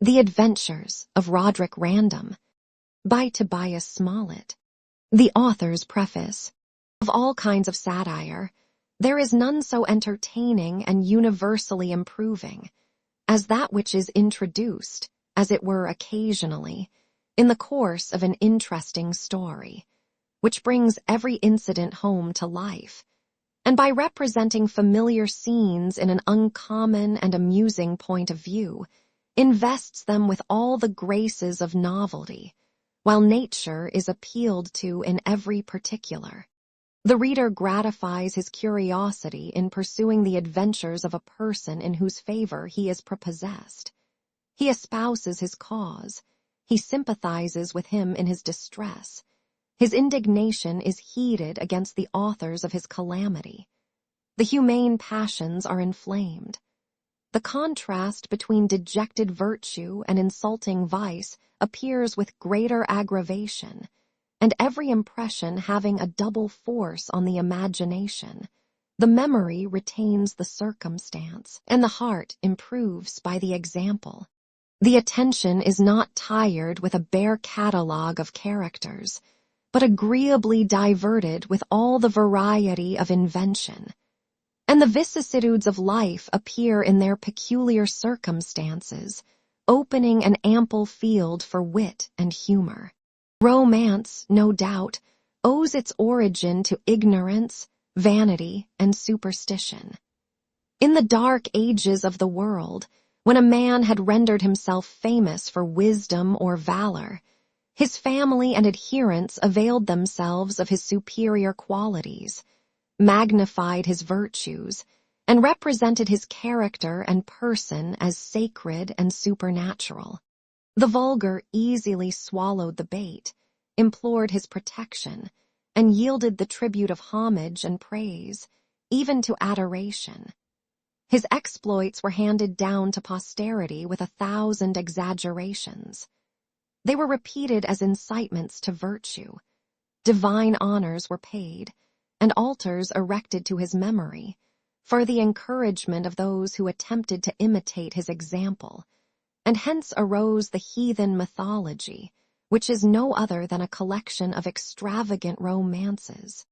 The Adventures of Roderick Random by Tobias Smollett. The author's preface. Of all kinds of satire, there is none so entertaining and universally improving as that which is introduced, as it were occasionally, in the course of an interesting story, which brings every incident home to life, and by representing familiar scenes in an uncommon and amusing point of view, invests them with all the graces of novelty, while nature is appealed to in every particular. The reader gratifies his curiosity in pursuing the adventures of a person in whose favor he is prepossessed. He espouses his cause. He sympathizes with him in his distress. His indignation is heated against the authors of his calamity. The humane passions are inflamed. The contrast between dejected virtue and insulting vice appears with greater aggravation, and every impression having a double force on the imagination, the memory retains the circumstance, and the heart improves by the example. The attention is not tired with a bare catalogue of characters, but agreeably diverted with all the variety of invention, and the vicissitudes of life appear in their peculiar circumstances, opening an ample field for wit and humor. Romance, no doubt, owes its origin to ignorance, vanity, and superstition. In the dark ages of the world, when a man had rendered himself famous for wisdom or valor, his family and adherents availed themselves of his superior qualities, magnified his virtues, and represented his character and person as sacred and supernatural. The vulgar easily swallowed the bait, implored his protection, and yielded the tribute of homage and praise, even to adoration. His exploits were handed down to posterity with 1,000 exaggerations. They were repeated as incitements to virtue. Divine honors were paid, and altars erected to his memory, for the encouragement of those who attempted to imitate his example, and hence arose the heathen mythology, which is no other than a collection of extravagant romances.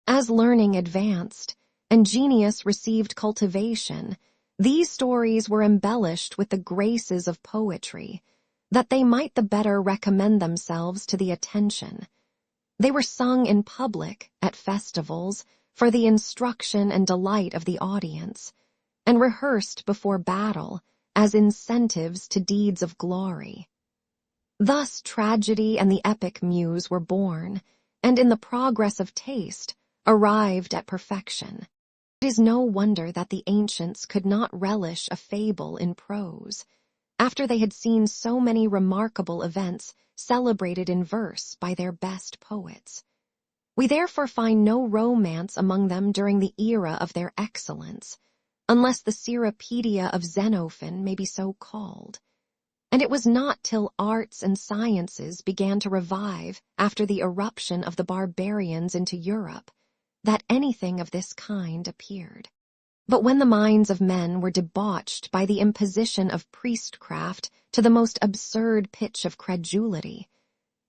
As learning advanced, and genius received cultivation, these stories were embellished with the graces of poetry, that they might the better recommend themselves to the attention. They were sung in public, at festivals, for the instruction and delight of the audience, and rehearsed before battle as incentives to deeds of glory. Thus tragedy and the epic muse were born, and in the progress of taste, arrived at perfection. It is no wonder that the ancients could not relish a fable in prose, after they had seen so many remarkable events celebrated in verse by their best poets. We therefore find no romance among them during the era of their excellence, unless the Cyropaedia of Xenophon may be so called. And it was not till arts and sciences began to revive after the irruption of the barbarians into Europe that anything of this kind appeared. But when the minds of men were debauched by the imposition of priestcraft to the most absurd pitch of credulity,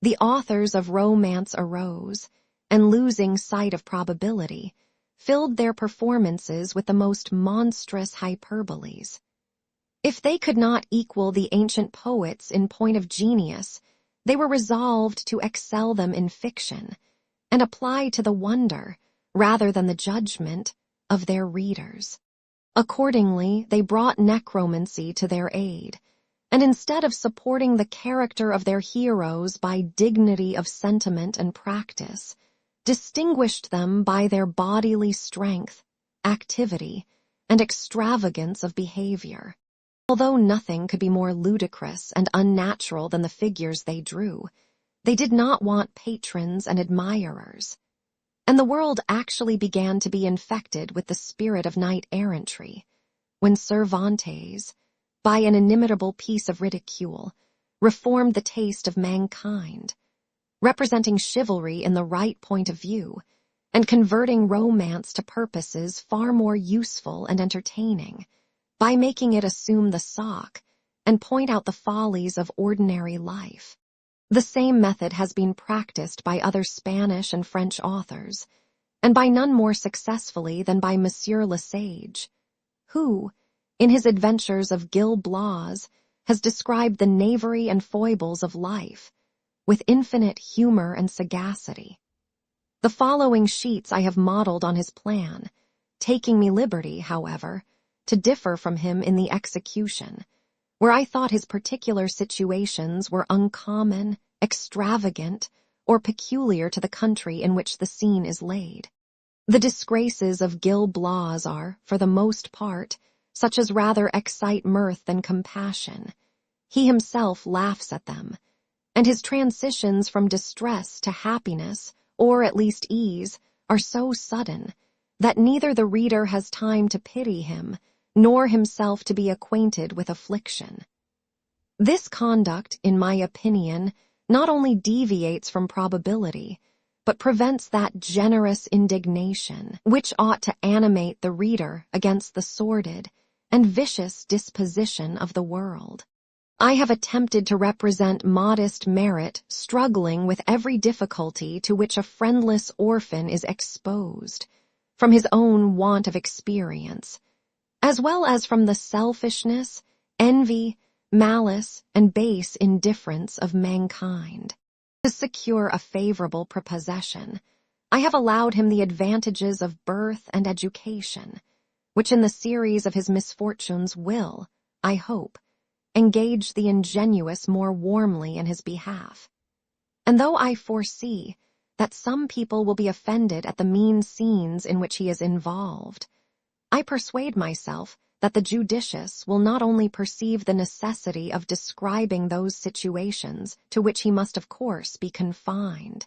the authors of romance arose, and losing sight of probability, filled their performances with the most monstrous hyperboles. If they could not equal the ancient poets in point of genius, they were resolved to excel them in fiction, and apply to the wonder, rather than the judgment, of their readers. Accordingly, they brought necromancy to their aid, and instead of supporting the character of their heroes by dignity of sentiment and practice, distinguished them by their bodily strength, activity, and extravagance of behavior. Although nothing could be more ludicrous and unnatural than the figures they drew, they did not want patrons and admirers, and the world actually began to be infected with the spirit of knight-errantry, when Cervantes, by an inimitable piece of ridicule, reformed the taste of mankind, representing chivalry in the right point of view, and converting romance to purposes far more useful and entertaining, by making it assume the sock and point out the follies of ordinary life. The same method has been practiced by other Spanish and French authors, and by none more successfully than by Monsieur Le Sage, who, in his Adventures of Gil Blas, has described the knavery and foibles of life with infinite humor and sagacity. The following sheets I have modeled on his plan, taking me liberty, however, to differ from him in the execution, where I thought his particular situations were uncommon, extravagant, or peculiar to the country in which the scene is laid. The disgraces of Gil Blas are, for the most part, such as rather excite mirth than compassion. He himself laughs at them, and his transitions from distress to happiness, or at least ease, are so sudden that neither the reader has time to pity him, nor himself to be acquainted with affliction. This conduct, in my opinion, not only deviates from probability, but prevents that generous indignation which ought to animate the reader against the sordid and vicious disposition of the world. I have attempted to represent modest merit struggling with every difficulty to which a friendless orphan is exposed, from his own want of experience, as well as from the selfishness, envy, malice, and base indifference of mankind. To secure a favorable prepossession, I have allowed him the advantages of birth and education, which in the series of his misfortunes will, I hope, engage the ingenuous more warmly in his behalf. And though I foresee that some people will be offended at the mean scenes in which he is involved, I persuade myself that the judicious will not only perceive the necessity of describing those situations to which he must of course be confined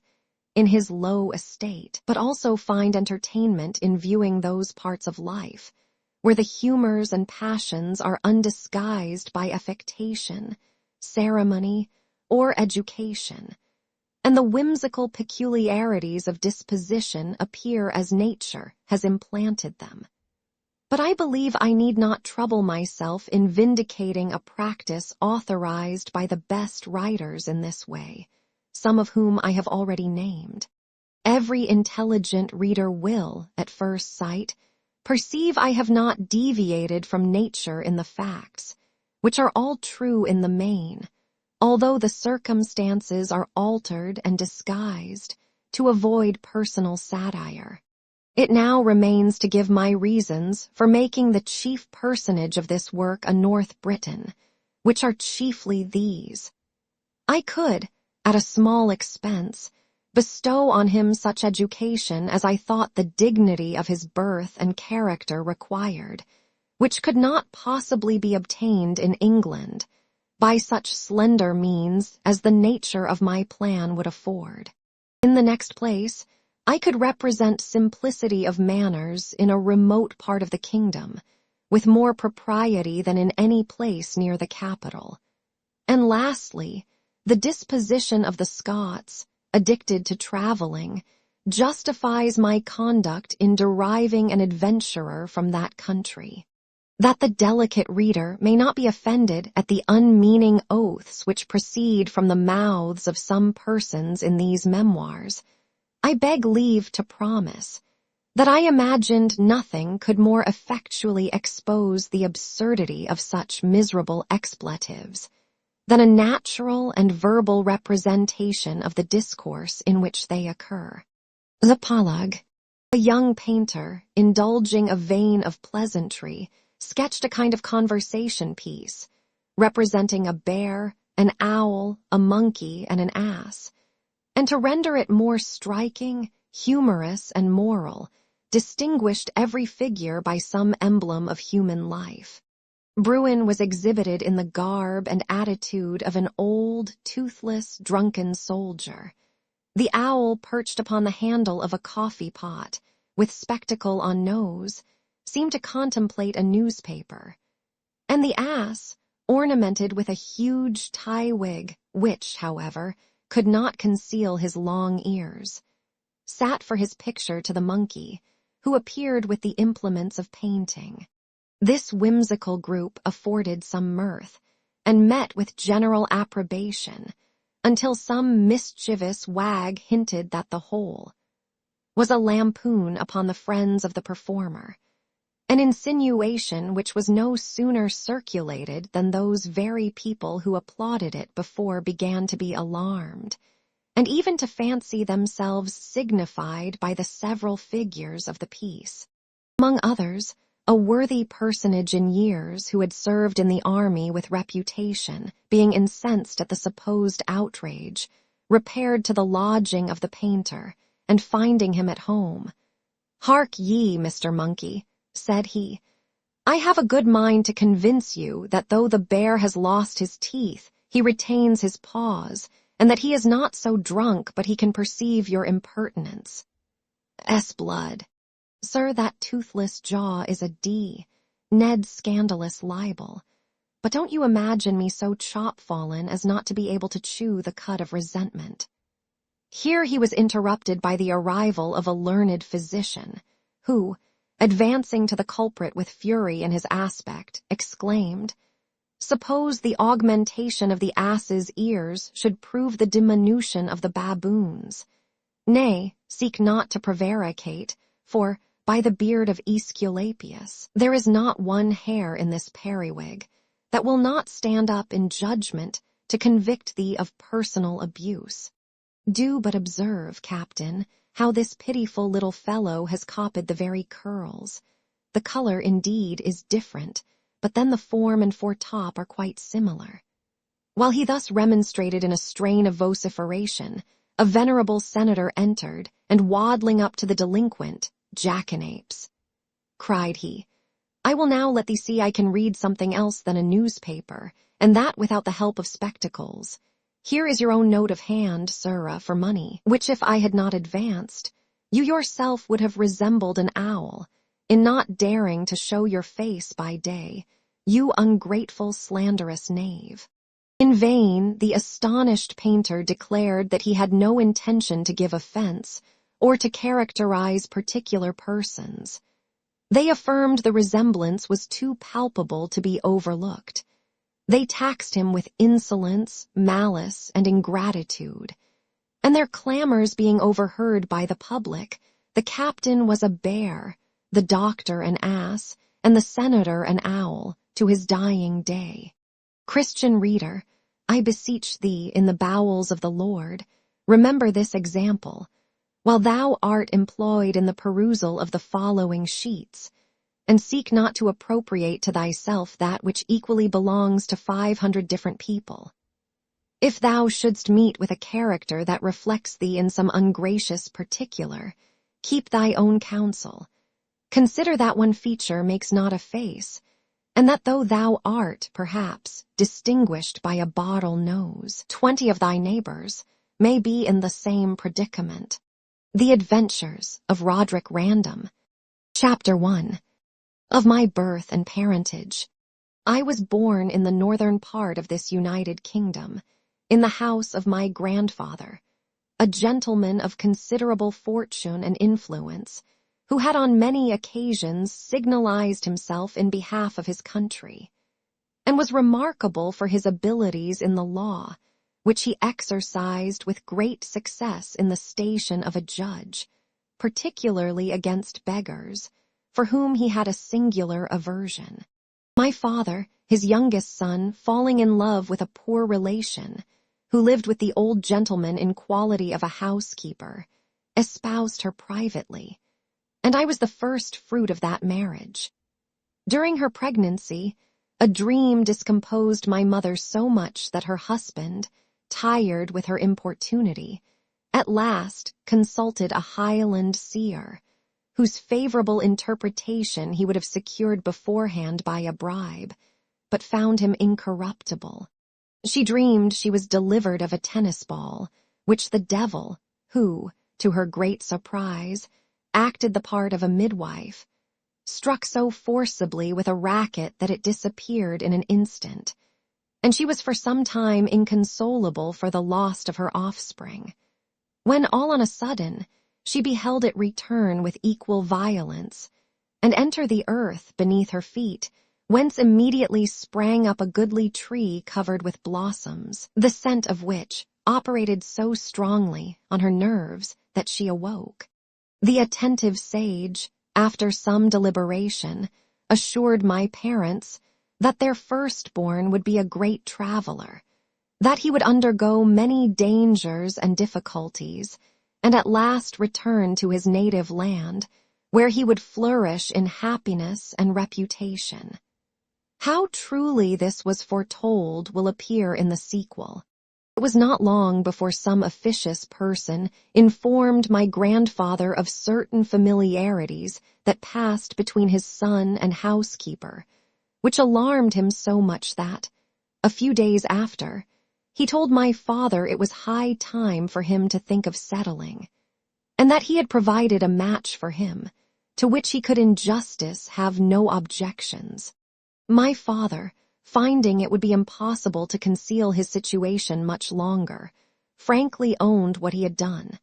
in his low estate, but also find entertainment in viewing those parts of life where the humors and passions are undisguised by affectation, ceremony, or education, and the whimsical peculiarities of disposition appear as nature has implanted them. But I believe I need not trouble myself in vindicating a practice authorized by the best writers in this way, some of whom I have already named. Every intelligent reader will, at first sight, perceive I have not deviated from nature in the facts, which are all true in the main, although the circumstances are altered and disguised to avoid personal satire. It now remains to give my reasons for making the chief personage of this work a North Briton, which are chiefly these. I could, at a small expense, bestow on him such education as I thought the dignity of his birth and character required, which could not possibly be obtained in England by such slender means as the nature of my plan would afford. In the next place, I could represent simplicity of manners in a remote part of the kingdom, with more propriety than in any place near the capital. And lastly, the disposition of the Scots, addicted to traveling, justifies my conduct in deriving an adventurer from that country. That the delicate reader may not be offended at the unmeaning oaths which proceed from the mouths of some persons in these memoirs, I beg leave to promise that I imagined nothing could more effectually expose the absurdity of such miserable expletives than a natural and verbal representation of the discourse in which they occur. The Prologue, a young painter, indulging a vein of pleasantry, sketched a kind of conversation piece, representing a bear, an owl, a monkey, and an ass, and to render it more striking, humorous, and moral, distinguished every figure by some emblem of human life. Bruin was exhibited in the garb and attitude of an old, toothless, drunken soldier. The owl, perched upon the handle of a coffee pot, with spectacle on nose, seemed to contemplate a newspaper, and the ass, ornamented with a huge tie wig, which, however, could not conceal his long ears, sat for his picture to the monkey, who appeared with the implements of painting. This whimsical group afforded some mirth, and met with general approbation, until some mischievous wag hinted that the whole was a lampoon upon the friends of the performer, an insinuation which was no sooner circulated than those very people who applauded it before began to be alarmed, and even to fancy themselves signified by the several figures of the piece. Among others, a worthy personage in years who had served in the army with reputation, being incensed at the supposed outrage, repaired to the lodging of the painter, and finding him at home, "Hark ye, Mr. Monkey," said he, "I have a good mind to convince you that though the bear has lost his teeth, he retains his paws, and that he is not so drunk but he can perceive your impertinence. Blood. Sir, that toothless jaw is a D, Ned's scandalous libel. But don't you imagine me so chop-fallen as not to be able to chew the cud of resentment." Here he was interrupted by the arrival of a learned physician, who, advancing to the culprit with fury in his aspect, exclaimed, "Suppose the augmentation of the ass's ears should prove the diminution of the baboon's. Nay, seek not to prevaricate, for, by the beard of Aesculapius, there is not one hair in this periwig that will not stand up in judgment to convict thee of personal abuse. Do but observe, Captain, how this pitiful little fellow has copied the very curls. The color, indeed, is different, but then the form and foretop are quite similar." While he thus remonstrated in a strain of vociferation, a venerable senator entered, and waddling up to the delinquent, "Jackanapes," cried he, "I will now let thee see I can read something else than a newspaper, and that without the help of spectacles. Here is your own note of hand, sirrah, for money, which if I had not advanced, you yourself would have resembled an owl, in not daring to show your face by day, you ungrateful slanderous knave." In vain the astonished painter declared that he had no intention to give offense, or to characterize particular persons. They affirmed the resemblance was too palpable to be overlooked. They taxed him with insolence, malice, and ingratitude, and their clamors being overheard by the public, the captain was a bear, the doctor an ass, and the senator an owl, to his dying day. Christian reader, I beseech thee, in the bowels of the Lord, remember this example, while thou art employed in the perusal of the following sheets, and seek not to appropriate to thyself that which equally belongs to 500 different people. If thou shouldst meet with a character that reflects thee in some ungracious particular, keep thy own counsel. Consider that one feature makes not a face, and that though thou art, perhaps, distinguished by a bottle nose, 20 of thy neighbors may be in the same predicament. The Adventures of Roderick Random. Chapter 1. Of my birth and parentage. I was born in the northern part of this United Kingdom, in the house of my grandfather, a gentleman of considerable fortune and influence, who had on many occasions signalized himself in behalf of his country, and was remarkable for his abilities in the law, which he exercised with great success in the station of a judge, particularly against beggars, for whom he had a singular aversion. My father, his youngest son, falling in love with a poor relation, who lived with the old gentleman in quality of a housekeeper, espoused her privately, and I was the first fruit of that marriage. During her pregnancy, a dream discomposed my mother so much that her husband, tired with her importunity, at last consulted a Highland seer, whose favorable interpretation he would have secured beforehand by a bribe, but found him incorruptible. She dreamed she was delivered of a tennis ball, which the devil, who, to her great surprise, acted the part of a midwife, struck so forcibly with a racket that it disappeared in an instant, and she was for some time inconsolable for the loss of her offspring, when all on a sudden she beheld it return with equal violence, and enter the earth beneath her feet whence immediately sprang up a goodly tree covered with blossoms, the scent of which operated so strongly on her nerves that she awoke. The attentive sage, after some deliberation, assured my parents that their firstborn would be a great traveler, that he would undergo many dangers and difficulties, and at last return to his native land, where he would flourish in happiness and reputation. How truly this was foretold will appear in the sequel. It was not long before some officious person informed my grandfather of certain familiarities that passed between his son and housekeeper, which alarmed him so much that, a few days after, he told my father it was high time for him to think of settling, and that he had provided a match for him, to which he could in justice have no objections. My father, finding it would be impossible to conceal his situation much longer, frankly owned what he had done,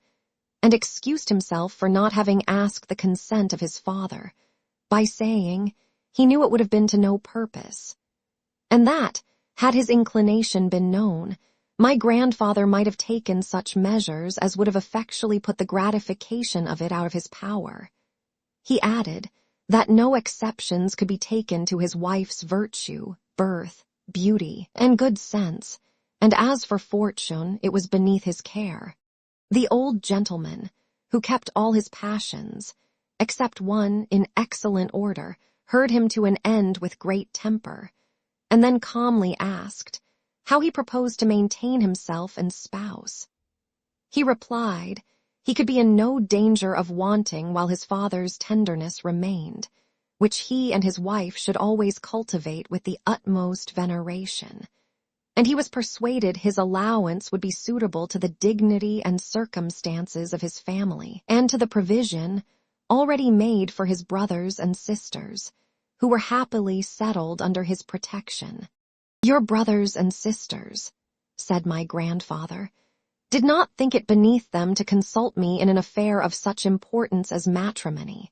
and excused himself for not having asked the consent of his father, by saying he knew it would have been to no purpose, and that, had his inclination been known, my grandfather might have taken such measures as would have effectually put the gratification of it out of his power. He added that no exceptions could be taken to his wife's virtue, birth, beauty, and good sense, and as for fortune, it was beneath his care. The old gentleman, who kept all his passions, except one in excellent order, heard him to an end with great temper, and then calmly asked how he proposed to maintain himself and spouse. He replied he could be in no danger of wanting while his father's tenderness remained, which he and his wife should always cultivate with the utmost veneration, and he was persuaded his allowance would be suitable to the dignity and circumstances of his family, and to the provision already made for his brothers and sisters, who were happily settled under his protection. "Your brothers and sisters," said my grandfather, "did not think it beneath them to consult me in an affair of such importance as matrimony.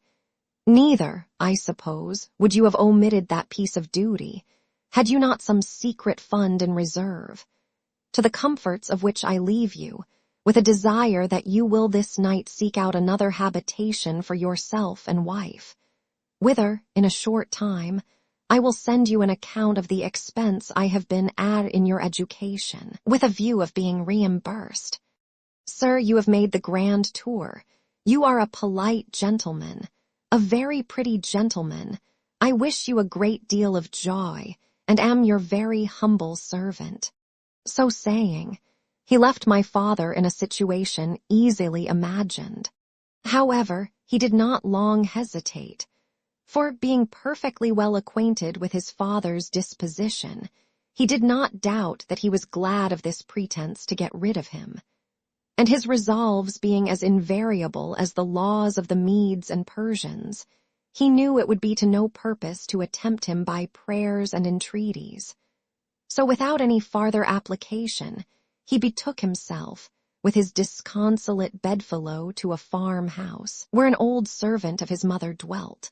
Neither, I suppose, would you have omitted that piece of duty, had you not some secret fund in reserve, to the comforts of which I leave you, with a desire that you will this night seek out another habitation for yourself and wife, whither, in a short time, I will send you an account of the expense I have been at in your education, with a view of being reimbursed. Sir, you have made the grand tour. You are a polite gentleman, a very pretty gentleman. I wish you a great deal of joy, and am your very humble servant." So saying, he left my father in a situation easily imagined. However, he did not long hesitate, for being perfectly well acquainted with his father's disposition, he did not doubt that he was glad of this pretense to get rid of him, and his resolves being as invariable as the laws of the Medes and Persians, he knew it would be to no purpose to attempt him by prayers and entreaties. So without any farther application, he betook himself, with his disconsolate bedfellow, to a farmhouse, where an old servant of his mother dwelt.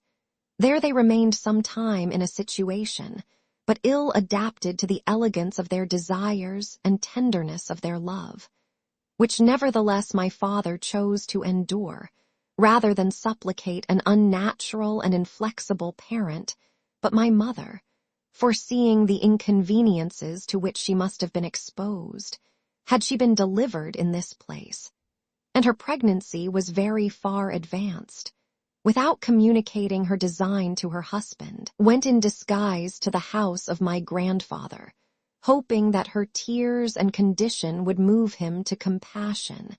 There they remained some time in a situation, but ill adapted to the elegance of their desires and tenderness of their love, which nevertheless my father chose to endure, rather than supplicate an unnatural and inflexible parent, but my mother, foreseeing the inconveniences to which she must have been exposed, had she been delivered in this place, and her pregnancy was very far advanced, without communicating her design to her husband, went in disguise to the house of my grandfather, hoping that her tears and condition would move him to compassion,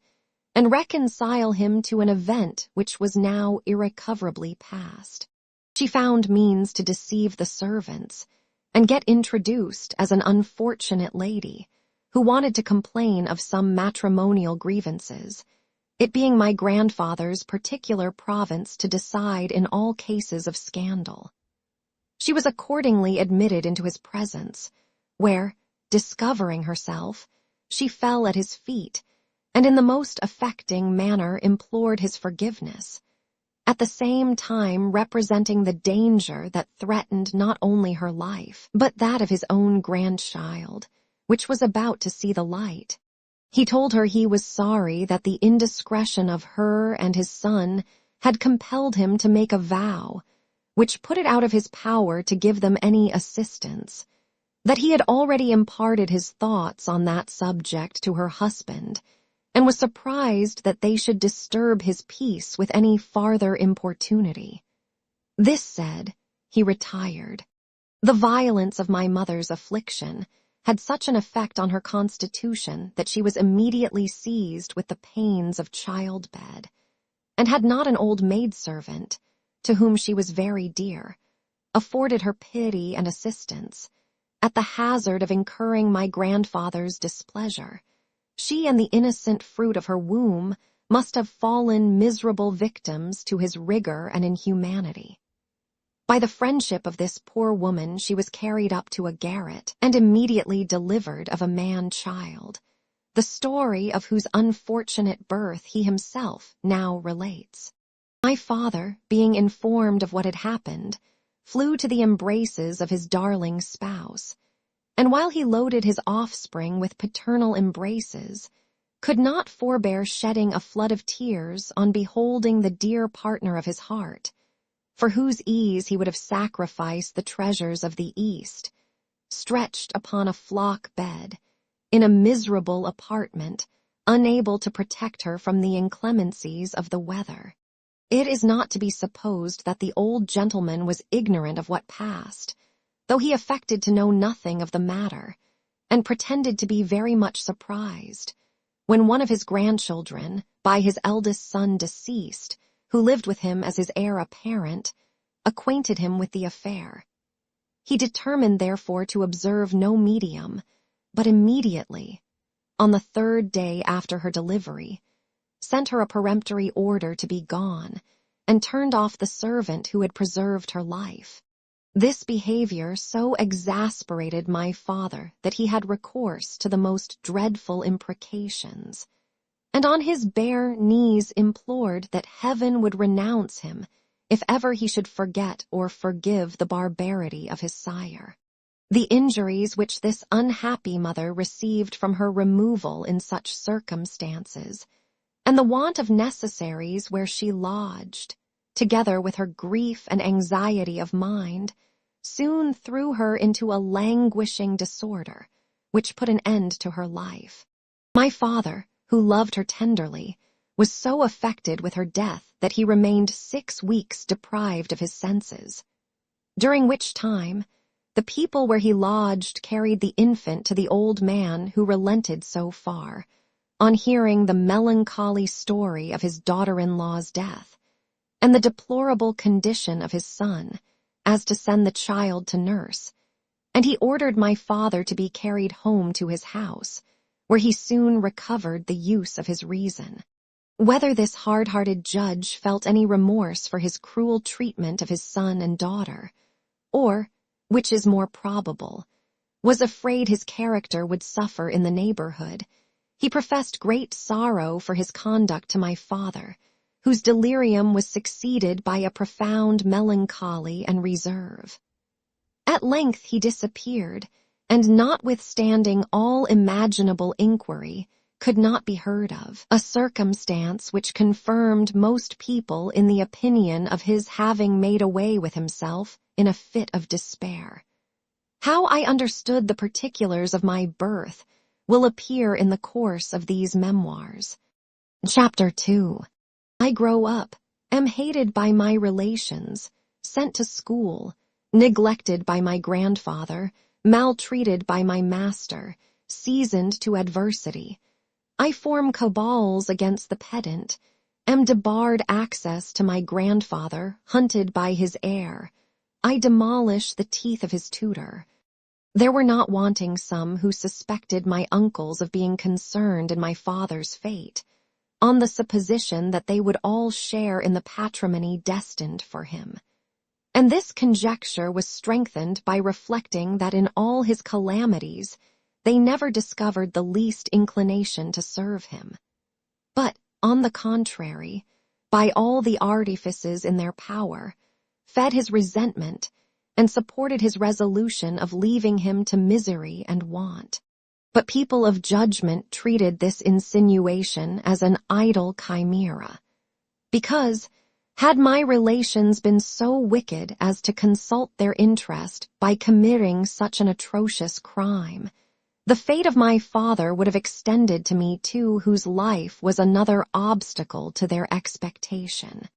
and reconcile him to an event which was now irrecoverably past. She found means to deceive the servants, and get introduced as an unfortunate lady, who wanted to complain of some matrimonial grievances, it being my grandfather's particular province to decide in all cases of scandal. She was accordingly admitted into his presence, where, discovering herself, she fell at his feet, and in the most affecting manner implored his forgiveness, at the same time representing the danger that threatened not only her life, but that of his own grandchild, which was about to see the light. He told her he was sorry that the indiscretion of her and his son had compelled him to make a vow, which put it out of his power to give them any assistance, that he had already imparted his thoughts on that subject to her husband, and was surprised that they should disturb his peace with any farther importunity. This said, he retired. The violence of my mother's affliction had such an effect on her constitution that she was immediately seized with the pains of childbed, and had not an old maidservant, to whom she was very dear, afforded her pity and assistance, at the hazard of incurring my grandfather's displeasure, she and the innocent fruit of her womb must have fallen miserable victims to his rigor and inhumanity. By the friendship of this poor woman she was carried up to a garret, and immediately delivered of a man-child, the story of whose unfortunate birth he himself now relates. My father, being informed of what had happened, flew to the embraces of his darling spouse, and while he loaded his offspring with paternal embraces, could not forbear shedding a flood of tears on beholding the dear partner of his heart, for whose ease he would have sacrificed the treasures of the East, stretched upon a flock bed, in a miserable apartment, unable to protect her from the inclemencies of the weather. It is not to be supposed that the old gentleman was ignorant of what passed, though he affected to know nothing of the matter, and pretended to be very much surprised, when one of his grandchildren, by his eldest son deceased, who lived with him as his heir apparent, acquainted him with the affair. He determined therefore to observe no medium, but immediately, on the 3rd day after her delivery, sent her a peremptory order to be gone, and turned off the servant who had preserved her life. This behavior so exasperated my father that he had recourse to the most dreadful imprecations, and on his bare knees implored that heaven would renounce him if ever he should forget or forgive the barbarity of his sire. The injuries which this unhappy mother received from her removal in such circumstances, and the want of necessaries where she lodged, together with her grief and anxiety of mind, soon threw her into a languishing disorder, which put an end to her life. My father, who loved her tenderly, was so affected with her death that he remained 6 weeks deprived of his senses, during which time the people where he lodged carried the infant to the old man who relented so far, on hearing the melancholy story of his daughter-in-law's death, and the deplorable condition of his son, as to send the child to nurse, and he ordered my father to be carried home to his house, where he soon recovered the use of his reason. Whether this hard-hearted judge felt any remorse for his cruel treatment of his son and daughter, or, which is more probable, was afraid his character would suffer in the neighborhood, he professed great sorrow for his conduct to my father, whose delirium was succeeded by a profound melancholy and reserve. At length he disappeared, and notwithstanding all imaginable inquiry, could not be heard of, a circumstance which confirmed most people in the opinion of his having made away with himself in a fit of despair. How I understood the particulars of my birth will appear in the course of these memoirs. Chapter 2. I grow up, am hated by my relations, sent to school, neglected by my grandfather, maltreated by my master, seasoned to adversity. I form cabals against the pedant, am debarred access to my grandfather, hunted by his heir. I demolish the teeth of his tutor. There were not wanting some who suspected my uncles of being concerned in my father's fate, on the supposition that they would all share in the patrimony destined for him. And this conjecture was strengthened by reflecting that in all his calamities they never discovered the least inclination to serve him. But, on the contrary, by all the artifices in their power, fed his resentment, and supported his resolution of leaving him to misery and want. But people of judgment treated this insinuation as an idle chimera, because, had my relations been so wicked as to consult their interest by committing such an atrocious crime, the fate of my father would have extended to me too, whose life was another obstacle to their expectation.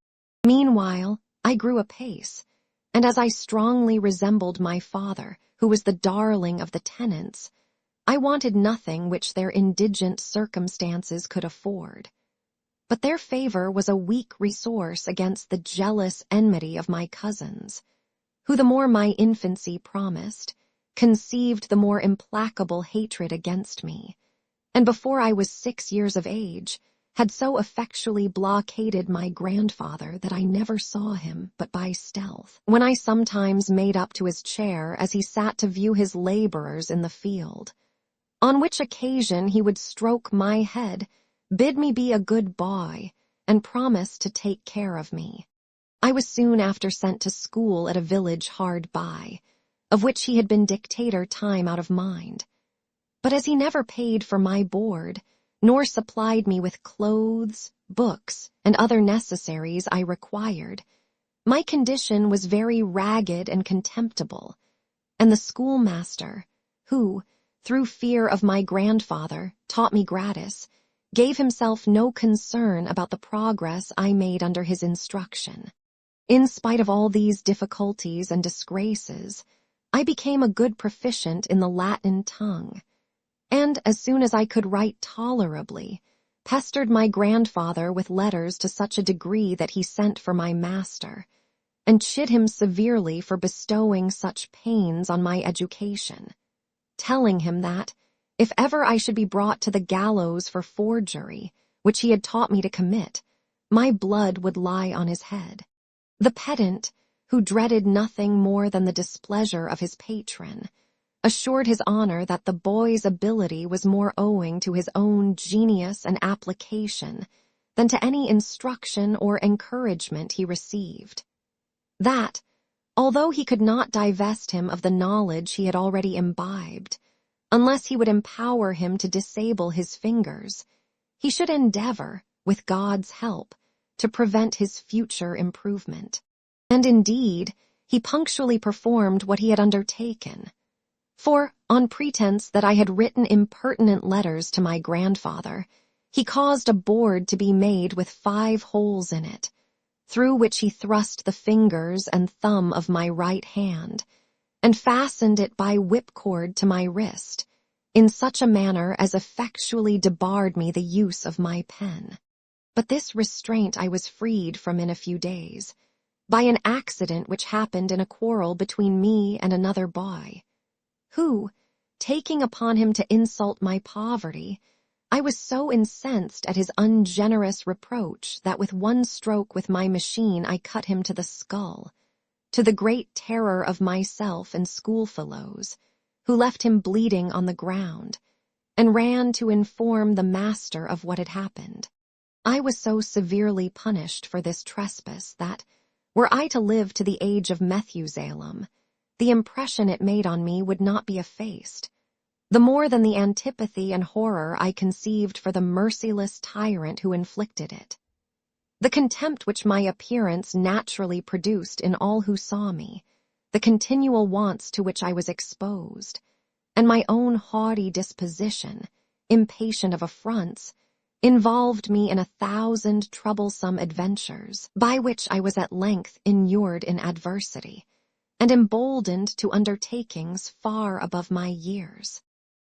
Meanwhile, I grew apace, and as I strongly resembled my father, who was the darling of the tenants, I wanted nothing which their indigent circumstances could afford. But their favor was a weak resource against the jealous enmity of my cousins, who the more my infancy promised, conceived the more implacable hatred against me, and before I was 6 years of age, had so effectually blockaded my grandfather that I never saw him but by stealth, when I sometimes made up to his chair as he sat to view his laborers in the field, on which occasion he would stroke my head, bid me be a good boy, and promise to take care of me. I was soon after sent to school at a village hard by, of which he had been dictator time out of mind. But as he never paid for my board, nor supplied me with clothes, books, and other necessaries I required, my condition was very ragged and contemptible, and the schoolmaster, who, through fear of my grandfather, taught me gratis, gave himself no concern about the progress I made under his instruction. In spite of all these difficulties and disgraces, I became a good proficient in the Latin tongue, and as soon as I could write tolerably, pestered my grandfather with letters to such a degree that he sent for my master, and chid him severely for bestowing such pains on my education, telling him that, if ever I should be brought to the gallows for forgery, which he had taught me to commit, my blood would lie on his head. The pedant, who dreaded nothing more than the displeasure of his patron, assured his honor that the boy's ability was more owing to his own genius and application than to any instruction or encouragement he received. That, although he could not divest him of the knowledge he had already imbibed, unless he would empower him to disable his fingers, he should endeavor, with God's help, to prevent his future improvement. And indeed, he punctually performed what he had undertaken. For, on pretense that I had written impertinent letters to my grandfather, he caused a board to be made with 5 holes in it, through which he thrust the fingers and thumb of my right hand, and fastened it by whipcord to my wrist, in such a manner as effectually debarred me the use of my pen. But this restraint I was freed from in a few days, by an accident which happened in a quarrel between me and another boy, who, taking upon him to insult my poverty, I was so incensed at his ungenerous reproach that with one stroke with my machine I cut him to the skull, to the great terror of myself and schoolfellows, who left him bleeding on the ground, and ran to inform the master of what had happened. I was so severely punished for this trespass that, were I to live to the age of Methusalem, the impression it made on me would not be effaced, the more than the antipathy and horror I conceived for the merciless tyrant who inflicted it. The contempt which my appearance naturally produced in all who saw me, the continual wants to which I was exposed, and my own haughty disposition, impatient of affronts, involved me in 1,000 troublesome adventures, by which I was at length inured in adversity, and emboldened to undertakings far above my years.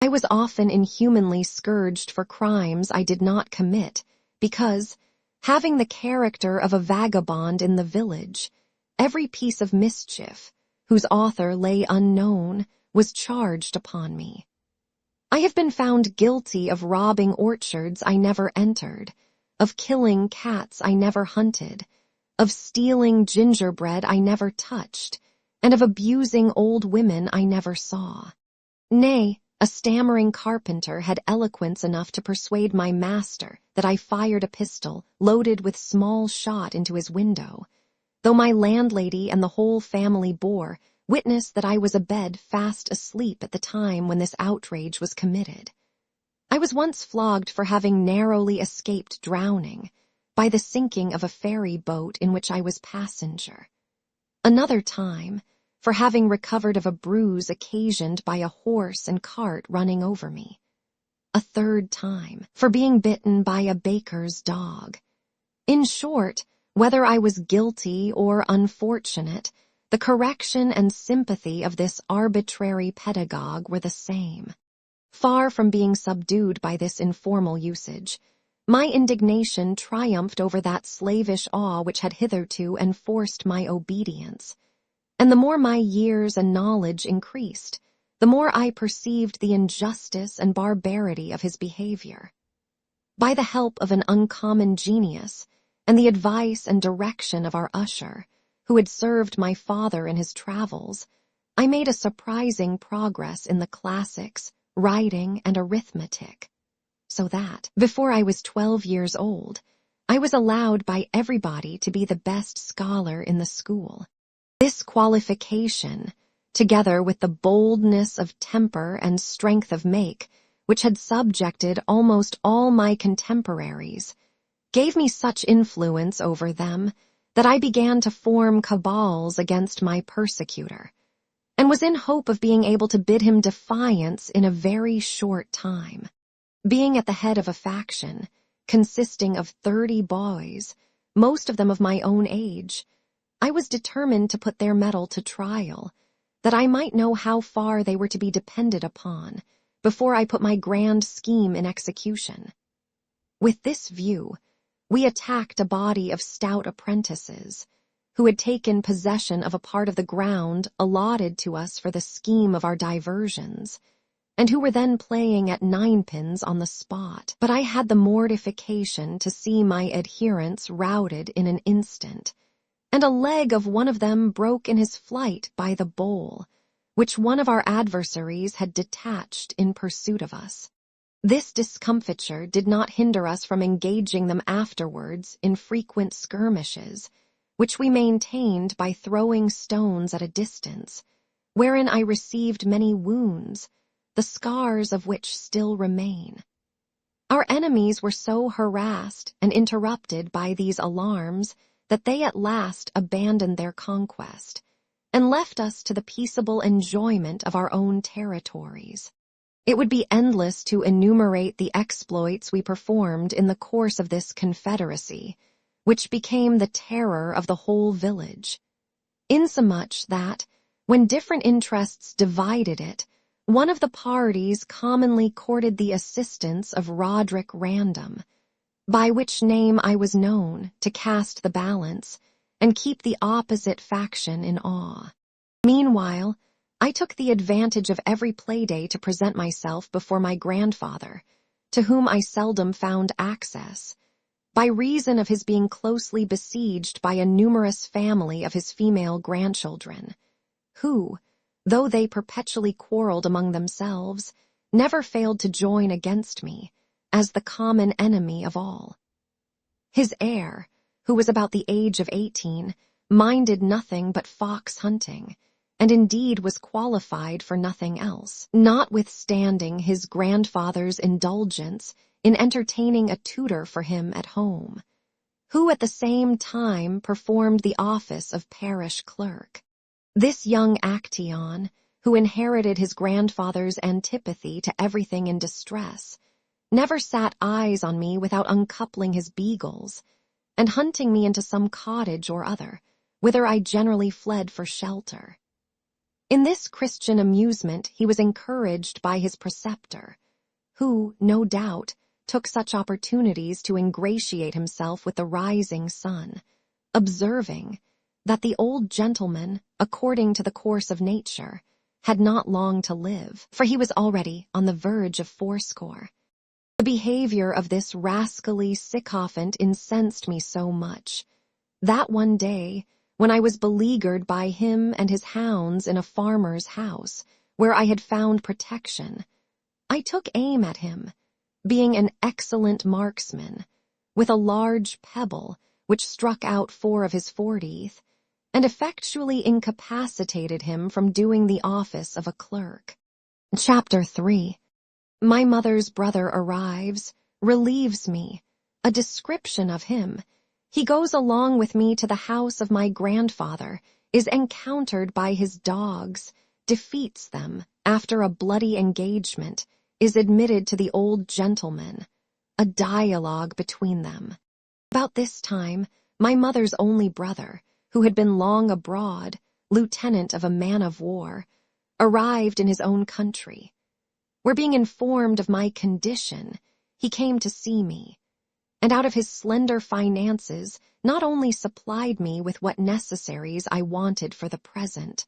I was often inhumanly scourged for crimes I did not commit, because, having the character of a vagabond in the village, every piece of mischief, whose author lay unknown, was charged upon me. I have been found guilty of robbing orchards I never entered, of killing cats I never hunted, of stealing gingerbread I never touched, and of abusing old women I never saw. Nay, A stammering carpenter had eloquence enough to persuade my master that I fired a pistol loaded with small shot into his window, though my landlady and the whole family bore witness that I was abed fast asleep at the time when this outrage was committed. I was once flogged for having narrowly escaped drowning by the sinking of a ferry boat in which I was passenger. Another time, for having recovered of a bruise occasioned by a horse and cart running over me. A third time, for being bitten by a baker's dog. In short, whether I was guilty or unfortunate, the correction and sympathy of this arbitrary pedagogue were the same. Far from being subdued by this informal usage, my indignation triumphed over that slavish awe which had hitherto enforced my obedience. And the more my years and knowledge increased, the more I perceived the injustice and barbarity of his behavior. By the help of an uncommon genius, and the advice and direction of our usher, who had served my father in his travels, I made a surprising progress in the classics, writing, and arithmetic, so that, before I was 12 years old, I was allowed by everybody to be the best scholar in the school. This qualification, together with the boldness of temper and strength of make, which had subjected almost all my contemporaries, gave me such influence over them that I began to form cabals against my persecutor, and was in hope of being able to bid him defiance in a very short time. Being at the head of a faction, consisting of 30 boys, most of them of my own age, I was determined to put their mettle to trial, that I might know how far they were to be depended upon before I put my grand scheme in execution. With this view, we attacked a body of stout apprentices, who had taken possession of a part of the ground allotted to us for the scheme of our diversions, and who were then playing at ninepins on the spot. But I had the mortification to see my adherents routed in an instant, and a leg of one of them broke in his flight by the bowl, which one of our adversaries had detached in pursuit of us. This discomfiture did not hinder us from engaging them afterwards in frequent skirmishes, which we maintained by throwing stones at a distance, wherein I received many wounds, the scars of which still remain. Our enemies were so harassed and interrupted by these alarms that they at last abandoned their conquest, and left us to the peaceable enjoyment of our own territories. It would be endless to enumerate the exploits we performed in the course of this confederacy, which became the terror of the whole village, insomuch that, when different interests divided it, one of the parties commonly courted the assistance of Roderick Random, by which name I was known to cast the balance and keep the opposite faction in awe. Meanwhile, I took the advantage of every play-day to present myself before my grandfather, to whom I seldom found access, by reason of his being closely besieged by a numerous family of his female grandchildren, who, though they perpetually quarreled among themselves, never failed to join against me, as the common enemy of all. His heir, who was about the age of 18, minded nothing but fox hunting, and indeed was qualified for nothing else, notwithstanding his grandfather's indulgence in entertaining a tutor for him at home, who at the same time performed the office of parish clerk. This young Actaeon, who inherited his grandfather's antipathy to everything in distress, never sat eyes on me without uncoupling his beagles, and hunting me into some cottage or other, whither I generally fled for shelter. In this Christian amusement he was encouraged by his preceptor, who, no doubt, took such opportunities to ingratiate himself with the rising sun, observing that the old gentleman, according to the course of nature, had not long to live, for he was already on the verge of 80. The behavior of this rascally sycophant incensed me so much, that one day, when I was beleaguered by him and his hounds in a farmer's house, where I had found protection, I took aim at him, being an excellent marksman, with a large pebble which struck out 4 of his 4 teeth, and effectually incapacitated him from doing the office of a clerk. Chapter 3. My mother's brother arrives, relieves me. A description of him. He goes along with me to the house of my grandfather, is encountered by his dogs, defeats them after a bloody engagement, is admitted to the old gentleman. A dialogue between them. About this time, my mother's only brother, who had been long abroad, lieutenant of a man-of-war, arrived in his own country. Where being informed of my condition, he came to see me, and out of his slender finances not only supplied me with what necessaries I wanted for the present,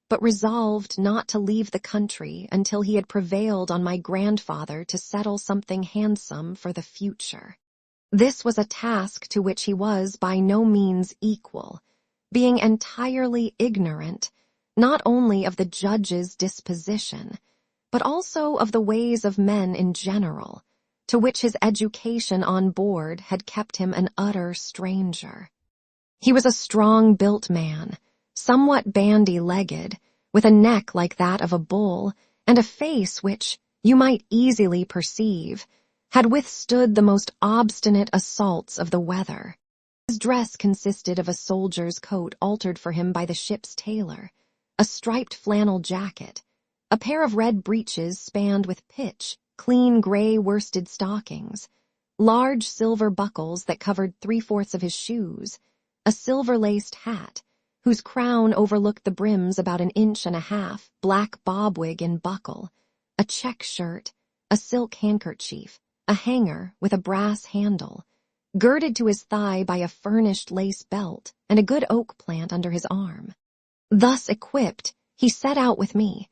but resolved not to leave the country until he had prevailed on my grandfather to settle something handsome for the future. This was a task to which he was by no means equal, being entirely ignorant, not only of the judge's disposition, but also of the ways of men in general, to which his education on board had kept him an utter stranger. He was a strong-built man, somewhat bandy-legged, with a neck like that of a bull, and a face which, you might easily perceive, had withstood the most obstinate assaults of the weather. His dress consisted of a soldier's coat altered for him by the ship's tailor, a striped flannel jacket, a pair of red breeches spanned with pitch, clean gray worsted stockings, large silver buckles that covered 3/4 of his shoes, a silver-laced hat, whose crown overlooked the brims about 1.5 inches, black bob-wig and buckle, a check shirt, a silk handkerchief, a hanger with a brass handle, girded to his thigh by a furnished lace belt, and a good oak plant under his arm. Thus equipped, he set out with me,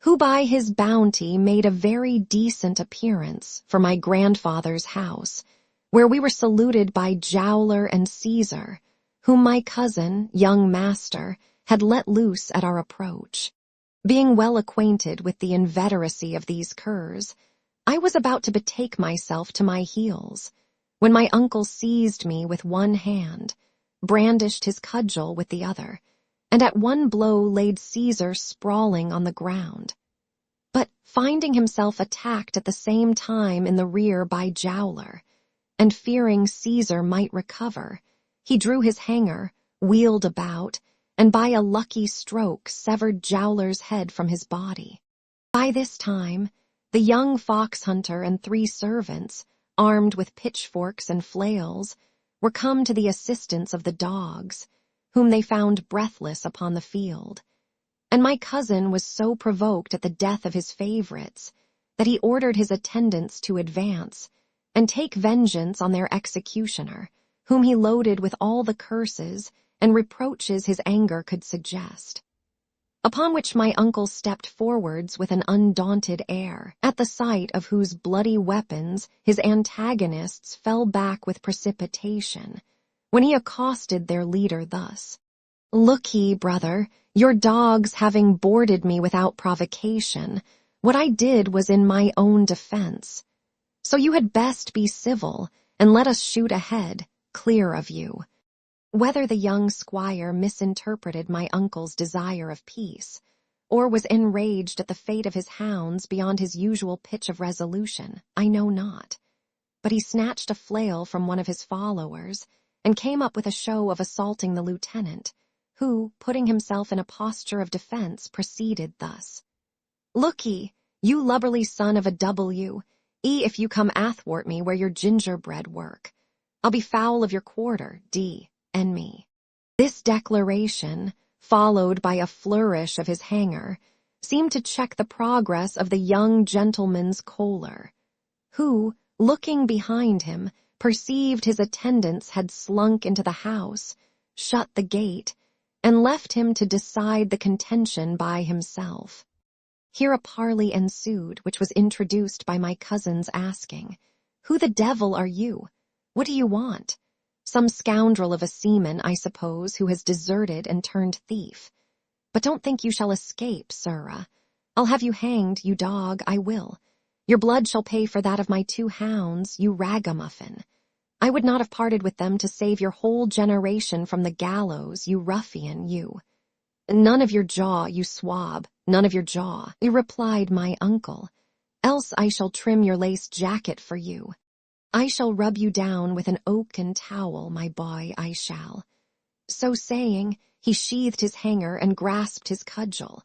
who by his bounty made a very decent appearance for my grandfather's house, where we were saluted by Jowler and Caesar, whom my cousin, young master, had let loose at our approach. Being well acquainted with the inveteracy of these curs, I was about to betake myself to my heels, when my uncle seized me with one hand, brandished his cudgel with the other, and at one blow laid Caesar sprawling on the ground. But finding himself attacked at the same time in the rear by Jowler, and fearing Caesar might recover, he drew his hanger, wheeled about, and by a lucky stroke severed Jowler's head from his body. By this time, the young fox hunter and 3 servants, armed with pitchforks and flails, were come to the assistance of the dogs, whom they found breathless upon the field. And my cousin was so provoked at the death of his favorites that he ordered his attendants to advance and take vengeance on their executioner, whom he loaded with all the curses and reproaches his anger could suggest. Upon which my uncle stepped forwards with an undaunted air, at the sight of whose bloody weapons his antagonists fell back with precipitation, when he accosted their leader thus: "Look ye, brother, your dogs having boarded me without provocation, what I did was in my own defense. So you had best be civil, and let us shoot ahead, clear of you." Whether the young squire misinterpreted my uncle's desire of peace, or was enraged at the fate of his hounds beyond his usual pitch of resolution, I know not. But he snatched a flail from one of his followers, and came up with a show of assaulting the lieutenant, who, putting himself in a posture of defense, proceeded thus: "Look ye, you lubberly son of a W, if you come athwart me where your gingerbread work, I'll be foul of your quarter, D, and me." This declaration, followed by a flourish of his hanger, seemed to check the progress of the young gentleman's choler, who, looking behind him, perceived his attendants had slunk into the house, shut the gate, and left him to decide the contention by himself. Here a parley ensued, which was introduced by my cousin's asking, "Who the devil are you? What do you want? Some scoundrel of a seaman, I suppose, who has deserted and turned thief. But don't think you shall escape, sirrah. I'll have you hanged, you dog, I will. Your blood shall pay for that of my 2 hounds, you ragamuffin. I would not have parted with them to save your whole generation from the gallows, you ruffian, you. None of your jaw, you swab, none of your jaw, replied my uncle. Else I shall trim your lace jacket for you. I shall rub you down with an oaken towel, my boy, I shall. So saying, he sheathed his hanger and grasped his cudgel.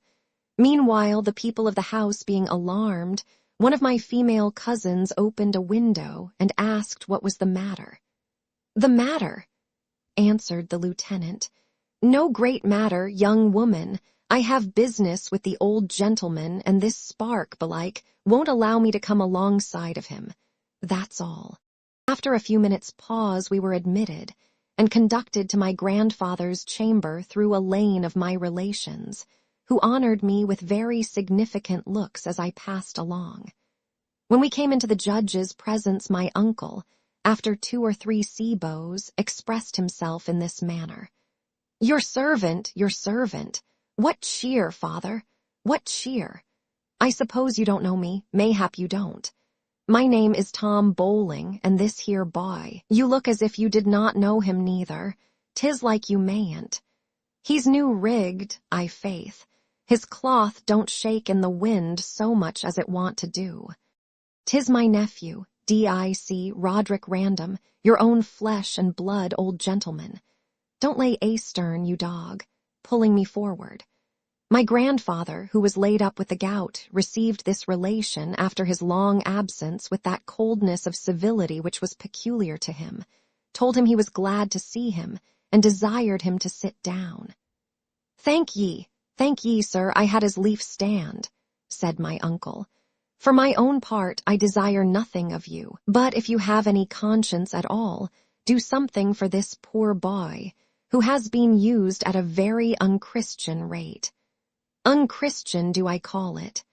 Meanwhile, the people of the house being alarmed, one of my female cousins opened a window and asked what was the matter. The matter, answered the lieutenant. No great matter, young woman. I have business with the old gentleman, and this spark, belike, won't allow me to come alongside of him. That's all. After a few minutes' pause, we were admitted and conducted to my grandfather's chamber through a lane of my relations, who honored me with very significant looks as I passed along. When we came into the judge's presence, my uncle, after 2 or 3 sea-bows, expressed himself in this manner. Your servant, your servant. What cheer, father? What cheer? I suppose you don't know me, mayhap you don't. My name is Tom Bowling, and this here boy. You look as if you did not know him neither. 'Tis like you mayn't. He's new-rigged, I faith. His cloth don't shake in the wind so much as it want to do. 'Tis my nephew, Dic Roderick Random, your own flesh and blood old gentleman. Don't lay astern, you dog, pulling me forward. My grandfather, who was laid up with the gout, received this relation after his long absence with that coldness of civility which was peculiar to him, told him he was glad to see him, and desired him to sit down. Thank ye, sir, I had as lief stand, said my uncle. For my own part, I desire nothing of you, but if you have any conscience at all, do something for this poor boy, who has been used at a very unchristian rate. Unchristian do I call it.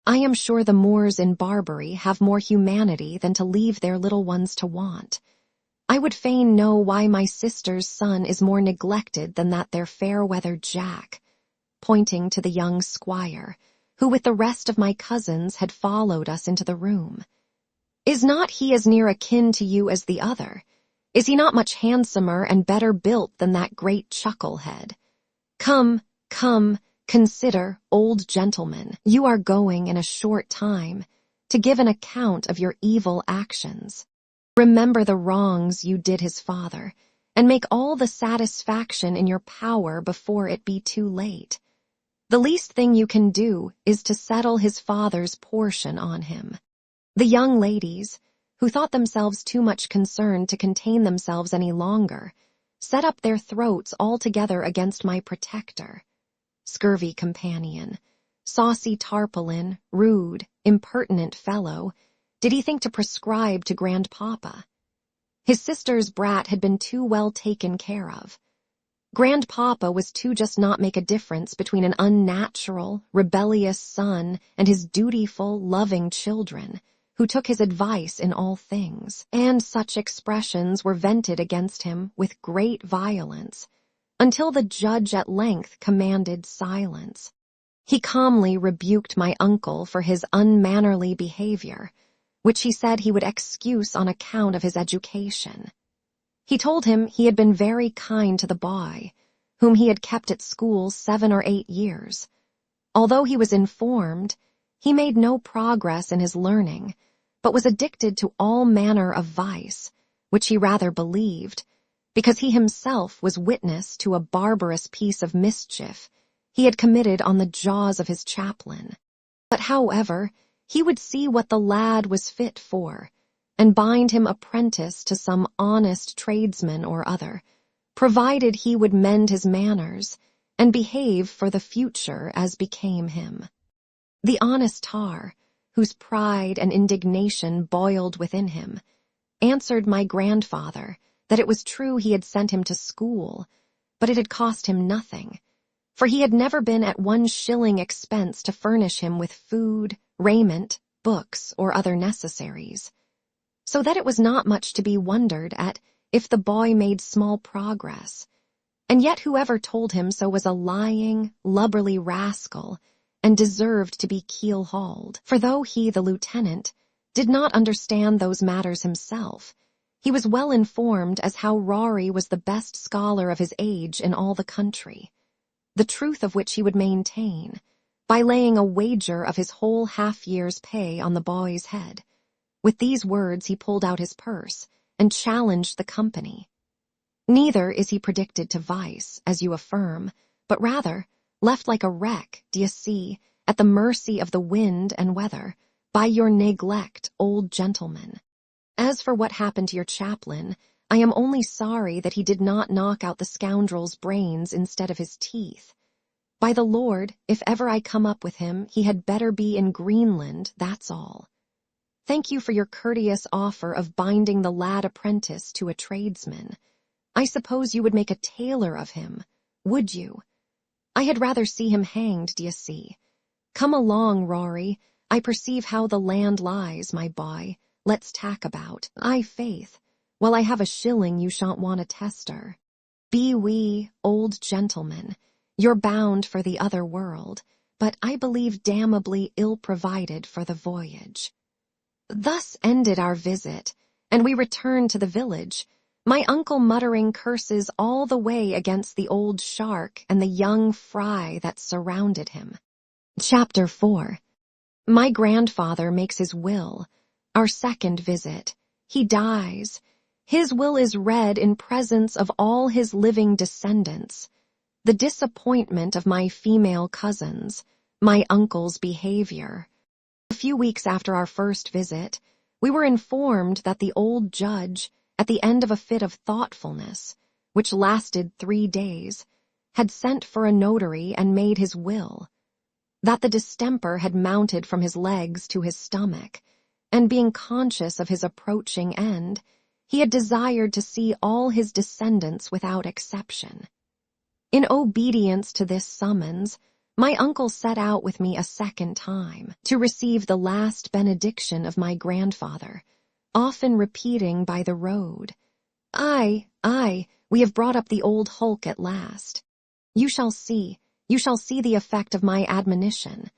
I am sure the Moors in Barbary have more humanity than to leave their little ones to want. I would fain know why my sister's son is more neglected than that their fair-weathered Jack, pointing to the young squire, who with the rest of my cousins had followed us into the room. Is not he as near akin to you as the other? Is he not much handsomer and better built than that great chucklehead? Come, consider, old gentleman, you are going in a short time to give an account of your evil actions. Remember the wrongs you did his father, and make all the satisfaction in your power before it be too late. The least thing you can do is to settle his father's portion on him. The young ladies, who thought themselves too much concerned to contain themselves any longer, set up their throats altogether against my protector. Scurvy companion, saucy tarpaulin, rude, impertinent fellow, did he think to prescribe to grandpapa? His sister's brat had been too well taken care of. Grandpapa was to just not make a difference between an unnatural, rebellious son and his dutiful, loving children, who took his advice in all things, and such expressions were vented against him with great violence, until the judge at length commanded silence. He calmly rebuked my uncle for his unmannerly behavior, which he said he would excuse on account of his education. He told him he had been very kind to the boy, whom he had kept at school 7 or 8 years. Although he was informed, he made no progress in his learning, but was addicted to all manner of vice, which he rather believed, because he himself was witness to a barbarous piece of mischief he had committed on the jaws of his chaplain. But however, he would see what the lad was fit for, and bind him apprentice to some honest tradesman or other, provided he would mend his manners and behave for the future as became him. The honest tar, whose pride and indignation boiled within him, answered my grandfather that it was true he had sent him to school, but it had cost him nothing, for he had never been at 1 shilling expense to furnish him with food, raiment, books, or other necessaries, so that it was not much to be wondered at if the boy made small progress, and yet whoever told him so was a lying, lubberly rascal, and deserved to be keel-hauled. For though he, the lieutenant, did not understand those matters himself, he was well informed as how Rory was the best scholar of his age in all the country, the truth of which he would maintain by laying a wager of his whole half-year's pay on the boy's head. With these words he pulled out his purse and challenged the company. Neither is he predicted to vice, as you affirm, but rather left like a wreck, d'ye see, at the mercy of the wind and weather, by your neglect, old gentleman. As for what happened to your chaplain, I am only sorry that he did not knock out the scoundrel's brains instead of his teeth. By the Lord, if ever I come up with him, he had better be in Greenland, that's all. Thank you for your courteous offer of binding the lad apprentice to a tradesman. I suppose you would make a tailor of him, would you? I had rather see him hanged, d'ye see. Come along, Rory. I perceive how the land lies, my boy. Let's tack about. Aye, faith. Well, I have a shilling you shan't want a tester. Be we, old gentleman, you're bound for the other world, but I believe damnably ill-provided for the voyage. Thus ended our visit, and we returned to the village, my uncle muttering curses all the way against the old shark and the young fry that surrounded him. Chapter 4. My grandfather makes his will. Our second visit. He dies. His will is read in presence of all his living descendants. The disappointment of my female cousins. My uncle's behavior. A few weeks after our first visit, we were informed that the old judge, at the end of a fit of thoughtfulness, which lasted 3 days, had sent for a notary and made his will, that the distemper had mounted from his legs to his stomach, and being conscious of his approaching end, he had desired to see all his descendants without exception. In obedience to this summons, my uncle set out with me a second time to receive the last benediction of my grandfather, often repeating by the road, "Aye, aye, we have brought up the old hulk at last. You shall see the effect of my admonition."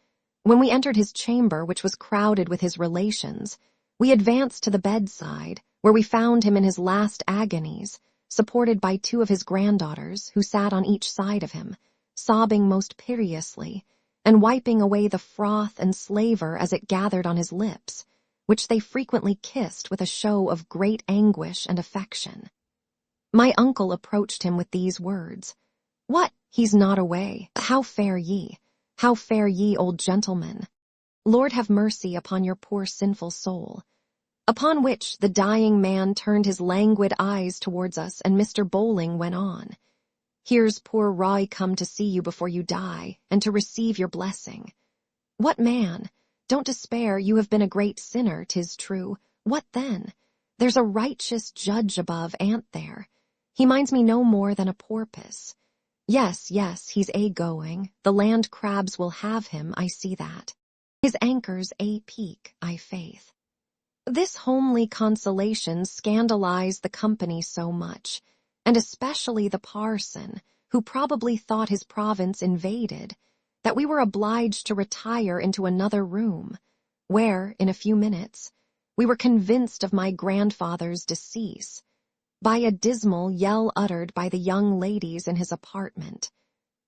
When we entered his chamber, which was crowded with his relations, we advanced to the bedside, where we found him in his last agonies, supported by 2 of his granddaughters, who sat on each side of him, sobbing most piteously, and wiping away the froth and slaver as it gathered on his lips, which they frequently kissed with a show of great anguish and affection. My uncle approached him with these words, "What, he's not away? How fare ye? How fare ye, old gentleman? Lord have mercy upon your poor sinful soul." Upon which the dying man turned his languid eyes towards us, and Mr. Bowling went on, "Here's poor Roy come to see you before you die, and to receive your blessing. What, man? Don't despair, you have been a great sinner, 'tis true. What then? There's a righteous judge above, ain't there? He minds me no more than a porpoise. Yes, he's a-going. The land crabs will have him, I see that. His anchor's a-peak, I faith." This homely consolation scandalized the company so much, and especially the parson, who probably thought his province invaded, that we were obliged to retire into another room, where, in a few minutes, we were convinced of my grandfather's decease, by a dismal yell uttered by the young ladies in his apartment,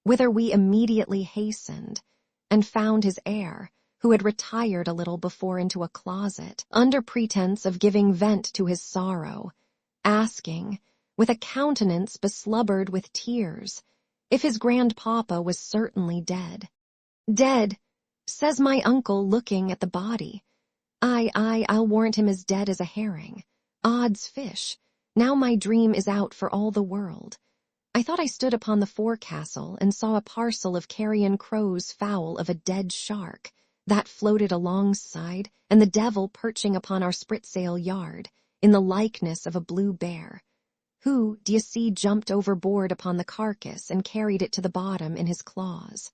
whither we immediately hastened, and found his heir, who had retired a little before into a closet, under pretense of giving vent to his sorrow, asking, with a countenance beslubbered with tears, if his grandpapa was certainly dead. "Dead," says my uncle, looking at the body. "Aye, I'll warrant him as dead as a herring. Odds fish, now my dream is out for all the world. I thought I stood upon the forecastle and saw a parcel of carrion crows foul of a dead shark, that floated alongside, and the devil perching upon our spritsail yard, in the likeness of a blue bear, who, d'ye see, jumped overboard upon the carcass and carried it to the bottom in his claws.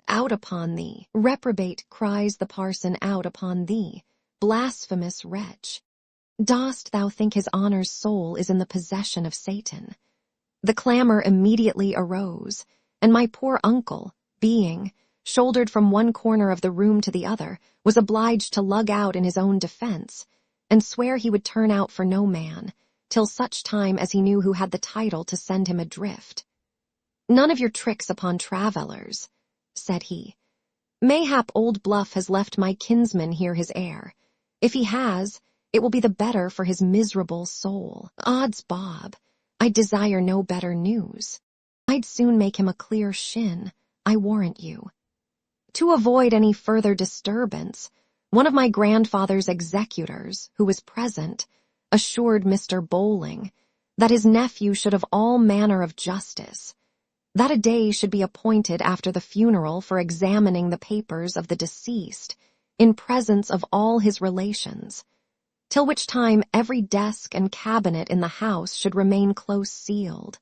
Out upon thee, reprobate, cries the parson, out upon thee, blasphemous wretch. Dost thou think his honor's soul is in the possession of Satan?" The clamor immediately arose, and my poor uncle, being, shouldered from one corner of the room to the other, was obliged to lug out in his own defense, and swear he would turn out for no man, till such time as he knew who had the title to send him adrift. "None of your tricks upon travellers," said he. "Mayhap old Bluff has left my kinsman here his heir. If he has, it will be the better for his miserable soul. Odds bob, I'd desire no better news. I'd soon make him a clear shin, I warrant you." To avoid any further disturbance, one of my grandfather's executors, who was present, assured Mr. Bowling that his nephew should have all manner of justice, that a day should be appointed after the funeral for examining the papers of the deceased, in presence of all his relations, till which time every desk and cabinet in the house should remain close sealed,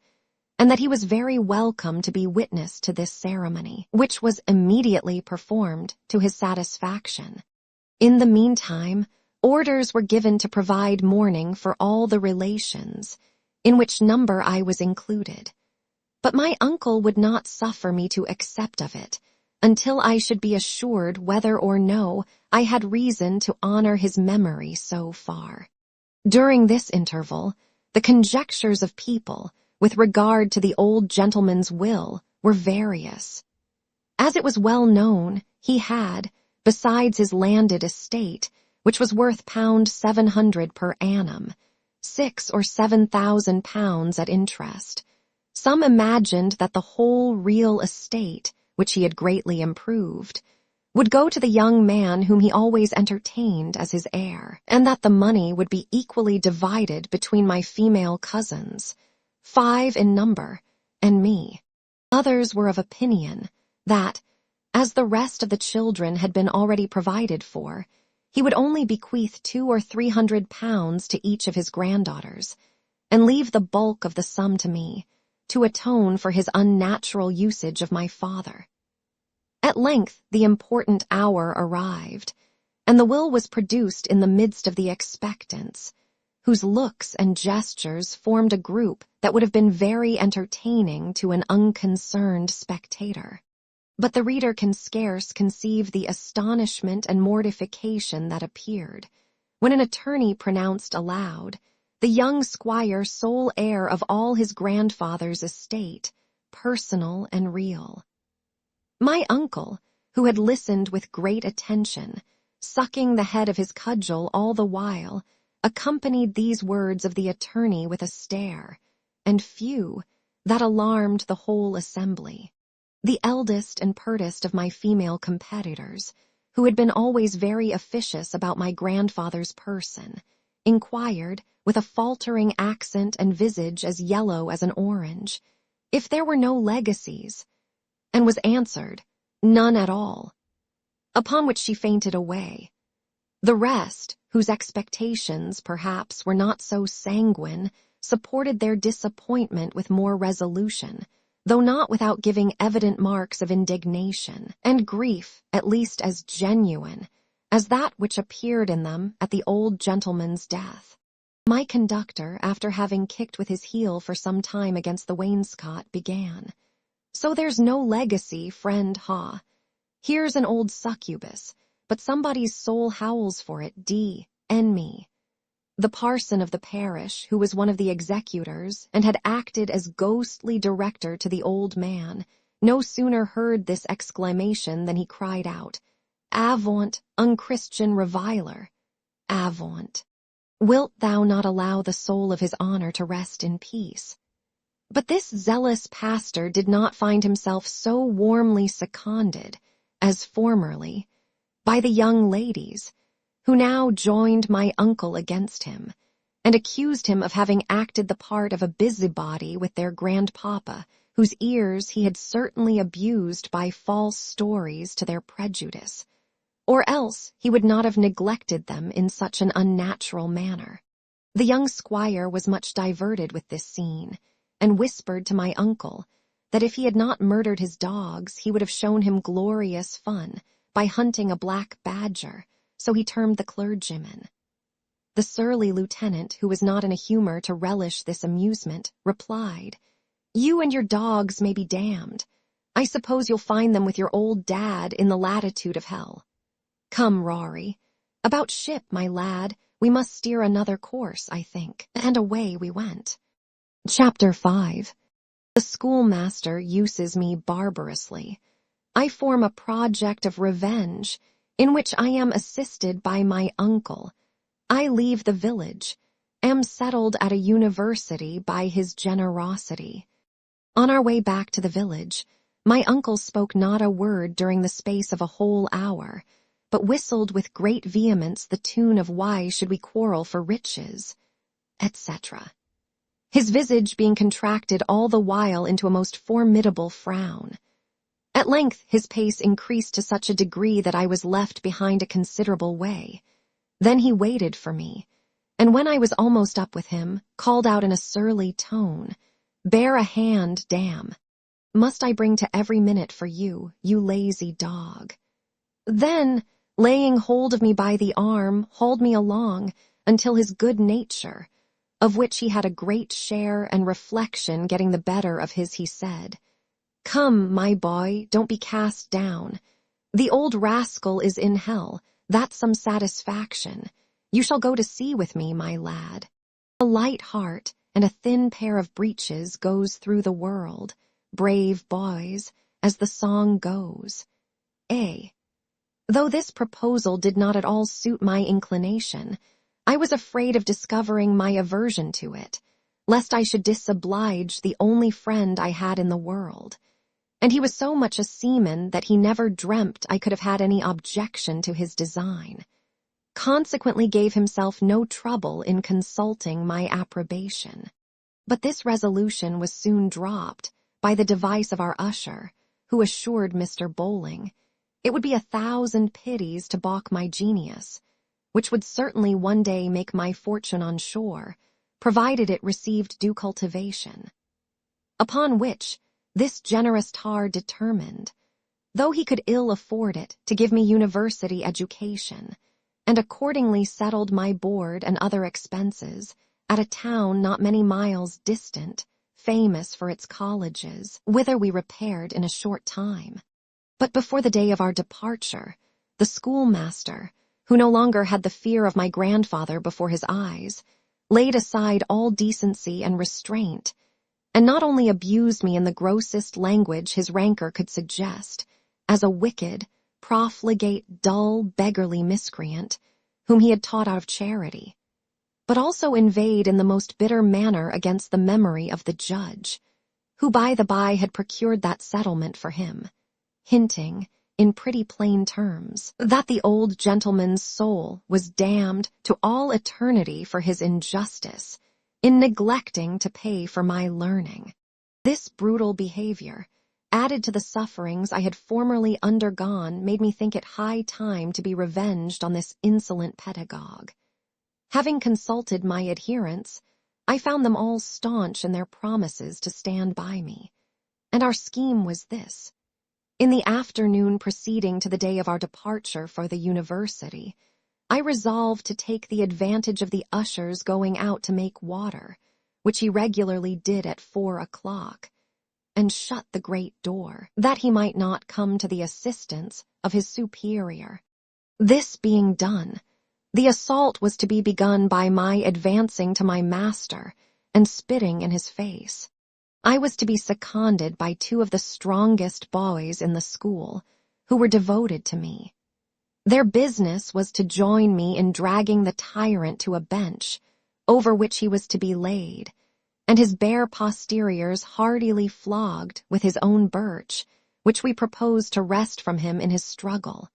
and that he was very welcome to be witness to this ceremony, which was immediately performed to his satisfaction. In the meantime, orders were given to provide mourning for all the relations, in which number I was included. But my uncle would not suffer me to accept of it, until I should be assured whether or no I had reason to honor his memory so far. During this interval, the conjectures of people, with regard to the old gentleman's will, were various. As it was well known, he had, besides his landed estate, which was worth £700 per annum, 6,000 or 7,000 pounds at interest. Some imagined that the whole real estate, which he had greatly improved, would go to the young man whom he always entertained as his heir, and that the money would be equally divided between my female cousins, 5 in number, and me. Others were of opinion that, as the rest of the children had been already provided for, he would only bequeath 200 or 300 pounds to each of his granddaughters, and leave the bulk of the sum to me, to atone for his unnatural usage of my father. At length the important hour arrived, and the will was produced in the midst of the expectants, whose looks and gestures formed a group that would have been very entertaining to an unconcerned spectator. But the reader can scarce conceive the astonishment and mortification that appeared, when an attorney pronounced aloud, the young squire sole heir of all his grandfather's estate, personal and real. My uncle, who had listened with great attention, sucking the head of his cudgel all the while, accompanied these words of the attorney with a stare, and few, that alarmed the whole assembly. The eldest and pertest of my female competitors, who had been always very officious about my grandfather's person, inquired, with a faltering accent and visage as yellow as an orange, if there were no legacies, and was answered, none at all, upon which she fainted away. The rest, whose expectations, perhaps, were not so sanguine, supported their disappointment with more resolution, though not without giving evident marks of indignation, and grief at least as genuine as that which appeared in them at the old gentleman's death. My conductor, after having kicked with his heel for some time against the wainscot, began, "So there's no legacy, friend Ha. Here's an old succubus, but somebody's soul howls for it, me." The parson of the parish, who was one of the executors, and had acted as ghostly director to the old man, no sooner heard this exclamation than he cried out, "Avaunt, unchristian reviler! Avaunt! Wilt thou not allow the soul of his honor to rest in peace?" But this zealous pastor did not find himself so warmly seconded, as formerly, by the young ladies, who now joined my uncle against him, and accused him of having acted the part of a busybody with their grandpapa, whose ears he had certainly abused by false stories to their prejudice, or else he would not have neglected them in such an unnatural manner. The young squire was much diverted with this scene, and whispered to my uncle that if he had not murdered his dogs, he would have shown him glorious fun by hunting a black badger, so he termed the clergyman. The surly lieutenant, who was not in a humor to relish this amusement, replied, "You and your dogs may be damned. I suppose you'll find them with your old dad in the latitude of hell. Come, Rory. About ship, my lad, we must steer another course, I think. And away we went. Chapter 5. The schoolmaster uses me barbarously. I form a project of revenge, in which I am assisted by my uncle. I leave the village, am settled at a university by his generosity. On our way back to the village, my uncle spoke not a word during the space of a whole hour, but whistled with great vehemence the tune of Why Should We Quarrel for Riches, etc., his visage being contracted all the while into a most formidable frown. At length his pace increased to such a degree that I was left behind a considerable way. Then he waited for me, and when I was almost up with him, called out in a surly tone, "Bear a hand, damn. Must I bring to every minute for you, you lazy dog?" Then, laying hold of me by the arm, hauled me along until his good nature, of which he had a great share and reflection getting the better of his, he said, "Come, my boy, don't be cast down. The old rascal is in hell, that's some satisfaction. You shall go to sea with me, my lad. A light heart and a thin pair of breeches goes through the world, brave boys, as the song goes. Though this proposal did not at all suit my inclination, I was afraid of discovering my aversion to it, lest I should disoblige the only friend I had in the world. And he was so much a seaman that he never dreamt I could have had any objection to his design, consequently gave himself no trouble in consulting my approbation. But this resolution was soon dropped by the device of our usher, who assured Mr. Bowling it would be 1,000 pities to balk my genius, which would certainly one day make my fortune on shore, provided it received due cultivation. Upon which this generous tar determined, though he could ill afford it, to give me university education, and accordingly settled my board and other expenses at a town not many miles distant, famous for its colleges, whither we repaired in a short time. But before the day of our departure, the schoolmaster, who no longer had the fear of my grandfather before his eyes, laid aside all decency and restraint, and not only abused me in the grossest language his rancor could suggest, as a wicked, profligate, dull, beggarly miscreant, whom he had taught out of charity, but also inveighed in the most bitter manner against the memory of the judge, who by the by had procured that settlement for him, hinting, in pretty plain terms, that the old gentleman's soul was damned to all eternity for his injustice in neglecting to pay for my learning. This brutal behavior, added to the sufferings I had formerly undergone, made me think it high time to be revenged on this insolent pedagogue. Having consulted my adherents, I found them all staunch in their promises to stand by me, and our scheme was this. In the afternoon preceding to the day of our departure for the university, I resolved to take the advantage of the usher's going out to make water, which he regularly did at 4 o'clock, and shut the great door, that he might not come to the assistance of his superior. This being done, the assault was to be begun by my advancing to my master and spitting in his face. I was to be seconded by 2 of the strongest boys in the school, who were devoted to me. Their business was to join me in dragging the tyrant to a bench, over which he was to be laid, and his bare posteriors hardily flogged with his own birch, which we proposed to wrest from him in his struggle.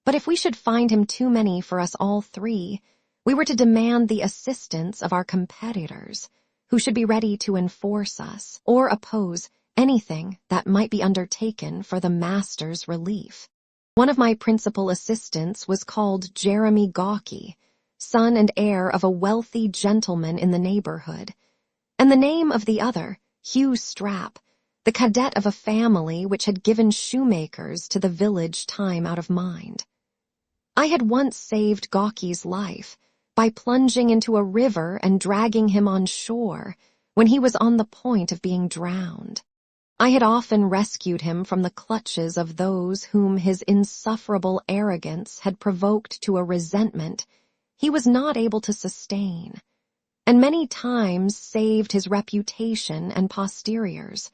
But if we should find him too many for us all 3, we were to demand the assistance of our competitors, who should be ready to enforce us, or oppose anything that might be undertaken for the master's relief. One of my principal assistants was called Jeremy Gawky, son and heir of a wealthy gentleman in the neighborhood, and the name of the other, Hugh Strap, the cadet of a family which had given shoemakers to the village time out of mind. I had once saved Gawky's life by plunging into a river and dragging him on shore when he was on the point of being drowned. I had often rescued him from the clutches of those whom his insufferable arrogance had provoked to a resentment he was not able to sustain, and many times saved his reputation and posteriors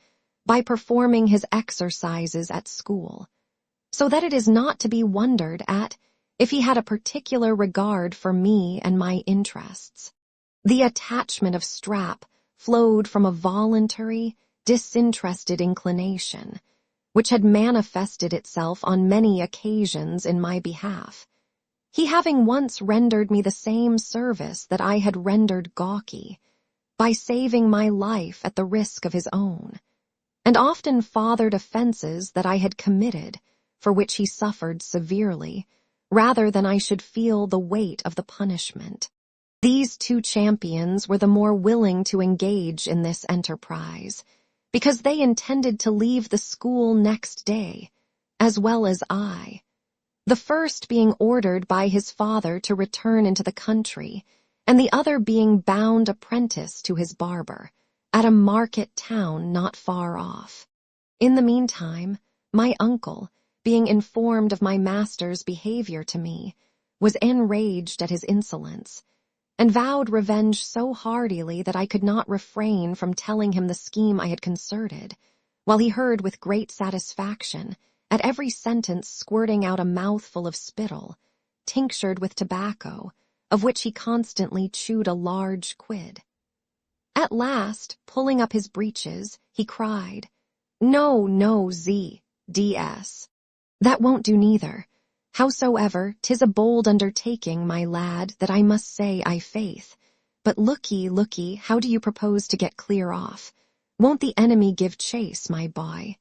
by performing his exercises at school, so that it is not to be wondered at if he had a particular regard for me and my interests. The attachment of Strap flowed from a voluntary, disinterested inclination, which had manifested itself on many occasions in my behalf, he having once rendered me the same service that I had rendered Gawky, by saving my life at the risk of his own, and often fathered offenses that I had committed, for which he suffered severely, rather than I should feel the weight of the punishment. These two champions were the more willing to engage in this enterprise, because they intended to leave the school next day, as well as I, the first being ordered by his father to return into the country, and the other being bound apprentice to his barber, at a market town not far off. In the meantime, my uncle, being informed of my master's behavior to me, was enraged at his insolence, and vowed revenge so heartily that I could not refrain from telling him the scheme I had concerted, while he heard with great satisfaction, at every sentence squirting out a mouthful of spittle, tinctured with tobacco, of which he constantly chewed a large quid. At last, pulling up his breeches, he cried, "No, no, Z.D.S. That won't do neither. Howsoever, 'tis a bold undertaking, my lad, that I must say I faith. But lookye, how do you propose to get clear off? Won't the enemy give chase, my boy?"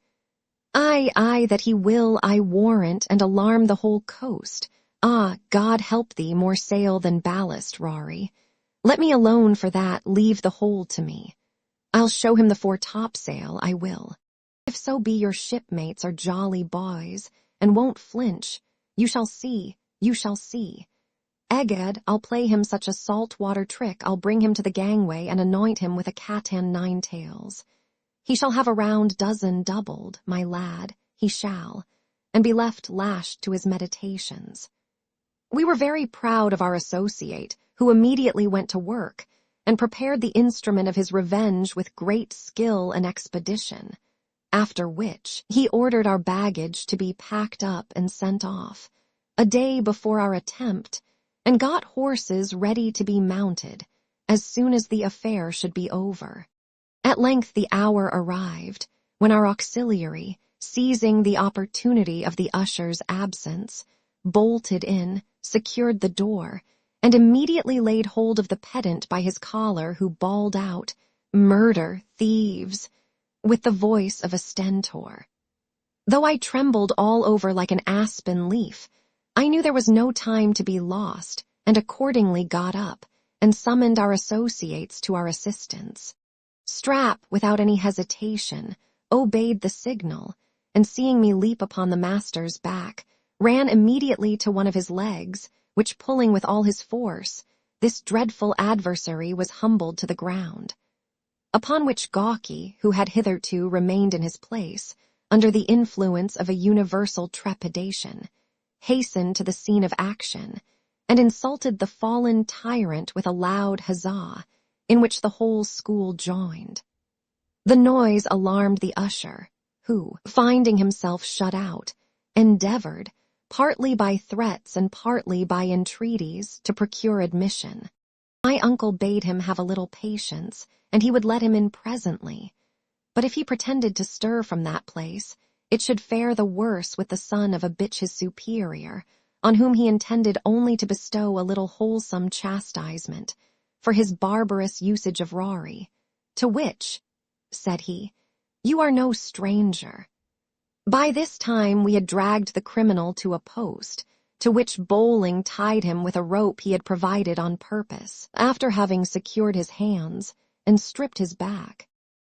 Aye, that he will, I warrant, and alarm the whole coast. Ah, God help thee, more sail than ballast, Rory. Let me alone for that, leave the whole to me. I'll show him the foretopsail, I will. If so be your shipmates are jolly boys, and won't flinch, you shall see. Egad, I'll play him such a salt-water trick, I'll bring him to the gangway and anoint him with a cat-and-nine-tails. He shall have a round dozen doubled, my lad, he shall, and be left lashed to his meditations. We were very proud of our associate, who immediately went to work, and prepared the instrument of his revenge with great skill and expedition, after which he ordered our baggage to be packed up and sent off, a day before our attempt, and got horses ready to be mounted, as soon as the affair should be over. At length the hour arrived, when our auxiliary, seizing the opportunity of the usher's absence, bolted in, secured the door, and immediately laid hold of the pedant by his collar, who bawled out, "Murder, thieves," with the voice of a stentor. Though I trembled all over like an aspen leaf, I knew there was no time to be lost, and accordingly got up, and summoned our associates to our assistance. Strap, without any hesitation, obeyed the signal, and seeing me leap upon the master's back, ran immediately to one of his legs, which pulling with all his force, this dreadful adversary was humbled to the ground. Upon which Gawky, who had hitherto remained in his place, under the influence of a universal trepidation, hastened to the scene of action, and insulted the fallen tyrant with a loud huzzah, in which the whole school joined. The noise alarmed the usher, who, finding himself shut out, endeavored, partly by threats and partly by entreaties, to procure admission. My uncle bade him have a little patience, and he would let him in presently. But if he pretended to stir from that place, it should fare the worse with the son of a bitch his superior, on whom he intended only to bestow a little wholesome chastisement, for his barbarous usage of Rory, to which, said he, you are no stranger. By this time we had dragged the criminal to a post, to which Bowling tied him with a rope he had provided on purpose, after having secured his hands and stripped his back.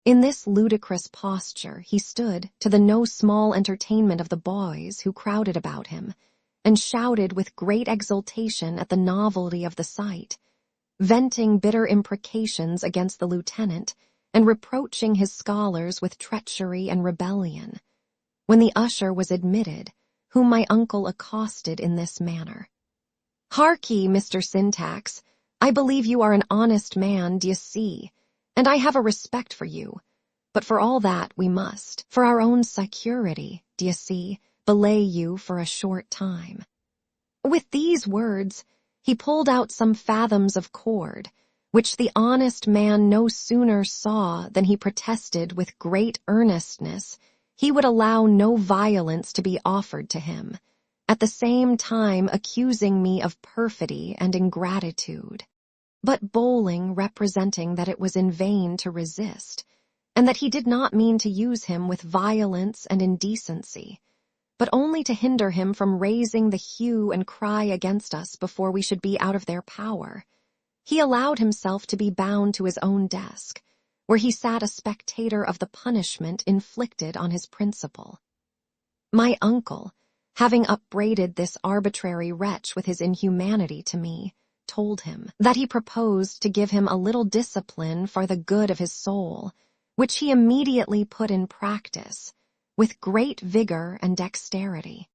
In this ludicrous posture he stood, to the no small entertainment of the boys who crowded about him, and shouted with great exultation at the novelty of the sight, venting bitter imprecations against the lieutenant, and reproaching his scholars with treachery and rebellion, when the usher was admitted, whom my uncle accosted in this manner. "Hark ye, Mr. Syntax, I believe you are an honest man, d'ye see, and I have a respect for you, but for all that we must, for our own security, d'ye see, belay you for a short time." With these words, he pulled out some fathoms of cord, which the honest man no sooner saw than he protested with great earnestness he would allow no violence to be offered to him, at the same time accusing me of perfidy and ingratitude, but Bowling representing that it was in vain to resist, and that he did not mean to use him with violence and indecency, but only to hinder him from raising the hue and cry against us before we should be out of their power. He allowed himself to be bound to his own desk, where he sat a spectator of the punishment inflicted on his principal. My uncle, having upbraided this arbitrary wretch with his inhumanity to me, told him that he proposed to give him a little discipline for the good of his soul, which he immediately put in practice, with great vigor and dexterity.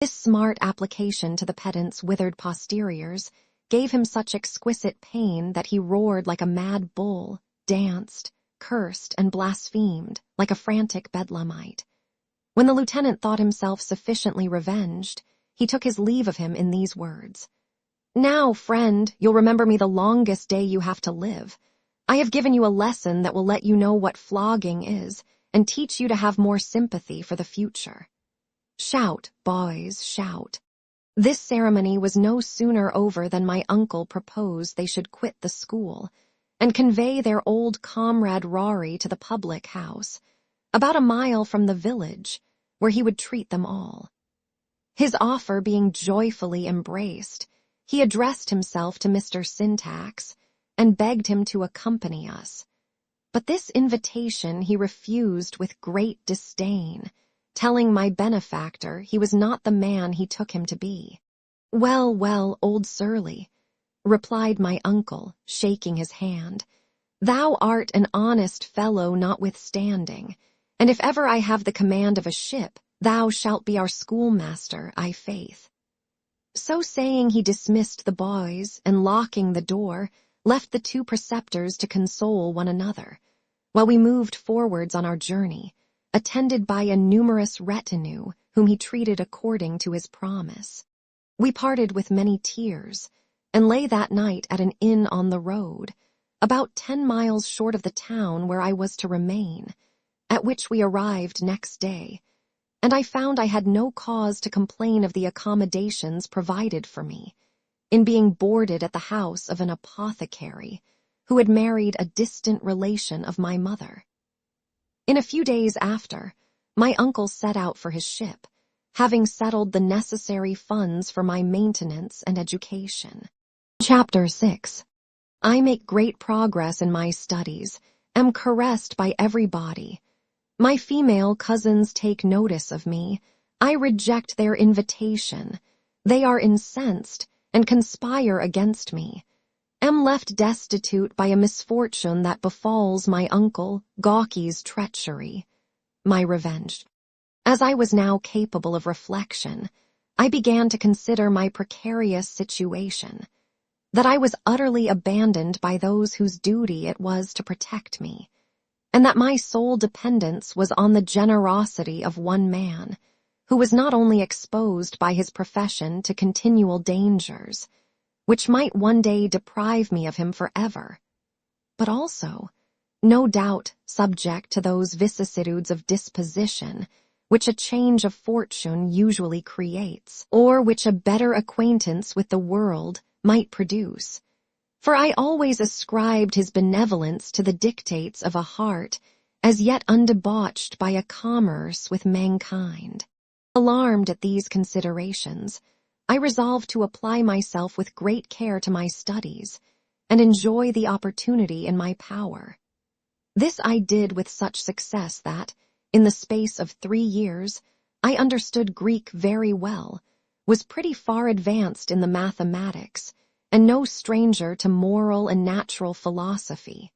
This smart application to the pedant's withered posteriors gave him such exquisite pain that he roared like a mad bull, danced, cursed, and blasphemed like a frantic bedlamite. When the lieutenant thought himself sufficiently revenged, he took his leave of him in these words: "Now, friend, you'll remember me the longest day you have to live. I have given you a lesson that will let you know what flogging is, and teach you to have more sympathy for the future. Shout, boys, shout." This ceremony was no sooner over than my uncle proposed they should quit the school, and convey their old comrade Rory to the public house, about a mile from the village, where he would treat them all. His offer being joyfully embraced, he addressed himself to Mr. Syntax, and begged him to accompany us. But this invitation he refused with great disdain, telling my benefactor he was not the man he took him to be. "Well, well, old Surly," replied my uncle, shaking his hand, "thou art an honest fellow notwithstanding, and if ever I have the command of a ship, thou shalt be our schoolmaster, I faith." So saying, he dismissed the boys, and locking the door, left the two preceptors to console one another, while we moved forwards on our journey, attended by a numerous retinue whom he treated according to his promise. We parted with many tears, and lay that night at an inn on the road, about 10 miles short of the town where I was to remain, at which we arrived next day, and I found I had no cause to complain of the accommodations provided for me, in being boarded at the house of an apothecary, who had married a distant relation of my mother. In a few days after, my uncle set out for his ship, having settled the necessary funds for my maintenance and education. Chapter 6. I make great progress in my studies, am caressed by everybody. My female cousins take notice of me. I reject their invitation. They are incensed and conspire against me. Am left destitute by a misfortune that befalls my uncle Gawky's treachery. My revenge. As I was now capable of reflection, I began to consider my precarious situation, that I was utterly abandoned by those whose duty it was to protect me, and that my sole dependence was on the generosity of one man, who was not only exposed by his profession to continual dangers, which might one day deprive me of him forever, but also, no doubt, subject to those vicissitudes of disposition which a change of fortune usually creates, or which a better acquaintance with the world might produce, for I always ascribed his benevolence to the dictates of a heart as yet undebauched by a commerce with mankind. Alarmed at these considerations, I resolved to apply myself with great care to my studies, and enjoy the opportunity in my power. This I did with such success that, in the space of 3 years, I understood Greek very well, was pretty far advanced in the mathematics, and no stranger to moral and natural philosophy.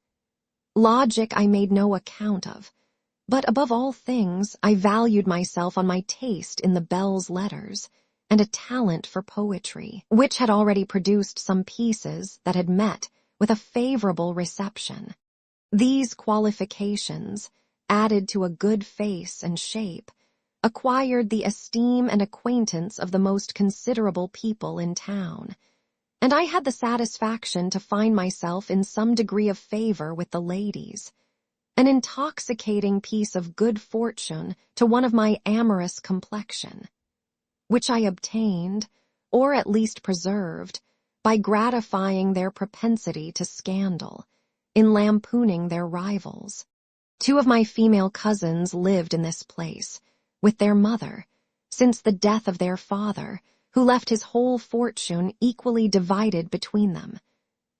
Logic I made no account of, but above all things I valued myself on my taste in the Bell's letters and a talent for poetry, which had already produced some pieces that had met with a favorable reception. These qualifications, added to a good face and shape, acquired the esteem and acquaintance of the most considerable people in town, and I had the satisfaction to find myself in some degree of favor with the ladies, an intoxicating piece of good fortune to one of my amorous complexion, which I obtained, or at least preserved, by gratifying their propensity to scandal, in lampooning their rivals. 2 of my female cousins lived in this place, with their mother, since the death of their father, who left his whole fortune equally divided between them,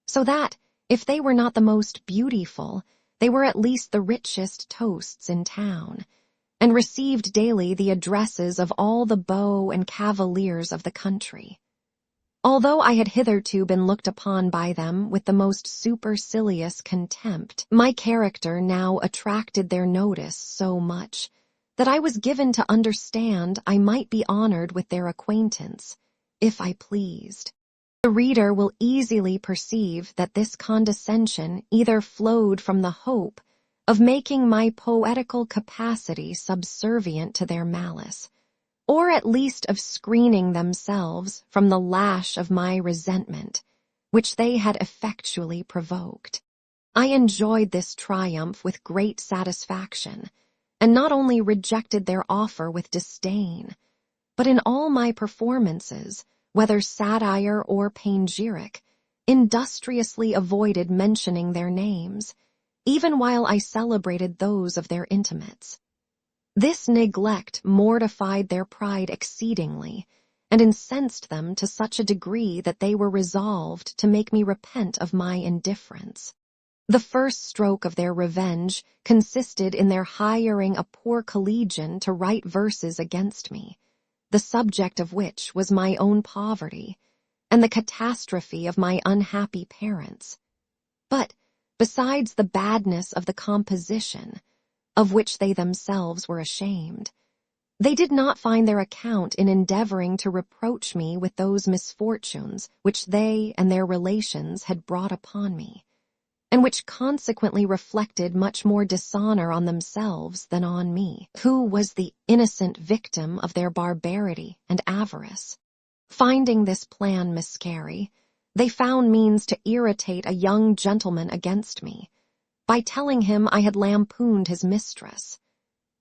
so that, if they were not the most beautiful, they were at least the richest toasts in town, and received daily the addresses of all the beaux and cavaliers of the country. Although I had hitherto been looked upon by them with the most supercilious contempt, my character now attracted their notice so much that I was given to understand I might be honored with their acquaintance, if I pleased. The reader will easily perceive that this condescension either flowed from the hope of making my poetical capacity subservient to their malice, or at least of screening themselves from the lash of my resentment, which they had effectually provoked. I enjoyed this triumph with great satisfaction, and not only rejected their offer with disdain, but in all my performances, whether satire or panegyric, industriously avoided mentioning their names, even while I celebrated those of their intimates. This neglect mortified their pride exceedingly, and incensed them to such a degree that they were resolved to make me repent of my indifference. The first stroke of their revenge consisted in their hiring a poor collegian to write verses against me, the subject of which was my own poverty, and the catastrophe of my unhappy parents. But, besides the badness of the composition, of which they themselves were ashamed, they did not find their account in endeavoring to reproach me with those misfortunes which they and their relations had brought upon me, and which consequently reflected much more dishonor on themselves than on me, who was the innocent victim of their barbarity and avarice. Finding this plan miscarry, they found means to irritate a young gentleman against me, by telling him I had lampooned his mistress,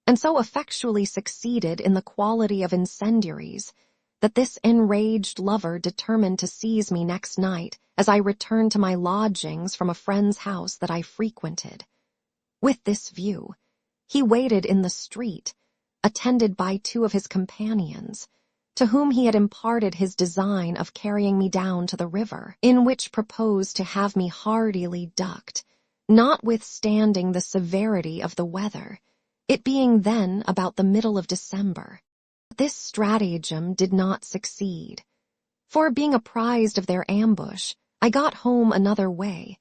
and so effectually succeeded in the quality of incendiaries that this enraged lover determined to seize me next night as I returned to my lodgings from a friend's house that I frequented. With this view, he waited in the street, attended by 2 of his companions, to whom he had imparted his design of carrying me down to the river, in which proposed to have me hardily ducked, notwithstanding the severity of the weather, it being then about the middle of December. This stratagem did not succeed, for being apprised of their ambush, I got home another way,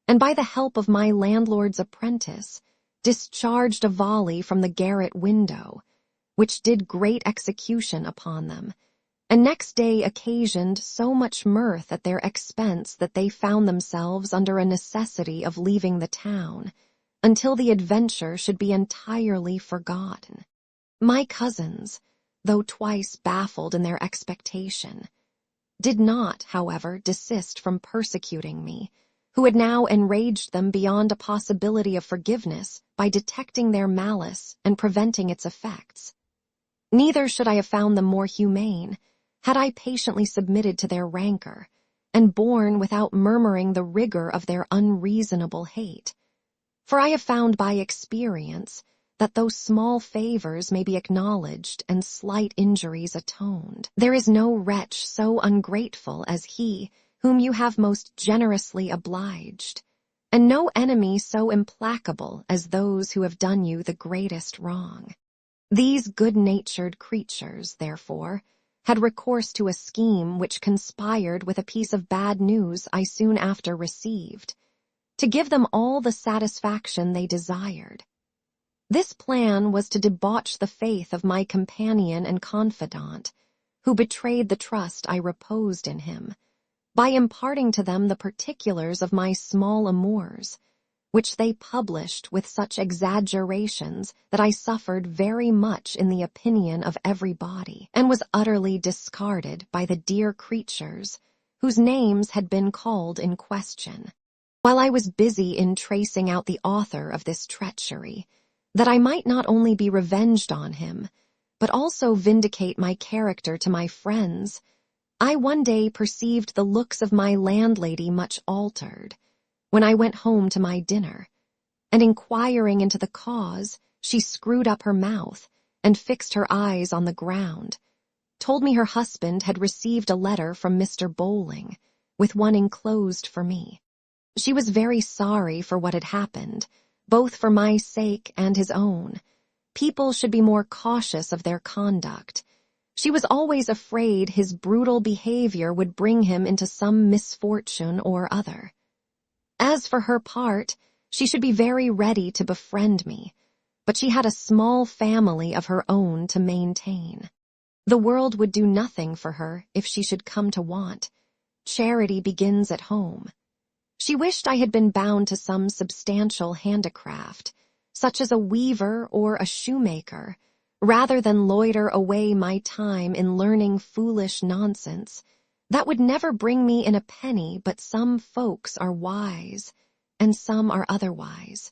and by the help of my landlord's apprentice, discharged a volley from the garret window, which did great execution upon them, and next day occasioned so much mirth at their expense that they found themselves under a necessity of leaving the town, until the adventure should be entirely forgotten. My cousins, though twice baffled in their expectation, did not, however, desist from persecuting me, who had now enraged them beyond a possibility of forgiveness by detecting their malice and preventing its effects. Neither should I have found them more humane, had I patiently submitted to their rancor, and borne without murmuring the rigor of their unreasonable hate. For I have found by experience that though small favors may be acknowledged and slight injuries atoned, there is no wretch so ungrateful as he whom you have most generously obliged, and no enemy so implacable as those who have done you the greatest wrong. These good-natured creatures, therefore, had recourse to a scheme which conspired with a piece of bad news I soon after received, to give them all the satisfaction they desired. This plan was to debauch the faith of my companion and confidant, who betrayed the trust I reposed in him, by imparting to them the particulars of my small amours, which they published with such exaggerations that I suffered very much in the opinion of everybody, and was utterly discarded by the dear creatures whose names had been called in question. While I was busy in tracing out the author of this treachery, that I might not only be revenged on him, but also vindicate my character to my friends, I one day perceived the looks of my landlady much altered, when I went home to my dinner, and inquiring into the cause, she screwed up her mouth and fixed her eyes on the ground, told me her husband had received a letter from Mr. Bowling, with one enclosed for me. She was very sorry for what had happened, both for my sake and his own. People should be more cautious of their conduct. She was always afraid his brutal behavior would bring him into some misfortune or other. As for her part, she should be very ready to befriend me, but she had a small family of her own to maintain. The world would do nothing for her if she should come to want. Charity begins at home. She wished I had been bound to some substantial handicraft, such as a weaver or a shoemaker, rather than loiter away my time in learning foolish nonsense that would never bring me in a penny, but some folks are wise, and some are otherwise.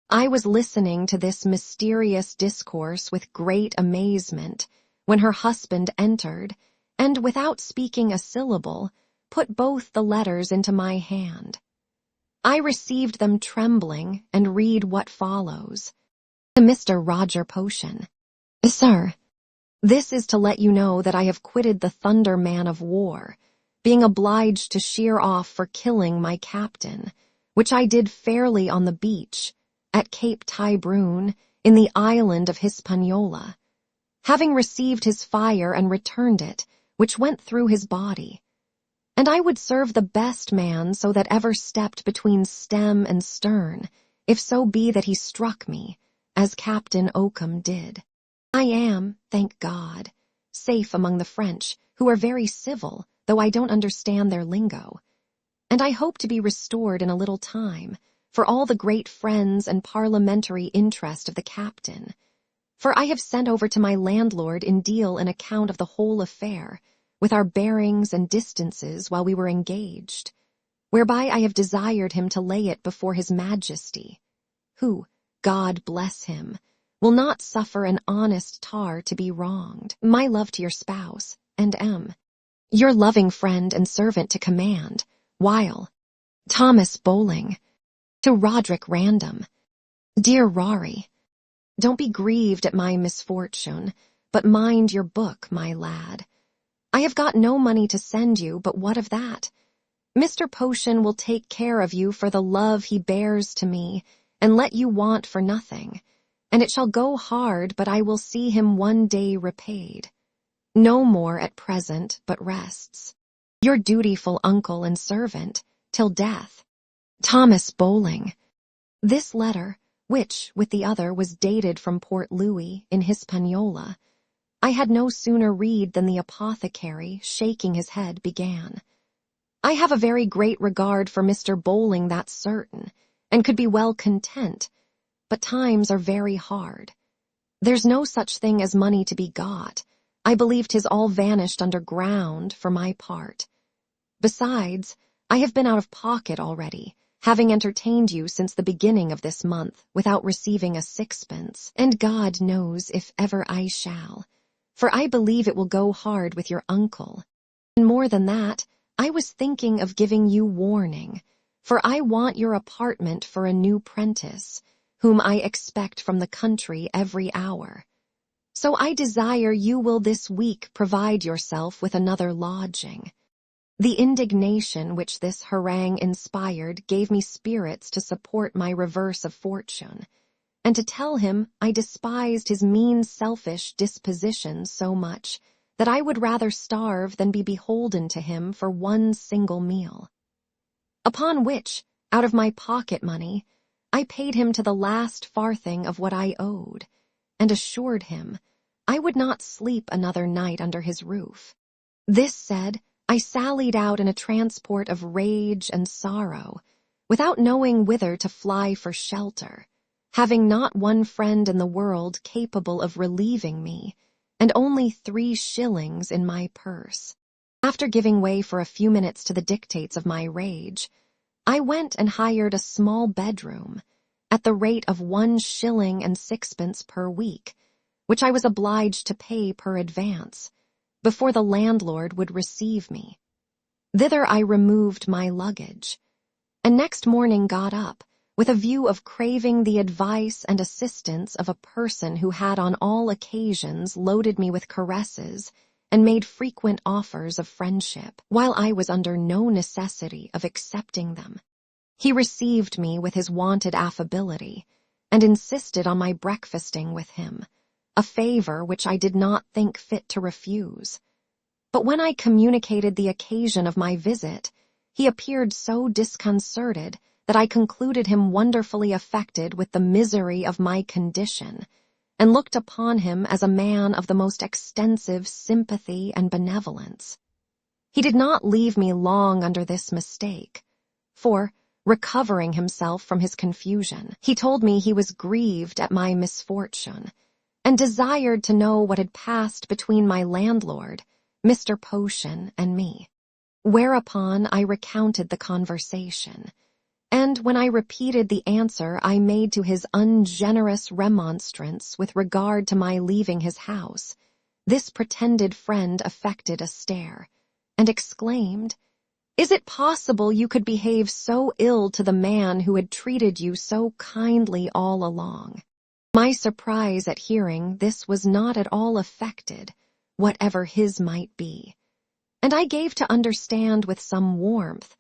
I was listening to this mysterious discourse with great amazement when her husband entered, and without speaking a syllable, put both the letters into my hand. I received them trembling, and read what follows. To Mr. Roger Potion. Sir, this is to let you know that I have quitted the Thunder Man of War, being obliged to sheer off for killing my captain, which I did fairly on the beach, at Cape Tybrune, in the island of Hispaniola, having received his fire and returned it, which went through his body. And I would serve the best man so that ever stepped between stem and stern, if so be that he struck me, as Captain Oakham did. I am, thank God, safe among the French, who are very civil, though I don't understand their lingo. And I hope to be restored in a little time, for all the great friends and parliamentary interest of the captain. For I have sent over to my landlord in Deal an account of the whole affair, with our bearings and distances while we were engaged, whereby I have desired him to lay it before his Majesty, who, God bless him, will not suffer an honest tar to be wronged. My love to your spouse, and M. Your loving friend and servant to command, while Thomas Bowling. To Roderick Random. Dear Rory, don't be grieved at my misfortune, but mind your book, my lad. I have got no money to send you, but what of that? Mr. Potion will take care of you for the love he bears to me, and let you want for nothing, and it shall go hard, but I will see him one day repaid. No more at present, but rests. Your dutiful uncle and servant, till death. Thomas Bowling. This letter, which, with the other, was dated from Port Louis in Hispaniola, I had no sooner read than the apothecary, shaking his head, began. I have a very great regard for Mr. Bowling, that's certain, and could be well content, but times are very hard. There's no such thing as money to be got. I believe 'tis all vanished under ground for my part. Besides, I have been out of pocket already, having entertained you since the beginning of this month without receiving a sixpence, and God knows if ever I shall, for I believe it will go hard with your uncle. And more than that, I was thinking of giving you warning, for I want your apartment for a new prentice, whom I expect from the country every hour. So I desire you will this week provide yourself with another lodging. The indignation which this harangue inspired gave me spirits to support my reverse of fortune, and to tell him I despised his mean, selfish disposition so much that I would rather starve than be beholden to him for one single meal. Upon which, Out of my pocket money, I paid him to the last farthing of what I owed, and assured him I would not sleep another night under his roof. This said, I sallied out in a transport of rage and sorrow, without knowing whither to fly for shelter, having not one friend in the world capable of relieving me, and only 3 shillings in my purse. After giving way for a few minutes to the dictates of my rage, I went and hired a small bedroom, at the rate of 1 shilling and 6pence per week, which I was obliged to pay per advance, before the landlord would receive me. Thither I removed my luggage, and next morning got up, with a view of craving the advice and assistance of a person who had on all occasions loaded me with caresses and made frequent offers of friendship, while I was under no necessity of accepting them. He received me with his wonted affability, and insisted on my breakfasting with him, a favor which I did not think fit to refuse. But when I communicated the occasion of my visit, he appeared so disconcerted that I concluded him wonderfully affected with the misery of my condition, and looked upon him as a man of the most extensive sympathy and benevolence. He did not leave me long under this mistake, for, recovering himself from his confusion, he told me he was grieved at my misfortune, and desired to know what had passed between my landlord, Mr. Potion, and me. Whereupon I recounted the conversation, and when I repeated the answer I made to his ungenerous remonstrance with regard to my leaving his house, this pretended friend affected a stare, and exclaimed, "Is it possible you could behave so ill to the man who had treated you so kindly all along?" My surprise at hearing this was not at all affected, whatever his might be, and I gave to understand with some warmth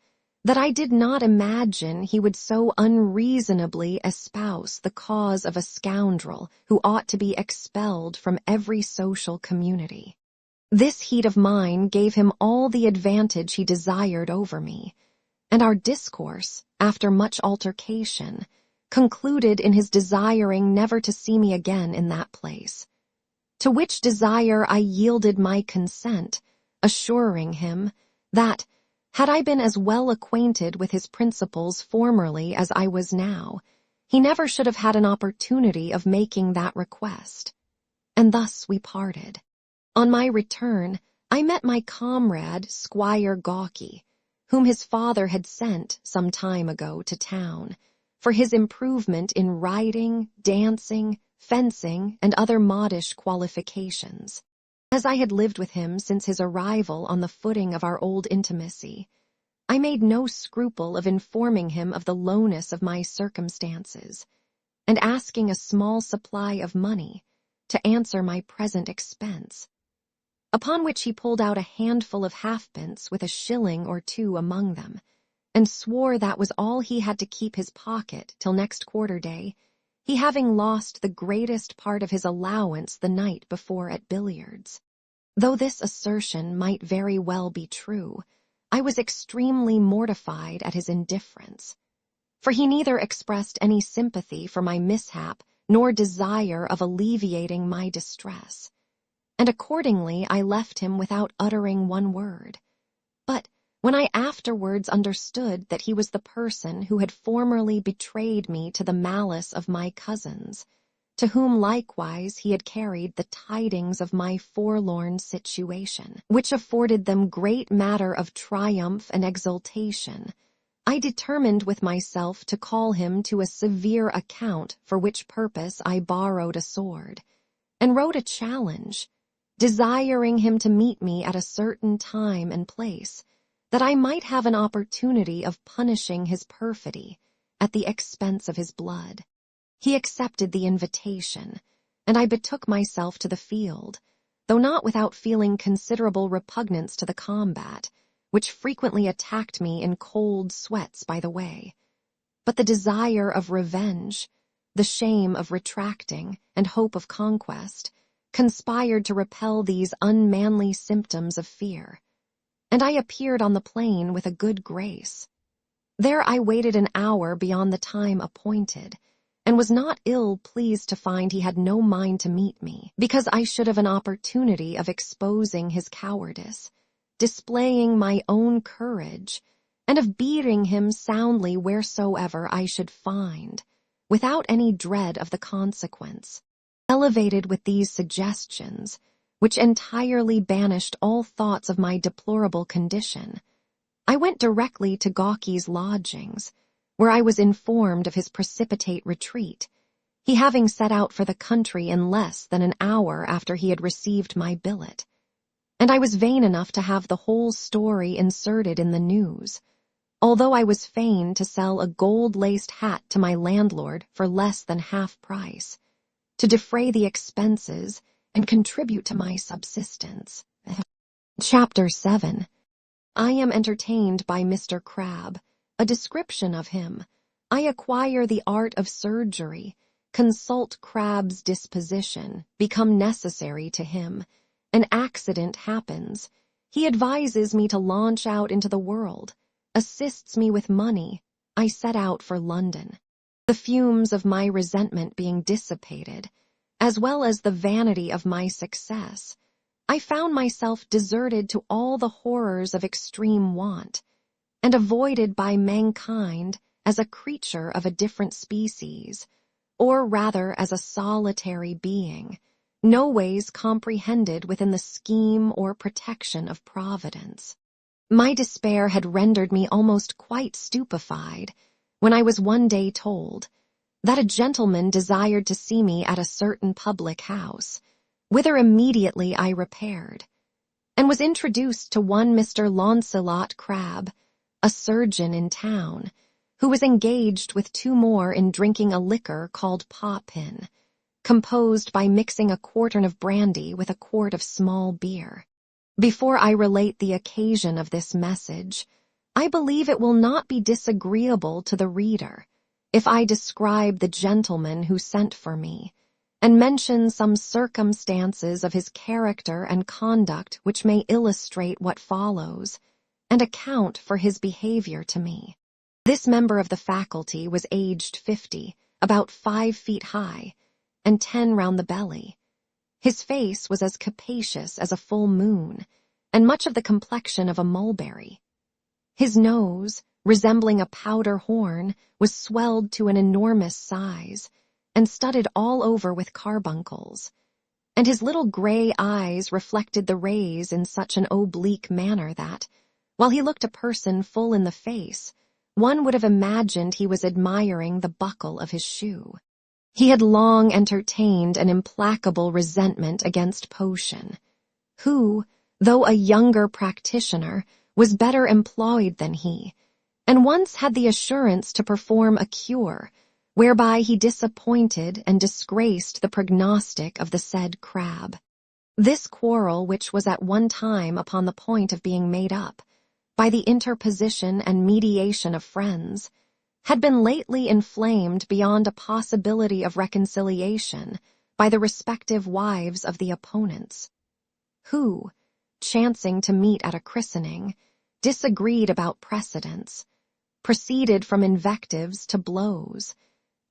that I did not imagine he would so unreasonably espouse the cause of a scoundrel who ought to be expelled from every social community. This heat of mine gave him all the advantage he desired over me, and our discourse, after much altercation, concluded in his desiring never to see me again in that place, to which desire I yielded my consent, assuring him that, had I been as well acquainted with his principles formerly as I was now, he never should have had an opportunity of making that request. And thus we parted. On my return, I met my comrade, Squire Gawky, whom his father had sent some time ago to town, for his improvement in riding, dancing, fencing, and other modish qualifications. As I had lived with him since his arrival on the footing of our old intimacy, I made no scruple of informing him of the lowness of my circumstances, and asking a small supply of money to answer my present expense, upon which he pulled out a handful of halfpence with 1 shilling or 2 among them, and swore that was all he had to keep his pocket till next quarter-day, he having lost the greatest part of his allowance the night before at billiards. Though this assertion might very well be true, I was extremely mortified at his indifference, for he neither expressed any sympathy for my mishap nor desire of alleviating my distress, and accordingly I left him without uttering one word. But when I afterwards understood that he was the person who had formerly betrayed me to the malice of my cousins, to whom likewise he had carried the tidings of my forlorn situation, which afforded them great matter of triumph and exultation, I determined with myself to call him to a severe account, for which purpose I borrowed a sword, and wrote a challenge, desiring him to meet me at a certain time and place, that I might have an opportunity of punishing his perfidy at the expense of his blood. He accepted the invitation, and I betook myself to the field, though not without feeling considerable repugnance to the combat, which frequently attacked me in cold sweats by the way. But the desire of revenge, the shame of retracting, and hope of conquest, conspired to repel these unmanly symptoms of fear, and I appeared on the plain with a good grace. There I waited an hour beyond the time appointed, and was not ill pleased to find he had no mind to meet me, because I should have an opportunity of exposing his cowardice, displaying my own courage, and of beating him soundly wheresoever I should find, without any dread of the consequence. Elevated with these suggestions, which entirely banished all thoughts of my deplorable condition, I went directly to Gawky's lodgings, where I was informed of his precipitate retreat, he having set out for the country in less than an hour after he had received my billet, and I was vain enough to have the whole story inserted in the news, although I was fain to sell a gold-laced hat to my landlord for less than half price, to defray the expenses and contribute to my subsistence. Chapter 7. I am entertained by Mr. Crabbe. A description of him. I acquire the art of surgery, consult Crabbe's disposition, become necessary to him. An accident happens. He advises me to launch out into the world, assists me with money. I set out for London. The fumes of my resentment being dissipated, as well as the vanity of my success, I found myself deserted to all the horrors of extreme want, and avoided by mankind as a creature of a different species, or rather as a solitary being, no ways comprehended within the scheme or protection of Providence. My despair had rendered me almost quite stupefied, when I was one day told that a gentleman desired to see me at a certain public house, whither immediately I repaired, and was introduced to one Mr. Launcelot Crabbe, a surgeon in town, who was engaged with two more in drinking a liquor called poppin, composed by mixing a quartern of brandy with a quart of small beer. Before I relate the occasion of this message, I believe it will not be disagreeable to the reader if I describe the gentleman who sent for me, and mention some circumstances of his character and conduct which may illustrate what follows, and account for his behavior to me. This member of the faculty was aged 50, about 5 feet high, and 10 round the belly. His face was as capacious as a full moon, and much of the complexion of a mulberry. His nose, resembling a powder horn, was swelled to an enormous size, and studded all over with carbuncles, and his little gray eyes reflected the rays in such an oblique manner that, while he looked a person full in the face, one would have imagined he was admiring the buckle of his shoe. He had long entertained an implacable resentment against Potion, who, though a younger practitioner, was better employed than he, and once had the assurance to perform a cure, whereby he disappointed and disgraced the prognostic of the said Crabbe. This quarrel, which was at one time upon the point of being made up, by the interposition and mediation of friends, had been lately inflamed beyond a possibility of reconciliation by the respective wives of the opponents, who, chancing to meet at a christening, disagreed about precedence, proceeded from invectives to blows,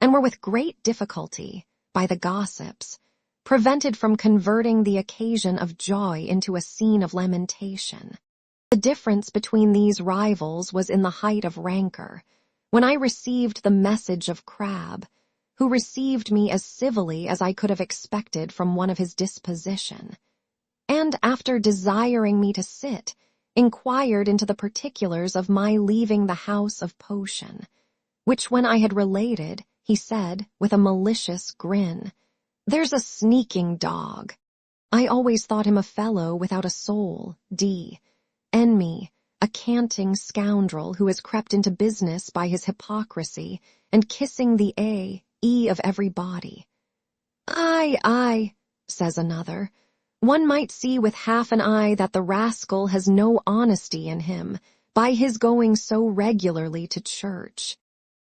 and were with great difficulty, by the gossips, prevented from converting the occasion of joy into a scene of lamentation. The difference between these rivals was in the height of rancor, when I received the message of Crabbe, who received me as civilly as I could have expected from one of his disposition, and after desiring me to sit, inquired into the particulars of my leaving the house of Potion, which when I had related, he said, with a malicious grin, "There's a sneaking dog. I always thought him a fellow without a soul, enemy, a canting scoundrel who has crept into business by his hypocrisy and kissing the A.E. of everybody." Aye, says another, one might see with half an eye that the rascal has no honesty in him by his going so regularly to church.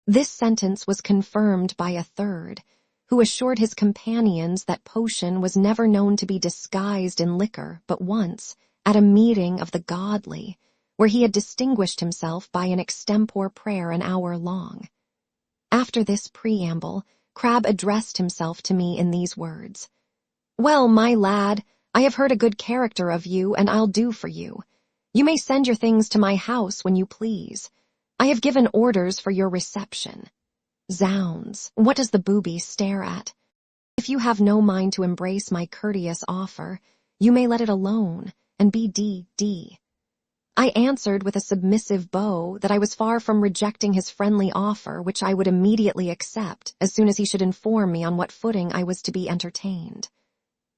This sentence was confirmed by a third, who assured his companions that Potion was never known to be disguised in liquor but once, at a meeting of the godly, where he had distinguished himself by an extempore prayer an hour long. After this preamble, Crabbe addressed himself to me in these words. "Well, my lad, I have heard a good character of you, and I'll do for you. You may send your things to my house when you please. I have given orders for your reception." Zounds, what does the booby stare at? If you have no mind to embrace my courteous offer, you may let it alone, and be D.D. I answered with a submissive bow that I was far from rejecting his friendly offer, which I would immediately accept as soon as he should inform me on what footing I was to be entertained.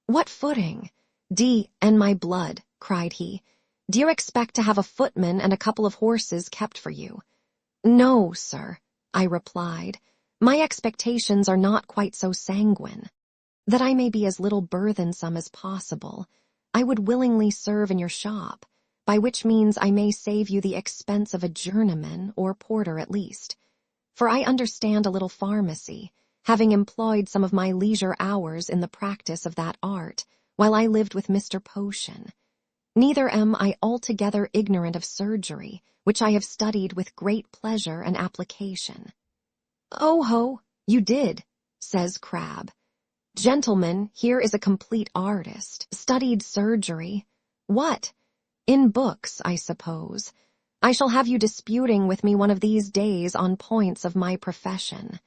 "What footing? D and my blood," cried he. "Do you expect to have a footman and a couple of horses kept for you?" "No, sir," I replied. "My expectations are not quite so sanguine. That I may be as little burthensome as possible, I would willingly serve in your shop, by which means I may save you the expense of a journeyman or porter at least. For I understand a little pharmacy, having employed some of my leisure hours in the practice of that art, while I lived with Mr. Potion. Neither am I altogether ignorant of surgery, which I have studied with great pleasure and application." "Oh ho, you did," says Crabbe. "Gentlemen, here is a complete artist, studied surgery. What? In books, I suppose. I shall have you disputing with me one of these days on points of my profession.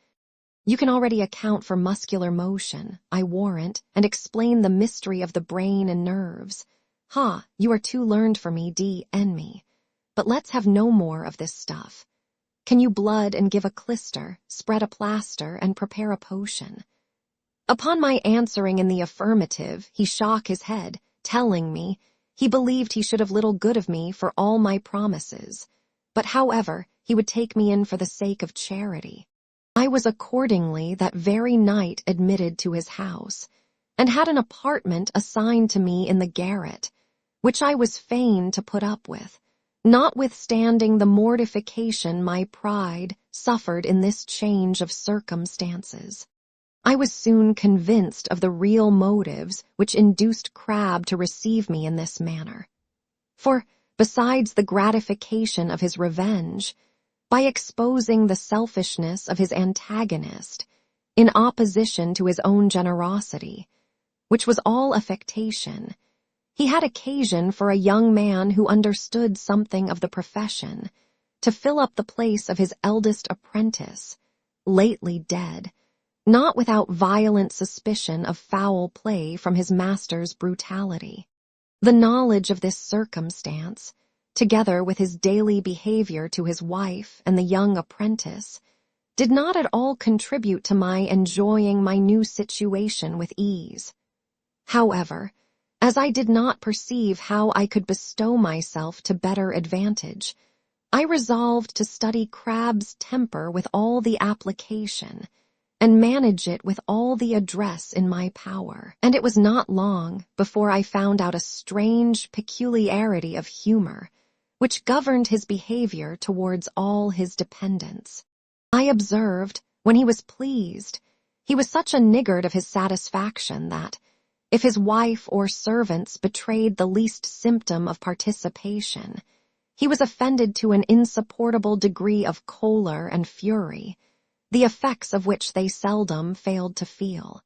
You can already account for muscular motion, I warrant, and explain the mystery of the brain and nerves. Ha, you are too learned for me, D.N. me. But let's have no more of this stuff. Can you blood and give a clister, spread a plaster, and prepare a potion?" Upon my answering in the affirmative, he shook his head, telling me he believed he should have little good of me for all my promises, but however, he would take me in for the sake of charity. I was accordingly that very night admitted to his house, and had an apartment assigned to me in the garret, which I was fain to put up with, notwithstanding the mortification my pride suffered in this change of circumstances. I was soon convinced of the real motives which induced Crabbe to receive me in this manner. For, besides the gratification of his revenge, by exposing the selfishness of his antagonist, in opposition to his own generosity, which was all affectation, he had occasion for a young man who understood something of the profession to fill up the place of his eldest apprentice, lately dead, not without violent suspicion of foul play from his master's brutality. The knowledge of this circumstance, together with his daily behavior to his wife and the young apprentice, did not at all contribute to my enjoying my new situation with ease. However, as I did not perceive how I could bestow myself to better advantage, I resolved to study Crabbe's temper with all the application, and manage it with all the address in my power. And it was not long before I found out a strange peculiarity of humor, which governed his behavior towards all his dependents. I observed, when he was pleased, he was such a niggard of his satisfaction that, if his wife or servants betrayed the least symptom of participation, he was offended to an insupportable degree of choler and fury, the effects of which they seldom failed to feel.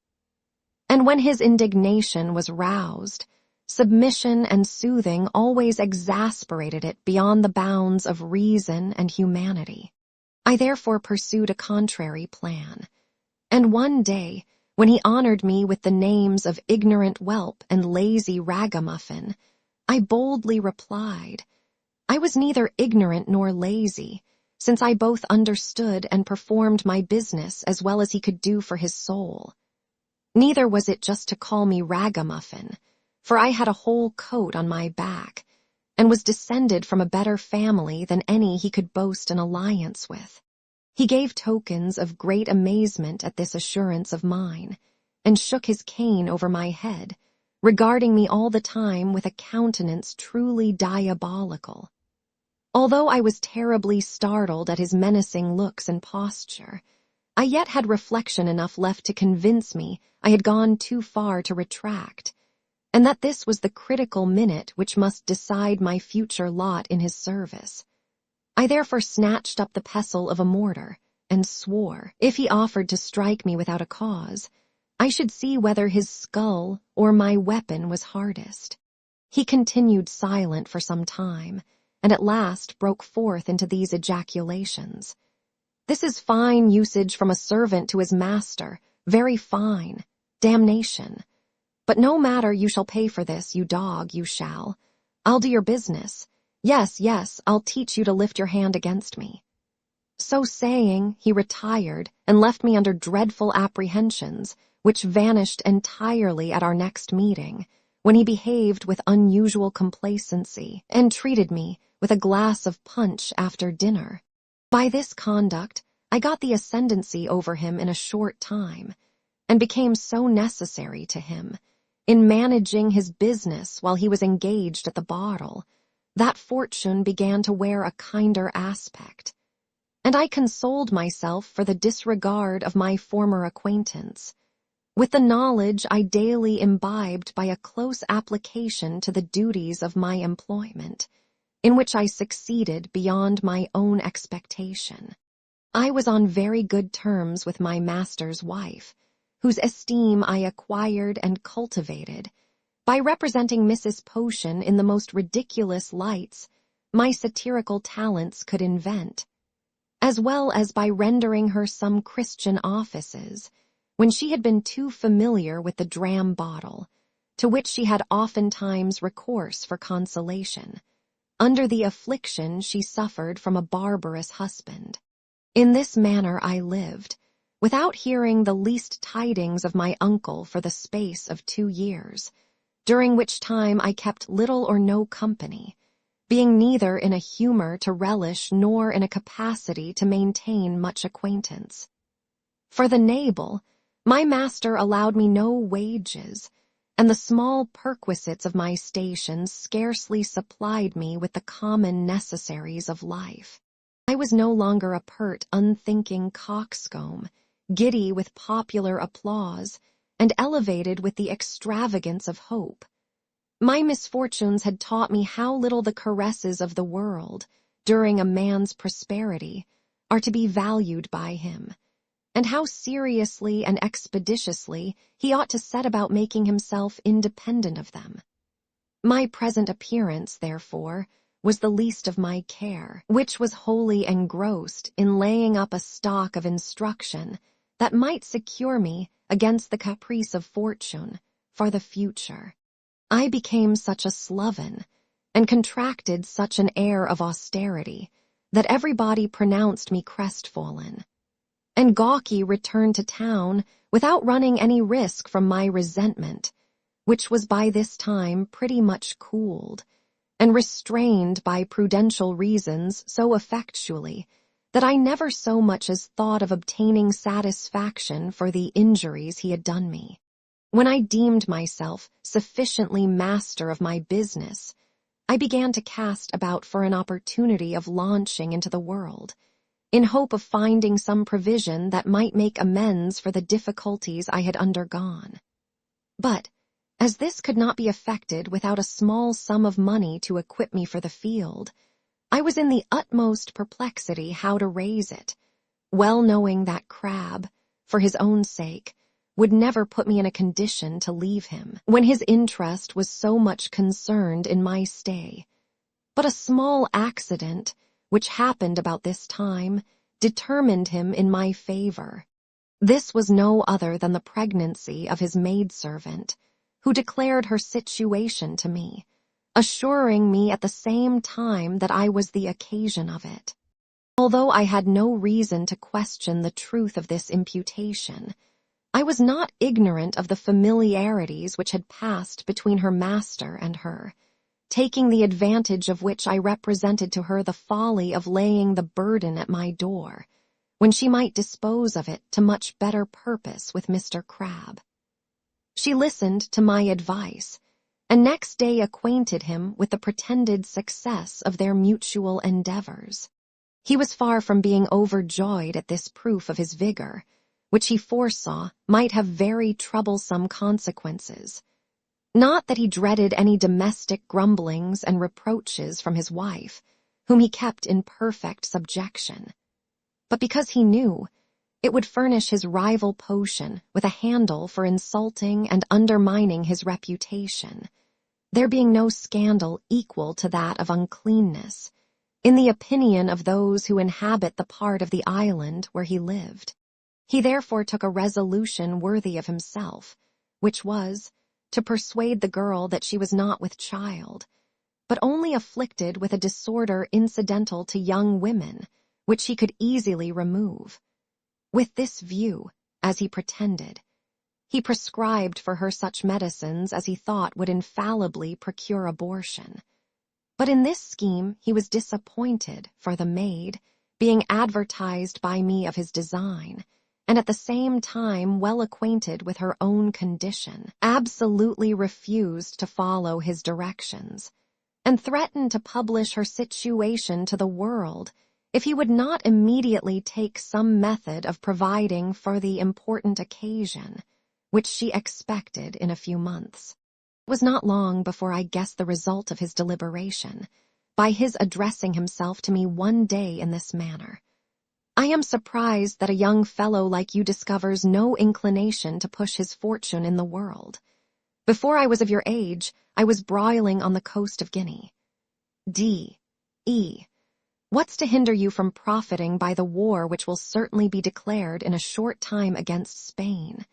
And when his indignation was roused, submission and soothing always exasperated it beyond the bounds of reason and humanity. I therefore pursued a contrary plan, and one day, when he honored me with the names of ignorant whelp and lazy ragamuffin, I boldly replied, I was neither ignorant nor lazy, since I both understood and performed my business as well as he could do for his soul. Neither was it just to call me ragamuffin, for I had a whole coat on my back, and was descended from a better family than any he could boast an alliance with. He gave tokens of great amazement at this assurance of mine, and shook his cane over my head, regarding me all the time with a countenance truly diabolical. Although I was terribly startled at his menacing looks and posture, I yet had reflection enough left to convince me I had gone too far to retract, and that this was the critical minute which must decide my future lot in his service. I therefore snatched up the pestle of a mortar, and swore, if he offered to strike me without a cause, I should see whether his skull or my weapon was hardest. He continued silent for some time, and at last broke forth into these ejaculations. "This is fine usage from a servant to his master, very fine. Damnation. But no matter, you shall pay for this, you dog, you shall. I'll do your business. Yes, yes, I'll teach you to lift your hand against me." So saying, he retired and left me under dreadful apprehensions, which vanished entirely at our next meeting, when he behaved with unusual complacency and treated me with a glass of punch after dinner. By this conduct, I got the ascendancy over him in a short time, and became so necessary to him, in managing his business while he was engaged at the bottle, that fortune began to wear a kinder aspect, and I consoled myself for the disregard of my former acquaintance, with the knowledge I daily imbibed by a close application to the duties of my employment, in which I succeeded beyond my own expectation. I was on very good terms with my master's wife, whose esteem I acquired and cultivated by representing Mrs. Potion in the most ridiculous lights my satirical talents could invent, as well as by rendering her some Christian offices when she had been too familiar with the dram bottle, to which she had oftentimes recourse for consolation, under the affliction she suffered from a barbarous husband. In this manner I lived, without hearing the least tidings of my uncle for the space of 2 years, during which time I kept little or no company, being neither in a humor to relish nor in a capacity to maintain much acquaintance. For the nabal, my master allowed me no wages, and the small perquisites of my station scarcely supplied me with the common necessaries of life. I was no longer a pert, unthinking coxcomb, giddy with popular applause, and elevated with the extravagance of hope. My misfortunes had taught me how little the caresses of the world, during a man's prosperity, are to be valued by him, and how seriously and expeditiously he ought to set about making himself independent of them. My present appearance, therefore, was the least of my care, which was wholly engrossed in laying up a stock of instruction that might secure me against the caprice of fortune for the future. I became such a sloven, and contracted such an air of austerity, that everybody pronounced me crestfallen, and Gawky returned to town without running any risk from my resentment, which was by this time pretty much cooled, and restrained by prudential reasons so effectually that I never so much as thought of obtaining satisfaction for the injuries he had done me. When I deemed myself sufficiently master of my business, I began to cast about for an opportunity of launching into the world, in hope of finding some provision that might make amends for the difficulties I had undergone. But, as this could not be effected without a small sum of money to equip me for the field, I was in the utmost perplexity how to raise it, well knowing that Crabbe, for his own sake, would never put me in a condition to leave him, when his interest was so much concerned in my stay. But a small accident, which happened about this time, determined him in my favor. This was no other than the pregnancy of his maidservant, who declared her situation to me, assuring me at the same time that I was the occasion of it. Although I had no reason to question the truth of this imputation, I was not ignorant of the familiarities which had passed between her master and her, taking the advantage of which I represented to her the folly of laying the burden at my door, when she might dispose of it to much better purpose with Mr. Crabbe. She listened to my advice, and next day acquainted him with the pretended success of their mutual endeavors. He was far from being overjoyed at this proof of his vigor, which he foresaw might have very troublesome consequences. Not that he dreaded any domestic grumblings and reproaches from his wife, whom he kept in perfect subjection, but because he knew it would furnish his rival potion with a handle for insulting and undermining his reputation, there being no scandal equal to that of uncleanness, in the opinion of those who inhabit the part of the island where he lived. He therefore took a resolution worthy of himself, which was to persuade the girl that she was not with child, but only afflicted with a disorder incidental to young women, which he could easily remove. With this view, as he pretended, he prescribed for her such medicines as he thought would infallibly procure abortion. But in this scheme he was disappointed, for the maid, being advertised by me of his design, and at the same time well acquainted with her own condition, absolutely refused to follow his directions, and threatened to publish her situation to the world if he would not immediately take some method of providing for the important occasion, which she expected in a few months. It was not long before I guessed the result of his deliberation, by his addressing himself to me one day in this manner. "I am surprised that a young fellow like you discovers no inclination to push his fortune in the world. Before I was of your age, I was broiling on the coast of Guinea. D.E. What's to hinder you from profiting by the war which will certainly be declared in a short time against Spain?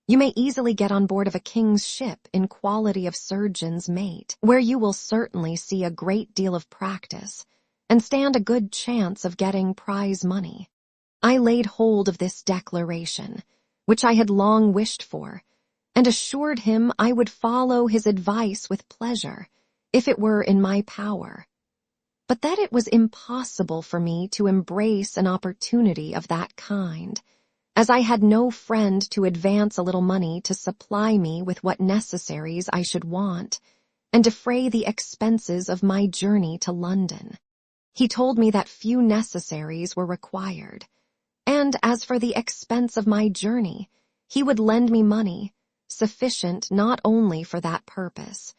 You may easily get on board of a king's ship in quality of surgeon's mate, where you will certainly see a great deal of practice, and stand a good chance of getting prize money." I laid hold of this declaration, which I had long wished for, and assured him I would follow his advice with pleasure, if it were in my power, but that it was impossible for me to embrace an opportunity of that kind, as I had no friend to advance a little money to supply me with what necessaries I should want, and defray the expenses of my journey to London. He told me that few necessaries were required, and as for the expense of my journey, he would lend me money, sufficient not only for that purpose,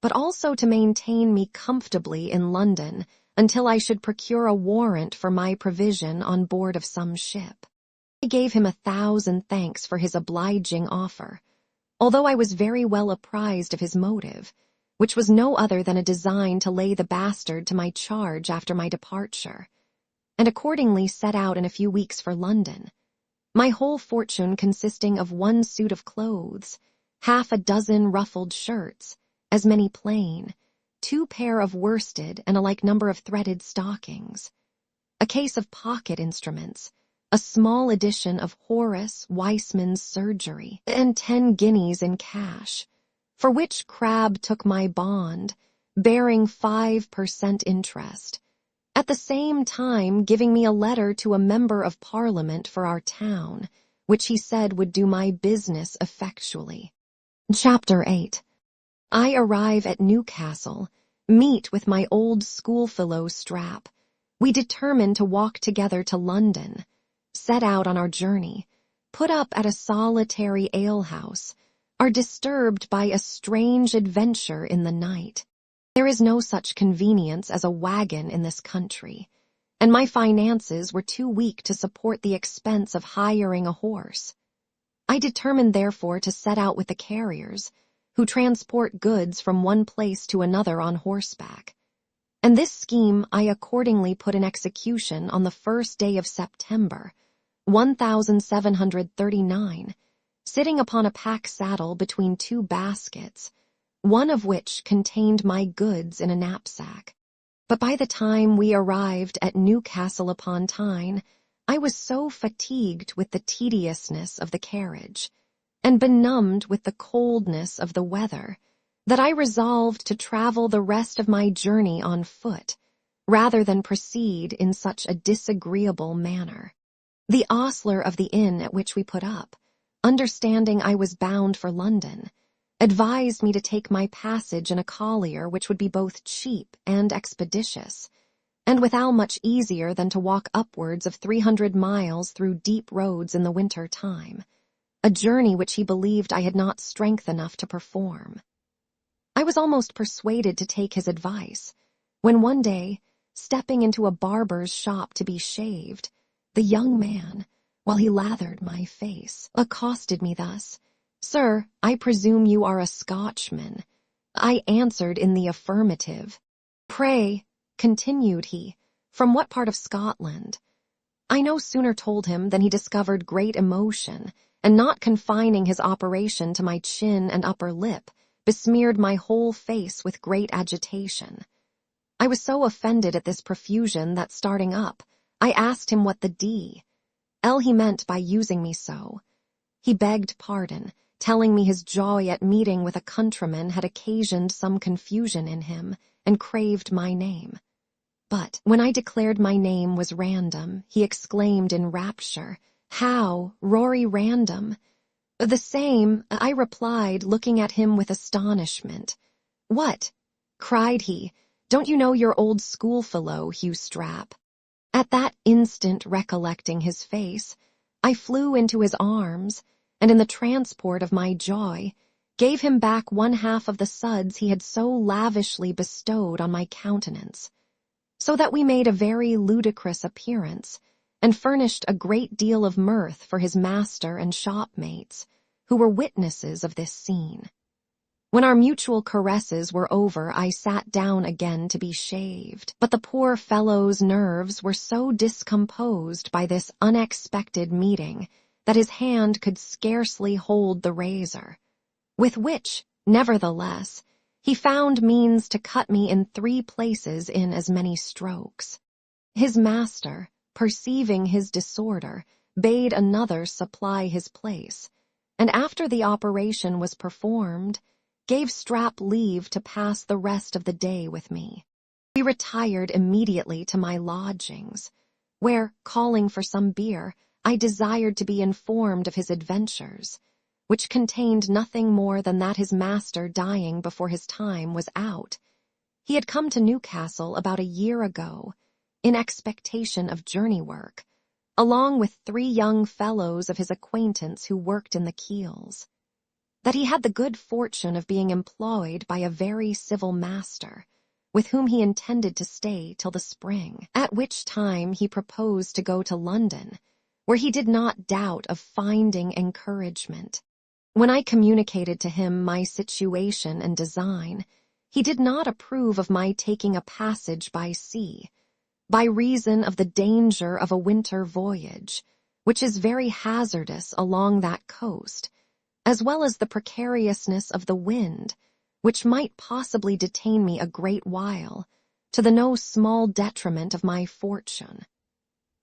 but also to maintain me comfortably in London until I should procure a warrant for my provision on board of some ship. I gave him 1,000 thanks for his obliging offer, although I was very well apprised of his motive, which was no other than a design to lay the bastard to my charge after my departure, and accordingly set out in a few weeks for London, my whole fortune consisting of 1 suit of clothes, 6 ruffled shirts, as many plain, 2 pair of worsted and a like number of threaded stockings, a case of pocket instruments, a small edition of Horace Weissman's Surgery, and 10 guineas in cash, for which Crabbe took my bond, bearing 5% interest, at the same time giving me a letter to a member of Parliament for our town, which he said would do my business effectually. Chapter 8. I arrive at Newcastle, meet with my old schoolfellow Strap. We determine to walk together to London, set out on our journey, put up at a solitary alehouse, are disturbed by a strange adventure in the night. There is no such convenience as a wagon in this country, and my finances were too weak to support the expense of hiring a horse. I determined therefore to set out with the carriers, who transport goods from one place to another on horseback, and this scheme I accordingly put in execution on the 1st day of September, 1739, sitting upon a pack saddle between 2 baskets, one of which contained my goods in a knapsack. But by the time we arrived at Newcastle upon Tyne, I was so fatigued with the tediousness of the carriage, and benumbed with the coldness of the weather, that I resolved to travel the rest of my journey on foot, rather than proceed in such a disagreeable manner. The ostler of the inn at which we put up, understanding I was bound for London, advised me to take my passage in a collier which would be both cheap and expeditious, and withal much easier than to walk upwards of 300 miles through deep roads in the winter time, a journey which he believed I had not strength enough to perform. I was almost persuaded to take his advice, when one day, stepping into a barber's shop to be shaved, the young man, while he lathered my face, accosted me thus, "Sir, I presume you are a Scotchman." I answered in the affirmative. "Pray," continued he, "from what part of Scotland?" I no sooner told him than he discovered great emotion, and not confining his operation to my chin and upper lip, besmeared my whole face with great agitation. I was so offended at this profusion that, starting up, I asked him what the d.l. he meant by using me so. He begged pardon, telling me his joy at meeting with a countryman had occasioned some confusion in him, and craved my name. But when I declared my name was Random, he exclaimed in rapture, "How, Rory Random?" "The same," I replied, looking at him with astonishment. "What?" cried he. "Don't you know your old schoolfellow, Hugh Strap?" At that instant, recollecting his face, I flew into his arms, and in the transport of my joy, gave him back one half of the suds he had so lavishly bestowed on my countenance, so that we made a very ludicrous appearance, and furnished a great deal of mirth for his master and shopmates, who were witnesses of this scene. When our mutual caresses were over, I sat down again to be shaved, but the poor fellow's nerves were so discomposed by this unexpected meeting that his hand could scarcely hold the razor, with which, nevertheless, he found means to cut me in 3 places in as many strokes. His master, perceiving his disorder, bade another supply his place, and after the operation was performed, gave Strap leave to pass the rest of the day with me. We retired immediately to my lodgings, where, calling for some beer, I desired to be informed of his adventures, which contained nothing more than that his master dying before his time was out. He had come to Newcastle about a year ago, in expectation of journey work, along with 3 young fellows of his acquaintance who worked in the keels. That he had the good fortune of being employed by a very civil master, with whom he intended to stay till the spring, at which time he proposed to go to London, where he did not doubt of finding encouragement. When I communicated to him my situation and design, he did not approve of my taking a passage by sea, by reason of the danger of a winter voyage, which is very hazardous along that coast, as well as the precariousness of the wind, which might possibly detain me a great while, to the no small detriment of my fortune.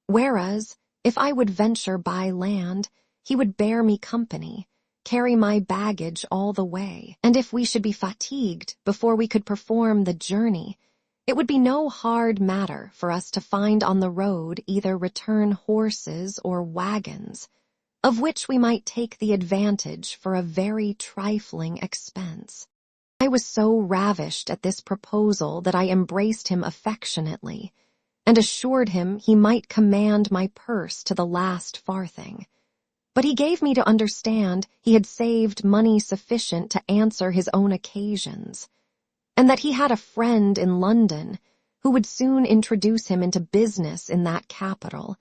Whereas, if I would venture by land, he would bear me company, carry my baggage all the way, and if we should be fatigued before we could perform the journey, it would be no hard matter for us to find on the road either return horses or wagons, of which we might take the advantage for a very trifling expense. I was so ravished at this proposal that I embraced him affectionately, and assured him he might command my purse to the last farthing. But he gave me to understand he had saved money sufficient to answer his own occasions, and that he had a friend in London who would soon introduce him into business in that capital,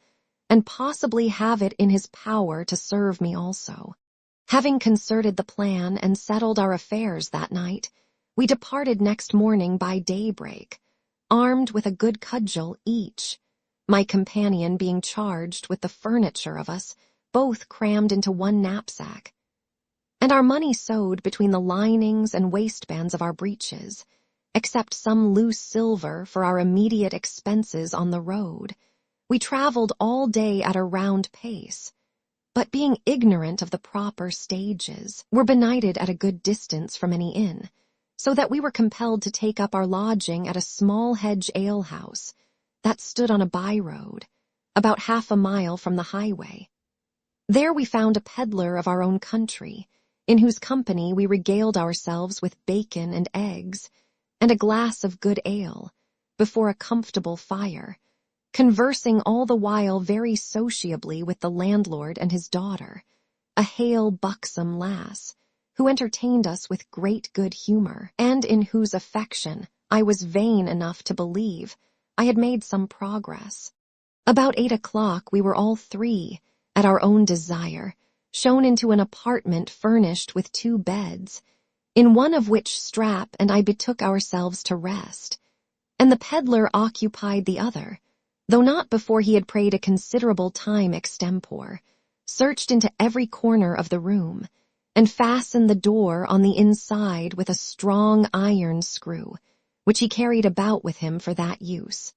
and possibly have it in his power to serve me also. Having concerted the plan and settled our affairs that night, we departed next morning by daybreak, armed with a good cudgel each, my companion being charged with the furniture of us, both crammed into one knapsack, and our money sewed between the linings and waistbands of our breeches, except some loose silver for our immediate expenses on the road. We traveled all day at a round pace, but being ignorant of the proper stages, were benighted at a good distance from any inn, so that we were compelled to take up our lodging at a small hedge alehouse that stood on a by-road, about 1/2 mile from the highway. There we found a peddler of our own country, in whose company we regaled ourselves with bacon and eggs, and a glass of good ale, before a comfortable fire, conversing all the while very sociably with the landlord and his daughter, a hale, buxom lass, who entertained us with great good humor, and in whose affection I was vain enough to believe I had made some progress. About 8 o'clock we were all three, at our own desire, shown into an apartment furnished with 2 beds, in one of which Strap and I betook ourselves to rest, and the peddler occupied the other, though not before he had prayed a considerable time extempore, searched into every corner of the room, and fastened the door on the inside with a strong iron screw, which he carried about with him for that use.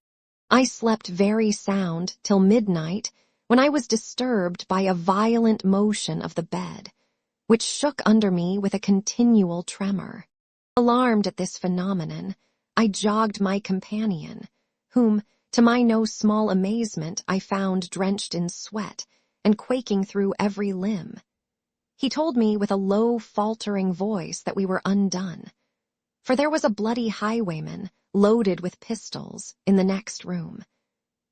I slept very sound till midnight, when I was disturbed by a violent motion of the bed, which shook under me with a continual tremor. Alarmed at this phenomenon, I jogged my companion, whom, to my no small amazement, I found drenched in sweat and quaking through every limb. He told me with a low, faltering voice that we were undone, for there was a bloody highwayman, loaded with pistols, in the next room.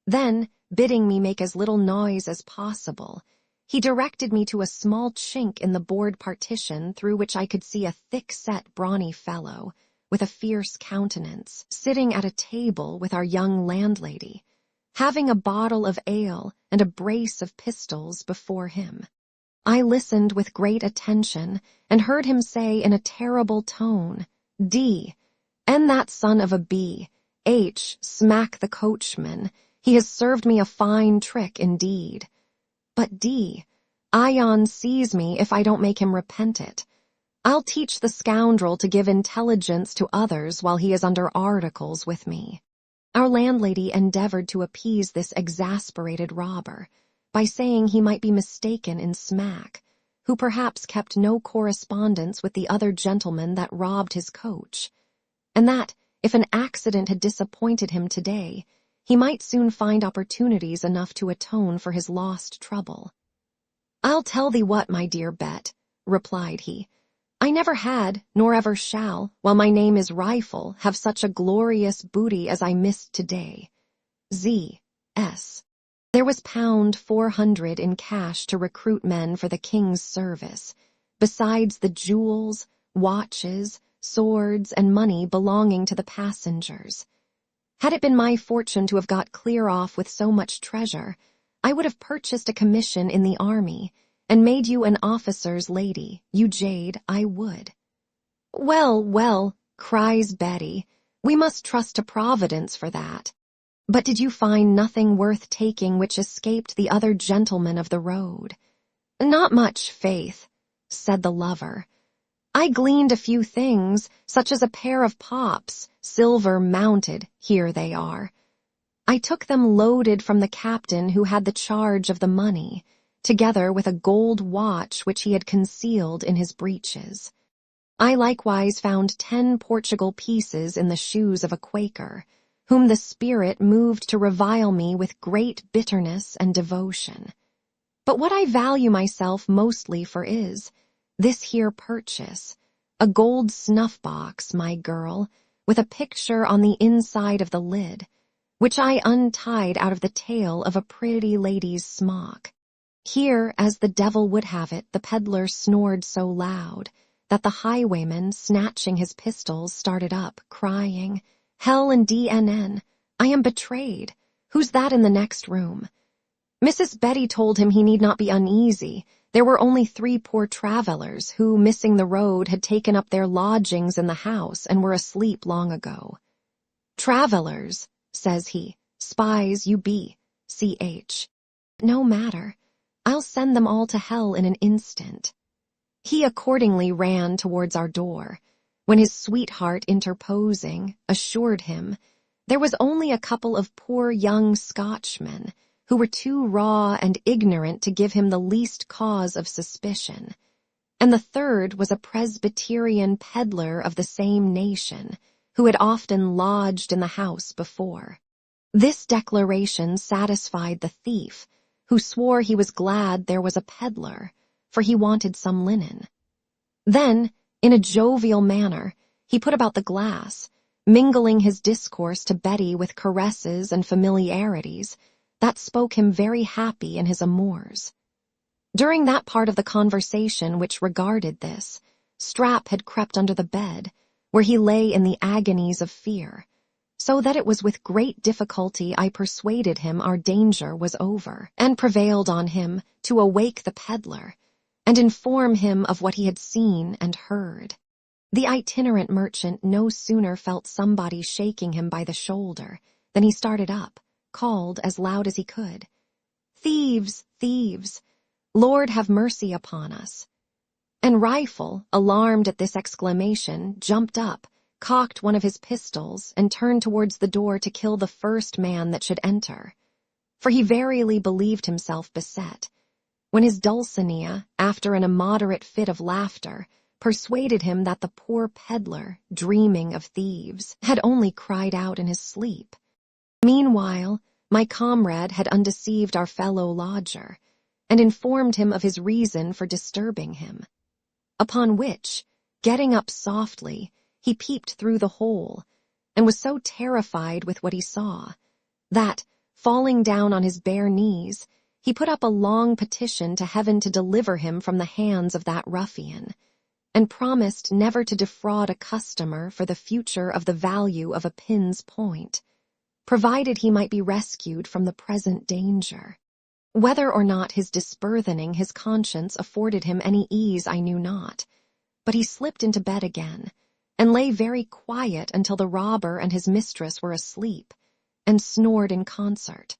Then, bidding me make as little noise as possible, he directed me to a small chink in the board partition through which I could see a thick-set, brawny fellow, with a fierce countenance, sitting at a table with our young landlady, having a bottle of ale and a brace of pistols before him. I listened with great attention, and heard him say in a terrible tone, "D, and that son of a B, H, smack the coachman, he has served me a fine trick indeed. But D, Ion sees me if I don't make him repent it. I'll teach the scoundrel to give intelligence to others while he is under articles with me." Our landlady endeavored to appease this exasperated robber by saying he might be mistaken in Smack, who perhaps kept no correspondence with the other gentleman that robbed his coach, and that, if an accident had disappointed him today, he might soon find opportunities enough to atone for his lost trouble. "I'll tell thee what, my dear Bet," replied he, "I never had, nor ever shall, while my name is Rifle, have such a glorious booty as I missed today. Z.S. There was £400 in cash to recruit men for the king's service, besides the jewels, watches, swords, and money belonging to the passengers. Had it been my fortune to have got clear off with so much treasure, I would have purchased a commission in the army, and made you an officer's lady, you jade, I would." "Well, well," cries Betty, "we must trust to Providence for that. But did you find nothing worth taking which escaped the other gentlemen of the road?" "Not much, faith," said the lover. "I gleaned a few things, such as a pair of pops, silver mounted, here they are. I took them loaded from the captain who had the charge of the money, together with a gold watch which he had concealed in his breeches. I likewise found 10 Portugal pieces in the shoes of a Quaker, whom the spirit moved to revile me with great bitterness and devotion. But what I value myself mostly for is this here purchase, a gold snuff-box, my girl, with a picture on the inside of the lid, which I untied out of the tail of a pretty lady's smock." Here, as the devil would have it, the peddler snored so loud that the highwayman, snatching his pistols, started up, crying, "Hell and DNN, I am betrayed. Who's that in the next room?" Mrs. Betty told him he need not be uneasy. There were only 3 poor travellers who, missing the road, had taken up their lodgings in the house and were asleep long ago. "Travellers," says he, "spies you be, CH. No matter. I'll send them all to hell in an instant." He accordingly ran towards our door, when his sweetheart interposing, assured him there was only a couple of poor young Scotchmen, who were too raw and ignorant to give him the least cause of suspicion, and the third was a Presbyterian peddler of the same nation, who had often lodged in the house before. This declaration satisfied the thief, who swore he was glad there was a peddler, for he wanted some linen. Then, in a jovial manner, he put about the glass, mingling his discourse to Betty with caresses and familiarities that spoke him very happy in his amours. During that part of the conversation which regarded this, Strap had crept under the bed, where he lay in the agonies of fear, so that it was with great difficulty I persuaded him our danger was over, and prevailed on him to awake the peddler, and inform him of what he had seen and heard. The itinerant merchant no sooner felt somebody shaking him by the shoulder than he started up, called as loud as he could, "Thieves, thieves! Lord have mercy upon us!" And Rifle, alarmed at this exclamation, jumped up, cocked one of his pistols, and turned towards the door to kill the first man that should enter. For he verily believed himself beset, when his Dulcinea, after an immoderate fit of laughter, persuaded him that the poor peddler, dreaming of thieves, had only cried out in his sleep. Meanwhile, my comrade had undeceived our fellow lodger, and informed him of his reason for disturbing him. Upon which, getting up softly, he peeped through the hole, and was so terrified with what he saw, that, falling down on his bare knees, he put up a long petition to heaven to deliver him from the hands of that ruffian, and promised never to defraud a customer for the future of the value of a pin's point, provided he might be rescued from the present danger. Whether or not his disburthening his conscience afforded him any ease I knew not, but he slipped into bed again, and lay very quiet until the robber and his mistress were asleep, and snored in concert.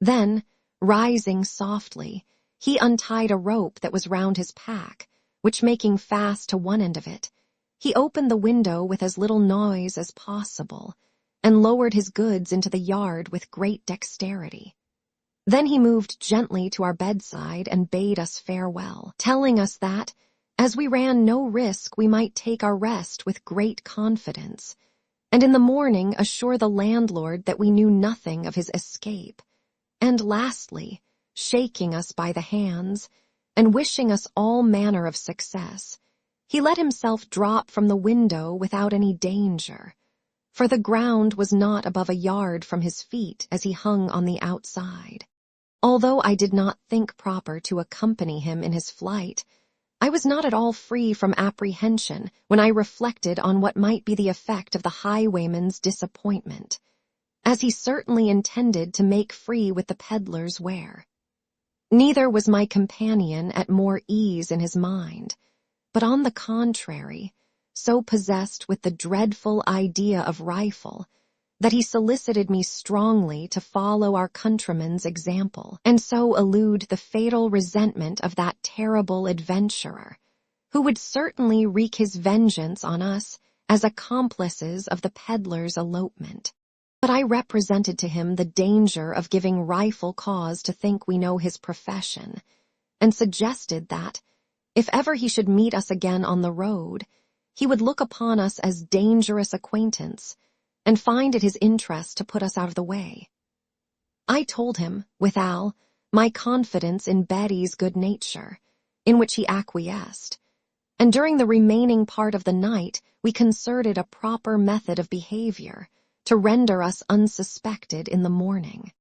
Then, rising softly, he untied a rope that was round his pack, which making fast to one end of it, he opened the window with as little noise as possible, and lowered his goods into the yard with great dexterity. Then he moved gently to our bedside and bade us farewell, telling us that, as we ran no risk, we might take our rest with great confidence, and in the morning assure the landlord that we knew nothing of his escape, and lastly, shaking us by the hands, and wishing us all manner of success, he let himself drop from the window without any danger, for the ground was not above a yard from his feet as he hung on the outside. Although I did not think proper to accompany him in his flight, I was not at all free from apprehension when I reflected on what might be the effect of the highwayman's disappointment, as he certainly intended to make free with the peddler's ware. Neither was my companion at more ease in his mind, but on the contrary, so possessed with the dreadful idea of Rifle, that he solicited me strongly to follow our countryman's example, and so elude the fatal resentment of that terrible adventurer, who would certainly wreak his vengeance on us as accomplices of the peddler's elopement. But I represented to him the danger of giving Rifle cause to think we know his profession, and suggested that, if ever he should meet us again on the road, he would look upon us as dangerous acquaintance, and find it his interest to put us out of the way. I told him, withal, my confidence in Betty's good nature, in which he acquiesced, and during the remaining part of the night we concerted a proper method of behavior to render us unsuspected in the morning.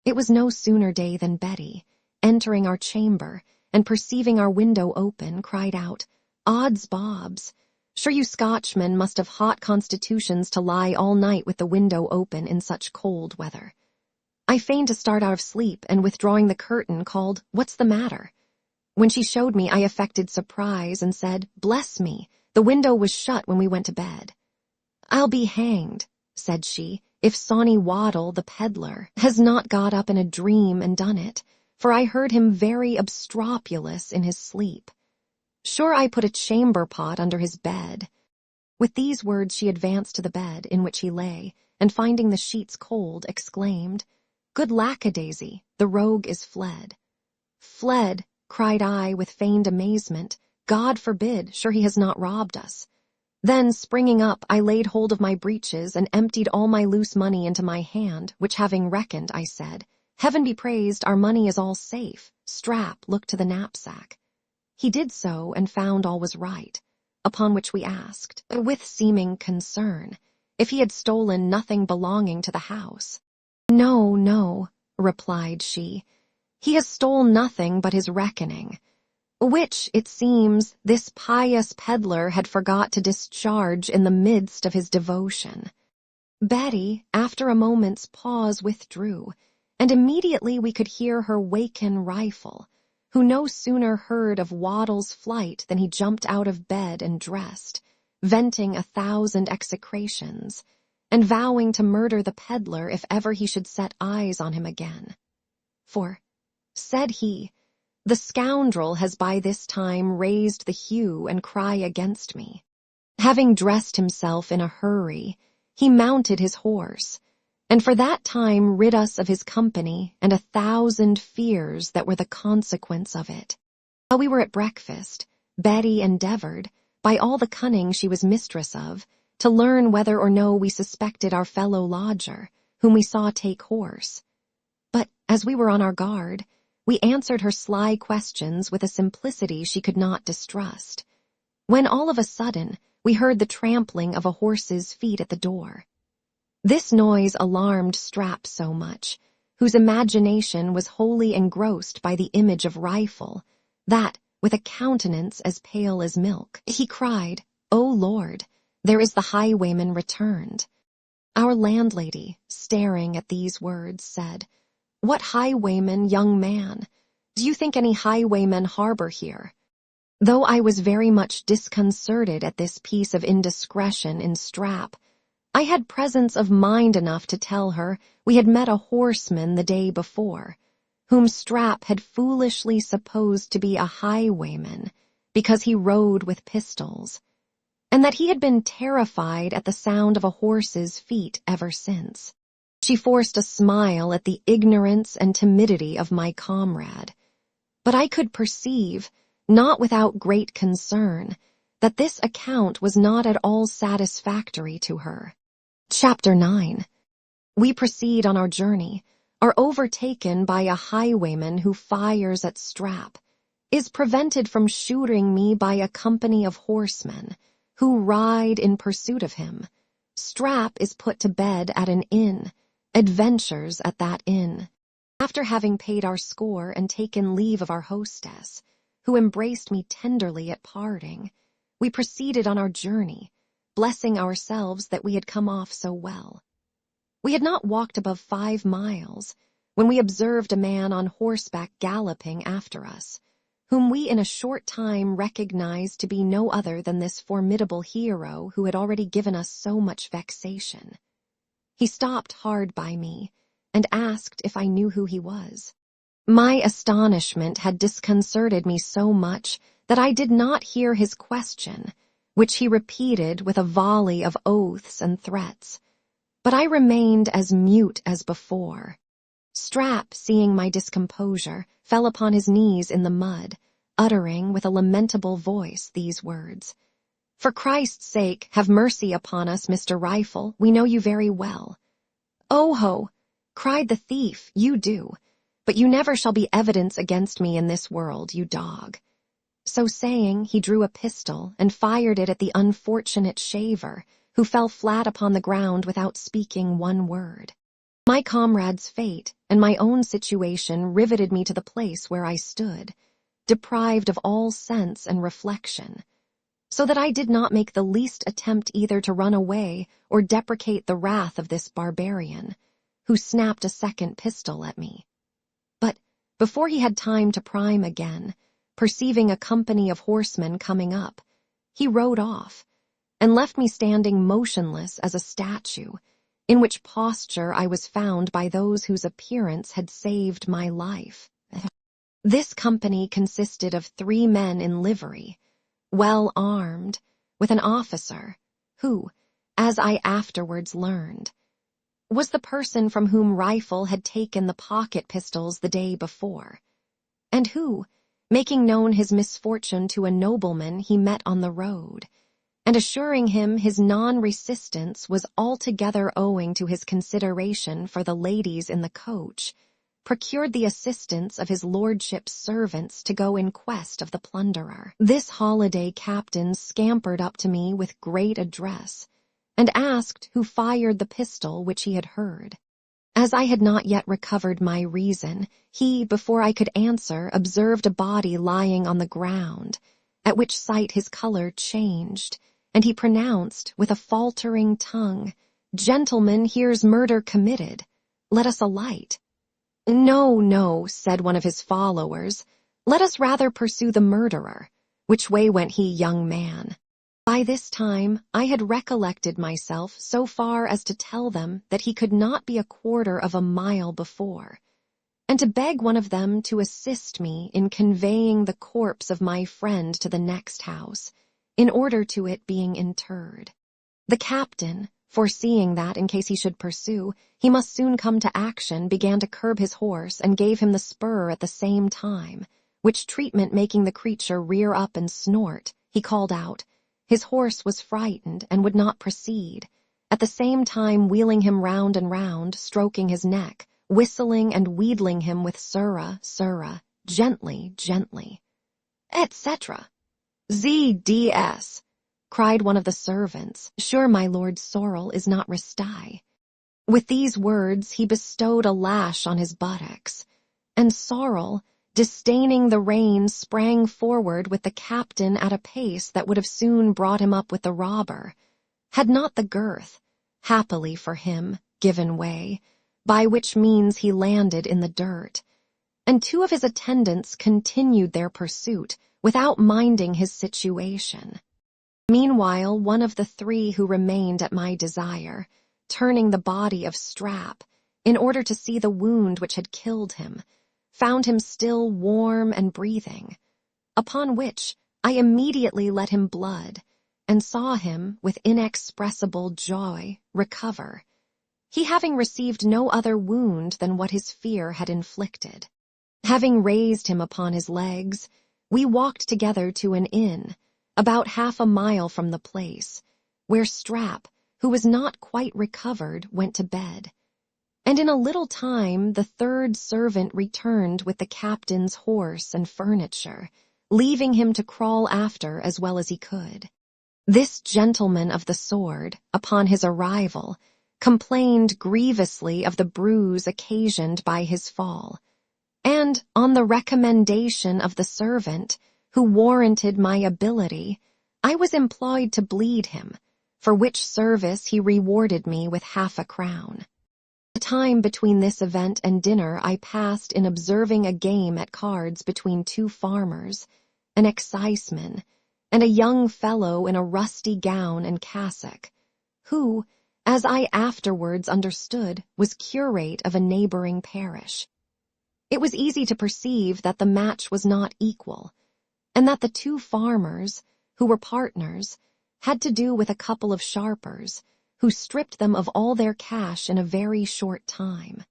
It was no sooner day than Betty, entering our chamber, and perceiving our window open, cried out, "Odds bobs! Sure you Scotchmen must have hot constitutions to lie all night with the window open in such cold weather." I feigned to start out of sleep, and withdrawing the curtain, called, "What's the matter?" When she showed me, I affected surprise, and said, "Bless me, the window was shut when we went to bed." "I'll be hanged," said she, "if Sawney Waddle, the peddler, has not got up in a dream and done it, for I heard him very obstropulous in his sleep. Sure I put a chamber pot under his bed." With these words she advanced to the bed in which he lay, and finding the sheets cold, exclaimed, "Good lackadaisy, the rogue is fled." "Fled," cried I with feigned amazement, "God forbid, sure he has not robbed us." Then, springing up, I laid hold of my breeches and emptied all my loose money into my hand, which having reckoned, I said, "Heaven be praised, our money is all safe. Strap, look to the knapsack." He did so, and found all was right, upon which we asked, with seeming concern, if he had stolen nothing belonging to the house. "No, no," replied she, "he has stole nothing but his reckoning." which, it seems, this pious peddler had forgot to discharge in the midst of his devotion. Betty, after a moment's pause, withdrew, and immediately we could hear her waken Rifle, who no sooner heard of Waddle's flight than he jumped out of bed and dressed, venting 1,000 execrations, and vowing to murder the peddler if ever he should set eyes on him again. For, said he, the scoundrel has by this time raised the hue and cry against me. Having dressed himself in a hurry, he mounted his horse, and for that time rid us of his company and 1,000 fears that were the consequence of it. While we were at breakfast, Betty endeavored, by all the cunning she was mistress of, to learn whether or no we suspected our fellow lodger, whom we saw take horse. But, as we were on our guard, we answered her sly questions with a simplicity she could not distrust, when all of a sudden we heard the trampling of a horse's feet at the door. This noise alarmed Strap so much, whose imagination was wholly engrossed by the image of Rifle, that, with a countenance as pale as milk, he cried, "O Lord, there is the highwayman returned." Our landlady, staring at these words, said, "What highwayman, young man? Do you think any highwaymen harbor here?" Though I was very much disconcerted at this piece of indiscretion in Strap, I had presence of mind enough to tell her we had met a horseman the day before, whom Strap had foolishly supposed to be a highwayman because he rode with pistols, and that he had been terrified at the sound of a horse's feet ever since. She forced a smile at the ignorance and timidity of my comrade, but I could perceive, not without great concern, that this account was not at all satisfactory to her. Chapter 9. We proceed on our journey, are overtaken by a highwayman who fires at Strap, is prevented from shooting me by a company of horsemen, who ride in pursuit of him. Strap is put to bed at an inn, adventures at that inn. After having paid our score and taken leave of our hostess, who embraced me tenderly at parting, we proceeded on our journey, blessing ourselves that we had come off so well. We had not walked above 5 miles, when we observed a man on horseback galloping after us, whom we in a short time recognized to be no other than this formidable hero who had already given us so much vexation. He stopped hard by me, and asked if I knew who he was. My astonishment had disconcerted me so much that I did not hear his question, which he repeated with a volley of oaths and threats, but I remained as mute as before. Strap, seeing my discomposure, fell upon his knees in the mud, uttering with a lamentable voice these words, "For Christ's sake, have mercy upon us, Mr. Rifle, we know you very well." "Oh ho!" cried the thief, "you do, but you never shall be evidence against me in this world, you dog." So saying, he drew a pistol and fired it at the unfortunate shaver, who fell flat upon the ground without speaking one word. My comrade's fate and my own situation riveted me to the place where I stood, deprived of all sense and reflection, so that I did not make the least attempt either to run away or deprecate the wrath of this barbarian, who snapped a second pistol at me. But before he had time to prime again, perceiving a company of horsemen coming up, he rode off, and left me standing motionless as a statue, in which posture I was found by those whose appearance had saved my life. This company consisted of 3 men in livery, well armed, with an officer, who, as I afterwards learned, was the person from whom Rifle had taken the pocket pistols the day before, and who, making known his misfortune to a nobleman he met on the road, and assuring him his non-resistance was altogether owing to his consideration for the ladies in the coach, procured the assistance of his lordship's servants to go in quest of the plunderer. This holiday captain scampered up to me with great address, and asked who fired the pistol which he had heard. As I had not yet recovered my reason, he, before I could answer, observed a body lying on the ground, at which sight his color changed, and he pronounced, with a faltering tongue, "Gentlemen, here's murder committed. Let us alight." "No, no," said one of his followers. "Let us rather pursue the murderer. Which way went he, young man?" By this time I had recollected myself so far as to tell them that he could not be a quarter of a mile before, and to beg one of them to assist me in conveying the corpse of my friend to the next house, in order to it being interred. The captain, foreseeing that, in case he should pursue, he must soon come to action, began to curb his horse and gave him the spur at the same time, which treatment making the creature rear up and snort, he called out. His horse was frightened and would not proceed, at the same time wheeling him round and round, stroking his neck, whistling and wheedling him with "Sirrah, sirrah, gently, gently," etc. "ZDS," cried one of the servants, "sure my Lord Sorrel is not Ristai." With these words he bestowed a lash on his buttocks, and Sorrel, disdaining the rein, sprang forward with the captain at a pace that would have soon brought him up with the robber, had not the girth, happily for him, given way, by which means he landed in the dirt, and two of his attendants continued their pursuit without minding his situation. Meanwhile, one of the three who remained at my desire, turning the body of Strap, in order to see the wound which had killed him, found him still warm and breathing, upon which I immediately let him blood, and saw him, with inexpressible joy, recover, he having received no other wound than what his fear had inflicted. Having raised him upon his legs, we walked together to an inn, about half a mile from the place, where Strap, who was not quite recovered, went to bed. And in a little time the third servant returned with the captain's horse and furniture, leaving him to crawl after as well as he could. This gentleman of the sword, upon his arrival, complained grievously of the bruise occasioned by his fall, and, on the recommendation of the servant, who warranted my ability, I was employed to bleed him, for which service he rewarded me with 1/2 crown. The time between this event and dinner I passed in observing a game at cards between two farmers, an exciseman, and a young fellow in a rusty gown and cassock, who, as I afterwards understood, was curate of a neighboring parish. It was easy to perceive that the match was not equal, and that the two farmers, who were partners, had to do with a couple of sharpers, who stripped them of all their cash in a very short time.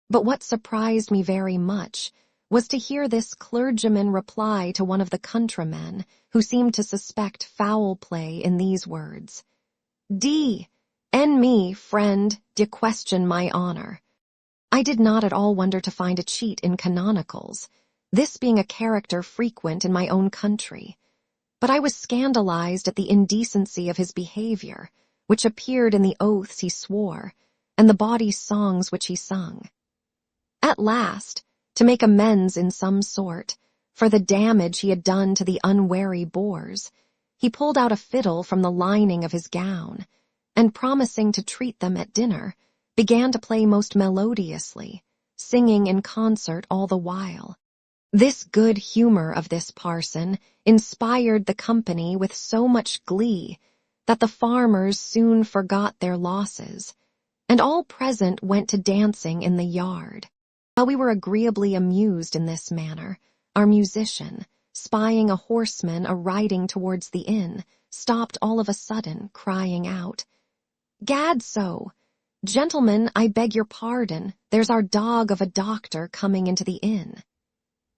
But what surprised me very much was to hear this clergyman reply to one of the countrymen, who seemed to suspect foul play, in these words: "D. N. me, friend, d'ye question my honor." I did not at all wonder to find a cheat in canonicals, this being a character frequent in my own country, but I was scandalized at the indecency of his behavior, which appeared in the oaths he swore, and the bawdy songs which he sung. At last, to make amends in some sort, for the damage he had done to the unwary boors, he pulled out a fiddle from the lining of his gown, and promising to treat them at dinner, began to play most melodiously, singing in concert all the while. This good humor of this parson inspired the company with so much glee that the farmers soon forgot their losses, and all present went to dancing in the yard. While we were agreeably amused in this manner, our musician, spying a horseman a-riding towards the inn, stopped all of a sudden, crying out, "Gadso! Gentlemen, I beg your pardon, there's our dog of a doctor coming into the inn."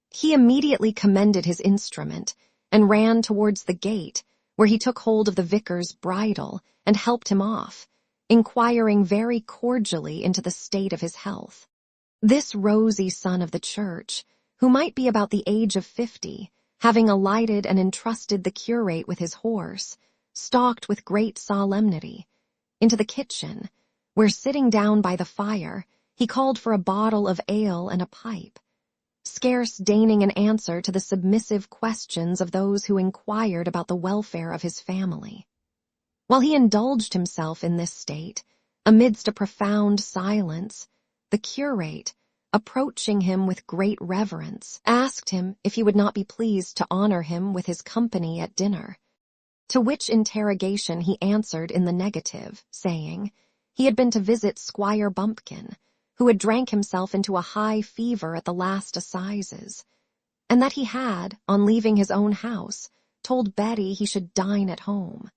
He immediately commended his instrument, and ran towards the gate, where he took hold of the vicar's bridle and helped him off, inquiring very cordially into the state of his health. This rosy son of the church, who might be about the age of 50, having alighted and entrusted the curate with his horse, stalked with great solemnity into the kitchen, where, sitting down by the fire, He called for a bottle of ale and a pipe, scarce deigning an answer to the submissive questions of those who inquired about the welfare of his family. While he indulged himself in this state, amidst a profound silence, the curate, approaching him with great reverence, asked him if he would not be pleased to honor him with his company at dinner, to which interrogation he answered in the negative, saying he had been to visit Squire Bumpkin, who had drank himself into a high fever at the last assizes, and that he had, on leaving his own house, told Betty he should dine at home.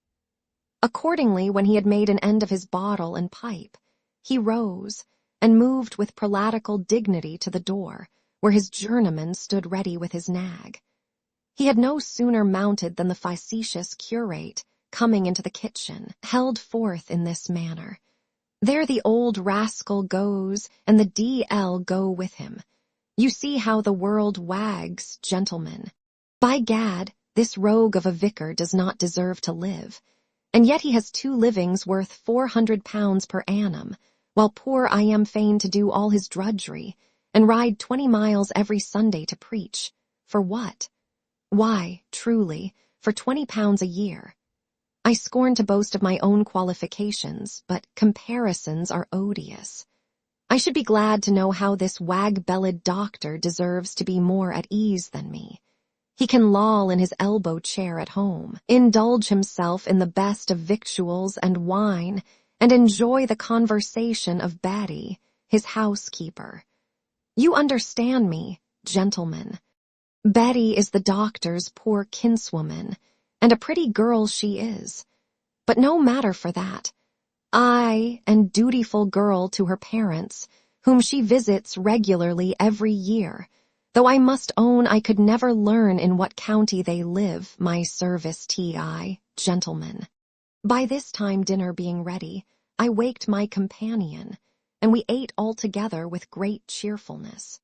Accordingly, when he had made an end of his bottle and pipe, he rose and moved with prelatical dignity to the door, where his journeyman stood ready with his nag. He had no sooner mounted than the facetious curate, coming into the kitchen, held forth in this manner: "There the old rascal goes, and the D.L. go with him. You see how the world wags, gentlemen. By gad, this rogue of a vicar does not deserve to live, and yet he has 2 livings worth £400 per annum, while poor I am fain to do all his drudgery, and ride 20 miles every Sunday to preach. For what? Why, truly, for £20 a year. I scorn to boast of my own qualifications, but comparisons are odious. I should be glad to know how this wag-bellied doctor deserves to be more at ease than me. He can loll in his elbow chair at home, indulge himself in the best of victuals and wine, and enjoy the conversation of Betty, his housekeeper. You understand me, gentlemen. Betty is the doctor's poor kinswoman, and a pretty girl she is. But no matter for that. I, and dutiful girl to her parents, whom she visits regularly every year, though I must own I could never learn in what county they live, my service T.I., gentlemen." By this time, dinner being ready, I waked my companion, and we ate all together with great cheerfulness.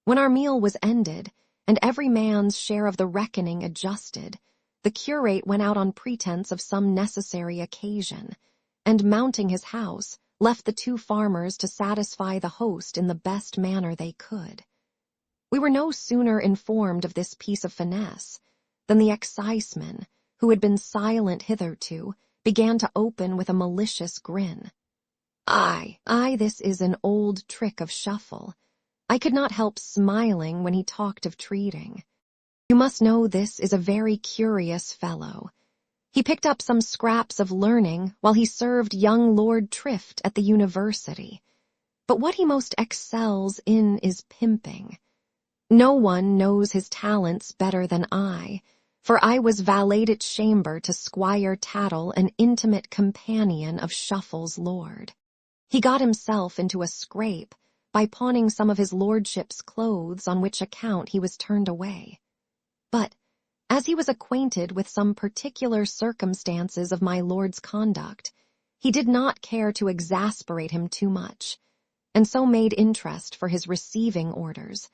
When our meal was ended, and every man's share of the reckoning adjusted, the curate went out on pretense of some necessary occasion, and mounting his house, left the 2 farmers to satisfy the host in the best manner they could. We were no sooner informed of this piece of finesse than the exciseman, who had been silent hitherto, began to open with a malicious grin. Aye, this is an old trick of Shuffle. I could not help smiling when he talked of treating. You must know this is a very curious fellow. He picked up some scraps of learning while he served young Lord Trift at the university. But what he most excels in is pimping. No one knows his talents better than I, for I was valet-de-chamber to Squire Tattle, an intimate companion of Shuffle's lord. He got himself into a scrape by pawning some of his lordship's clothes, on which account he was turned away. But, as he was acquainted with some particular circumstances of my lord's conduct, he did not care to exasperate him too much, and so made interest for his receiving orders,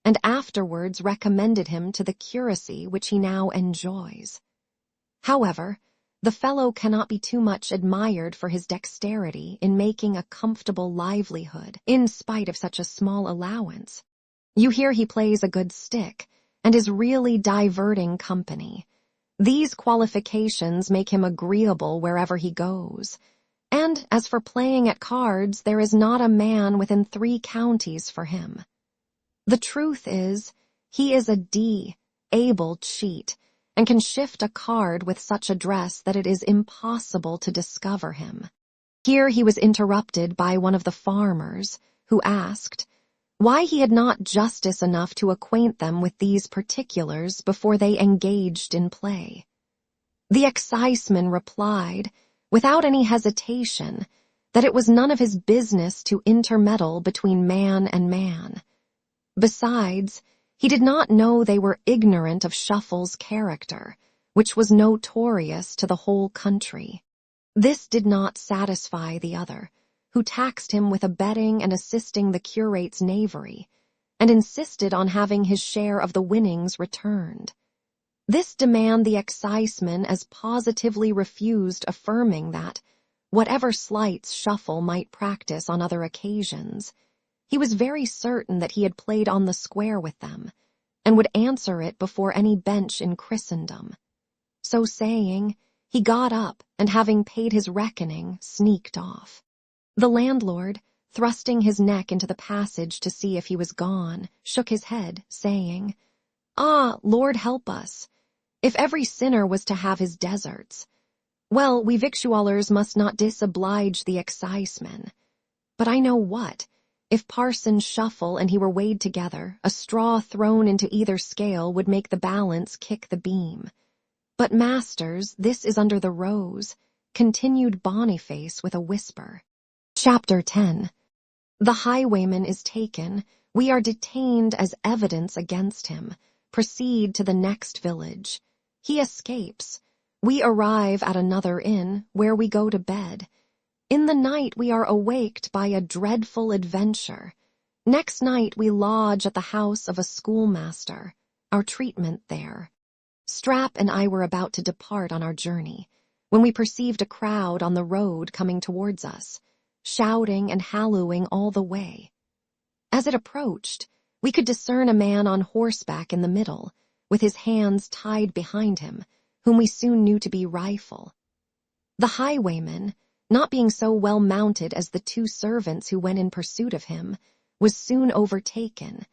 and afterwards recommended him to the curacy which he now enjoys. However, the fellow cannot be too much admired for his dexterity in making a comfortable livelihood, in spite of such a small allowance. You hear he plays a good stick, and is really diverting company. These qualifications make him agreeable wherever he goes, and as for playing at cards, there is not a man within 3 counties for him. The truth is, he is a able cheat, and can shift a card with such address that it is impossible to discover him. Here he was interrupted by one of the farmers, who asked why he had not justice enough to acquaint them with these particulars before they engaged in play. The exciseman replied, without any hesitation, that it was none of his business to intermeddle between man and man. Besides, he did not know they were ignorant of Shuffle's character, which was notorious to the whole country. This did not satisfy the other, who taxed him with abetting and assisting the curate's knavery, and insisted on having his share of the winnings returned. This demand the exciseman as positively refused, affirming that, whatever slights Shuffle might practice on other occasions, He was very certain that he had played on the square with them, and would answer it before any bench in Christendom. So saying, he got up, and having paid his reckoning, sneaked off. The landlord, thrusting his neck into the passage to see if he was gone, shook his head, saying, "Ah, Lord help us! If every sinner was to have his deserts, well, we victuallers must not disoblige the excisemen. But I know what, if parsons shuffle and he were weighed together, a straw thrown into either scale would make the balance kick the beam. But masters, this is under the rose," continued Boniface with a whisper. Chapter 10. The highwayman is taken. We are detained as evidence against him. Proceed to the next village. He escapes. We arrive at another inn, where we go to bed. In the night we are awaked by a dreadful adventure. Next night we lodge at the house of a schoolmaster. Our treatment there. Strap and I were about to depart on our journey, when we perceived a crowd on the road coming towards us, shouting and hallooing all the way. As it approached, we could discern a man on horseback in the middle, with his hands tied behind him, whom we soon knew to be Rifle. The highwayman, not being so well mounted as the two servants who went in pursuit of him, was soon overtaken,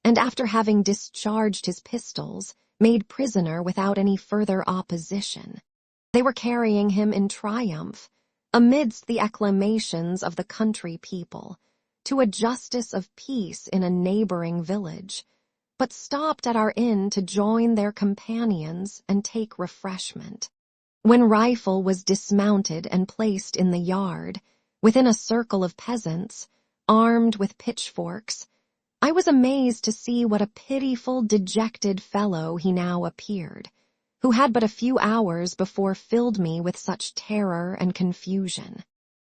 and after having discharged his pistols, made prisoner without any further opposition. They were carrying him in triumph, amidst the acclamations of the country people, to a justice of peace in a neighboring village, but stopped at our inn to join their companions and take refreshment. When Rifle was dismounted and placed in the yard, within a circle of peasants, armed with pitchforks, I was amazed to see what a pitiful, dejected fellow he now appeared, who had but a few hours before filled me with such terror and confusion.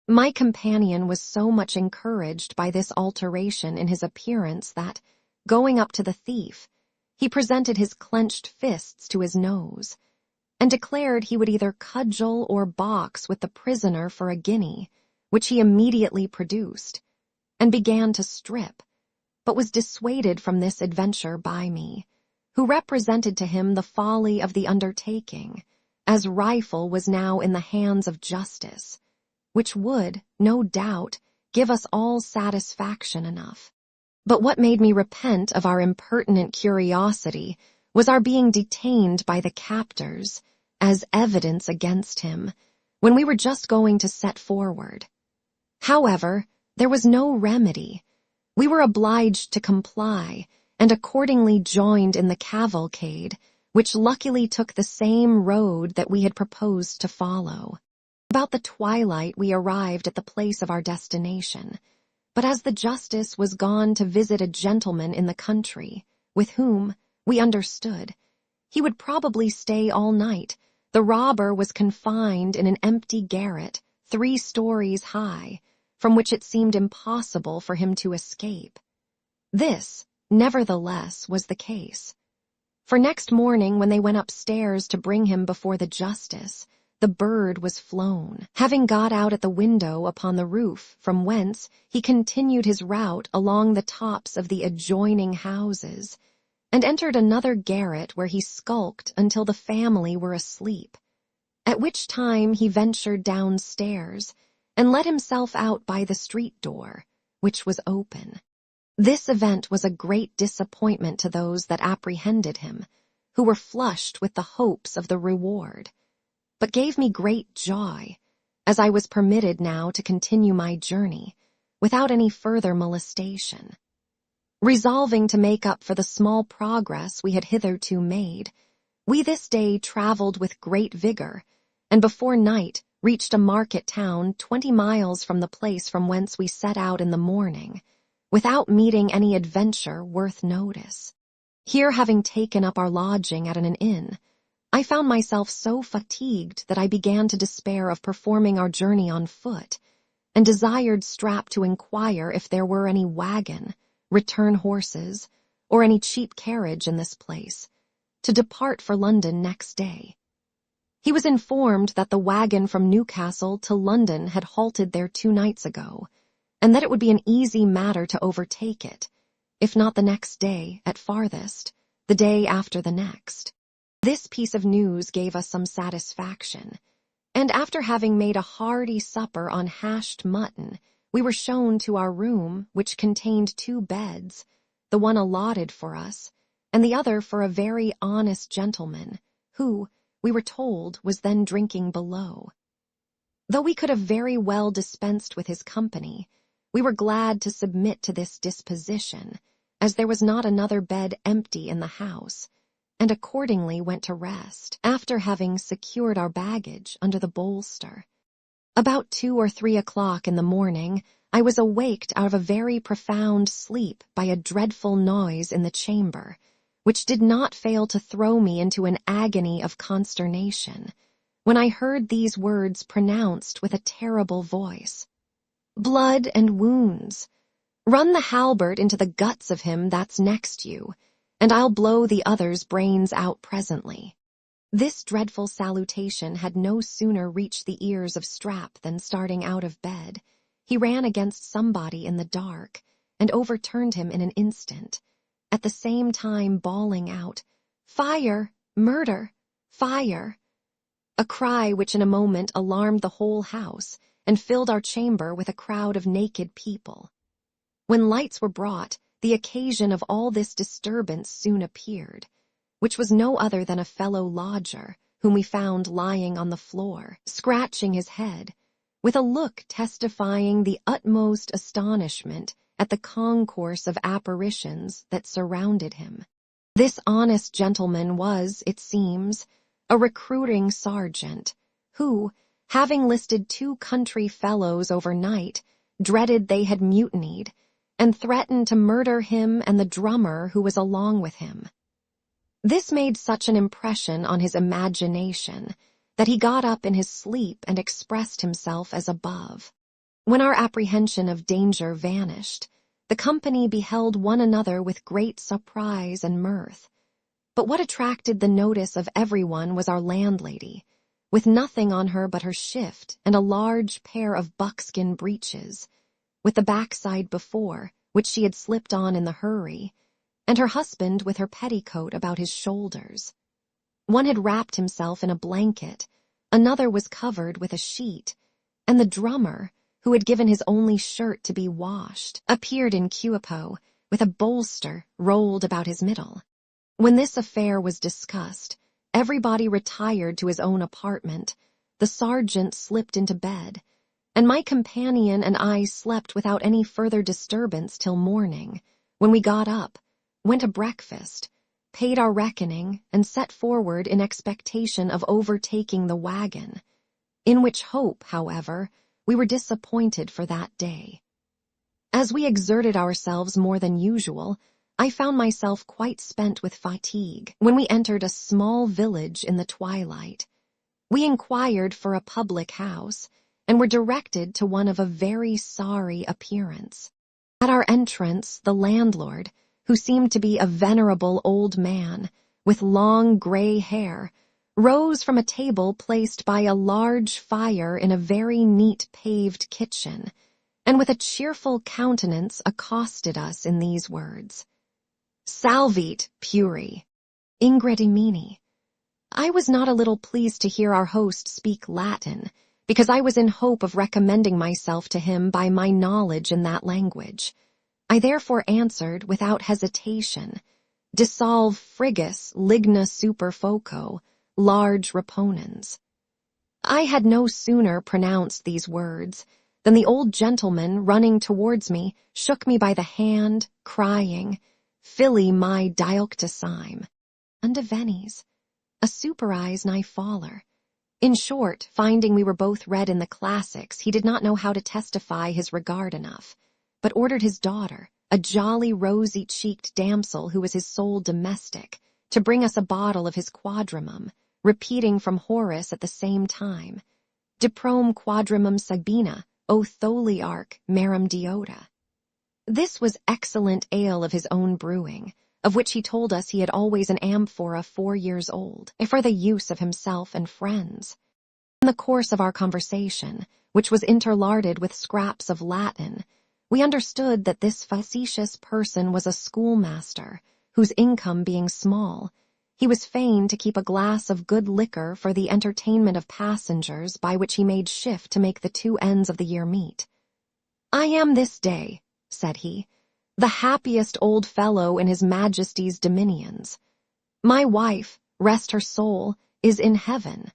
My companion was so much encouraged by this alteration in his appearance that, going up to the thief, he presented his clenched fists to his nose, and declared he would either cudgel or box with the prisoner for a guinea, which he immediately produced, and began to strip, but was dissuaded from this adventure by me, who represented to him the folly of the undertaking, as Rifle was now in the hands of justice, which would, no doubt, give us all satisfaction enough. But what made me repent of our impertinent curiosity was our being detained by the captors, as evidence against him, when we were just going to set forward. However, there was no remedy. We were obliged to comply, and accordingly joined in the cavalcade, which luckily took the same road that we had proposed to follow. About the twilight we arrived at the place of our destination, but as the justice was gone to visit a gentleman in the country, with whom, we understood, he would probably stay all night, the robber was confined in an empty garret 3 stories high, from which it seemed impossible for him to escape. This, nevertheless, was the case. For next morning, when they went upstairs to bring him before the justice, the bird was flown, having got out at the window upon the roof, from whence he continued his route along the tops of the adjoining houses, and entered another garret where he skulked until the family were asleep, at which time he ventured downstairs, and let himself out by the street door, which was open. This event was a great disappointment to those that apprehended him, who were flushed with the hopes of the reward, but gave me great joy, as I was permitted now to continue my journey, without any further molestation. Resolving to make up for the small progress we had hitherto made, we this day traveled with great vigor, and before night reached a market town 20 miles from the place from whence we set out in the morning, without meeting any adventure worth notice. Here, having taken up our lodging at an inn, I found myself so fatigued that I began to despair of performing our journey on foot, and desired Strap to inquire if there were any wagon, return horses, or any cheap carriage in this place, to depart for London next day. He was informed that the wagon from Newcastle to London had halted there 2 nights ago, and that it would be an easy matter to overtake it, if not the next day, at farthest, the day after the next. This piece of news gave us some satisfaction, and after having made a hearty supper on hashed mutton, we were shown to our room, which contained 2 beds, the one allotted for us, and the other for a very honest gentleman, who, we were told, was then drinking below. Though we could have very well dispensed with his company, we were glad to submit to this disposition, as there was not another bed empty in the house, and accordingly went to rest, after having secured our baggage under the bolster. About 2 or 3 o'clock in the morning, I was awaked out of a very profound sleep by a dreadful noise in the chamber, which did not fail to throw me into an agony of consternation, when I heard these words pronounced with a terrible voice. "Blood and wounds. Run the halberd into the guts of him that's next you, and I'll blow the other's brains out presently." This dreadful salutation had no sooner reached the ears of Strap than, starting out of bed, he ran against somebody in the dark, and overturned him in an instant, at the same time bawling out, "Fire! Murder! Fire!" a cry which in a moment alarmed the whole house, and filled our chamber with a crowd of naked people. When lights were brought, the occasion of all this disturbance soon appeared, which was no other than a fellow lodger, whom we found lying on the floor, scratching his head, with a look testifying the utmost astonishment at the concourse of apparitions that surrounded him. This honest gentleman was, it seems, a recruiting sergeant, who, having listed 2 country fellows overnight, dreaded they had mutinied, and threatened to murder him and the drummer who was along with him. This made such an impression on his imagination that he got up in his sleep and expressed himself as above. When our apprehension of danger vanished, the company beheld one another with great surprise and mirth. But what attracted the notice of everyone was our landlady, with nothing on her but her shift and a large pair of buckskin breeches, with the backside before, which she had slipped on in the hurry, and her husband with her petticoat about his shoulders. One had wrapped himself in a blanket, another was covered with a sheet, and the drummer, who had given his only shirt to be washed, appeared in cuipo, with a bolster rolled about his middle. When this affair was discussed, everybody retired to his own apartment, the sergeant slipped into bed, and my companion and I slept without any further disturbance till morning, when we got up, went to breakfast, paid our reckoning, and set forward in expectation of overtaking the wagon, in which hope, however, we were disappointed for that day. As we exerted ourselves more than usual, I found myself quite spent with fatigue when we entered a small village in the twilight. We inquired for a public house, and were directed to one of a very sorry appearance. At our entrance, the landlord, who seemed to be a venerable old man, with long gray hair, rose from a table placed by a large fire in a very neat paved kitchen, and with a cheerful countenance accosted us in these words: "Salvete puri, ingredimini." I was not a little pleased to hear our host speak Latin, because I was in hope of recommending myself to him by my knowledge in that language. I therefore answered without hesitation, "Dissolve frigus ligna super foco, large reponens." I had no sooner pronounced these words than the old gentleman, running towards me, shook me by the hand, crying, "Fili my dioctosime, unde venis, a superise nigh faller." In short, finding we were both read in the classics, he did not know how to testify his regard enough, but ordered his daughter, a jolly rosy-cheeked damsel who was his sole domestic, to bring us a bottle of his quadrimum, repeating from Horace at the same time, "Diprom quadrimum Sabina, o tholiarch merum deota." This was excellent ale of his own brewing, of which he told us he had always an amphora 4 years old, for the use of himself and friends. In the course of our conversation, which was interlarded with scraps of Latin, We understood that this facetious person was a schoolmaster, whose income being small, he was fain to keep a glass of good liquor for the entertainment of passengers, by which he made shift to make the two ends of the year meet. "I am this day," said he, "the happiest old fellow in his Majesty's dominions. My wife, rest her soul, is in heaven.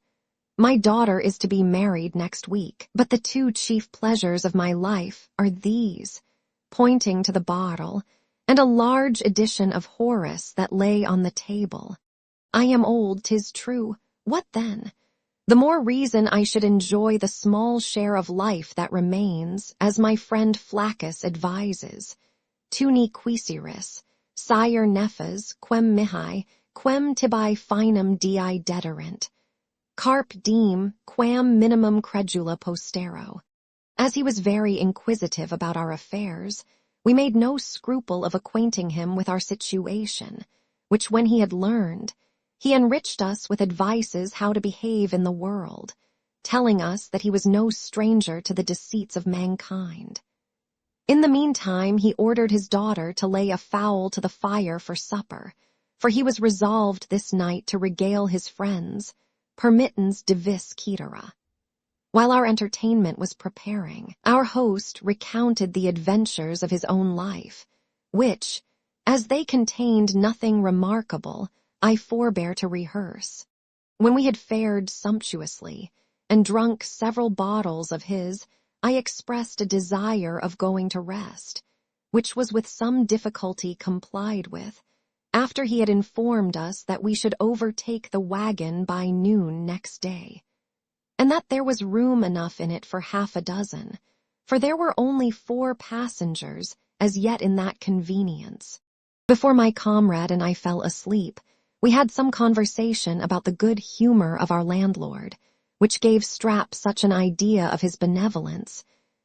My daughter is to be married next week, but the two chief pleasures of my life are these," pointing to the bottle, and a large edition of Horace that lay on the table. "I am old, 'tis true. What then? The more reason I should enjoy the small share of life that remains, as my friend Flaccus advises. Tuni quisiris, sire nefas, quem mihi, quem tibi finum dii dederent. Carp diem, quam minimum credula postero." As he was very inquisitive about our affairs, we made no scruple of acquainting him with our situation, which when he had learned, he enriched us with advices how to behave in the world, telling us that he was no stranger to the deceits of mankind. In the meantime, he ordered his daughter to lay a fowl to the fire for supper, for he was resolved this night to regale his friends, permittens divis caetera. While our entertainment was preparing, our host recounted the adventures of his own life, which, as they contained nothing remarkable, I forbear to rehearse. When we had fared sumptuously, and drunk several bottles of his, I expressed a desire of going to rest, which was with some difficulty complied with, after he had informed us that we should overtake the wagon by noon next day, and that there was room enough in it for half a dozen, for there were only 4 passengers as yet in that convenience. Before my comrade and I fell asleep, we had some conversation about the good humor of our landlord, which gave Strap such an idea of his benevolence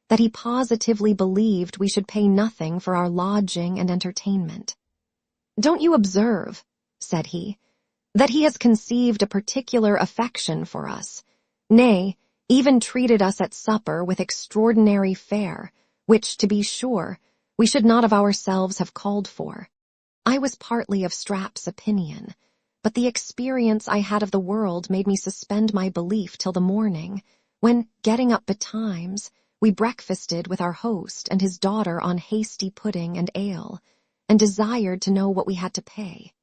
that he positively believed we should pay nothing for our lodging and entertainment. "Don't you observe," said he, "that he has conceived a particular affection for us, nay, even treated us at supper with extraordinary fare, which, to be sure, we should not of ourselves have called for?" I was partly of Strap's opinion, but the experience I had of the world made me suspend my belief till the morning, when, getting up betimes, we breakfasted with our host and his daughter on hasty pudding and ale, and desired to know what we had to pay.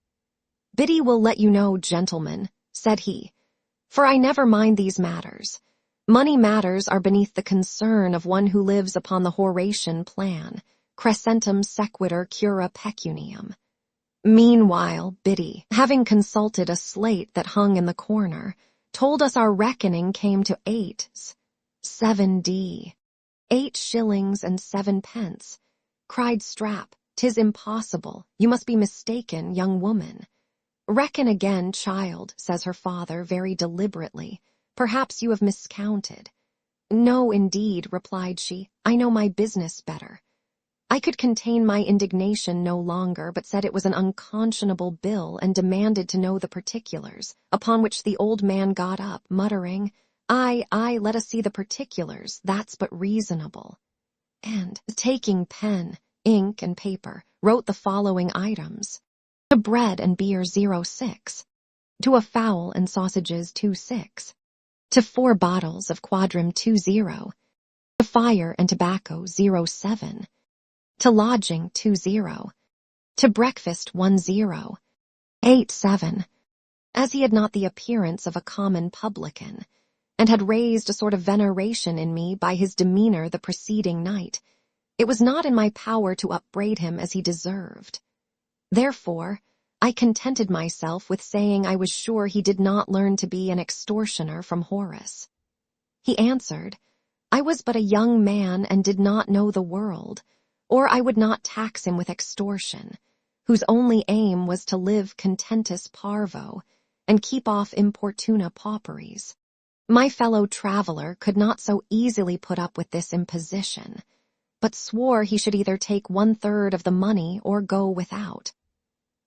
"Biddy will let you know, gentlemen," said he, "for I never mind these matters. Money matters are beneath the concern of one who lives upon the Horatian plan, crescentum sequitur cura pecuniam." Meanwhile, Biddy, having consulted a slate that hung in the corner, told us our reckoning came to 7d, 8 shillings and 7 pence. Cried Strap, "'Tis impossible. You must be mistaken, young woman." "Reckon again, child," says her father very deliberately. "Perhaps you have miscounted." "No, indeed," replied she. "I know my business better." I could contain my indignation no longer, but said it was an unconscionable bill and demanded to know the particulars, upon which the old man got up, muttering, Aye, let us see the particulars, that's but reasonable," and, taking pen, ink, and paper, wrote the following items: to bread and beer 06, to a fowl and sausages 26, to 4 bottles of quadrim 20, to fire and tobacco 07, to lodging 20, to breakfast 10, 87. As he had not the appearance of a common publican, and had raised a sort of veneration in me by his demeanor the preceding night, it was not in my power to upbraid him as he deserved. Therefore, I contented myself with saying I was sure he did not learn to be an extortioner from Horace. He answered, I was but a young man and did not know the world, or I would not tax him with extortion, whose only aim was to live contentus parvo, and keep off importuna pauperies. My fellow traveler could not so easily put up with this imposition, but swore he should either take 1/3 of the money or go without.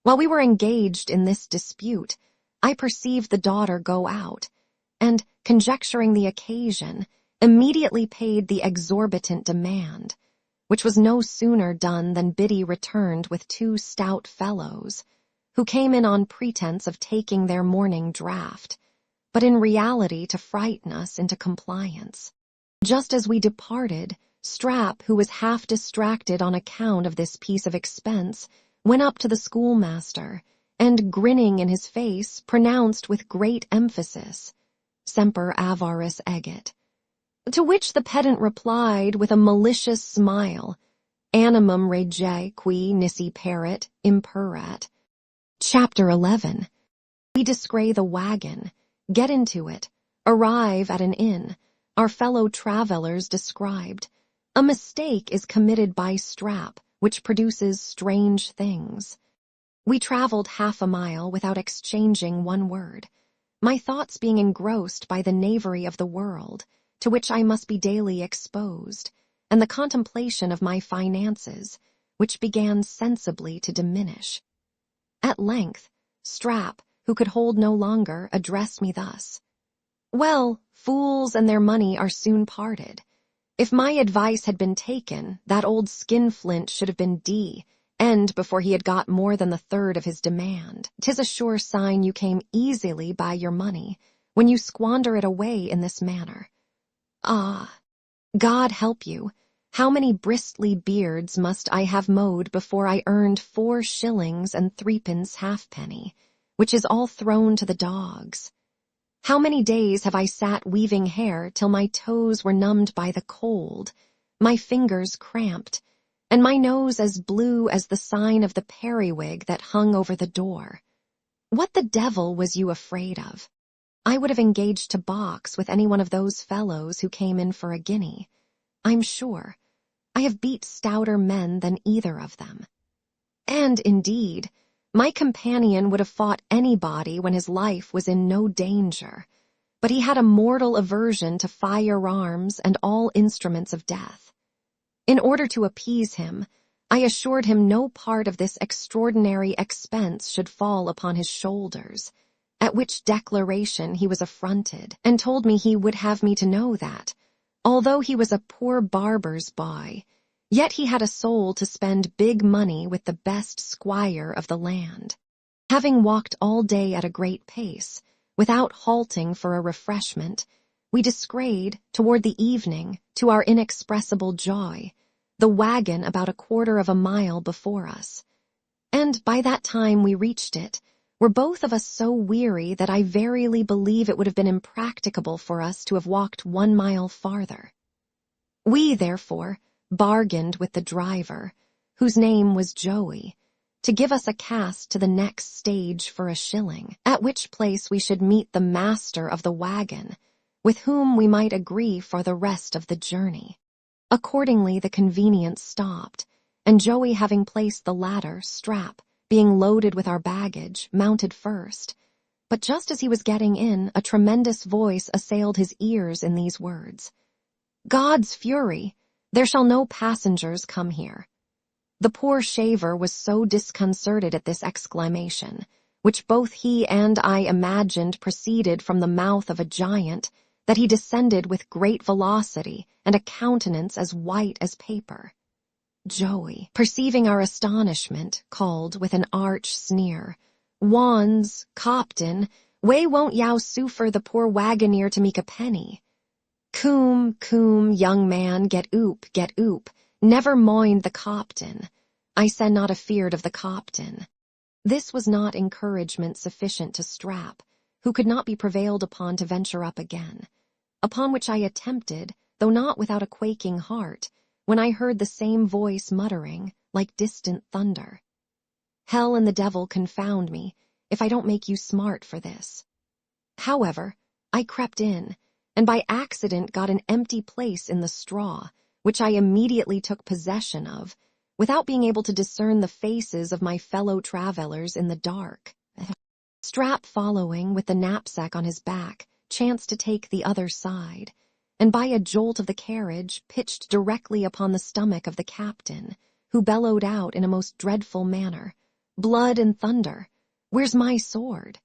While we were engaged in this dispute, I perceived the daughter go out, and, conjecturing the occasion, immediately paid the exorbitant demand, which was no sooner done than Biddy returned with 2 stout fellows, who came in on pretense of taking their morning draught, but in reality to frighten us into compliance. Just as we departed, Strap, who was half distracted on account of this piece of expense, went up to the schoolmaster, and, grinning in his face, pronounced with great emphasis, "Semper avaris eget," to which the pedant replied with a malicious smile, "Animum rege qui nisi paret imperat." Chapter 11. We descry the wagon, get into it, arrive at an inn, our fellow travelers described. A mistake is committed by Strap, which produces strange things. We traveled half a mile without exchanging one word, my thoughts being engrossed by the knavery of the world, to which I must be daily exposed, and the contemplation of my finances, which began sensibly to diminish. At length, Strap, who could hold no longer, addressed me thus: "Well, fools and their money are soon parted. If my advice had been taken, that old skinflint should have been D-end before he had got more than the third of his demand. 'Tis a sure sign you came easily by your money, when you squander it away in this manner. Ah, God help you, how many bristly beards must I have mowed before I earned 4 shillings and 3 halfpenny, which is all thrown to the dogs? How many days have I sat weaving hair till my toes were numbed by the cold, my fingers cramped, and my nose as blue as the sign of the periwig that hung over the door? What the devil was you afraid of? I would have engaged to box with any one of those fellows who came in for a guinea. I'm sure I have beat stouter men than either of them. And, indeed, my companion would have fought anybody when his life was in no danger, but he had a mortal aversion to firearms and all instruments of death. In order to appease him, I assured him no part of this extraordinary expense should fall upon his shoulders, at which declaration he was affronted, and told me he would have me to know that, although he was a poor barber's boy, yet he had a soul to spend big money with the best squire of the land. Having walked all day at a great pace, without halting for a refreshment, we descried, toward the evening, to our inexpressible joy, the wagon about 1/4 of a mile before us. And by that time we reached it, were both of us so weary that I verily believe it would have been impracticable for us to have walked 1 mile farther. We, therefore, bargained with the driver, whose name was Joey, to give us a cast to the next stage for 1 shilling, at which place we should meet the master of the wagon, with whom we might agree for the rest of the journey. Accordingly the convenience stopped, and Joey, having placed the ladder, Strap, being loaded with our baggage, mounted first. But just as he was getting in, a tremendous voice assailed his ears in these words: "God's fury! There shall no passengers come here." The poor shaver was so disconcerted at this exclamation, which both he and I imagined proceeded from the mouth of a giant, that he descended with great velocity and a countenance as white as paper. Joey, perceiving our astonishment, called with an arch sneer, "Wans, Copton, way won't yow suffer the poor wagoner to make a penny? Coom, young man, get oop, never mind the Copton. I said not afeard of the Copton." This was not encouragement sufficient to Strap, who could not be prevailed upon to venture up again, upon which I attempted, though not without a quaking heart, when I heard the same voice muttering, like distant thunder, "Hell and the devil confound me, if I don't make you smart for this." However, I crept in, and by accident got an empty place in the straw, which I immediately took possession of, without being able to discern the faces of my fellow travelers in the dark. Strap, following with the knapsack on his back, chanced to take the other side, and by a jolt of the carriage pitched directly upon the stomach of the captain, who bellowed out in a most dreadful manner, "Blood and thunder! Where's my sword?"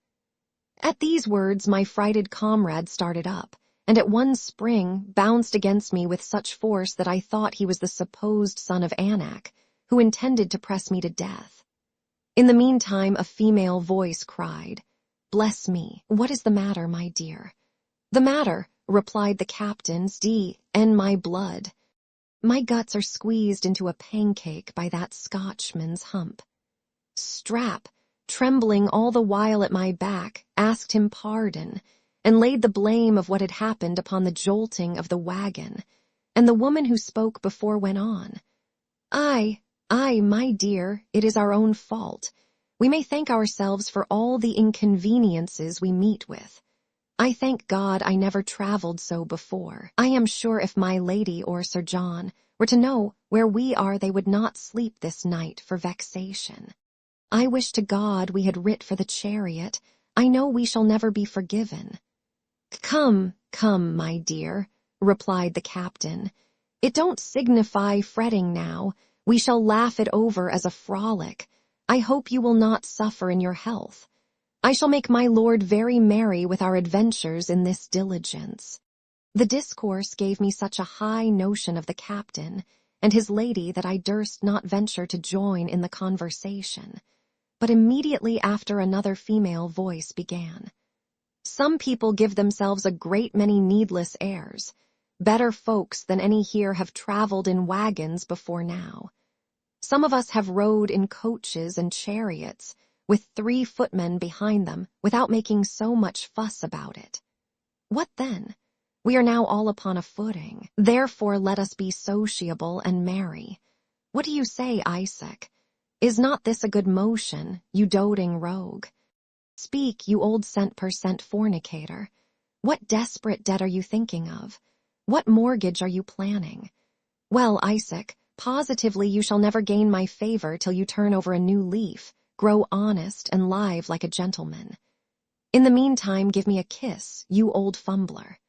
At these words my frighted comrade started up, and at one spring bounced against me with such force that I thought he was the supposed son of Anak, who intended to press me to death. In the meantime, a female voice cried, "Bless me, what is the matter, my dear?" "The matter," replied the captain's and my blood. "My guts are squeezed into a pancake by that Scotchman's hump." Strap, trembling all the while at my back, asked him pardon, and laid the blame of what had happened upon the jolting of the wagon, and the woman who spoke before went on. Aye, my dear, it is our own fault. We may thank ourselves for all the inconveniences we meet with. I thank God I never traveled so before. I am sure if my lady or Sir John were to know where we are, they would not sleep this night for vexation. I wish to God we had writ for the chariot. I know we shall never be forgiven." Come, my dear," replied the captain. "It don't signify fretting now. We shall laugh it over as a frolic. I hope you will not suffer in your health. I shall make my lord very merry with our adventures in this diligence." The discourse gave me such a high notion of the captain and his lady that I durst not venture to join in the conversation. But immediately after another female voice began. "Some people give themselves a great many needless airs. Better folks than any here have traveled in wagons before now. Some of us have rode in coaches and chariots, with 3 footmen behind them, without making so much fuss about it. What then? We are now all upon a footing. Therefore let us be sociable and merry. What do you say, Isaac? Is not this a good motion, you doting rogue? Speak, you old cent-per-cent fornicator. What desperate debt are you thinking of? What mortgage are you planning? Well, Isaac, positively you shall never gain my favor till you turn over a new leaf, grow honest and live like a gentleman. In the meantime, give me a kiss, you old fumbler."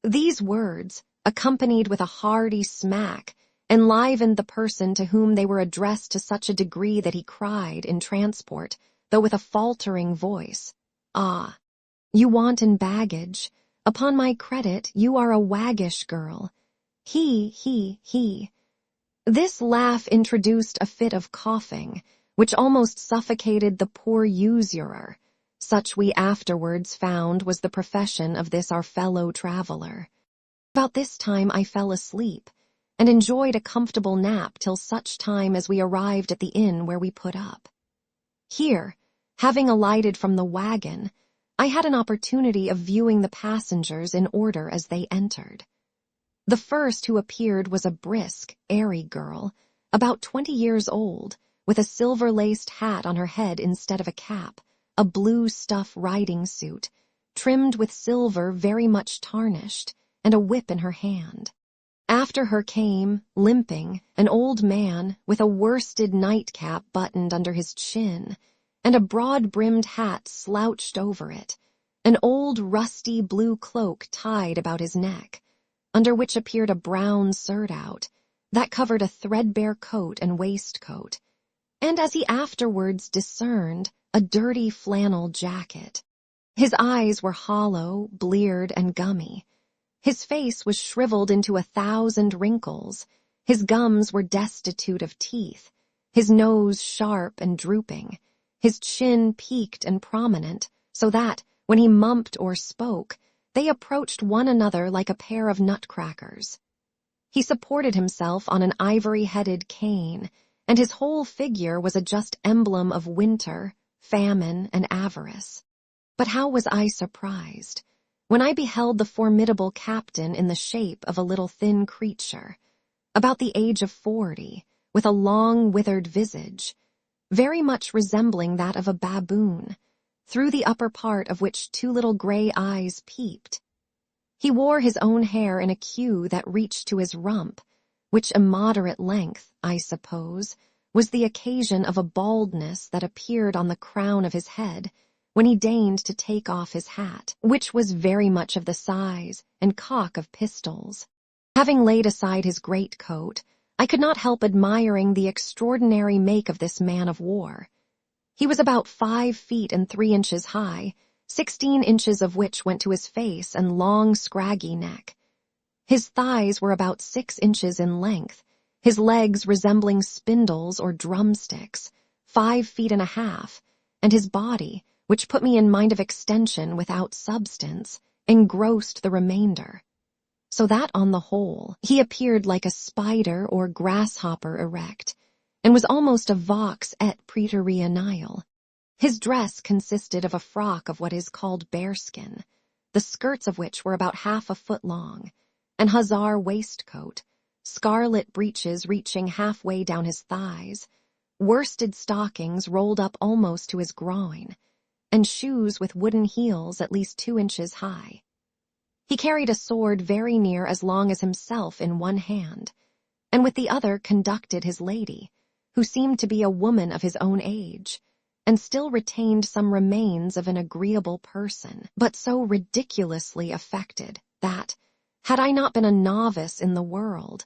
These words, accompanied with a hearty smack, enlivened the person to whom they were addressed to such a degree that he cried in transport, though with a faltering voice, "Ah, you wanton baggage. Upon my credit, you are a waggish girl. He. This laugh introduced a fit of coughing, which almost suffocated the poor usurer. Such we afterwards found was the profession of this our fellow traveler. About this time I fell asleep, and enjoyed a comfortable nap till such time as we arrived at the inn where we put up. Here, having alighted from the wagon, I had an opportunity of viewing the passengers in order as they entered. The first who appeared was a brisk, airy girl, about 20 years old, with a silver-laced hat on her head instead of a cap, a blue stuff riding suit, trimmed with silver very much tarnished, and a whip in her hand. After her came, limping, an old man with a worsted nightcap buttoned under his chin, and a broad-brimmed hat slouched over it, an old rusty blue cloak tied about his neck, under which appeared a brown surtout, that covered a threadbare coat and waistcoat, and as he afterwards discerned, a dirty flannel jacket. His eyes were hollow, bleared, and gummy. His face was shriveled into 1,000 wrinkles, his gums were destitute of teeth, his nose sharp and drooping, his chin peaked and prominent, so that, when he mumped or spoke, they approached one another like a pair of nutcrackers. He supported himself on an ivory-headed cane, and his whole figure was a just emblem of winter, famine, and avarice. But how was I surprised when I beheld the formidable captain in the shape of a little thin creature, about the age of 40, with a long withered visage, very much resembling that of a baboon, through the upper part of which 2 little gray eyes peeped. He wore his own hair in a queue that reached to his rump, which immoderate length, I suppose, was the occasion of a baldness that appeared on the crown of his head, when he deigned to take off his hat, which was very much of the size and cock of pistols. Having laid aside his greatcoat, I could not help admiring the extraordinary make of this man of war. He was about 5 feet and 3 inches high, 16 inches of which went to his face and long, scraggy neck. His thighs were about 6 inches in length, his legs resembling spindles or drumsticks, 5 feet and a half, and his body, which put me in mind of extension without substance, engrossed the remainder. So that on the whole, he appeared like a spider or grasshopper erect, and was almost a vox et praeterea nihil. His dress consisted of a frock of what is called bearskin, the skirts of which were about 1/2 foot long, an hussar waistcoat, scarlet breeches reaching halfway down his thighs, worsted stockings rolled up almost to his groin, and shoes with wooden heels at least 2 inches high. He carried a sword very near as long as himself in one hand, and with the other conducted his lady, who seemed to be a woman of his own age, and still retained some remains of an agreeable person, but so ridiculously affected that, had I not been a novice in the world,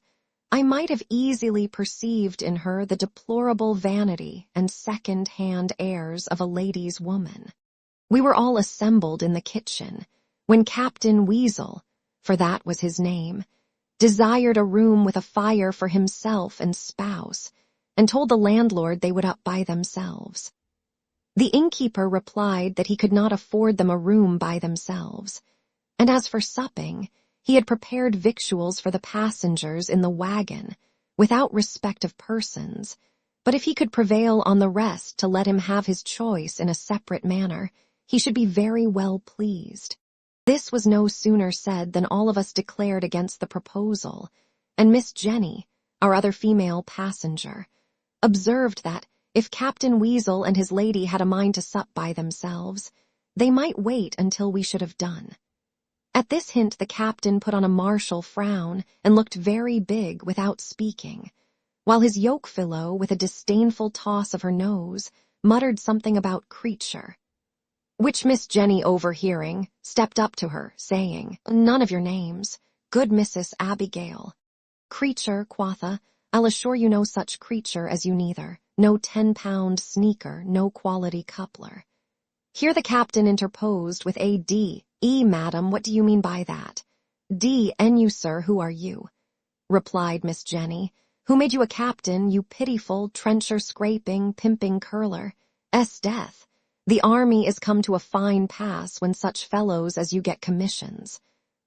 I might have easily perceived in her the deplorable vanity and second-hand airs of a lady's woman. We were all assembled in the kitchen, when Captain Weasel, for that was his name, desired a room with a fire for himself and spouse, and told the landlord they would up by themselves. The innkeeper replied that he could not afford them a room by themselves, and as for supping, he had prepared victuals for the passengers in the wagon, without respect of persons, but if he could prevail on the rest to let him have his choice in a separate manner, he should be very well pleased. This was no sooner said than all of us declared against the proposal, and Miss Jenny, our other female passenger, observed that, if Captain Weasel and his lady had a mind to sup by themselves, they might wait until we should have done. At this hint the captain put on a martial frown and looked very big without speaking, while his yoke-fellow, with a disdainful toss of her nose, muttered something about creature, which Miss Jenny, overhearing, stepped up to her, saying, "None of your names, good Mrs. Abigail. Creature, quotha, I'll assure you no such creature as you neither, no 10-pound sneaker, no quality coupler." Here the captain interposed with a D.E. Madam, what do you mean by that? D.N. you, sir, who are you? Replied Miss Jenny. Who made you a captain, you pitiful, trencher-scraping, pimping curler? Death. The army is come to a fine pass when such fellows as you get commissions.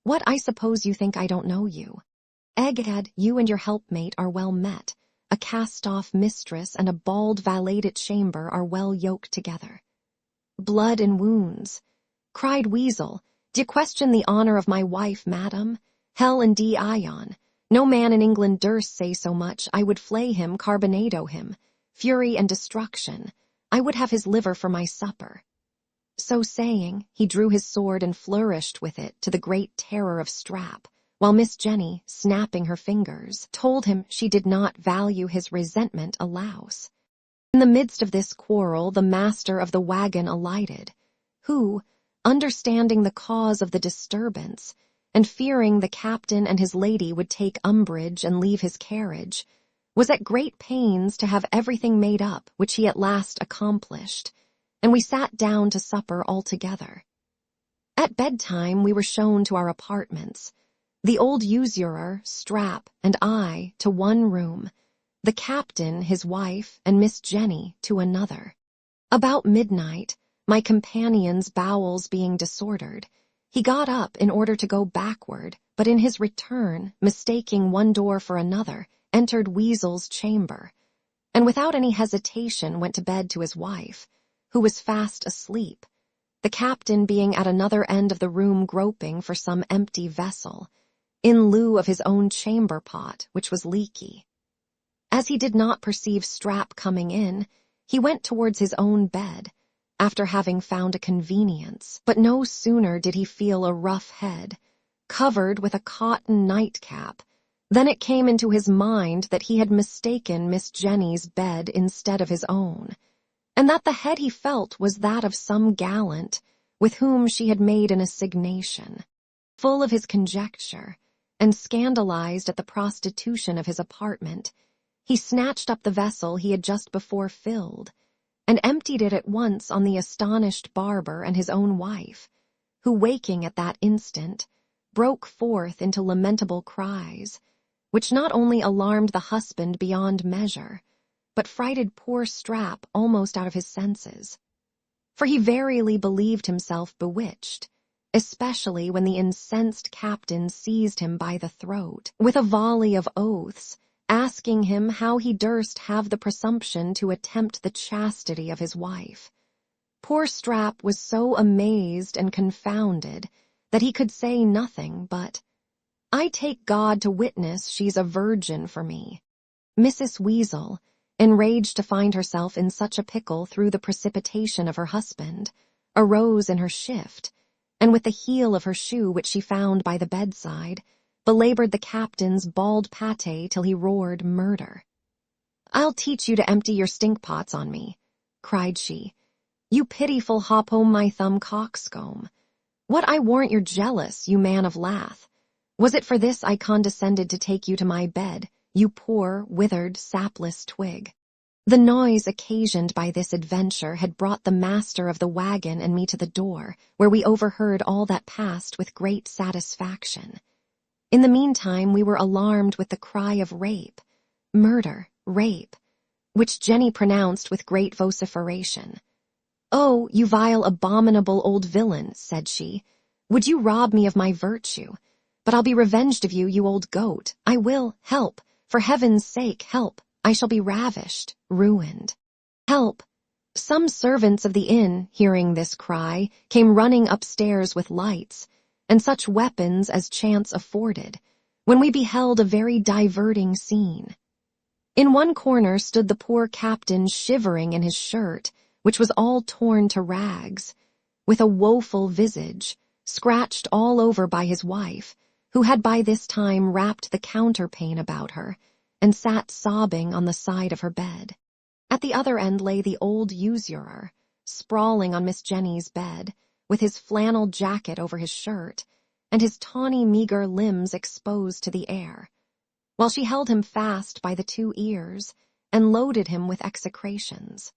What, I suppose you think I don't know you? Egghead, you and your helpmate are well met. A cast-off mistress and a bald valet de chamber are well yoked together. Blood and wounds. Cried Weasel, d'ye question the honor of my wife, madam? Hell and D-ion. No man in England durst say so much. I would flay him, carbonado him. Fury and destruction. I would have his liver for my supper. So saying, he drew his sword and flourished with it to the great terror of Strap, while Miss Jenny, snapping her fingers, told him she did not value his resentment a louse. In the midst of this quarrel the master of the wagon alighted, who, understanding the cause of the disturbance, and fearing the captain and his lady would take umbrage and leave his carriage, was at great pains to have everything made up, which he at last accomplished, and we sat down to supper all together. At bedtime we were shown to our apartments, the old usurer, Strap, and I to one room, the captain, his wife, and Miss Jenny to another. About midnight, my companion's bowels being disordered, he got up in order to go backward, but in his return, mistaking one door for another, entered Weasel's chamber, and without any hesitation went to bed to his wife, who was fast asleep, the captain being at another end of the room groping for some empty vessel, in lieu of his own chamber pot, which was leaky. As he did not perceive Strap coming in, he went towards his own bed, after having found a convenience, but no sooner did he feel a rough head, covered with a cotton nightcap, than it came into his mind that he had mistaken Miss Jenny's bed instead of his own, and that the head he felt was that of some gallant with whom she had made an assignation. Full of his conjecture, and scandalized at the prostitution of his apartment, he snatched up the vessel he had just before filled, and emptied it at once on the astonished barber and his own wife, who, waking at that instant, broke forth into lamentable cries, which not only alarmed the husband beyond measure, but frighted poor Strap almost out of his senses. For he verily believed himself bewitched, especially when the incensed captain seized him by the throat, with a volley of oaths, asking him how he durst have the presumption to attempt the chastity of his wife. Poor Strap was so amazed and confounded that he could say nothing but, "I take God to witness she's a virgin for me." Mrs. Weasel, enraged to find herself in such a pickle through the precipitation of her husband, arose in her shift, and with the heel of her shoe which she found by the bedside, belabored the captain's bald pate till he roared murder. "I'll teach you to empty your stink-pots on me," cried she. "You pitiful hop-home-my-thumb coxcomb. What, I warrant you're jealous, you man of lath. Was it for this I condescended to take you to my bed, you poor, withered, sapless twig?" The noise occasioned by this adventure had brought the master of the wagon and me to the door, where we overheard all that passed with great satisfaction. In the meantime we were alarmed with the cry of rape, murder, rape, which Jenny pronounced with great vociferation. "Oh, you vile, abominable old villain," said she, "would you rob me of my virtue? But I'll be revenged of you, you old goat. I will. Help! For heaven's sake, help! I shall be ravished, ruined. Help!" Some servants of the inn, hearing this cry, came running upstairs with lights, and such weapons as chance afforded, when we beheld a very diverting scene. In one corner stood the poor captain shivering in his shirt, which was all torn to rags, with a woeful visage, scratched all over by his wife, who had by this time wrapped the counterpane about her, and sat sobbing on the side of her bed. At the other end lay the old usurer, sprawling on Miss Jenny's bed, with his flannel jacket over his shirt, and his tawny meagre limbs exposed to the air, while she held him fast by the 2 ears, and loaded him with execrations.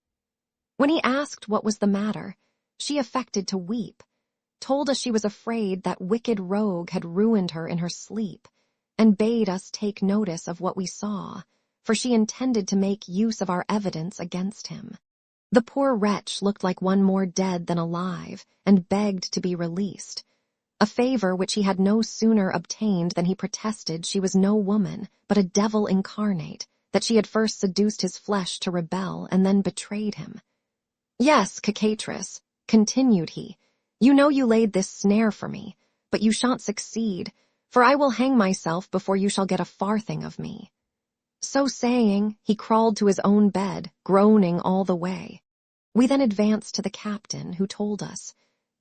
When he asked what was the matter, she affected to weep, told us she was afraid that wicked rogue had ruined her in her sleep, and bade us take notice of what we saw, for she intended to make use of our evidence against him. The poor wretch looked like one more dead than alive, and begged to be released, a favor which he had no sooner obtained than he protested she was no woman, but a devil incarnate, that she had first seduced his flesh to rebel and then betrayed him. "Yes, cockatrice," continued he, "you know you laid this snare for me, but you shan't succeed, for I will hang myself before you shall get a farthing of me." So saying, he crawled to his own bed, groaning all the way. We then advanced to the captain, who told us,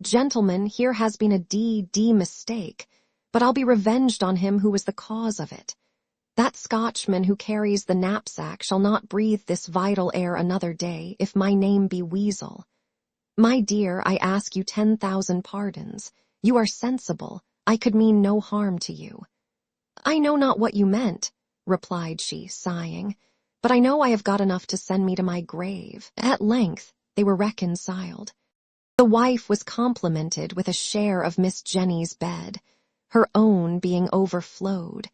"Gentlemen, here has been a d mistake, but I'll be revenged on him who was the cause of it. That Scotchman who carries the knapsack shall not breathe this vital air another day, if my name be Weasel. My dear, I ask you 10,000 pardons. You are sensible. I could mean no harm to you." "I know not what you meant," replied she, sighing, "but I know I have got enough to send me to my grave." At length they were reconciled. The wife was complimented with a share of Miss Jenny's bed, her own being overflowed,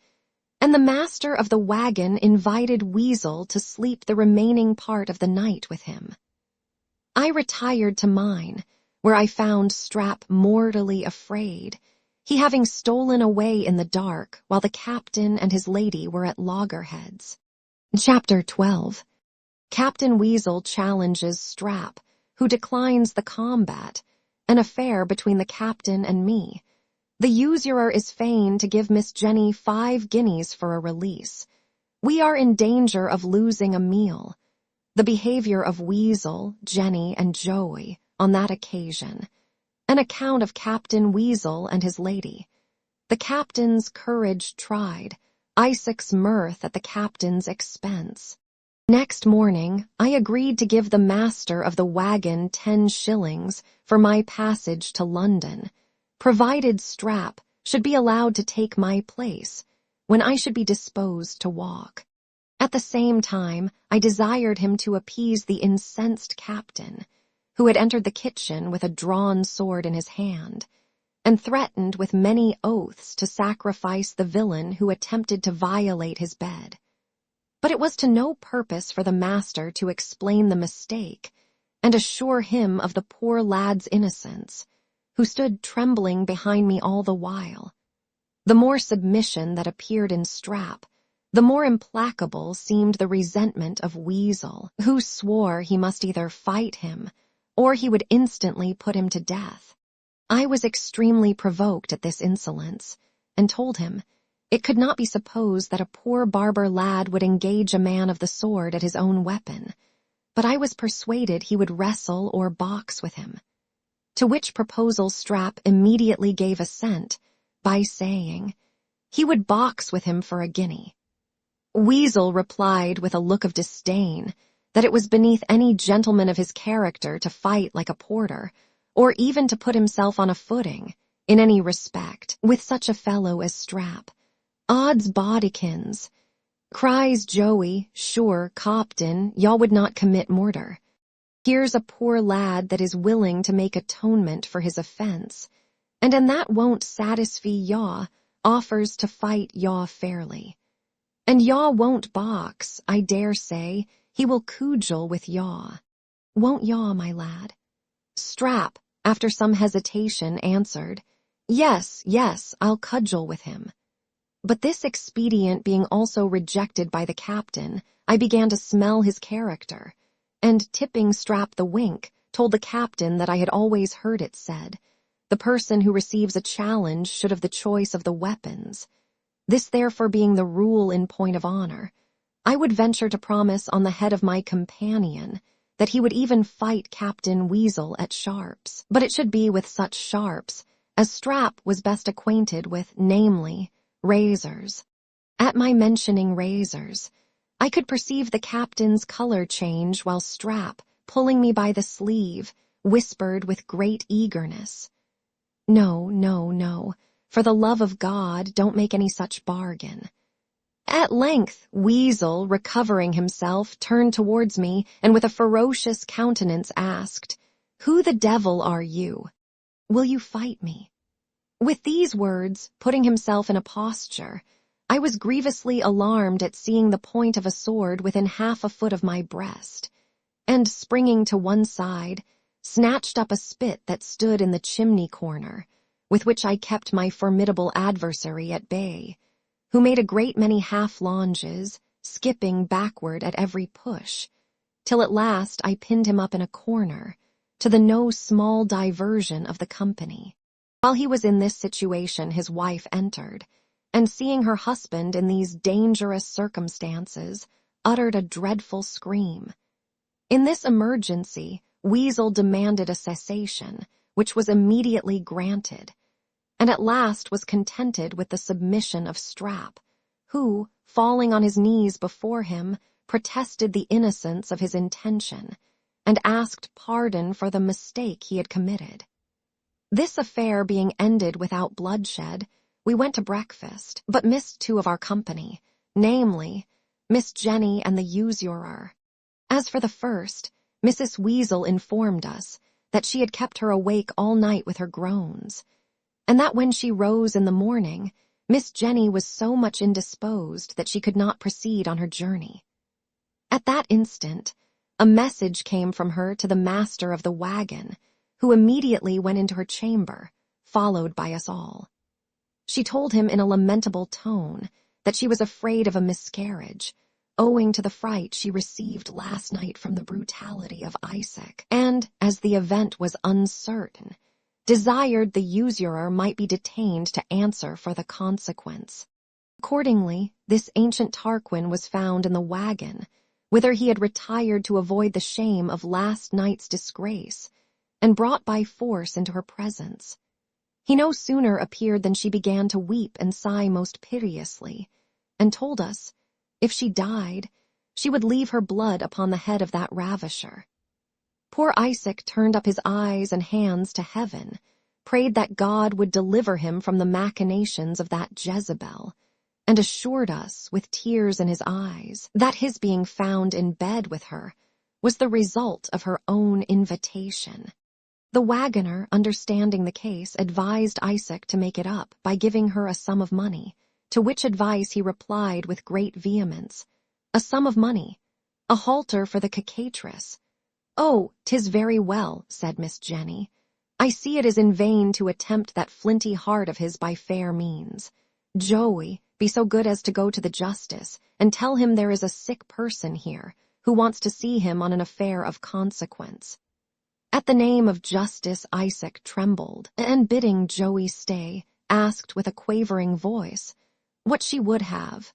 and the master of the wagon invited Weasel to sleep the remaining part of the night with him. I retired to mine, where I found Strap mortally afraid, he having stolen away in the dark while the captain and his lady were at loggerheads. Chapter 12. Captain Weasel challenges Strap, who declines the combat, an affair between the captain and me. The usurer is fain to give Miss Jenny 5 guineas for a release. We are in danger of losing a meal. The behavior of Weasel, Jenny, and Joey on that occasion. An account of Captain Weasel and his lady. The captain's courage tried. Isaac's mirth at the captain's expense. Next morning, I agreed to give the master of the wagon 10 shillings for my passage to London, provided Strap should be allowed to take my place, when I should be disposed to walk. At the same time, I desired him to appease the incensed captain, who had entered the kitchen with a drawn sword in his hand, and threatened with many oaths to sacrifice the villain who attempted to violate his bed. But it was to no purpose for the master to explain the mistake and assure him of the poor lad's innocence, who stood trembling behind me all the while. The more submission that appeared in Strap, the more implacable seemed the resentment of Weasel, who swore he must either fight him or he would instantly put him to death. I was extremely provoked at this insolence, and told him it could not be supposed that a poor barber lad would engage a man of the sword at his own weapon, but I was persuaded he would wrestle or box with him. To which proposal Strap immediately gave assent by saying he would box with him for a guinea. Weasel replied with a look of disdain that it was beneath any gentleman of his character to fight like a porter, or even to put himself on a footing, in any respect, with such a fellow as Strap. Odds bodykins, cries Joey, sure, Copton, y'all would not commit murder. Here's a poor lad that is willing to make atonement for his offense, and that won't satisfy yaw, offers to fight yaw fairly. And yaw won't box, I dare say, he will cudgel with yaw. Won't yaw, my lad? Strap, after some hesitation, answered, Yes, I'll cudgel with him. But this expedient being also rejected by the captain, I began to smell his character, and tipping Strap the wink, told the captain that I had always heard it said, the person who receives a challenge should have the choice of the weapons. This therefore being the rule in point of honor, I would venture to promise on the head of my companion that he would even fight Captain Weasel at sharps, but it should be with such sharps as Strap was best acquainted with, namely, razors. At my mentioning razors, I could perceive the captain's color change while Strap, pulling me by the sleeve, whispered with great eagerness, No, for the love of God, don't make any such bargain. At length, Weasel, recovering himself, turned towards me, and with a ferocious countenance asked, Who the devil are you? Will you fight me? With these words, putting himself in a posture, I was grievously alarmed at seeing the point of a sword within half a foot of my breast, and springing to one side, snatched up a spit that stood in the chimney corner, with which I kept my formidable adversary at bay, who made a great many half-lunges, skipping backward at every push, till at last I pinned him up in a corner, to the no small diversion of the company. While he was in this situation, his wife entered, and seeing her husband in these dangerous circumstances, uttered a dreadful scream. In this emergency, Weasel demanded a cessation, which was immediately granted, and at last was contented with the submission of Strap, who, falling on his knees before him, protested the innocence of his intention, and asked pardon for the mistake he had committed. This affair being ended without bloodshed, we went to breakfast, but missed two of our company, namely, Miss Jenny and the usurer. As for the first, Mrs. Weasel informed us that she had kept her awake all night with her groans, and that when she rose in the morning, Miss Jenny was so much indisposed that she could not proceed on her journey. At that instant, a message came from her to the master of the wagon, who immediately went into her chamber, followed by us all. She told him in a lamentable tone that she was afraid of a miscarriage, owing to the fright she received last night from the brutality of Isaac, and, as the event was uncertain, desired the usurer might be detained to answer for the consequence. Accordingly, this ancient Tarquin was found in the wagon, whither he had retired to avoid the shame of last night's disgrace, and brought by force into her presence. He no sooner appeared than she began to weep and sigh most piteously, and told us, if she died, she would leave her blood upon the head of that ravisher. Poor Isaac turned up his eyes and hands to heaven, prayed that God would deliver him from the machinations of that Jezebel, and assured us, with tears in his eyes, that his being found in bed with her was the result of her own invitation. The wagoner, understanding the case, advised Isaac to make it up by giving her a sum of money, to which advice he replied with great vehemence, "A sum of money? A halter for the cicatrice? Oh, 'tis very well," said Miss Jenny. "I see it is in vain to attempt that flinty heart of his by fair means. Joey, be so good as to go to the justice, and tell him there is a sick person here, who wants to see him on an affair of consequence." At the name of justice Isaac trembled, and bidding Joey stay, asked with a quavering voice what she would have.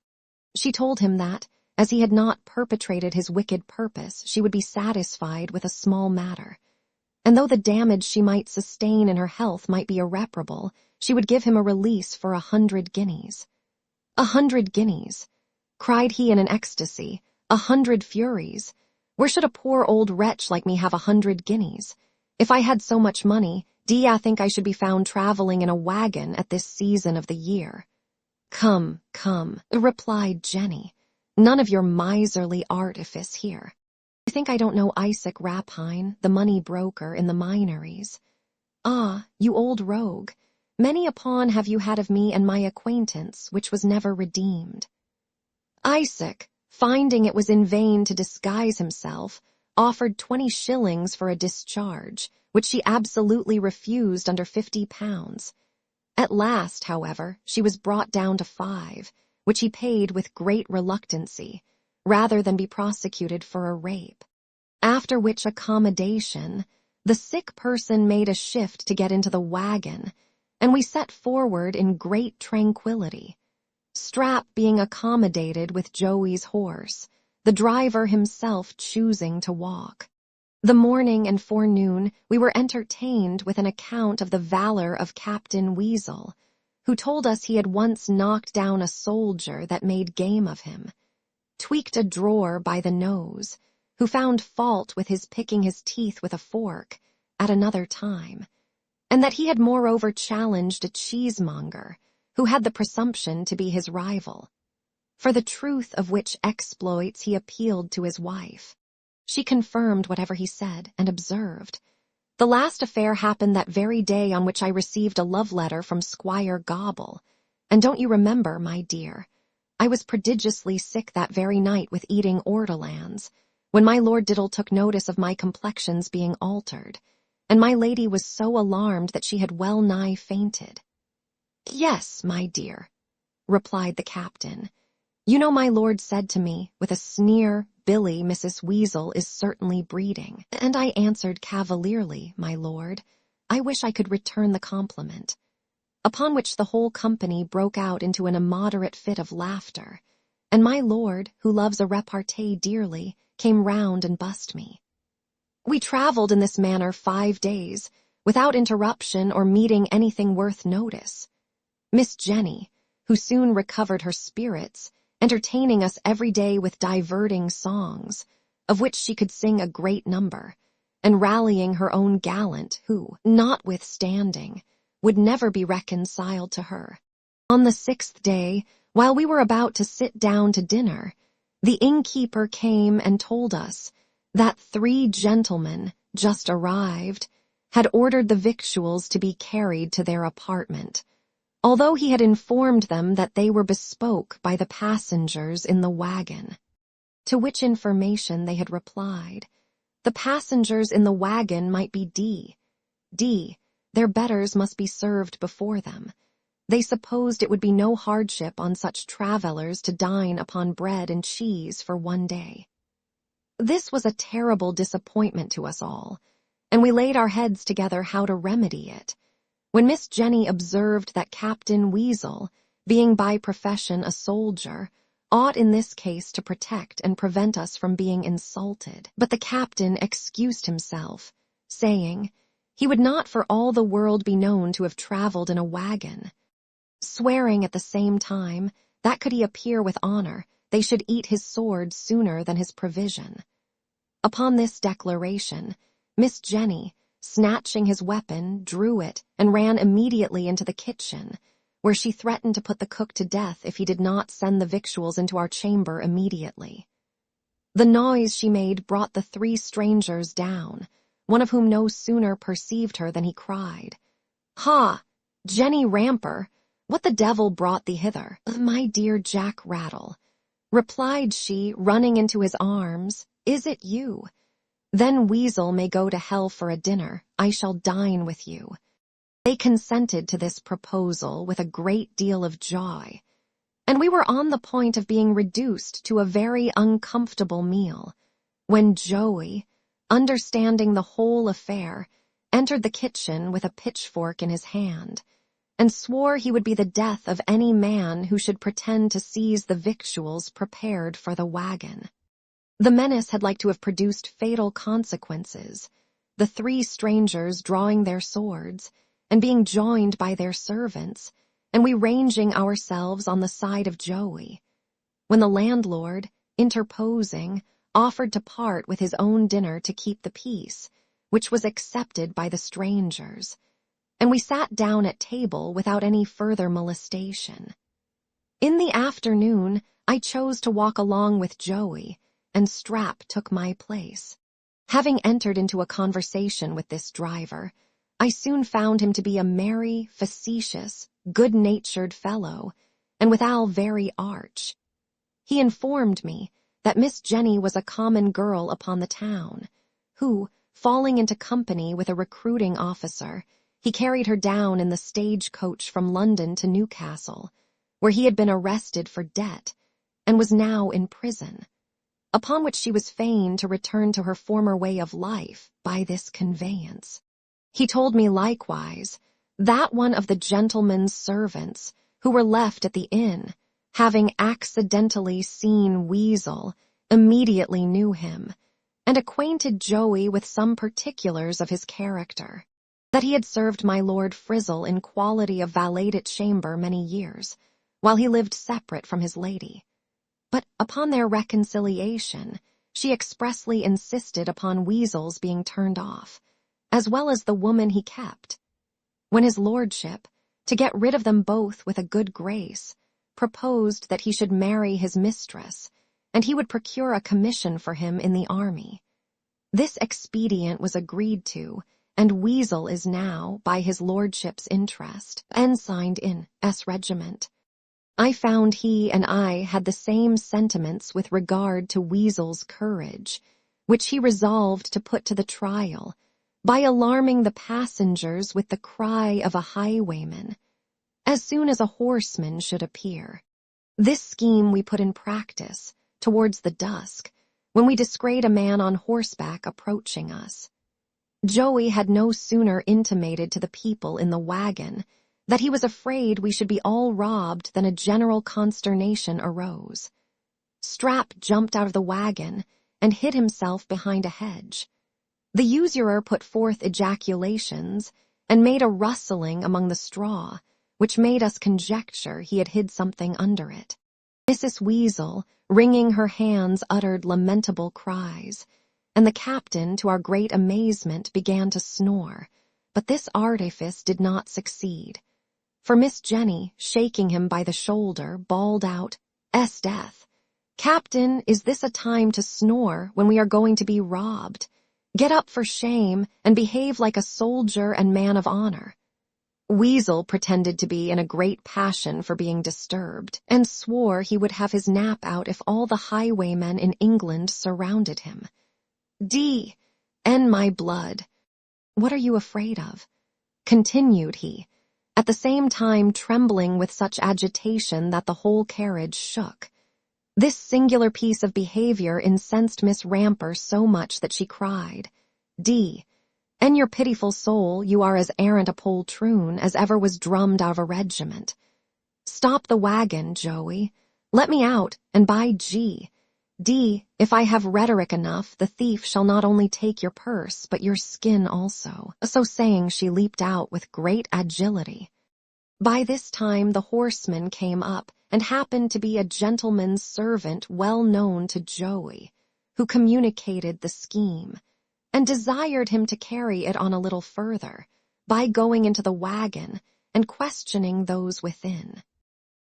She told him that, as he had not perpetrated his wicked purpose, she would be satisfied with a small matter, and though the damage she might sustain in her health might be irreparable, she would give him a release for 100 guineas. 100 guineas, cried he in an ecstasy, 100 furies. Where should a poor old wretch like me have 100 guineas? If I had so much money, d'ye think I should be found travelling in a wagon at this season of the year? Come, come, replied Jenny, none of your miserly artifice here. You think I don't know Isaac Rapine, the money broker in the Minories? Ah, you old rogue, many a pawn have you had of me and my acquaintance, which was never redeemed. Isaac, finding it was in vain to disguise himself, offered 20 shillings for a discharge, which she absolutely refused under £50. At last, however, she was brought down to 5, which he paid with great reluctancy, rather than be prosecuted for a rape. After which accommodation, the sick person made a shift to get into the wagon, and we set forward in great tranquillity, Strap being accommodated with Joey's horse, the driver himself choosing to walk. The morning and forenoon we were entertained with an account of the valor of Captain Weasel, who told us he had once knocked down a soldier that made game of him, tweaked a drawer by the nose, who found fault with his picking his teeth with a fork at another time, and that he had moreover challenged a cheesemonger, who had the presumption to be his rival, for the truth of which exploits he appealed to his wife. She confirmed whatever he said, and observed, "The last affair happened that very day on which I received a love letter from Squire Gobble, and don't you remember, my dear, I was prodigiously sick that very night with eating ortolans, when my Lord Diddle took notice of my complexion's being altered, and my lady was so alarmed that she had well nigh fainted." "Yes, my dear," replied the captain. "You know my lord said to me, with a sneer, 'Billy, Mrs. Weasel is certainly breeding,' and I answered cavalierly, 'My lord, I wish I could return the compliment,' upon which the whole company broke out into an immoderate fit of laughter, and my lord, who loves a repartee dearly, came round and bussed me. We travelled in this manner 5 days, without interruption or meeting anything worth notice. Miss Jenny, who soon recovered her spirits, entertaining us every day with diverting songs, of which she could sing a great number, and rallying her own gallant, who, notwithstanding, would never be reconciled to her. On the 6th day, while we were about to sit down to dinner, the innkeeper came and told us that 3 gentlemen, just arrived, had ordered the victuals to be carried to their apartment, although he had informed them that they were bespoke by the passengers in the wagon. To which information they had replied, the passengers in the wagon might be their betters must be served before them. They supposed it would be no hardship on such travellers to dine upon bread and cheese for 1 day. This was a terrible disappointment to us all, and we laid our heads together how to remedy it, when Miss Jenny observed that Captain Weasel, being by profession a soldier, ought in this case to protect and prevent us from being insulted. But the captain excused himself, saying, he would not for all the world be known to have travelled in a wagon, swearing at the same time that could he appear with honour, they should eat his sword sooner than his provision. Upon this declaration, Miss Jenny, snatching his weapon, drew it, and ran immediately into the kitchen, where she threatened to put the cook to death if he did not send the victuals into our chamber immediately. The noise she made brought the 3 strangers down, one of whom no sooner perceived her than he cried, "Ha! Jenny Ramper, what the devil brought thee hither?" "My dear Jack Rattle," replied she, running into his arms, "is it you? Then Weasel may go to hell for a dinner. I shall dine with you." They consented to this proposal with a great deal of joy, and we were on the point of being reduced to a very uncomfortable meal, when Joey, understanding the whole affair, entered the kitchen with a pitchfork in his hand, and swore he would be the death of any man who should pretend to seize the victuals prepared for the wagon. The menace had like to have produced fatal consequences, the 3 strangers drawing their swords, and being joined by their servants, and we ranging ourselves on the side of Joey, when the landlord, interposing, offered to part with his own dinner to keep the peace, which was accepted by the strangers, and we sat down at table without any further molestation. In the afternoon, I chose to walk along with Joey, and Strap took my place. Having entered into a conversation with this driver, I soon found him to be a merry, facetious, good-natured fellow, and withal very arch. He informed me that Miss Jenny was a common girl upon the town, who, falling into company with a recruiting officer, he carried her down in the stage-coach from London to Newcastle, where he had been arrested for debt, and was now in prison, upon which she was fain to return to her former way of life by this conveyance. He told me likewise that one of the gentleman's servants, who were left at the inn, having accidentally seen Weasel, immediately knew him, and acquainted Joey with some particulars of his character, that he had served my Lord Frizzle in quality of valet at chamber many years, while he lived separate from his lady. But upon their reconciliation, she expressly insisted upon Weasel's being turned off, as well as the woman he kept, when his lordship, to get rid of them both with a good grace, proposed that he should marry his mistress, and he would procure a commission for him in the army. This expedient was agreed to, and Weasel is now, by his lordship's interest, ensigned in S. Regiment. I found he and I had the same sentiments with regard to Weasel's courage, which he resolved to put to the trial, by alarming the passengers with the cry of a highwayman, as soon as a horseman should appear. This scheme we put in practice, towards the dusk, when we descried a man on horseback approaching us. Joey had no sooner intimated to the people in the wagon that he was afraid we should be all robbed than a general consternation arose. Strap jumped out of the wagon and hid himself behind a hedge. The usurer put forth ejaculations and made a rustling among the straw, which made us conjecture he had hid something under it. Mrs. Weasel, wringing her hands, uttered lamentable cries, and the captain, to our great amazement, began to snore, but this artifice did not succeed, for Miss Jenny, shaking him by the shoulder, bawled out, "'Sdeath! Captain, is this a time to snore when we are going to be robbed? Get up for shame, and behave like a soldier and man of honor." Weasel pretended to be in a great passion for being disturbed, and swore he would have his nap out if all the highwaymen in England surrounded him. "D—n my blood! What are you afraid of?" continued he, at the same time trembling with such agitation that the whole carriage shook. This singular piece of behavior incensed Miss Ramper so much that she cried, "D—n your pitiful soul, you are as arrant a poltroon as ever was drummed out of a regiment. Stop the wagon, Joey. Let me out, and by G, if I have rhetoric enough, the thief shall not only take your purse, but your skin also." So saying, she leaped out with great agility. By this time the horseman came up, and happened to be a gentleman's servant well known to Joey, who communicated the scheme, and desired him to carry it on a little further, by going into the wagon, and questioning those within.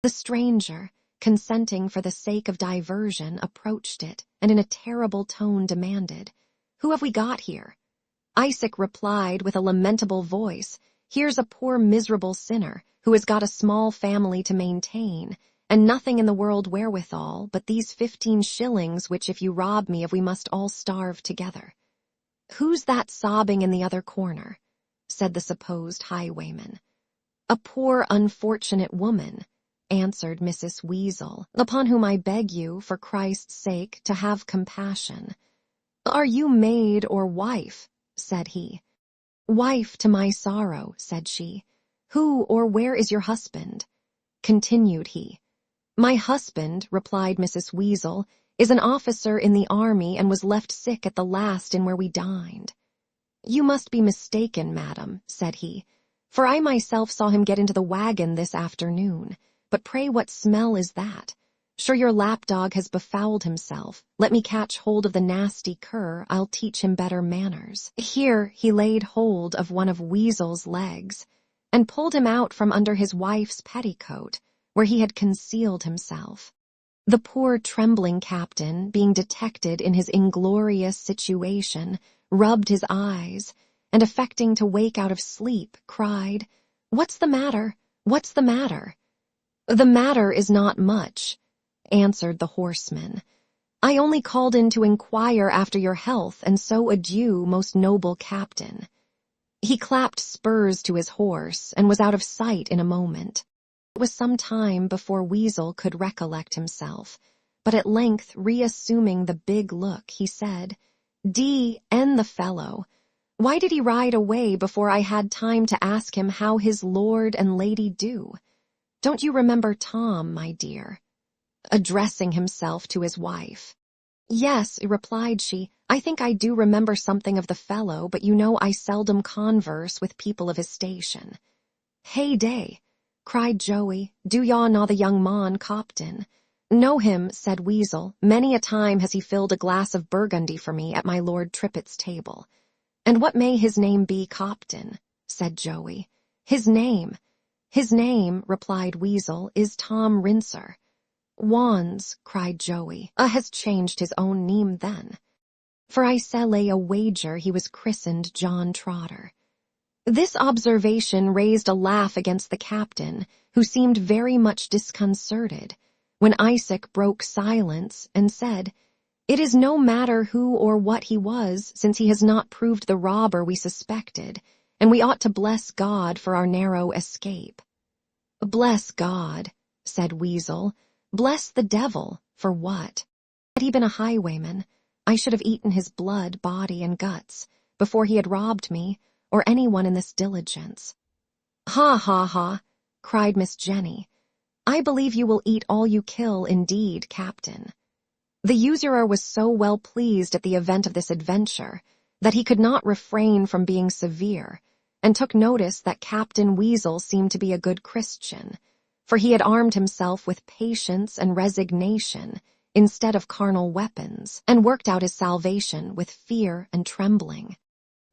The stranger, consenting for the sake of diversion, approached it, and in a terrible tone demanded, "Who have we got here?" Isaac replied with a lamentable voice, "Here's a poor miserable sinner, who has got a small family to maintain, and nothing in the world wherewithal but these 15 shillings which if you rob me of we must all starve together." "Who's that sobbing in the other corner?" said the supposed highwayman. "A poor unfortunate woman," answered Mrs. Weasel, "upon whom I beg you, for Christ's sake, to have compassion." "Are you maid or wife?" said he. "Wife to my sorrow," said she. "Who or where is your husband?" Continued he. "My husband," replied Mrs. Weasel, "is an officer in the army and was left sick at the last inn where we dined." "You must be mistaken, madam," said he, "for I myself saw him get into the wagon this afternoon. But pray what smell is that? Sure your lapdog has befouled himself. Let me catch hold of the nasty cur, I'll teach him better manners." Here he laid hold of one of Weasel's legs, and pulled him out from under his wife's petticoat, where he had concealed himself. The poor trembling captain, being detected in his inglorious situation, rubbed his eyes, and affecting to wake out of sleep, cried, "What's the matter? What's the matter?" "The matter is not much," answered the horseman. "I only called in to inquire after your health, and so adieu, most noble captain." He clapped spurs to his horse, and was out of sight in a moment. It was some time before Weasel could recollect himself, but at length, reassuming the big look, he said, "D.N. the fellow. Why did he ride away before I had time to ask him how his lord and lady do? Don't you remember Tom, my dear?" addressing himself to his wife. "Yes," replied she, "I think I do remember something of the fellow, but you know I seldom converse with people of his station." "Hey day," cried Joey, "do yaw know the young mon Copton?" "Know him," said Weasel. "Many a time has he filled a glass of Burgundy for me at my Lord Trippett's table." "And what may his name be, Copton?" said Joey. His name, replied Weasel, "is Tom Rinser." "Wands," cried Joey, has changed his own name then. For I say lay a wager he was christened John Trotter. This observation raised a laugh against the captain, who seemed very much disconcerted, when Isaac broke silence and said, "It is no matter who or what he was, since he has not proved the robber we suspected, and we ought to bless God for our narrow escape." "Bless God," said Weasel. "Bless the devil, for what? Had he been a highwayman, I should have eaten his blood, body, and guts, before he had robbed me, or anyone in this diligence." "Ha, ha, ha," cried Miss Jenny. "I believe you will eat all you kill, indeed, Captain." The usurer was so well pleased at the event of this adventure, that he could not refrain from being severe, and took notice that Captain Weasel seemed to be a good Christian, for he had armed himself with patience and resignation instead of carnal weapons, and worked out his salvation with fear and trembling.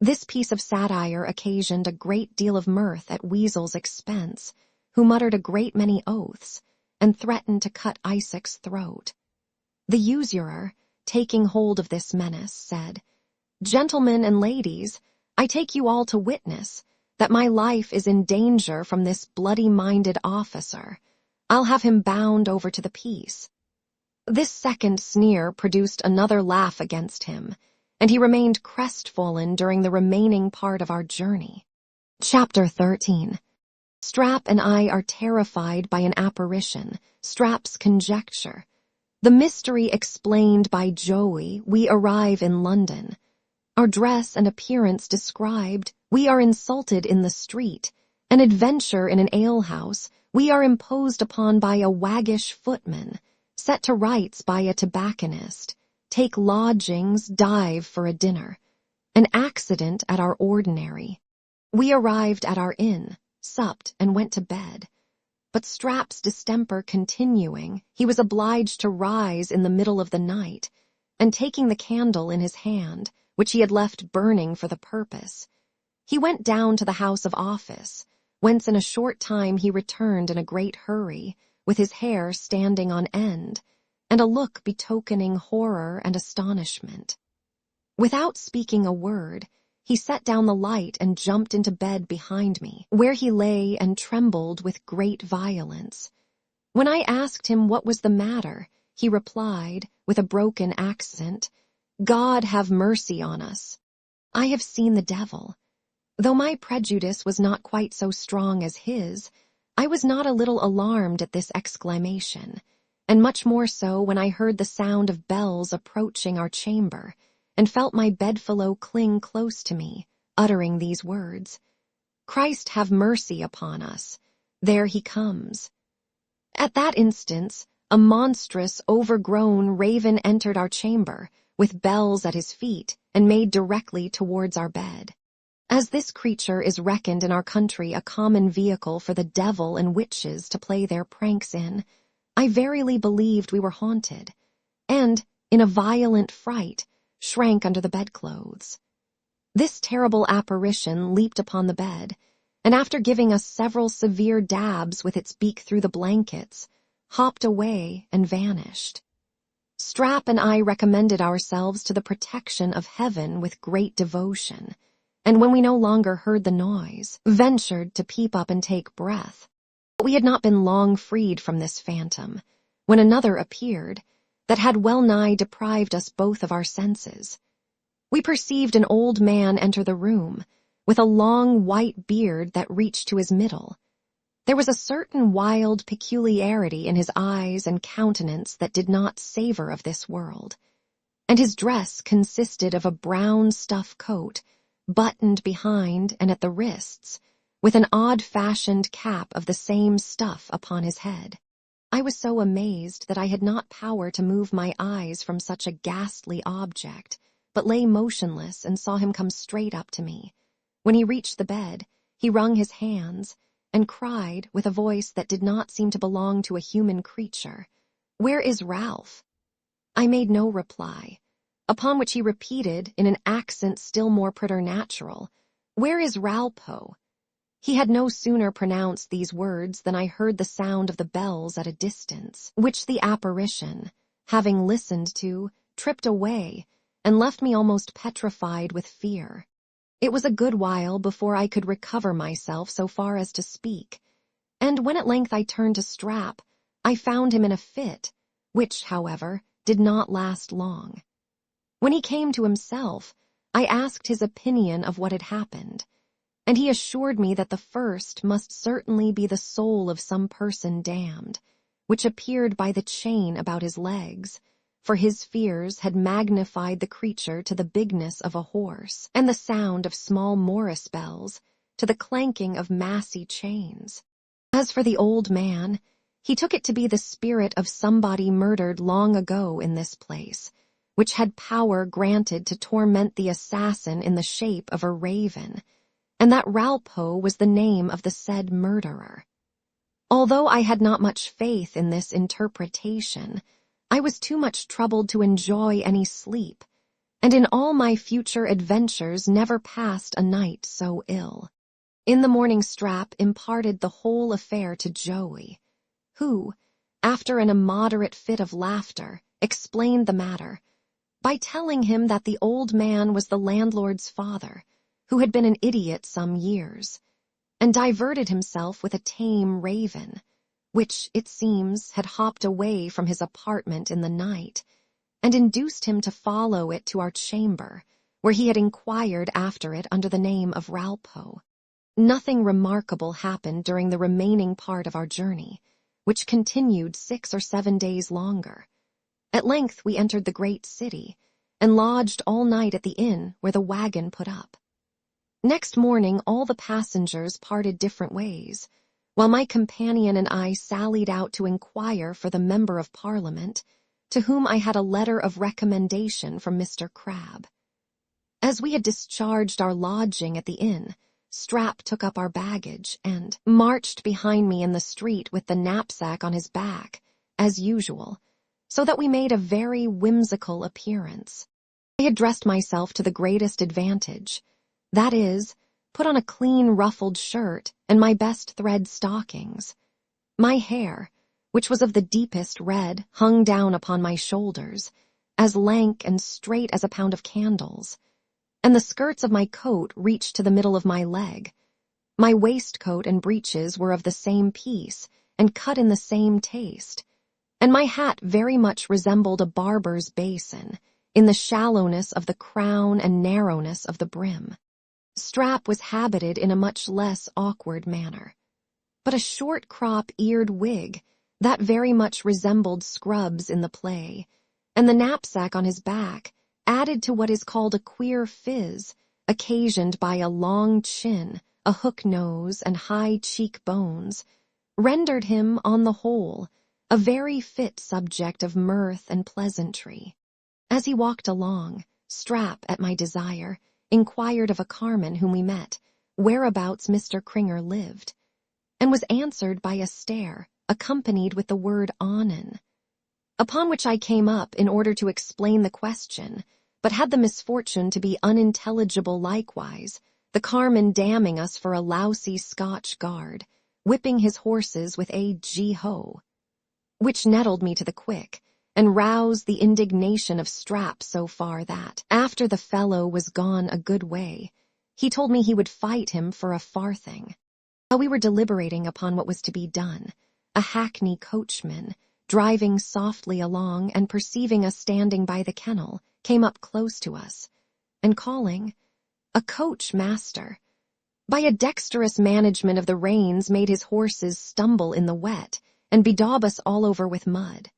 This piece of satire occasioned a great deal of mirth at Weasel's expense, who muttered a great many oaths, and threatened to cut Isaac's throat. The usurer, taking hold of this menace, said, "Gentlemen and ladies, I take you all to witness that my life is in danger from this bloody-minded officer. I'll have him bound over to the peace." This second sneer produced another laugh against him, and he remained crestfallen during the remaining part of our journey. Chapter 13. Strap and I are terrified by an apparition. Strap's conjecture. The mystery explained by Joey. We arrive in London. Our dress and appearance described. We are insulted in the street. An adventure in an alehouse. We are imposed upon by a waggish footman. Set to rights by a tobacconist. Take lodgings, dive for a dinner. An accident at our ordinary. We arrived at our inn, supped, and went to bed. But Strap's distemper continuing, he was obliged to rise in the middle of the night, and taking the candle in his hand, which he had left burning for the purpose, he went down to the house of office, whence in a short time he returned in a great hurry, with his hair standing on end, and a look betokening horror and astonishment. Without speaking a word, he set down the light and jumped into bed behind me, where he lay and trembled with great violence. When I asked him what was the matter, he replied, with a broken accent, "God have mercy on us. I have seen the devil." Though my prejudice was not quite so strong as his, I was not a little alarmed at this exclamation, and much more so when I heard the sound of bells approaching our chamber, and felt my bedfellow cling close to me, uttering these words, "Christ have mercy upon us. There he comes." At that instant, a monstrous, overgrown raven entered our chamber, with bells at his feet, and made directly towards our bed. As this creature is reckoned in our country a common vehicle for the devil and witches to play their pranks in, I verily believed we were haunted, and, in a violent fright, shrank under the bedclothes. This terrible apparition leaped upon the bed, and after giving us several severe dabs with its beak through the blankets, hopped away and vanished. Strap and I recommended ourselves to the protection of heaven with great devotion, and when we no longer heard the noise, ventured to peep up and take breath. But we had not been long freed from this phantom, when another appeared, that had well nigh deprived us both of our senses. We perceived an old man enter the room, with a long white beard that reached to his middle. There was a certain wild peculiarity in his eyes and countenance that did not savor of this world, and his dress consisted of a brown stuff coat, buttoned behind and at the wrists, with an odd-fashioned cap of the same stuff upon his head. I was so amazed that I had not power to move my eyes from such a ghastly object, but lay motionless and saw him come straight up to me. When he reached the bed, he wrung his hands and cried with a voice that did not seem to belong to a human creature, "Where is Ralph?" I made no reply, upon which he repeated in an accent still more preternatural, "Where is Ralpho?" He had no sooner pronounced these words than I heard the sound of the bells at a distance, which the apparition, having listened to, tripped away, and left me almost petrified with fear. It was a good while before I could recover myself so far as to speak, and when at length I turned to Strap, I found him in a fit, which, however, did not last long. When he came to himself, I asked his opinion of what had happened, and he assured me that the first must certainly be the soul of some person damned, which appeared by the chain about his legs, for his fears had magnified the creature to the bigness of a horse, and the sound of small Morris bells to the clanking of massy chains. As for the old man, he took it to be the spirit of somebody murdered long ago in this place, which had power granted to torment the assassin in the shape of a raven, and that Ralpho was the name of the said murderer. Although I had not much faith in this interpretation, I was too much troubled to enjoy any sleep, and in all my future adventures never passed a night so ill. In the morning Strap imparted the whole affair to Joey, who, after an immoderate fit of laughter, explained the matter, by telling him that the old man was the landlord's father, who had been an idiot some years, and diverted himself with a tame raven, which, it seems, had hopped away from his apartment in the night, and induced him to follow it to our chamber, where he had inquired after it under the name of Ralpho. Nothing remarkable happened during the remaining part of our journey, which continued 6 or 7 days longer. At length we entered the great city, and lodged all night at the inn where the wagon put up. Next morning all the passengers parted different ways, while my companion and I sallied out to inquire for the Member of Parliament, to whom I had a letter of recommendation from Mr. Crabbe. As we had discharged our lodging at the inn, Strap took up our baggage and marched behind me in the street with the knapsack on his back, as usual, so that we made a very whimsical appearance. I had dressed myself to the greatest advantage, that is, put on a clean ruffled shirt and my best thread stockings. My hair, which was of the deepest red, hung down upon my shoulders, as lank and straight as a pound of candles, and the skirts of my coat reached to the middle of my leg. My waistcoat and breeches were of the same piece and cut in the same taste, and my hat very much resembled a barber's basin, in the shallowness of the crown and narrowness of the brim. Strap was habited in a much less awkward manner, but a short crop-eared wig that very much resembled Scrub's in the play, and the knapsack on his back added to what is called a queer fizz, occasioned by a long chin, a hook nose, and high cheek-bones, rendered him, on the whole, a very fit subject of mirth and pleasantry. As he walked along, Strap, at my desire, inquired of a carman whom we met whereabouts Mr. Cringer lived, and was answered by a stare accompanied with the word "onnen," upon which I came up in order to explain the question, but had the misfortune to be unintelligible likewise, the carman damning us for a lousy Scotch guard, whipping his horses with a gee-ho, which nettled me to the quick, and roused the indignation of Strap so far that, after the fellow was gone a good way, he told me he would fight him for a farthing. While we were deliberating upon what was to be done, a hackney coachman, driving softly along and perceiving us standing by the kennel, came up close to us, and calling, "A coach, master," by a dexterous management of the reins made his horses stumble in the wet and bedaub us all over with mud.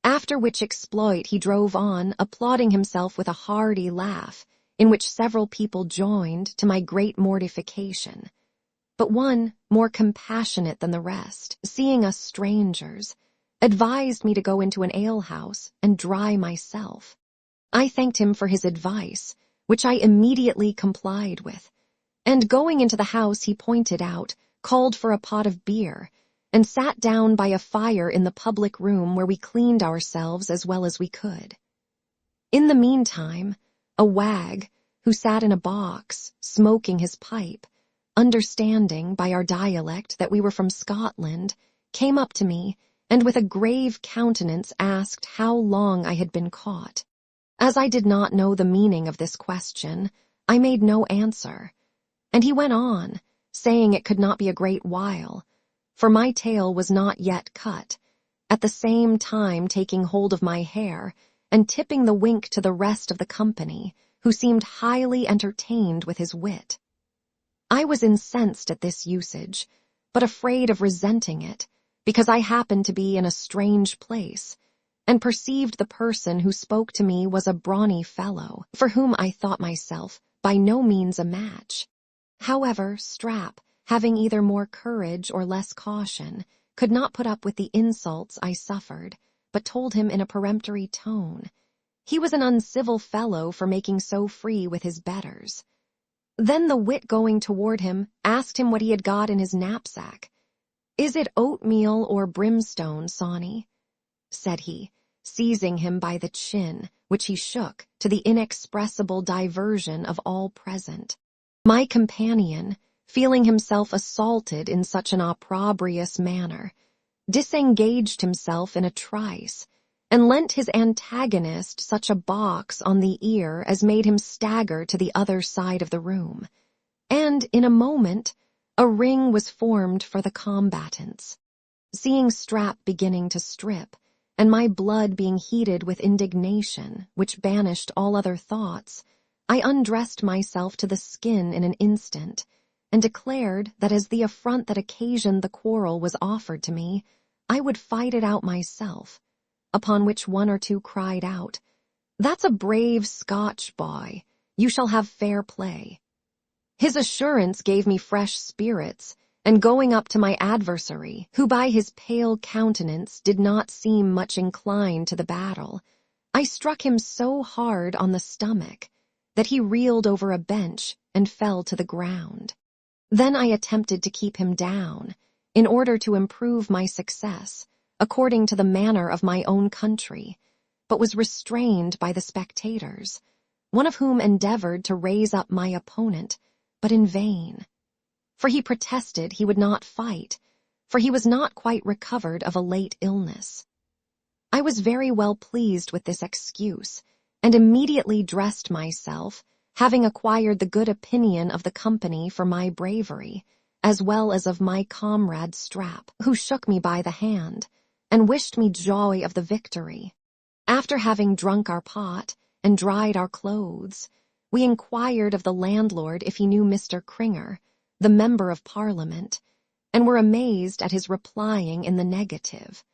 After which exploit he drove on, applauding himself with a hearty laugh, in which several people joined, to my great mortification. But one, more compassionate than the rest, seeing us strangers, advised me to go into an alehouse and dry myself. I thanked him for his advice, which I immediately complied with, and going into the house he pointed out, called for a pot of beer, and sat down by a fire in the public room where we cleaned ourselves as well as we could. In the meantime, a wag, who sat in a box, smoking his pipe, understanding by our dialect that we were from Scotland, came up to me, and with a grave countenance asked how long I had been caught. As I did not know the meaning of this question, I made no answer, and he went on, saying it could not be a great while, for my tail was not yet cut, at the same time taking hold of my hair and tipping the wink to the rest of the company, who seemed highly entertained with his wit. I was incensed at this usage, but afraid of resenting it, because I happened to be in a strange place, and perceived the person who spoke to me was a brawny fellow, for whom I thought myself by no means a match. However, Strap, having either more courage or less caution, could not put up with the insults I suffered, but told him in a peremptory tone he was an uncivil fellow for making so free with his betters. Then the wit going toward him asked him what he had got in his knapsack. "Is it oatmeal or brimstone, Sawney?" said he, seizing him by the chin, which he shook, to the inexpressible diversion of all present. My companion, feeling himself assaulted in such an opprobrious manner, disengaged himself in a trice, and lent his antagonist such a box on the ear as made him stagger to the other side of the room, and, in a moment, a ring was formed for the combatants. Seeing Strap beginning to strip, and my blood being heated with indignation, which banished all other thoughts, I undressed myself to the skin in an instant, and declared that as the affront that occasioned the quarrel was offered to me, I would fight it out myself, upon which one or two cried out, "That's a brave Scotch boy, you shall have fair play." His assurance gave me fresh spirits, and going up to my adversary, who by his pale countenance did not seem much inclined to the battle, I struck him so hard on the stomach that he reeled over a bench and fell to the ground. Then I attempted to keep him down, in order to improve my success, according to the manner of my own country, but was restrained by the spectators, one of whom endeavored to raise up my opponent, but in vain. For he protested he would not fight, for he was not quite recovered of a late illness. I was very well pleased with this excuse, and immediately dressed myself, having acquired the good opinion of the company for my bravery, as well as of my comrade Strap, who shook me by the hand, and wished me joy of the victory. After having drunk our pot, and dried our clothes, we inquired of the landlord if he knew Mr. Cringer, the Member of Parliament, and were amazed at his replying in the negative.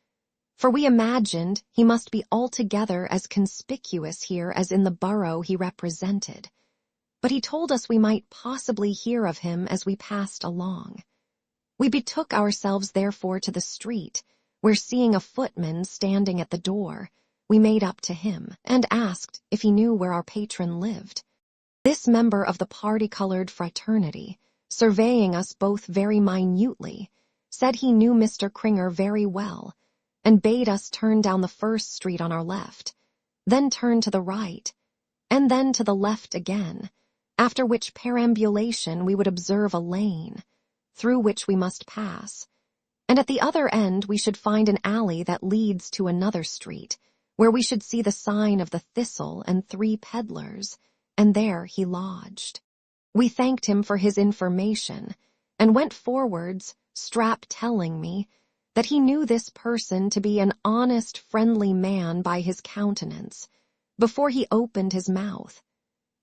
For we imagined he must be altogether as conspicuous here as in the borough he represented. But he told us we might possibly hear of him as we passed along. We betook ourselves therefore to the street, where seeing a footman standing at the door, we made up to him, and asked if he knew where our patron lived. This member of the party-colored fraternity, surveying us both very minutely, said he knew Mr. Cringer very well, and bade us turn down the first street on our left, then turn to the right, and then to the left again, after which perambulation we would observe a lane, through which we must pass, and at the other end we should find an alley that leads to another street, where we should see the sign of the Thistle and 3 peddlers, and there he lodged. We thanked him for his information, and went forwards, Strap telling me that he knew this person to be an honest, friendly man by his countenance, before he opened his mouth,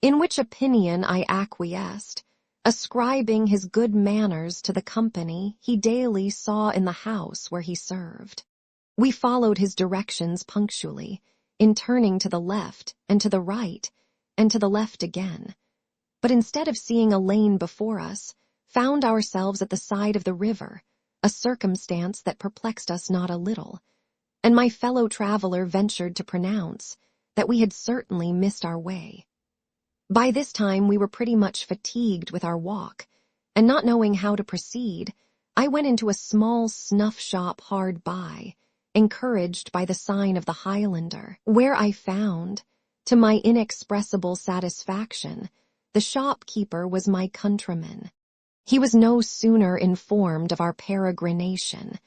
in which opinion I acquiesced, ascribing his good manners to the company he daily saw in the house where he served. We followed his directions punctually, in turning to the left and to the right, and to the left again, but instead of seeing a lane before us, found ourselves at the side of the river, a circumstance that perplexed us not a little, and my fellow traveler ventured to pronounce that we had certainly missed our way. By this time we were pretty much fatigued with our walk, and not knowing how to proceed, I went into a small snuff shop hard by, encouraged by the sign of the Highlander, where I found, to my inexpressible satisfaction, the shopkeeper was my countryman. He was no sooner informed of our peregrination,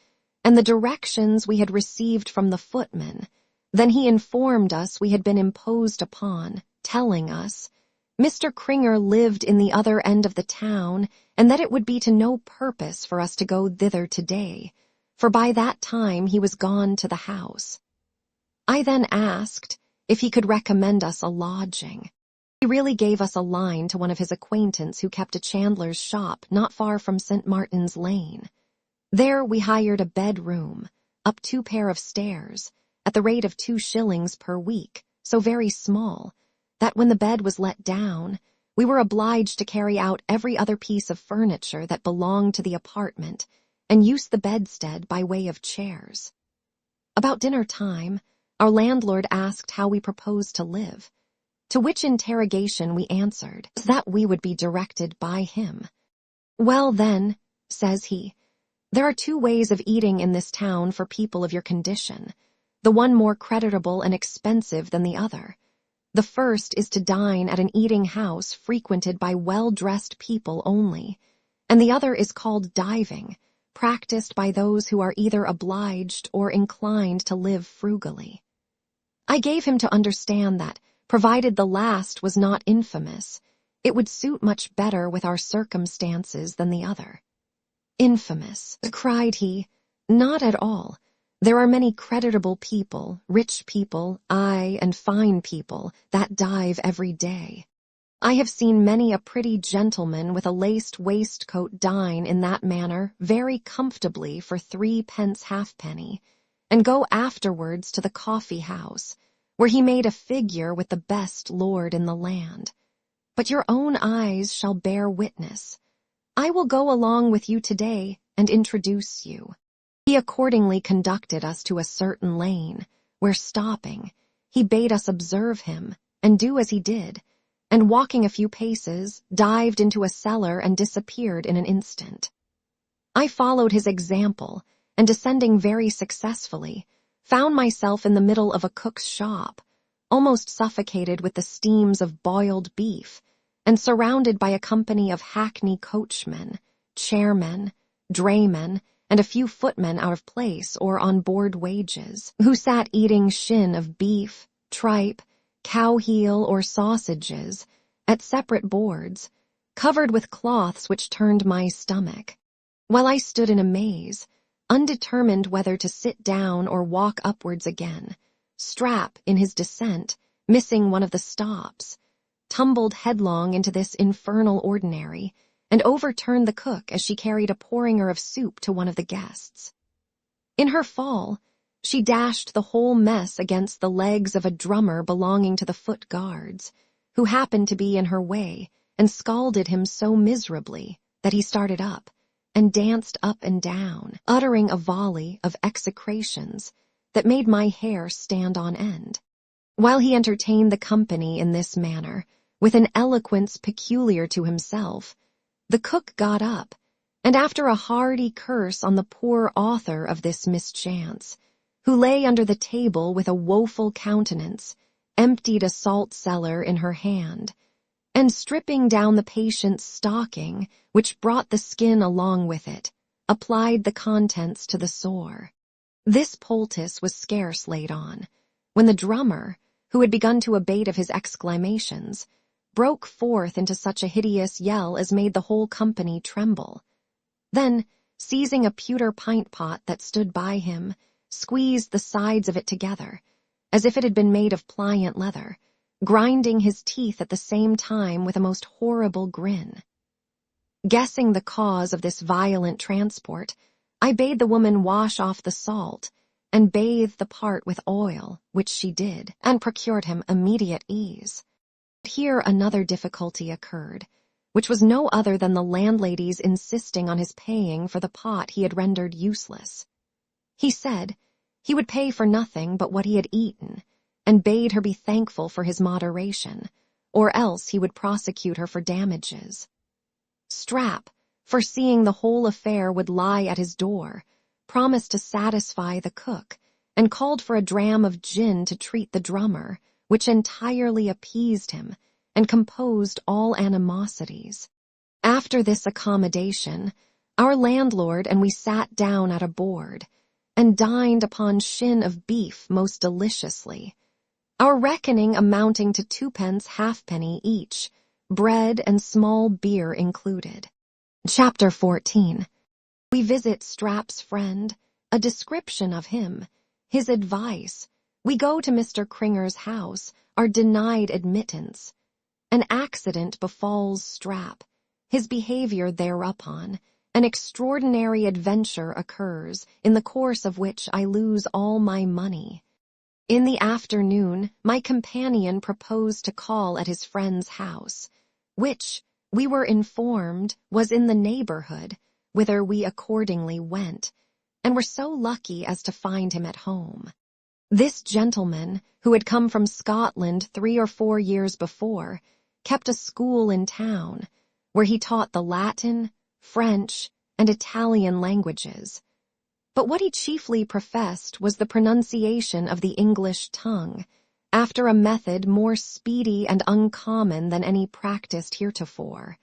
and the directions we had received from the footman, than he informed us we had been imposed upon, telling us Mr. Cringer lived in the other end of the town, and that it would be to no purpose for us to go thither today, for by that time he was gone to the house. I then asked if he could recommend us a lodging. He really gave us a line to one of his acquaintance who kept a chandler's shop not far from St. Martin's Lane. There we hired a bedroom, up 2 pair of stairs, at the rate of 2 shillings per week, so very small, that when the bed was let down, we were obliged to carry out every other piece of furniture that belonged to the apartment, and use the bedstead by way of chairs. About dinner time, our landlord asked how we proposed to live, to which interrogation we answered that we would be directed by him. "Well then," says he, "there are 2 ways of eating in this town for people of your condition, the one more creditable and expensive than the other. The first is to dine at an eating house frequented by well-dressed people only, and the other is called diving, practiced by those who are either obliged or inclined to live frugally." I gave him to understand that, provided the last was not infamous, it would suit much better with our circumstances than the other. "Infamous," cried he, "not at all. There are many creditable people, rich people, aye, and fine people, that dive every day. I have seen many a pretty gentleman with a laced waistcoat dine in that manner very comfortably for 3 pence halfpenny, and go afterwards to the coffee-house, where he made a figure with the best lord in the land. But your own eyes shall bear witness. I will go along with you today and introduce you." He accordingly conducted us to a certain lane, where stopping, he bade us observe him, and do as he did, and walking a few paces, dived into a cellar and disappeared in an instant. I followed his example, and descending very successfully, found myself in the middle of a cook's shop, almost suffocated with the steams of boiled beef, and surrounded by a company of hackney coachmen, chairmen, draymen, and a few footmen out of place or on board wages, who sat eating shin of beef, tripe, cow heel, or sausages at separate boards, covered with cloths which turned my stomach, while I stood in a maze, undetermined whether to sit down or walk upwards again. Strap, in his descent, missing one of the stops, tumbled headlong into this infernal ordinary, and overturned the cook as she carried a porringer of soup to one of the guests. In her fall, she dashed the whole mess against the legs of a drummer belonging to the foot guards, who happened to be in her way, and scalded him so miserably that he started up and danced up and down, uttering a volley of execrations that made my hair stand on end. While he entertained the company in this manner, with an eloquence peculiar to himself, the cook got up, and after a hearty curse on the poor author of this mischance, who lay under the table with a woeful countenance, emptied a salt-cellar in her hand, and stripping down the patient's stocking, which brought the skin along with it, applied the contents to the sore. This poultice was scarce laid on, when the drummer, who had begun to abate of his exclamations, broke forth into such a hideous yell as made the whole company tremble. Then, seizing a pewter pint-pot that stood by him, squeezed the sides of it together, as if it had been made of pliant leather, grinding his teeth at the same time with a most horrible grin. Guessing the cause of this violent transport, I bade the woman wash off the salt, and bathe the part with oil, which she did, and procured him immediate ease. Here another difficulty occurred, which was no other than the landlady's insisting on his paying for the pot he had rendered useless. He said he would pay for nothing but what he had eaten, and bade her be thankful for his moderation, or else he would prosecute her for damages. Strap, foreseeing the whole affair would lie at his door, promised to satisfy the cook, and called for a dram of gin to treat the drummer, which entirely appeased him and composed all animosities. After this accommodation, our landlord and we sat down at a board, and dined upon shin of beef most deliciously, our reckoning amounting to 2d halfpenny each, bread and small beer included. Chapter 14. We visit Strap's friend, a description of him, his advice. We go to Mr. Cringer's house, are denied admittance. An accident befalls Strap, his behavior thereupon. An extraordinary adventure occurs, in the course of which I lose all my money. In the afternoon, my companion proposed to call at his friend's house, which, we were informed, was in the neighborhood, whither we accordingly went, and were so lucky as to find him at home. This gentleman, who had come from Scotland 3 or 4 years before, kept a school in town, where he taught the Latin, French, and Italian languages. But what he chiefly professed was the pronunciation of the English tongue, after a method more speedy and uncommon than any practiced heretofore.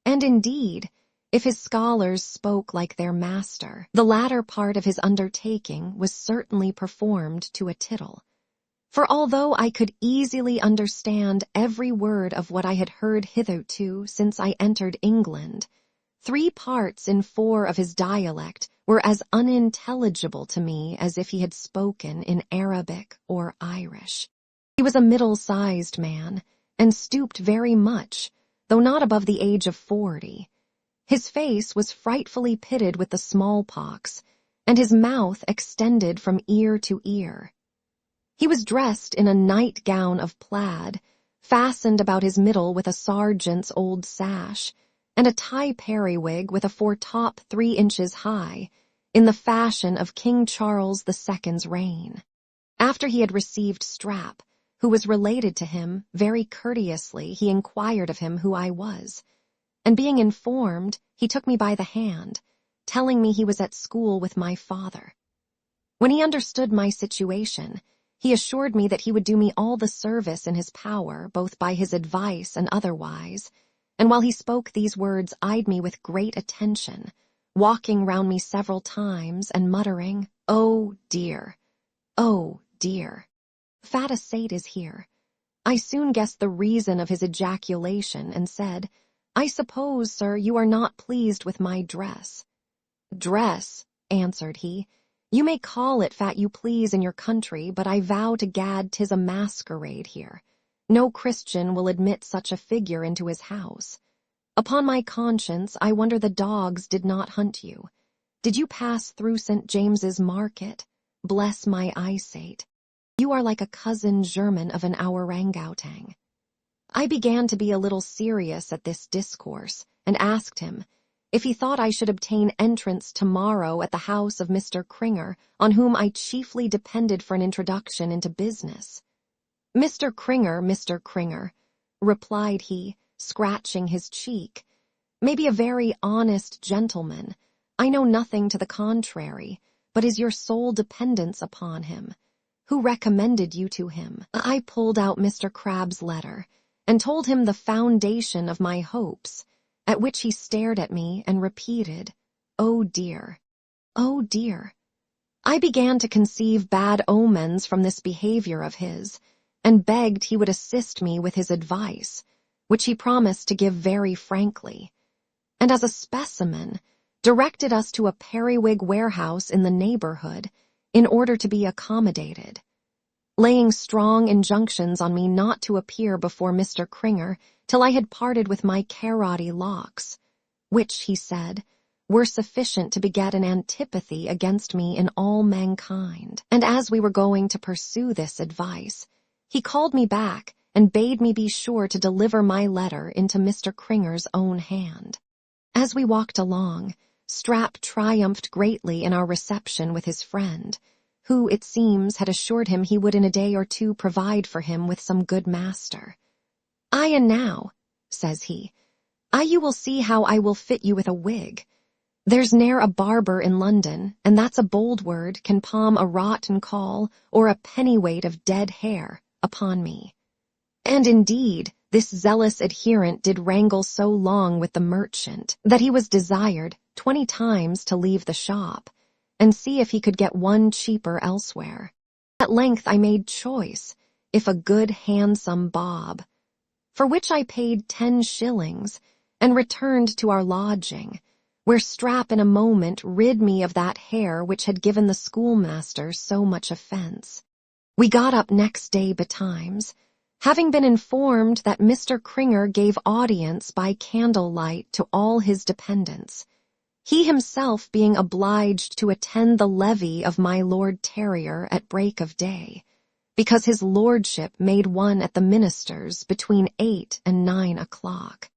And indeed, if his scholars spoke like their master, the latter part of his undertaking was certainly performed to a tittle. For although I could easily understand every word of what I had heard hitherto since I entered England, 3 parts in 4 of his dialect were as unintelligible to me as if he had spoken in Arabic or Irish. He was a middle-sized man, and stooped very much, though not above the age of 40. His face was frightfully pitted with the smallpox, and his mouth extended from ear to ear. He was dressed in a nightgown of plaid, fastened about his middle with a sergeant's old sash, and a tie periwig with a foretop 3 inches high, in the fashion of King Charles II's reign. After he had received Strap, who was related to him, very courteously he inquired of him who I was, and being informed, he took me by the hand, telling me he was at school with my father. When he understood my situation, He assured me that he would do me all the service in his power, both by his advice and otherwise, and while he spoke these words eyed me with great attention, walking round me several times and muttering, "Oh, dear! Oh, dear! Fat Sate is here." I soon guessed the reason of his ejaculation and said, "I suppose, sir, you are not pleased with my dress." "Dress," answered he, "you may call it fat you please in your country, but I vow to gad 'tis a masquerade here. No Christian will admit such a figure into his house. Upon my conscience, I wonder the dogs did not hunt you. Did you pass through St. James's Market? Bless my eyesight. You are like a cousin german of an orangutan." I began to be a little serious at this discourse, and asked him if he thought I should obtain entrance tomorrow at the house of Mr. Cringer, on whom I chiefly depended for an introduction into business. Mr. Cringer, replied he, scratching his cheek, may be a very honest gentleman. I know nothing to the contrary, but is your sole dependence upon him. Who recommended you to him? I pulled out Mr. Crabbe's letter, and told him the foundation of my hopes, at which he stared at me and repeated, "Oh dear, oh dear." I began to conceive bad omens from this behavior of his, and begged he would assist me with his advice, which he promised to give very frankly, and as a specimen, directed us to a periwig warehouse in the neighborhood in order to be accommodated, laying strong injunctions on me not to appear before Mr. Cringer till I had parted with my carroty locks, which, he said, were sufficient to beget an antipathy against me in all mankind. And as we were going to pursue this advice, he called me back and bade me be sure to deliver my letter into Mr. Cringer's own hand. As we walked along, Strap triumphed greatly in our reception with his friend, who, it seems, had assured him he would in a day or two provide for him with some good master. "Aye, and now," says he, "you will see how I will fit you with a wig. There's ne'er a barber in London, and that's a bold word, can palm a rotten caul or a pennyweight of dead hair upon me." And indeed, this zealous adherent did wrangle so long with the merchant that he was desired 20 times to leave the shop, and see if he could get one cheaper elsewhere. At length I made choice, if a good handsome bob, for which I paid 10 shillings, and returned to our lodging, where Strap in a moment rid me of that hair which had given the schoolmaster so much offence. We got up next day betimes, having been informed that Mr. Cringer gave audience by candlelight to all his dependents, he himself being obliged to attend the levee of my Lord Terrier at break of day, because his lordship made one at the minister's between 8 and 9 o'clock.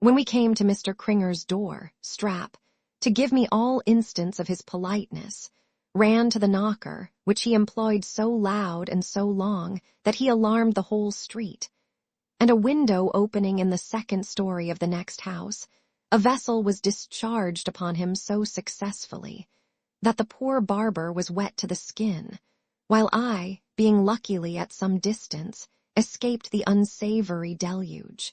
When we came to Mr. Cringer's door, Strap, to give me all instance of his politeness, ran to the knocker, which he employed so loud and so long that he alarmed the whole street, and a window opening in the 2nd story of the next house, a vessel was discharged upon him so successfully that the poor barber was wet to the skin, while I, being luckily at some distance, escaped the unsavory deluge.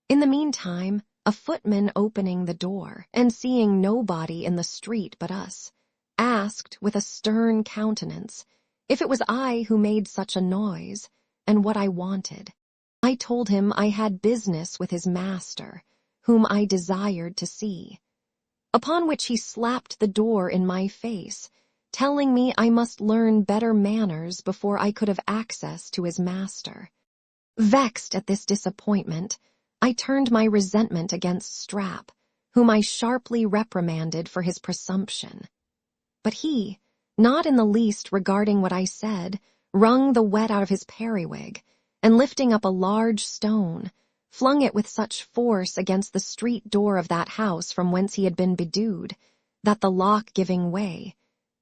In the meantime, a footman opening the door, and seeing nobody in the street but us, asked with a stern countenance if it was I who made such a noise, and what I wanted. I told him I had business with his master, whom I desired to see, upon which he slapped the door in my face, telling me I must learn better manners before I could have access to his master. Vexed at this disappointment, I turned my resentment against Strap, whom I sharply reprimanded for his presumption. But he, not in the least regarding what I said, wrung the wet out of his periwig, and lifting up a large stone, flung it with such force against the street door of that house from whence he had been bedewed, that the lock giving way,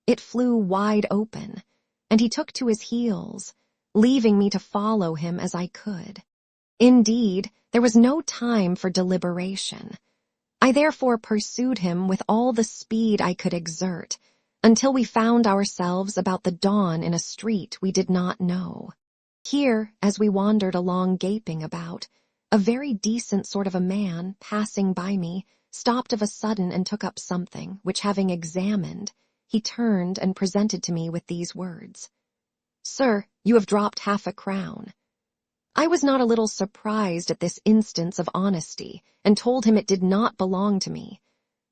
it flew wide open, and he took to his heels, leaving me to follow him as I could. Indeed, there was no time for deliberation. I therefore pursued him with all the speed I could exert, until we found ourselves about the dawn in a street we did not know. Here, as we wandered along gaping about, a very decent sort of a man, passing by me, stopped of a sudden and took up something, which having examined, he turned and presented to me with these words: "Sir, you have dropped half a crown." I was not a little surprised at this instance of honesty, and told him it did not belong to me,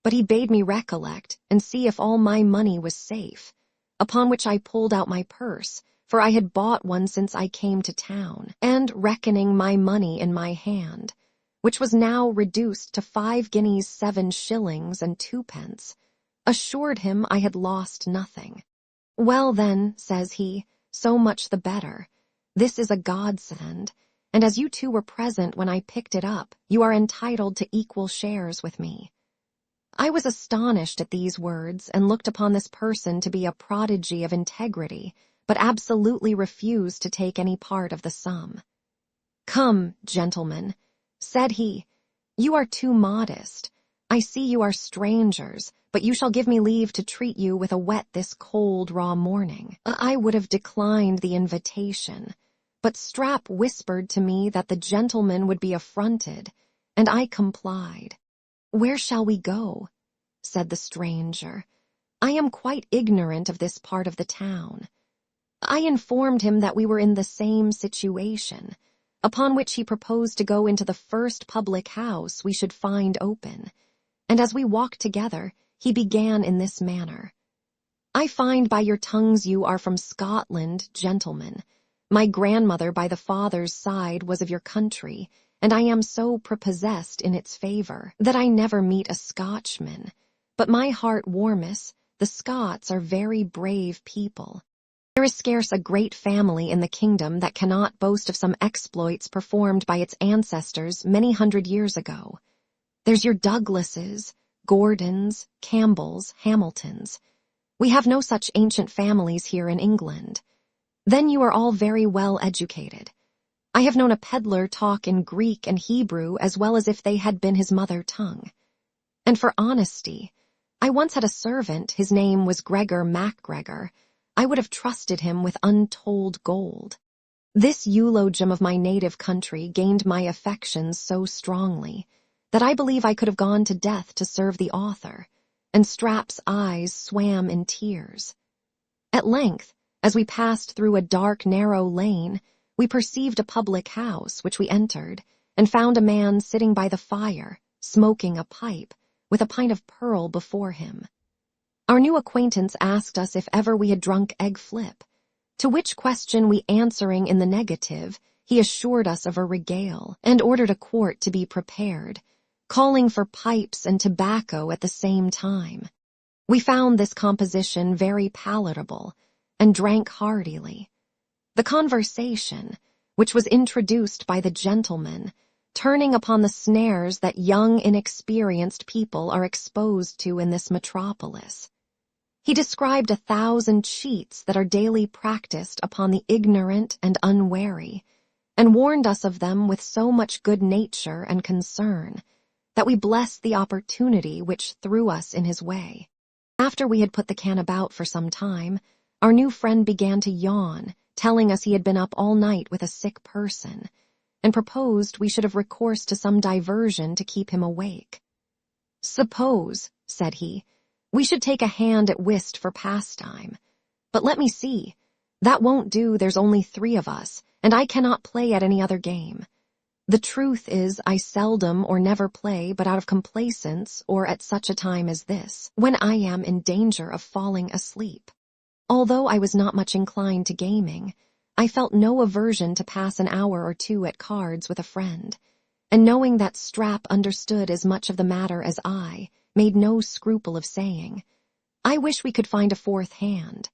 but he bade me recollect and see if all my money was safe, upon which I pulled out my purse, for I had bought one since I came to town, and reckoning my money in my hand, which was now reduced to 5 guineas 7 shillings and 2 pence, assured him I had lost nothing. "Well then," says he, "so much the better. This is a godsend, and as you two were present when I picked it up, you are entitled to equal shares with me." I was astonished at these words, and looked upon this person to be a prodigy of integrity, but absolutely refused to take any part of the sum. "Come, gentlemen," said he, "you are too modest. I see you are strangers, but you shall give me leave to treat you with a wet this cold, raw morning." I would have declined the invitation, but Strap whispered to me that the gentleman would be affronted, and I complied. "Where shall we go?" said the stranger. "I am quite ignorant of this part of the town." I informed him that we were in the same situation, upon which he proposed to go into the first public house we should find open, and as we walked together, he began in this manner: "I find by your tongues you are from Scotland, gentlemen. My grandmother by the father's side was of your country, and I am so prepossessed in its favor that I never meet a Scotchman. But my heart warmeth, the Scots are very brave people. There is scarce a great family in the kingdom that cannot boast of some exploits performed by its ancestors many 100 years ago. There's your Douglases, Gordons, Campbells, Hamiltons. We have no such ancient families here in England. Then you are all very well educated. I have known a peddler talk in Greek and Hebrew as well as if they had been his mother tongue. And for honesty, I once had a servant, his name was Gregor MacGregor. I would have trusted him with untold gold. This eulogium of my native country gained my affections so strongly that I believe I could have gone to death to serve the author, and Strap's eyes swam in tears. At length, as we passed through a dark, narrow lane, we perceived a public house, which we entered, and found a man sitting by the fire, smoking a pipe, with a pint of purl before him. Our new acquaintance asked us if ever we had drunk egg flip, to which question we answering in the negative, he assured us of a regale, and ordered a quart to be prepared, calling for pipes and tobacco at the same time. We found this composition very palatable, and drank heartily. The conversation, which was introduced by the gentleman, turning upon the snares that young, inexperienced people are exposed to in this metropolis. He described 1,000 cheats that are daily practiced upon the ignorant and unwary, and warned us of them with so much good nature and concern that we blessed the opportunity which threw us in his way. After we had put the can about for some time, our new friend began to yawn, telling us he had been up all night with a sick person, and proposed we should have recourse to some diversion to keep him awake. "Suppose," said he, "we should take a hand at whist for pastime. But let me see. That won't do, there's only 3 of us, and I cannot play at any other game. The truth is, I seldom or never play but out of complaisance or at such a time as this, when I am in danger of falling asleep." Although I was not much inclined to gaming, I felt no aversion to pass an hour or 2 at cards with a friend, and knowing that Strap understood as much of the matter as I, made no scruple of saying, "I wish we could find a 4th hand."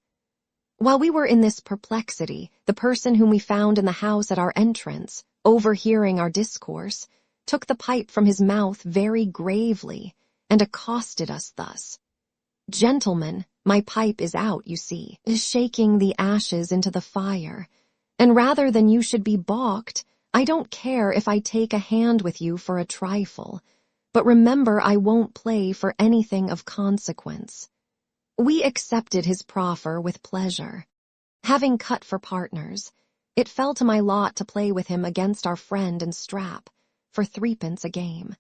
While we were in this perplexity, the person whom we found in the house at our entrance, overhearing our discourse, took the pipe from his mouth very gravely, and accosted us thus: "Gentlemen, my pipe is out, you see," shaking the ashes into the fire, "and rather than you should be balked, I don't care if I take a hand with you for a trifle, but remember I won't play for anything of consequence." We accepted his proffer with pleasure. Having cut for partners, it fell to my lot to play with him against our friend and Strap for 3p a game.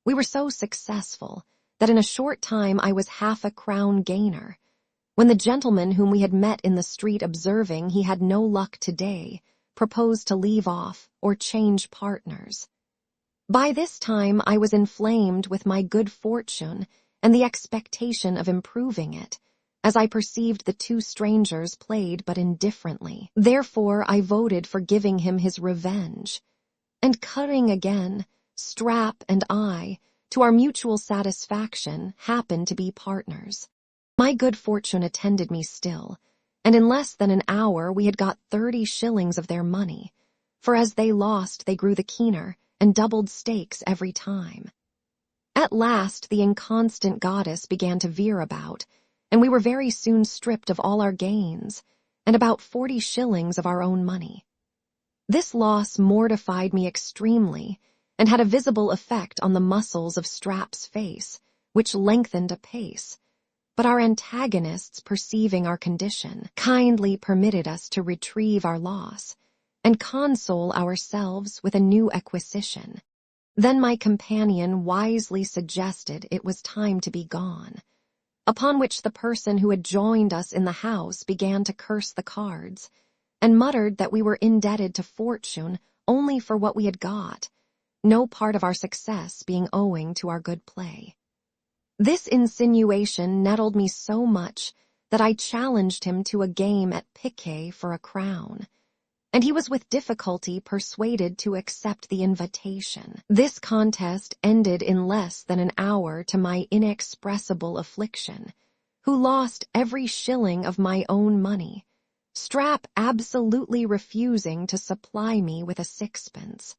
We were so successful that in a short time I was half a crown gainer. When the gentleman whom we had met in the street, observing he had no luck today, proposed to leave off or change partners. By this time I was inflamed with my good fortune and the expectation of improving it, as I perceived the two strangers played but indifferently. Therefore I voted for giving him his revenge. And cutting again, Strap and I, to our mutual satisfaction, happened to be partners. My good fortune attended me still, and in less than an hour we had got 30 shillings of their money, for as they lost they grew the keener, and doubled stakes every time. At last the inconstant goddess began to veer about, and we were very soon stripped of all our gains, and about 40 shillings of our own money. This loss mortified me extremely, and had a visible effect on the muscles of Strap's face, which lengthened apace. But our antagonists, perceiving our condition, kindly permitted us to retrieve our loss, and console ourselves with a new acquisition. Then my companion wisely suggested it was time to be gone, upon which the person who had joined us in the house began to curse the cards, and muttered that we were indebted to fortune only for what we had got, no part of our success being owing to our good play. This insinuation nettled me so much that I challenged him to a game at piquet for a crown, and he was with difficulty persuaded to accept the invitation. This contest ended in less than an hour to my inexpressible affliction, who lost every shilling of my own money, Strap absolutely refusing to supply me with a 6p.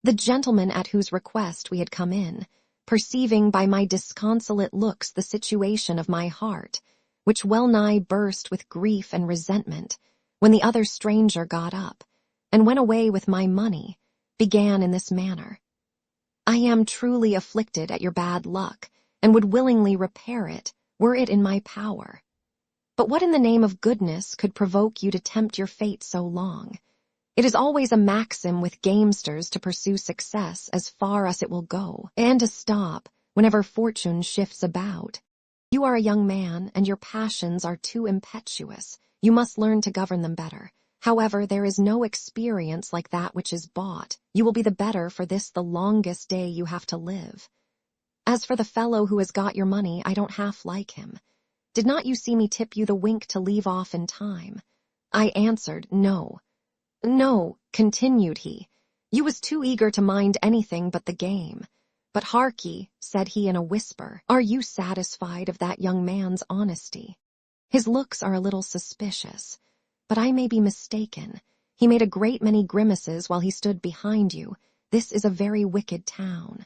The gentleman at whose request we had come in, perceiving by my disconsolate looks the situation of my heart, which well-nigh burst with grief and resentment, when the other stranger got up, and went away with my money, began in this manner. I am truly afflicted at your bad luck, and would willingly repair it, were it in my power. But what in the name of goodness could provoke you to tempt your fate so long? It is always a maxim with gamesters to pursue success as far as it will go, and to stop whenever fortune shifts about. You are a young man, and your passions are too impetuous. You must learn to govern them better. However, there is no experience like that which is bought. You will be the better for this the longest day you have to live. As for the fellow who has got your money, I don't half like him. Did not you see me tip you the wink to leave off in time? I answered, no. No, continued he, you was too eager to mind anything but the game. But hark ye, said he in a whisper, are you satisfied of that young man's honesty? His looks are a little suspicious, but I may be mistaken. He made a great many grimaces while he stood behind you. This is a very wicked town.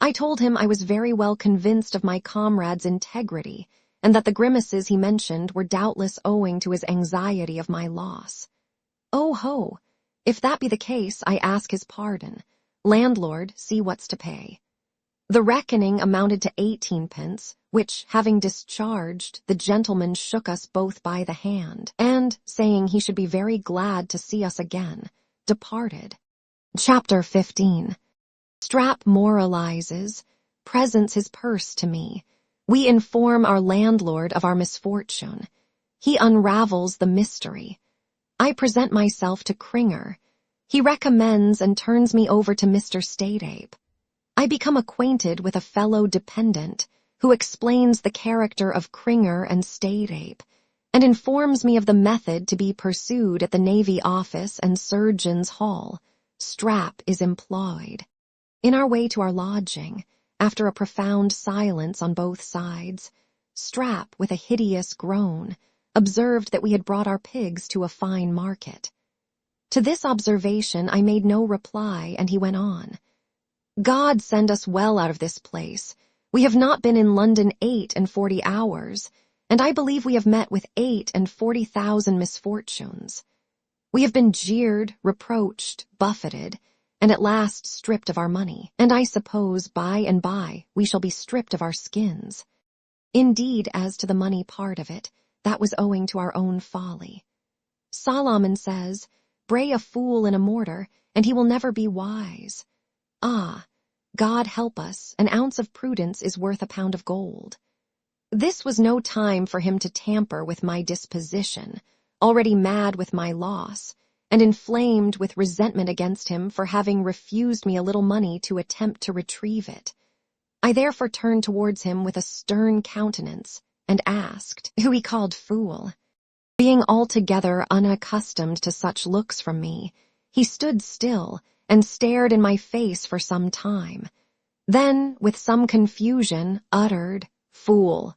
I told him I was very well convinced of my comrade's integrity, and that the grimaces he mentioned were doubtless owing to his anxiety of my loss. Oh ho! If that be the case, I ask his pardon. Landlord, see what's to pay. The reckoning amounted to 18p, which, having discharged, the gentleman shook us both by the hand, and, saying he should be very glad to see us again, departed. Chapter 15. Strap moralizes, presents his purse to me. We inform our landlord of our misfortune. He unravels the mystery. I present myself to Cringer. He recommends and turns me over to Mr. Stateape. I become acquainted with a fellow dependent who explains the character of Cringer and Stateape, and informs me of the method to be pursued at the Navy Office and Surgeon's Hall. Strap is employed. In our way to our lodging, after a profound silence on both sides, Strap, with a hideous groan, observed that we had brought our pigs to a fine market. To this observation I made no reply, and he went on. God send us well out of this place. We have not been in London 48 hours, and I believe we have met with 40,000 misfortunes. We have been jeered, reproached, buffeted, and at last stripped of our money, and I suppose by and by we shall be stripped of our skins. Indeed, as to the money part of it, that was owing to our own folly. Solomon says, "Bray a fool in a mortar, and he will never be wise." Ah, God help us, an ounce of prudence is worth a pound of gold. This was no time for him to tamper with my disposition, already mad with my loss, and inflamed with resentment against him for having refused me a little money to attempt to retrieve it. I therefore turned towards him with a stern countenance, and asked, who he called fool. Being altogether unaccustomed to such looks from me, he stood still and stared in my face for some time. Then, with some confusion, uttered, "Fool."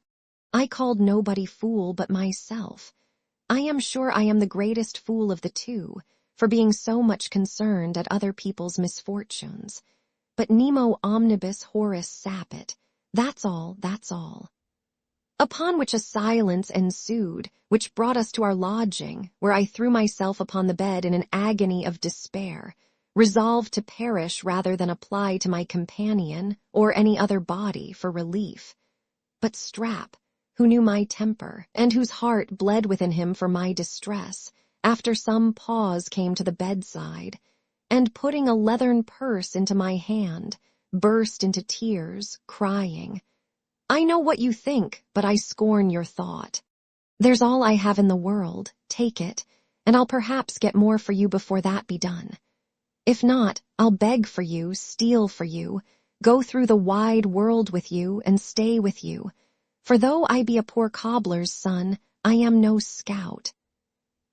I called nobody fool but myself. I am sure I am the greatest fool of the two, for being so much concerned at other people's misfortunes. But nemo omnibus horis sapit. That's all, that's all. Upon which a silence ensued, which brought us to our lodging, where I threw myself upon the bed in an agony of despair, resolved to perish rather than apply to my companion or any other body for relief. But Strap, who knew my temper, and whose heart bled within him for my distress, after some pause came to the bedside, and putting a leathern purse into my hand, burst into tears, crying, "I know what you think, but I scorn your thought. There's all I have in the world, take it, and I'll perhaps get more for you before that be done. If not, I'll beg for you, steal for you, go through the wide world with you, and stay with you. For though I be a poor cobbler's son, I am no scout."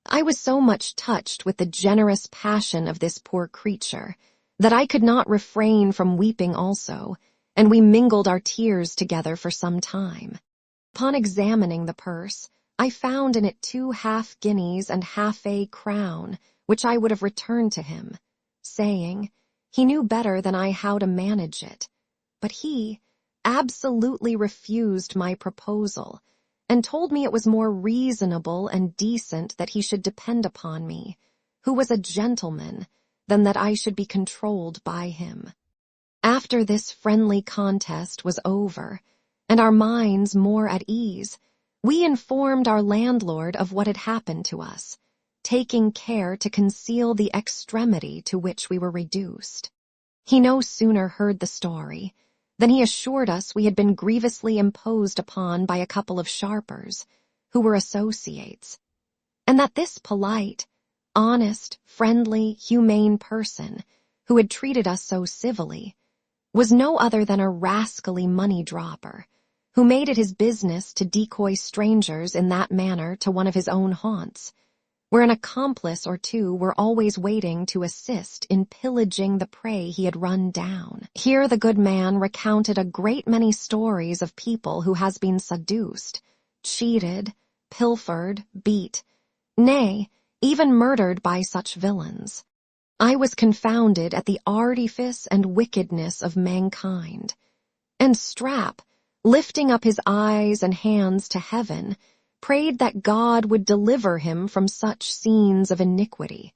I was so much touched with the generous passion of this poor creature, that I could not refrain from weeping also, and we mingled our tears together for some time. Upon examining the purse, I found in it 2 half-guineas and half a crown, which I would have returned to him, saying, he knew better than I how to manage it, but he absolutely refused my proposal, and told me it was more reasonable and decent that he should depend upon me, who was a gentleman, than that I should be controlled by him. After this friendly contest was over, and our minds more at ease, we informed our landlord of what had happened to us, taking care to conceal the extremity to which we were reduced. He no sooner heard the story than he assured us we had been grievously imposed upon by a couple of sharpers, who were associates, and that this polite, honest, friendly, humane person, who had treated us so civilly, was no other than a rascally money-dropper, who made it his business to decoy strangers in that manner to one of his own haunts, where an accomplice or two were always waiting to assist in pillaging the prey he had run down. Here the good man recounted a great many stories of people who has been seduced, cheated, pilfered, beat, nay, even murdered by such villains. I was confounded at the artifice and wickedness of mankind, and Strap, lifting up his eyes and hands to heaven, prayed that God would deliver him from such scenes of iniquity,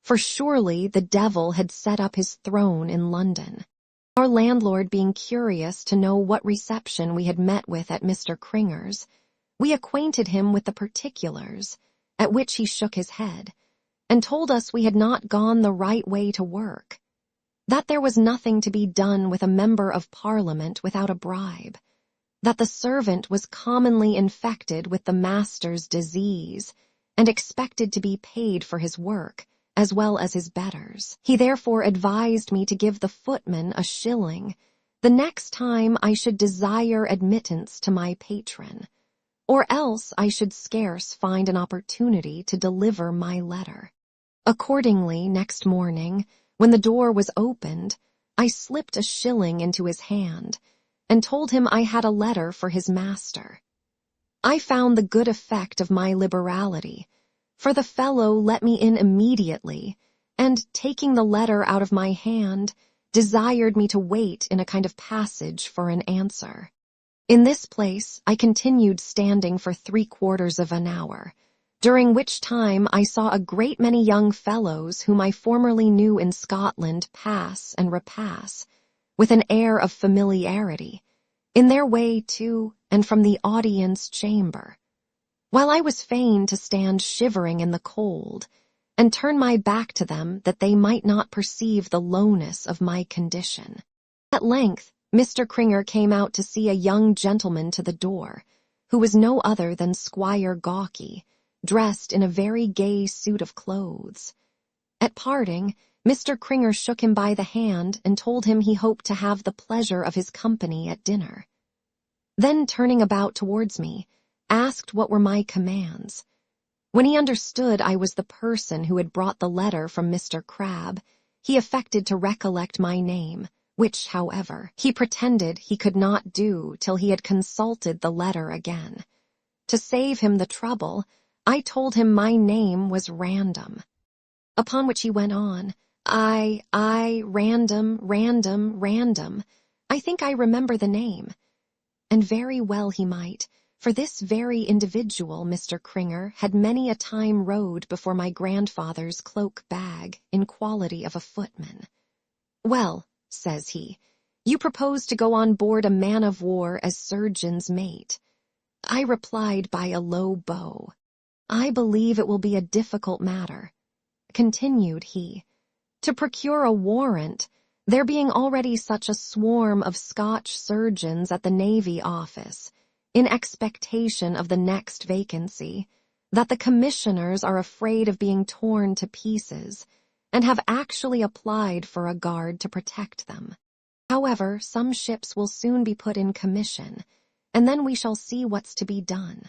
for surely the devil had set up his throne in London. Our landlord being curious to know what reception we had met with at Mr. Cringer's, we acquainted him with the particulars, at which he shook his head, and told us we had not gone the right way to work, that there was nothing to be done with a member of Parliament without a bribe, that the servant was commonly infected with the master's disease, and expected to be paid for his work, as well as his betters. He therefore advised me to give the footman a shilling the next time I should desire admittance to my patron, or else I should scarce find an opportunity to deliver my letter. Accordingly, next morning, when the door was opened, I slipped a shilling into his hand, and told him I had a letter for his master. I found the good effect of my liberality, for the fellow let me in immediately, and, taking the letter out of my hand, desired me to wait in a kind of passage for an answer. In this place I continued standing for 3/4 of an hour, during which time I saw a great many young fellows whom I formerly knew in Scotland pass and repass, with an air of familiarity, in their way to and from the audience chamber, while I was fain to stand shivering in the cold, and turn my back to them that they might not perceive the lowness of my condition. At length, Mr. Cringer came out to see a young gentleman to the door, who was no other than Squire Gawky, dressed in a very gay suit of clothes. At parting, Mr. Cringer shook him by the hand and told him he hoped to have the pleasure of his company at dinner. Then, turning about towards me, asked what were my commands. When he understood I was the person who had brought the letter from Mr. Crabbe, he affected to recollect my name, which, however, he pretended he could not do till he had consulted the letter again. To save him the trouble, I told him my name was Random. Upon which he went on, Random. I think I remember the name. And very well he might, for this very individual, Mr. Cringer, had many a time rode before my grandfather's cloak-bag in quality of a footman. "Well," says he, "you propose to go on board a man-of-war as surgeon's mate." I replied by a low bow, "I believe it will be a difficult matter." Continued he, "to procure a warrant, there being already such a swarm of Scotch surgeons at the Navy Office, in expectation of the next vacancy, that the commissioners are afraid of being torn to pieces, and have actually applied for a guard to protect them. However, some ships will soon be put in commission, and then we shall see what's to be done."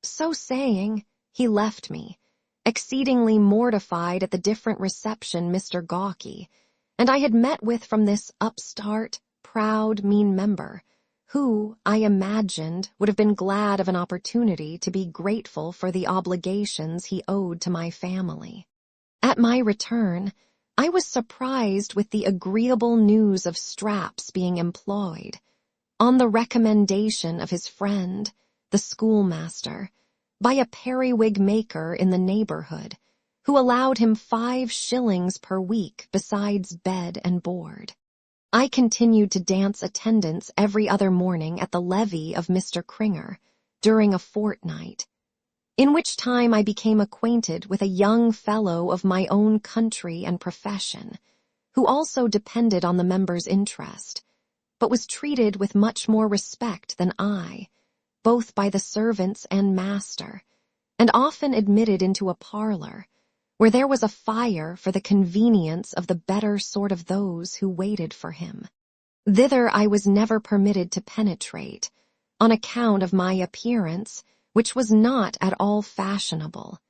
So saying, he left me, exceedingly mortified at the different reception Mr. Gawky and I had met with from this upstart, proud, mean member, who, I imagined, would have been glad of an opportunity to be grateful for the obligations he owed to my family. At my return, I was surprised with the agreeable news of Strap's being employed, on the recommendation of his friend, the schoolmaster, by a periwig maker in the neighborhood, who allowed him 5 shillings per week besides bed and board. I continued to dance attendance every other morning at the levee of Mr. Cringer during a fortnight, in which time I became acquainted with a young fellow of my own country and profession, who also depended on the member's interest, but was treated with much more respect than I, both by the servants and master, and often admitted into a parlor, where there was a fire for the convenience of the better sort of those who waited for him. Thither I was never permitted to penetrate, on account of my appearance, which was not at all fashionable,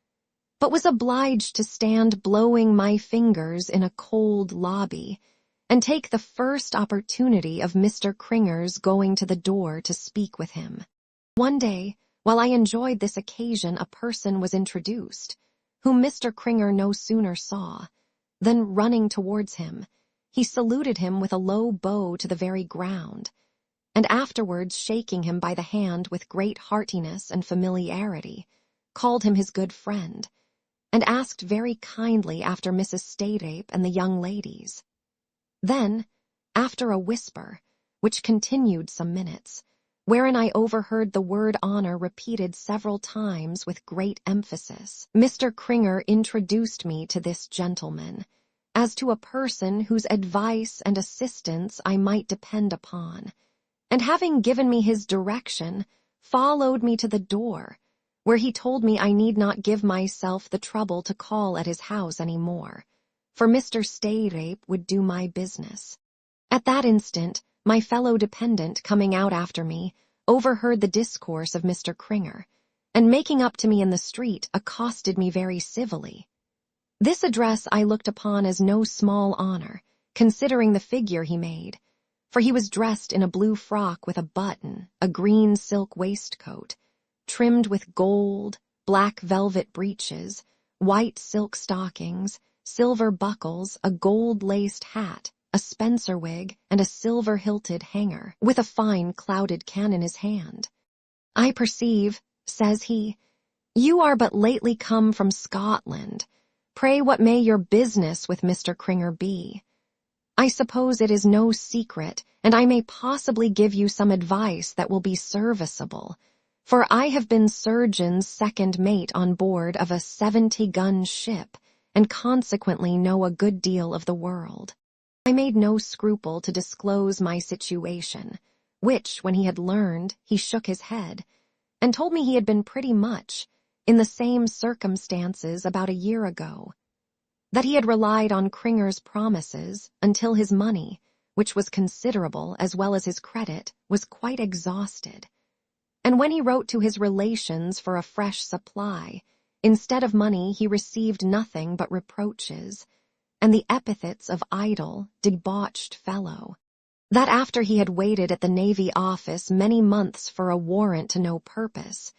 but was obliged to stand blowing my fingers in a cold lobby, and take the first opportunity of Mr. Cringer's going to the door to speak with him. One day, while I enjoyed this occasion, a person was introduced, whom Mr. Cringer no sooner saw, than running towards him, he saluted him with a low bow to the very ground, and afterwards shaking him by the hand with great heartiness and familiarity, called him his good friend, and asked very kindly after Mrs. Stayrape and the young ladies. Then, after a whisper, which continued some minutes, wherein I overheard the word honor repeated several times with great emphasis, Mr. Cringer introduced me to this gentleman, as to a person whose advice and assistance I might depend upon, and having given me his direction, followed me to the door, where he told me I need not give myself the trouble to call at his house any more, for Mr. Stayrape would do my business. At that instant, my fellow dependent, coming out after me, overheard the discourse of Mr. Cringer, and making up to me in the street, accosted me very civilly. This address I looked upon as no small honor, considering the figure he made, for he was dressed in a blue frock with a button, a green silk waistcoat, trimmed with gold, black velvet breeches, white silk stockings, silver buckles, a gold-laced hat, a spencer wig, and a silver-hilted hanger, with a fine clouded can in his hand. "I perceive," says he, "you are but lately come from Scotland. Pray what may your business with Mr. Cringer be? I suppose it is no secret, and I may possibly give you some advice that will be serviceable, for I have been surgeon's second mate on board of a 70-gun ship, and consequently know a good deal of the world. I made no scruple to disclose my situation, which, when he had learned, he shook his head, and told me he had been pretty much in the same circumstances about a year ago, that he had relied on Cringer's promises until his money, which was considerable as well as his credit, was quite exhausted, and when he wrote to his relations for a fresh supply, instead of money he received nothing but reproaches, and the epithets of idle, debauched fellow, that after he had waited at the Navy office many months for a warrant to no purpose,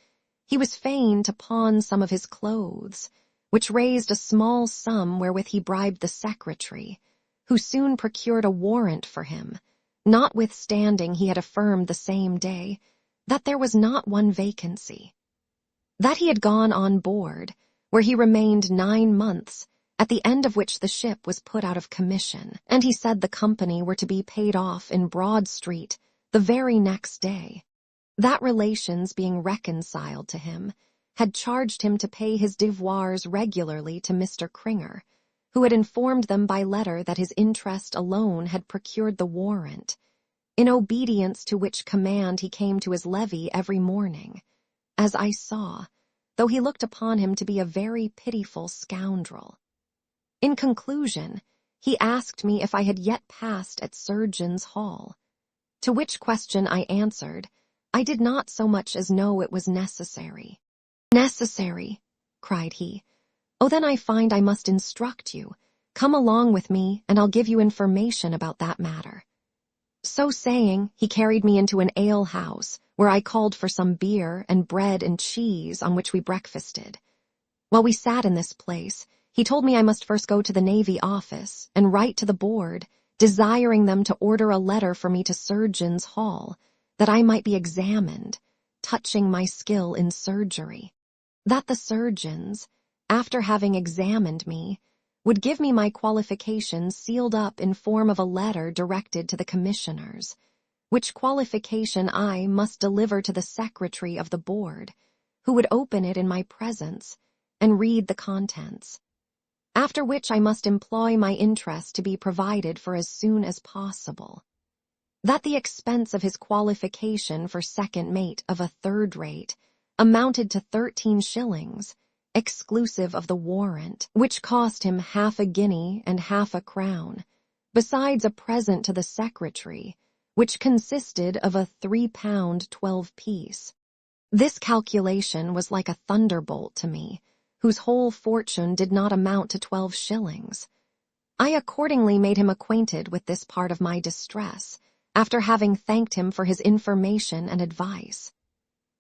he was fain to pawn some of his clothes, which raised a small sum wherewith he bribed the secretary, who soon procured a warrant for him, notwithstanding he had affirmed the same day that there was not one vacancy. That he had gone on board, where he remained 9 months, at the end of which the ship was put out of commission, and he said the company were to be paid off in Broad Street the very next day. That relations being reconciled to him, had charged him to pay his devoirs regularly to Mr. Cringer, who had informed them by letter that his interest alone had procured the warrant, in obedience to which command he came to his levee every morning, as I saw, though he looked upon him to be a very pitiful scoundrel. In conclusion, he asked me if I had yet passed at Surgeon's Hall, to which question I answered, I did not so much as know it was necessary. "Necessary," cried he. "Oh, then I find I must instruct you. Come along with me, and I'll give you information about that matter." So saying, he carried me into an ale-house, where I called for some beer and bread and cheese, on which we breakfasted. While we sat in this place, he told me I must first go to the Navy office and write to the board, desiring them to order a letter for me to Surgeon's Hall, that I might be examined, touching my skill in surgery. That the surgeons, after having examined me, would give me my qualifications sealed up in form of a letter directed to the commissioners, which qualification I must deliver to the secretary of the board, who would open it in my presence and read the contents, after which I must employ my interest to be provided for as soon as possible. That the expense of his qualification for second mate of a third rate amounted to 13 shillings, exclusive of the warrant, which cost him half a guinea and half a crown, besides a present to the secretary, which consisted of a £3 12 piece. This calculation was like a thunderbolt to me, whose whole fortune did not amount to 12 shillings. I accordingly made him acquainted with this part of my distress, after having thanked him for his information and advice.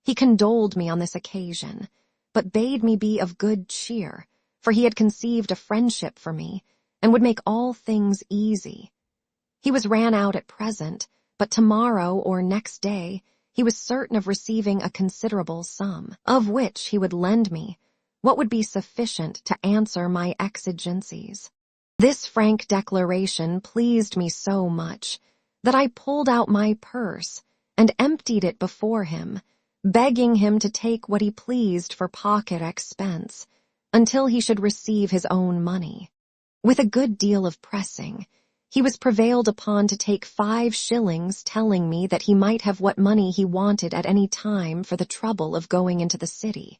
He condoled me on this occasion, but bade me be of good cheer, for he had conceived a friendship for me, and would make all things easy. He was ran out at present, but tomorrow or next day he was certain of receiving a considerable sum, of which he would lend me what would be sufficient to answer my exigencies. This frank declaration pleased me so much that I pulled out my purse and emptied it before him, begging him to take what he pleased for pocket expense, until he should receive his own money. With a good deal of pressing, he was prevailed upon to take 5 shillings, telling me that he might have what money he wanted at any time for the trouble of going into the city.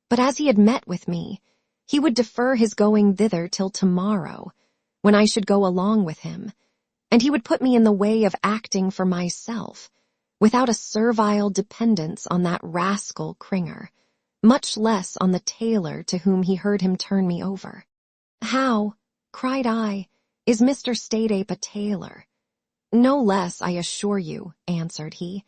But as he had met with me, he would defer his going thither till tomorrow, when I should go along with him, and he would put me in the way of acting for myself, without a servile dependence on that rascal Cringer, much less on the tailor to whom he heard him turn me over. "How," cried I, "is Mr. Stadeape a tailor?" "No less, I assure you," answered he,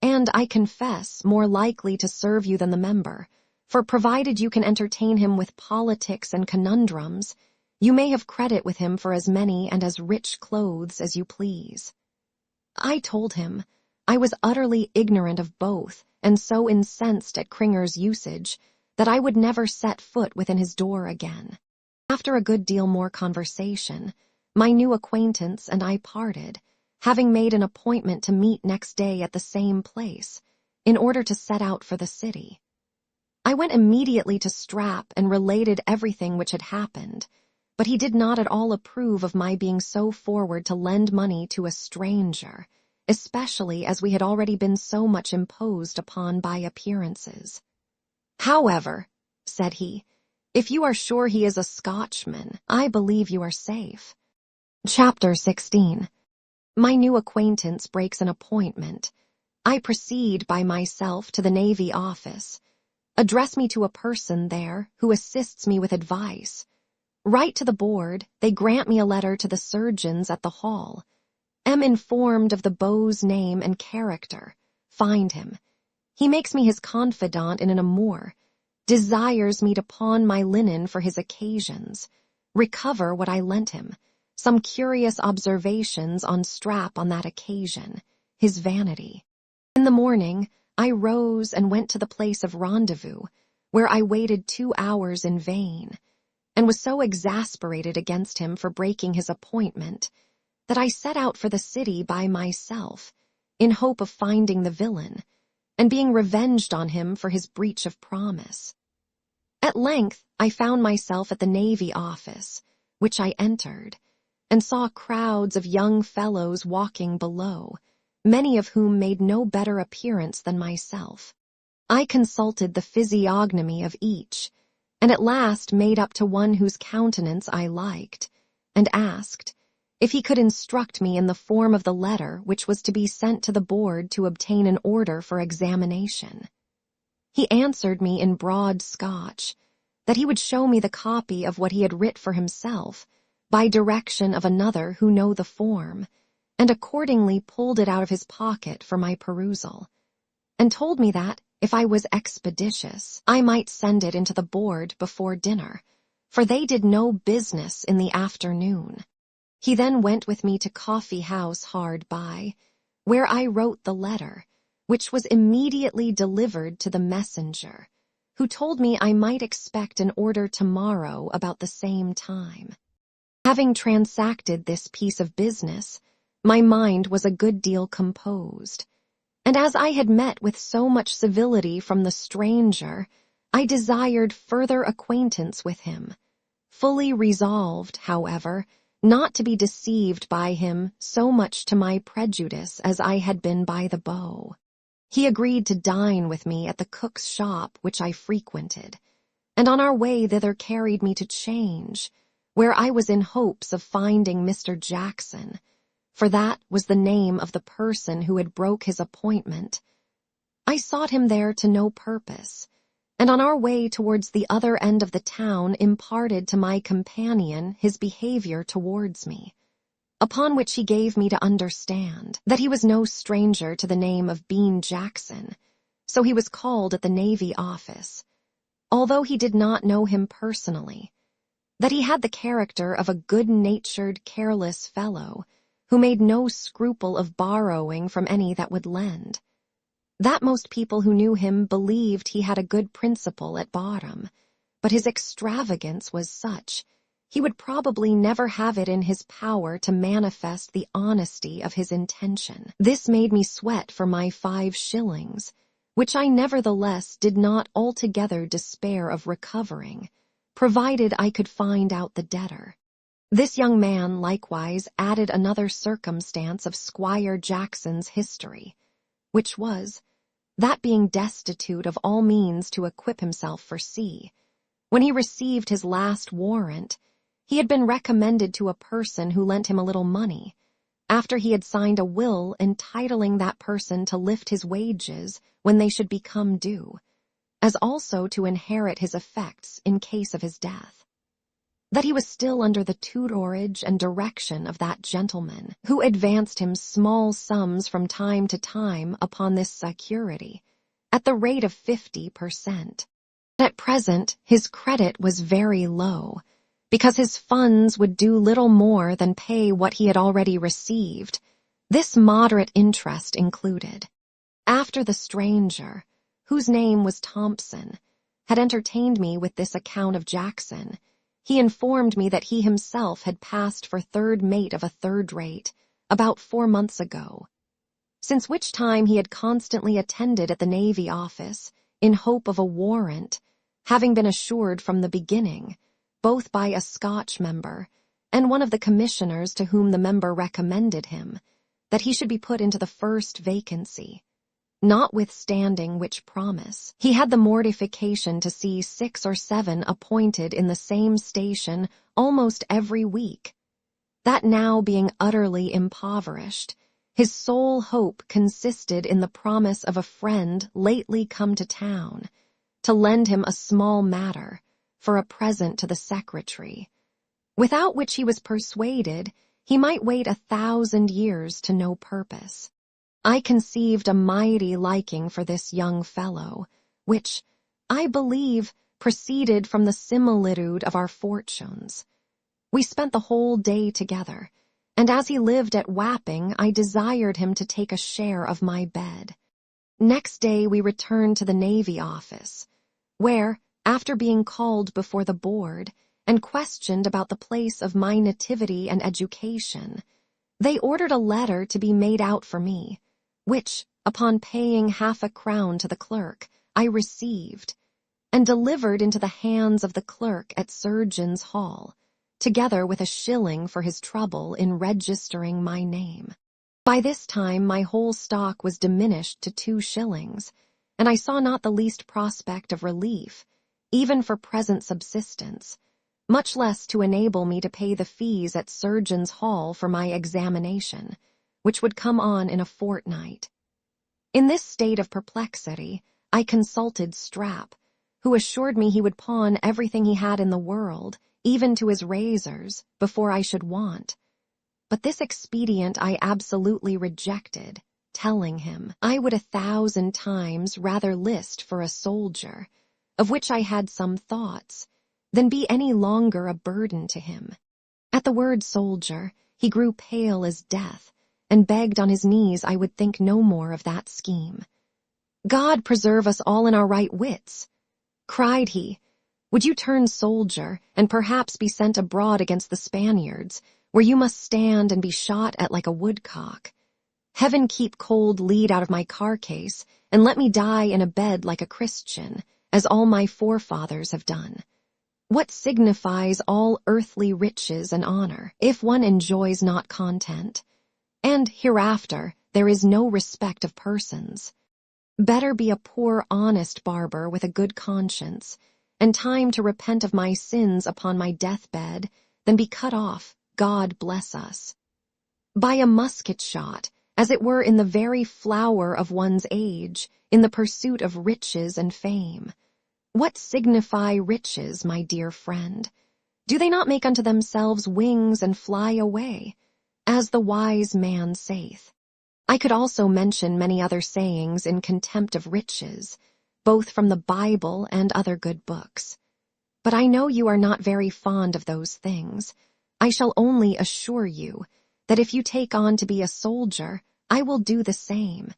"and, I confess, more likely to serve you than the member, for provided you can entertain him with politics and conundrums, you may have credit with him for as many and as rich clothes as you please." I told him I was utterly ignorant of both, and so incensed at Cringer's usage that I would never set foot within his door again. After a good deal more conversation, my new acquaintance and I parted, having made an appointment to meet next day at the same place, in order to set out for the city. I went immediately to Strap and related everything which had happened, but he did not at all approve of my being so forward to lend money to a stranger, especially as we had already been so much imposed upon by appearances. "However," said he, "if you are sure he is a Scotchman, I believe you are safe." Chapter 16. My new acquaintance breaks an appointment. I proceed by myself to the Navy office. Address me to a person there who assists me with advice. Write to the board, they grant me a letter to the surgeons at the hall. Am informed of the beau's name and character. Find him. He makes me his confidant in an amour. Desires me to pawn my linen for his occasions. Recover what I lent him. Some curious observations on Strap on that occasion. His vanity. In the morning, I rose and went to the place of rendezvous, where I waited 2 hours in vain, and was so exasperated against him for breaking his appointment that I set out for the city by myself, in hope of finding the villain, and being revenged on him for his breach of promise. At length I found myself at the Navy office, which I entered, and saw crowds of young fellows walking below, many of whom made no better appearance than myself. I consulted the physiognomy of each, and at last made up to one whose countenance I liked, and asked if he could instruct me in the form of the letter which was to be sent to the board to obtain an order for examination. He answered me in broad Scotch that he would show me the copy of what he had writ for himself, by direction of another who know the form, and accordingly pulled it out of his pocket for my perusal, and told me that, if I was expeditious, I might send it into the board before dinner, for they did no business in the afternoon. He then went with me to coffee house hard by, where I wrote the letter, which was immediately delivered to the messenger, who told me I might expect an order tomorrow about the same time. Having transacted this piece of business, my mind was a good deal composed, and as I had met with so much civility from the stranger, I desired further acquaintance with him, fully resolved, however, not to be deceived by him so much to my prejudice as I had been by the beau. He agreed to dine with me at the cook's shop which I frequented, and on our way thither carried me to Change, where I was in hopes of finding Mr. Jackson, for that was the name of the person who had broke his appointment. I sought him there to no purpose, and on our way towards the other end of the town imparted to my companion his behavior towards me, upon which he gave me to understand that he was no stranger to the name of Bean Jackson, so he was called at the Navy office, although he did not know him personally, that he had the character of a good-natured, careless fellow, who made no scruple of borrowing from any that would lend, that most people who knew him believed he had a good principle at bottom, but his extravagance was such, he would probably never have it in his power to manifest the honesty of his intention. This made me sweat for my 5 shillings, which I nevertheless did not altogether despair of recovering, provided I could find out the debtor. This young man likewise added another circumstance of Squire Jackson's history, which was, that being destitute of all means to equip himself for sea, when he received his last warrant, he had been recommended to a person who lent him a little money, after he had signed a will entitling that person to lift his wages when they should become due, as also to inherit his effects in case of his death. That he was still under the tutorage and direction of that gentleman, who advanced him small sums from time to time upon this security, at the rate of 50%. At present his credit was very low, because his funds would do little more than pay what he had already received, this moderate interest included. After the stranger, whose name was Thompson, had entertained me with this account of Jackson, he informed me that he himself had passed for third mate of a third rate, about 4 months ago, since which time he had constantly attended at the Navy office in hope of a warrant, having been assured from the beginning, both by a Scotch member and one of the commissioners to whom the member recommended him, that he should be put into the first vacancy. Notwithstanding which promise, he had the mortification to see 6 or 7 appointed in the same station almost every week. That now being utterly impoverished, his sole hope consisted in the promise of a friend lately come to town, to lend him a small matter for a present to the secretary, without which he was persuaded he might wait 1,000 years to no purpose. I conceived a mighty liking for this young fellow, which, I believe, proceeded from the similitude of our fortunes. We spent the whole day together, and as he lived at Wapping, I desired him to take a share of my bed. Next day we returned to the Navy office, where, after being called before the board and questioned about the place of my nativity and education, they ordered a letter to be made out for me, which, upon paying half a crown to the clerk, I received, and delivered into the hands of the clerk at Surgeons' Hall, together with a shilling for his trouble in registering my name. By this time my whole stock was diminished to 2 shillings, and I saw not the least prospect of relief, even for present subsistence, much less to enable me to pay the fees at Surgeons' Hall for my examination, which would come on in a fortnight. In this state of perplexity, I consulted Strap, who assured me he would pawn everything he had in the world, even to his razors, before I should want. But this expedient I absolutely rejected, telling him I would 1,000 times rather list for a soldier, of which I had some thoughts, than be any longer a burden to him. At the word soldier, he grew pale as death, and begged on his knees I would think no more of that scheme. God preserve us all in our right wits, cried he. Would you turn soldier, and perhaps be sent abroad against the Spaniards, where you must stand and be shot at like a woodcock? Heaven keep cold lead out of my carcase, and let me die in a bed like a Christian, as all my forefathers have done. What signifies all earthly riches and honor, if one enjoys not content? And hereafter there is no respect of persons. Better be a poor honest barber with a good conscience, and time to repent of my sins upon my deathbed, than be cut off, God bless us, by a musket shot, as it were in the very flower of one's age, in the pursuit of riches and fame. What signify riches, my dear friend? Do they not make unto themselves wings and fly away, as the wise man saith? I could also mention many other sayings in contempt of riches, both from the Bible and other good books. But I know you are not very fond of those things. I shall only assure you that if you take on to be a soldier, I will do the same.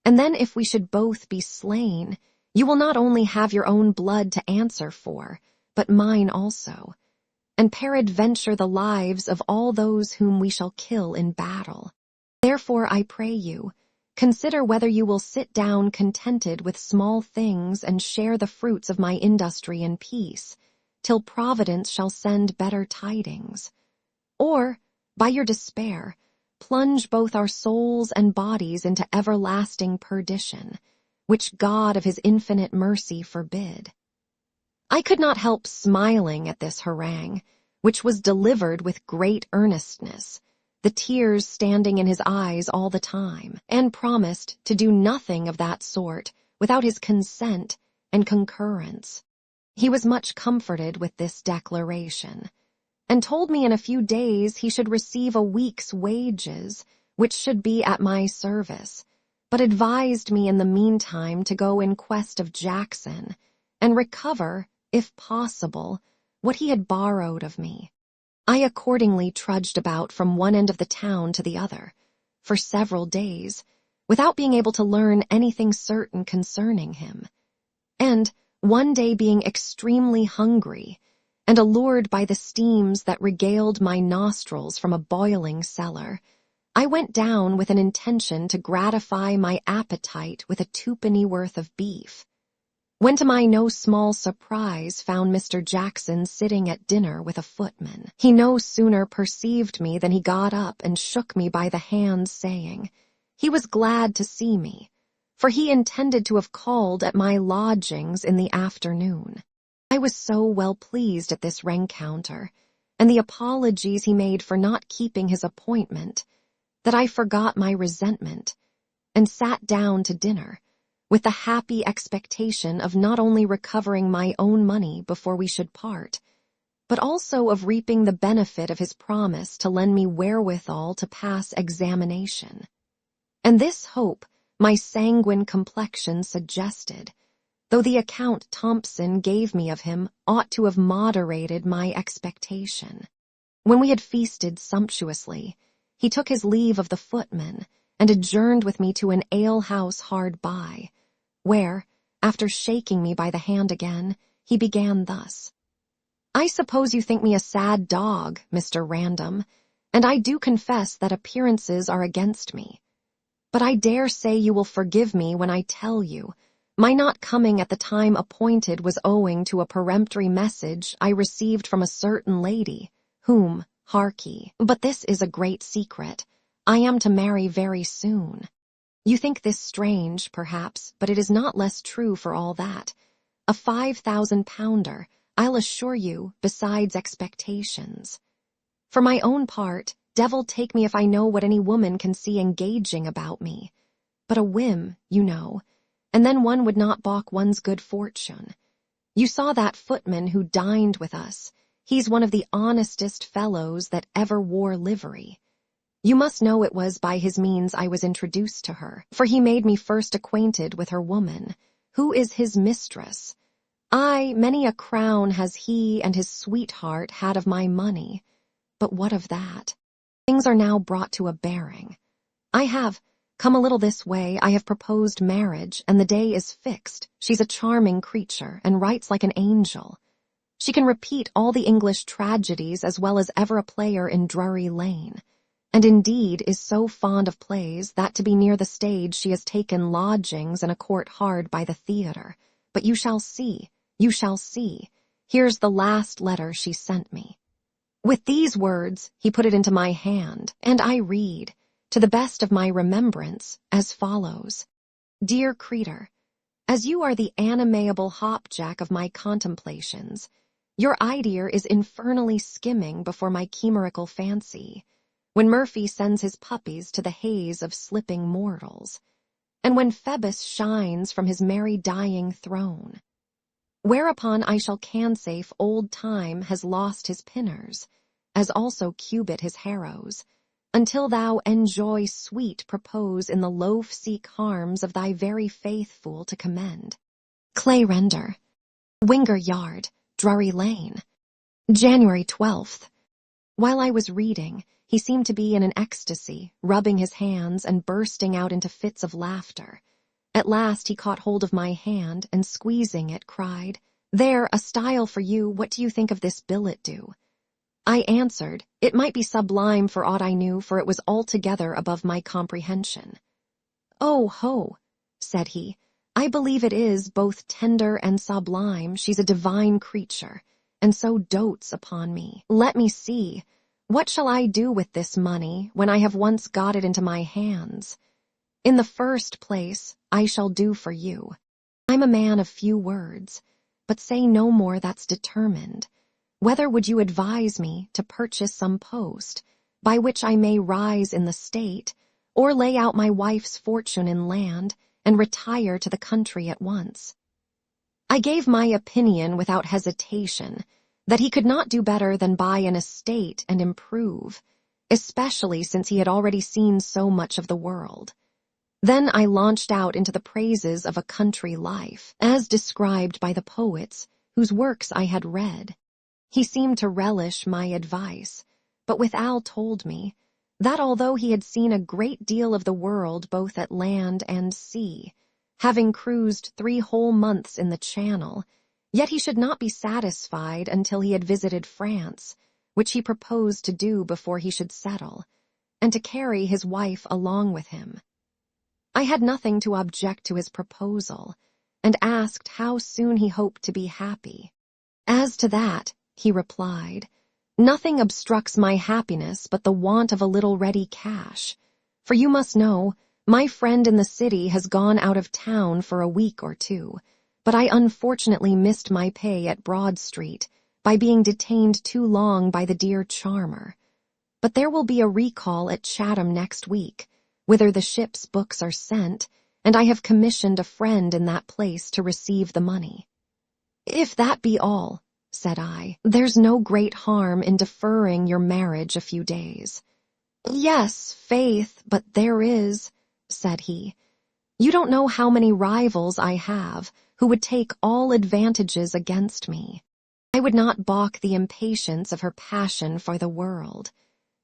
And then if we should both be slain, you will not only have your own blood to answer for, but mine also, and peradventure the lives of all those whom we shall kill in battle. Therefore, I pray you, consider whether you will sit down contented with small things and share the fruits of my industry in peace, till Providence shall send better tidings, or, by your despair, plunge both our souls and bodies into everlasting perdition, which God of his infinite mercy forbid. I could not help smiling at this harangue, which was delivered with great earnestness, the tears standing in his eyes all the time, and promised to do nothing of that sort without his consent and concurrence. He was much comforted with this declaration, and told me in a few days he should receive a week's wages, which should be at my service, but advised me in the meantime to go in quest of Jackson, and recover, if possible, what he had borrowed of me. I accordingly trudged about from one end of the town to the other, for several days, without being able to learn anything certain concerning him. And, one day being extremely hungry, and allured by the steams that regaled my nostrils from a boiling cellar, I went down with an intention to gratify my appetite with a twopenny worth of beef, when to my no small surprise found Mr. Jackson sitting at dinner with a footman. He no sooner perceived me than he got up and shook me by the hand, saying, he was glad to see me, for he intended to have called at my lodgings in the afternoon. I was so well pleased at this rencounter, and the apologies he made for not keeping his appointment, that I forgot my resentment, and sat down to dinner, with the happy expectation of not only recovering my own money before we should part, but also of reaping the benefit of his promise to lend me wherewithal to pass examination. And this hope my sanguine complexion suggested, though the account Thompson gave me of him ought to have moderated my expectation. When we had feasted sumptuously, he took his leave of the footman and adjourned with me to an ale-house hard by, where, after shaking me by the hand again, he began thus. I suppose you think me a sad dog, Mr. Random, and I do confess that appearances are against me. But I dare say you will forgive me when I tell you, my not coming at the time appointed was owing to a peremptory message I received from a certain lady, whom, hark ye, but this is a great secret, I am to marry very soon. You think this strange, perhaps, but it is not less true for all that. A 5,000-pounder, I'll assure you, besides expectations. For my own part, devil take me if I know what any woman can see engaging about me. But a whim, you know, and then one would not balk one's good fortune. You saw that footman who dined with us. He's one of the honestest fellows that ever wore livery. You must know it was by his means I was introduced to her, for he made me first acquainted with her woman, who is his mistress. Aye, many a crown has he and his sweetheart had of my money, but what of that? Things are now brought to a bearing. I have come a little this way, I have proposed marriage, and the day is fixed. She's a charming creature, and writes like an angel. She can repeat all the English tragedies as well as ever a player in Drury Lane, and indeed is so fond of plays that to be near the stage she has taken lodgings in a court hard by the theatre. But you shall see, you shall see. Here's the last letter she sent me. With these words, he put it into my hand, and I read, to the best of my remembrance, as follows. Dear Creator, as you are the animable hopjack of my contemplations, your idea is infernally skimming before my chimerical fancy, when Murphy sends his puppies to the haze of slipping mortals, and when Phoebus shines from his merry dying throne. Whereupon I shall cansafe old time has lost his pinners, as also Cubit his harrows, until thou enjoy sweet propose in the loaf seek harms of thy very faithful to commend. Clay Render, Winger Yard, Drury Lane, January 12th. While I was reading, he seemed to be in an ecstasy, rubbing his hands and bursting out into fits of laughter. At last he caught hold of my hand and, squeezing it, cried, There, a style for you, what do you think of this billet do? I answered, it might be sublime for aught I knew, for it was altogether above my comprehension. Oh, ho, said he, I believe it is both tender and sublime. She's a divine creature, and so dotes upon me. Let me see, what shall I do with this money when I have once got it into my hands? In the first place, I shall do for you. I'm a man of few words, but say no more, that's determined. Whether would you advise me to purchase some post, by which I may rise in the state, or lay out my wife's fortune in land, and retire to the country at once? I gave my opinion without hesitation, that he could not do better than buy an estate and improve, especially since he had already seen so much of the world. Then I launched out into the praises of a country life, as described by the poets whose works I had read. He seemed to relish my advice, but withal told me that although he had seen a great deal of the world both at land and sea, having cruised 3 whole months in the Channel, yet he should not be satisfied until he had visited France, which he proposed to do before he should settle, and to carry his wife along with him. I had nothing to object to his proposal, and asked how soon he hoped to be happy. As to that, he replied, nothing obstructs my happiness but the want of a little ready cash. For you must know, my friend in the city has gone out of town for a week or two, but I unfortunately missed my pay at Broad Street by being detained too long by the dear charmer. But there will be a recall at Chatham next week, whither the ship's books are sent, and I have commissioned a friend in that place to receive the money. If that be all, said I, there's no great harm in deferring your marriage a few days. Yes, faith, but there is, said he. You don't know how many rivals I have who would take all advantages against me. I would not balk the impatience of her passion for the world.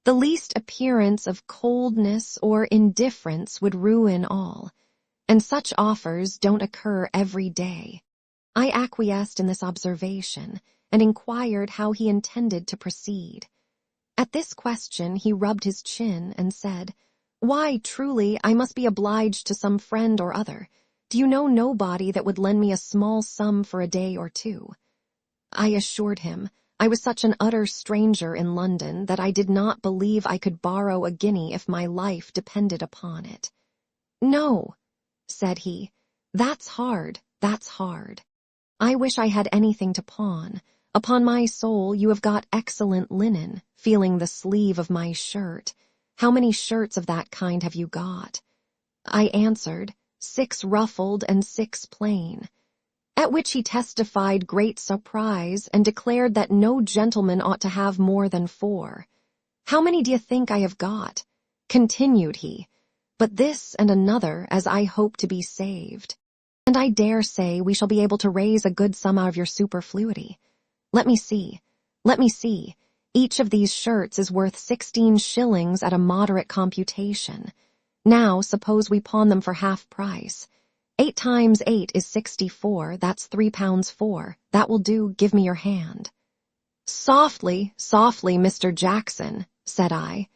The least appearance of coldness or indifference would ruin all, and such offers don't occur every day. I acquiesced in this observation and inquired how he intended to proceed. At this question he rubbed his chin and said, Why, truly, I must be obliged to some friend or other. Do you know nobody that would lend me a small sum for a day or two? I assured him I was such an utter stranger in London that I did not believe I could borrow a guinea if my life depended upon it. No, said he, that's hard, that's hard. I wish I had anything to pawn. Upon my soul, you have got excellent linen, feeling the sleeve of my shirt. How many shirts of that kind have you got? I answered, 6 ruffled and 6 plain. At which he testified great surprise and declared that no gentleman ought to have more than 4. How many do you think I have got? Continued he, but this and another as I hope to be saved. And I dare say we shall be able to raise a good sum out of your superfluity. Let me see. Each of these shirts is worth 16 shillings at a moderate computation. Now, suppose we pawn them for half price. 8 times 8 is 64, that's £3 4. That will do, give me your hand. Softly, Mr. Jackson, said I.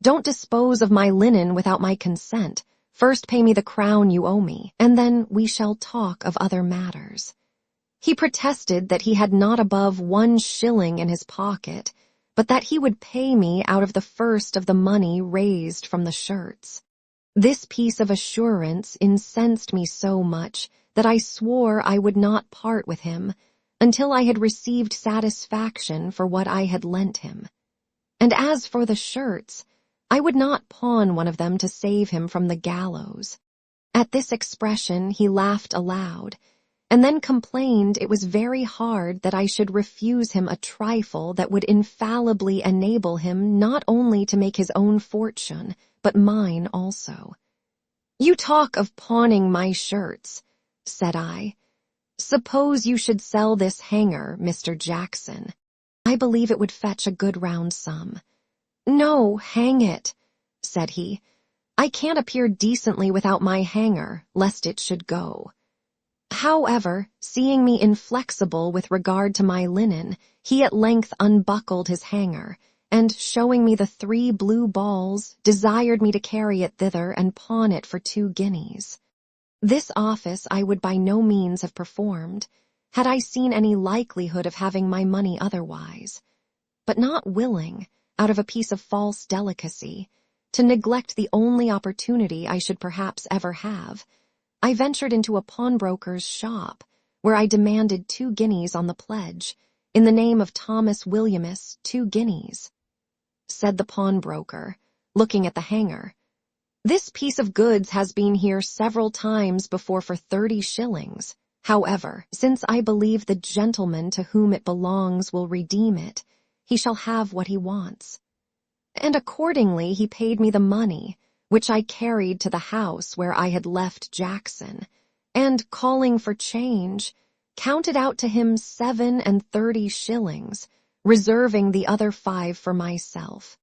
Don't dispose of my linen without my consent. First pay me the crown you owe me, and then we shall talk of other matters. He protested that he had not above 1 shilling in his pocket, but that he would pay me out of the first of the money raised from the shirts. This piece of assurance incensed me so much that I swore I would not part with him until I had received satisfaction for what I had lent him. And as for the shirts, I would not pawn one of them to save him from the gallows. At this expression he laughed aloud, and then complained it was very hard that I should refuse him a trifle that would infallibly enable him not only to make his own fortune, but mine also. You talk of pawning my shirts, said I. Suppose you should sell this hanger, Mr. Jackson. I believe it would fetch a good round sum. No, hang it, said he. I can't appear decently without my hanger, lest it should go. However, seeing me inflexible with regard to my linen, he at length unbuckled his hanger, and, showing me the 3 blue balls, desired me to carry it thither and pawn it for 2 guineas. This office I would by no means have performed, had I seen any likelihood of having my money otherwise, but not willing, out of a piece of false delicacy, to neglect the only opportunity I should perhaps ever have, I ventured into a pawnbroker's shop, where I demanded 2 guineas on the pledge, in the name of Thomas Williamus, 2 guineas. Said the pawnbroker, looking at the hanger, This piece of goods has been here several times before for 30 shillings. However, since I believe the gentleman to whom it belongs will redeem it, he shall have what he wants. And accordingly he paid me the money, which I carried to the house where I had left Jackson, and, calling for change, counted out to him 37 shillings, reserving the other 5 for myself.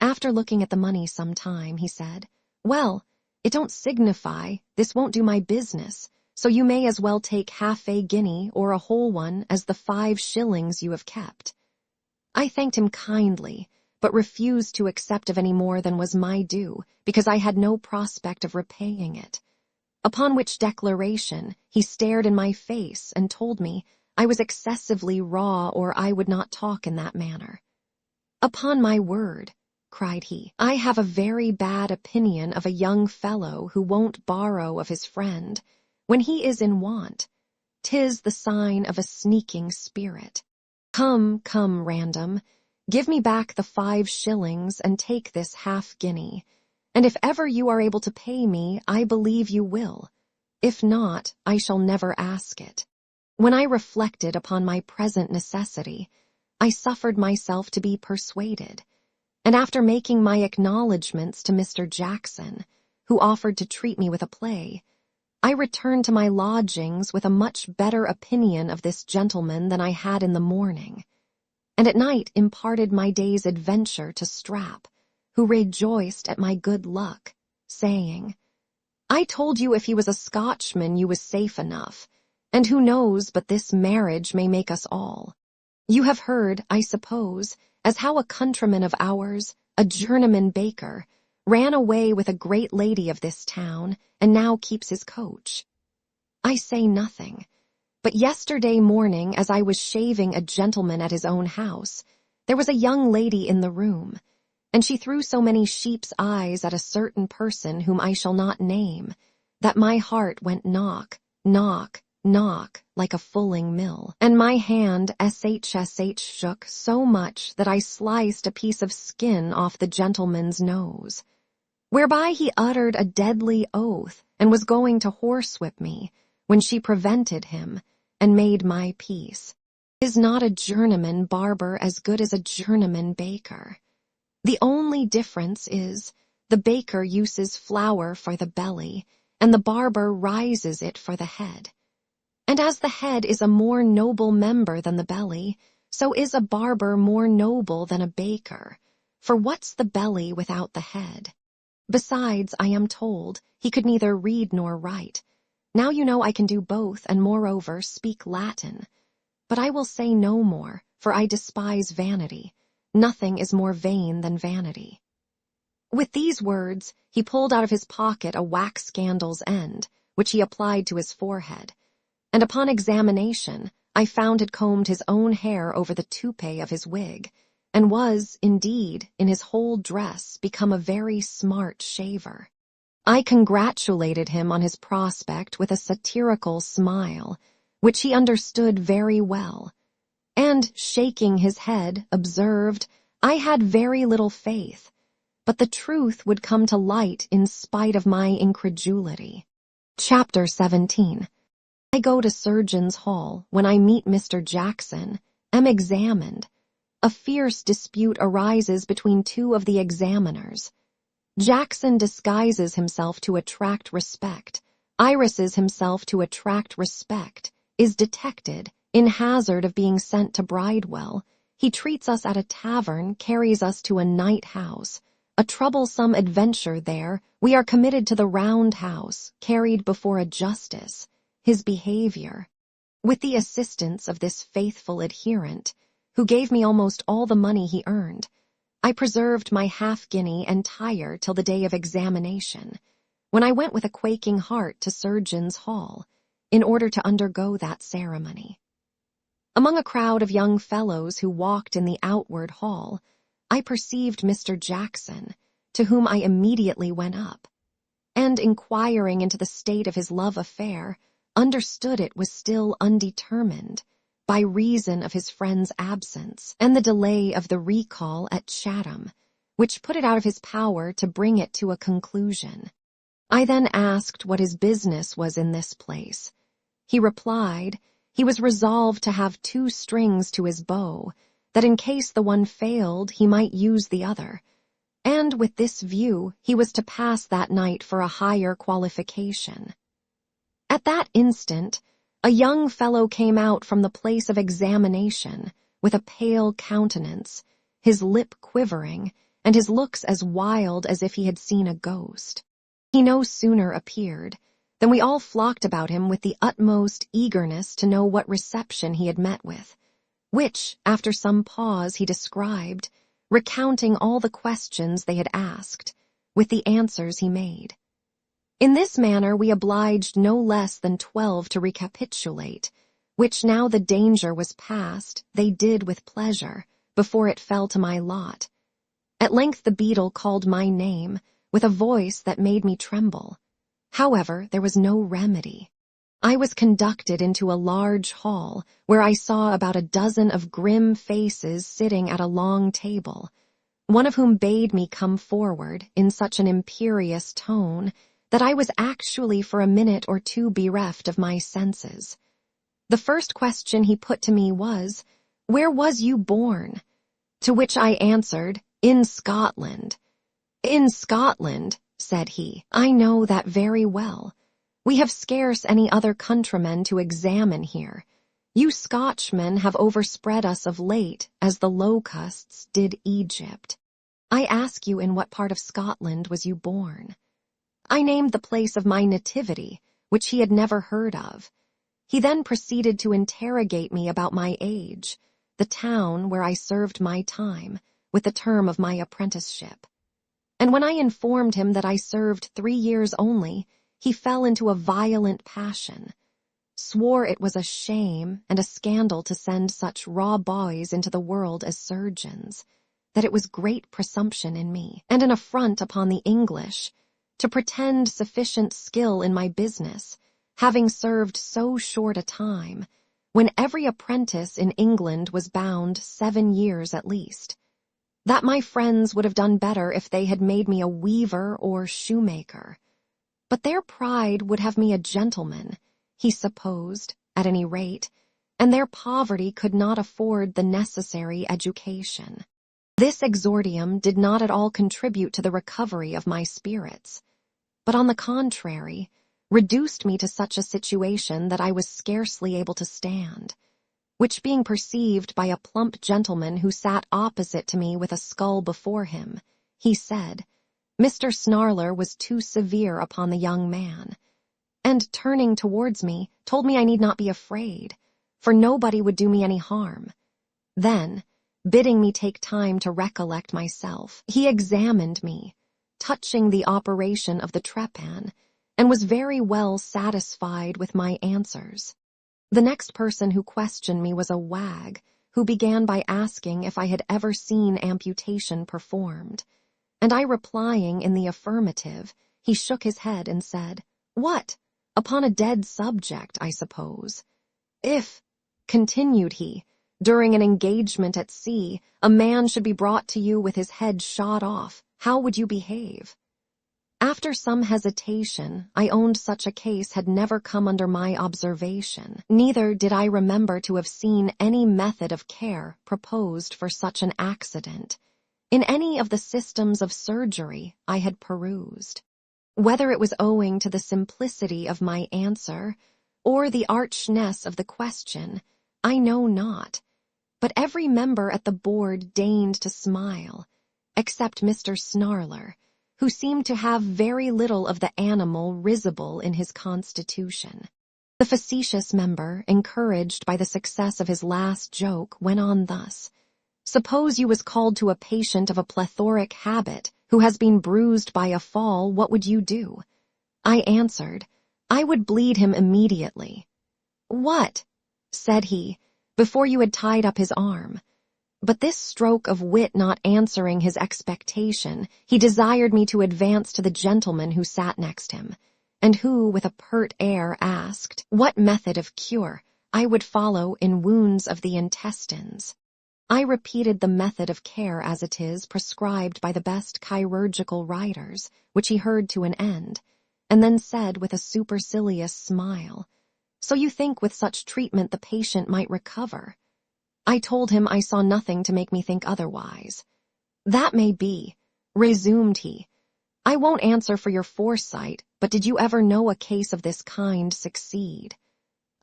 After looking at the money some time, he said, Well, it don't signify, this won't do my business, so you may as well take half a guinea or a whole one as the 5 shillings you have kept. I thanked him kindly, but refused to accept of any more than was my due, because I had no prospect of repaying it. Upon which declaration he stared in my face and told me I was excessively raw, or I would not talk in that manner. "Upon my word," cried he, "I have a very bad opinion of a young fellow who won't borrow of his friend when he is in want. 'Tis the sign of a sneaking spirit. Come, come, Random, give me back the 5 shillings and take this half-guinea, and if ever you are able to pay me, I believe you will. If not, I shall never ask it." When I reflected upon my present necessity, I suffered myself to be persuaded, and after making my acknowledgments to Mr. Jackson, who offered to treat me with a play, I returned to my lodgings with a much better opinion of this gentleman than I had in the morning, and at night imparted my day's adventure to Strap, who rejoiced at my good luck, saying, "I told you if he was a Scotchman you was safe enough, and who knows but this marriage may make us all. You have heard, I suppose, as how a countryman of ours, a journeyman baker, ran away with a great lady of this town, and now keeps his coach. I say nothing, but yesterday morning, as I was shaving a gentleman at his own house, there was a young lady in the room, and she threw so many sheep's eyes at a certain person whom I shall not name, that my heart went knock, knock, knock, like a fulling mill, and my hand shsh shook so much that I sliced a piece of skin off the gentleman's nose, whereby he uttered a deadly oath, and was going to horsewhip me, when she prevented him, and made my peace. Is not a journeyman barber as good as a journeyman baker? The only difference is, the baker uses flour for the belly, and the barber rises it for the head. And as the head is a more noble member than the belly, so is a barber more noble than a baker, for what's the belly without the head? Besides, I am told, he could neither read nor write. Now you know I can do both, and moreover speak Latin. But I will say no more, for I despise vanity. Nothing is more vain than vanity. With these words, he pulled out of his pocket a wax candle's end, which he applied to his forehead, and upon examination I found had combed his own hair over the toupee of his wig, and was, indeed, in his whole dress become a very smart shaver. I congratulated him on his prospect with a satirical smile, which he understood very well, and, shaking his head, observed, I had very little faith, but the truth would come to light in spite of my incredulity. Chapter 17. I go to Surgeon's Hall, when I meet Mr. Jackson, am examined. A fierce dispute arises between 2 of the examiners. Jackson disguises himself to attract respect, irises himself to attract respect, is detected, in hazard of being sent to Bridewell. He treats us at a tavern, carries us to a night house. A troublesome adventure there, we are committed to the round house, carried before a justice. His behavior, with the assistance of this faithful adherent, who gave me almost all the money he earned, I preserved my half-guinea entire till the day of examination, when I went with a quaking heart to Surgeon's Hall, in order to undergo that ceremony. Among a crowd of young fellows who walked in the outward hall, I perceived Mr. Jackson, to whom I immediately went up, and, inquiring into the state of his love affair, understood it was still undetermined, by reason of his friend's absence and the delay of the recall at Chatham, which put it out of his power to bring it to a conclusion. I then asked what his business was in this place. He replied, he was resolved to have 2 strings to his bow, that in case the one failed he might use the other, and with this view he was to pass that night for a higher qualification. At that instant, a young fellow came out from the place of examination, with a pale countenance, his lip quivering, and his looks as wild as if he had seen a ghost. He no sooner appeared, than we all flocked about him with the utmost eagerness to know what reception he had met with, which, after some pause he described, recounting all the questions they had asked, with the answers he made. In this manner we obliged no less than 12 to recapitulate, which now the danger was past, they did with pleasure, before it fell to my lot. At length the beadle called my name, with a voice that made me tremble. However, there was no remedy. I was conducted into a large hall, where I saw about a dozen of grim faces sitting at a long table, one of whom bade me come forward in such an imperious tone that I was actually for a minute or two bereft of my senses. The first question he put to me was, "Where was you born?" To which I answered, "In Scotland." "In Scotland," said he, "I know that very well. We have scarce any other countrymen to examine here. You Scotchmen have overspread us of late, as the locusts did Egypt. I ask you, in what part of Scotland was you born?" I named the place of my nativity, which he had never heard of. He then proceeded to interrogate me about my age, the town where I served my time, with the term of my apprenticeship. And when I informed him that I served 3 years only, he fell into a violent passion, swore it was a shame and a scandal to send such raw boys into the world as surgeons, that it was great presumption in me, and an affront upon the English, to pretend sufficient skill in my business, having served so short a time, when every apprentice in England was bound 7 years at least. That my friends would have done better if they had made me a weaver or shoemaker. But their pride would have me a gentleman, he supposed, at any rate, and their poverty could not afford the necessary education. This exordium did not at all contribute to the recovery of my spirits, but on the contrary, reduced me to such a situation that I was scarcely able to stand, which being perceived by a plump gentleman who sat opposite to me with a skull before him, he said, Mr. Snarler was too severe upon the young man, and turning towards me, told me I need not be afraid, for nobody would do me any harm. Then, bidding me take time to recollect myself, he examined me, touching the operation of the trepan, and was very well satisfied with my answers. The next person who questioned me was a wag, who began by asking if I had ever seen amputation performed, and I replying in the affirmative, he shook his head and said, "What? Upon a dead subject, I suppose. If," continued he, "during an engagement at sea, a man should be brought to you with his head shot off, how would you behave?" After some hesitation, I owned such a case had never come under my observation, neither did I remember to have seen any method of care proposed for such an accident in any of the systems of surgery I had perused. Whether it was owing to the simplicity of my answer, or the archness of the question, I know not, but every member at the board deigned to smile, except Mr. Snarler, who seemed to have very little of the animal risible in his constitution. The facetious member, encouraged by the success of his last joke, went on thus, "Suppose you was called to a patient of a plethoric habit, who has been bruised by a fall, what would you do?" I answered, "I would bleed him immediately." "What?" said he, "before you had tied up his arm?" But this stroke of wit not answering his expectation, he desired me to advance to the gentleman who sat next him, and who, with a pert air, asked, what method of cure I would follow in wounds of the intestines. I repeated the method of care as it is prescribed by the best chirurgical writers, which he heard to an end, and then said with a supercilious smile, "So you think with such treatment the patient might recover?" I told him I saw nothing to make me think otherwise. "That may be," resumed he. "I won't answer for your foresight, but did you ever know a case of this kind succeed?"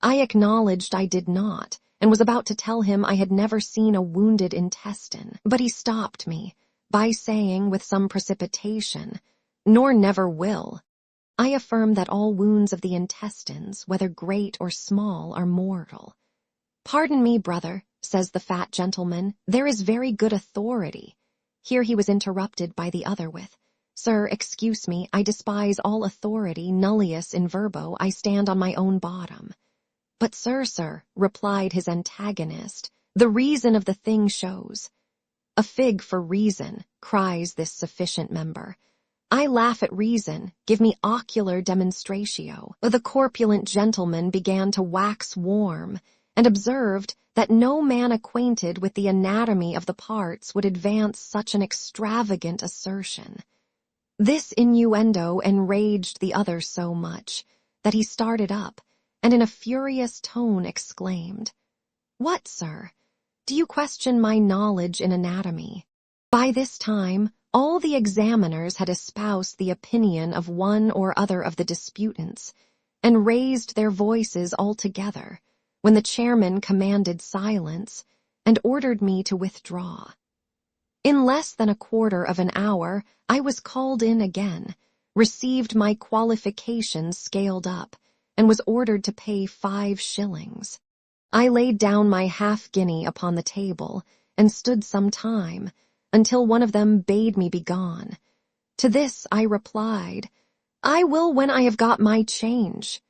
I acknowledged I did not, and was about to tell him I had never seen a wounded intestine, but he stopped me by saying with some precipitation, "Nor never will." I affirm that all wounds of the intestines, whether great or small, are mortal. "Pardon me, brother," says the fat gentleman, "there is very good authority. Here he was interrupted by the other with, "Sir, excuse me, I despise all authority, nullius in verbo, I stand on my own bottom." "But sir," replied his antagonist, "the reason of the thing shows." "A fig for reason," cries this sufficient member. "I laugh at reason, give me ocular demonstratio." The corpulent gentleman began to wax warm, and observed that no man acquainted with the anatomy of the parts would advance such an extravagant assertion. This innuendo enraged the other so much that he started up, and in a furious tone exclaimed, "What, sir? Do you question my knowledge in anatomy?" By this time, all the examiners had espoused the opinion of one or other of the disputants, and raised their voices all together, when the chairman commanded silence, and ordered me to withdraw. In less than a quarter of an hour, I was called in again, received my qualifications scaled up, and was ordered to pay 5 shillings. I laid down my half-guinea upon the table, and stood some time, until one of them bade me begone. To this I replied, "I will when I have got my change."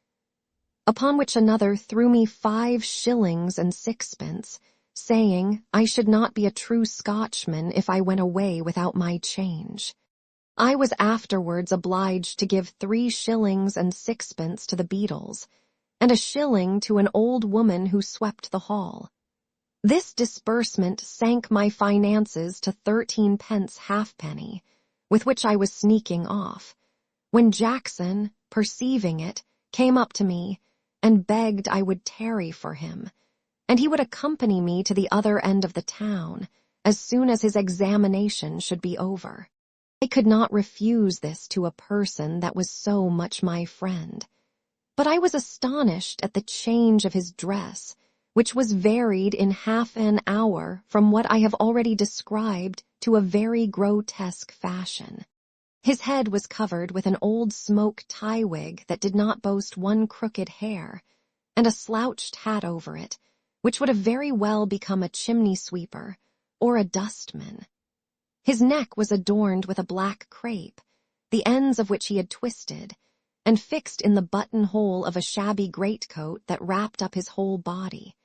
Upon which another threw me 5 shillings and 6pence, saying I should not be a true Scotchman if I went away without my change. I was afterwards obliged to give 3 shillings and 6pence to the beadles, and a shilling to an old woman who swept the hall. This disbursement sank my finances to 13 pence halfpenny, with which I was sneaking off, when Jackson, perceiving it, came up to me, and begged I would tarry for him, and he would accompany me to the other end of the town, as soon as his examination should be over. I could not refuse this to a person that was so much my friend, but I was astonished at the change of his dress, which was varied in half an hour from what I have already described to a very grotesque fashion. His head was covered with an old smoke tie-wig that did not boast one crooked hair, and a slouched hat over it, which would have very well become a chimney-sweeper or a dustman. His neck was adorned with a black crape, the ends of which he had twisted, and fixed in the buttonhole of a shabby greatcoat that wrapped up his whole body.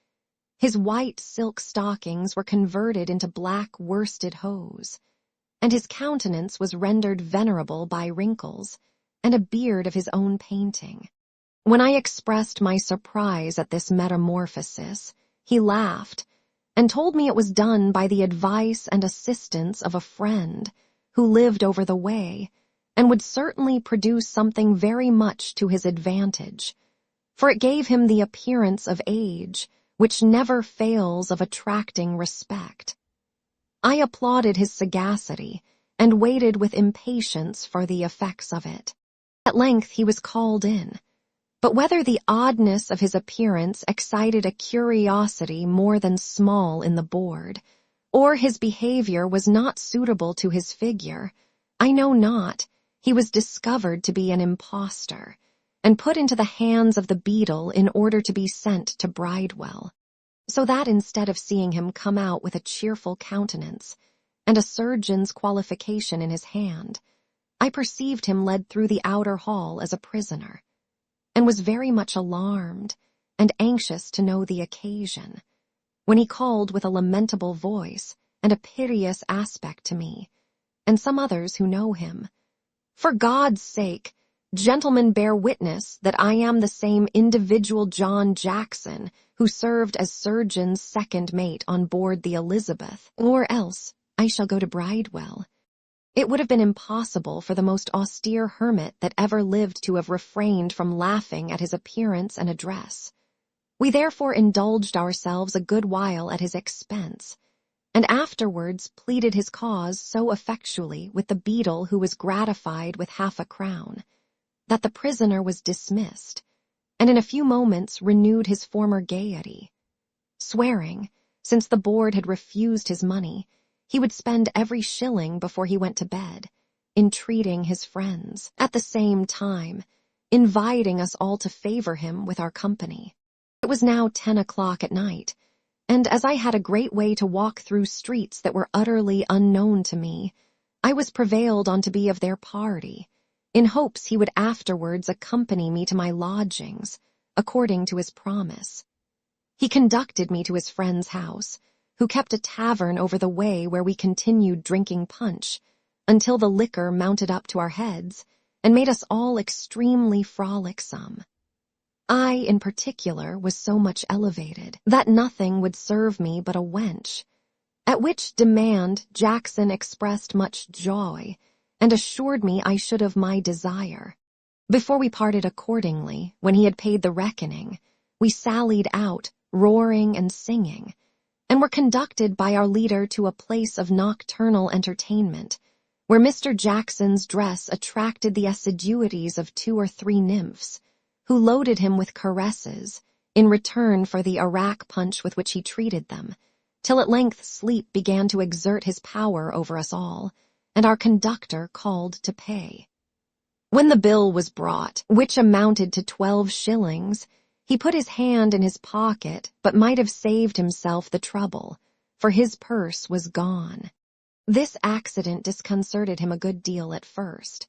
His white silk stockings were converted into black worsted hose, and his countenance was rendered venerable by wrinkles, and a beard of his own painting. When I expressed my surprise at this metamorphosis, he laughed, and told me it was done by the advice and assistance of a friend who lived over the way, and would certainly produce something very much to his advantage, for it gave him the appearance of age, which never fails of attracting respect. I applauded his sagacity, and waited with impatience for the effects of it. At length he was called in, but whether the oddness of his appearance excited a curiosity more than small in the board, or his behavior was not suitable to his figure, I know not, he was discovered to be an impostor, and put into the hands of the beadle in order to be sent to Bridewell, so that instead of seeing him come out with a cheerful countenance, and a surgeon's qualification in his hand, I perceived him led through the outer hall as a prisoner, and was very much alarmed, and anxious to know the occasion, when he called with a lamentable voice, and a piteous aspect to me, and some others who know him, "For God's sake, gentlemen, bear witness that I am the same individual John Jackson who served as surgeon's second mate on board the Elizabeth, or else I shall go to Bridewell." It would have been impossible for the most austere hermit that ever lived to have refrained from laughing at his appearance and address. We therefore indulged ourselves a good while at his expense, and afterwards pleaded his cause so effectually with the beadle who was gratified with 1/2 crown, that the prisoner was dismissed, and in a few moments renewed his former gaiety, swearing, since the board had refused his money, he would spend every shilling before he went to bed, entreating his friends, at the same time inviting us all to favor him with our company. It was now 10 o'clock at night, and as I had a great way to walk through streets that were utterly unknown to me, I was prevailed on to be of their party, in hopes he would afterwards accompany me to my lodgings, according to his promise. He conducted me to his friend's house, who kept a tavern over the way where we continued drinking punch, until the liquor mounted up to our heads and made us all extremely frolicsome. I, in particular, was so much elevated that nothing would serve me but a wench, at which demand Jackson expressed much joy and assured me I should have my desire. Before we parted accordingly, when he had paid the reckoning, we sallied out, roaring and singing, and were conducted by our leader to a place of nocturnal entertainment, where Mr. Jackson's dress attracted the assiduities of 2 or 3 nymphs, who loaded him with caresses in return for the arrack punch with which he treated them, till at length sleep began to exert his power over us all, and our conductor called to pay. When the bill was brought, which amounted to 12 shillings, he put his hand in his pocket, but might have saved himself the trouble, for his purse was gone. This accident disconcerted him a good deal at first,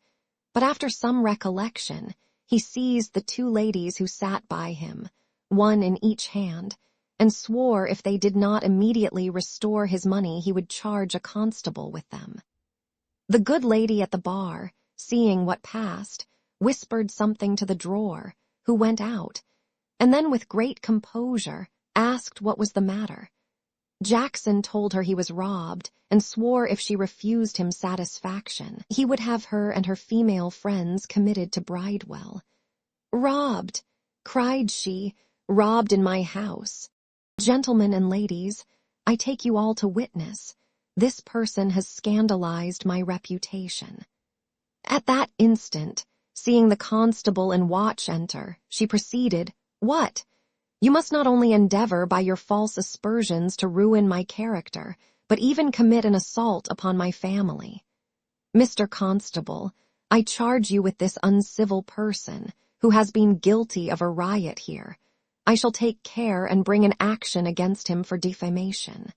but after some recollection, he seized the 2 ladies who sat by him, one in each hand, and swore if they did not immediately restore his money he would charge a constable with them. The good lady at the bar, seeing what passed, whispered something to the drawer, who went out, and then with great composure asked what was the matter. Jackson told her he was robbed, and swore if she refused him satisfaction, he would have her and her female friends committed to Bridewell. "Robbed!" cried she, "robbed in my house. Gentlemen and ladies, I take you all to witness. This person has scandalized my reputation." At that instant, seeing the constable and watch enter, she proceeded, "What? You must not only endeavor by your false aspersions to ruin my character, but even commit an assault upon my family. Mr. Constable, I charge you with this uncivil person, who has been guilty of a riot here. I shall take care and bring an action against him for defamation."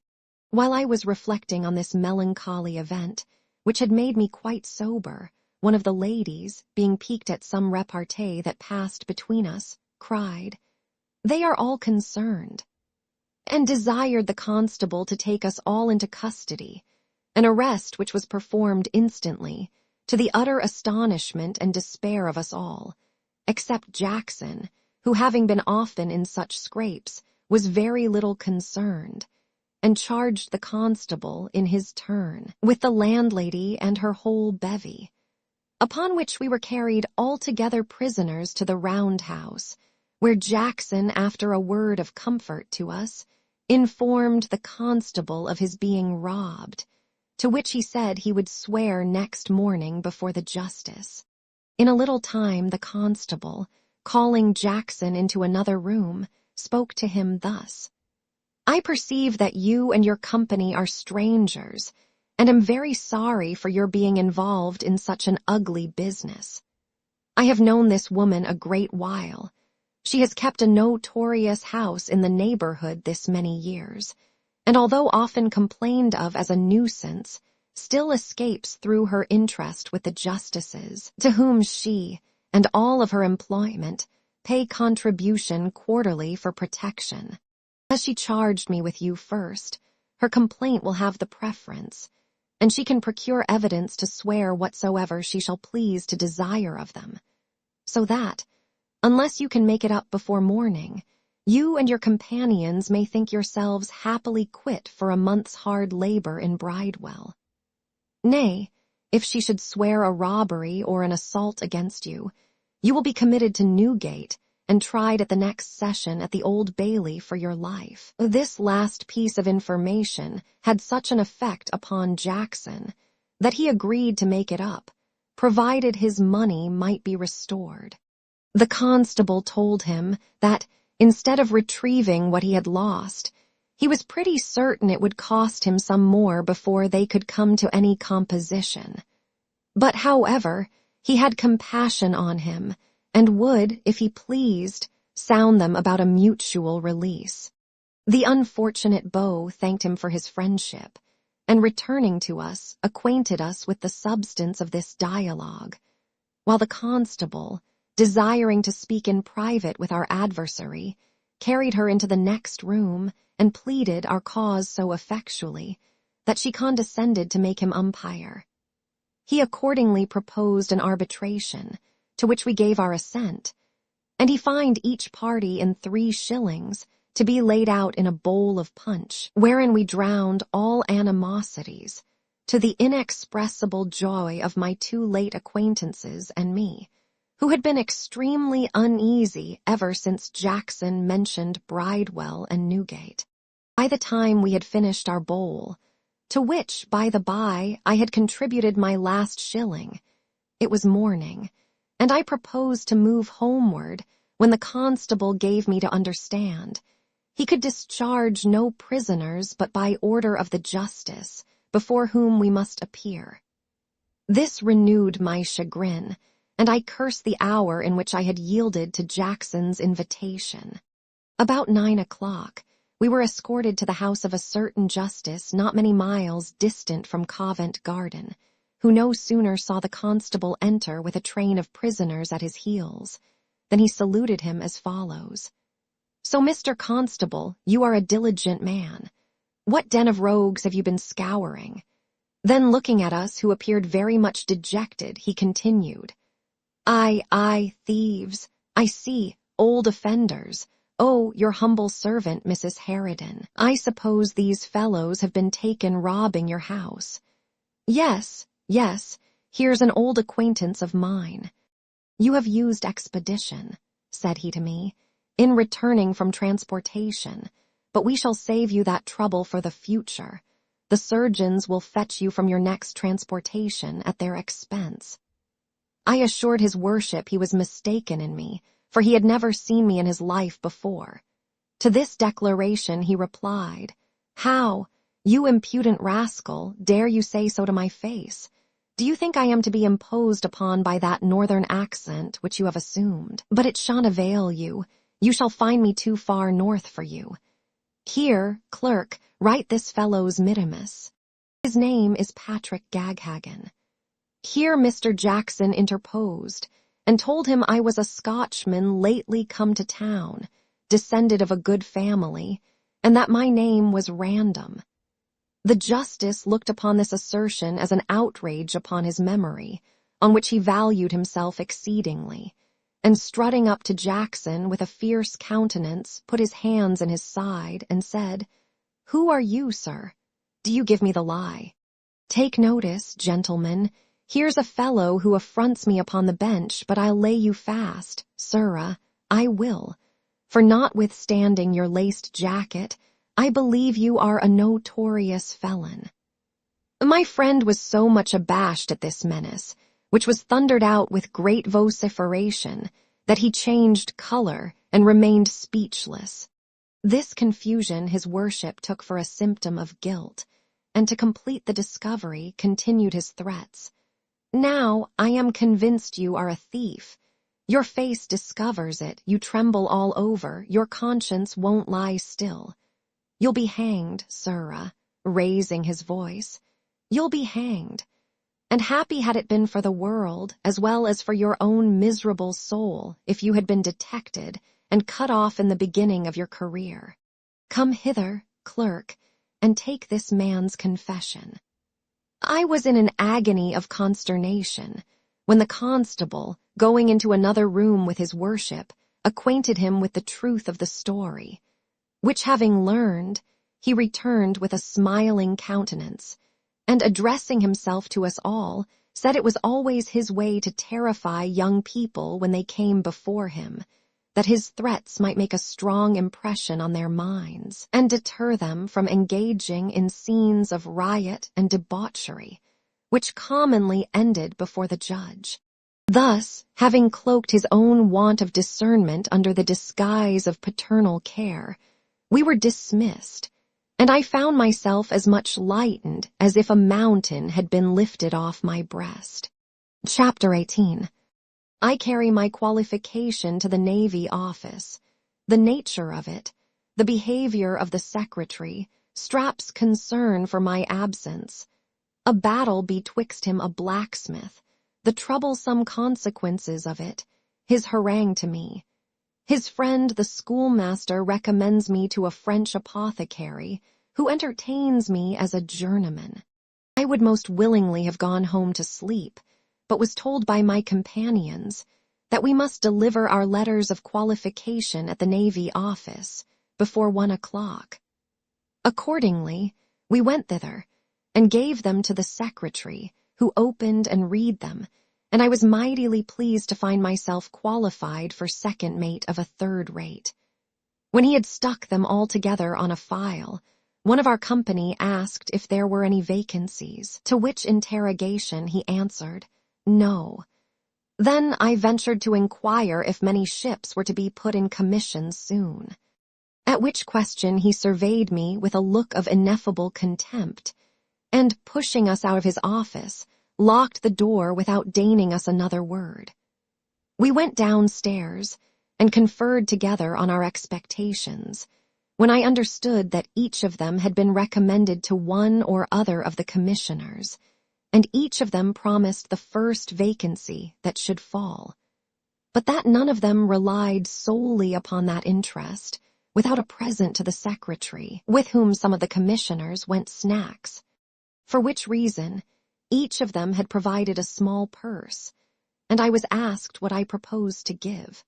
While I was reflecting on this melancholy event, which had made me quite sober, one of the ladies, being piqued at some repartee that passed between us, cried, "They are all concerned," and desired the constable to take us all into custody, an arrest which was performed instantly, to the utter astonishment and despair of us all, except Jackson, who, having been often in such scrapes, was very little concerned, and charged the constable, in his turn, with the landlady and her whole bevy. Upon which we were carried altogether prisoners to the round-house, where Jackson, after a word of comfort to us, informed the constable of his being robbed, to which he said he would swear next morning before the justice. In a little time the constable, calling Jackson into another room, spoke to him thus: "I perceive that you and your company are strangers, and am very sorry for your being involved in such an ugly business. I have known this woman a great while. She has kept a notorious house in the neighborhood this many years, and although often complained of as a nuisance, still escapes through her interest with the justices, to whom she, and all of her employment, pay contribution quarterly for protection. As she charged me with you first, her complaint will have the preference, and she can procure evidence to swear whatsoever she shall please to desire of them, so that, unless you can make it up before morning, you and your companions may think yourselves happily quit for a month's hard labor in Bridewell. Nay, if she should swear a robbery or an assault against you, you will be committed to Newgate and tried at the next session at the Old Bailey for your life." This last piece of information had such an effect upon Jackson that he agreed to make it up, provided his money might be restored. The constable told him that, instead of retrieving what he had lost, he was pretty certain it would cost him some more before they could come to any composition. But, however, he had compassion on him, and would, if he pleased, sound them about a mutual release. The unfortunate beau thanked him for his friendship, and returning to us, acquainted us with the substance of this dialogue, while the constable, desiring to speak in private with our adversary, carried her into the next room and pleaded our cause so effectually that she condescended to make him umpire. He accordingly proposed an arbitration, to which we gave our assent, and he fined each party in 3 shillings to be laid out in a bowl of punch, wherein we drowned all animosities, to the inexpressible joy of my 2 late acquaintances and me, who had been extremely uneasy ever since Jackson mentioned Bridewell and Newgate. By the time we had finished our bowl, to which, by the by, I had contributed my last shilling, it was morning, and I proposed to move homeward when the constable gave me to understand he could discharge no prisoners but by order of the justice before whom we must appear. This renewed my chagrin, and I cursed the hour in which I had yielded to Jackson's invitation. About 9 o'clock, we were escorted to the house of a certain justice not many miles distant from Covent Garden, who no sooner saw the constable enter with a train of prisoners at his heels than he saluted him as follows. "So, Mr. Constable, you are a diligent man. What den of rogues have you been scouring?" Then looking at us, who appeared very much dejected, he continued, Aye, thieves, I see, old offenders. Oh, your humble servant, Mrs. Harridan. I suppose these fellows have been taken robbing your house." Yes, here's an old acquaintance of mine. "You have used expedition," said he to me, "in returning from transportation, but we shall save you that trouble for the future. The surgeons will fetch you from your next transportation at their expense." I assured his worship he was mistaken in me, for he had never seen me in his life before. To this declaration he replied, "How, you impudent rascal, dare you say so to my face? Do you think I am to be imposed upon by that northern accent which you have assumed? But it shan't avail you. You shall find me too far north for you. Here, clerk, write this fellow's mittimus. His name is Patrick Gaghagan." Here Mr. Jackson interposed, and told him I was a Scotchman lately come to town, descended of a good family, and that my name was Random. The justice looked upon this assertion as an outrage upon his memory, on which he valued himself exceedingly, and strutting up to Jackson with a fierce countenance, put his hands in his side, and said, "Who are you, sir? Do you give me the lie? Take notice, gentlemen. Here's a fellow who affronts me upon the bench, but I'll lay you fast, sirrah, I will, for notwithstanding your laced jacket, I believe you are a notorious felon." My friend was so much abashed at this menace, which was thundered out with great vociferation, that he changed color and remained speechless. This confusion his worship took for a symptom of guilt, and to complete the discovery continued his threats. "Now I am convinced you are a thief. Your face discovers it, you tremble all over, your conscience won't lie still. You'll be hanged, sirrah," raising his voice. "You'll be hanged. And happy had it been for the world, as well as for your own miserable soul, if you had been detected and cut off in the beginning of your career. Come hither, clerk, and take this man's confession." I was in an agony of consternation, when the constable, going into another room with his worship, acquainted him with the truth of the story, which having learned, he returned with a smiling countenance, and addressing himself to us all, said it was always his way to terrify young people when they came before him, that his threats might make a strong impression on their minds, and deter them from engaging in scenes of riot and debauchery, which commonly ended before the judge. Thus, having cloaked his own want of discernment under the disguise of paternal care, we were dismissed, and I found myself as much lightened as if a mountain had been lifted off my breast. Chapter 18. I carry my qualification to the Navy Office. The nature of it, the behavior of the secretary, Strap's concern for my absence, a battle betwixt him a blacksmith, the troublesome consequences of it, his harangue to me. His friend the schoolmaster recommends me to a French apothecary, who entertains me as a journeyman. I would most willingly have gone home to sleep, but was told by my companions that we must deliver our letters of qualification at the Navy office before 1 o'clock. Accordingly, we went thither and gave them to the secretary, who opened and read them, and I was mightily pleased to find myself qualified for second mate of a third rate. When he had stuck them all together on a file, one of our company asked if there were any vacancies, to which interrogation he answered, no. Then I ventured to inquire if many ships were to be put in commission soon, at which question he surveyed me with a look of ineffable contempt, and, pushing us out of his office, locked the door without deigning us another word. We went downstairs and conferred together on our expectations, when I understood that each of them had been recommended to one or other of the commissioners, and each of them promised the first vacancy that should fall, but that none of them relied solely upon that interest, without a present to the secretary, with whom some of the commissioners went snacks, for which reason each of them had provided a small purse, and I was asked what I proposed to give.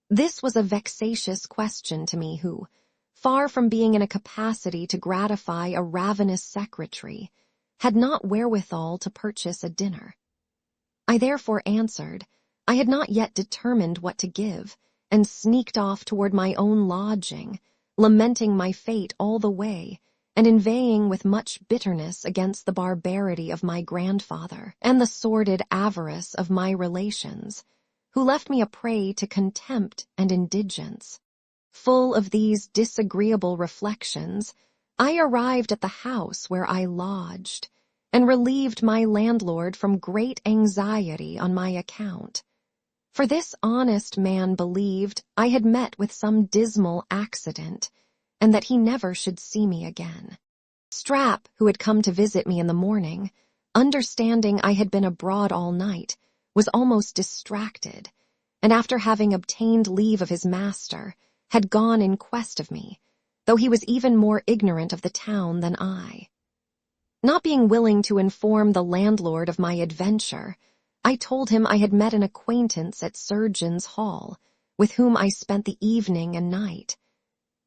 This was a vexatious question to me who, far from being in a capacity to gratify a ravenous secretary, had not wherewithal to purchase a dinner. I therefore answered I had not yet determined what to give, and sneaked off toward my own lodging, lamenting my fate all the way, and inveighing with much bitterness against the barbarity of my grandfather and the sordid avarice of my relations, who left me a prey to contempt and indigence. Full of these disagreeable reflections, I arrived at the house where I lodged, and relieved my landlord from great anxiety on my account. For this honest man believed I had met with some dismal accident, and that he never should see me again. Strap, who had come to visit me in the morning, understanding I had been abroad all night, was almost distracted, and after having obtained leave of his master, had gone in quest of me, though he was even more ignorant of the town than I. Not being willing to inform the landlord of my adventure, I told him I had met an acquaintance at Surgeons' Hall, with whom I spent the evening and night.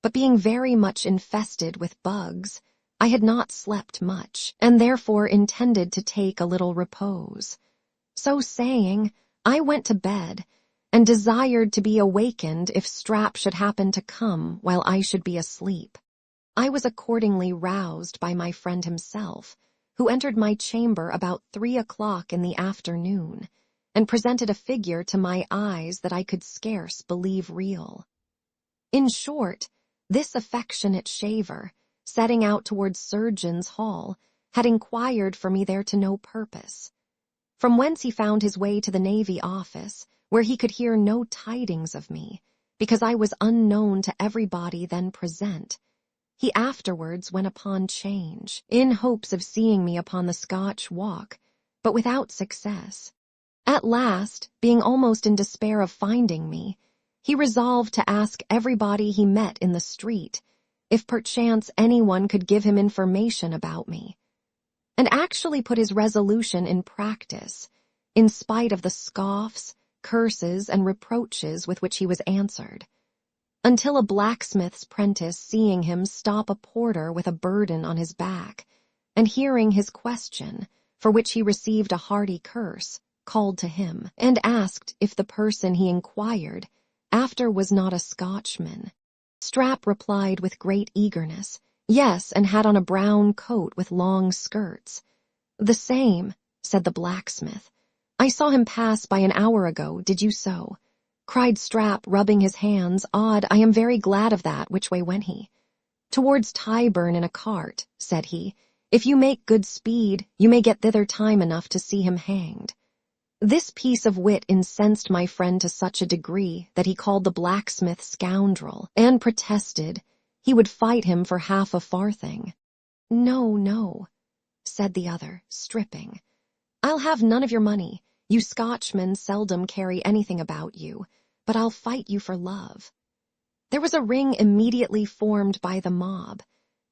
But being very much infested with bugs, I had not slept much, and therefore intended to take a little repose. So saying, I went to bed, and desired to be awakened if Strap should happen to come while I should be asleep. I was accordingly roused by my friend himself, who entered my chamber about 3 o'clock in the afternoon, and presented a figure to my eyes that I could scarce believe real. In short, this affectionate shaver, setting out towards Surgeons' Hall, had inquired for me there to no purpose, from whence he found his way to the Navy office, where he could hear no tidings of me, because I was unknown to everybody then present. He afterwards went upon 'Change, in hopes of seeing me upon the Scotch walk, but without success. At last, being almost in despair of finding me, he resolved to ask everybody he met in the street if perchance anyone could give him information about me, and actually put his resolution in practice, in spite of the scoffs, curses, and reproaches with which he was answered, until a blacksmith's prentice, seeing him stop a porter with a burden on his back, and hearing his question, for which he received a hearty curse, called to him, and asked if the person he inquired after was not a Scotchman. Strap replied with great eagerness, yes, and had on a brown coat with long skirts. The same, said the blacksmith. I saw him pass by an hour ago, did you so? Cried Strap, rubbing his hands. Odd, I am very glad of that. Which way went he? Towards Tyburn in a cart, said he. If you make good speed, you may get thither time enough to see him hanged. This piece of wit incensed my friend to such a degree that he called the blacksmith scoundrel, and protested he would fight him for half a farthing. "No, no," said the other, stripping. "I'll have none of your money. You Scotchmen seldom carry anything about you, but I'll fight you for love." There was a ring immediately formed by the mob,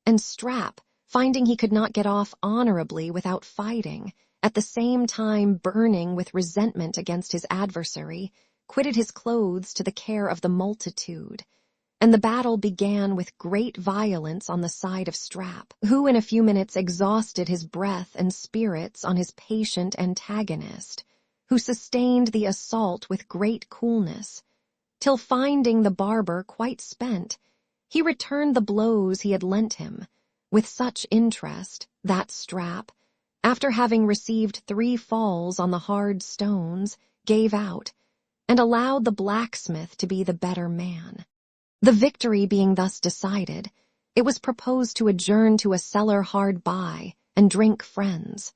and Strap, finding he could not get off honorably without fighting, at the same time burning with resentment against his adversary, quitted his clothes to the care of the multitude, and the battle began with great violence on the side of Strap, who in a few minutes exhausted his breath and spirits on his patient antagonist, who sustained the assault with great coolness, till finding the barber quite spent, he returned the blows he had lent him, with such interest that Strap, after having received 3 falls on the hard stones, gave out, and allowed the blacksmith to be the better man. The victory being thus decided, it was proposed to adjourn to a cellar hard by and drink friends.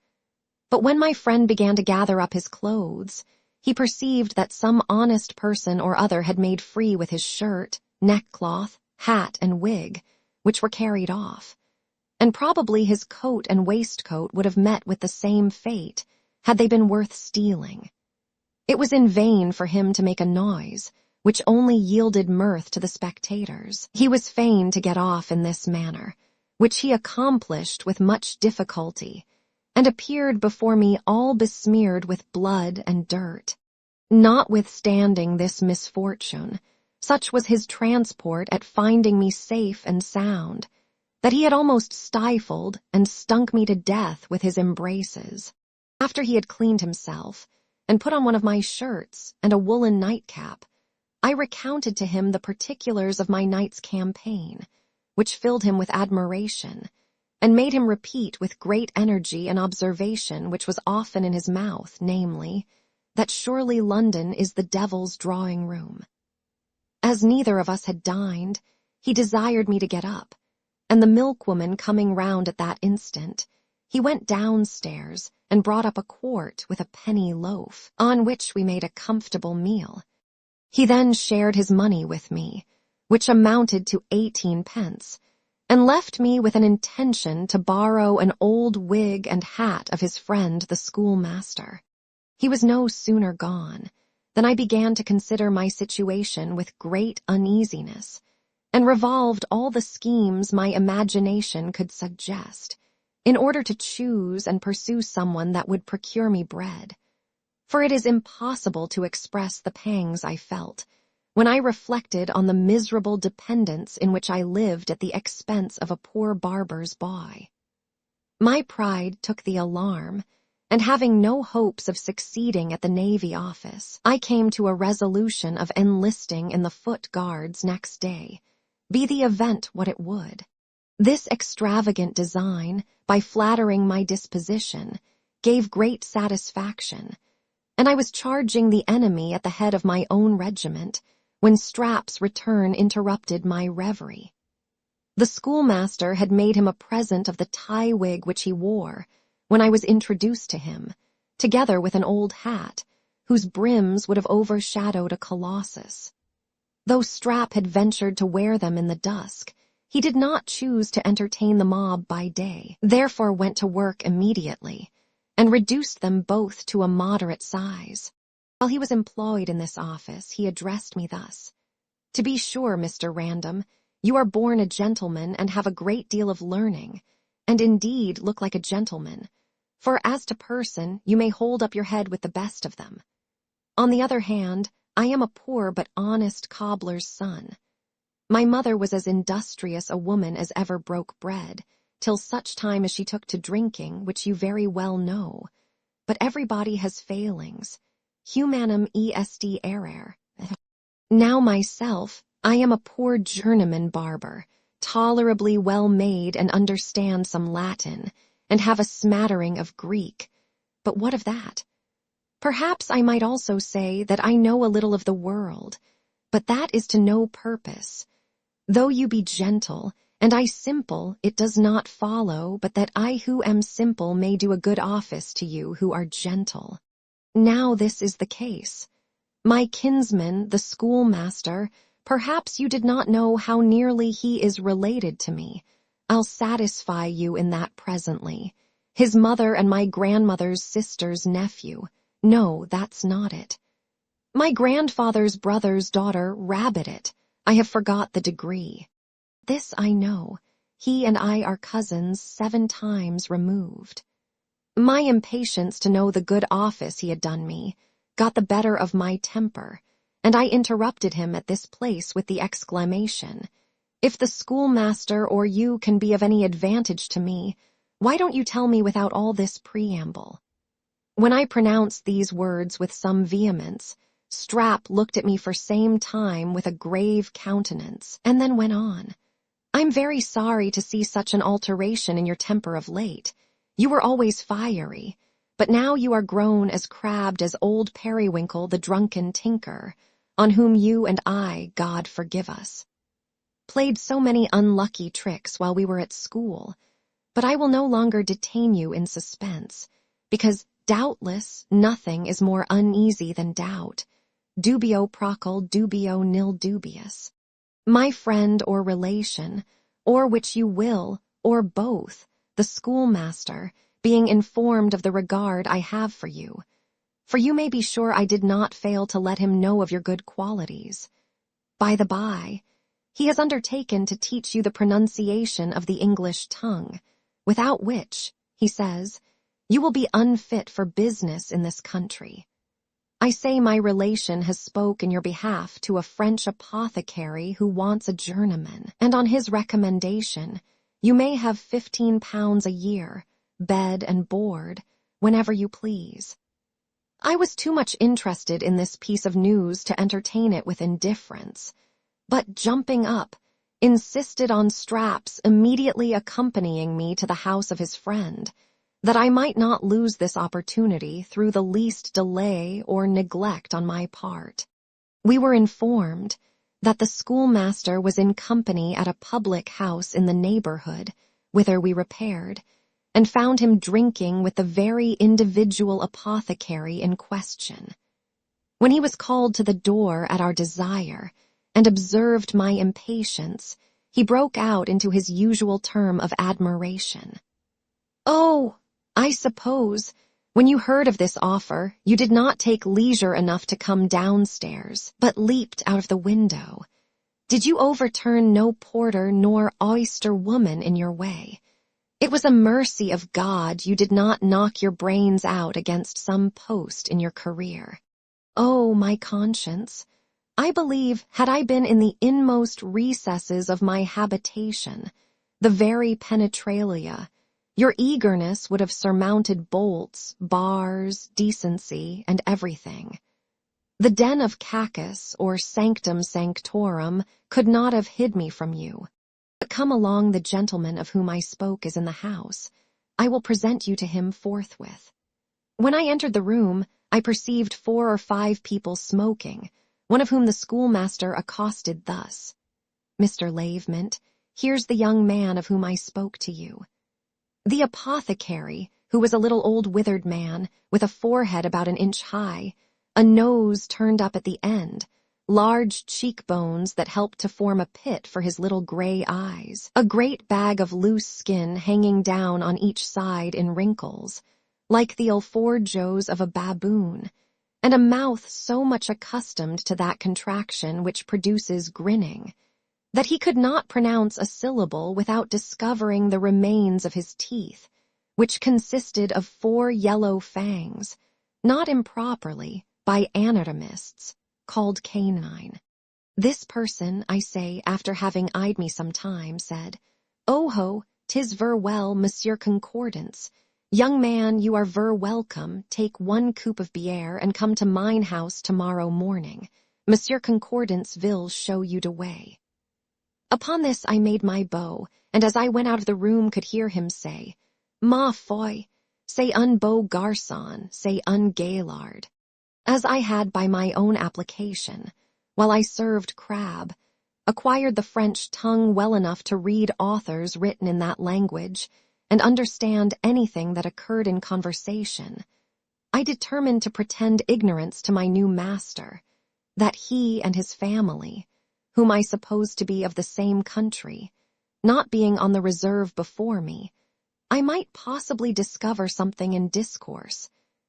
But when my friend began to gather up his clothes, he perceived that some honest person or other had made free with his shirt, neckcloth, hat, and wig, which were carried off, and probably his coat and waistcoat would have met with the same fate had they been worth stealing. It was in vain for him to make a noise, which only yielded mirth to the spectators. He was fain to get off in this manner, which he accomplished with much difficulty, and appeared before me all besmeared with blood and dirt. Notwithstanding this misfortune, such was his transport at finding me safe and sound, that he had almost stifled and stunk me to death with his embraces. After he had cleaned himself, and put on one of my shirts and a woolen nightcap, I recounted to him the particulars of my night's campaign, which filled him with admiration, and made him repeat with great energy an observation which was often in his mouth, namely, that surely London is the devil's drawing-room. As neither of us had dined, he desired me to get up, and the milkwoman coming round at that instant, he went downstairs and brought up a quart with a penny loaf, on which we made a comfortable meal. He then shared his money with me, which amounted to 18 pence, and left me with an intention to borrow an old wig and hat of his friend the schoolmaster. He was no sooner gone than I began to consider my situation with great uneasiness, and revolved all the schemes my imagination could suggest, in order to choose and pursue someone that would procure me bread. For it is impossible to express the pangs I felt when I reflected on the miserable dependence in which I lived at the expense of a poor barber's boy. My pride took the alarm, and having no hopes of succeeding at the Navy Office, I came to a resolution of enlisting in the Foot Guards next day, be the event what it would. This extravagant design, by flattering my disposition, gave great satisfaction, and I was charging the enemy at the head of my own regiment when Strap's return interrupted my reverie. The schoolmaster had made him a present of the tie wig which he wore when I was introduced to him, together with an old hat, whose brims would have overshadowed a colossus. Though Strap had ventured to wear them in the dusk, he did not choose to entertain the mob by day, therefore went to work immediately, and reduced them both to a moderate size. While he was employed in this office, he addressed me thus: "To be sure, Mr. Random, you are born a gentleman and have a great deal of learning, and indeed look like a gentleman, for as to person, you may hold up your head with the best of them. On the other hand, I am a poor but honest cobbler's son. My mother was as industrious a woman as ever broke bread, till such time as she took to drinking, which you very well know. But everybody has failings. Humanum est error. Now myself, I am a poor journeyman barber, tolerably well made and understand some Latin, and have a smattering of Greek. But what of that? Perhaps I might also say that I know a little of the world, but that is to no purpose. Though you be gentle, and I simple, it does not follow but that I who am simple may do a good office to you who are gentle. Now this is the case. My kinsman, the schoolmaster, Perhaps you did not know how nearly he is related to me. I'll satisfy you in that presently. His mother and my grandmother's sister's nephew. No, that's not it. My grandfather's brother's daughter, Rabbit it. I have forgot the degree. This I know. He and I are cousins 7 times removed. My impatience to know the good office he had done me got the better of my temper, and I interrupted him at this place with the exclamation, "If the schoolmaster or you can be of any advantage to me, why don't you tell me without all this preamble?" When I pronounced these words with some vehemence, Strap looked at me for same time with a grave countenance, and then went on. "I'm very sorry to see such an alteration in your temper of late. You were always fiery, but now you are grown as crabbed as old Periwinkle the drunken tinker, on whom you and I, God forgive us, played so many unlucky tricks while we were at school. But I will no longer detain you in suspense, because doubtless nothing is more uneasy than doubt. Dubio procul dubio nil dubius. My friend or relation, or which you will, or both, the schoolmaster, being informed of the regard I have for you may be sure I did not fail to let him know of your good qualities. By the by, he has undertaken to teach you the pronunciation of the English tongue, without which, he says, you will be unfit for business in this country. I say my relation has spoke in your behalf to a French apothecary who wants a journeyman, and on his recommendation, you may have £15 a year, bed and board, whenever you please." I was too much interested in this piece of news to entertain it with indifference, but jumping up, insisted on Strap's immediately accompanying me to the house of his friend, that I might not lose this opportunity through the least delay or neglect on my part. We were informed that the schoolmaster was in company at a public house in the neighborhood, whither we repaired, and found him drinking with the very individual apothecary in question. When he was called to the door at our desire, and observed my impatience, he broke out into his usual term of admiration. "Oh, I suppose, when you heard of this offer, you did not take leisure enough to come downstairs, but leaped out of the window. Did you overturn no porter nor oyster woman in your way? It was a mercy of God you did not knock your brains out against some post in your career. Oh, my conscience! I believe, had I been in the inmost recesses of my habitation, the very penetralia, your eagerness would have surmounted bolts, bars, decency, and everything. The den of Cacus, or sanctum sanctorum, could not have hid me from you. But come along, the gentleman of whom I spoke is in the house. I will present you to him forthwith." When I entered the room, I perceived 4 or 5 people smoking, one of whom the schoolmaster accosted thus, "Mr. Lavement, here's the young man of whom I spoke to you." The apothecary, who was a little old withered man, with a forehead about an inch high, a nose turned up at the end, large cheekbones that helped to form a pit for his little gray eyes, a great bag of loose skin hanging down on each side in wrinkles, like the alforjos of a baboon, and a mouth so much accustomed to that contraction which produces grinning, that he could not pronounce a syllable without discovering the remains of his teeth, which consisted of 4 yellow fangs, not improperly, by anatomists, called canine. This person, I say, after having eyed me some time, said, "Oh-ho, 'tis ver well, Monsieur Concordance. Young man, you are ver welcome. Take 1 coupe of bière and come to mine house tomorrow morning. Monsieur Concordance will show you the way." Upon this I made my bow, and as I went out of the room could hear him say, "Ma foi, c'est un beau garçon, c'est un gaillard," as I had by my own application, while I served crab, acquired the French tongue well enough to read authors written in that language, and understand anything that occurred in conversation. I determined to pretend ignorance to my new master, that he and his family, whom I supposed to be of the same country, not being on the reserve before me, I might possibly discover something in discourse,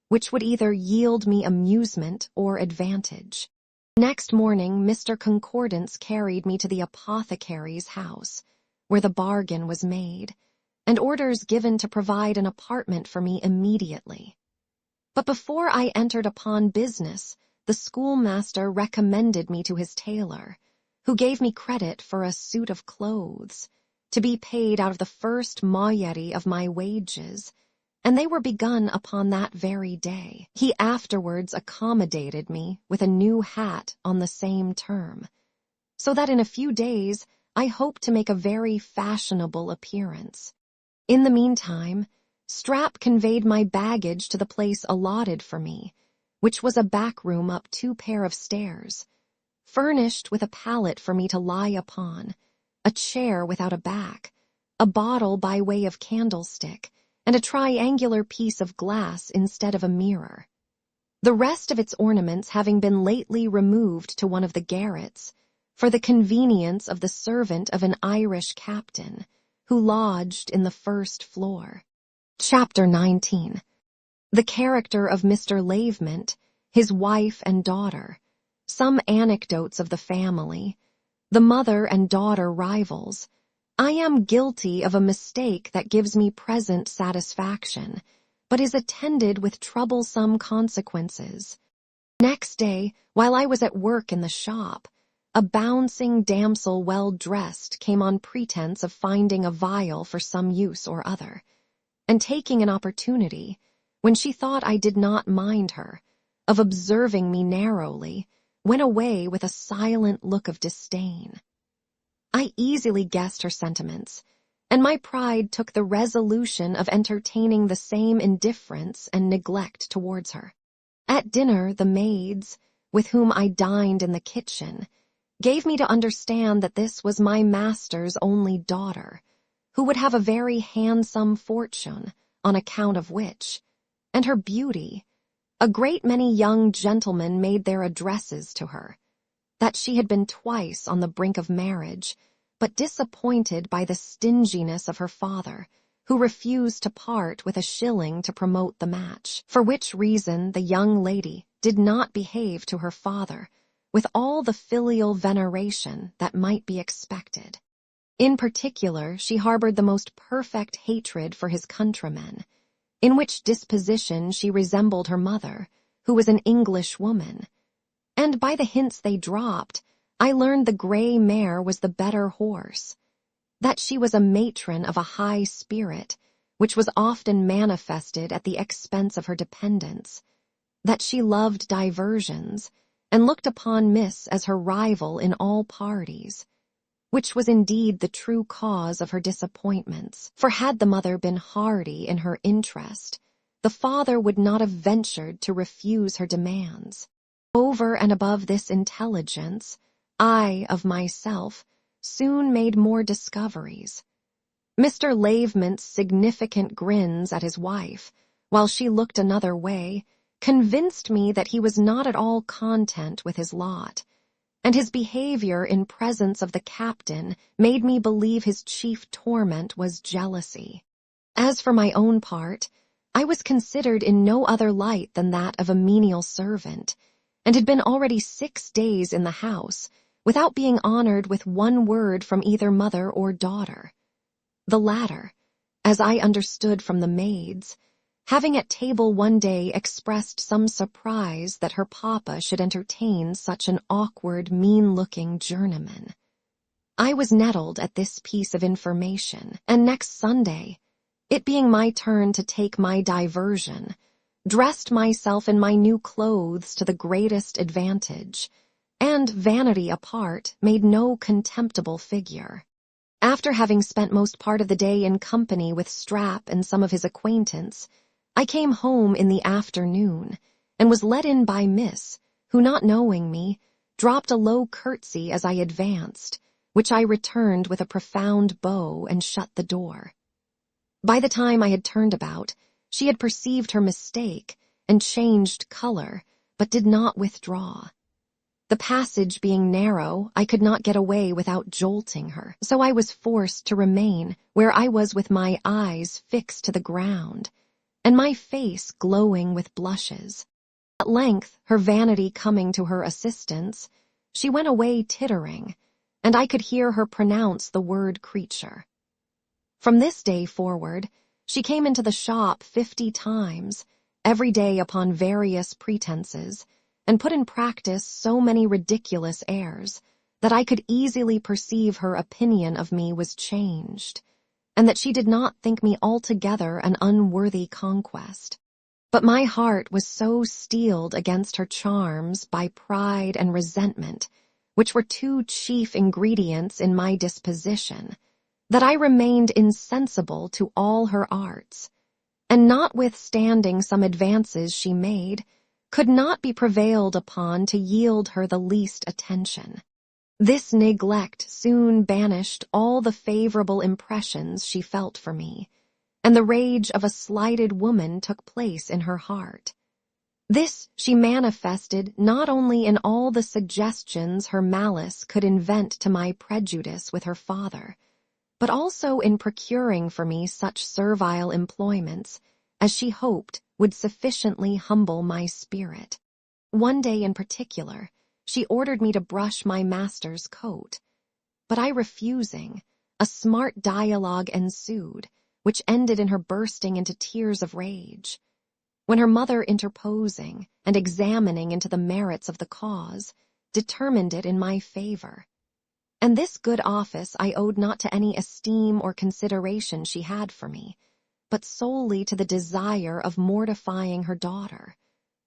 which would either yield me amusement or advantage. Next morning, Mr. Concordance carried me to the apothecary's house, where the bargain was made, and orders given to provide an apartment for me immediately. But before I entered upon business, the schoolmaster recommended me to his tailor, who gave me credit for a suit of clothes, to be paid out of the first moiety of my wages, and they were begun upon that very day. He afterwards accommodated me with a new hat on the same term, so that in a few days I hoped to make a very fashionable appearance. In the meantime, Strap conveyed my baggage to the place allotted for me, which was a back room up 2 pair of stairs, furnished with a pallet for me to lie upon, a chair without a back, a bottle by way of candlestick, and a triangular piece of glass instead of a mirror. The rest of its ornaments having been lately removed to one of the garrets, for the convenience of the servant of an Irish captain, who lodged in the first floor. Chapter 19. The character of Mr. Lavement, his wife and daughter, some anecdotes of the family, the mother and daughter rivals. I am guilty of a mistake that gives me present satisfaction, but is attended with troublesome consequences. Next day, while I was at work in the shop, a bouncing damsel well-dressed came on pretense of finding a vial for some use or other, and taking an opportunity, when she thought I did not mind her, of observing me narrowly, went away with a silent look of disdain. I easily guessed her sentiments, and my pride took the resolution of entertaining the same indifference and neglect towards her. At dinner, the maids, with whom I dined in the kitchen, gave me to understand that this was my master's only daughter, who would have a very handsome fortune, on account of which, and her beauty, a great many young gentlemen made their addresses to her, that she had been twice on the brink of marriage, but disappointed by the stinginess of her father, who refused to part with a shilling to promote the match, for which reason the young lady did not behave to her father with all the filial veneration that might be expected. In particular, she harbored the most perfect hatred for his countrymen, in which disposition she resembled her mother, who was an English woman, and by the hints they dropped, I learned the grey mare was the better horse, that she was a matron of a high spirit, which was often manifested at the expense of her dependents, that she loved diversions, and looked upon Miss as her rival in all parties, which was indeed the true cause of her disappointments, for had the mother been hardy in her interest, the father would not have ventured to refuse her demands. Over and above this intelligence, I, of myself, soon made more discoveries. Mr. Lavement's significant grins at his wife, while she looked another way, convinced me that he was not at all content with his lot, and his behavior in presence of the captain made me believe his chief torment was jealousy. As for my own part, I was considered in no other light than that of a menial servant, and had been already 6 days in the house, without being honored with one word from either mother or daughter. The latter, as I understood from the maids, having at table one day expressed some surprise that her papa should entertain such an awkward, mean-looking journeyman. I was nettled at this piece of information, and next Sunday, it being my turn to take my diversion, dressed myself in my new clothes to the greatest advantage, and, vanity apart, made no contemptible figure. After having spent most part of the day in company with Strap and some of his acquaintance, I came home in the afternoon, and was let in by Miss, who, not knowing me, dropped a low curtsy as I advanced, which I returned with a profound bow and shut the door. By the time I had turned about, she had perceived her mistake, and changed color, but did not withdraw. The passage being narrow, I could not get away without jolting her, so I was forced to remain where I was with my eyes fixed to the ground, and my face glowing with blushes. At length, her vanity coming to her assistance, she went away tittering, and I could hear her pronounce the word creature. From this day forward, she came into the shop 50 times, every day upon various pretenses, and put in practice so many ridiculous airs that I could easily perceive her opinion of me was changed, and that she did not think me altogether an unworthy conquest. But my heart was so steeled against her charms by pride and resentment, which were two chief ingredients in my disposition, that I remained insensible to all her arts, and notwithstanding some advances she made, could not be prevailed upon to yield her the least attention. This neglect soon banished all the favorable impressions she felt for me, and the rage of a slighted woman took place in her heart. This she manifested not only in all the suggestions her malice could invent to my prejudice with her father, but also in procuring for me such servile employments as she hoped would sufficiently humble my spirit. One day in particular, she ordered me to brush my master's coat, but I refusing, a smart dialogue ensued, which ended in her bursting into tears of rage, when her mother interposing and examining into the merits of the cause, determined it in my favor. And this good office I owed not to any esteem or consideration she had for me, but solely to the desire of mortifying her daughter,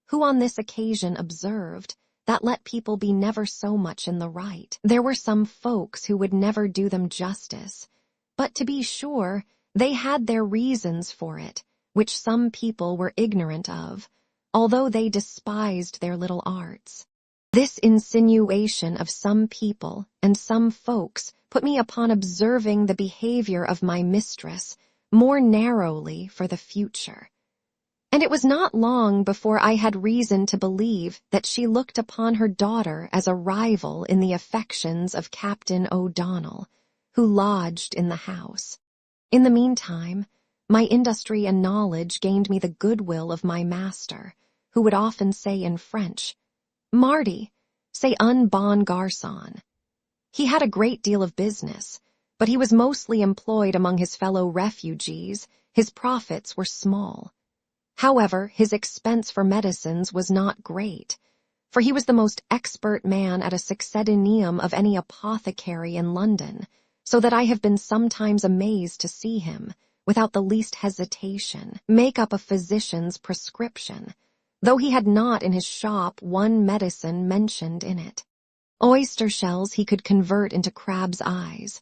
who on this occasion observed that let people be never so much in the right, there were some folks who would never do them justice, but to be sure, they had their reasons for it, which some people were ignorant of, although they despised their little arts. This insinuation of some people and some folks put me upon observing the behavior of my mistress more narrowly for the future. And it was not long before I had reason to believe that she looked upon her daughter as a rival in the affections of Captain O'Donnell, who lodged in the house. In the meantime, my industry and knowledge gained me the goodwill of my master, who would often say in French, "Marty, c'est un bon garçon." He had a great deal of business, but he was mostly employed among his fellow refugees. His profits were small. However, his expense for medicines was not great, for he was the most expert man at a succedaneum of any apothecary in London, so that I have been sometimes amazed to see him, without the least hesitation, make up a physician's prescription, though he had not in his shop one medicine mentioned in it. Oyster shells he could convert into crab's eyes,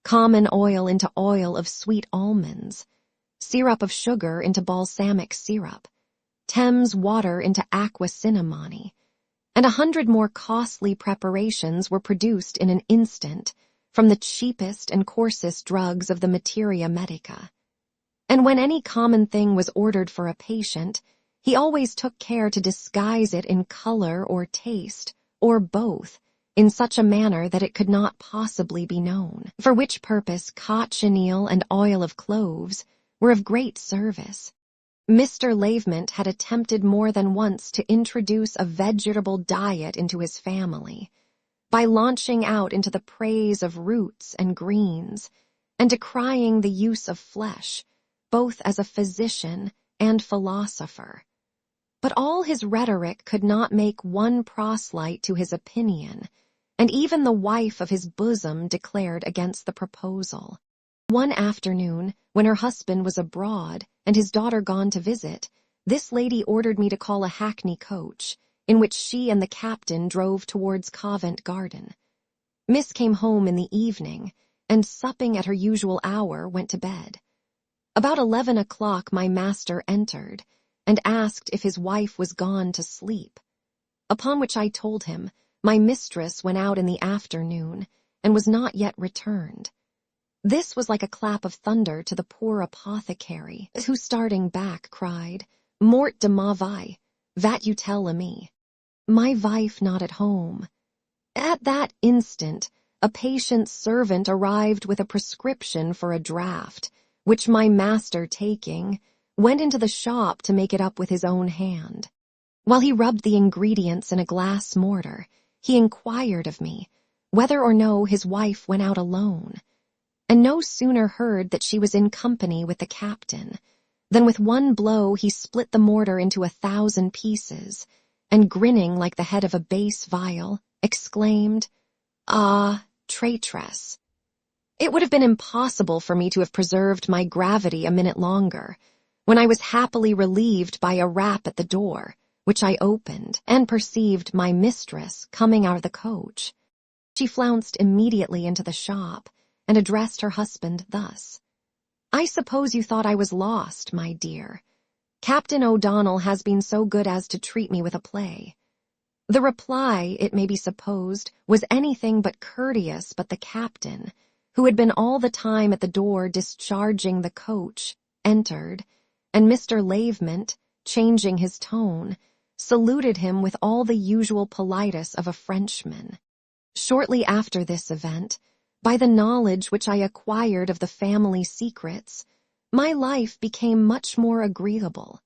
common oil into oil of sweet almonds, syrup of sugar into balsamic syrup, Thames water into aqua cinnamoni, and 100 more costly preparations were produced in an instant from the cheapest and coarsest drugs of the materia medica. And when any common thing was ordered for a patient, he always took care to disguise it in color or taste, or both, in such a manner that it could not possibly be known, for which purpose cochineal and oil of cloves were of great service. Mr. Lavement had attempted more than once to introduce a vegetable diet into his family, by launching out into the praise of roots and greens, and decrying the use of flesh, both as a physician and philosopher. But all his rhetoric could not make one proselyte to his opinion, and even the wife of his bosom declared against the proposal. One afternoon, when her husband was abroad and his daughter gone to visit, this lady ordered me to call a hackney coach, in which she and the captain drove towards Covent Garden. Miss came home in the evening, and supping at her usual hour went to bed. About 11 o'clock my master entered, and asked if his wife was gone to sleep, upon which I told him my mistress went out in the afternoon, and was not yet returned. This was like a clap of thunder to the poor apothecary, who starting back cried, "Mort de ma vie, vat you tell a me? My wife not at home," At that instant, a patient servant arrived with a prescription for a draught, which my master, taking, went into the shop to make it up with his own hand. While he rubbed the ingredients in a glass mortar, he inquired of me whether or no his wife went out alone, and no sooner heard that she was in company with the captain than with one blow he split the mortar into 1,000 pieces, and grinning like the head of a bass viol, exclaimed, "Ah, traitress!" It would have been impossible for me to have preserved my gravity a minute longer, when I was happily relieved by a rap at the door, which I opened, and perceived my mistress coming out of the coach. She flounced immediately into the shop, and addressed her husband thus: "I suppose you thought I was lost, my dear. Captain O'Donnell has been so good as to treat me with a play." The reply, it may be supposed, was anything but courteous, but the captain, who had been all the time at the door discharging the coach, entered, and Mr. Lavement, changing his tone, saluted him with all the usual politesse of a Frenchman. Shortly after this event, by the knowledge which I acquired of the family secrets, my life became much more agreeable,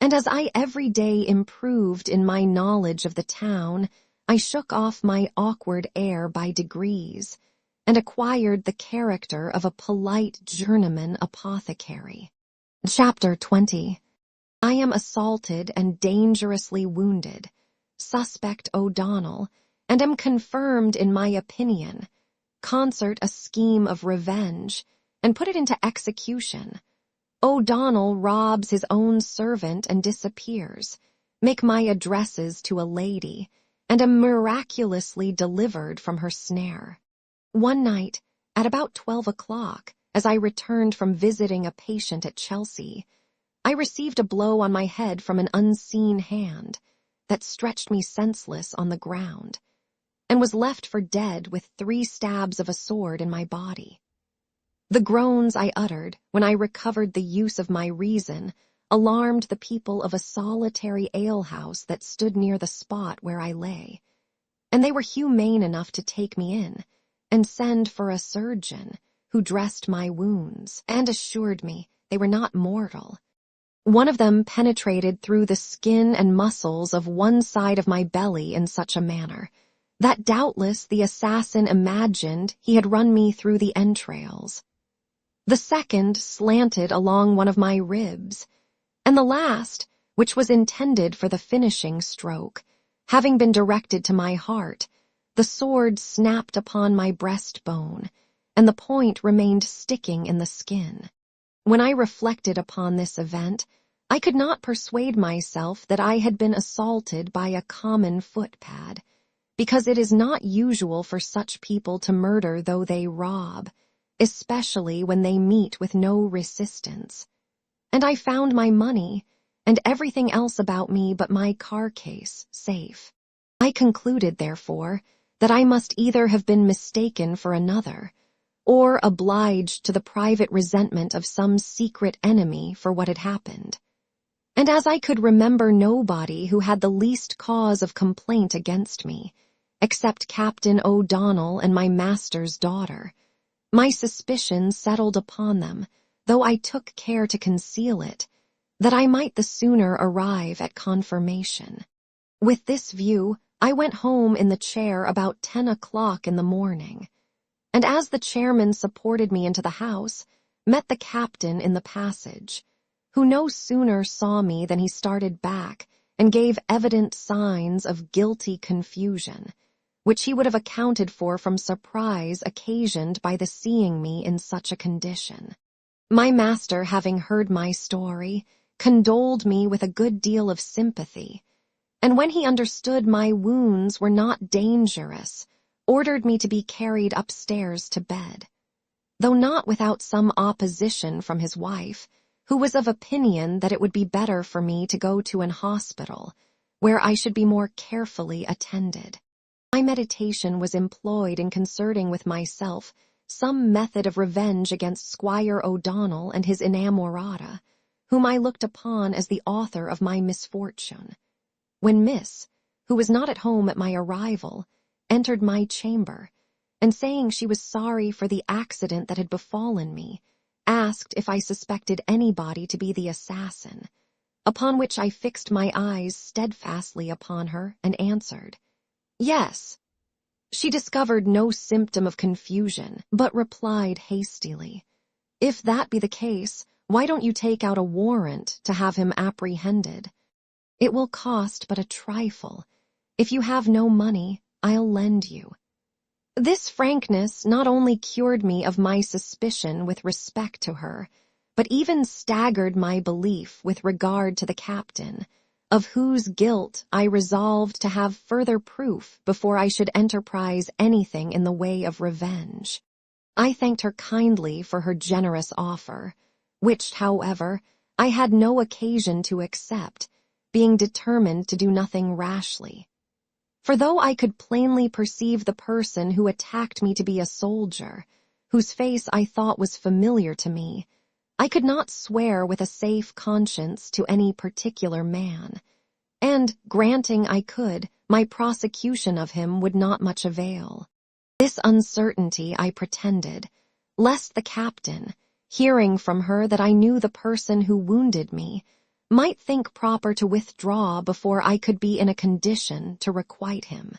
and as I every day improved in my knowledge of the town, I shook off my awkward air by degrees, and acquired the character of a polite journeyman apothecary. Chapter 20. I am assaulted and dangerously wounded, suspect O'Donnell, and am confirmed in my opinion, concert a scheme of revenge, and put it into execution. O'Donnell robs his own servant and disappears, make my addresses to a lady, and am miraculously delivered from her snare. One night, at about 12 o'clock, as I returned from visiting a patient at Chelsea, I received a blow on my head from an unseen hand that stretched me senseless on the ground, and was left for dead with 3 stabs of a sword in my body. The groans I uttered when I recovered the use of my reason alarmed the people of a solitary alehouse that stood near the spot where I lay, and they were humane enough to take me in and send for a surgeon, who dressed my wounds and assured me they were not mortal. One of them penetrated through the skin and muscles of one side of my belly in such a manner that doubtless the assassin imagined he had run me through the entrails. The second slanted along one of my ribs, and the last, which was intended for the finishing stroke, having been directed to my heart, the sword snapped upon my breastbone, and the point remained sticking in the skin. When I reflected upon this event, I could not persuade myself that I had been assaulted by a common footpad, because it is not usual for such people to murder though they rob, especially when they meet with no resistance. And I found my money, and everything else about me but my car-case, safe. I concluded, therefore, that I must either have been mistaken for another, or obliged to the private resentment of some secret enemy for what had happened. And as I could remember nobody who had the least cause of complaint against me, except Captain O'Donnell and my master's daughter, my suspicion settled upon them, though I took care to conceal it, that I might the sooner arrive at confirmation. With this view, I went home in the chair about 10 o'clock in the morning, and as the chairman supported me into the house, met the captain in the passage, who no sooner saw me than he started back and gave evident signs of guilty confusion, which he would have accounted for from surprise occasioned by the seeing me in such a condition. My master, having heard my story, condoled me with a good deal of sympathy, and when he understood my wounds were not dangerous, ordered me to be carried upstairs to bed, though not without some opposition from his wife, who was of opinion that it would be better for me to go to an hospital, where I should be more carefully attended. My meditation was employed in concerting with myself some method of revenge against Squire O'Donnell and his inamorata, whom I looked upon as the author of my misfortune, when Miss, who was not at home at my arrival, entered my chamber, and saying she was sorry for the accident that had befallen me, asked if I suspected anybody to be the assassin, upon which I fixed my eyes steadfastly upon her and answered, "Yes." She discovered no symptom of confusion, but replied hastily, "If that be the case, why don't you take out a warrant to have him apprehended? It will cost but a trifle. If you have no money, I'll lend you." This frankness not only cured me of my suspicion with respect to her, but even staggered my belief with regard to the captain, of whose guilt I resolved to have further proof before I should enterprise anything in the way of revenge. I thanked her kindly for her generous offer, which, however, I had no occasion to accept, being determined to do nothing rashly. For though I could plainly perceive the person who attacked me to be a soldier, whose face I thought was familiar to me, I could not swear with a safe conscience to any particular man, and, granting I could, my prosecution of him would not much avail. This uncertainty I pretended, lest the captain, hearing from her that I knew the person who wounded me, might think proper to withdraw before I could be in a condition to requite him.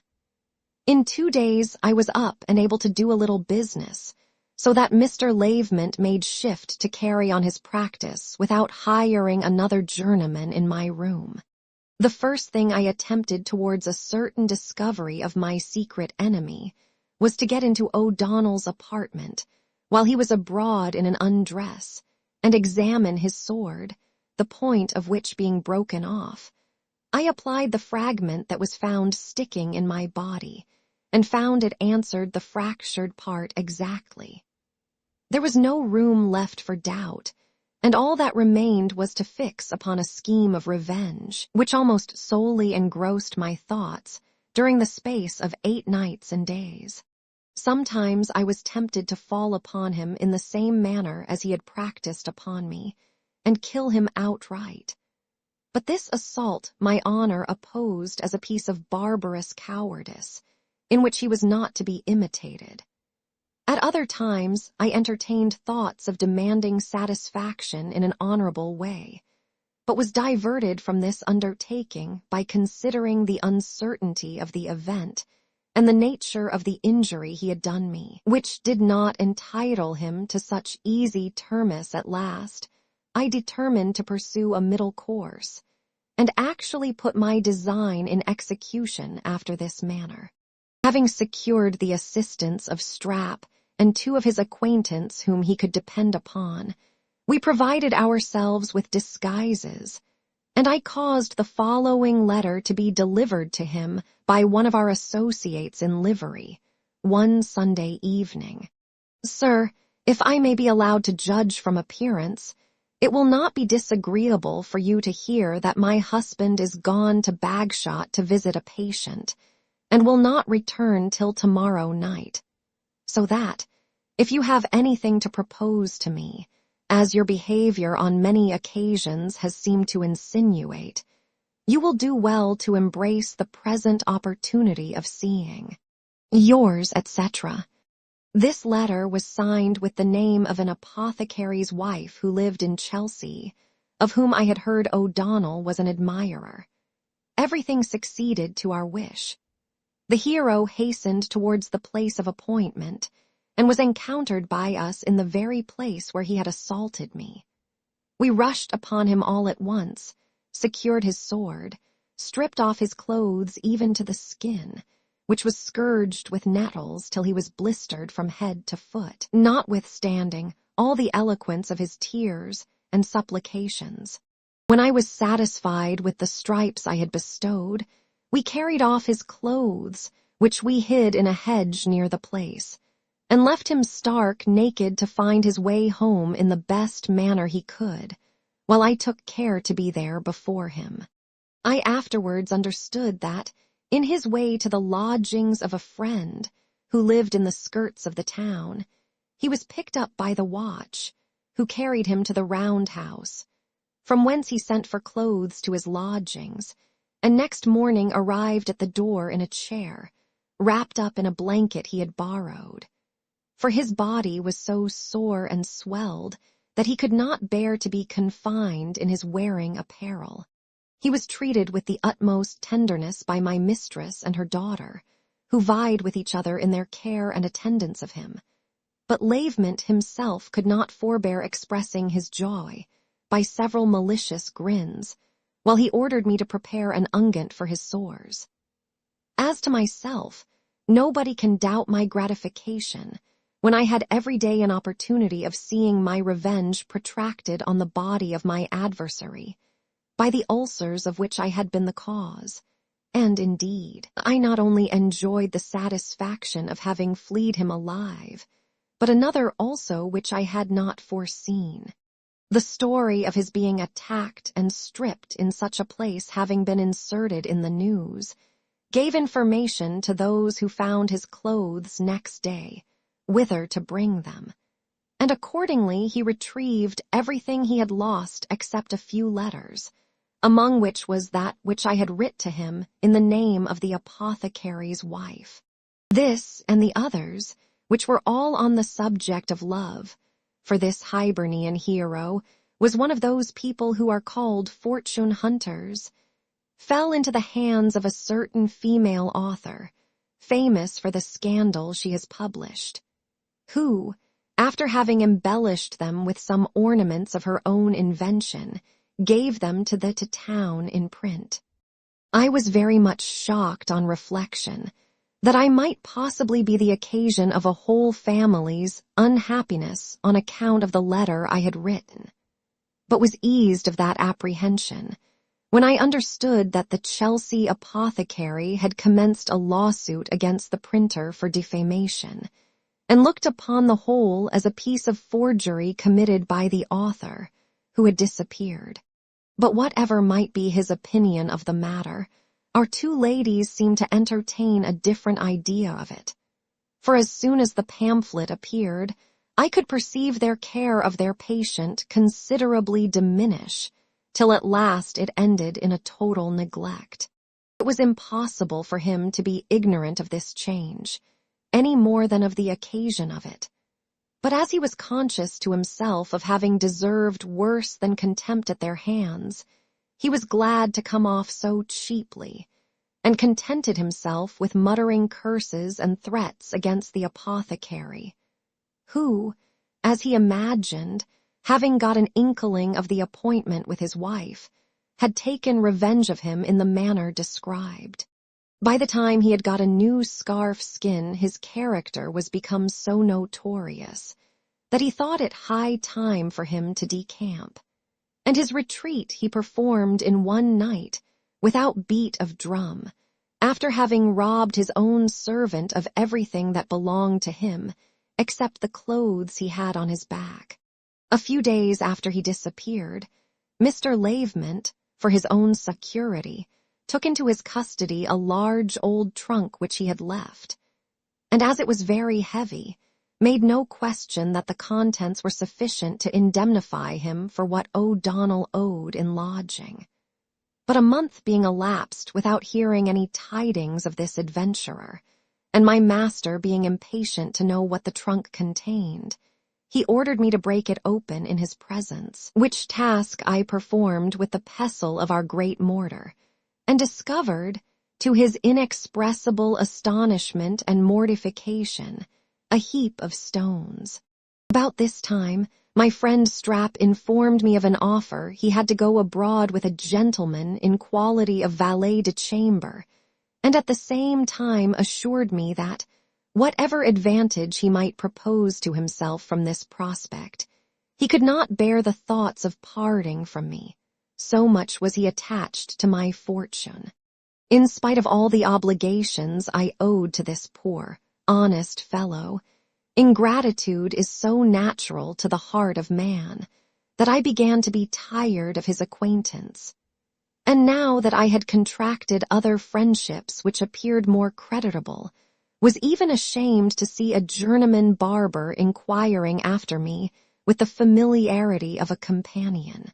In 2 days I was up and able to do a little business, so that Mr. Lavement made shift to carry on his practice without hiring another journeyman in my room. The first thing I attempted towards a certain discovery of my secret enemy was to get into O'Donnell's apartment, while he was abroad in an undress, and examine his sword, the point of which being broken off. I applied the fragment that was found sticking in my body, and found it answered the fractured part exactly. There was no room left for doubt, and all that remained was to fix upon a scheme of revenge, which almost solely engrossed my thoughts during the space of 8 nights and days. Sometimes I was tempted to fall upon him in the same manner as he had practiced upon me, and kill him outright. But this assault my honor opposed as a piece of barbarous cowardice, in which he was not to be imitated. At other times I entertained thoughts of demanding satisfaction in an honorable way, but was diverted from this undertaking by considering the uncertainty of the event and the nature of the injury he had done me, which did not entitle him to such easy termis. At last I determined to pursue a middle course, and actually put my design in execution after this manner. Having secured the assistance of Strap and 2 of his acquaintance whom he could depend upon, we provided ourselves with disguises, and I caused the following letter to be delivered to him by one of our associates in livery, one Sunday evening. "Sir, if I may be allowed to judge from appearance, it will not be disagreeable for you to hear that my husband is gone to Bagshot to visit a patient, and will not return till tomorrow night. So that, if you have anything to propose to me, as your behavior on many occasions has seemed to insinuate, you will do well to embrace the present opportunity of seeing. Yours, etc." This letter was signed with the name of an apothecary's wife who lived in Chelsea, of whom I had heard O'Donnell was an admirer. Everything succeeded to our wish. The hero hastened towards the place of appointment, and was encountered by us in the very place where he had assaulted me. We rushed upon him all at once, secured his sword, stripped off his clothes even to the skin, which was scourged with nettles till he was blistered from head to foot, notwithstanding all the eloquence of his tears and supplications. When I was satisfied with the stripes I had bestowed, we carried off his clothes, which we hid in a hedge near the place, and left him stark naked to find his way home in the best manner he could, while I took care to be there before him. I afterwards understood that, in his way to the lodgings of a friend who lived in the skirts of the town, he was picked up by the watch, who carried him to the roundhouse, from whence he sent for clothes to his lodgings, and next morning arrived at the door in a chair, wrapped up in a blanket he had borrowed. For his body was so sore and swelled that he could not bear to be confined in his wearing apparel. He was treated with the utmost tenderness by my mistress and her daughter, who vied with each other in their care and attendance of him. But Lavement himself could not forbear expressing his joy by several malicious grins, while he ordered me to prepare an unguent for his sores. As to myself, nobody can doubt my gratification when I had every day an opportunity of seeing my revenge protracted on the body of my adversary, by the ulcers of which I had been the cause. And indeed, I not only enjoyed the satisfaction of having fleed him alive, but another also which I had not foreseen. The story of his being attacked and stripped in such a place having been inserted in the news, gave information to those who found his clothes next day, whither to bring them, and accordingly he retrieved everything he had lost except a few letters, among which was that which I had writ to him in the name of the apothecary's wife. This and the others, which were all on the subject of love, for this Hibernian hero was one of those people who are called fortune hunters, fell into the hands of a certain female author, famous for the scandal she has published, who, after having embellished them with some ornaments of her own invention, gave them to the town in print. I was very much shocked on reflection that I might possibly be the occasion of a whole family's unhappiness on account of the letter I had written, but was eased of that apprehension when I understood that the Chelsea apothecary had commenced a lawsuit against the printer for defamation, and looked upon the whole as a piece of forgery committed by the author, who had disappeared. But whatever might be his opinion of the matter, our two ladies seemed to entertain a different idea of it. For as soon as the pamphlet appeared, I could perceive their care of their patient considerably diminish, till at last it ended in a total neglect. It was impossible for him to be ignorant of this change, any more than of the occasion of it. But as he was conscious to himself of having deserved worse than contempt at their hands, he was glad to come off so cheaply, and contented himself with muttering curses and threats against the apothecary, who, as he imagined, having got an inkling of the appointment with his wife, had taken revenge of him in the manner described. By the time he had got a new scarf skin, his character was become so notorious that he thought it high time for him to decamp, and his retreat he performed in one night, without beat of drum, after having robbed his own servant of everything that belonged to him, except the clothes he had on his back. A few days after he disappeared, Mr. Lavement, for his own security, took into his custody a large old trunk which he had left, and as it was very heavy, made no question that the contents were sufficient to indemnify him for what O'Donnell owed in lodging. But a month being elapsed without hearing any tidings of this adventurer, and my master being impatient to know what the trunk contained, he ordered me to break it open in his presence, which task I performed with the pestle of our great mortar, and discovered, to his inexpressible astonishment and mortification, a heap of stones. About this time, my friend Strap informed me of an offer he had to go abroad with a gentleman in quality of valet de chamber, and at the same time assured me that, whatever advantage he might propose to himself from this prospect, he could not bear the thoughts of parting from me, so much was he attached to my fortune. In spite of all the obligations I owed to this poor, honest fellow, ingratitude is so natural to the heart of man that I began to be tired of his acquaintance. And now that I had contracted other friendships which appeared more creditable, was even ashamed to see a journeyman barber inquiring after me with the familiarity of a companion.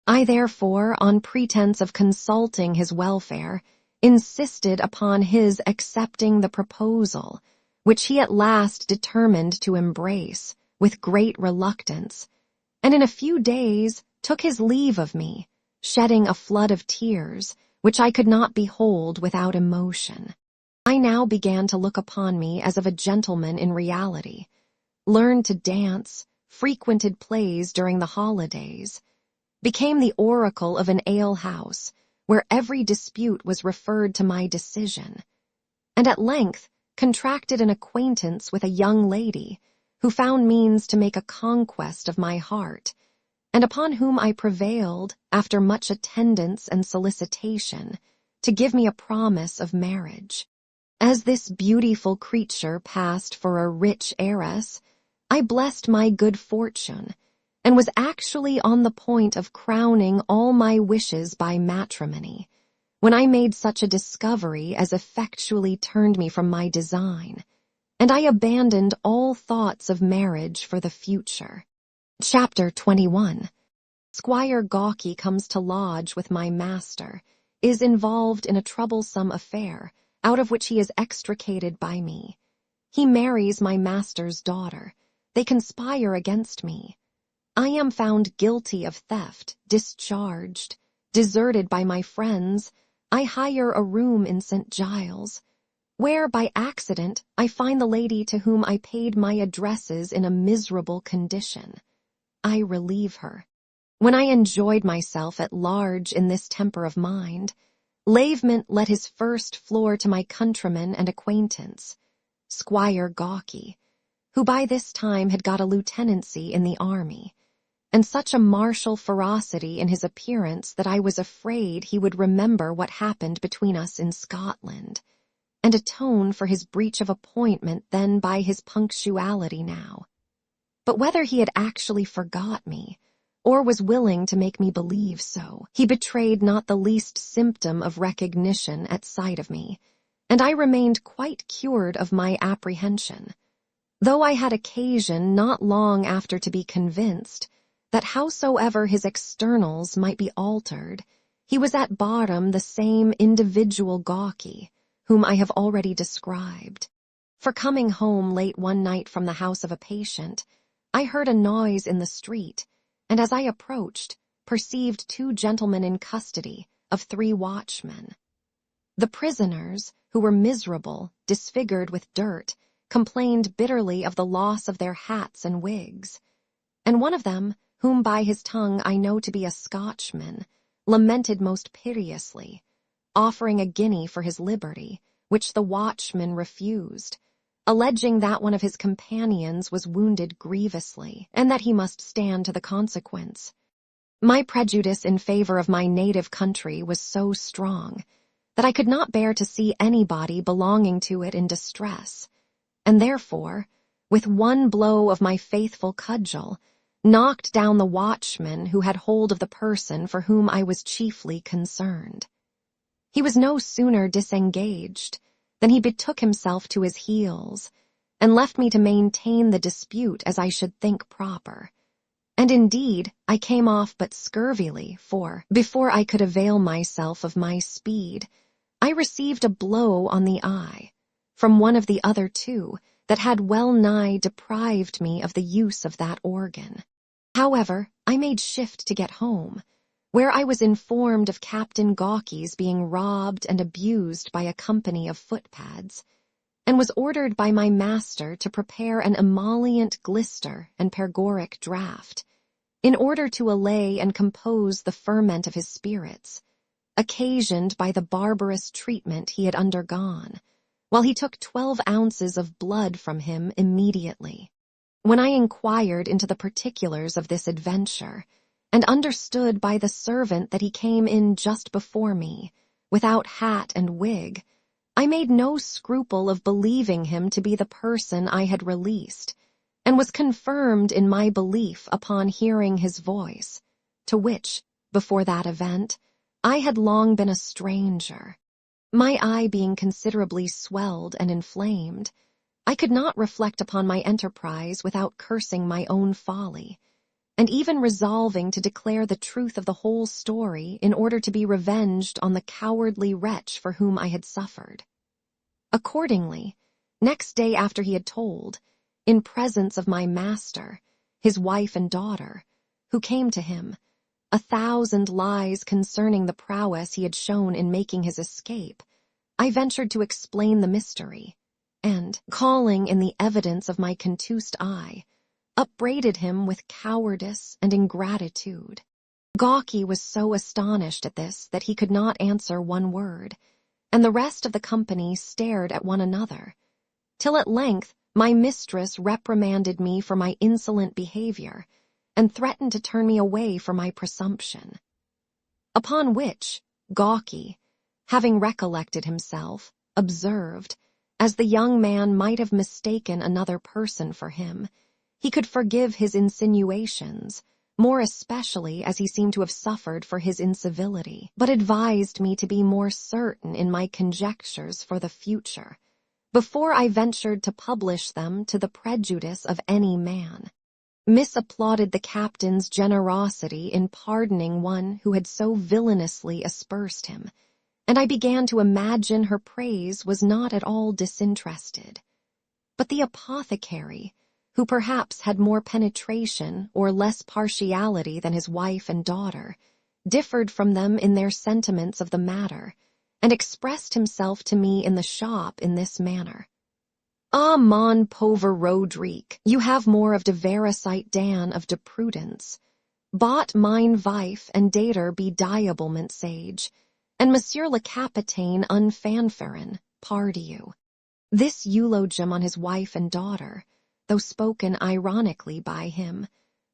I therefore, on pretense of consulting his welfare, insisted upon his accepting the proposal, which he at last determined to embrace with great reluctance, and in a few days took his leave of me, shedding a flood of tears, which I could not behold without emotion. I now began to look upon me as of a gentleman in reality, learned to dance, frequented plays during the holidays, became the oracle of an alehouse, where every dispute was referred to my decision, and at length contracted an acquaintance with a young lady who found means to make a conquest of my heart, and upon whom I prevailed, after much attendance and solicitation, to give me a promise of marriage. As this beautiful creature passed for a rich heiress, I blessed my good fortune, and was actually on the point of crowning all my wishes by matrimony, when I made such a discovery as effectually turned me from my design, and I abandoned all thoughts of marriage for the future. Chapter 21. Squire Gawky comes to lodge with my master, is involved in a troublesome affair, out of which he is extricated by me. He marries my master's daughter. They conspire against me. I am found guilty of theft, discharged, deserted by my friends. I hire a room in St. Giles, where by accident I find the lady to whom I paid my addresses in a miserable condition. I relieve her. When I enjoyed myself at large in this temper of mind, Lavement let his first floor to my countryman and acquaintance, Squire Gawky, who by this time had got a lieutenancy in the army, and such a martial ferocity in his appearance that I was afraid he would remember what happened between us in Scotland, and atone for his breach of appointment then by his punctuality now. But whether he had actually forgot me, or was willing to make me believe so, he betrayed not the least symptom of recognition at sight of me, and I remained quite cured of my apprehension, though I had occasion not long after to be convinced that howsoever his externals might be altered, he was at bottom the same individual Gawky, whom I have already described. For coming home late one night from the house of a patient, I heard a noise in the street, and as I approached, perceived 2 gentlemen in custody of 3 watchmen. The prisoners, who were miserable, disfigured with dirt, complained bitterly of the loss of their hats and wigs, and one of them, whom by his tongue I know to be a Scotchman, lamented most piteously, offering a guinea for his liberty, which the watchman refused, alleging that one of his companions was wounded grievously, and that he must stand to the consequence. My prejudice in favor of my native country was so strong that I could not bear to see anybody belonging to it in distress, and therefore, with one blow of my faithful cudgel, knocked down the watchman who had hold of the person for whom I was chiefly concerned. He was no sooner disengaged than he betook himself to his heels, and left me to maintain the dispute as I should think proper. And indeed I came off but scurvily, for, before I could avail myself of my speed, I received a blow on the eye from one of the other 2 that had well nigh deprived me of the use of that organ. However, I made shift to get home, where I was informed of Captain Gawky's being robbed and abused by a company of footpads, and was ordered by my master to prepare an emollient glister and pergoric draught, in order to allay and compose the ferment of his spirits, occasioned by the barbarous treatment he had undergone, while he took 12 ounces of blood from him immediately. When I inquired into the particulars of this adventure, and understood by the servant that he came in just before me, without hat and wig, I made no scruple of believing him to be the person I had released, and was confirmed in my belief upon hearing his voice, to which, before that event, I had long been a stranger. My eye being considerably swelled and inflamed, I could not reflect upon my enterprise without cursing my own folly, and even resolving to declare the truth of the whole story in order to be revenged on the cowardly wretch for whom I had suffered. Accordingly, next day after he had told, in presence of my master, his wife and daughter, who came to him, 1,000 lies concerning the prowess he had shown in making his escape, I ventured to explain the mystery, and, calling in the evidence of my contused eye, upbraided him with cowardice and ingratitude. Gawky was so astonished at this that he could not answer one word, and the rest of the company stared at one another, till at length my mistress reprimanded me for my insolent behavior, and threatened to turn me away for my presumption. Upon which, Gawky, having recollected himself, observed, as the young man might have mistaken another person for him, he could forgive his insinuations, more especially as he seemed to have suffered for his incivility, but advised me to be more certain in my conjectures for the future, before I ventured to publish them to the prejudice of any man. Misapplauded the captain's generosity in pardoning one who had so villainously aspersed him, and I began to imagine her praise was not at all disinterested. But the apothecary, who perhaps had more penetration or less partiality than his wife and daughter, differed from them in their sentiments of the matter, and expressed himself to me in the shop in this manner. "Ah, mon pauvre Roderick, you have more of de vericite dan of de prudence. Bot mine wife and dater be diablement sage, and Monsieur le Capitaine unfanfarin, pardie you." This eulogium on his wife and daughter, though spoken ironically by him,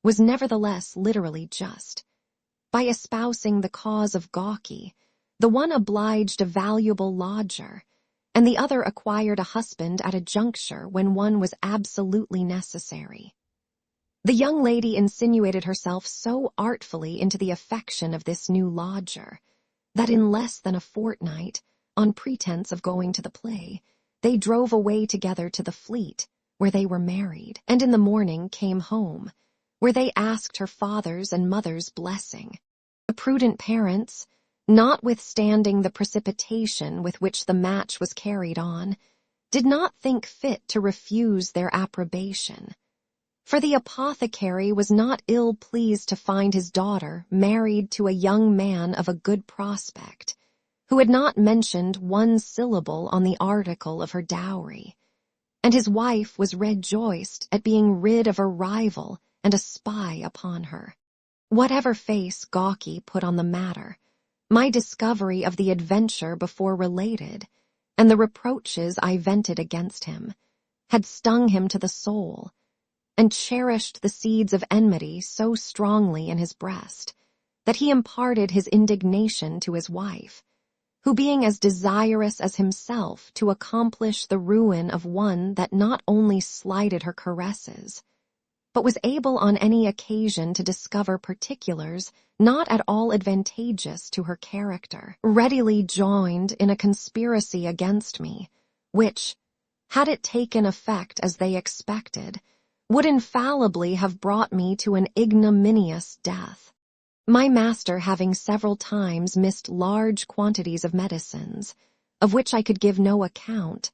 was nevertheless literally just. By espousing the cause of Gawky, the one obliged a valuable lodger, and the other acquired a husband at a juncture when one was absolutely necessary. The young lady insinuated herself so artfully into the affection of this new lodger, that in less than a fortnight, on pretense of going to the play, they drove away together to the Fleet, where they were married, and in the morning came home, where they asked her father's and mother's blessing. The prudent parents, notwithstanding the precipitation with which the match was carried on, did not think fit to refuse their approbation. For the apothecary was not ill pleased to find his daughter married to a young man of a good prospect, who had not mentioned one syllable on the article of her dowry, and his wife was rejoiced at being rid of a rival and a spy upon her. Whatever face Gawky put on the matter, my discovery of the adventure before related, and the reproaches I vented against him, had stung him to the soul, and cherished the seeds of enmity so strongly in his breast, that he imparted his indignation to his wife, who being as desirous as himself to accomplish the ruin of one that not only slighted her caresses, but was able on any occasion to discover particulars not at all advantageous to her character, readily joined in a conspiracy against me, which, had it taken effect as they expected, would infallibly have brought me to an ignominious death. My master, having several times missed large quantities of medicines, of which I could give no account,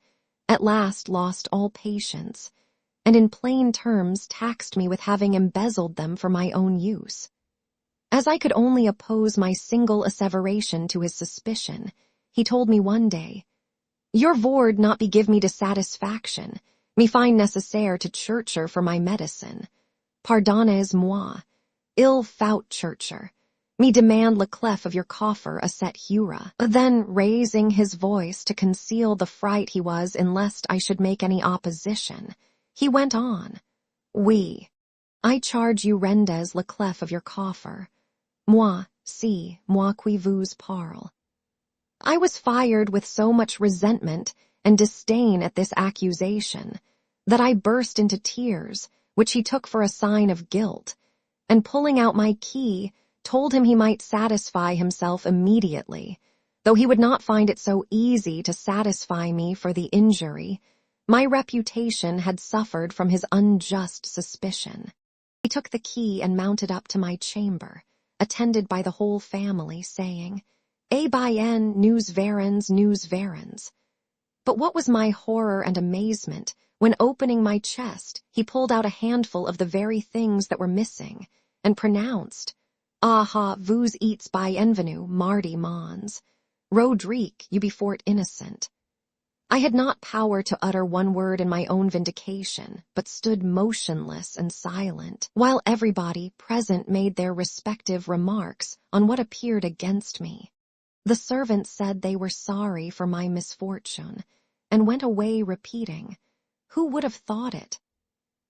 at last lost all patience, and in plain terms taxed me with having embezzled them for my own use. As I could only oppose my single asseveration to his suspicion, he told me one day, "Your vord not be give me dissatisfaction, me find necessaire to churcher for my medicine. Pardonnez-moi, ill faut churcher, me demand le clef of your coffer a set hura." Then, raising his voice to conceal the fright he was in lest I should make any opposition, he went on, "Oui, I charge you rendez le clef of your coffer. Moi, si, moi qui vous parle." I was fired with so much resentment and disdain at this accusation that I burst into tears, which he took for a sign of guilt, and pulling out my key, told him he might satisfy himself immediately, though he would not find it so easy to satisfy me for the injury. My reputation had suffered from his unjust suspicion. I took the key and mounted up to my chamber, attended by the whole family, saying, "A by N, news verans." But what was my horror and amazement when, opening my chest, he pulled out a handful of the very things that were missing, and pronounced, "Aha, vous eats bienvenue, mardi mons. Roderick, you be fort innocent." I had not power to utter one word in my own vindication, but stood motionless and silent, while everybody present made their respective remarks on what appeared against me. The servants said they were sorry for my misfortune, and went away repeating, "Who would have thought it?"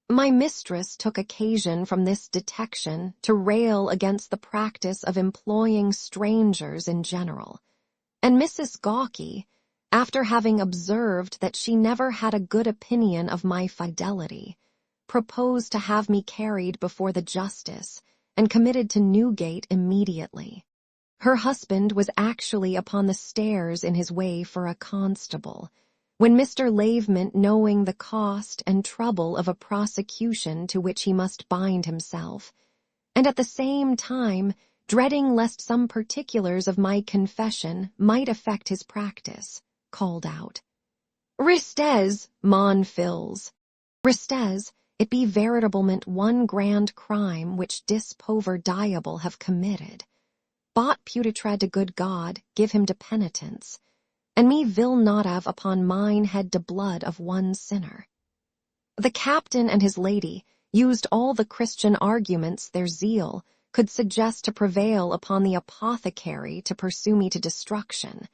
My mistress took occasion from this detection to rail against the practice of employing strangers in general, and Mrs. Gawky, after having observed that she never had a good opinion of my fidelity, proposed to have me carried before the justice and committed to Newgate immediately. Her husband was actually upon the stairs in his way for a constable, when Mr. Lavement, knowing the cost and trouble of a prosecution to which he must bind himself, and at the same time dreading lest some particulars of my confession might affect his practice, called out, "Restez, mon fils." Restez, it be veritablement one grand crime which dis pauvre diable have committed. Bot putitred to good God, give him to penitence, and me will not have upon mine head de blood of one sinner. The captain and his lady used all the Christian arguments their zeal could suggest to prevail upon the apothecary to pursue me to destruction,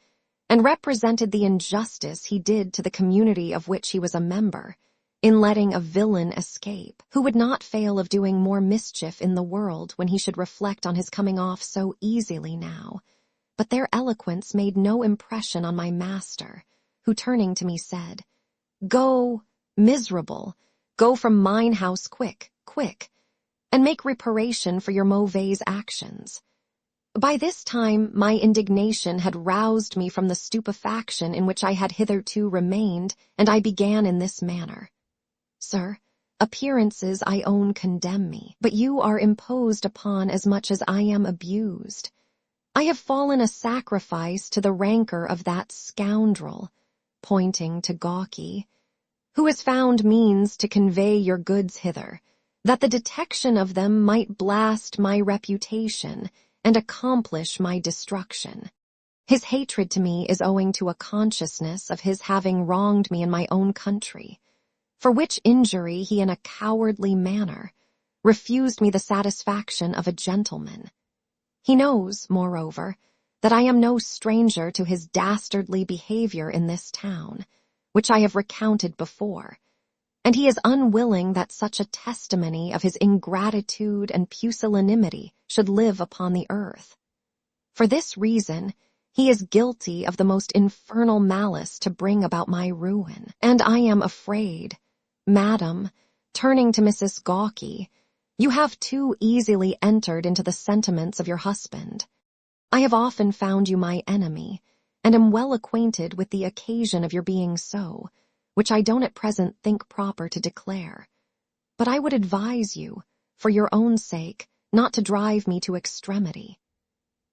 and represented the injustice he did to the community of which he was a member, in letting a villain escape, who would not fail of doing more mischief in the world when he should reflect on his coming off so easily now. But their eloquence made no impression on my master, who turning to me said, "Go, miserable, go from mine house quick, quick, and make reparation for your mauvais actions." By this time my indignation had roused me from the stupefaction in which I had hitherto remained, and I began in this manner. "Sir, appearances I own condemn me, but you are imposed upon as much as I am abused. I have fallen a sacrifice to the rancor of that scoundrel," pointing to Gawky, "who has found means to convey your goods hither, that the detection of them might blast my reputation and accomplish my destruction. His hatred to me is owing to a consciousness of his having wronged me in my own country, for which injury he in a cowardly manner refused me the satisfaction of a gentleman. He knows, moreover, that I am no stranger to his dastardly behavior in this town, which I have recounted before, and he is unwilling that such a testimony of his ingratitude and pusillanimity should live upon the earth. For this reason, he is guilty of the most infernal malice to bring about my ruin, and I am afraid, madam," turning to Mrs. Gawky, "you have too easily entered into the sentiments of your husband. I have often found you my enemy, and am well acquainted with the occasion of your being so, which I don't at present think proper to declare. But I would advise you, for your own sake, not to drive me to extremity."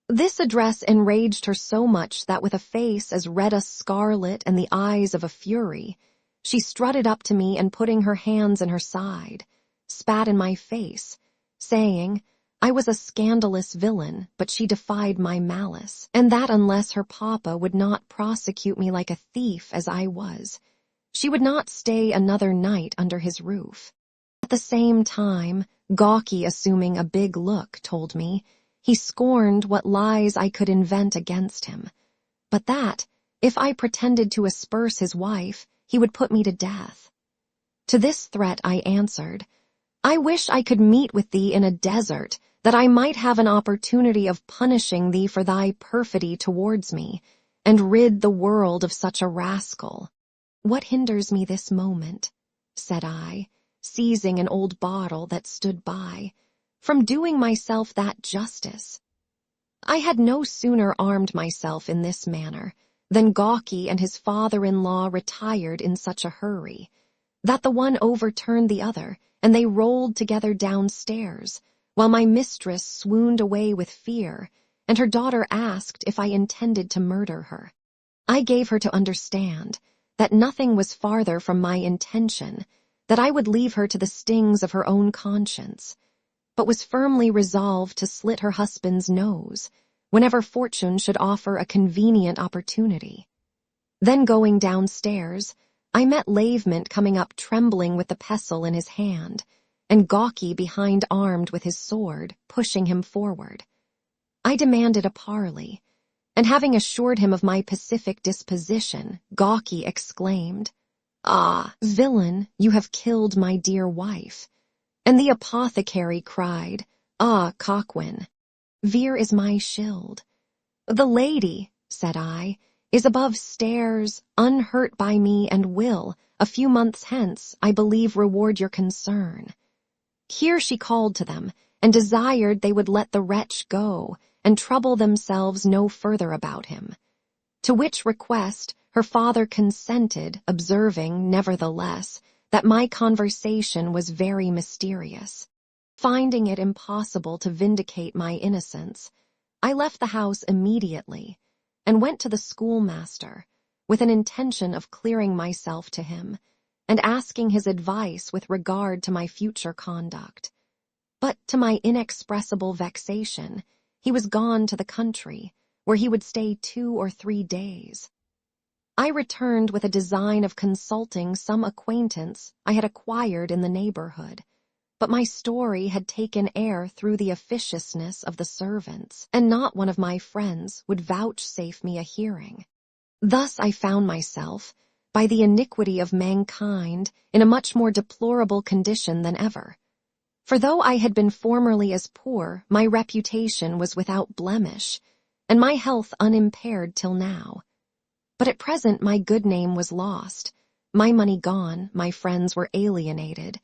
This address enraged her so much that with a face as red as scarlet and the eyes of a fury, she strutted up to me and putting her hands in her side, spat in my face, saying, I was a scandalous villain, but she defied my malice, and that unless her papa would not prosecute me like a thief as I was, she would not stay another night under his roof. At the same time, Gawky, assuming a big look, told me he scorned what lies I could invent against him, but that, if I pretended to asperse his wife, he would put me to death. To this threat I answered, I wish I could meet with thee in a desert, that I might have an opportunity of punishing thee for thy perfidy towards me, and rid the world of such a rascal. What hinders me this moment, said I, seizing an old bottle that stood by, from doing myself that justice? I had no sooner armed myself in this manner than Gawky and his father-in-law retired in such a hurry, that the one overturned the other, and they rolled together downstairs, while my mistress swooned away with fear, and her daughter asked if I intended to murder her. I gave her to understand that nothing was farther from my intention, that I would leave her to the stings of her own conscience, but was firmly resolved to slit her husband's nose whenever fortune should offer a convenient opportunity. Then going downstairs, I met Lavement coming up trembling with the pestle in his hand, and Gawky behind armed with his sword, pushing him forward. I demanded a parley, and having assured him of my pacific disposition, Gawky exclaimed, "Ah, villain, you have killed my dear wife." And the apothecary cried, "Ah, Coquin, Vere is my shield." "The lady," said I, "is above stairs, unhurt by me, and will, a few months hence, I believe, reward your concern." Here she called to them, and desired they would let the wretch go, and trouble themselves no further about him. To which request her father consented, observing, nevertheless, that my conversation was very mysterious. Finding it impossible to vindicate my innocence, I left the house immediately, and went to the schoolmaster, with an intention of clearing myself to him, and asking his advice with regard to my future conduct. But to my inexpressible vexation, he was gone to the country, where he would stay 2 or 3 days. I returned with a design of consulting some acquaintance I had acquired in the neighborhood, but my story had taken air through the officiousness of the servants, and not one of my friends would vouchsafe me a hearing. Thus I found myself, by the iniquity of mankind, in a much more deplorable condition than ever. For though I had been formerly as poor, my reputation was without blemish, and my health unimpaired till now. But at present my good name was lost, my money gone, my friends were alienated,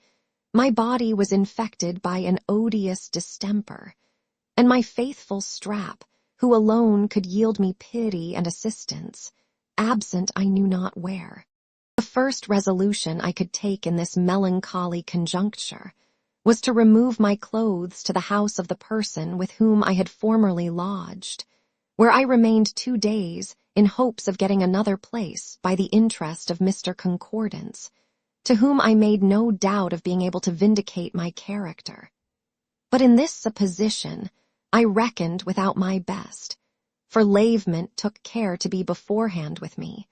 my body was infected by an odious distemper, and my faithful Strap, who alone could yield me pity and assistance, absent I knew not where. The first resolution I could take in this melancholy conjuncture was to remove my clothes to the house of the person with whom I had formerly lodged, where I remained 2 days in hopes of getting another place by the interest of Mr. Concordance, to whom I made no doubt of being able to vindicate my character. But in this supposition I reckoned without my best, for Lavement took care to be beforehand with me,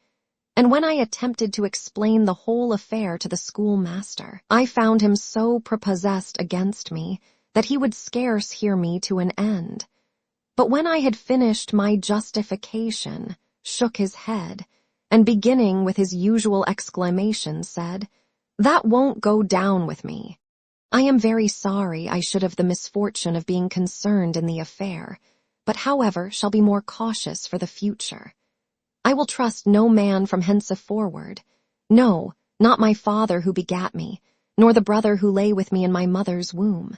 and when I attempted to explain the whole affair to the schoolmaster, I found him so prepossessed against me that he would scarce hear me to an end. But when I had finished my justification, shook his head, and beginning with his usual exclamation said, "That won't go down with me. I am very sorry I should have the misfortune of being concerned in the affair, but however shall be more cautious for the future. I will trust no man from henceforward, no, not my father who begat me, nor the brother who lay with me in my mother's womb.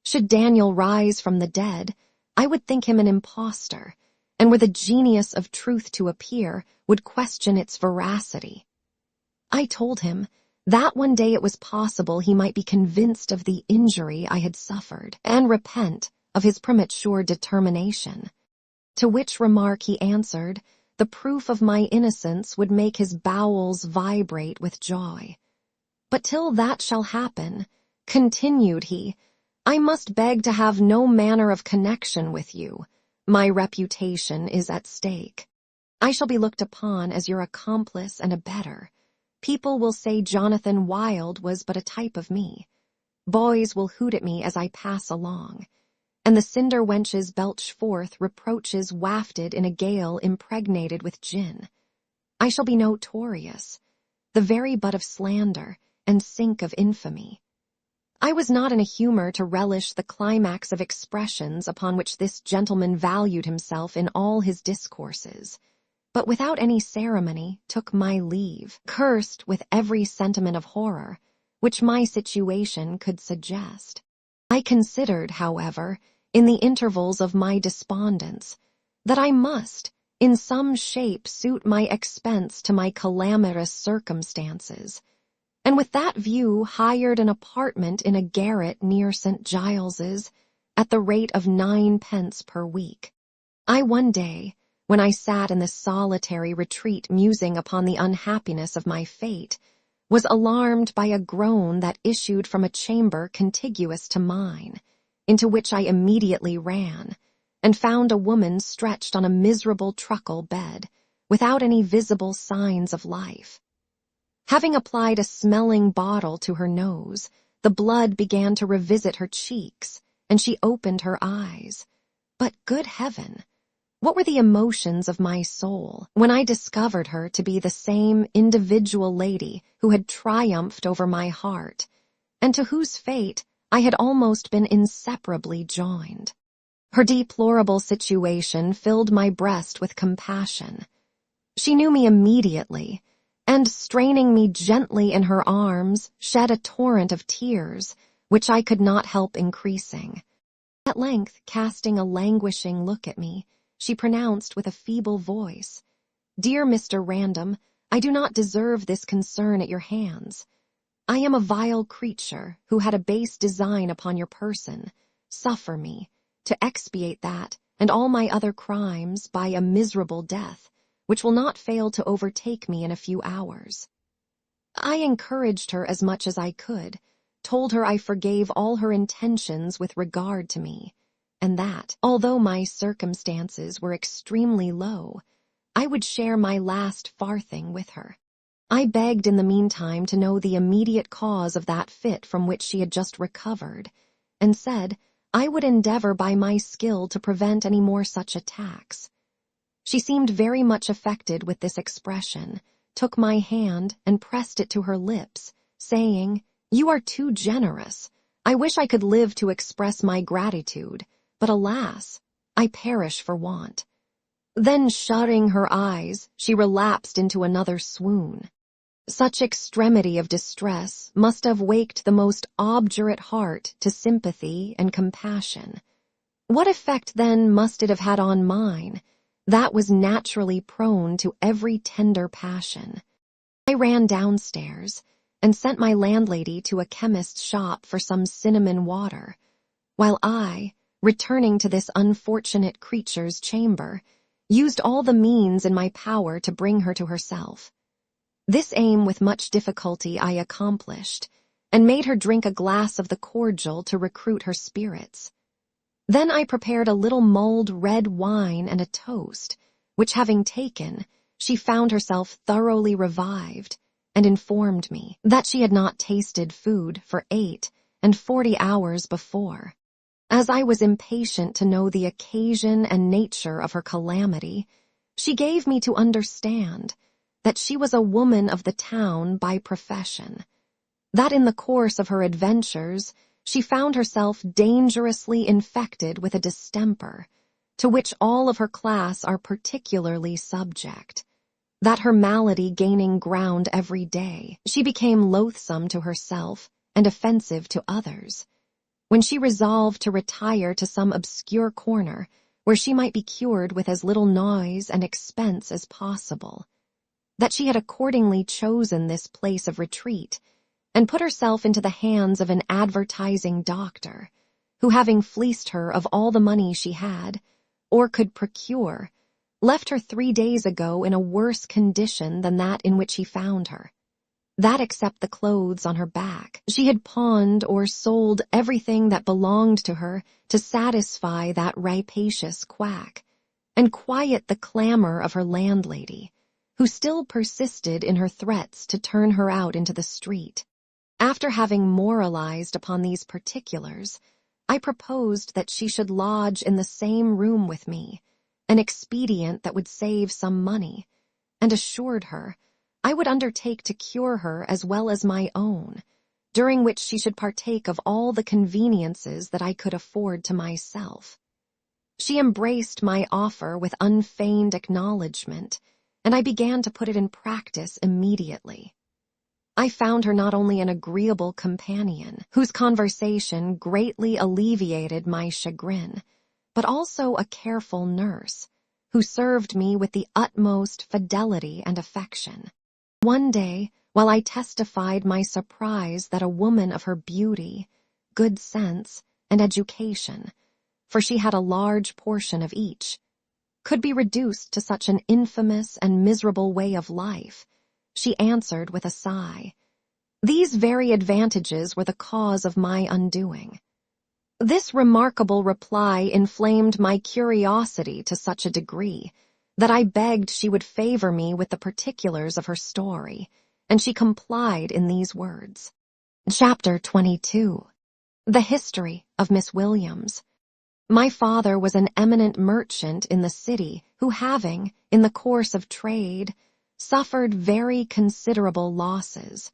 Should Daniel rise from the dead, I would think him an impostor, and were the genius of truth to appear, would question its veracity." I told him that one day it was possible he might be convinced of the injury I had suffered, and repent of his premature determination. To which remark he answered, the proof of my innocence would make his bowels vibrate with joy. "But till that shall happen," continued he, "I must beg to have no manner of connection with you. My reputation is at stake. I shall be looked upon as your accomplice and abettor. People will say Jonathan Wild was but a type of me. Boys will hoot at me as I pass along, and the cinder wenches belch forth reproaches wafted in a gale impregnated with gin. I shall be notorious, the very butt of slander, and sink of infamy." I was not in a humor to relish the climax of expressions upon which this gentleman valued himself in all his discourses, but without any ceremony took my leave, cursed with every sentiment of horror which my situation could suggest. I considered, however, in the intervals of my despondence, that I must, in some shape, suit my expense to my calamitous circumstances, and with that view hired an apartment in a garret near St. Giles's at the rate of 9 pence per week. I one day, when I sat in this solitary retreat musing upon the unhappiness of my fate, was alarmed by a groan that issued from a chamber contiguous to mine, into which I immediately ran, and found a woman stretched on a miserable truckle bed, without any visible signs of life. Having applied a smelling bottle to her nose, the blood began to revisit her cheeks, and she opened her eyes. But, good heaven, what were the emotions of my soul when I discovered her to be the same individual lady who had triumphed over my heart, and to whose fate I had almost been inseparably joined. Her deplorable situation filled my breast with compassion. She knew me immediately, and straining me gently in her arms, shed a torrent of tears, which I could not help increasing. At length, casting a languishing look at me, she pronounced with a feeble voice, "Dear Mr. Random, I do not deserve this concern at your hands. I am a vile creature who had a base design upon your person. Suffer me to expiate that and all my other crimes by a miserable death, which will not fail to overtake me in a few hours." I encouraged her as much as I could, told her I forgave all her intentions with regard to me, and that, although my circumstances were extremely low, I would share my last farthing with her. I begged in the meantime to know the immediate cause of that fit from which she had just recovered, and said I would endeavor by my skill to prevent any more such attacks. She seemed very much affected with this expression, took my hand and pressed it to her lips, saying, "You are too generous. I wish I could live to express my gratitude, but alas, I perish for want." Then, shutting her eyes, she relapsed into another swoon. Such extremity of distress must have waked the most obdurate heart to sympathy and compassion. What effect, then, must it have had on mine, that was naturally prone to every tender passion? I ran downstairs, and sent my landlady to a chemist's shop for some cinnamon water, while I, returning to this unfortunate creature's chamber, used all the means in my power to bring her to herself. This aim with much difficulty I accomplished, and made her drink a glass of the cordial to recruit her spirits. Then I prepared a little mulled red wine and a toast, which having taken, she found herself thoroughly revived, and informed me that she had not tasted food for 48 hours before. As I was impatient to know the occasion and nature of her calamity, she gave me to understand that she was a woman of the town by profession, that in the course of her adventures she found herself dangerously infected with a distemper, to which all of her class are particularly subject, that her malady gaining ground every day, she became loathsome to herself and offensive to others, when she resolved to retire to some obscure corner where she might be cured with as little noise and expense as possible, that she had accordingly chosen this place of retreat, and put herself into the hands of an advertising doctor, who having fleeced her of all the money she had, or could procure, left her 3 days ago in a worse condition than that in which he found her. That except the clothes on her back, she had pawned or sold everything that belonged to her to satisfy that rapacious quack, and quiet the clamor of her landlady, who still persisted in her threats to turn her out into the street. After having moralized upon these particulars, I proposed that she should lodge in the same room with me, an expedient that would save some money, and assured her I would undertake to cure her as well as my own, during which she should partake of all the conveniences that I could afford to myself. She embraced my offer with unfeigned acknowledgment, and I began to put it in practice immediately. I found her not only an agreeable companion, whose conversation greatly alleviated my chagrin, but also a careful nurse, who served me with the utmost fidelity and affection. One day, while I testified my surprise that a woman of her beauty, good sense, and education, for she had a large portion of each, could be reduced to such an infamous and miserable way of life. She answered with a sigh, "These very advantages were the cause of my undoing." This remarkable reply inflamed my curiosity to such a degree that I begged she would favor me with the particulars of her story, and she complied in these words. Chapter 22. The History of Miss Williams. My father was an eminent merchant in the city who, having, in the course of trade, suffered very considerable losses,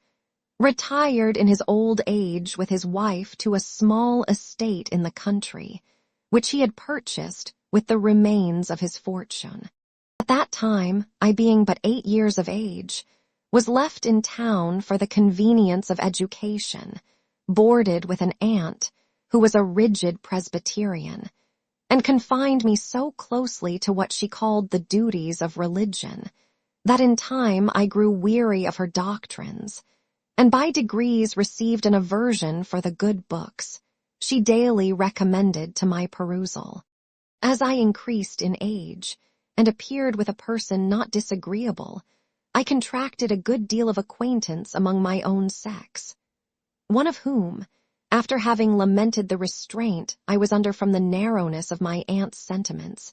retired in his old age with his wife to a small estate in the country, which he had purchased with the remains of his fortune. At that time, I being but 8 years of age, was left in town for the convenience of education, boarded with an aunt who was a rigid Presbyterian, and confined me so closely to what she called the duties of religion, that in time I grew weary of her doctrines, and by degrees received an aversion for the good books she daily recommended to my perusal. As I increased in age, and appeared with a person not disagreeable, I contracted a good deal of acquaintance among my own sex, one of whom, after having lamented the restraint I was under from the narrowness of my aunt's sentiments,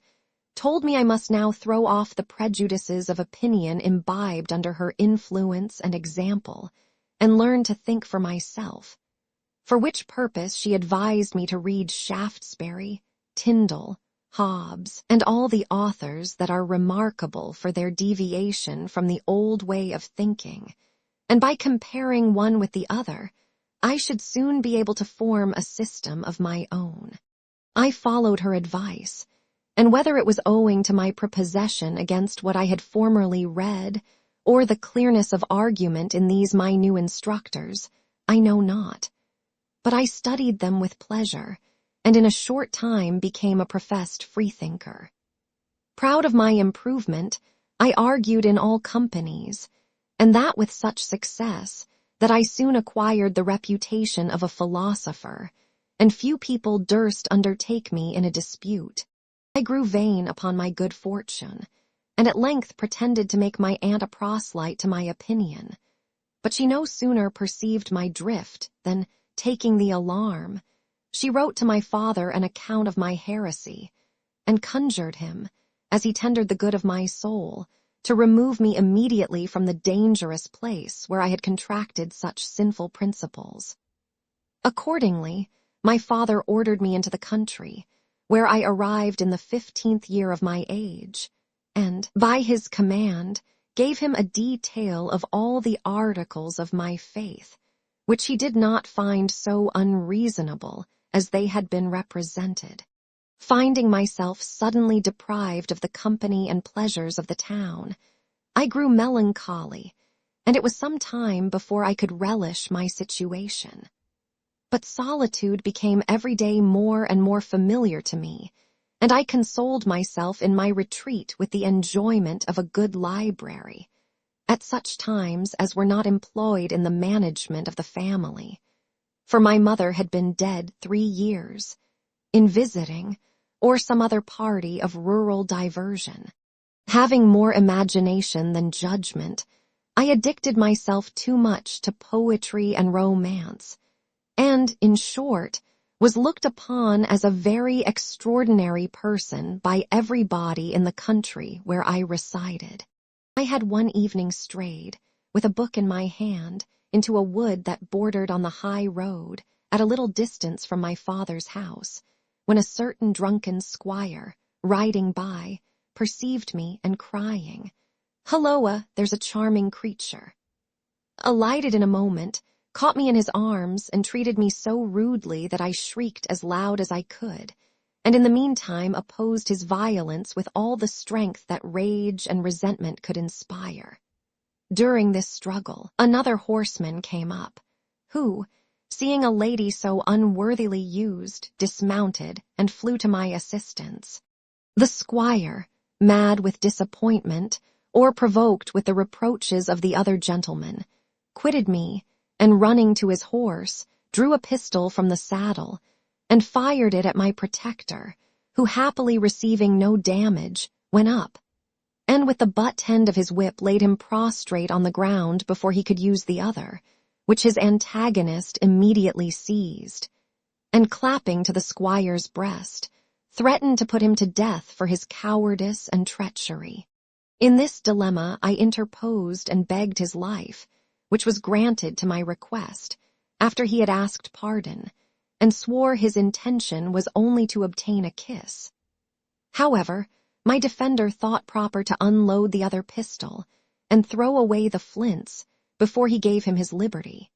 told me I must now throw off the prejudices of opinion imbibed under her influence and example, and learn to think for myself, for which purpose she advised me to read Shaftesbury, Tyndall, Hobbes, and all the authors that are remarkable for their deviation from the old way of thinking, and by comparing one with the other, I should soon be able to form a system of my own. I followed her advice, and whether it was owing to my prepossession against what I had formerly read, or the clearness of argument in these my new instructors, I know not. But I studied them with pleasure, and in a short time became a professed freethinker. Proud of my improvement, I argued in all companies, and that with such success that I soon acquired the reputation of a philosopher, and few people durst undertake me in a dispute. I grew vain upon my good fortune, and at length pretended to make my aunt a proselyte to my opinion. But she no sooner perceived my drift than, taking the alarm, she wrote to my father an account of my heresy, and conjured him, as he tendered the good of my soul, to remove me immediately from the dangerous place where I had contracted such sinful principles. Accordingly, my father ordered me into the country, where I arrived in the 15th year of my age, and, by his command, gave him a detail of all the articles of my faith, which he did not find so unreasonable as they had been represented. Finding myself suddenly deprived of the company and pleasures of the town, I grew melancholy, and it was some time before I could relish my situation. But solitude became every day more and more familiar to me, and I consoled myself in my retreat with the enjoyment of a good library, at such times as were not employed in the management of the family, for my mother had been dead 3 years, in visiting, or some other party of rural diversion. Having more imagination than judgment, I addicted myself too much to poetry and romance, and, in short, was looked upon as a very extraordinary person by everybody in the country where I resided. I had one evening strayed, with a book in my hand, into a wood that bordered on the high road, at a little distance from my father's house, when a certain drunken squire, riding by, perceived me and crying, "Halloa, there's a charming creature," alighted in a moment, caught me in his arms, and treated me so rudely that I shrieked as loud as I could, and in the meantime opposed his violence with all the strength that rage and resentment could inspire. During this struggle, another horseman came up, who, seeing a lady so unworthily used, dismounted and flew to my assistance. The squire, mad with disappointment, or provoked with the reproaches of the other gentleman, quitted me, and running to his horse, drew a pistol from the saddle, and fired it at my protector, who, happily receiving no damage, went up, and with the butt end of his whip laid him prostrate on the ground before he could use the other, which his antagonist immediately seized, and clapping to the squire's breast, threatened to put him to death for his cowardice and treachery. In this dilemma I interposed and begged his life, which was granted to my request, after he had asked pardon, and swore his intention was only to obtain a kiss. However, my defender thought proper to unload the other pistol and throw away the flints before he gave him his liberty.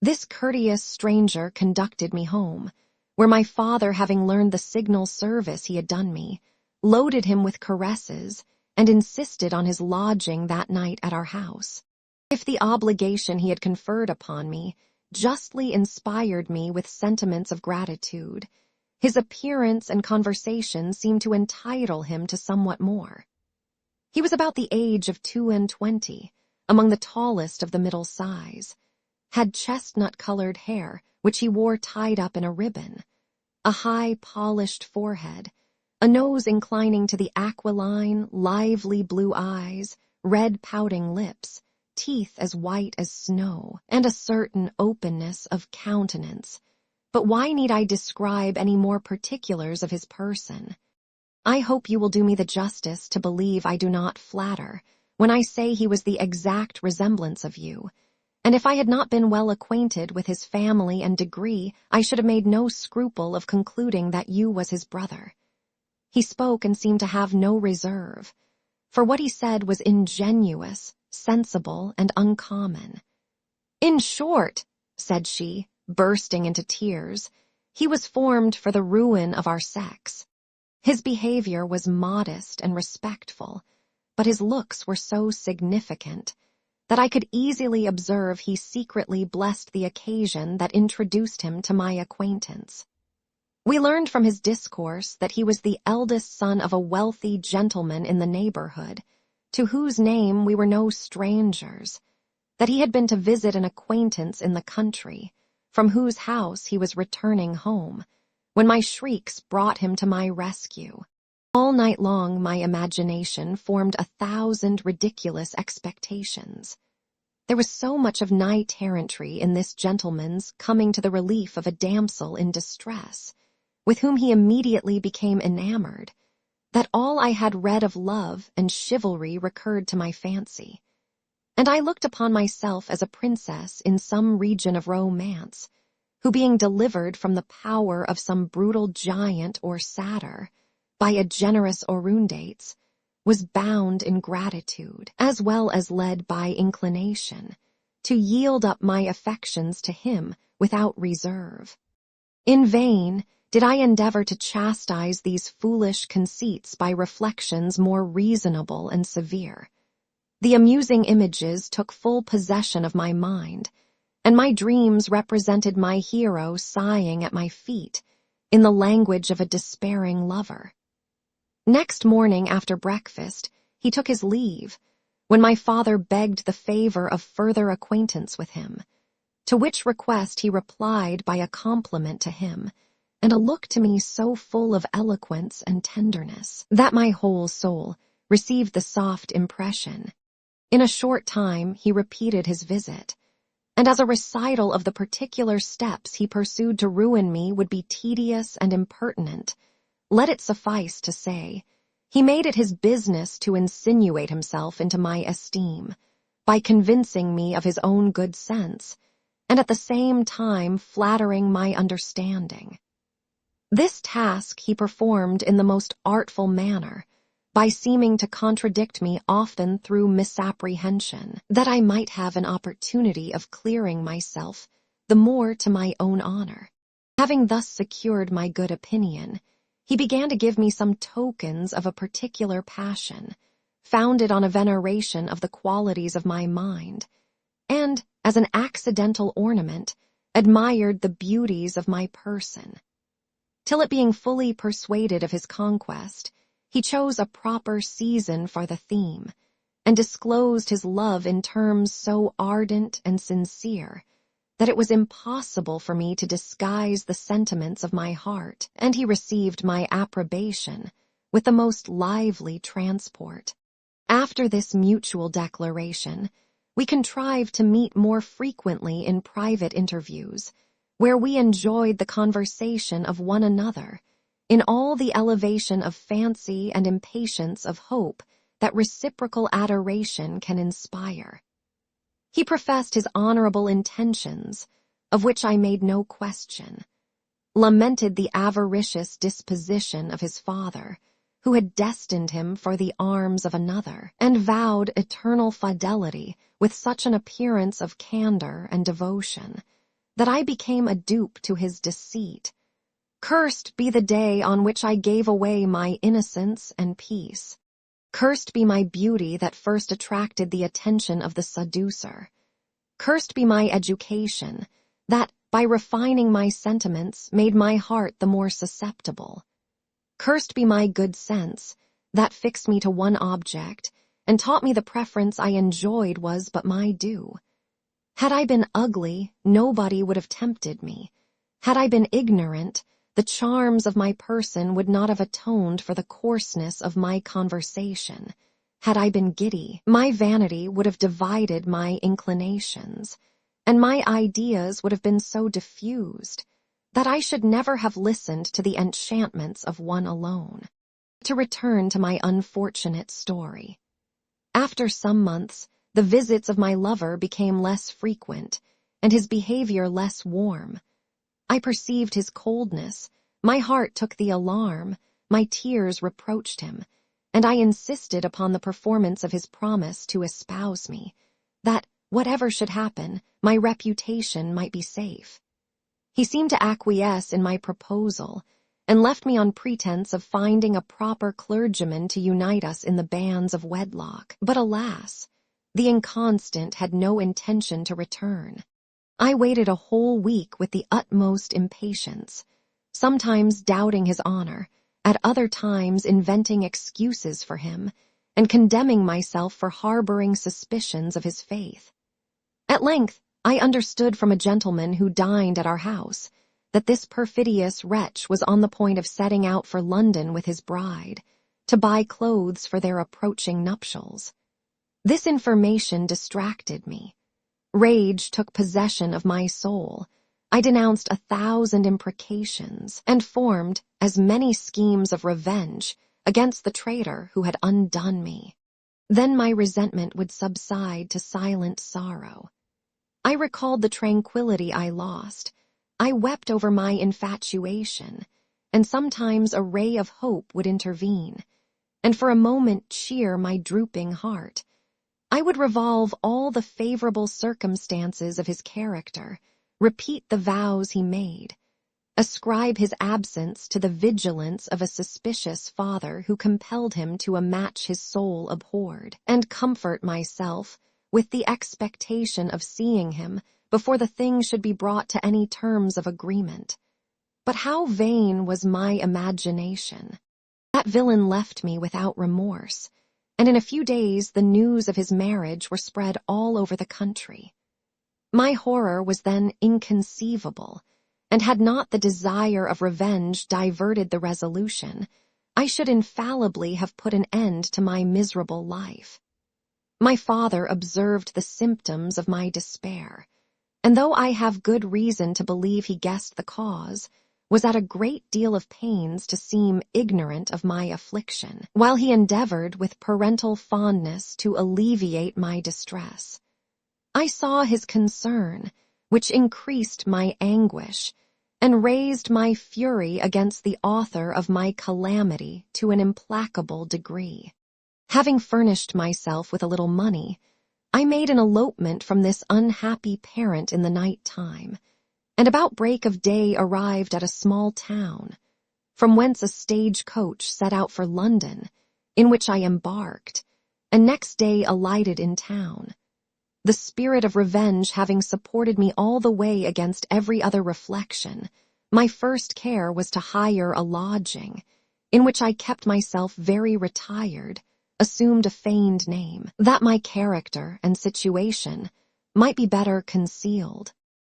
This courteous stranger conducted me home, where my father, having learned the signal service he had done me, loaded him with caresses and insisted on his lodging that night at our house. If the obligation he had conferred upon me justly inspired me with sentiments of gratitude, his appearance and conversation seemed to entitle him to somewhat more. He was about the age of 22, among the tallest of the middle size, had chestnut-colored hair, which he wore tied up in a ribbon, a high, polished forehead, a nose inclining to the aquiline, lively blue eyes, red pouting lips, teeth as white as snow, and a certain openness of countenance. But why need I describe any more particulars of his person? I hope you will do me the justice to believe I do not flatter when I say he was the exact resemblance of you, and if I had not been well acquainted with his family and degree, I should have made no scruple of concluding that you was his brother. He spoke and seemed to have no reserve, for what he said was ingenuous, sensible, and uncommon. In short, said she, bursting into tears, he was formed for the ruin of our sex. His behavior was modest and respectful, but his looks were so significant that I could easily observe he secretly blessed the occasion that introduced him to my acquaintance. We learned from his discourse that he was the eldest son of a wealthy gentleman in the neighborhood, to whose name we were no strangers, that he had been to visit an acquaintance in the country, from whose house he was returning home, when my shrieks brought him to my rescue. All night long my imagination formed 1,000 ridiculous expectations. There was so much of knight-errantry in this gentleman's coming to the relief of a damsel in distress, with whom he immediately became enamored, that all I had read of love and chivalry recurred to my fancy, and I looked upon myself as a princess in some region of romance, who, being delivered from the power of some brutal giant or satyr by a generous Orundates, was bound in gratitude, as well as led by inclination, to yield up my affections to him without reserve. In vain did I endeavor to chastise these foolish conceits by reflections more reasonable and severe. The amusing images took full possession of my mind, and my dreams represented my hero sighing at my feet in the language of a despairing lover. Next morning after breakfast, he took his leave, when my father begged the favor of further acquaintance with him, to which request he replied by a compliment to him, and a look to me so full of eloquence and tenderness, that my whole soul received the soft impression. In a short time he repeated his visit, and as a recital of the particular steps he pursued to ruin me would be tedious and impertinent, let it suffice to say, he made it his business to insinuate himself into my esteem, by convincing me of his own good sense, and at the same time flattering my understanding. This task he performed in the most artful manner, by seeming to contradict me often through misapprehension, that I might have an opportunity of clearing myself the more to my own honor. Having thus secured my good opinion, he began to give me some tokens of a particular passion, founded on a veneration of the qualities of my mind, and, as an accidental ornament, admired the beauties of my person. Till it being fully persuaded of his conquest, he chose a proper season for the theme, and disclosed his love in terms so ardent and sincere that it was impossible for me to disguise the sentiments of my heart, and he received my approbation with the most lively transport. After this mutual declaration, we contrived to meet more frequently in private interviews, where we enjoyed the conversation of one another, in all the elevation of fancy and impatience of hope that reciprocal adoration can inspire. He professed his honorable intentions, of which I made no question, lamented the avaricious disposition of his father, who had destined him for the arms of another, and vowed eternal fidelity with such an appearance of candor and devotion, that I became a dupe to his deceit. Cursed be the day on which I gave away my innocence and peace. Cursed be my beauty that first attracted the attention of the seducer. Cursed be my education, that, by refining my sentiments, made my heart the more susceptible. Cursed be my good sense, that fixed me to one object, and taught me the preference I enjoyed was but my due. Had I been ugly, nobody would have tempted me. Had I been ignorant, the charms of my person would not have atoned for the coarseness of my conversation. Had I been giddy, my vanity would have divided my inclinations, and my ideas would have been so diffused that I should never have listened to the enchantments of one alone. To return to my unfortunate story. After some months, the visits of my lover became less frequent, and his behavior less warm. I perceived his coldness, my heart took the alarm, my tears reproached him, and I insisted upon the performance of his promise to espouse me, that, whatever should happen, my reputation might be safe. He seemed to acquiesce in my proposal, and left me on pretense of finding a proper clergyman to unite us in the bands of wedlock. But alas, the inconstant had no intention to return. I waited a whole week with the utmost impatience, sometimes doubting his honor, at other times inventing excuses for him, and condemning myself for harboring suspicions of his faith. At length, I understood from a gentleman who dined at our house that this perfidious wretch was on the point of setting out for London with his bride, to buy clothes for their approaching nuptials. This information distracted me. Rage took possession of my soul. I denounced 1,000 imprecations, and formed as many schemes of revenge against the traitor who had undone me. Then my resentment would subside to silent sorrow. I recalled the tranquility I lost. I wept over my infatuation, and sometimes a ray of hope would intervene, and for a moment cheer my drooping heart. I would revolve all the favorable circumstances of his character, repeat the vows he made, ascribe his absence to the vigilance of a suspicious father who compelled him to a match his soul abhorred, and comfort myself with the expectation of seeing him before the thing should be brought to any terms of agreement. But how vain was my imagination! That villain left me without remorse, and in a few days the news of his marriage were spread all over the country. My horror was then inconceivable, and had not the desire of revenge diverted the resolution, I should infallibly have put an end to my miserable life. My father observed the symptoms of my despair, and though I have good reason to believe he guessed the cause, was at a great deal of pains to seem ignorant of my affliction, while he endeavored with parental fondness to alleviate my distress. I saw his concern, which increased my anguish, and raised my fury against the author of my calamity to an implacable degree. Having furnished myself with a little money, I made an elopement from this unhappy parent in the night time, and about break of day arrived at a small town, from whence a stage-coach set out for London, in which I embarked, and next day alighted in town. The spirit of revenge having supported me all the way against every other reflection, my first care was to hire a lodging, in which I kept myself very retired, assumed a feigned name, that my character and situation might be better concealed.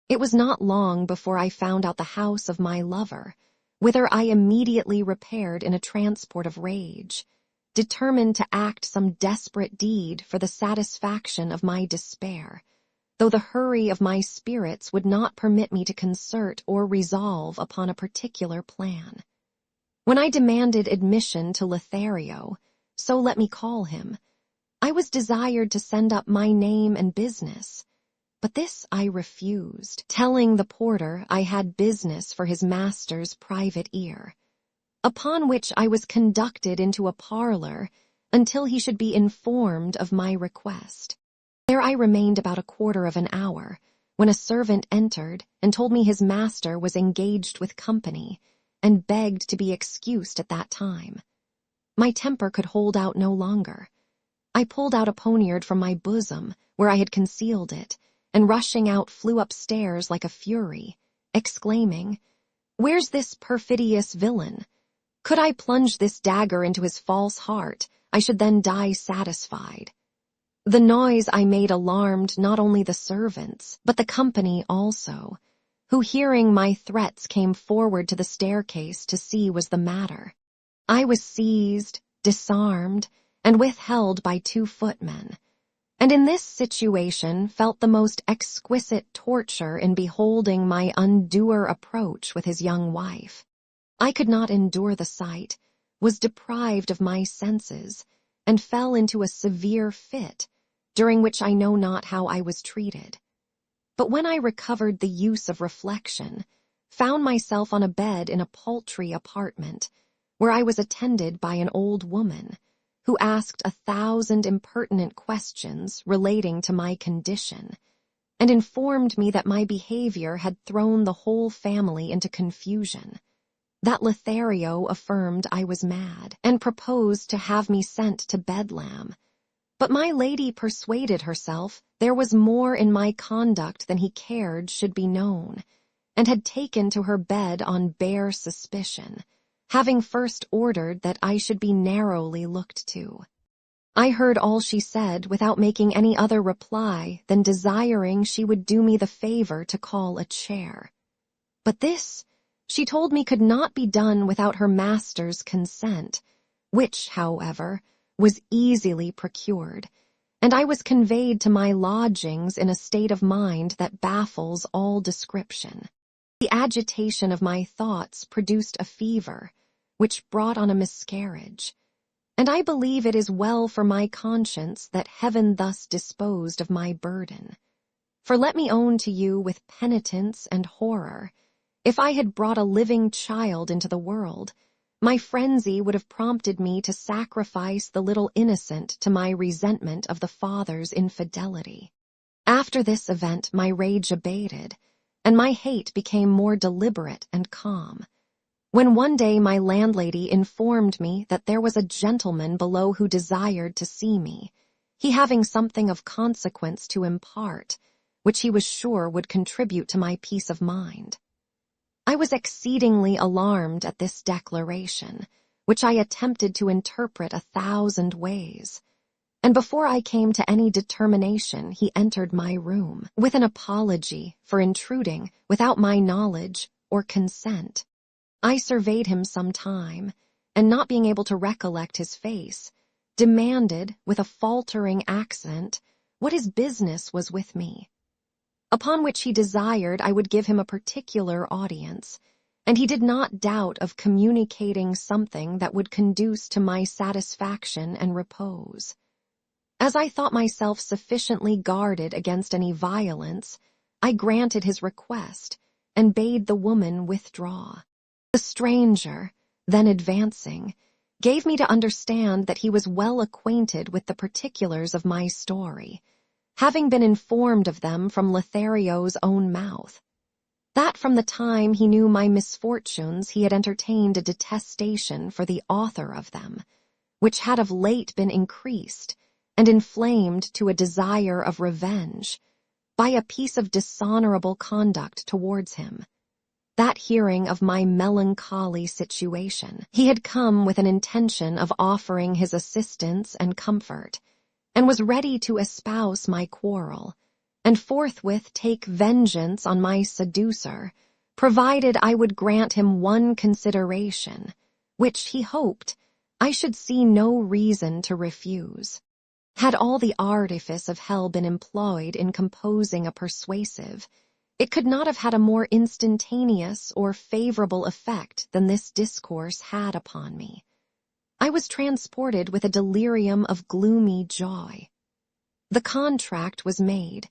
It was not long before I found out the house of my lover, whither I immediately repaired in a transport of rage, determined to act some desperate deed for the satisfaction of my despair, though the hurry of my spirits would not permit me to concert or resolve upon a particular plan. When I demanded admission to Lothario, so let me call him, I was desired to send up my name and business, but this I refused, telling the porter I had business for his master's private ear, upon which I was conducted into a parlor until he should be informed of my request. There I remained about a quarter of an hour, when a servant entered and told me his master was engaged with company, and begged to be excused at that time. My temper could hold out no longer. I pulled out a poniard from my bosom, where I had concealed it, and rushing out flew upstairs like a fury, exclaiming, "Where's this perfidious villain? Could I plunge this dagger into his false heart, I should then die satisfied." The noise I made alarmed not only the servants, but the company also, who hearing my threats came forward to the staircase to see what was the matter. I was seized, disarmed, and withheld by 2 footmen, and in this situation felt the most exquisite torture in beholding my undoer approach with his young wife. I could not endure the sight, was deprived of my senses, and fell into a severe fit, during which I know not how I was treated. But when I recovered the use of reflection, found myself on a bed in a paltry apartment, where I was attended by an old woman, who asked 1,000 impertinent questions relating to my condition, and informed me that my behavior had thrown the whole family into confusion, that Lothario affirmed I was mad, and proposed to have me sent to Bedlam. But my lady persuaded herself there was more in my conduct than he cared should be known, and had taken to her bed on bare suspicion, having first ordered that I should be narrowly looked to. I heard all she said without making any other reply than desiring she would do me the favor to call a chair. But this, she told me, could not be done without her master's consent, which, however, was easily procured, and I was conveyed to my lodgings in a state of mind that baffles all description. The agitation of my thoughts produced a fever, which brought on a miscarriage, and I believe it is well for my conscience that heaven thus disposed of my burden. For let me own to you with penitence and horror, if I had brought a living child into the world, my frenzy would have prompted me to sacrifice the little innocent to my resentment of the father's infidelity. After this event my rage abated, and my hate became more deliberate and calm, when one day my landlady informed me that there was a gentleman below who desired to see me, he having something of consequence to impart, which he was sure would contribute to my peace of mind. I was exceedingly alarmed at this declaration, which I attempted to interpret 1,000 ways, and before I came to any determination he entered my room, with an apology for intruding without my knowledge or consent. I surveyed him some time, and not being able to recollect his face, demanded, with a faltering accent, what his business was with me. Upon which he desired I would give him a particular audience, and he did not doubt of communicating something that would conduce to my satisfaction and repose. As I thought myself sufficiently guarded against any violence, I granted his request, and bade the woman withdraw. The stranger, then advancing, gave me to understand that he was well acquainted with the particulars of my story, having been informed of them from Lothario's own mouth. That from the time he knew my misfortunes he had entertained a detestation for the author of them, which had of late been increased and inflamed to a desire of revenge by a piece of dishonorable conduct towards him. that hearing of my melancholy situation, he had come with an intention of offering his assistance and comfort, and was ready to espouse my quarrel, and forthwith take vengeance on my seducer, provided I would grant him one consideration, which he hoped I should see no reason to refuse. Had all the artifice of hell been employed in composing a persuasive, it could not have had a more instantaneous or favorable effect than this discourse had upon me. I was transported with a delirium of gloomy joy. The contract was made.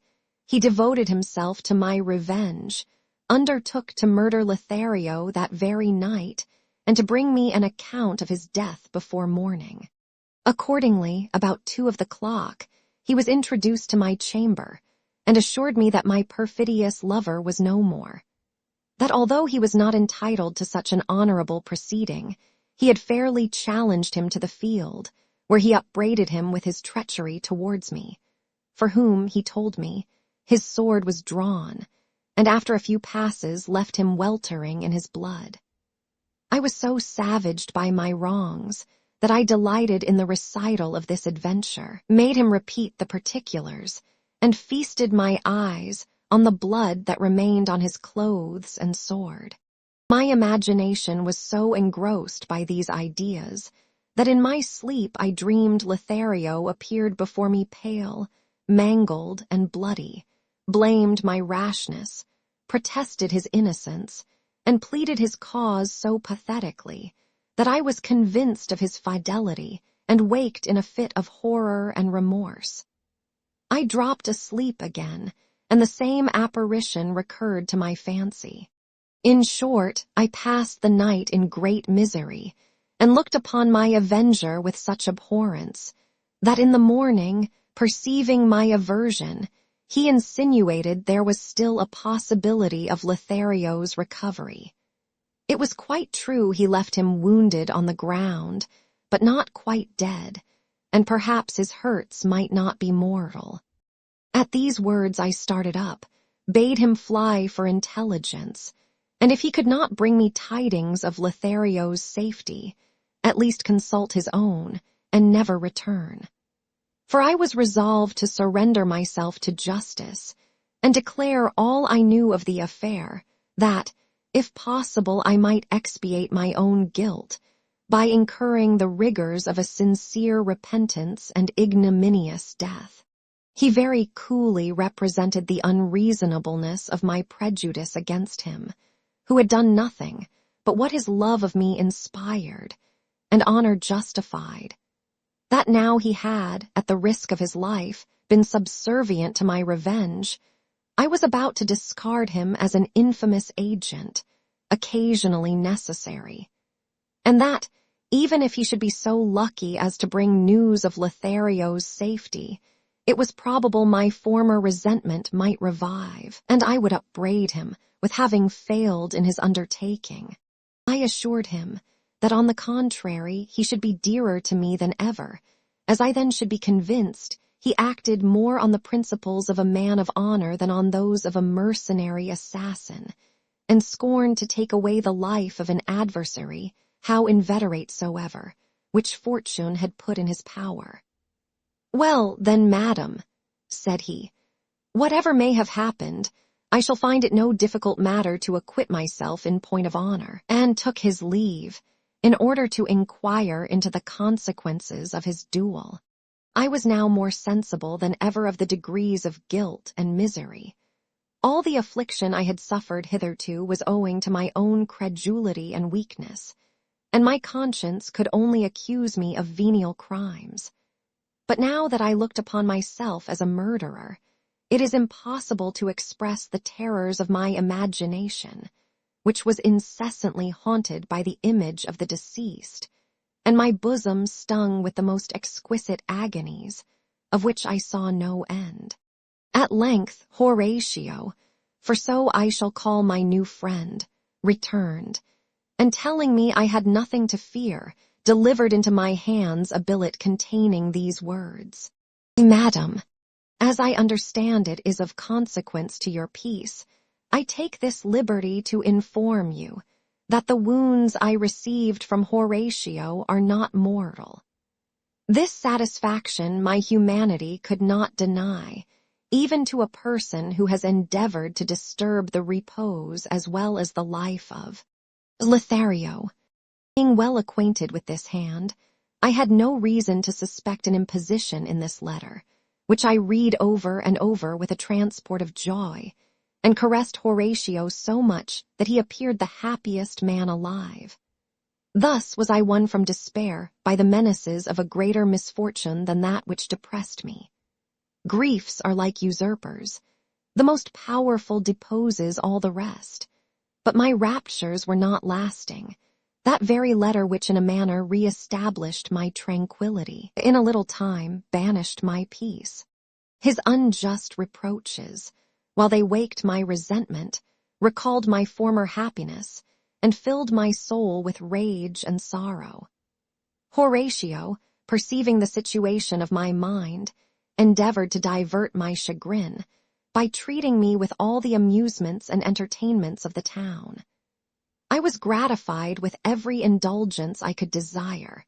He devoted himself to my revenge, undertook to murder Lothario that very night, and to bring me an account of his death before morning. Accordingly, about 2 o'clock, he was introduced to my chamber, and assured me that my perfidious lover was no more. That although he was not entitled to such an honorable proceeding, he had fairly challenged him to the field, where he upbraided him with his treachery towards me, for whom, he told me, his sword was drawn, and after a few passes left him weltering in his blood. I was so savaged by my wrongs that I delighted in the recital of this adventure, made him repeat the particulars, and feasted my eyes on the blood that remained on his clothes and sword. My imagination was so engrossed by these ideas that in my sleep I dreamed Lothario appeared before me pale, mangled, and bloody, blamed my rashness, protested his innocence, and pleaded his cause so pathetically that I was convinced of his fidelity and waked in a fit of horror and remorse. I dropped asleep again, and the same apparition recurred to my fancy. In short, I passed the night in great misery, and looked upon my avenger with such abhorrence, that in the morning, perceiving my aversion, he insinuated there was still a possibility of Lothario's recovery. It was quite true he left him wounded on the ground, but not quite dead, and perhaps his hurts might not be mortal. At these words I started up, bade him fly for intelligence, and if he could not bring me tidings of Lothario's safety, at least consult his own, and never return. For I was resolved to surrender myself to justice, and declare all I knew of the affair, that, if possible, I might expiate my own guilt, by incurring the rigors of a sincere repentance and ignominious death. He very coolly represented the unreasonableness of my prejudice against him, who had done nothing but what his love of me inspired, and honor justified. That now he had, at the risk of his life, been subservient to my revenge, I was about to discard him as an infamous agent, occasionally necessary. And that, even if he should be so lucky as to bring news of Lothario's safety, it was probable my former resentment might revive, and I would upbraid him with having failed in his undertaking. I assured him that on the contrary he should be dearer to me than ever, as I then should be convinced he acted more on the principles of a man of honor than on those of a mercenary assassin, and scorned to take away the life of an adversary, how inveterate soever, which fortune had put in his power. "Well, then, madam," said he, "whatever may have happened, I shall find it no difficult matter to acquit myself in point of honor," and took his leave, in order to inquire into the consequences of his duel. I was now more sensible than ever of the degrees of guilt and misery. All the affliction I had suffered hitherto was owing to my own credulity and weakness, and my conscience could only accuse me of venial crimes. But now that I looked upon myself as a murderer, it is impossible to express the terrors of my imagination, which was incessantly haunted by the image of the deceased, and my bosom stung with the most exquisite agonies, of which I saw no end. At length Horatio, for so I shall call my new friend, returned, and telling me I had nothing to fear, delivered into my hands a billet containing these words: "Madam, as I understand it is of consequence to your peace, I take this liberty to inform you that the wounds I received from Horatio are not mortal. This satisfaction my humanity could not deny, even to a person who has endeavored to disturb the repose as well as the life of Lothario. Being well acquainted with this hand, I had no reason to suspect an imposition in this letter, which I read over and over with a transport of joy, and caressed Horatio so much that he appeared the happiest man alive. Thus was I won from despair by the menaces of a greater misfortune than that which depressed me. Griefs are like usurpers. The most powerful deposes all the rest. But my raptures were not lasting. That very letter which in a manner re-established my tranquillity, in a little time banished my peace. His unjust reproaches, while they waked my resentment, recalled my former happiness, and filled my soul with rage and sorrow. Horatio, perceiving the situation of my mind, endeavored to divert my chagrin by treating me with all the amusements and entertainments of the town. I was gratified with every indulgence I could desire,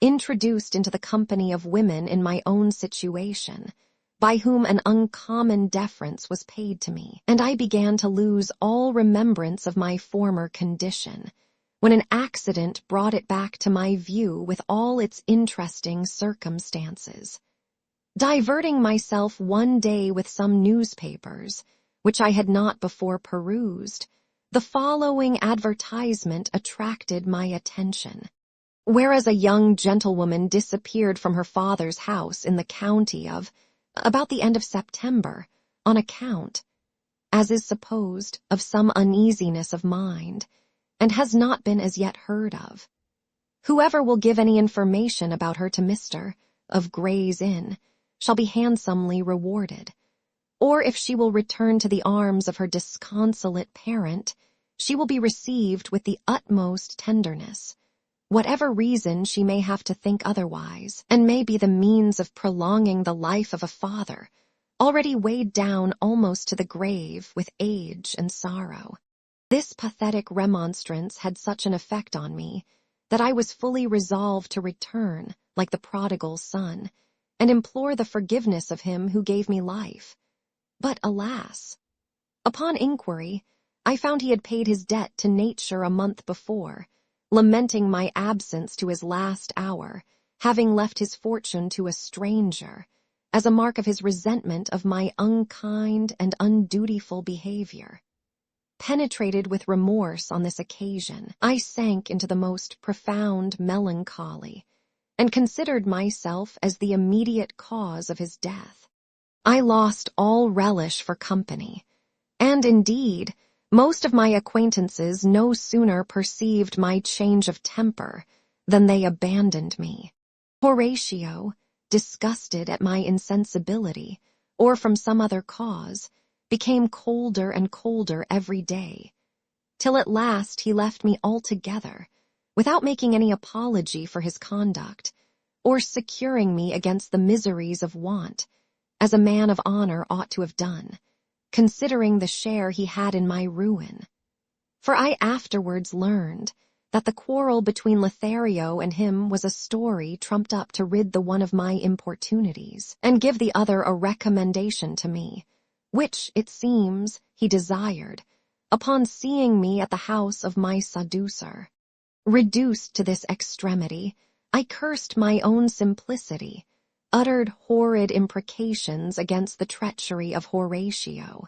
introduced into the company of women in my own situation, by whom an uncommon deference was paid to me, and I began to lose all remembrance of my former condition, when an accident brought it back to my view with all its interesting circumstances. Diverting myself one day with some newspapers, which I had not before perused, the following advertisement attracted my attention. Whereas a young gentlewoman disappeared from her father's house in the county of, about the end of September, on account, as is supposed, of some uneasiness of mind, and has not been as yet heard of. Whoever will give any information about her to Mr. of Gray's Inn shall be handsomely rewarded. Or if she will return to the arms of her disconsolate parent, she will be received with the utmost tenderness, whatever reason she may have to think otherwise, and may be the means of prolonging the life of a father, already weighed down almost to the grave with age and sorrow. This pathetic remonstrance had such an effect on me that I was fully resolved to return, like the prodigal son, and implore the forgiveness of him who gave me life. But alas! Upon inquiry, I found he had paid his debt to nature a month before, lamenting my absence to his last hour, having left his fortune to a stranger, as a mark of his resentment of my unkind and undutiful behavior. Penetrated with remorse on this occasion, I sank into the most profound melancholy, and considered myself as the immediate cause of his death. I lost all relish for company, and indeed, most of my acquaintances no sooner perceived my change of temper than they abandoned me. Horatio, disgusted at my insensibility, or from some other cause, became colder and colder every day, till at last he left me altogether, without making any apology for his conduct, or securing me against the miseries of want, as a man of honor ought to have done, considering the share he had in my ruin. For I afterwards learned that the quarrel between Lothario and him was a story trumped up to rid the one of my importunities, and give the other a recommendation to me, which, it seems, he desired, upon seeing me at the house of my seducer. Reduced to this extremity, I cursed my own simplicity, uttered horrid imprecations against the treachery of Horatio,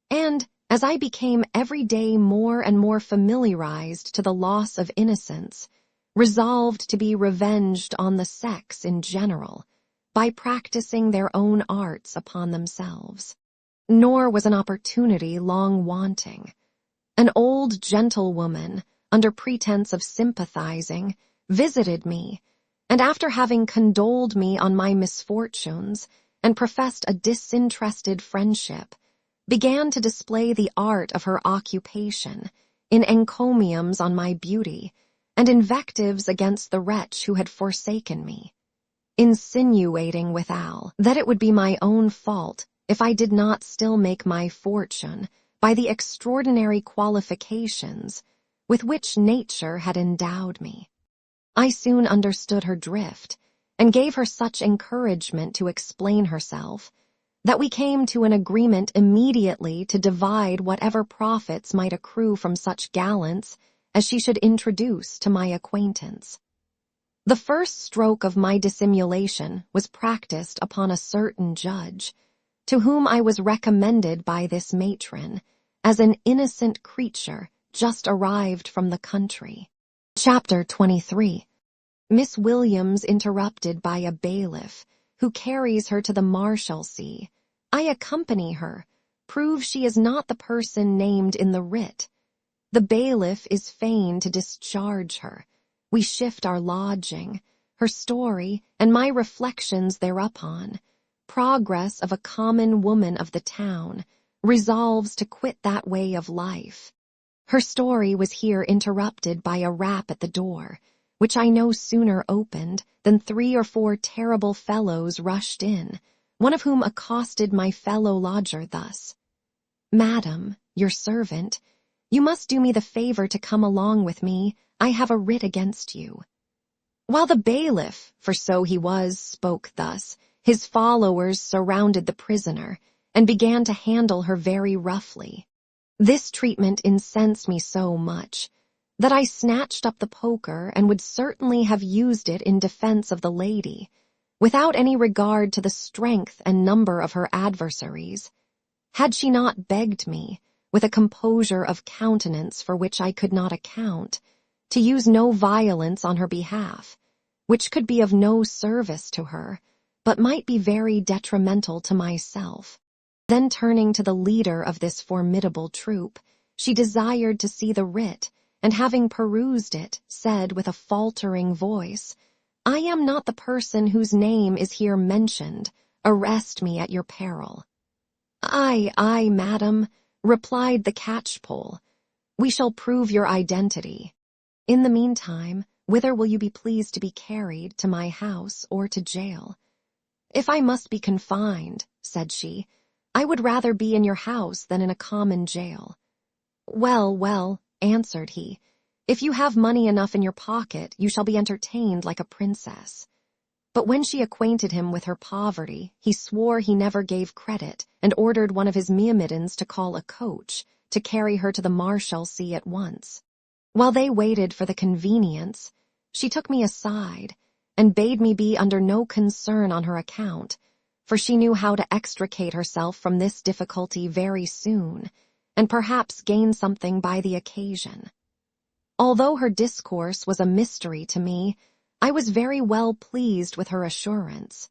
and, as I became every day more and more familiarized to the loss of innocence, resolved to be revenged on the sex in general, by practicing their own arts upon themselves. Nor was an opportunity long wanting. An old gentlewoman, under pretense of sympathizing, visited me, and after having condoled me on my misfortunes and professed a disinterested friendship, began to display the art of her occupation in encomiums on my beauty and invectives against the wretch who had forsaken me, insinuating withal that it would be my own fault if I did not still make my fortune by the extraordinary qualifications with which nature had endowed me. I soon understood her drift and gave her such encouragement to explain herself that we came to an agreement immediately to divide whatever profits might accrue from such gallants as she should introduce to my acquaintance. The first stroke of my dissimulation was practiced upon a certain judge, to whom I was recommended by this matron as an innocent creature just arrived from the country. Chapter 23. Miss Williams interrupted by a bailiff, who carries her to the Marshalsea. I accompany her, prove she is not the person named in the writ. The bailiff is fain to discharge her. We shift our lodging, her story, and my reflections thereupon. Progress of a common woman of the town, resolves to quit that way of life. Her story was here interrupted by a rap at the door, which I no sooner opened than 3 or 4 terrible fellows rushed in, one of whom accosted my fellow lodger thus: "Madam, your servant, you must do me the favor to come along with me. I have a writ against you." While the bailiff, for so he was, spoke thus, his followers surrounded the prisoner and began to handle her very roughly. This treatment incensed me so much that I snatched up the poker and would certainly have used it in defense of the lady, without any regard to the strength and number of her adversaries, had she not begged me, with a composure of countenance for which I could not account, to use no violence on her behalf, which could be of no service to her, but might be very detrimental to myself. Then turning to the leader of this formidable troop, she desired to see the writ, and having perused it, said with a faltering voice, "I am not the person whose name is here mentioned. Arrest me at your peril." Aye, madam," replied the catchpole. "We shall prove your identity. In the meantime, whither will you be pleased to be carried, to my house or to jail?" "If I must be confined," said she, "I would rather be in your house than in a common jail." Well, answered he, "if you have money enough in your pocket, you shall be entertained like a princess." But when she acquainted him with her poverty, he swore he never gave credit, and ordered one of his myrmidons to call a coach to carry her to the Marshalsea at once. While they waited for the convenience, she took me aside and bade me be under no concern on her account, for she knew how to extricate herself from this difficulty very soon, and perhaps gain something by the occasion. Although her discourse was a mystery to me, I was very well pleased with her assurance,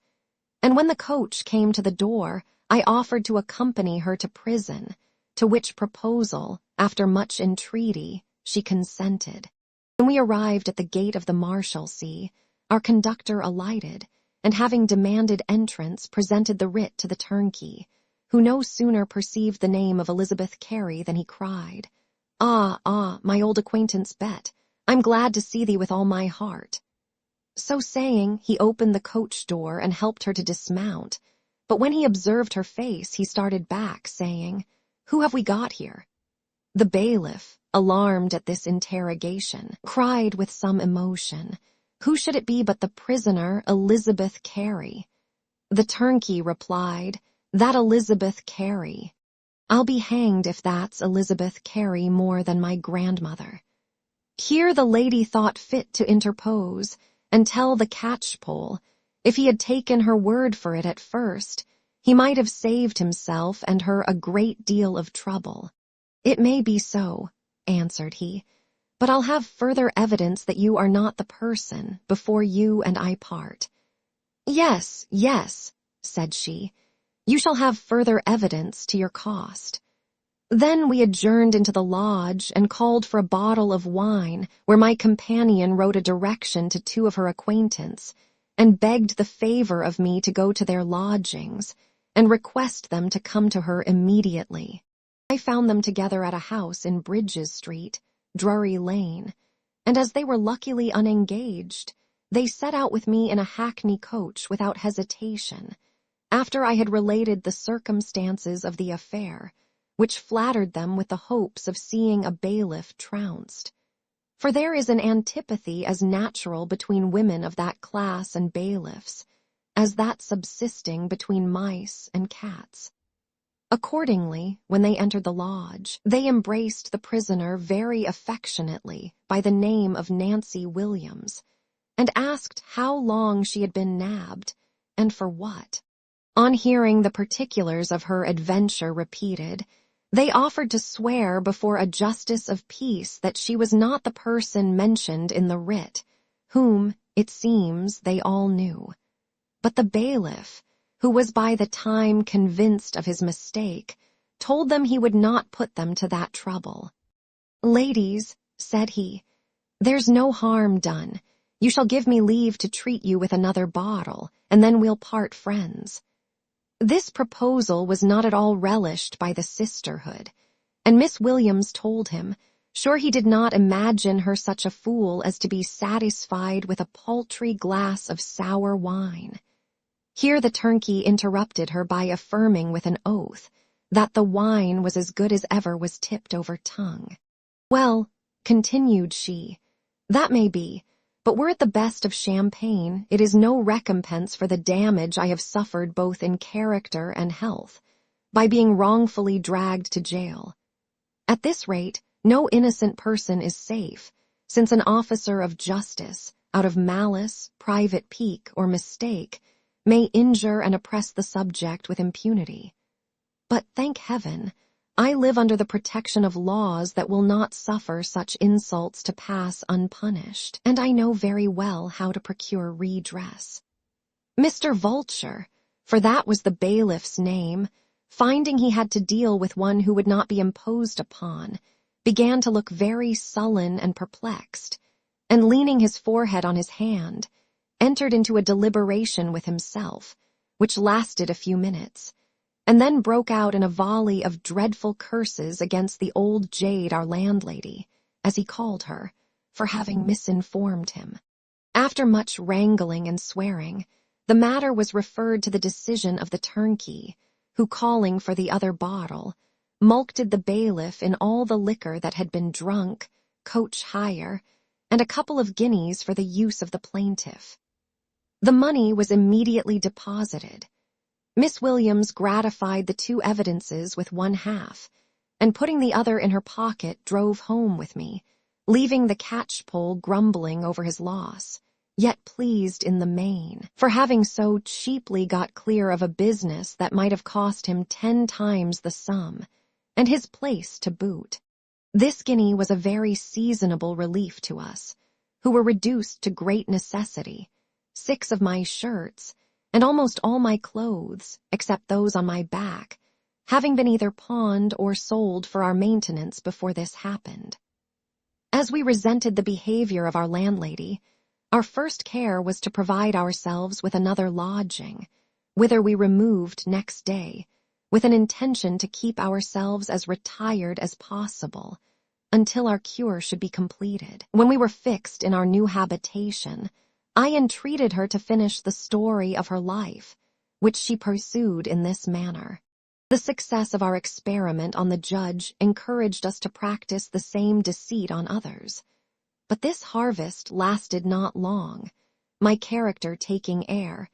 and when the coach came to the door, I offered to accompany her to prison, to which proposal, after much entreaty, she consented. When we arrived at the gate of the Marshalsea, our conductor alighted, and having demanded entrance, presented the writ to the turnkey, who no sooner perceived the name of Elizabeth Carey than he cried, Ah, my old acquaintance Bet, I'm glad to see thee with all my heart." So saying, he opened the coach door and helped her to dismount, but when he observed her face, he started back, saying, "Who have we got here?" The bailiff, alarmed at this interrogation, cried with some emotion, "Who should it be but the prisoner Elizabeth Carey?" The turnkey replied, "That Elizabeth Carey. I'll be hanged if that's Elizabeth Carey more than my grandmother." Here the lady thought fit to interpose and tell the catchpole, if he had taken her word for it at first, he might have saved himself and her a great deal of trouble. "It may be so," answered he, "but I'll have further evidence that you are not the person before you and I part." Yes, said she, "you shall have further evidence to your cost." Then we adjourned into the lodge and called for a bottle of wine, where my companion wrote a direction to 2 of her acquaintance, and begged the favor of me to go to their lodgings, and request them to come to her immediately. I found them together at a house in Bridges Street, Drury Lane, and as they were luckily unengaged, they set out with me in a hackney coach without hesitation, after I had related the circumstances of the affair, which flattered them with the hopes of seeing a bailiff trounced. For there is an antipathy as natural between women of that class and bailiffs, as that subsisting between mice and cats. Accordingly, when they entered the lodge, they embraced the prisoner very affectionately by the name of Nancy Williams, and asked how long she had been nabbed, and for what. On hearing the particulars of her adventure repeated, they offered to swear before a justice of peace that she was not the person mentioned in the writ, whom, it seems, they all knew. But the bailiff, who was by the time convinced of his mistake, told them he would not put them to that trouble. "Ladies," said he, "there's no harm done. You shall give me leave to treat you with another bottle, and then we'll part friends." This proposal was not at all relished by the sisterhood, and Miss Williams told him, sure he did not imagine her such a fool as to be satisfied with a paltry glass of sour wine. Here the turnkey interrupted her by affirming with an oath that the wine was as good as ever was tipped over tongue. "Well," continued she, "that may be, but were it the best of champagne, it is no recompense for the damage I have suffered both in character and health, by being wrongfully dragged to jail. At this rate, no innocent person is safe, since an officer of justice, out of malice, private pique, or mistake, may injure and oppress the subject with impunity. But, thank heaven, I live under the protection of laws that will not suffer such insults to pass unpunished, and I know very well how to procure redress." Mr. Vulture, for that was the bailiff's name, finding he had to deal with one who would not be imposed upon, began to look very sullen and perplexed, and leaning his forehead on his hand, entered into a deliberation with himself, which lasted a few minutes, and then broke out in a volley of dreadful curses against the old jade, our landlady, as he called her, for having misinformed him. After much wrangling and swearing, the matter was referred to the decision of the turnkey, who, calling for the other bottle, mulcted the bailiff in all the liquor that had been drunk, coach hire, and a couple of guineas for the use of the plaintiff. The money was immediately deposited. Miss Williams gratified the two evidences with 1/2, and putting the other in her pocket drove home with me, leaving the catchpole grumbling over his loss, yet pleased in the main, for having so cheaply got clear of a business that might have cost him 10 times the sum, and his place to boot. This guinea was a very seasonable relief to us, who were reduced to great necessity, 6 of my shirts, and almost all my clothes, except those on my back, having been either pawned or sold for our maintenance before this happened. As we resented the behavior of our landlady, our first care was to provide ourselves with another lodging, whither we removed next day, with an intention to keep ourselves as retired as possible, until our cure should be completed. When we were fixed in our new habitation, I entreated her to finish the story of her life, which she pursued in this manner. The success of our experiment on the judge encouraged us to practice the same deceit on others. But this harvest lasted not long, my character taking air,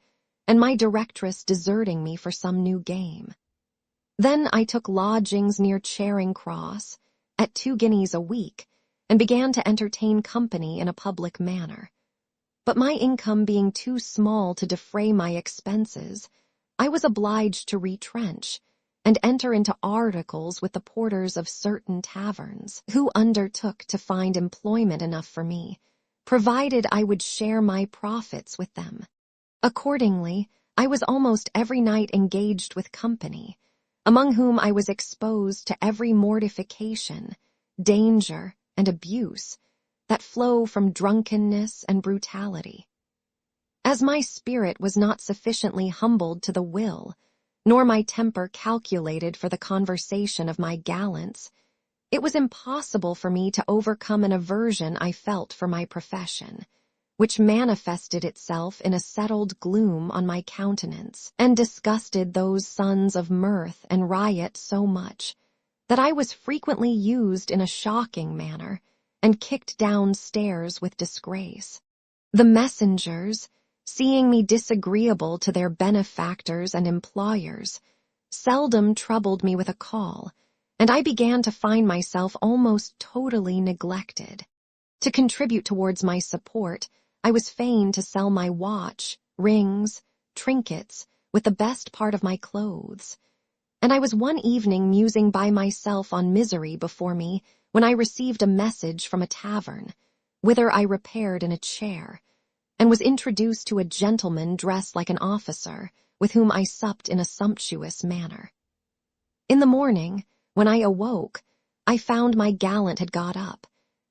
and my directress deserting me for some new game. Then I took lodgings near Charing Cross, at 2 guineas a week, and began to entertain company in a public manner. But my income being too small to defray my expenses, I was obliged to retrench, and enter into articles with the porters of certain taverns, who undertook to find employment enough for me, provided I would share my profits with them. Accordingly, I was almost every night engaged with company, among whom I was exposed to every mortification, danger, and abuse that flow from drunkenness and brutality. As my spirit was not sufficiently humbled to the will, nor my temper calculated for the conversation of my gallants, it was impossible for me to overcome an aversion I felt for my profession, which manifested itself in a settled gloom on my countenance, and disgusted those sons of mirth and riot so much, that I was frequently used in a shocking manner and kicked downstairs with disgrace. The messengers, seeing me disagreeable to their benefactors and employers, seldom troubled me with a call, and I began to find myself almost totally neglected. To contribute towards my support, I was fain to sell my watch, rings, trinkets, with the best part of my clothes. And I was one evening musing by myself on misery before me when I received a message from a tavern, whither I repaired in a chair, and was introduced to a gentleman dressed like an officer, with whom I supped in a sumptuous manner. In the morning, when I awoke, I found my gallant had got up,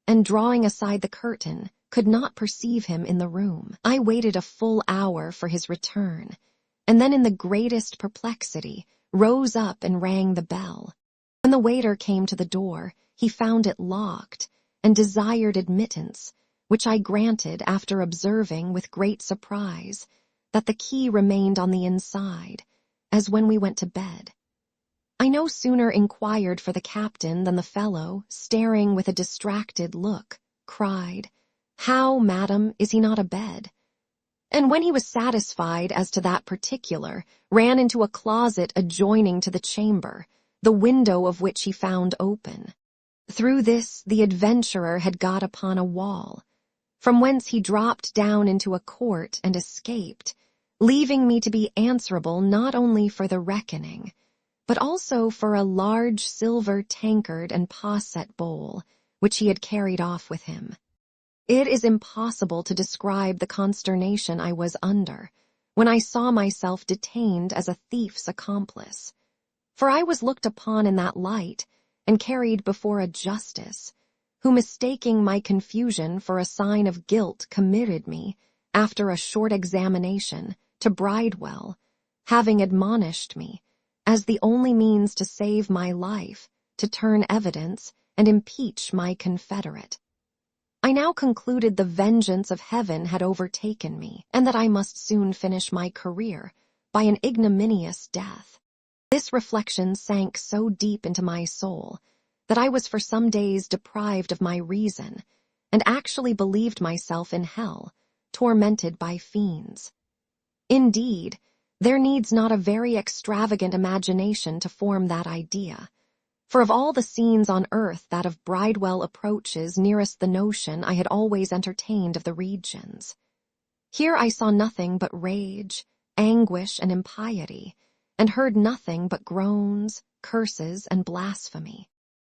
and drawing aside the curtain, could not perceive him in the room. I waited a full hour for his return, and then in the greatest perplexity rose up and rang the bell. When the waiter came to the door, he found it locked, and desired admittance, which I granted after observing with great surprise that the key remained on the inside, as when we went to bed. I no sooner inquired for the captain than the fellow, staring with a distracted look, cried, "How, madam, is he not abed?" And when he was satisfied as to that particular, ran into a closet adjoining to the chamber, the window of which he found open. Through this the adventurer had got upon a wall, from whence he dropped down into a court and escaped, leaving me to be answerable not only for the reckoning, but also for a large silver tankard and posset bowl, which he had carried off with him. It is impossible to describe the consternation I was under when I saw myself detained as a thief's accomplice, for I was looked upon in that light and carried before a justice, who, mistaking my confusion for a sign of guilt, committed me, after a short examination, to Bridewell, having admonished me, as the only means to save my life, to turn evidence and impeach my confederate. I now concluded the vengeance of heaven had overtaken me, and that I must soon finish my career by an ignominious death. This reflection sank so deep into my soul that I was for some days deprived of my reason, and actually believed myself in hell, tormented by fiends. Indeed, there needs not a very extravagant imagination to form that idea, for of all the scenes on earth that of Bridewell approaches nearest the notion I had always entertained of the regions. Here I saw nothing but rage, anguish, and impiety, and heard nothing but groans, curses, and blasphemy.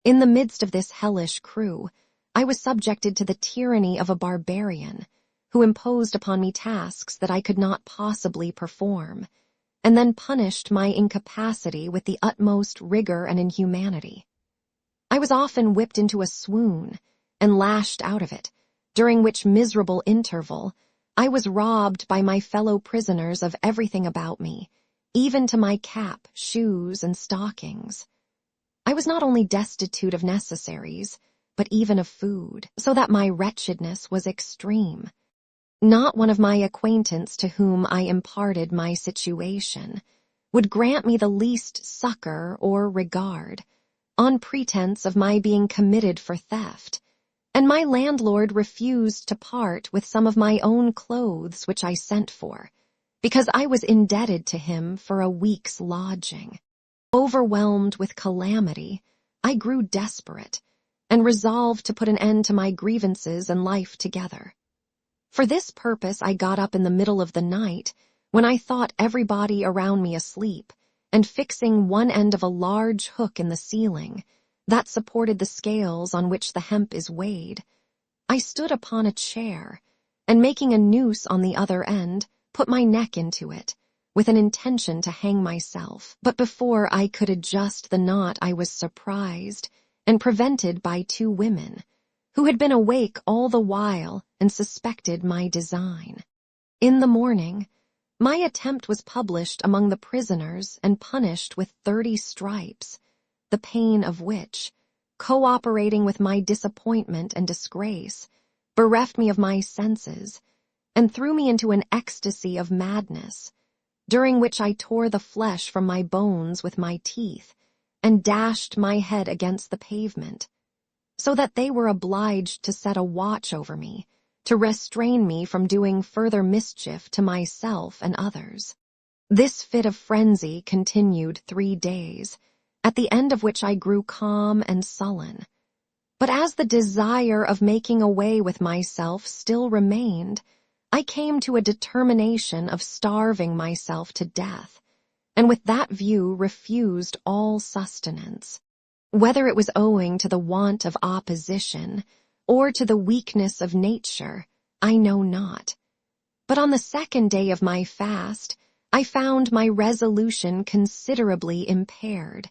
In the midst of this hellish crew, I was subjected to the tyranny of a barbarian, who imposed upon me tasks that I could not possibly perform, and then punished my incapacity with the utmost rigor and inhumanity. I was often whipped into a swoon and lashed out of it, during which miserable interval I was robbed by my fellow prisoners of everything about me, even to my cap, shoes, and stockings. I was not only destitute of necessaries, but even of food, so that my wretchedness was extreme. Not one of my acquaintance to whom I imparted my situation would grant me the least succor or regard, on pretense of my being committed for theft, and my landlord refused to part with some of my own clothes which I sent for, because I was indebted to him for a week's lodging. Overwhelmed with calamity, I grew desperate, and resolved to put an end to my grievances and life together. For this purpose I got up in the middle of the night, when I thought everybody around me asleep, and fixing one end of a large hook in the ceiling, that supported the scales on which the hemp is weighed, I stood upon a chair, and making a noose on the other end, put my neck into it, with an intention to hang myself. But before I could adjust the knot I was surprised and prevented by two women, who had been awake all the while and suspected my design. In the morning, my attempt was published among the prisoners and punished with 30 stripes, the pain of which, cooperating with my disappointment and disgrace, bereft me of my senses, and threw me into an ecstasy of madness, during which I tore the flesh from my bones with my teeth, and dashed my head against the pavement, so that they were obliged to set a watch over me, to restrain me from doing further mischief to myself and others. This fit of frenzy continued 3 days, at the end of which I grew calm and sullen. But as the desire of making away with myself still remained, I came to a determination of starving myself to death, and with that view refused all sustenance. Whether it was owing to the want of opposition, or to the weakness of nature, I know not. But on the 2nd day of my fast, I found my resolution considerably impaired,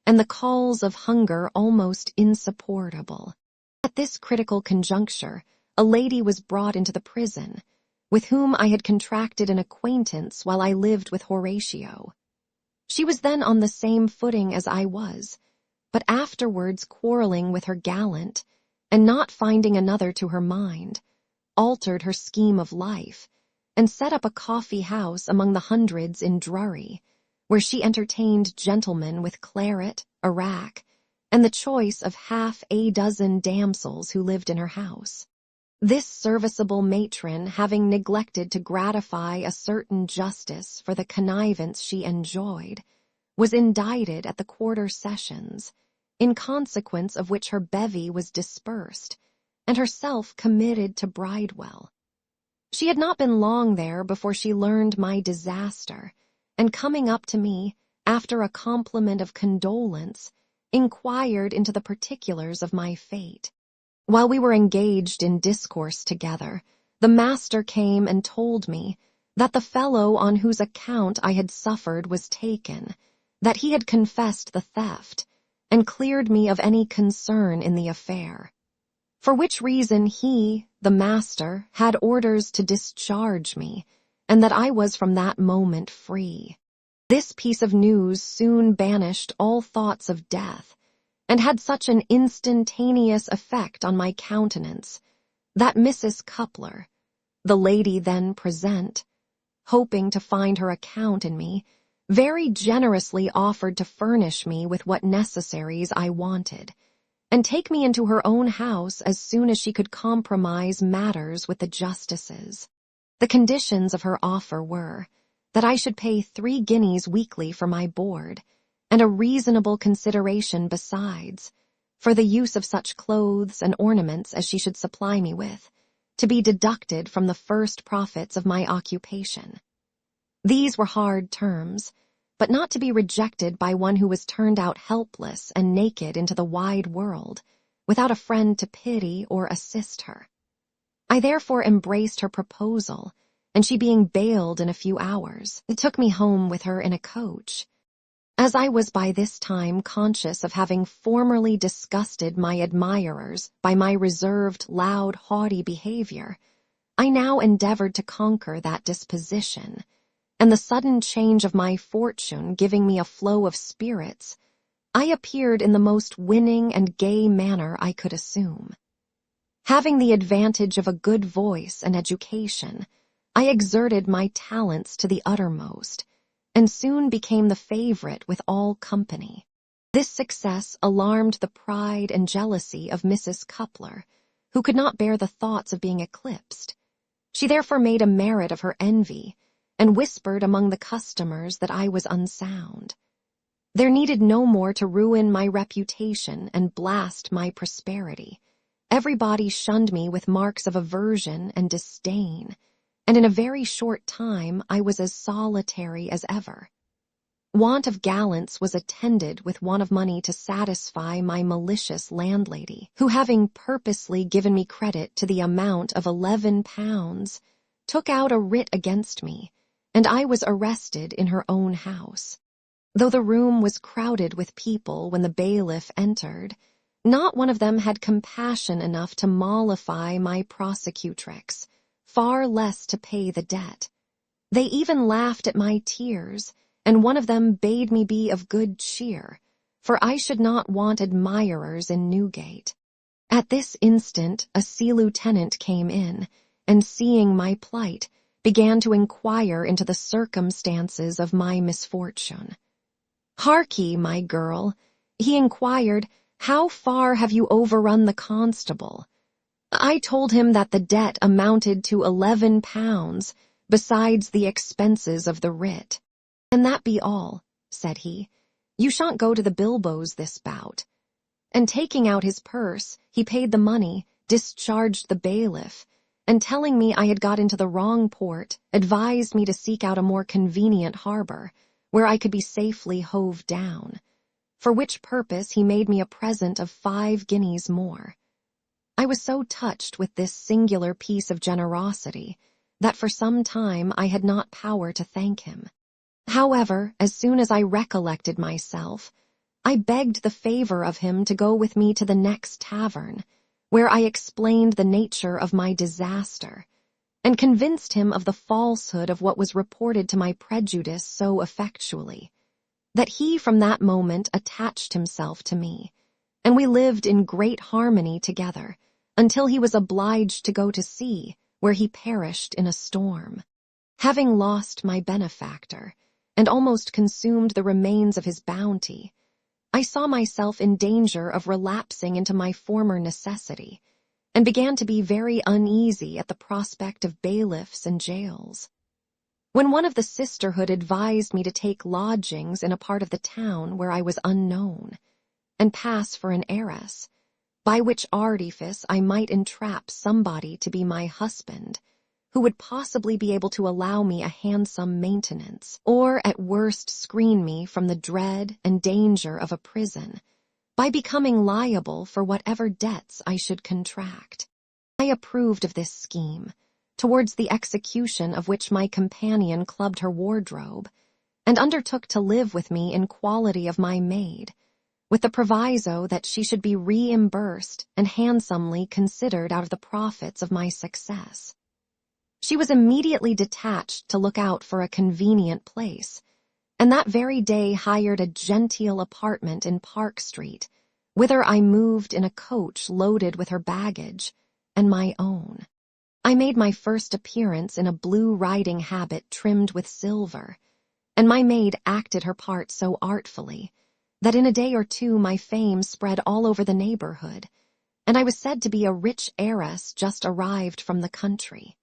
and the calls of hunger almost insupportable. At this critical conjuncture, a lady was brought into the prison, with whom I had contracted an acquaintance while I lived with Horatio. She was then on the same footing as I was, but afterwards quarreling with her gallant, and not finding another to her mind, altered her scheme of life, and set up a coffee house among the hundreds in Drury, where she entertained gentlemen with claret, arrack, and the choice of half a dozen damsels who lived in her house. This serviceable matron, having neglected to gratify a certain justice for the connivance she enjoyed, was indicted at the quarter sessions, in consequence of which her bevy was dispersed, and herself committed to Bridewell. She had not been long there before she learned my disaster, and coming up to me, after a compliment of condolence, inquired into the particulars of my fate. While we were engaged in discourse together, the master came and told me that the fellow on whose account I had suffered was taken, that he had confessed the theft, and cleared me of any concern in the affair. For which reason he, the master, had orders to discharge me, and that I was from that moment free. This piece of news soon banished all thoughts of death, and had such an instantaneous effect on my countenance, that Mrs. Coupler, the lady then present, hoping to find her account in me, very generously offered to furnish me with what necessaries I wanted, and take me into her own house as soon as she could compromise matters with the justices. The conditions of her offer were, that I should pay 3 guineas weekly for my board, and a reasonable consideration besides, for the use of such clothes and ornaments as she should supply me with, to be deducted from the first profits of my occupation. These were hard terms, but not to be rejected by one who was turned out helpless and naked into the wide world, without a friend to pity or assist her. I therefore embraced her proposal, and she being bailed in a few hours, took me home with her in a coach. As I was by this time conscious of having formerly disgusted my admirers by my reserved, loud, haughty behavior, I now endeavored to conquer that disposition, and the sudden change of my fortune giving me a flow of spirits, I appeared in the most winning and gay manner I could assume. Having the advantage of a good voice and education, I exerted my talents to the uttermost, and soon became the favorite with all company. This success alarmed the pride and jealousy of Mrs. Coupler, who could not bear the thoughts of being eclipsed. She therefore made a merit of her envy, and whispered among the customers that I was unsound. There needed no more to ruin my reputation and blast my prosperity. Everybody shunned me with marks of aversion and disdain, and in a very short time I was as solitary as ever. Want of gallants was attended with want of money to satisfy my malicious landlady, who, having purposely given me credit to the amount of £11, took out a writ against me, and I was arrested in her own house. Though the room was crowded with people when the bailiff entered, not one of them had compassion enough to mollify my prosecutrix, far less to pay the debt. They even laughed at my tears, and one of them bade me be of good cheer, for I should not want admirers in Newgate. At this instant a sea lieutenant came in, and seeing my plight, began to inquire into the circumstances of my misfortune. "Hark ye, my girl, He inquired, "How far have you overrun the constable?" I told him that the debt amounted to £11, besides the expenses of the writ. "And that be all," said he. "You shan't go to the bilboes this bout." And taking out his purse, he paid the money, discharged the bailiff, and telling me I had got into the wrong port, advised me to seek out a more convenient harbor, where I could be safely hove down, for which purpose he made me a present of 5 guineas more. I was so touched with this singular piece of generosity that for some time I had not power to thank him. However, as soon as I recollected myself, I begged the favor of him to go with me to the next tavern, where I explained the nature of my disaster, and convinced him of the falsehood of what was reported to my prejudice so effectually, that he from that moment attached himself to me, and we lived in great harmony together, until he was obliged to go to sea, where he perished in a storm. Having lost my benefactor, and almost consumed the remains of his bounty, I saw myself in danger of relapsing into my former necessity, and began to be very uneasy at the prospect of bailiffs and jails. When one of the sisterhood advised me to take lodgings in a part of the town where I was unknown, and pass for an heiress, by which artifice I might entrap somebody to be my husband, who would possibly be able to allow me a handsome maintenance, or at worst screen me from the dread and danger of a prison, by becoming liable for whatever debts I should contract. I approved of this scheme, towards the execution of which my companion clubbed her wardrobe, and undertook to live with me in quality of my maid, with the proviso that she should be reimbursed and handsomely considered out of the profits of my success. She was immediately detached to look out for a convenient place, and that very day hired a genteel apartment in Park Street, whither I moved in a coach loaded with her baggage and my own. I made my first appearance in a blue riding habit trimmed with silver, and my maid acted her part so artfully that in a day or two my fame spread all over the neighborhood, and I was said to be a rich heiress just arrived from the country.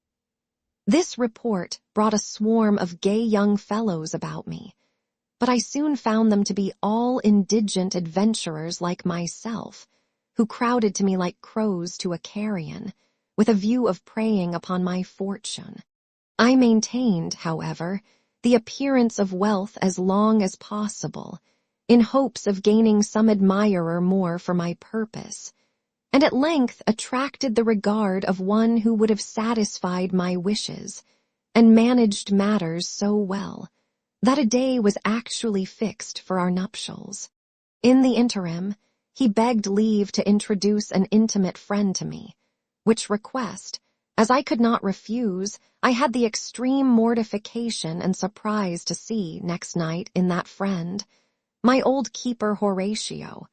This report brought a swarm of gay young fellows about me, but I soon found them to be all indigent adventurers like myself, who crowded to me like crows to a carrion, with a view of preying upon my fortune. I maintained, however, the appearance of wealth as long as possible, in hopes of gaining some admirer more for my purpose, and at length attracted the regard of one who would have satisfied my wishes, and managed matters so well, that a day was actually fixed for our nuptials. In the interim, he begged leave to introduce an intimate friend to me, which request, as I could not refuse, I had the extreme mortification and surprise to see next night in that friend my old keeper Horatio,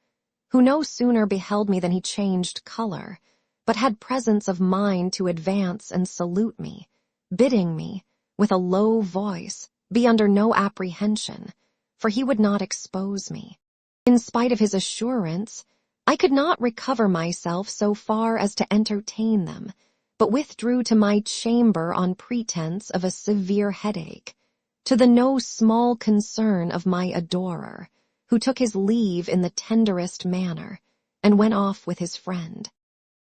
who no sooner beheld me than he changed color, but had presence of mind to advance and salute me, bidding me, with a low voice, be under no apprehension, for he would not expose me. In spite of his assurance, I could not recover myself so far as to entertain them, but withdrew to my chamber on pretense of a severe headache, to the no small concern of my adorer, who took his leave in the tenderest manner, and went off with his friend.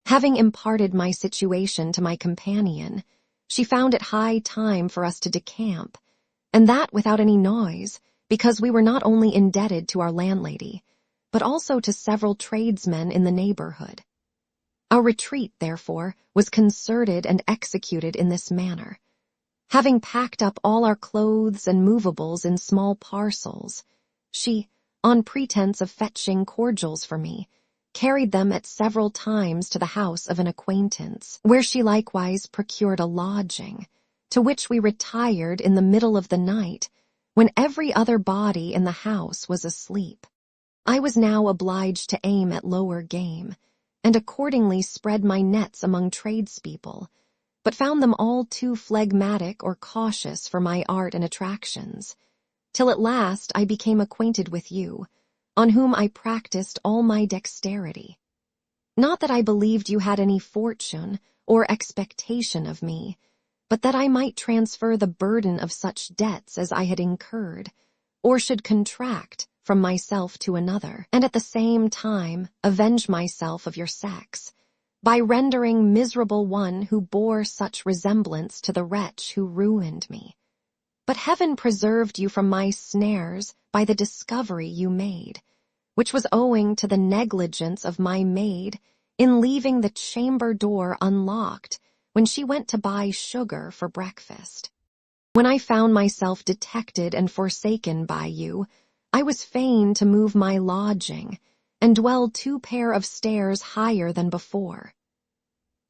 Having imparted my situation to my companion, she found it high time for us to decamp, and that without any noise, because we were not only indebted to our landlady, but also to several tradesmen in the neighborhood. Our retreat, therefore, was concerted and executed in this manner. Having packed up all our clothes and movables in small parcels, she, on pretense of fetching cordials for me, carried them at several times to the house of an acquaintance, where she likewise procured a lodging, to which we retired in the middle of the night, when every other body in the house was asleep. I was now obliged to aim at lower game, and accordingly spread my nets among tradespeople, but found them all too phlegmatic or cautious for my art and attractions, till at last I became acquainted with you, on whom I practiced all my dexterity. Not that I believed you had any fortune or expectation of me, but that I might transfer the burden of such debts as I had incurred, or should contract from myself to another, and at the same time avenge myself of your sex, by rendering miserable one who bore such resemblance to the wretch who ruined me. But heaven preserved you from my snares by the discovery you made, which was owing to the negligence of my maid in leaving the chamber door unlocked when she went to buy sugar for breakfast. When I found myself detected and forsaken by you, I was fain to move my lodging and dwell 2 pair of stairs higher than before.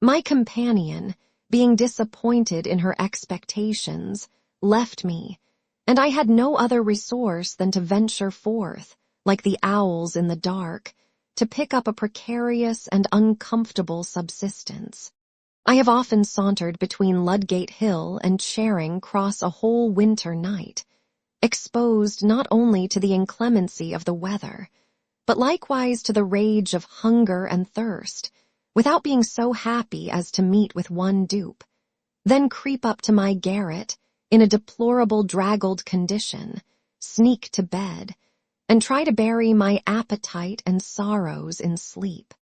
My companion, being disappointed in her expectations, left me, and I had no other resource than to venture forth, like the owls in the dark, to pick up a precarious and uncomfortable subsistence. I have often sauntered between Ludgate Hill and Charing Cross a whole winter night, exposed not only to the inclemency of the weather, but likewise to the rage of hunger and thirst, without being so happy as to meet with one dupe, then creep up to my garret in a deplorable draggled condition, sneak to bed, and try to bury my appetite and sorrows in sleep.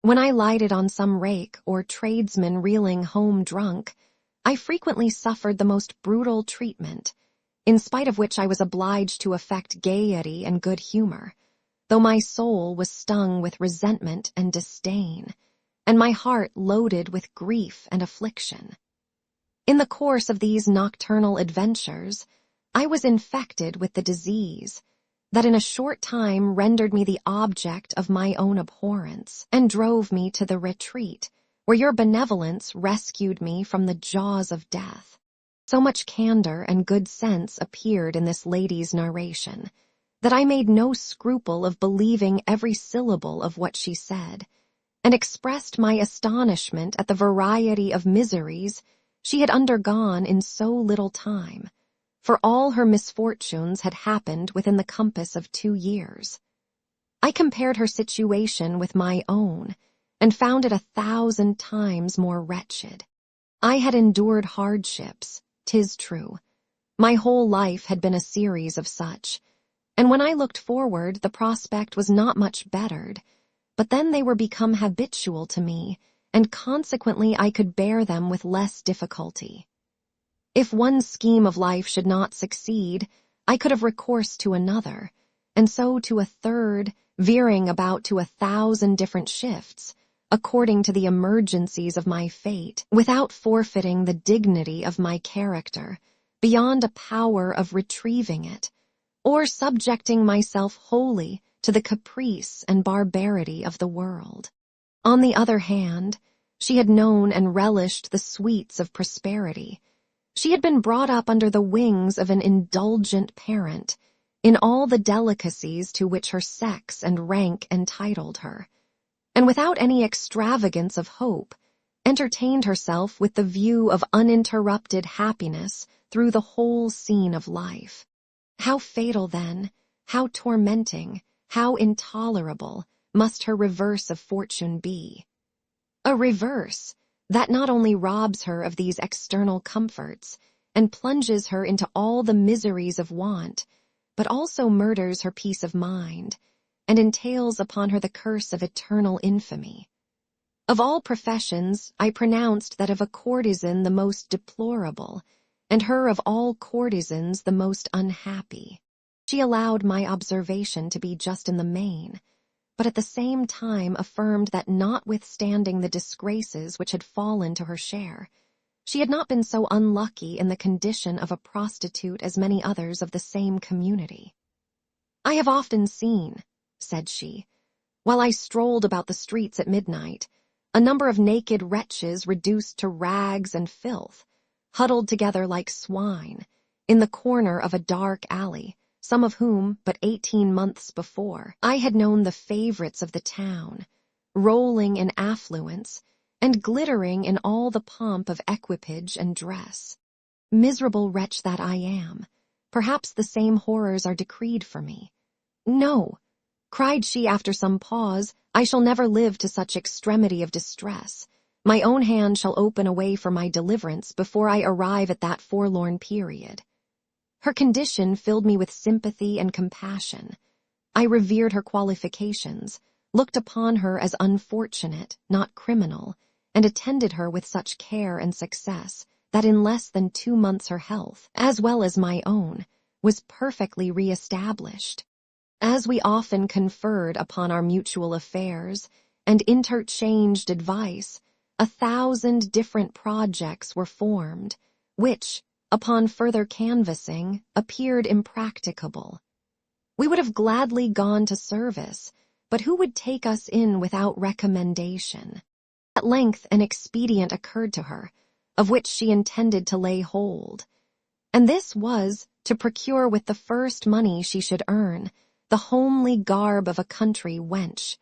When I lighted on some rake or tradesman reeling home drunk, I frequently suffered the most brutal treatment, in spite of which I was obliged to affect gaiety and good humor, though my soul was stung with resentment and disdain, and my heart loaded with grief and affliction. In the course of these nocturnal adventures, I was infected with the disease that in a short time rendered me the object of my own abhorrence, and drove me to the retreat, where your benevolence rescued me from the jaws of death. So much candor and good sense appeared in this lady's narration, that I made no scruple of believing every syllable of what she said, and expressed my astonishment at the variety of miseries she had undergone in so little time, for all her misfortunes had happened within the compass of 2 years. I compared her situation with my own, and found it 1,000 times more wretched. I had endured hardships, 'tis true. My whole life had been a series of such, and when I looked forward the prospect was not much bettered, but then they were become habitual to me, and consequently I could bear them with less difficulty. If one scheme of life should not succeed, I could have recourse to another, and so to a third, veering about to 1,000 different shifts, according to the emergencies of my fate, without forfeiting the dignity of my character, beyond a power of retrieving it, or subjecting myself wholly to the caprice and barbarity of the world. On the other hand, she had known and relished the sweets of prosperity. She had been brought up under the wings of an indulgent parent, in all the delicacies to which her sex and rank entitled her, and without any extravagance of hope, entertained herself with the view of uninterrupted happiness through the whole scene of life. How fatal, then, how tormenting, how intolerable must her reverse of fortune be? A reverse that not only robs her of these external comforts and plunges her into all the miseries of want, but also murders her peace of mind and entails upon her the curse of eternal infamy. Of all professions, I pronounced that of a courtesan the most deplorable, and her of all courtesans the most unhappy. She allowed my observation to be just in the main, but at the same time affirmed that notwithstanding the disgraces which had fallen to her share, she had not been so unlucky in the condition of a prostitute as many others of the same community. I have often seen, said she, while I strolled about the streets at midnight, a number of naked wretches reduced to rags and filth, huddled together like swine, in the corner of a dark alley, some of whom, but 18 months before, I had known the favorites of the town, rolling in affluence, and glittering in all the pomp of equipage and dress. Miserable wretch that I am, perhaps the same horrors are decreed for me. No, cried she after some pause, I shall never live to such extremity of distress. My own hand shall open a way for my deliverance before I arrive at that forlorn period. Her condition filled me with sympathy and compassion. I revered her qualifications, looked upon her as unfortunate, not criminal, and attended her with such care and success that in less than 2 months her health, as well as my own, was perfectly re-established. As we often conferred upon our mutual affairs and interchanged advice, 1,000 different projects were formed, which, upon further canvassing, appeared impracticable. We would have gladly gone to service, but who would take us in without recommendation? At length an expedient occurred to her, of which she intended to lay hold, and this was to procure with the first money she should earn the homely garb of a country wench,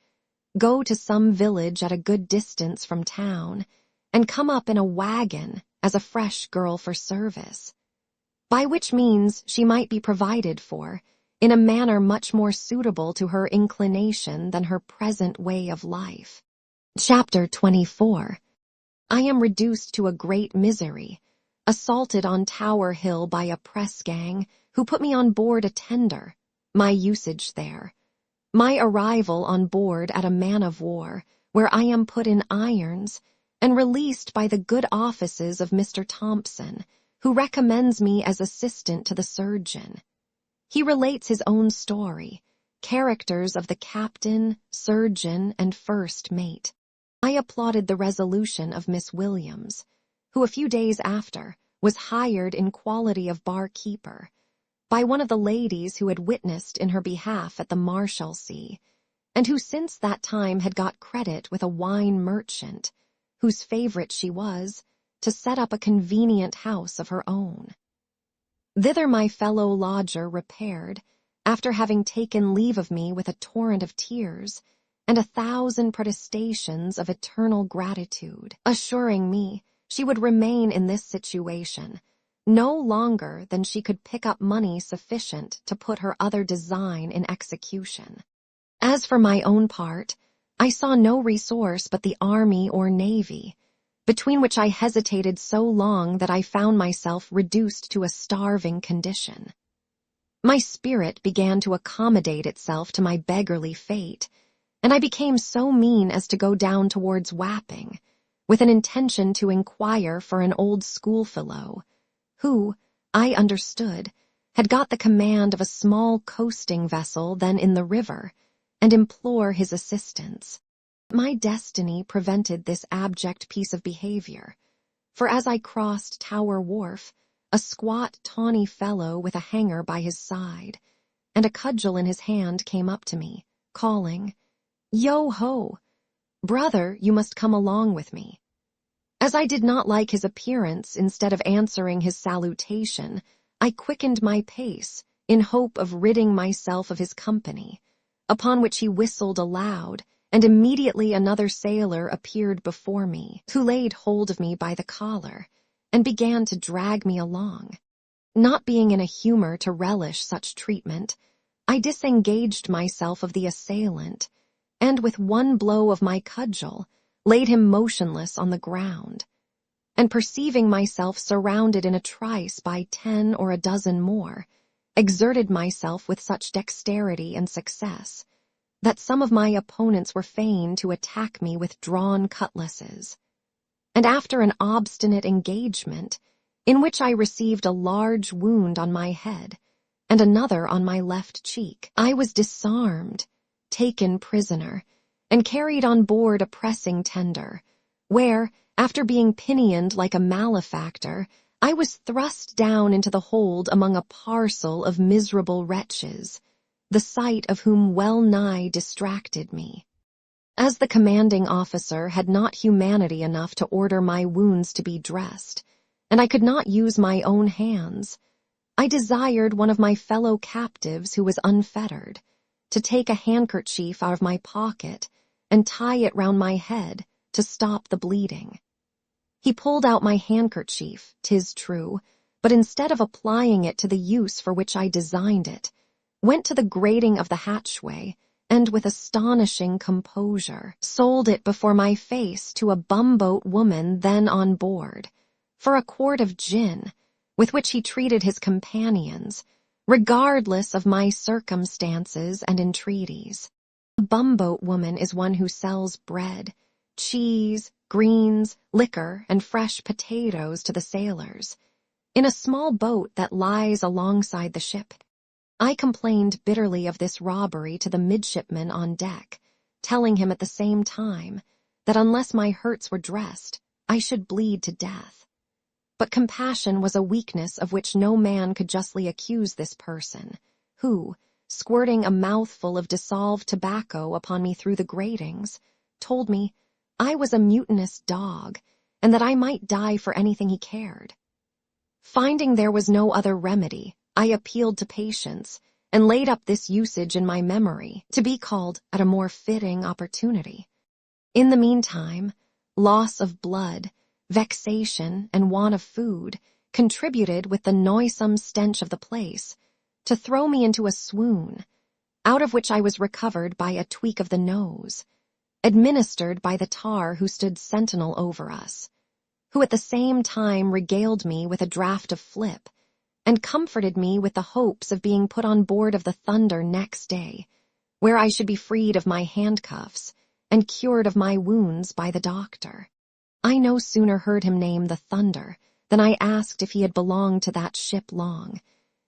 go to some village at a good distance from town, and come up in a wagon as a fresh girl for service, by which means she might be provided for in a manner much more suitable to her inclination than her present way of life. Chapter 24. I am reduced to a great misery, assaulted on Tower Hill by a press gang who put me on board a tender, my usage there. My arrival on board at a man-of-war, where I am put in irons, and released by the good offices of Mr. Thompson, who recommends me as assistant to the surgeon. He relates his own story, characters of the captain, surgeon, and first mate. I applauded the resolution of Miss Williams, who a few days after was hired in quality of bar-keeper by one of the ladies who had witnessed in her behalf at the Marshalsea, and who since that time had got credit with a wine merchant, whose favorite she was, to set up a convenient house of her own. Thither my fellow lodger repaired, after having taken leave of me with a torrent of tears and 1,000 protestations of eternal gratitude, assuring me she would remain in this situation no longer than she could pick up money sufficient to put her other design in execution. As for my own part, I saw no resource but the army or navy, between which I hesitated so long that I found myself reduced to a starving condition. My spirit began to accommodate itself to my beggarly fate, and I became so mean as to go down towards Wapping, with an intention to inquire for an old schoolfellow, who, I understood, had got the command of a small coasting vessel then in the river, and implore his assistance. My destiny prevented this abject piece of behavior, for as I crossed Tower Wharf, a squat, tawny fellow with a hanger by his side and a cudgel in his hand came up to me, calling, "Yo-ho! Brother, you must come along with me." As I did not like his appearance, instead of answering his salutation, I quickened my pace in hope of ridding myself of his company, upon which he whistled aloud, and immediately another sailor appeared before me, who laid hold of me by the collar, and began to drag me along. Not being in a humor to relish such treatment, I disengaged myself of the assailant, and with one blow of my cudgel, laid him motionless on the ground, and perceiving myself surrounded in a trice by 10 or a dozen more, exerted myself with such dexterity and success that some of my opponents were fain to attack me with drawn cutlasses. And after an obstinate engagement, in which I received a large wound on my head and another on my left cheek, I was disarmed, taken prisoner, and carried on board a pressing tender, where, after being pinioned like a malefactor, I was thrust down into the hold among a parcel of miserable wretches, the sight of whom well-nigh distracted me. As the commanding officer had not humanity enough to order my wounds to be dressed, and I could not use my own hands, I desired one of my fellow captives who was unfettered to take a handkerchief out of my pocket and tie it round my head to stop the bleeding. He pulled out my handkerchief, 'tis true, but instead of applying it to the use for which I designed it, went to the grating of the hatchway and with astonishing composure sold it before my face to a bumboat woman then on board, for a quart of gin, with which he treated his companions, regardless of my circumstances and entreaties. A bumboat woman is one who sells bread, cheese, greens, liquor, and fresh potatoes to the sailors, in a small boat that lies alongside the ship. I complained bitterly of this robbery to the midshipman on deck, telling him at the same time that unless my hurts were dressed, I should bleed to death. But compassion was a weakness of which no man could justly accuse this person, who, squirting a mouthful of dissolved tobacco upon me through the gratings, told me I was a mutinous dog, and that I might die for anything he cared. Finding there was no other remedy, I appealed to patience, and laid up this usage in my memory, to be called at a more fitting opportunity. In the meantime, loss of blood, vexation, and want of food contributed with the noisome stench of the place to throw me into a swoon, out of which I was recovered by a tweak of the nose, administered by the tar who stood sentinel over us, who at the same time regaled me with a draught of flip, and comforted me with the hopes of being put on board of the Thunder next day, where I should be freed of my handcuffs and cured of my wounds by the doctor. I no sooner heard him name the Thunder than I asked if he had belonged to that ship long,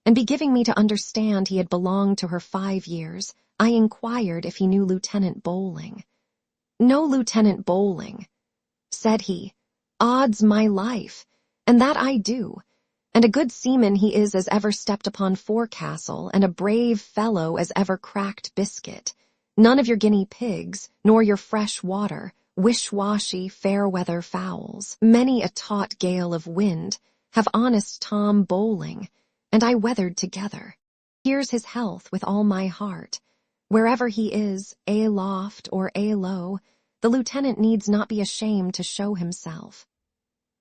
and be giving me to understand he had belonged to her 5 years, I inquired if he knew Lieutenant Bowling. "No Lieutenant Bowling," said he, "odds my life, and that I do, and a good seaman he is as ever stepped upon forecastle, and a brave fellow as ever cracked biscuit. None of your guinea pigs, nor your fresh water, wish-washy, fair-weather fowls. Many a taut gale of wind have honest Tom Bowling and I weathered together. Here's his health with all my heart. Wherever he is, aloft or alow, the lieutenant needs not be ashamed to show himself."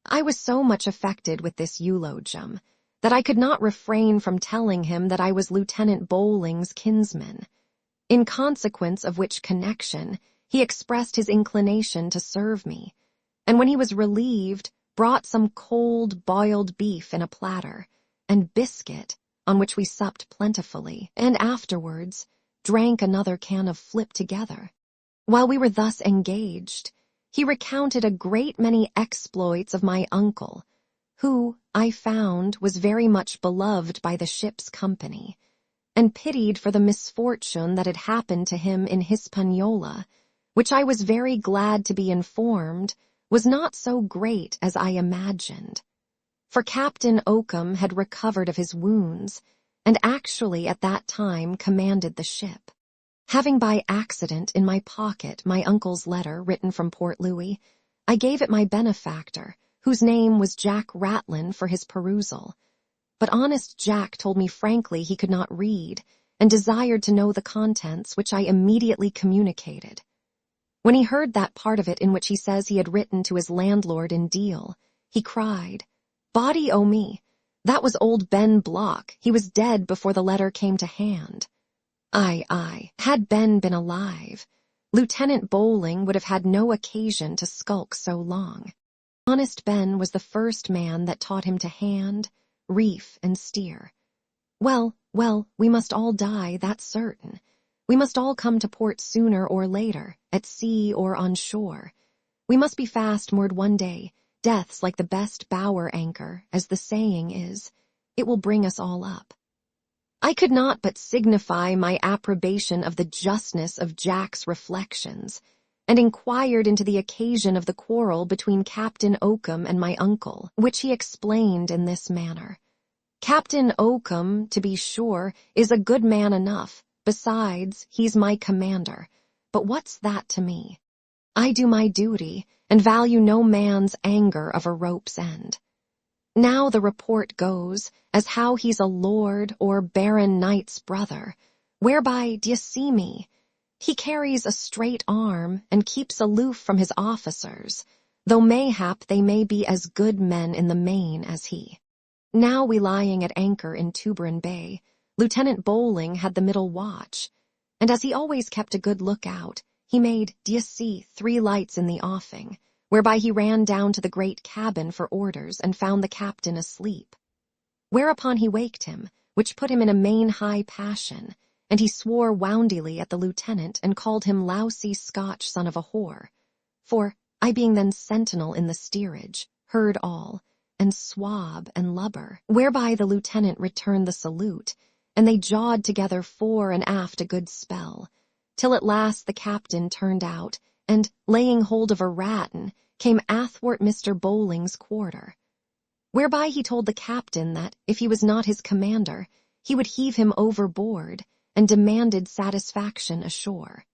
I was so much affected with this eulogium that I could not refrain from telling him that I was Lieutenant Bowling's kinsman, in consequence of which connection he expressed his inclination to serve me, and when he was relieved, brought some cold boiled beef in a platter, and biscuit, on which we supped plentifully, and afterwards drank another can of flip together. While we were thus engaged, he recounted a great many exploits of my uncle, who, I found, was very much beloved by the ship's company, and pitied for the misfortune that had happened to him in Hispaniola, which I was very glad to be informed was not so great as I imagined. For Captain Oakham had recovered of his wounds, and actually at that time commanded the ship. Having by accident in my pocket my uncle's letter written from Port Louis, I gave it my benefactor, whose name was Jack Ratlin, for his perusal. But honest Jack told me frankly he could not read, and desired to know the contents, which I immediately communicated. When he heard that part of it in which he says he had written to his landlord in Deal, he cried, "Body o' me, that was old Ben Block, he was dead before the letter came to hand." Aye, had Ben been alive, Lieutenant Bowling would have had no occasion to skulk so long. Honest Ben was the first man that taught him to hand, reef, and steer. Well, we must all die, that's certain. We must all come to port sooner or later, at sea or on shore. We must be fast moored one day. Death's like the best bower anchor, as the saying is. It will bring us all up. I could not but signify my approbation of the justness of Jack's reflections, and inquired into the occasion of the quarrel between Captain Oakham and my uncle, which he explained in this manner. "Captain Oakham, to be sure, is a good man enough. Besides, he's my commander. But what's that to me? I do my duty, and value no man's anger of a rope's end. Now the report goes as how he's a lord or baron knight's brother, whereby, d'ye see me, he carries a straight arm and keeps aloof from his officers, though mayhap they may be as good men in the main as he. Now we lying at anchor in Tuberon Bay, Lieutenant Bowling had the middle watch, and as he always kept a good lookout, he made, d'ye see, 3 lights in the offing, whereby he ran down to the great cabin for orders and found the captain asleep. Whereupon he waked him, which put him in a main high passion, and he swore woundily at the lieutenant and called him lousy Scotch son of a whore. For, I being then sentinel in the steerage, heard all, and swab and lubber, whereby the lieutenant returned the salute, and they jawed together fore and aft a good spell, till at last the captain turned out, and, laying hold of a rattan, came athwart Mr. Bowling's quarter. Whereby he told the captain that, if he was not his commander, he would heave him overboard, and demanded satisfaction ashore.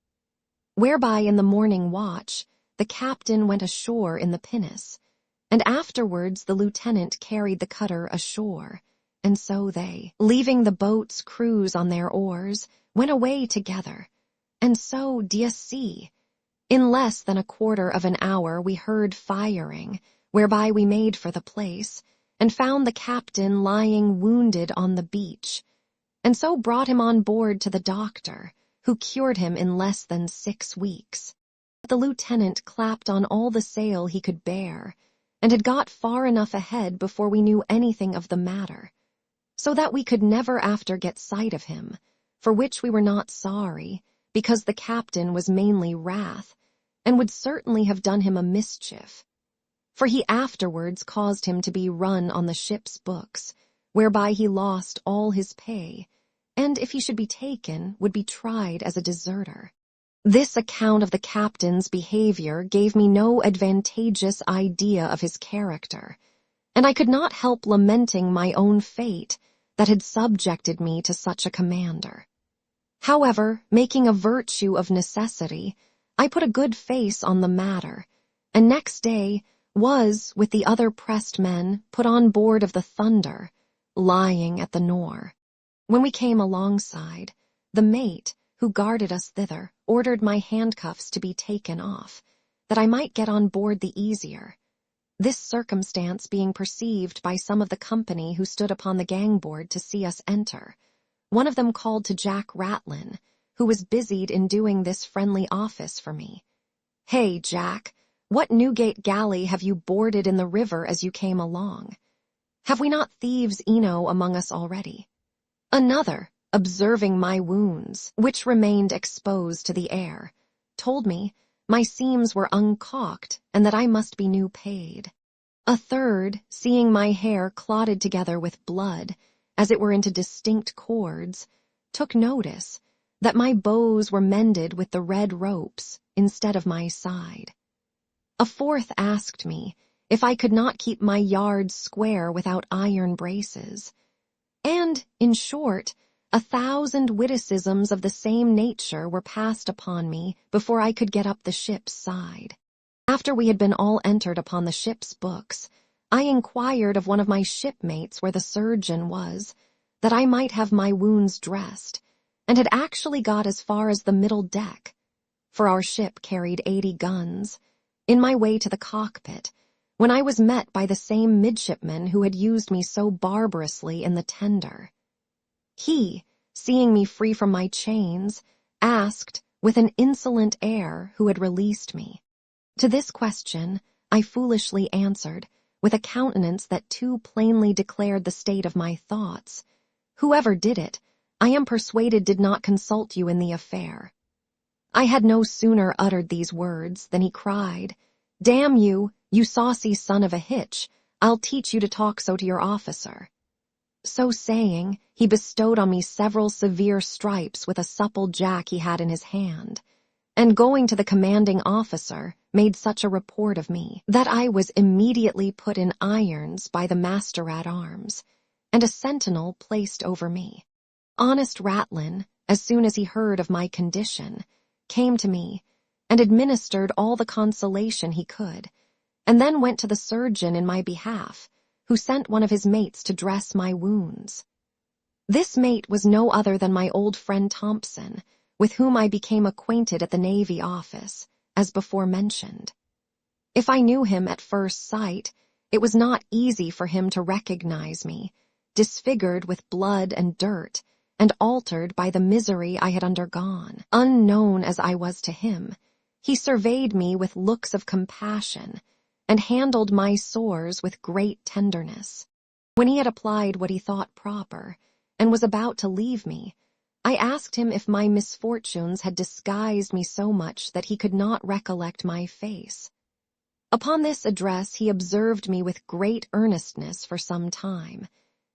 Whereby in the morning watch, the captain went ashore in the pinnace, and afterwards the lieutenant carried the cutter ashore, and so they, leaving the boat's crews on their oars, went away together. And so, d'ye see, in less than a quarter of an hour we heard firing, whereby we made for the place, and found the captain lying wounded on the beach, and so brought him on board to the doctor, who cured him in less than 6 weeks. The lieutenant clapped on all the sail he could bear, and had got far enough ahead before we knew anything of the matter, so that we could never after get sight of him, for which we were not sorry, because the captain was mainly wrath, and would certainly have done him a mischief. For he afterwards caused him to be run on the ship's books, whereby he lost all his pay, and if he should be taken, would be tried as a deserter. This account of the captain's behavior gave me no advantageous idea of his character, and I could not help lamenting my own fate that had subjected me to such a commander. However, making a virtue of necessity, I put a good face on the matter, and next day was, with the other pressed men, put on board of the Thunder, lying at the Nore. When we came alongside, the mate, who guarded us thither, ordered my handcuffs to be taken off, that I might get on board the easier. This circumstance being perceived by some of the company who stood upon the gangboard to see us enter, one of them called to Jack Ratlin, who was busied in doing this friendly office for me. "Hey, Jack, what Newgate galley have you boarded in the river as you came along? Have we not thieves eno among us already?" Another, observing my wounds, which remained exposed to the air, told me my seams were uncaulked and that I must be new paid. A third, seeing my hair clotted together with blood, as it were into distinct cords, took notice that my bows were mended with the red ropes instead of my side. A fourth asked me if I could not keep my yards square without iron braces, and, in short, 1,000 witticisms of the same nature were passed upon me before I could get up the ship's side. After we had been all entered upon the ship's books, I inquired of one of my shipmates where the surgeon was, that I might have my wounds dressed, and had actually got as far as the middle deck, for our ship carried 80 guns, in my way to the cockpit, when I was met by the same midshipman who had used me so barbarously in the tender. He, seeing me free from my chains, asked, with an insolent air, who had released me. To this question, I foolishly answered, with a countenance that too plainly declared the state of my thoughts, "Whoever did it, I am persuaded did not consult you in the affair." I had no sooner uttered these words than he cried, "Damn you, you saucy son of a hitch, I'll teach you to talk so to your officer." So saying, he bestowed on me several severe stripes with a supple jack he had in his hand, and going to the commanding officer, made such a report of me that I was immediately put in irons by the master-at-arms, and a sentinel placed over me. Honest Ratlin, as soon as he heard of my condition, came to me, and administered all the consolation he could, and then went to the surgeon in my behalf, who sent one of his mates to dress my wounds. This mate was no other than my old friend Thompson, with whom I became acquainted at the Navy office, as before mentioned. If I knew him at first sight, it was not easy for him to recognize me, disfigured with blood and dirt, and altered by the misery I had undergone. Unknown as I was to him, he surveyed me with looks of compassion and handled my sores with great tenderness. When he had applied what he thought proper and was about to leave me, I asked him if my misfortunes had disguised me so much that he could not recollect my face. Upon this address he observed me with great earnestness for some time,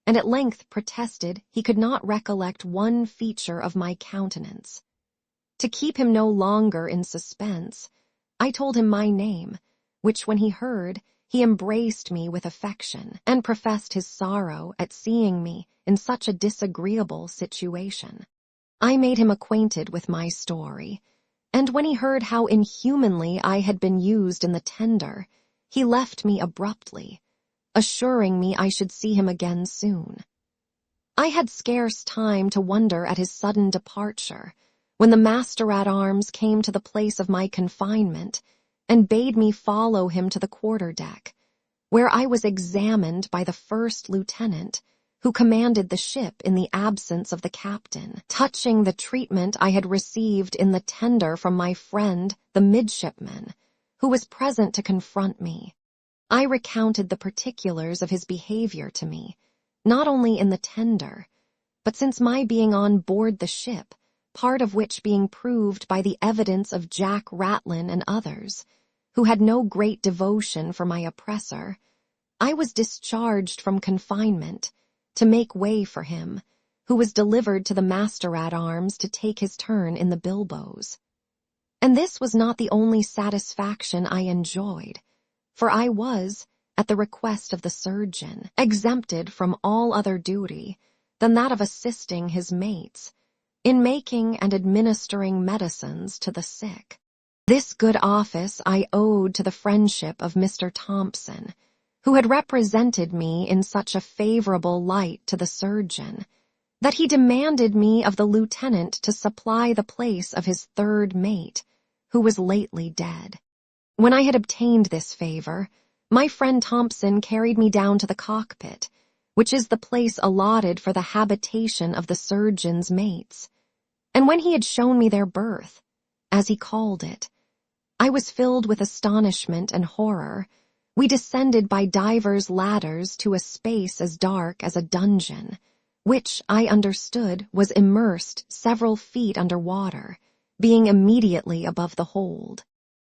and at length protested he could not recollect one feature of my countenance. To keep him no longer in suspense, I told him my name, which when he heard, he embraced me with affection, and professed his sorrow at seeing me in such a disagreeable situation. I made him acquainted with my story, and when he heard how inhumanly I had been used in the tender, he left me abruptly, assuring me I should see him again soon. I had scarce time to wonder at his sudden departure, when the master-at-arms came to the place of my confinement and bade me follow him to the quarter-deck, where I was examined by the first lieutenant, who commanded the ship in the absence of the captain, touching the treatment I had received in the tender from my friend, the midshipman, who was present to confront me. I recounted the particulars of his behavior to me, not only in the tender, but since my being on board the ship, part of which being proved by the evidence of Jack Ratlin and others, who had no great devotion for my oppressor, I was discharged from confinement to make way for him, who was delivered to the master-at-arms to take his turn in the bilboes. And this was not the only satisfaction I enjoyed, for I was, at the request of the surgeon, exempted from all other duty than that of assisting his mates in making and administering medicines to the sick. This good office I owed to the friendship of Mr. Thompson, who had represented me in such a favorable light to the surgeon, that he demanded me of the lieutenant to supply the place of his third mate, who was lately dead. When I had obtained this favor, my friend Thompson carried me down to the cockpit, which is the place allotted for the habitation of the surgeon's mates, and when he had shown me their berth, as he called it, I was filled with astonishment and horror. We descended by divers ladders to a space as dark as a dungeon, which, I understood, was immersed several feet under water, being immediately above the hold.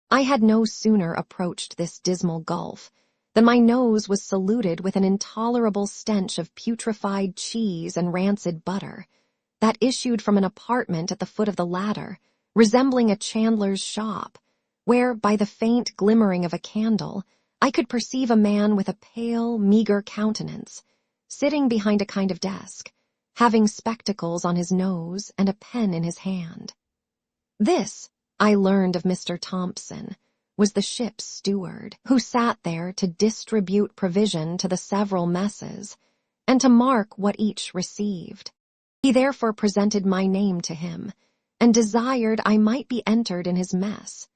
I had no sooner approached this dismal gulf than my nose was saluted with an intolerable stench of putrefied cheese and rancid butter that issued from an apartment at the foot of the ladder, resembling a chandler's shop, where, by the faint glimmering of a candle, I could perceive a man with a pale, meager countenance, sitting behind a kind of desk, having spectacles on his nose and a pen in his hand. This, I learned of Mr. Thompson, was the ship's steward, who sat there to distribute provision to the several messes, and to mark what each received. He therefore presented my name to him, and desired I might be entered in his mess.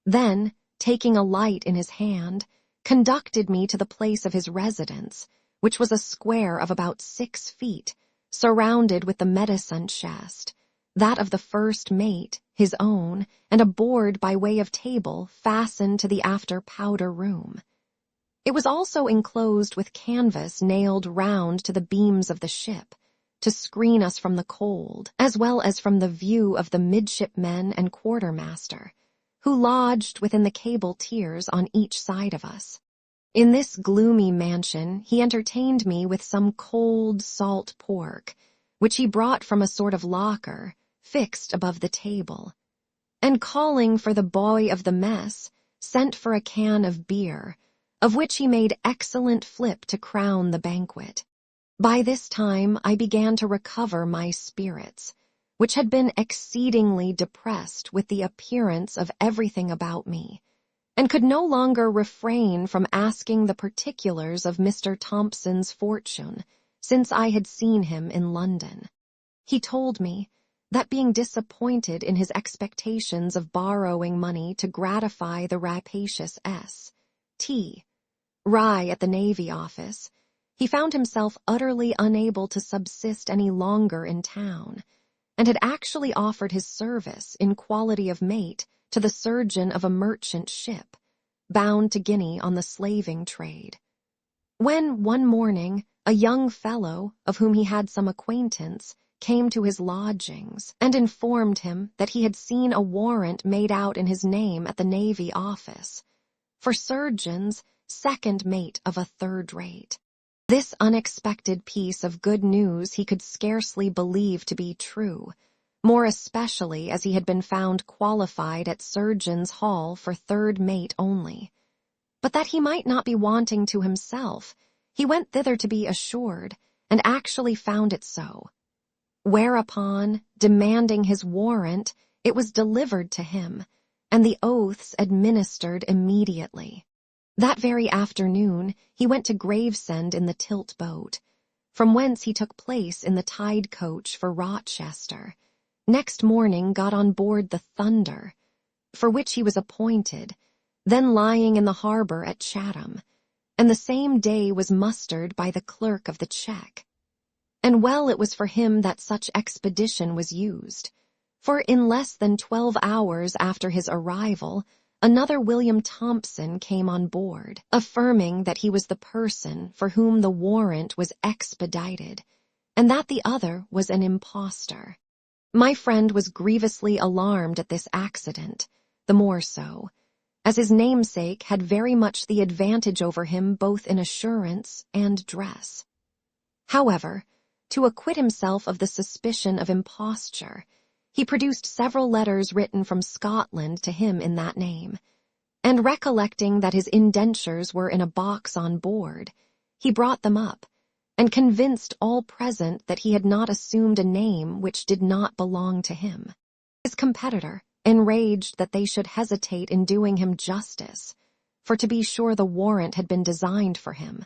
Then, taking a light in his hand, conducted me to the place of his residence, which was a square of about 6 feet, surrounded with the medicine chest, that of the first mate, his own, and a board by way of table fastened to the after powder room. It was also enclosed with canvas nailed round to the beams of the ship, to screen us from the cold, as well as from the view of the midshipmen and quartermaster, who lodged within the cable tiers on each side of us. In this gloomy mansion he entertained me with some cold salt pork, which he brought from a sort of locker, fixed above the table, and calling for the boy of the mess, sent for a can of beer, of which he made excellent flip to crown the banquet. By this time I began to recover my spirits, which had been exceedingly depressed with the appearance of everything about me, and could no longer refrain from asking the particulars of Mr. Thompson's fortune since I had seen him in London. He told me that being disappointed in his expectations of borrowing money to gratify the rapacious S.T. Rye at the Navy Office, he found himself utterly unable to subsist any longer in town, and had actually offered his service in quality of mate to the surgeon of a merchant ship, bound to Guinea on the slaving trade. When, one morning, a young fellow, of whom he had some acquaintance, came to his lodgings and informed him that he had seen a warrant made out in his name at the Navy office, for surgeon's second mate of a third rate. This unexpected piece of good news he could scarcely believe to be true, more especially as he had been found qualified at Surgeon's Hall for third mate only. But that he might not be wanting to himself, he went thither to be assured, and actually found it so. Whereupon, demanding his warrant, it was delivered to him, and the oaths administered immediately. That very afternoon he went to Gravesend in the tilt boat, from whence he took place in the tide coach for Rochester. Next morning got on board the Thunder, for which he was appointed, then lying in the harbor at Chatham, and the same day was mustered by the clerk of the check. And well it was for him that such expedition was used, for in less than 12 hours after his arrival, another William Thompson came on board, affirming that he was the person for whom the warrant was expedited, and that the other was an impostor. My friend was grievously alarmed at this accident, the more so, as his namesake had very much the advantage over him both in assurance and dress. However, to acquit himself of the suspicion of imposture, he produced several letters written from Scotland to him in that name, and recollecting that his indentures were in a box on board, he brought them up, and convinced all present that he had not assumed a name which did not belong to him. His competitor, enraged that they should hesitate in doing him justice, for to be sure the warrant had been designed for him,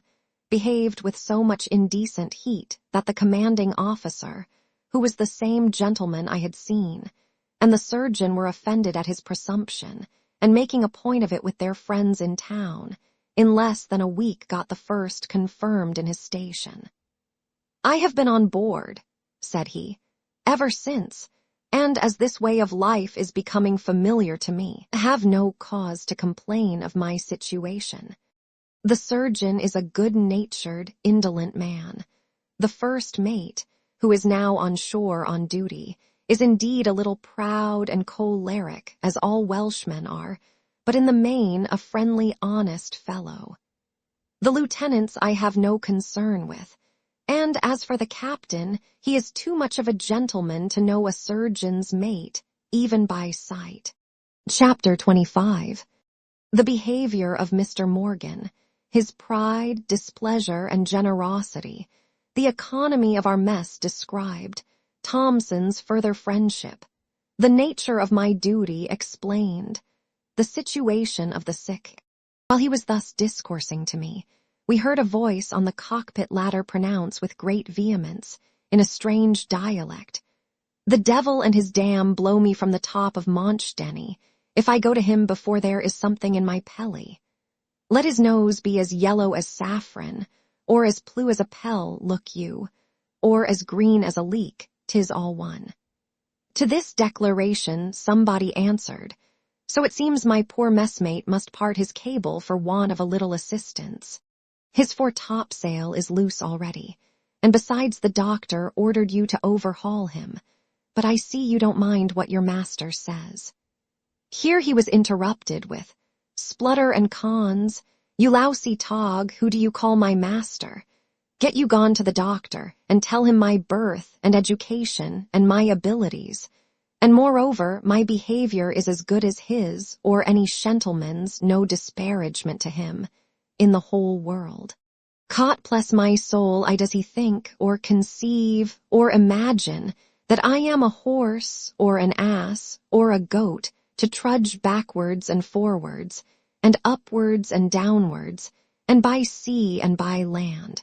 behaved with so much indecent heat that the commanding officer, who was the same gentleman I had seen, and the surgeon were offended at his presumption, and making a point of it with their friends in town, in less than a week got the first confirmed in his station. "I have been on board," said he, "ever since, and as this way of life is becoming familiar to me, I have no cause to complain of my situation. The surgeon is a good-natured, indolent man. The first mate, who is now on shore on duty, is indeed a little proud and choleric, as all Welshmen are, but in the main a friendly, honest fellow. The lieutenants I have no concern with, and as for the captain, he is too much of a gentleman to know a surgeon's mate, even by sight." Chapter 25. The behavior of Mr. Morgan, his pride, displeasure, and generosity, the economy of our mess described, Thomson's further friendship, the nature of my duty explained, the situation of the sick. While he was thus discoursing to me, we heard a voice on the cockpit ladder pronounce with great vehemence, in a strange dialect, "The devil and his dam blow me from the top of Monchdenny, if I go to him before there is something in my pelly. Let his nose be as yellow as saffron, or as blue as a pell, look you, or as green as a leek, 'tis all one." To this declaration somebody answered, "So it seems my poor messmate must part his cable for want of a little assistance. His foretopsail is loose already, and besides the doctor ordered you to overhaul him, but I see you don't mind what your master says." Here he was interrupted with, "Splutter and cons, you lousy tog, who do you call my master? Get you gone to the doctor, and tell him my birth and education and my abilities, and moreover my behavior is as good as his, or any gentleman's, no disparagement to him, in the whole world. Cot bless my soul, I does he think, or conceive, or imagine, that I am a horse, or an ass, or a goat, to trudge backwards and forwards, and upwards and downwards, and by sea and by land,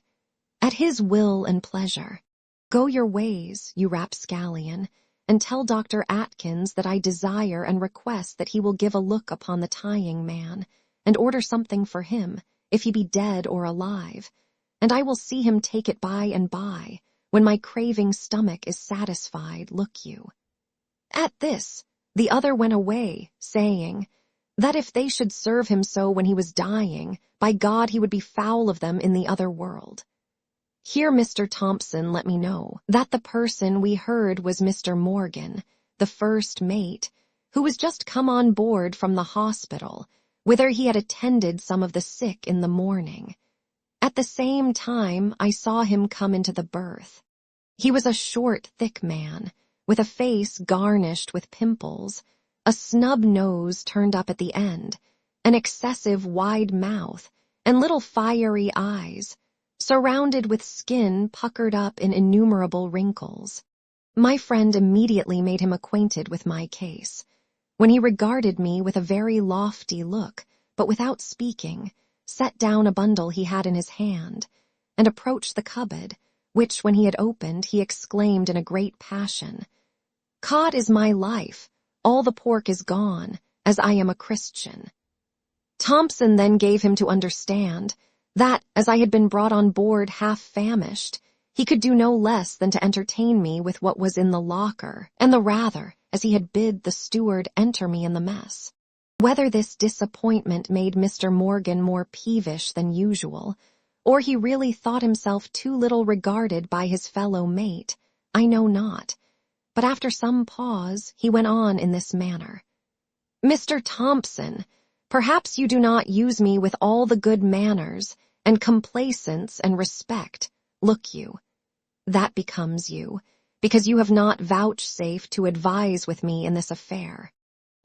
at his will and pleasure. Go your ways, you rapscallion, and tell Dr. Atkins that I desire and request that he will give a look upon the tying man, and order something for him, if he be dead or alive, and I will see him take it by and by, when my craving stomach is satisfied, look you. At this, the other went away, saying, that if they should serve him so when he was dying, by God he would be foul of them in the other world. Here Mr. Thompson let me know that the person we heard was Mr. Morgan, the first mate, who was just come on board from the hospital, whither he had attended some of the sick in the morning. At the same time I saw him come into the berth. He was a short, thick man, with a face garnished with pimples, a snub nose turned up at the end, an excessive wide mouth, and little fiery eyes, surrounded with skin puckered up in innumerable wrinkles. My friend immediately made him acquainted with my case, when he regarded me with a very lofty look, but without speaking, set down a bundle he had in his hand, and approached the cupboard, which when he had opened, he exclaimed in a great passion, "Cod is my life, all the pork is gone, as I am a Christian." Thompson then gave him to understand that, as I had been brought on board half famished, he could do no less than to entertain me with what was in the locker, and the rather, as he had bid the steward enter me in the mess. Whether this disappointment made Mr. Morgan more peevish than usual, or he really thought himself too little regarded by his fellow mate, I know not, but after some pause he went on in this manner. "Mr. Thompson, perhaps you do not use me with all the good manners and complaisance and respect, look you. That becomes you, because you have not vouchsafed to advise with me in this affair.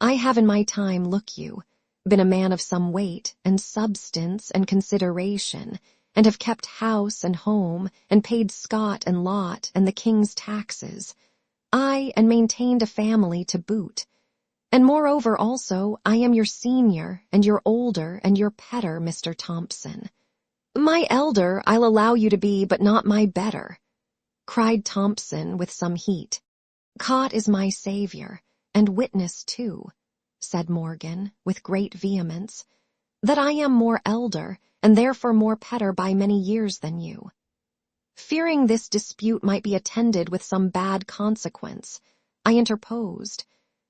I have in my time, look you, been a man of some weight and substance and consideration, and have kept house and home, and paid scot and lot and the king's taxes. Ay, and maintained a family to boot. And moreover also, I am your senior, and your older, and your petter, Mr. Thompson. My elder I'll allow you to be, but not my better," cried Thompson with some heat. "Cot is my saviour, and witness too," said Morgan, with great vehemence, "that I am more elder, and therefore more petter by many years than you." Fearing this dispute might be attended with some bad consequence, I interposed,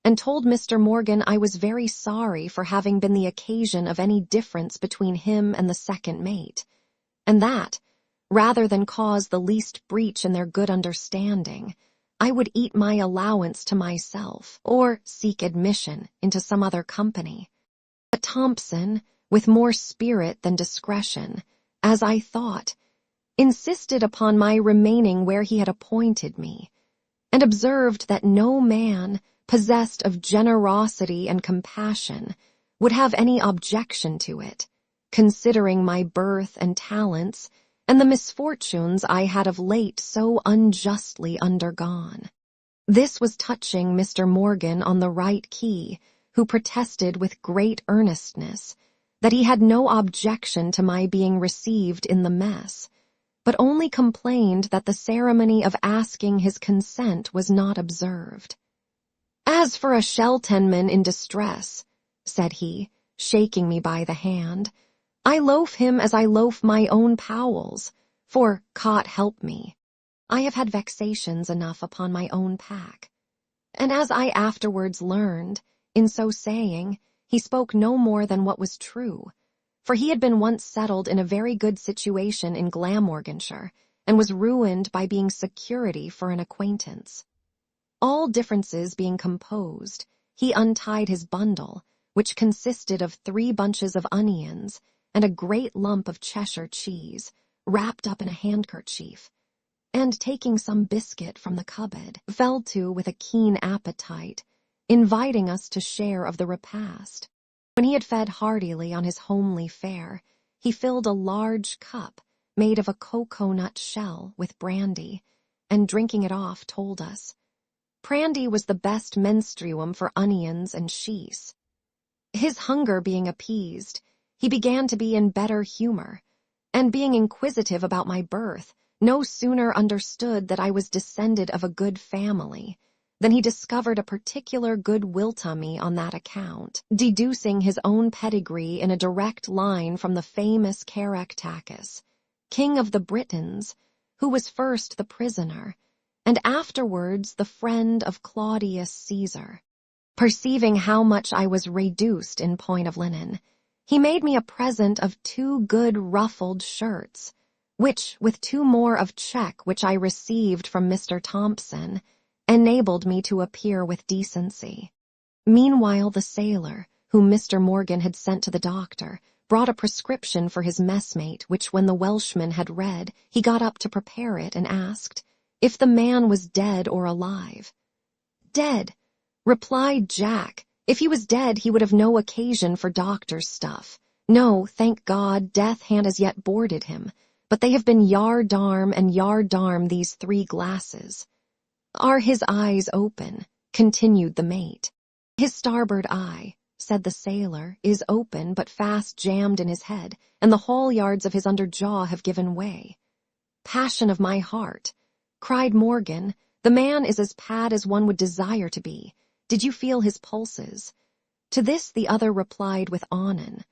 and told Mr. Morgan I was very sorry for having been the occasion of any difference between him and the second mate, and that, rather than cause the least breach in their good understanding, I would eat my allowance to myself, or seek admission into some other company. But Thompson, with more spirit than discretion, as I thought, insisted upon my remaining where he had appointed me, and observed that no man, possessed of generosity and compassion, would have any objection to it, considering my birth and talents, and the misfortunes I had of late so unjustly undergone. This was touching Mr. Morgan on the right key, who protested with great earnestness that he had no objection to my being received in the mess, but only complained that the ceremony of asking his consent was not observed. "As for a sheltenman in distress," said he, shaking me by the hand, "I loaf him as I loaf my own powels, for, cot help me, I have had vexations enough upon my own pack." And as I afterwards learned, in so saying, he spoke no more than what was true, for he had been once settled in a very good situation in Glamorganshire, and was ruined by being security for an acquaintance. All differences being composed, he untied his bundle, which consisted of 3 bunches of onions and a great lump of Cheshire cheese, wrapped up in a handkerchief, and taking some biscuit from the cupboard, fell to with a keen appetite, inviting us to share of the repast. When he had fed heartily on his homely fare, he filled a large cup, made of a cocoa-nut shell, with brandy, and drinking it off told us, brandy was the best menstruum for onions and cheese. His hunger being appeased, he began to be in better humor, and being inquisitive about my birth, no sooner understood that I was descended of a good family, than he discovered a particular good will to me on that account, deducing his own pedigree in a direct line from the famous Caractacus, king of the Britons, who was first the prisoner, and afterwards the friend of Claudius Caesar. Perceiving how much I was reduced in point of linen, he made me a present of 2 good ruffled shirts, which, with 2 more of check which I received from Mr. Thompson, enabled me to appear with decency. Meanwhile the sailor, whom Mr. Morgan had sent to the doctor, brought a prescription for his messmate, which when the Welshman had read, he got up to prepare it and asked if the man was dead or alive. "Dead," replied Jack. "If he was dead, he would have no occasion for doctor's stuff. No, thank God, death had as yet boarded him, but they have been yardarm and yardarm these 3 glasses. "Are his eyes open?" continued the mate. "His starboard eye," said the sailor, "is open, but fast jammed in his head, and the halyards of his under jaw have given way." "Passion of my heart," cried Morgan, "the man is as pad as one would desire to be. Did you feel his pulses?" To this the other replied with onnen.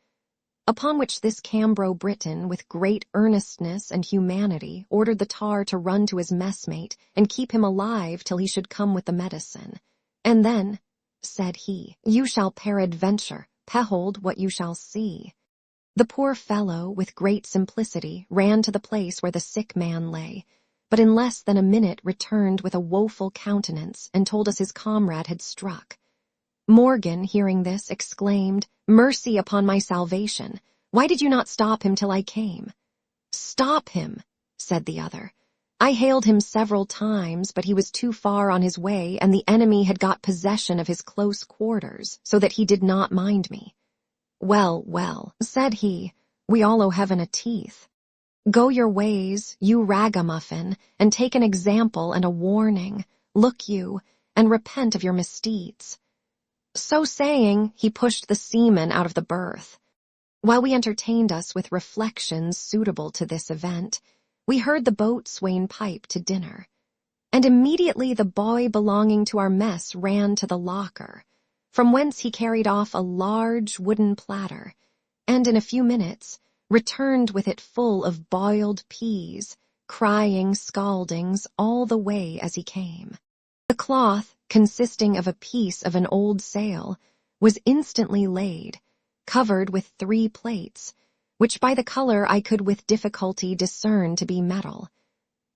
Upon which this Cambro Briton, with great earnestness and humanity, ordered the tar to run to his messmate and keep him alive till he should come with the medicine. "And then," said he, "you shall peradventure behold what you shall see." The poor fellow, with great simplicity, ran to the place where the sick man lay, but in less than a minute returned with a woeful countenance and told us his comrade had struck. Morgan, hearing this, exclaimed, "Mercy upon my salvation! Why did you not stop him till I came?" "Stop him," said the other. "I hailed him several times, but he was too far on his way, and the enemy had got possession of his close quarters, so that he did not mind me." "Well, well," said he, "we all owe heaven a teeth. Go your ways, you ragamuffin, and take an example and a warning. Look you, and repent of your misdeeds." So saying, he pushed the seaman out of the berth. While we entertained us with reflections suitable to this event, we heard the boatswain pipe to dinner, and immediately the boy belonging to our mess ran to the locker, from whence he carried off a large wooden platter, and in a few minutes returned with it full of boiled peas, crying scaldings all the way as he came. The cloth, consisting of a piece of an old sail, was instantly laid, covered with 3 plates, which by the color I could with difficulty discern to be metal,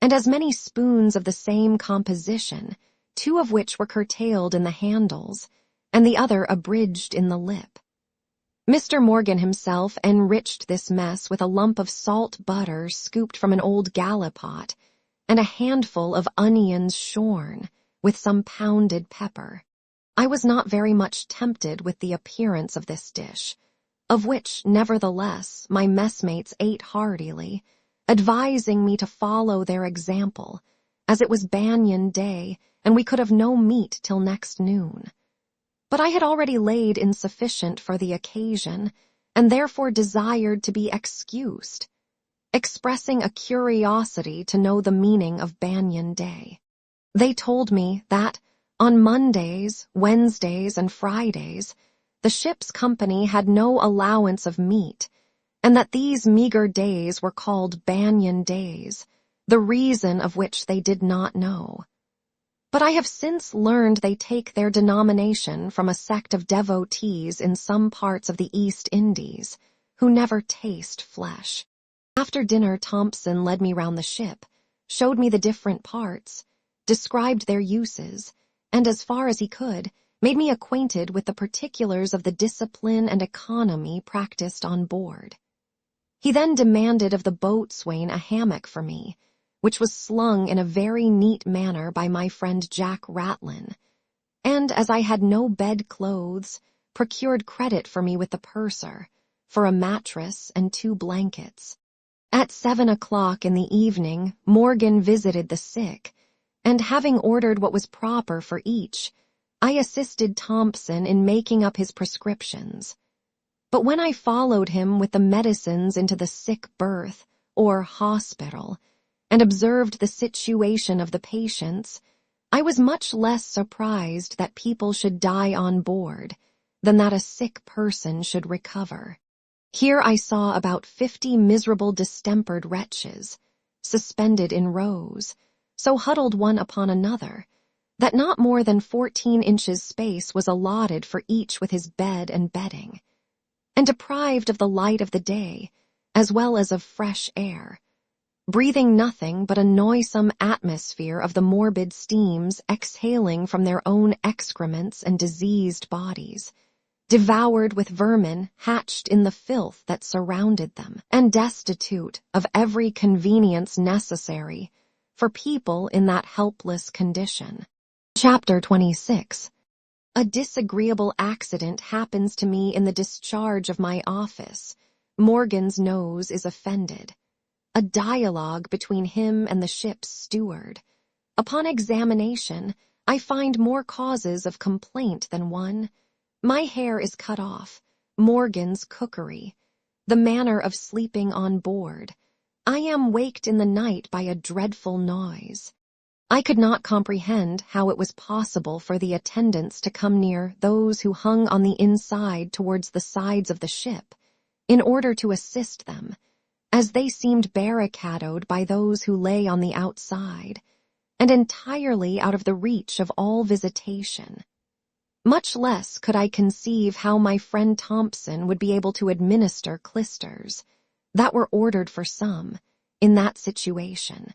and as many spoons of the same composition, 2 of which were curtailed in the handles, and the other abridged in the lip. Mr. Morgan himself enriched this mess with a lump of salt butter scooped from an old gallipot, and a handful of onions shorn, with some pounded pepper. I was not very much tempted with the appearance of this dish, of which, nevertheless, my messmates ate heartily, advising me to follow their example, as it was banyan day, and we could have no meat till next noon. But I had already laid in sufficient for the occasion, and therefore desired to be excused, expressing a curiosity to know the meaning of banyan day. They told me that, on Mondays, Wednesdays, and Fridays, the ship's company had no allowance of meat, and that these meager days were called banyan days, the reason of which they did not know. But I have since learned they take their denomination from a sect of devotees in some parts of the East Indies, who never taste flesh. After dinner, Thompson led me round the ship, showed me the different parts, described their uses, and as far as he could, made me acquainted with the particulars of the discipline and economy practiced on board. He then demanded of the boatswain a hammock for me, which was slung in a very neat manner by my friend Jack Ratlin, and as I had no bed clothes, procured credit for me with the purser, for a mattress and 2 blankets. At 7 o'clock in the evening, Morgan visited the sick, and having ordered what was proper for each, I assisted Thompson in making up his prescriptions. But when I followed him with the medicines into the sick berth, or hospital, and observed the situation of the patients, I was much less surprised that people should die on board than that a sick person should recover. Here I saw about 50 miserable distempered wretches, suspended in rows, so huddled one upon another, that not more than 14 inches space was allotted for each with his bed and bedding, and deprived of the light of the day, as well as of fresh air, breathing nothing but a noisome atmosphere of the morbid steams exhaling from their own excrements and diseased bodies, devoured with vermin hatched in the filth that surrounded them, and destitute of every convenience necessary for people in that helpless condition. Chapter 26. A disagreeable accident happens to me in the discharge of my office. Morgan's nose is offended. A dialogue between him and the ship's steward. Upon examination, I find more causes of complaint than one. My hair is cut off, Morgan's cookery, the manner of sleeping on board. I am waked in the night by a dreadful noise. I could not comprehend how it was possible for the attendants to come near those who hung on the inside towards the sides of the ship, in order to assist them, as they seemed barricadoed by those who lay on the outside, and entirely out of the reach of all visitation. Much less could I conceive how my friend Thompson would be able to administer clysters, that were ordered for some, in that situation.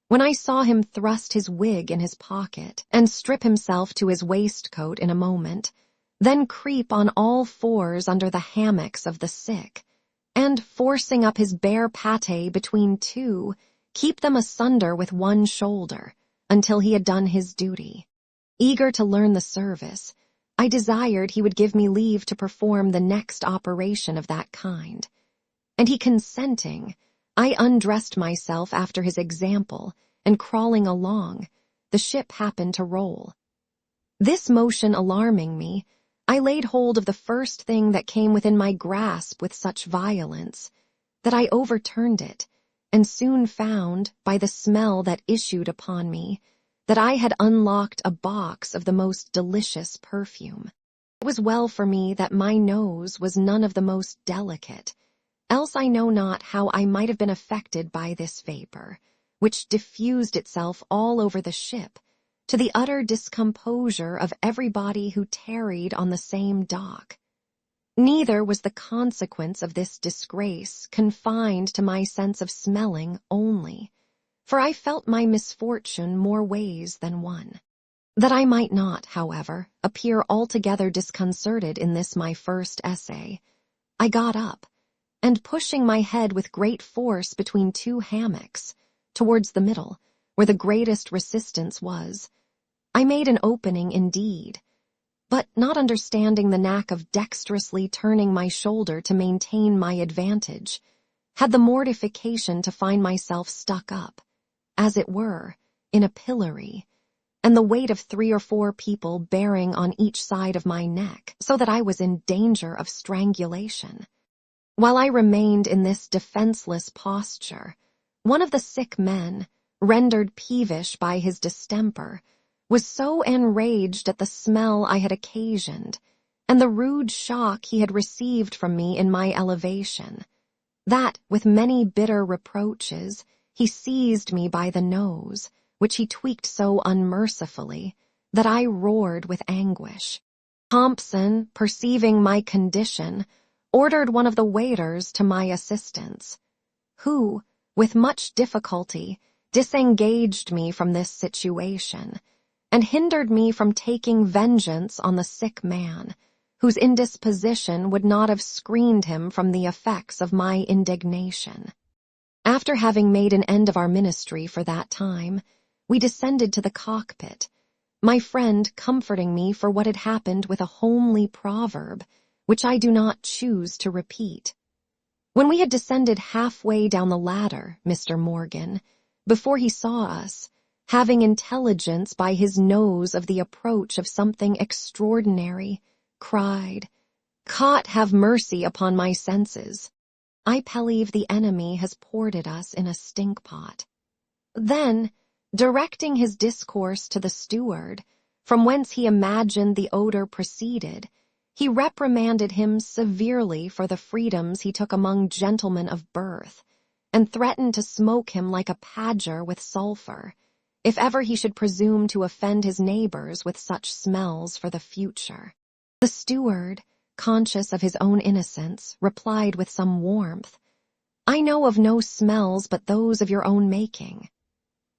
When I saw him thrust his wig in his pocket, and strip himself to his waistcoat in a moment, then creep on all fours under the hammocks of the sick, and, forcing up his bare pate between two, keep them asunder with one shoulder, until he had done his duty. Eager to learn the service, I desired he would give me leave to perform the next operation of that kind, and he consenting, I undressed myself after his example, and crawling along, the ship happened to roll. This motion alarming me, I laid hold of the first thing that came within my grasp with such violence, that I overturned it, and soon found, by the smell that issued upon me, that I had unlocked a box of the most delicious perfume. It was well for me that my nose was none of the most delicate, else I know not how I might have been affected by this vapor, which diffused itself all over the ship, to the utter discomposure of everybody who tarried on the same dock. Neither was the consequence of this disgrace confined to my sense of smelling only, for I felt my misfortune more ways than one. That I might not, however, appear altogether disconcerted in this my first essay, I got up, and pushing my head with great force between two hammocks, towards the middle, where the greatest resistance was, I made an opening indeed, but not understanding the knack of dexterously turning my shoulder to maintain my advantage, had the mortification to find myself stuck up, as it were, in a pillory, and the weight of 3 or 4 people bearing on each side of my neck, so that I was in danger of strangulation. While I remained in this defenseless posture, one of the sick men, rendered peevish by his distemper, was so enraged at the smell I had occasioned, and the rude shock he had received from me in my elevation, that, with many bitter reproaches, he seized me by the nose, which he tweaked so unmercifully, that I roared with anguish. Thompson, perceiving my condition, ordered one of the waiters to my assistance, who, with much difficulty, disengaged me from this situation, and hindered me from taking vengeance on the sick man, whose indisposition would not have screened him from the effects of my indignation. After having made an end of our ministry for that time, we descended to the cockpit, my friend comforting me for what had happened with a homely proverb, which I do not choose to repeat. When we had descended halfway down the ladder, Mr. Morgan, before he saw us, having intelligence by his nose of the approach of something extraordinary, cried, "God have mercy upon my senses! I believe the enemy has poured at us in a stink-pot." Then, directing his discourse to the steward, from whence he imagined the odor proceeded, He reprimanded him severely for the freedoms he took among gentlemen of birth, and threatened to smoke him like a padger with sulphur, if ever he should presume to offend his neighbors with such smells for the future. The steward, conscious of his own innocence, replied with some warmth, "I know of no smells but those of your own making."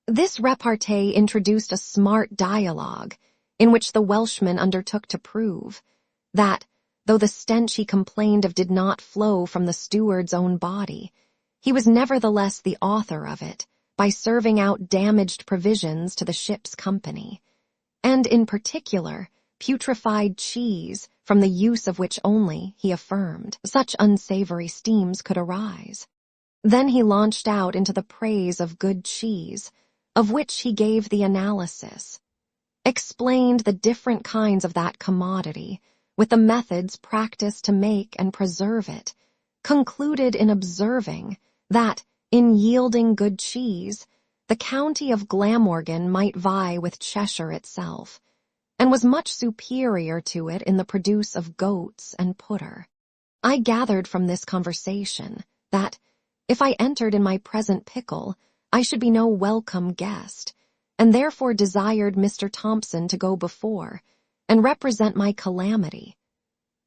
This repartee introduced a smart dialogue, in which the Welshman undertook to prove that, though the stench he complained of did not flow from the steward's own body, he was nevertheless the author of it by serving out damaged provisions to the ship's company, and in particular putrefied cheese, from the use of which only, he affirmed, such unsavory steams could arise. Then he launched out into the praise of good cheese, of which he gave the analysis, explained the different kinds of that commodity, with the methods practiced to make and preserve it, concluded in observing that, in yielding good cheese, the county of Glamorgan might vie with Cheshire itself, and was much superior to it in the produce of goats and putter. I gathered from this conversation that, if I entered in my present pickle, I should be no welcome guest, and therefore desired Mr. Thompson to go before, and represent my calamity.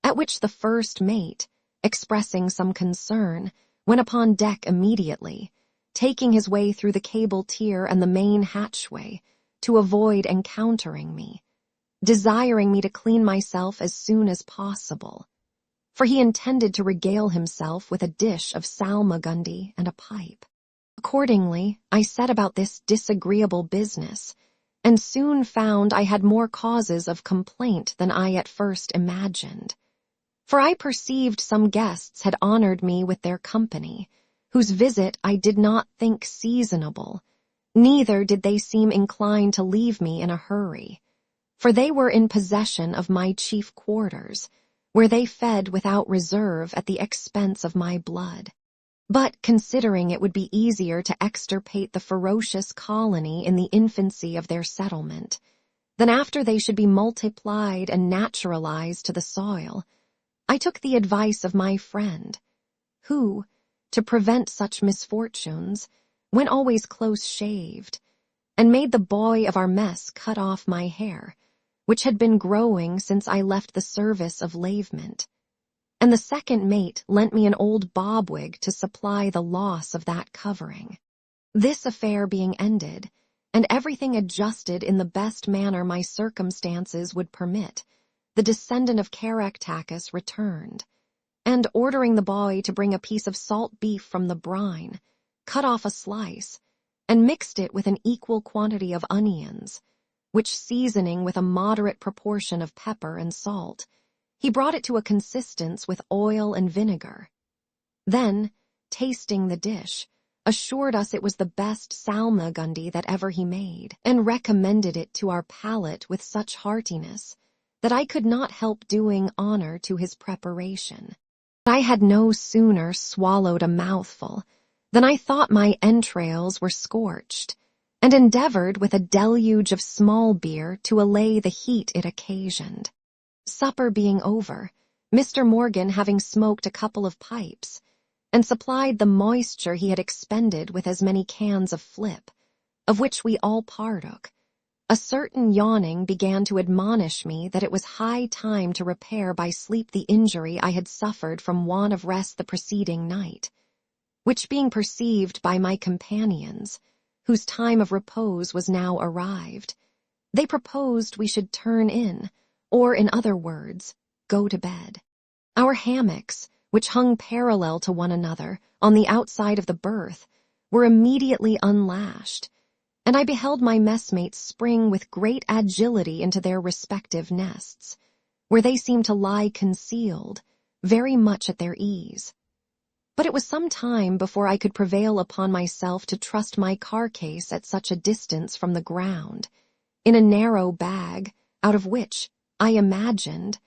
At which the first mate, expressing some concern, went upon deck immediately, taking his way through the cable tier and the main hatchway, to avoid encountering me, desiring me to clean myself as soon as possible, for he intended to regale himself with a dish of salmagundy and a pipe. Accordingly, I set about this disagreeable business, and soon found I had more causes of complaint than I at first imagined. For I perceived some guests had honored me with their company, whose visit I did not think seasonable, neither did they seem inclined to leave me in a hurry, for they were in possession of my chief quarters, where they fed without reserve at the expense of my blood. But considering it would be easier to extirpate the ferocious colony in the infancy of their settlement, than after they should be multiplied and naturalized to the soil, I took the advice of my friend, who, to prevent such misfortunes, went always close-shaved, and made the boy of our mess cut off my hair, which had been growing since I left the service of lavement, and the second mate lent me an old bobwig to supply the loss of that covering. This affair being ended, and everything adjusted in the best manner my circumstances would permit, the descendant of Caractacus returned, and ordering the boy to bring a piece of salt beef from the brine, cut off a slice, and mixed it with an equal quantity of onions, which seasoning with a moderate proportion of pepper and salt, he brought it to a consistence with oil and vinegar. Then, tasting the dish, assured us it was the best salmagundy that ever he made, and recommended it to our palate with such heartiness that I could not help doing honor to his preparation. I had no sooner swallowed a mouthful than I thought my entrails were scorched, and endeavored with a deluge of small beer to allay the heat it occasioned. Supper being over, Mr. Morgan having smoked a couple of pipes, and supplied the moisture he had expended with as many cans of flip, of which we all partook, a certain yawning began to admonish me that it was high time to repair by sleep the injury I had suffered from want of rest the preceding night, which being perceived by my companions, whose time of repose was now arrived, they proposed we should turn in, or in other words, go to bed. Our hammocks, which hung parallel to one another on the outside of the berth, were immediately unlashed, and I beheld my messmates spring with great agility into their respective nests, where they seemed to lie concealed, very much at their ease. But it was some time before I could prevail upon myself to trust my carcase at such a distance from the ground, in a narrow bag, out of which, I imagined,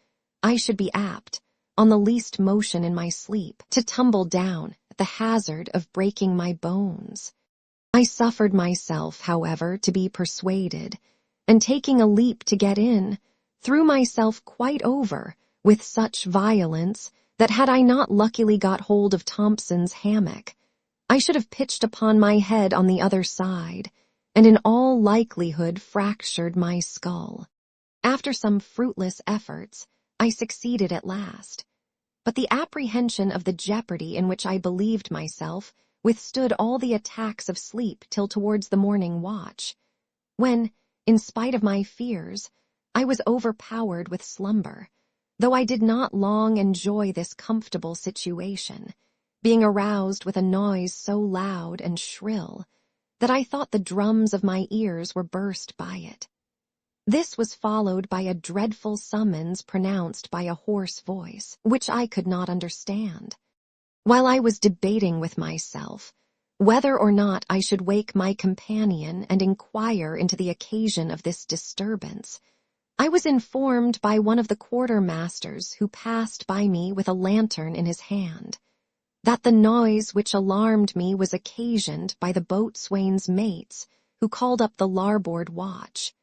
I should be apt, on the least motion in my sleep, to tumble down at the hazard of breaking my bones. I suffered myself, however, to be persuaded, and taking a leap to get in, threw myself quite over with such violence that had I not luckily got hold of Thompson's hammock, I should have pitched upon my head on the other side, and in all likelihood fractured my skull. After some fruitless efforts, I succeeded at last, but the apprehension of the jeopardy in which I believed myself withstood all the attacks of sleep till towards the morning watch, when, in spite of my fears, I was overpowered with slumber, though I did not long enjoy this comfortable situation, being aroused with a noise so loud and shrill that I thought the drums of my ears were burst by it. This was followed by a dreadful summons pronounced by a hoarse voice, which I could not understand. While I was debating with myself whether or not I should wake my companion and inquire into the occasion of this disturbance, I was informed by one of the quartermasters who passed by me with a lantern in his hand that the noise which alarmed me was occasioned by the boatswain's mates who called up the larboard watch,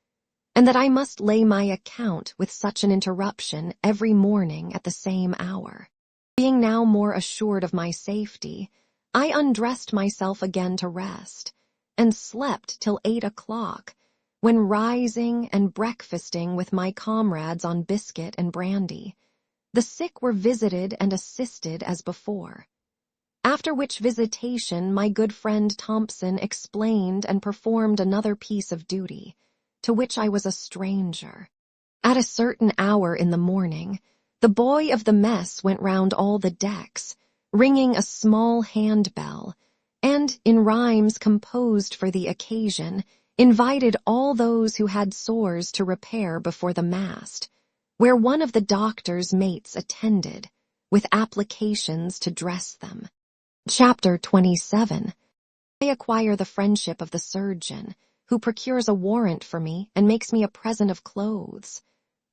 and that I must lay my account with such an interruption every morning at the same hour. Being now more assured of my safety, I undressed myself again to rest, and slept till 8 o'clock, when rising and breakfasting with my comrades on biscuit and brandy, the sick were visited and assisted as before. After which visitation my good friend Thompson explained and performed another piece of duty, to which I was a stranger. At a certain hour in the morning, the boy of the mess went round all the decks, ringing a small handbell, and, in rhymes composed for the occasion, invited all those who had sores to repair before the mast, where one of the doctor's mates attended, with applications to dress them. Chapter 27. I acquire the friendship of the surgeon, who procures a warrant for me and makes me a present of clothes.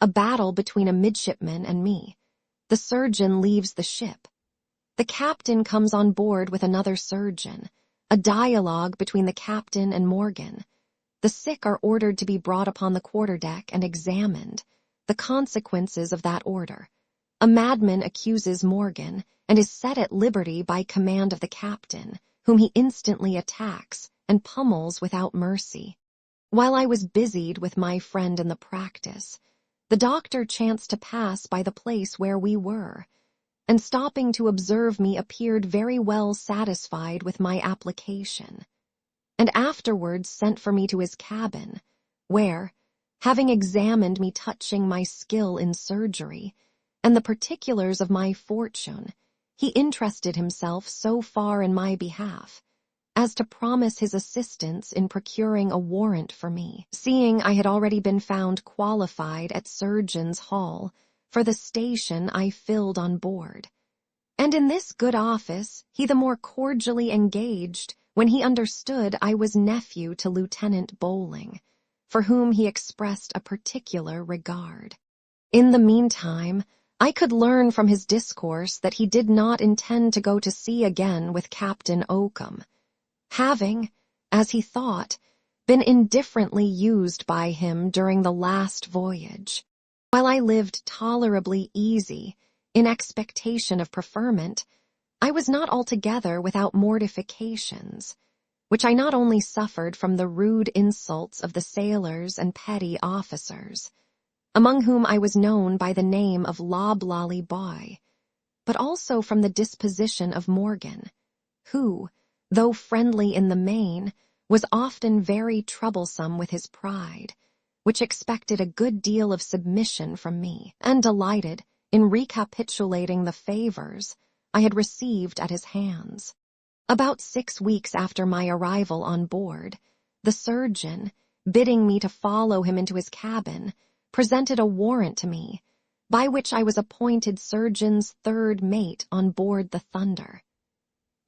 A battle between a midshipman and me. The surgeon leaves the ship. The captain comes on board with another surgeon. A dialogue between the captain and Morgan. The sick are ordered to be brought upon the quarterdeck and examined. The consequences of that order. A madman accuses Morgan and is set at liberty by command of the captain, whom he instantly attacks and pummels without mercy. While I was busied with my friend in the practice, the doctor chanced to pass by the place where we were, and stopping to observe me appeared very well satisfied with my application, and afterwards sent for me to his cabin, where, having examined me touching my skill in surgery, and the particulars of my fortune, he interested himself so far in my behalf as to promise his assistance in procuring a warrant for me, seeing I had already been found qualified at Surgeon's Hall for the station I filled on board. And in this good office he the more cordially engaged when he understood I was nephew to Lieutenant Bowling, for whom he expressed a particular regard. In the meantime, I could learn from his discourse that he did not intend to go to sea again with Captain Oakham, having, as he thought, been indifferently used by him during the last voyage. While I lived tolerably easy, in expectation of preferment, I was not altogether without mortifications, which I not only suffered from the rude insults of the sailors and petty officers, among whom I was known by the name of Loblolly Boy, but also from the disposition of Morgan, who, though friendly in the main, was often very troublesome with his pride, which expected a good deal of submission from me, and delighted in recapitulating the favors I had received at his hands. About 6 weeks after my arrival on board, the surgeon, bidding me to follow him into his cabin, presented a warrant to me, by which I was appointed surgeon's third mate on board the Thunder.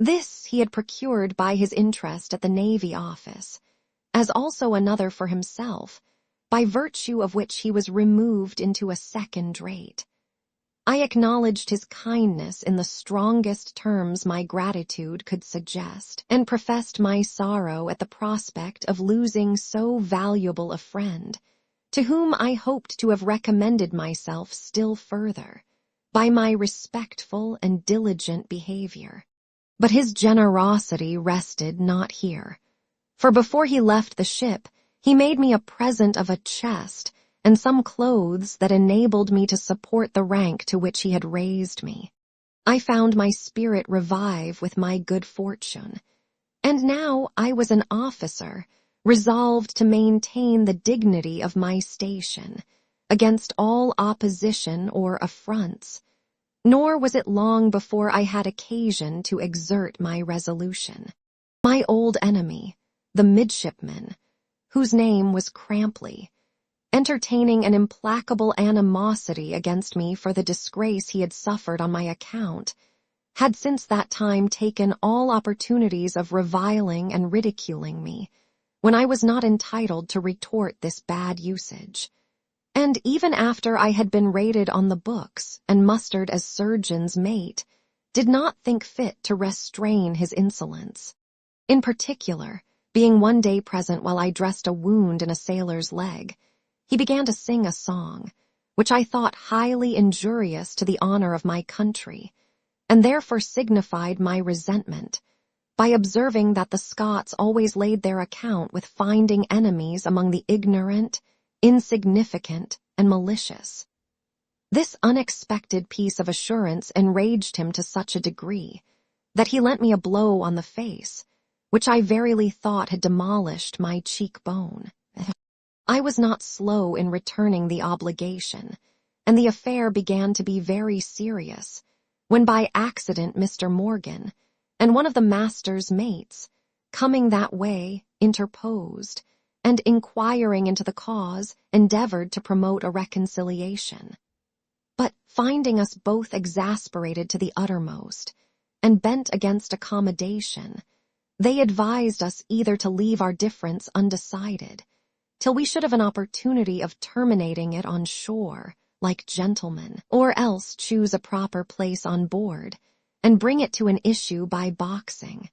This he had procured by his interest at the Navy Office, as also another for himself, by virtue of which he was removed into a second rate. I acknowledged his kindness in the strongest terms my gratitude could suggest, and professed my sorrow at the prospect of losing so valuable a friend, to whom I hoped to have recommended myself still further, by my respectful and diligent behavior. But his generosity rested not here, for before he left the ship, he made me a present of a chest and some clothes that enabled me to support the rank to which he had raised me. I found my spirit revive with my good fortune, and now I was an officer, resolved to maintain the dignity of my station, against all opposition or affronts. Nor was it long before I had occasion to exert my resolution. My old enemy, the midshipman, whose name was Crampley, entertaining an implacable animosity against me for the disgrace he had suffered on my account, had since that time taken all opportunities of reviling and ridiculing me, when I was not entitled to retort this bad usage. And even after I had been rated on the books and mustered as surgeon's mate, did not think fit to restrain his insolence. In particular, being one day present while I dressed a wound in a sailor's leg, he began to sing a song, which I thought highly injurious to the honor of my country, and therefore signified my resentment, by observing that the Scots always laid their account with finding enemies among the ignorant, insignificant, and malicious. This unexpected piece of assurance enraged him to such a degree that he lent me a blow on the face, which I verily thought had demolished my cheekbone. I was not slow in returning the obligation, and the affair began to be very serious, when by accident Mr. Morgan, and one of the master's mates, coming that way, interposed, and inquiring into the cause, endeavored to promote a reconciliation. But finding us both exasperated to the uttermost, and bent against accommodation, they advised us either to leave our difference undecided, till we should have an opportunity of terminating it on shore, like gentlemen, or else choose a proper place on board, and bring it to an issue by boxing.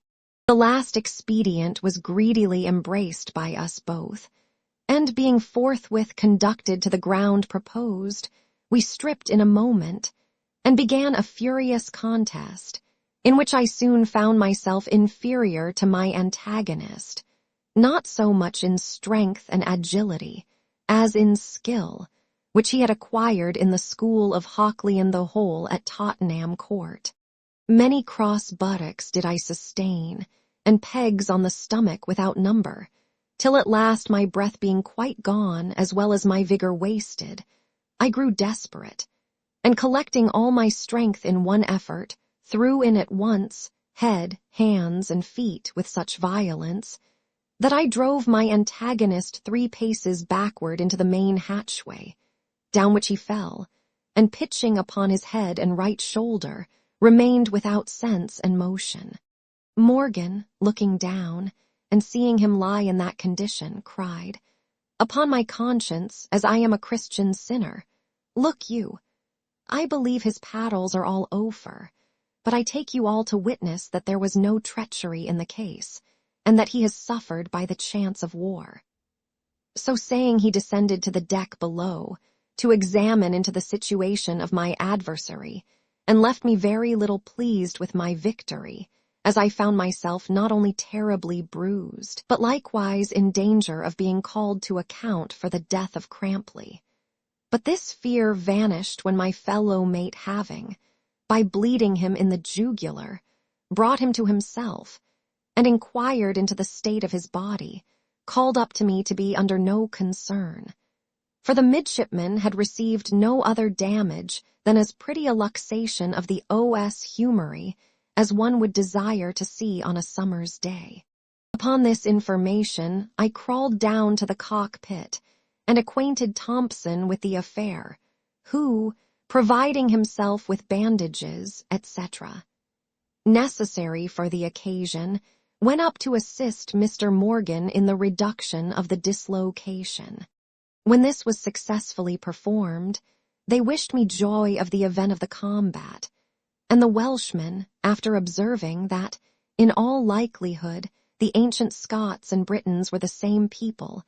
The last expedient was greedily embraced by us both, and being forthwith conducted to the ground proposed, we stripped in a moment, and began a furious contest, in which I soon found myself inferior to my antagonist, not so much in strength and agility, as in skill, which he had acquired in the school of Hockley in the Hole at Tottenham Court. Many cross buttocks did I sustain, and pegs on the stomach without number, till at last my breath being quite gone as well as my vigor wasted, I grew desperate, and collecting all my strength in one effort, threw in at once head, hands, and feet with such violence, that I drove my antagonist 3 paces backward into the main hatchway, down which he fell, and pitching upon his head and right shoulder, remained without sense and motion. Morgan, looking down, and seeing him lie in that condition, cried, "Upon my conscience, as I am a Christian sinner, look you, I believe his paddles are all over, but I take you all to witness that there was no treachery in the case, and that he has suffered by the chance of war." So saying, he descended to the deck below, to examine into the situation of my adversary, and left me very little pleased with my victory, as I found myself not only terribly bruised, but likewise in danger of being called to account for the death of Crampley. But this fear vanished when my fellow mate having, by bleeding him in the jugular, brought him to himself, and inquired into the state of his body, called up to me to be under no concern. For the midshipman had received no other damage than as pretty a luxation of the os humeri as one would desire to see on a summer's day. Upon this information, I crawled down to the cockpit, and acquainted Thompson with the affair, who, providing himself with bandages, etc., necessary for the occasion, went up to assist Mr. Morgan in the reduction of the dislocation. When this was successfully performed, they wished me joy of the event of the combat, and the Welshman, after observing that, in all likelihood, the ancient Scots and Britons were the same people,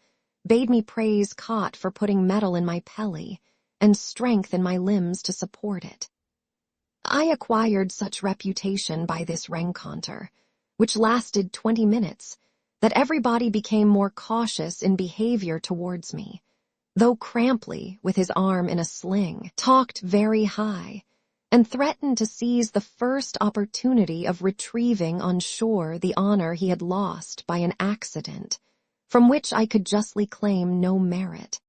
bade me praise Cot for putting mettle in my pelly, and strength in my limbs to support it. I acquired such reputation by this rencontre, which lasted 20 minutes, that everybody became more cautious in behavior towards me, though Crampley, with his arm in a sling, talked very high, and threatened to seize the first opportunity of retrieving on shore the honor he had lost by an accident, from which I could justly claim no merit.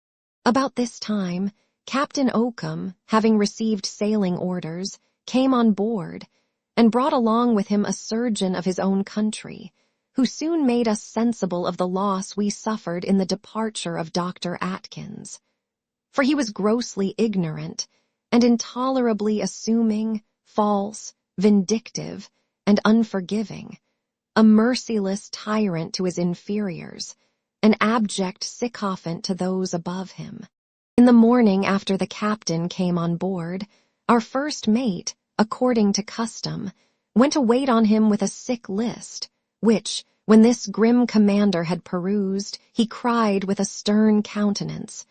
About this time, Captain Oakham, having received sailing orders, came on board, and brought along with him a surgeon of his own country, who soon made us sensible of the loss we suffered in the departure of Dr. Atkins. For he was grossly ignorant, and intolerably assuming, false, vindictive, and unforgiving, a merciless tyrant to his inferiors, an abject sycophant to those above him. In the morning after the captain came on board, our first mate, according to custom, went to wait on him with a sick list, which, when this grim commander had perused, he cried with a stern countenance,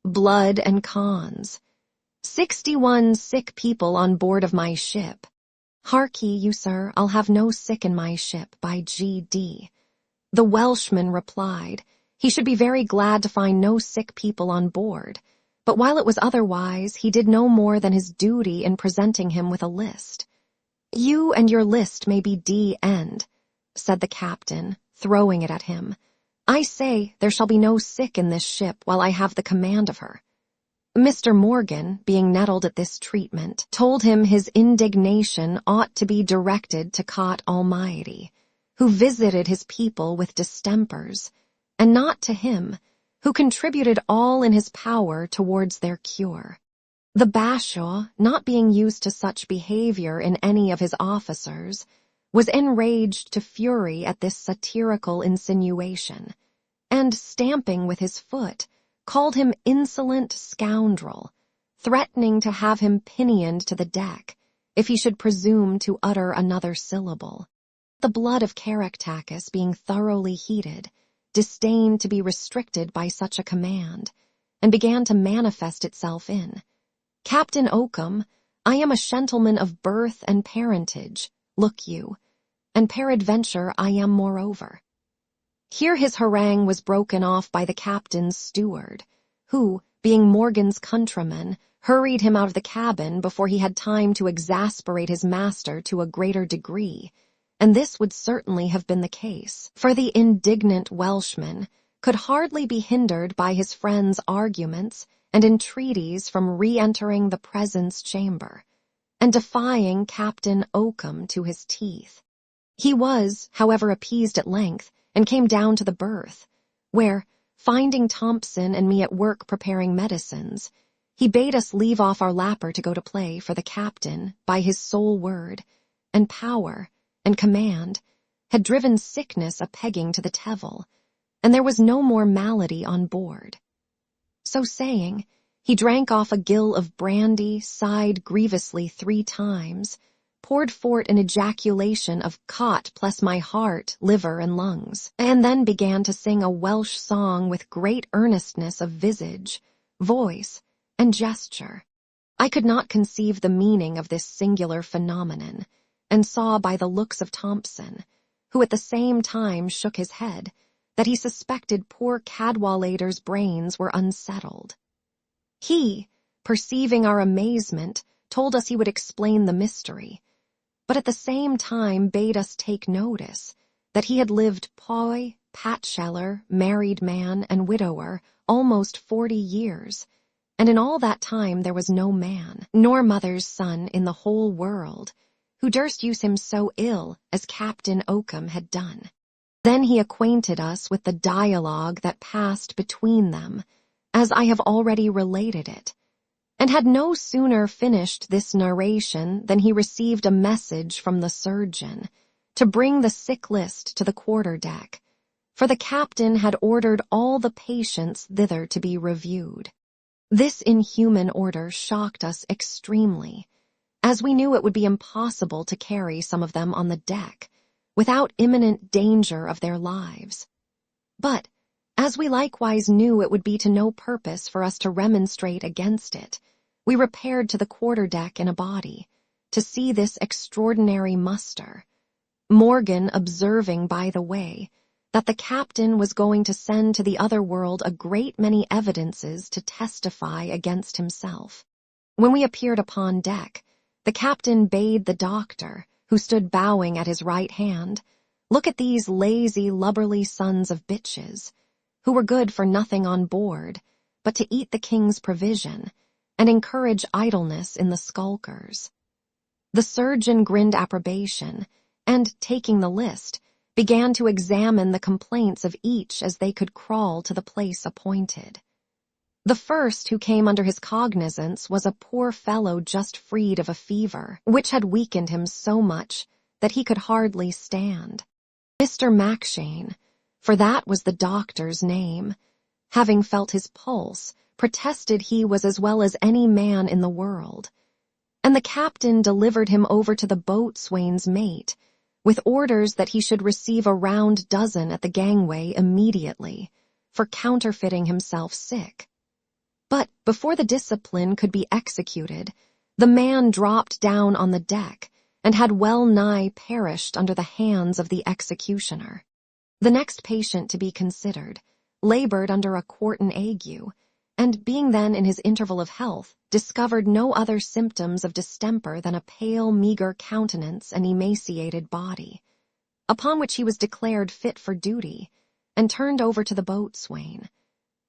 "Blood and cons! 61 sick people on board of my ship. Hark ye, you sir, I'll have no sick in my ship, by G.D. The Welshman replied, he should be very glad to find no sick people on board, but while it was otherwise, he did no more than his duty in presenting him with a list. You and your list may be D.N.'d, said the captain, throwing it at him. I say there shall be no sick in this ship while I have the command of her. Mr. Morgan, being nettled at this treatment, told him his indignation ought to be directed to Cot Almighty, who visited his people with distempers, and not to him, who contributed all in his power towards their cure. The Bashaw, not being used to such behavior in any of his officers, was enraged to fury at this satirical insinuation, and, stamping with his foot, called him insolent scoundrel, threatening to have him pinioned to the deck if he should presume to utter another syllable. The blood of Caractacus, being thoroughly heated, disdained to be restricted by such a command, and began to manifest itself in, Captain Oakham, I am a gentleman of birth and parentage, look you, and peradventure I am moreover. Here his harangue was broken off by the captain's steward, who, being Morgan's countryman, hurried him out of the cabin before he had time to exasperate his master to a greater degree, and this would certainly have been the case, for the indignant Welshman could hardly be hindered by his friend's arguments and entreaties from re-entering the presence chamber, and defying Captain Oakham to his teeth. He was, however, appeased at length, and came down to the berth, where, finding Thompson and me at work preparing medicines, he bade us leave off our lapper to go to play, for the captain, by his sole word, and power, and command, had driven sickness a-pegging to the Tevil, and there was no more malady on board. So saying, he drank off a gill of brandy, sighed grievously 3 times, poured forth an ejaculation of "Cot bless my heart, liver, and lungs," and then began to sing a Welsh song with great earnestness of visage, voice, and gesture. I could not conceive the meaning of this singular phenomenon, and saw by the looks of Thompson, who at the same time shook his head, that he suspected poor Cadwallader's brains were unsettled. He, perceiving our amazement, told us he would explain the mystery, but at the same time bade us take notice that he had lived poy, patcheller, married man, and widower almost 40 years, and in all that time there was no man, nor mother's son in the whole world, who durst use him so ill as Captain Oakham had done. Then he acquainted us with the dialogue that passed between them, as I have already related it, and had no sooner finished this narration than he received a message from the surgeon to bring the sick list to the quarter-deck, for the captain had ordered all the patients thither to be reviewed. This inhuman order shocked us extremely, as we knew it would be impossible to carry some of them on the deck, without imminent danger of their lives. But, as we likewise knew it would be to no purpose for us to remonstrate against it, we repaired to the quarter-deck in a body, to see this extraordinary muster, Morgan observing by the way that the captain was going to send to the other world a great many evidences to testify against himself. When we appeared upon deck, the captain bade the doctor, who stood bowing at his right hand, look at these lazy, lubberly sons of bitches, who were good for nothing on board, but to eat the king's provision, and encourage idleness in the skulkers. The surgeon grinned approbation, and, taking the list, began to examine the complaints of each as they could crawl to the place appointed. The first who came under his cognizance was a poor fellow just freed of a fever, which had weakened him so much that he could hardly stand. Mr. Mackshane, for that was the doctor's name, having felt his pulse, protested he was as well as any man in the world, and the captain delivered him over to the boatswain's mate, with orders that he should receive a round dozen at the gangway immediately, for counterfeiting himself sick. But before the discipline could be executed, the man dropped down on the deck, and had well nigh perished under the hands of the executioner. The next patient to be considered labored under a quartan ague, and being then in his interval of health, discovered no other symptoms of distemper than a pale, meagre countenance and emaciated body, upon which he was declared fit for duty, and turned over to the boatswain,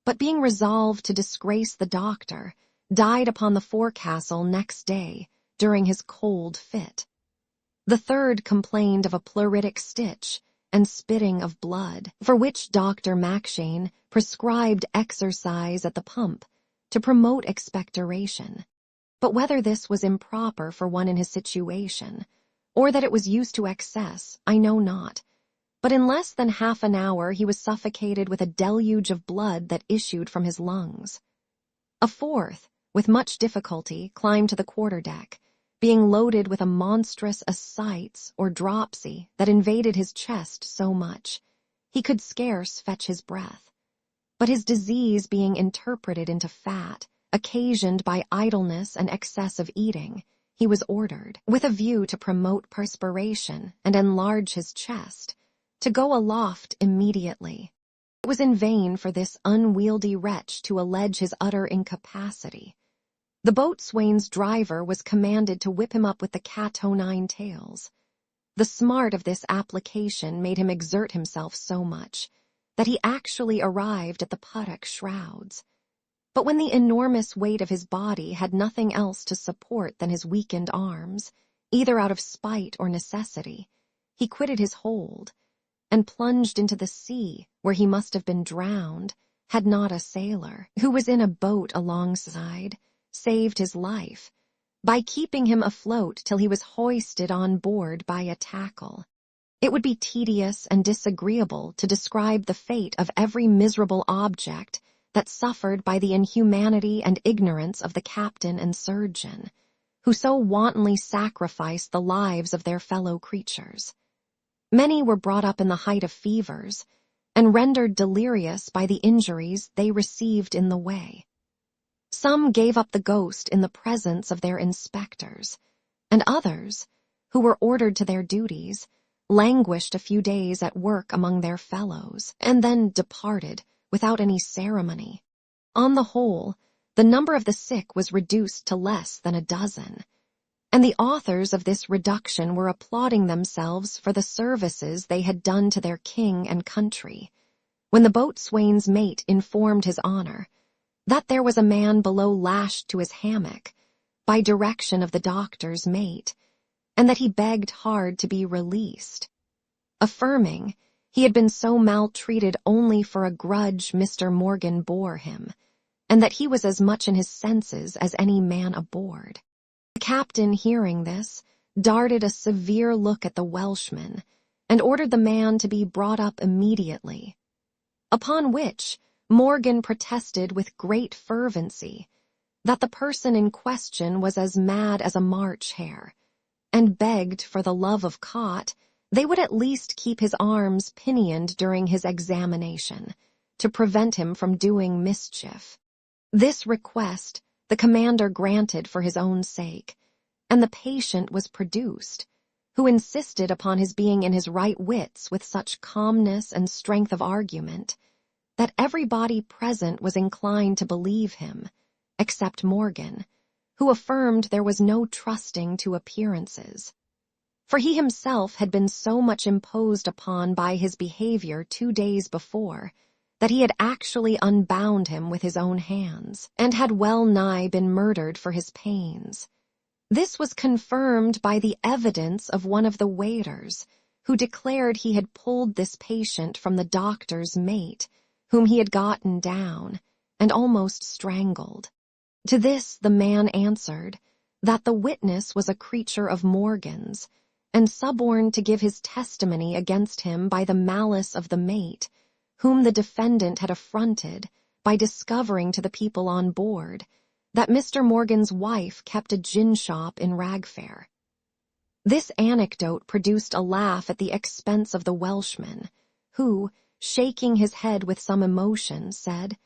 but being resolved to disgrace the doctor, died upon the forecastle next day during his cold fit. The third complained of a pleuritic stitch and spitting of blood, for which Dr. Mackshane prescribed exercise at the pump to promote expectoration. But whether this was improper for one in his situation, or that it was used to excess, I know not. But in less than half an hour he was suffocated with a deluge of blood that issued from his lungs. A fourth, with much difficulty, climbed to the quarter-deck, being loaded with a monstrous ascites or dropsy that invaded his chest so much, he could scarce fetch his breath. But his disease being interpreted into fat, occasioned by idleness and excess of eating, he was ordered, with a view to promote perspiration and enlarge his chest, to go aloft immediately. It was in vain for this unwieldy wretch to allege his utter incapacity. The boatswain's driver was commanded to whip him up with the cat o' nine tails. The smart of this application made him exert himself so much that he actually arrived at the puttock shrouds. But when the enormous weight of his body had nothing else to support than his weakened arms, either out of spite or necessity, he quitted his hold, and plunged into the sea, where he must have been drowned, had not a sailor, who was in a boat alongside, saved his life, by keeping him afloat till he was hoisted on board by a tackle. It would be tedious and disagreeable to describe the fate of every miserable object that suffered by the inhumanity and ignorance of the captain and surgeon, who so wantonly sacrificed the lives of their fellow creatures. Many were brought up in the height of fevers, and rendered delirious by the injuries they received in the way. Some gave up the ghost in the presence of their inspectors, and others, who were ordered to their duties, languished a few days at work among their fellows, and then departed without any ceremony. On the whole, the number of the sick was reduced to less than a dozen, and the authors of this reduction were applauding themselves for the services they had done to their king and country, when the boatswain's mate informed his honor that there was a man below lashed to his hammock, by direction of the doctor's mate, and that he begged hard to be released, affirming he had been so maltreated only for a grudge Mr. Morgan bore him, and that he was as much in his senses as any man aboard. The captain, hearing this, darted a severe look at the Welshman, and ordered the man to be brought up immediately, upon which Morgan protested with great fervency that the person in question was as mad as a March hare, and begged for the love of cot they would at least keep his arms pinioned during his examination, to prevent him from doing mischief. This request the commander granted for his own sake, and the patient was produced, who insisted upon his being in his right wits with such calmness and strength of argument that everybody present was inclined to believe him, except Morgan, who affirmed there was no trusting to appearances. For he himself had been so much imposed upon by his behavior 2 days before that he had actually unbound him with his own hands, and had well nigh been murdered for his pains. This was confirmed by the evidence of one of the waiters, who declared he had pulled this patient from the doctor's mate, whom he had gotten down, and almost strangled. To this the man answered that the witness was a creature of Morgan's, and suborned to give his testimony against him by the malice of the mate, whom the defendant had affronted by discovering to the people on board that Mr. Morgan's wife kept a gin shop in Ragfair. This anecdote produced a laugh at the expense of the Welshman, who, shaking his head with some emotion, said,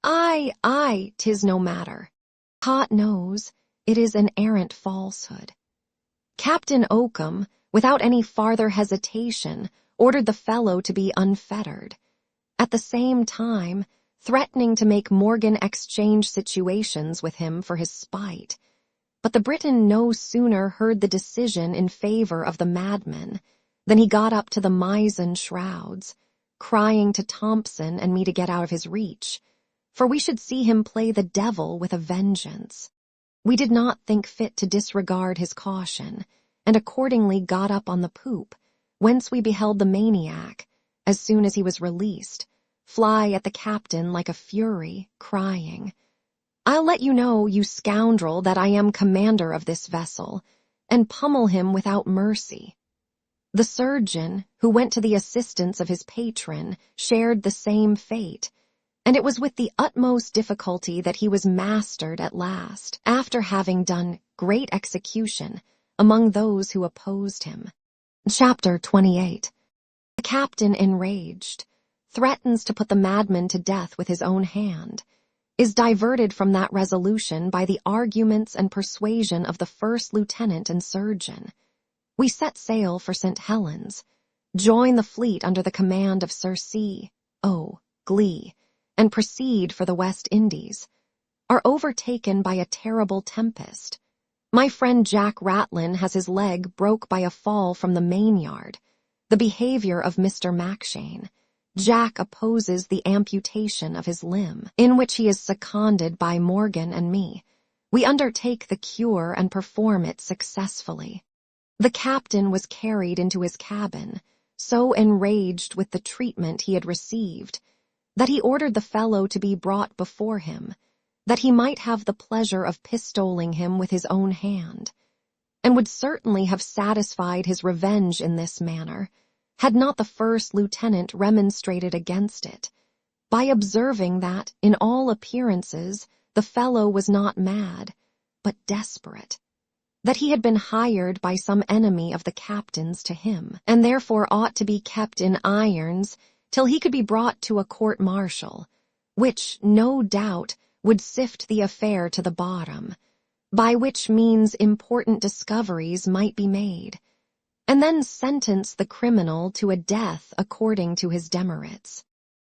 Aye, 'tis no matter. Pot knows, it is an arrant falsehood. Captain Oakham, without any farther hesitation, ordered the fellow to be unfettered, at the same time threatening to make Morgan exchange situations with him for his spite. But the Briton no sooner heard the decision in favor of the madman than he got up to the mizzen shrouds, crying to Thompson and me to get out of his reach, for we should see him play the devil with a vengeance. We did not think fit to disregard his caution, and accordingly got up on the poop, whence we beheld the maniac, as soon as he was released, fly at the captain like a fury, crying, I'll let you know, you scoundrel, that I am commander of this vessel, and pummel him without mercy. The surgeon, who went to the assistance of his patron, shared the same fate, and it was with the utmost difficulty that he was mastered at last, after having done great execution among those who opposed him. Chapter 28. The captain, enraged, threatens to put the madman to death with his own hand, is diverted from that resolution by the arguments and persuasion of the first lieutenant and surgeon. We set sail for St. Helens, join the fleet under the command of Sir C. O. Glee, and proceed for the West Indies, are overtaken by a terrible tempest. My friend Jack Ratlin has his leg broke by a fall from the mainyard. The behavior of Mr. Mackshane. Jack opposes the amputation of his limb, in which he is seconded by Morgan and me. We undertake the cure and perform it successfully. The captain was carried into his cabin, so enraged with the treatment he had received, that he ordered the fellow to be brought before him, that he might have the pleasure of pistoling him with his own hand, and would certainly have satisfied his revenge in this manner, had not the first lieutenant remonstrated against it, by observing that, in all appearances, the fellow was not mad, but desperate, that he had been hired by some enemy of the captain's to him, and therefore ought to be kept in irons till he could be brought to a court-martial, which, no doubt, would sift the affair to the bottom, by which means important discoveries might be made, and then sentence the criminal to a death according to his demerits.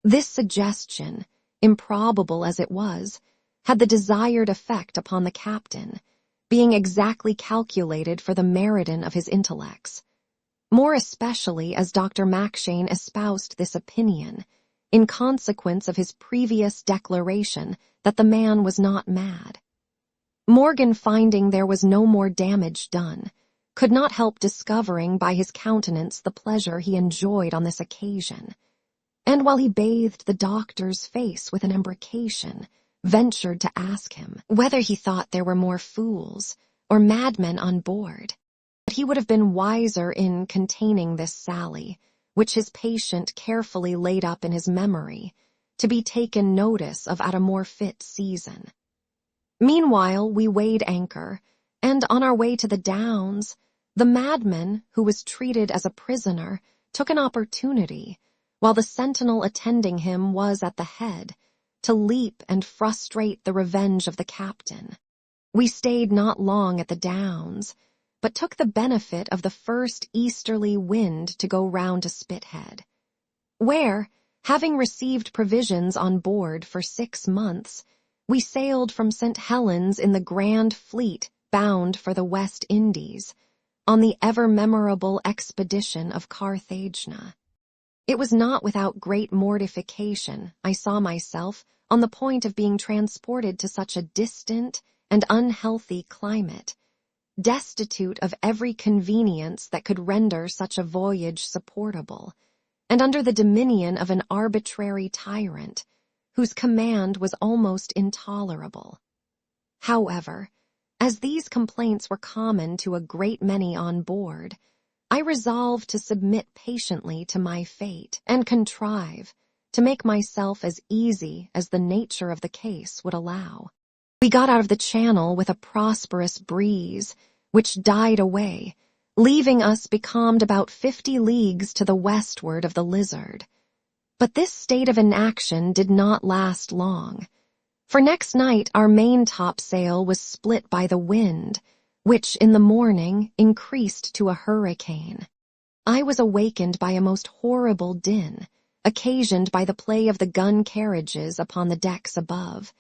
This suggestion, improbable as it was, had the desired effect upon the captain, being exactly calculated for the meriton of his intellects, more especially as Dr. Mackshane espoused this opinion, in consequence of his previous declaration that the man was not mad. Morgan, finding there was no more damage done, could not help discovering by his countenance the pleasure he enjoyed on this occasion, and while he bathed the doctor's face with an imprecation, ventured to ask him whether he thought there were more fools or madmen on board. But he would have been wiser in containing this sally, which his patient carefully laid up in his memory, to be taken notice of at a more fit season. Meanwhile we weighed anchor, and on our way to the Downs, the madman, who was treated as a prisoner, took an opportunity, while the sentinel attending him was at the head, to leap and frustrate the revenge of the captain. We stayed not long at the Downs, but took the benefit of the first easterly wind to go round to Spithead, where, having received provisions on board for 6 months, we sailed from St. Helens in the Grand Fleet bound for the West Indies, on the ever-memorable expedition of Carthagena. It was not without great mortification I saw myself on the point of being transported to such a distant and unhealthy climate, destitute of every convenience that could render such a voyage supportable, and under the dominion of an arbitrary tyrant, whose command was almost intolerable. However, as these complaints were common to a great many on board, I resolved to submit patiently to my fate and contrive to make myself as easy as the nature of the case would allow. We got out of the channel with a prosperous breeze, which died away, leaving us becalmed about 50 leagues to the westward of the Lizard. But this state of inaction did not last long, for next night our main topsail was split by the wind, which in the morning increased to a hurricane. I was awakened by a most horrible din, occasioned by the play of the gun carriages upon the decks above,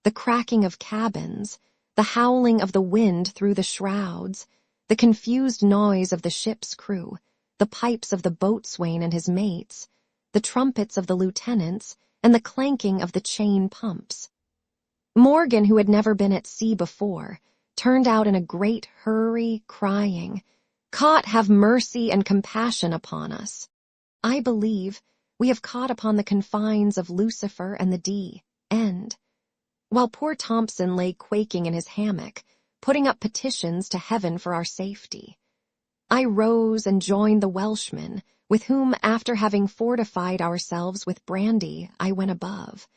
the cracking of cabins, the howling of the wind through the shrouds, the confused noise of the ship's crew, the pipes of the boatswain and his mates, the trumpets of the lieutenants, and the clanking of the chain pumps. Morgan, who had never been at sea before, turned out in a great hurry, crying, "Caught, have mercy and compassion upon us." I believe we have caught upon the confines of Lucifer and the D.End. While poor Thompson lay quaking in his hammock, putting up petitions to heaven for our safety, I rose and joined the Welshman, with whom, after having fortified ourselves with brandy, I went above.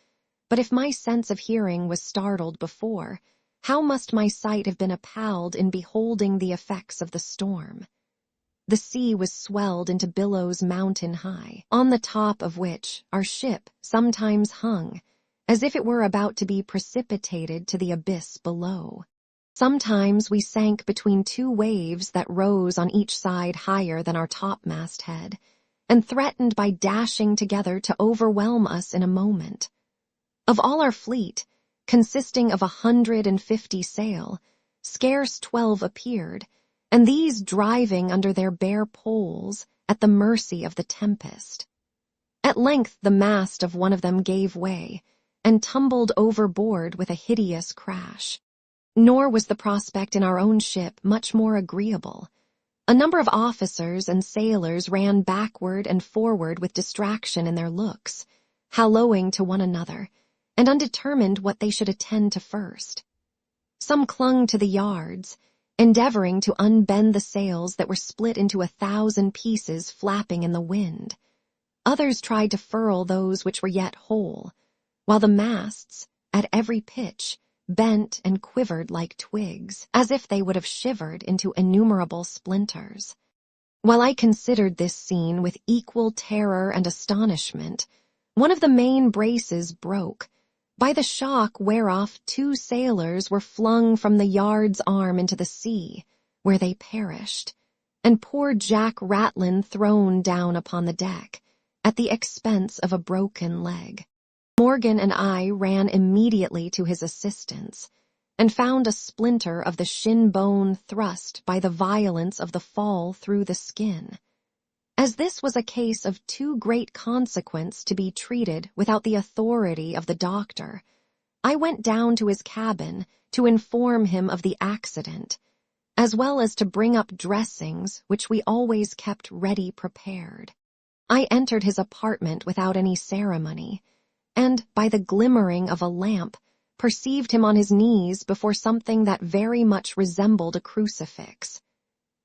But if my sense of hearing was startled before, how must my sight have been appalled in beholding the effects of the storm? The sea was swelled into billows mountain high, on the top of which our ship sometimes hung, as if it were about to be precipitated to the abyss below. Sometimes we sank between 2 waves that rose on each side higher than our topmast head, and threatened by dashing together to overwhelm us in a moment. Of all our fleet, consisting of 150 sail, scarce 12 appeared, and these driving under their bare poles at the mercy of the tempest. At length the mast of one of them gave way, and tumbled overboard with a hideous crash. Nor was the prospect in our own ship much more agreeable. A number of officers and sailors ran backward and forward with distraction in their looks, hallooing to one another, and undetermined what they should attend to first. Some clung to the yards, endeavoring to unbend the sails that were split into 1,000 pieces flapping in the wind. Others tried to furl those which were yet whole, while the masts, at every pitch, bent and quivered like twigs, as if they would have shivered into innumerable splinters. While I considered this scene with equal terror and astonishment, one of the main braces broke, by the shock whereof 2 sailors were flung from the yard's arm into the sea, where they perished, and poor Jack Ratlin thrown down upon the deck, at the expense of a broken leg. Morgan and I ran immediately to his assistance, and found a splinter of the shin bone thrust by the violence of the fall through the skin. As this was a case of too great consequence to be treated without the authority of the doctor, I went down to his cabin to inform him of the accident, as well as to bring up dressings which we always kept ready prepared. I entered his apartment without any ceremony, and, by the glimmering of a lamp, perceived him on his knees before something that very much resembled a crucifix.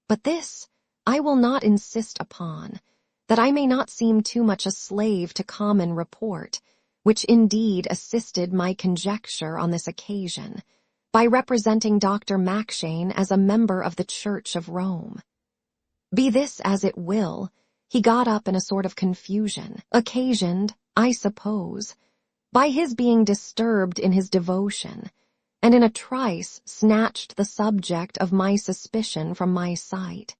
But this I will not insist upon, that I may not seem too much a slave to common report, which indeed assisted my conjecture on this occasion, by representing Dr. Mackshane as a member of the Church of Rome. Be this as it will, he got up in a sort of confusion, occasioned, I suppose, by his being disturbed in his devotion, and in a trice snatched the subject of my suspicion from my sight.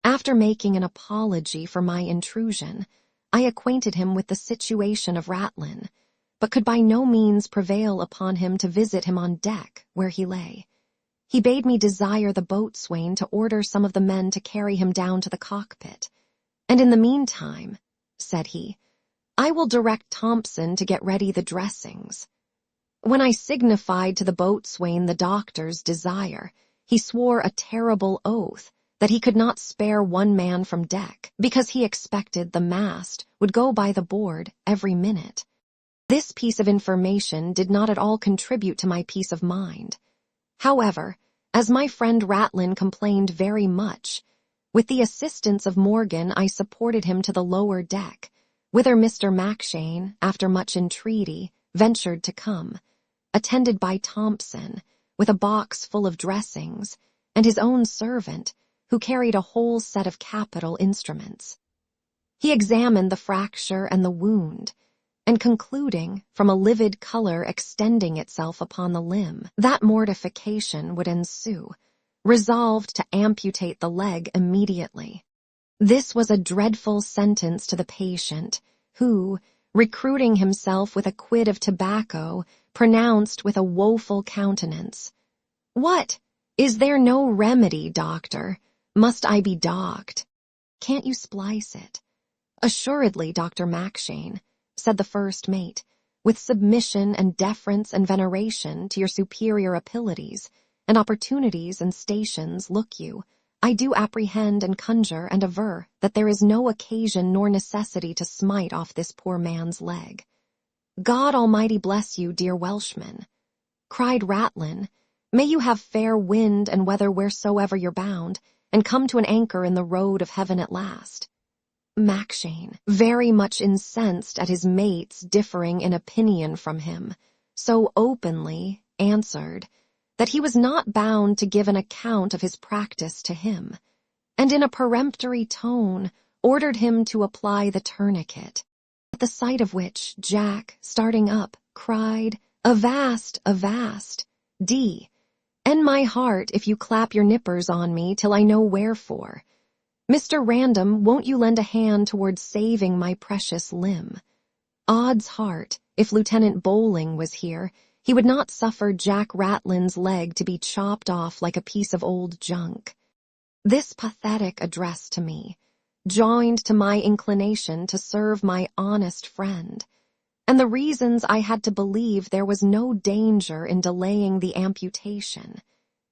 After making an apology for my intrusion, I acquainted him with the situation of Ratlin, but could by no means prevail upon him to visit him on deck where he lay. He bade me desire the boatswain to order some of the men to carry him down to the cockpit, and in the meantime, said he, I will direct Thompson to get ready the dressings. When I signified to the boatswain the doctor's desire, he swore a terrible oath that he could not spare one man from deck, because he expected the mast would go by the board every minute. This piece of information did not at all contribute to my peace of mind. However, as my friend Ratlin complained very much, with the assistance of Morgan I supported him to the lower deck, whither Mr. Mackshane, after much entreaty, ventured to come, attended by Thompson, with a box full of dressings, and his own servant, who carried a whole set of capital instruments. He examined the fracture and the wound, and concluding, from a livid color extending itself upon the limb, that mortification would ensue, resolved to amputate the leg immediately. This was a dreadful sentence to the patient, who, recruiting himself with a quid of tobacco, pronounced with a woeful countenance, "What? Is there no remedy, doctor? Must I be docked? Can't you splice it?" "Assuredly, Dr. Mackshane," said the first mate, "with submission and deference and veneration to your superior abilities, and opportunities and stations, look you, I do apprehend and conjure and aver that there is no occasion nor necessity to smite off this poor man's leg." "God Almighty bless you, dear Welshman," cried Ratlin. "May you have fair wind and weather wheresoever you're bound, and come to an anchor in the road of heaven at last." Mackshane, very much incensed at his mates differing in opinion from him, so openly answered that he was not bound to give an account of his practice to him, and in a peremptory tone ordered him to apply the tourniquet, at the sight of which Jack, starting up, cried, "Avast, avast, D, and my heart if you clap your nippers on me till I know wherefore. Mr. Random, won't you lend a hand towards saving my precious limb? Odds heart, if Lieutenant Bowling was here, he would not suffer Jack Ratlin's leg to be chopped off like a piece of old junk." This pathetic address to me, joined to my inclination to serve my honest friend, and the reasons I had to believe there was no danger in delaying the amputation,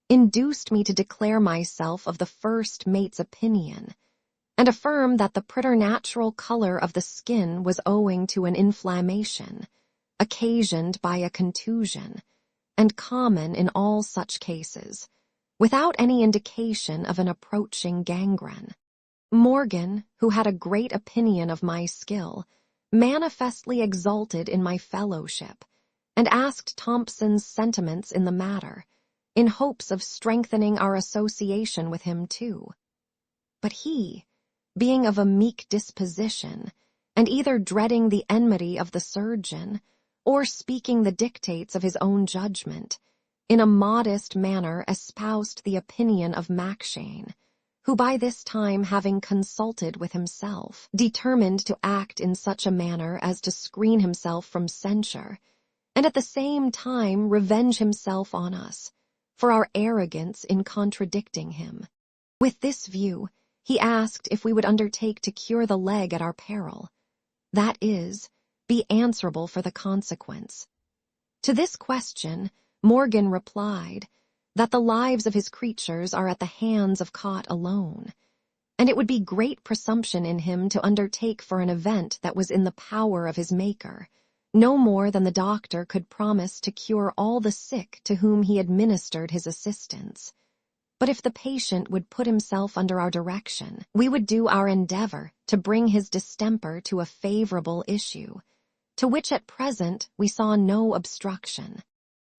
induced me to declare myself of the first mate's opinion, and affirm that the preternatural color of the skin was owing to an inflammation, occasioned by a contusion, and common in all such cases, without any indication of an approaching gangrene. Morgan, who had a great opinion of my skill, manifestly exulted in my fellowship, and asked Thompson's sentiments in the matter, in hopes of strengthening our association with him too. But he, being of a meek disposition, and either dreading the enmity of the surgeon, or speaking the dictates of his own judgment, in a modest manner espoused the opinion of Mackshane, who by this time, having consulted with himself, determined to act in such a manner as to screen himself from censure, and at the same time revenge himself on us for our arrogance in contradicting him. With this view, he asked if we would undertake to cure the leg at our peril, that is, be answerable for the consequence. To this question, Morgan replied that the lives of his creatures are at the hands of Cot alone, and it would be great presumption in him to undertake for an event that was in the power of his Maker, no more than the doctor could promise to cure all the sick to whom he administered his assistance. But if the patient would put himself under our direction, we would do our endeavor to bring his distemper to a favorable issue, to which at present we saw no obstruction.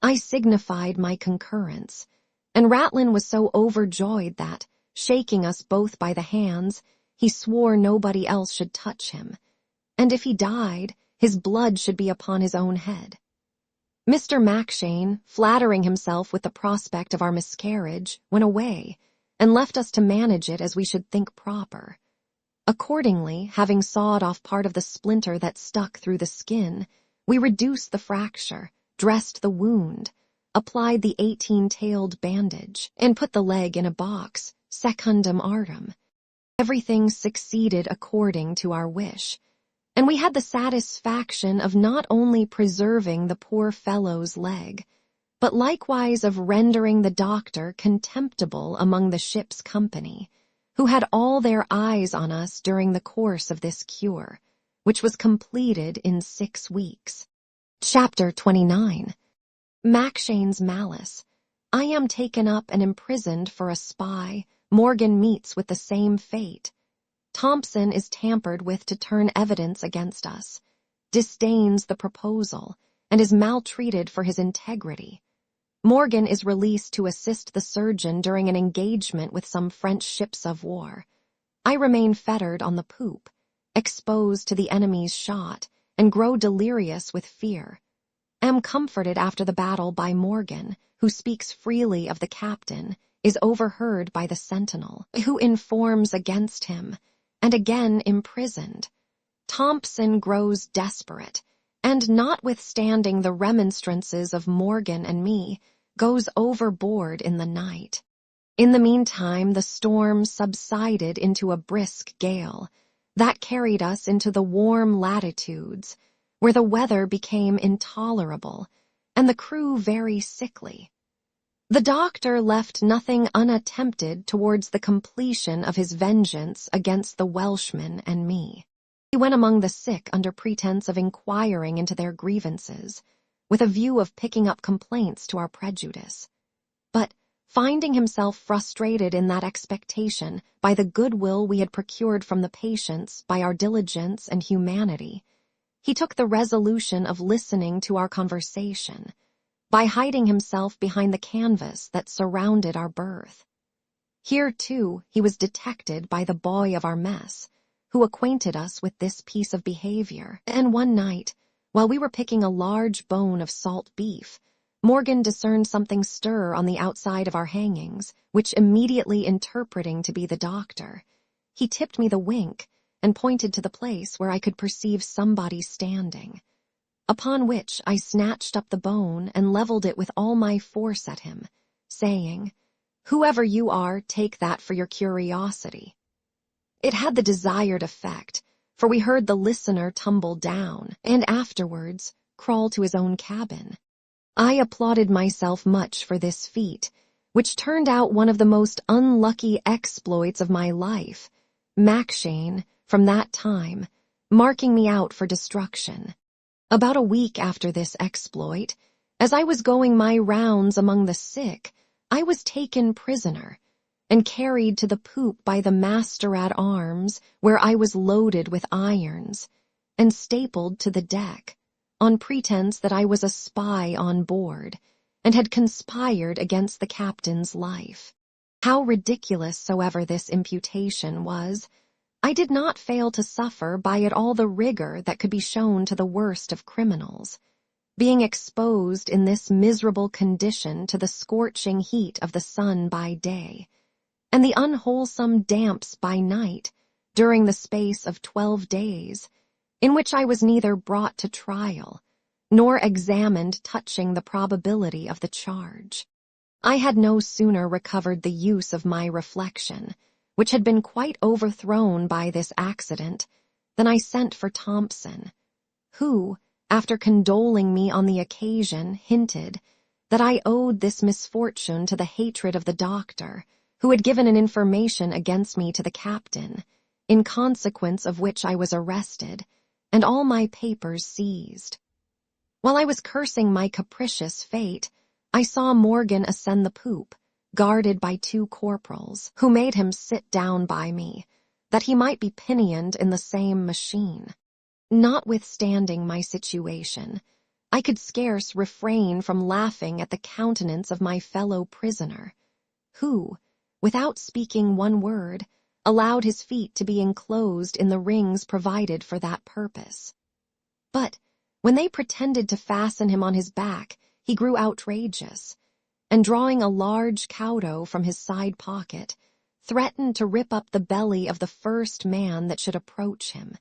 I signified my concurrence, and Ratlin was so overjoyed that, shaking us both by the hands, he swore nobody else should touch him, and if he died, his blood should be upon his own head. Mr. Mackshane, flattering himself with the prospect of our miscarriage, went away, and left us to manage it as we should think proper. Accordingly, having sawed off part of the splinter that stuck through the skin, we reduced the fracture, dressed the wound, applied the 18-tailed bandage, and put the leg in a box, secundum artem. Everything succeeded according to our wish, and we had the satisfaction of not only preserving the poor fellow's leg, but likewise of rendering the doctor contemptible among the ship's company, who had all their eyes on us during the course of this cure, which was completed in 6 weeks. Chapter 29. Mackshane's Malice. I am taken up and imprisoned for a spy. Morgan meets with the same fate. Thompson is tampered with to turn evidence against us, disdains the proposal, and is maltreated for his integrity. Morgan is released to assist the surgeon during an engagement with some French ships of war. I remain fettered on the poop, exposed to the enemy's shot, and grow delirious with fear. Am comforted after the battle by Morgan, who speaks freely of the captain, is overheard by the sentinel, who informs against him, and again imprisoned. Thompson grows desperate, and notwithstanding the remonstrances of Morgan and me, goes overboard in the night. In the meantime, the storm subsided into a brisk gale that carried us into the warm latitudes, where the weather became intolerable and the crew very sickly. The doctor left nothing unattempted towards the completion of his vengeance against the Welshman and me. He went among the sick under pretense of inquiring into their grievances, with a view of picking up complaints to our prejudice. But, finding himself frustrated in that expectation by the goodwill we had procured from the patients by our diligence and humanity, he took the resolution of listening to our conversation, by hiding himself behind the canvas that surrounded our berth. Here, too, he was detected by the boy of our mess, who acquainted us with this piece of behavior, and one night, while we were picking a large bone of salt beef, Morgan discerned something stir on the outside of our hangings, which immediately interpreting to be the doctor, he tipped me the wink and pointed to the place where I could perceive somebody standing. Upon which I snatched up the bone and leveled it with all my force at him, saying, "Whoever you are, take that for your curiosity." It had the desired effect, for we heard the listener tumble down, and afterwards crawl to his own cabin. I applauded myself much for this feat, which turned out one of the most unlucky exploits of my life, Mackshane, from that time, marking me out for destruction. About a week after this exploit, as I was going my rounds among the sick, I was taken prisoner, and carried to the poop by the master-at-arms, where I was loaded with irons, and stapled to the deck, on pretense that I was a spy on board, and had conspired against the captain's life. How ridiculous soever this imputation was, I did not fail to suffer by it all the rigor that could be shown to the worst of criminals, being exposed in this miserable condition to the scorching heat of the sun by day, and the unwholesome damps by night, during the space of 12 days, in which I was neither brought to trial, nor examined touching the probability of the charge. I had no sooner recovered the use of my reflection, which had been quite overthrown by this accident, than I sent for Thompson, who, after condoling me on the occasion, hinted that I owed this misfortune to the hatred of the doctor, who had given an information against me to the captain, in consequence of which I was arrested, and all my papers seized. While I was cursing my capricious fate, I saw Morgan ascend the poop, guarded by 2 corporals, who made him sit down by me, that he might be pinioned in the same machine. Notwithstanding my situation, I could scarce refrain from laughing at the countenance of my fellow prisoner, who, without speaking one word, allowed his feet to be enclosed in the rings provided for that purpose. But, When they pretended to fasten him on his back, he grew outrageous, and drawing a large caudo from his side pocket, threatened to rip up the belly of the first man that should approach him,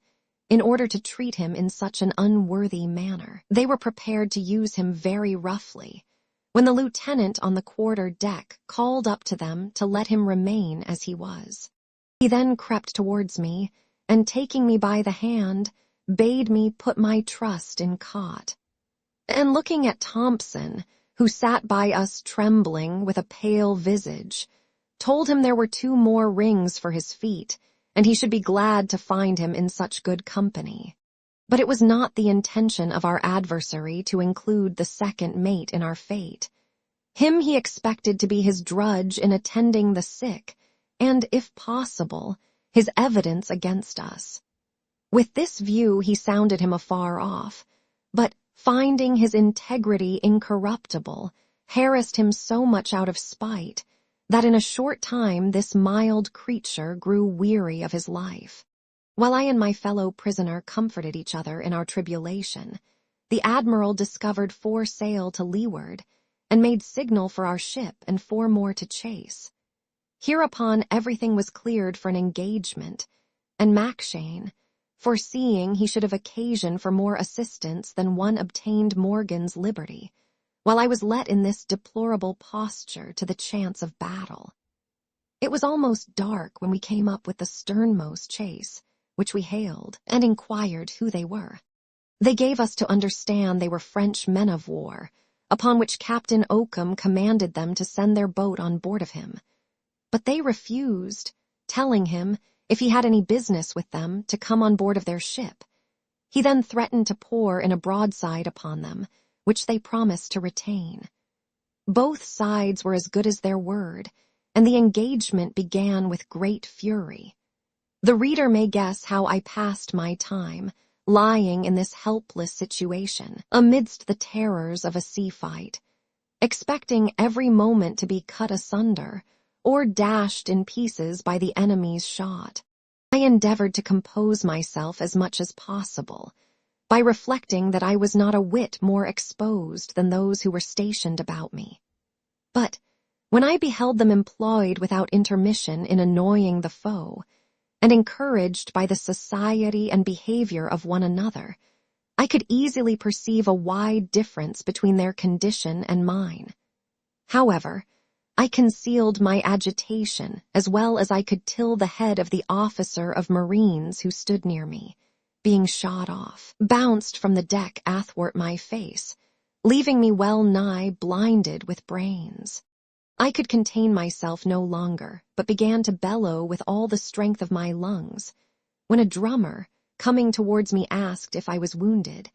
in order to treat him in such an unworthy manner. They were prepared to use him very roughly, when the lieutenant on the quarter deck called up to them to let him remain as he was. He then crept towards me, and taking me by the hand, bade me put my trust in Cot. And looking at Thompson, who sat by us trembling with a pale visage, told him there were 2 more rings for his feet, and he should be glad to find him in such good company. But it was not the intention of our adversary to include the second mate in our fate. Him he expected to be his drudge in attending the sick, and, if possible, his evidence against us. With this view he sounded him afar off, but, finding his integrity incorruptible, harassed him so much out of spite, that in a short time this mild creature grew weary of his life. While I and my fellow prisoner comforted each other in our tribulation, the admiral discovered 4 sail to leeward, and made signal for our ship and 4 more to chase. Hereupon everything was cleared for an engagement, and Mackshane, foreseeing he should have occasion for more assistance than one obtained Morgan's liberty, while I was let in this deplorable posture to the chance of battle. It was almost dark when we came up with the sternmost chase, which we hailed, and inquired who they were. They gave us to understand they were French men of war, upon which Captain Oakham commanded them to send their boat on board of him. But they refused, telling him, if he had any business with them, to come on board of their ship. He then threatened to pour in a broadside upon them, which they promised to retain. Both sides were as good as their word, and the engagement began with great fury. The reader may guess how I passed my time, lying in this helpless situation, amidst the terrors of a sea fight, expecting every moment to be cut asunder, or dashed in pieces by the enemy's shot. I endeavored to compose myself as much as possible, by reflecting that I was not a whit more exposed than those who were stationed about me. But, when I beheld them employed without intermission in annoying the foe, and encouraged by the society and behavior of one another, I could easily perceive a wide difference between their condition and mine. However, I concealed my agitation as well as I could till the head of the officer of marines who stood near me, being shot off, bounced from the deck athwart my face, leaving me well nigh blinded with brains. I could contain myself no longer, but began to bellow with all the strength of my lungs, when a drummer, coming towards me, asked if I was wounded,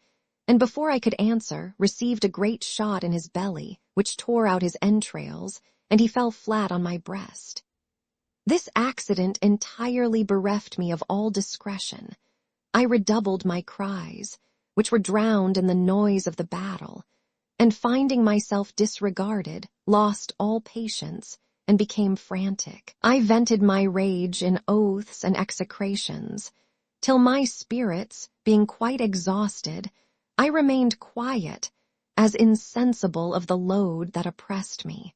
and before I could answer, received a great shot in his belly, which tore out his entrails, and he fell flat on my breast. This accident entirely bereft me of all discretion. I redoubled my cries, which were drowned in the noise of the battle, and finding myself disregarded, lost all patience, and became frantic. I vented my rage in oaths and execrations, till my spirits, being quite exhausted, I remained quiet, as insensible of the load that oppressed me.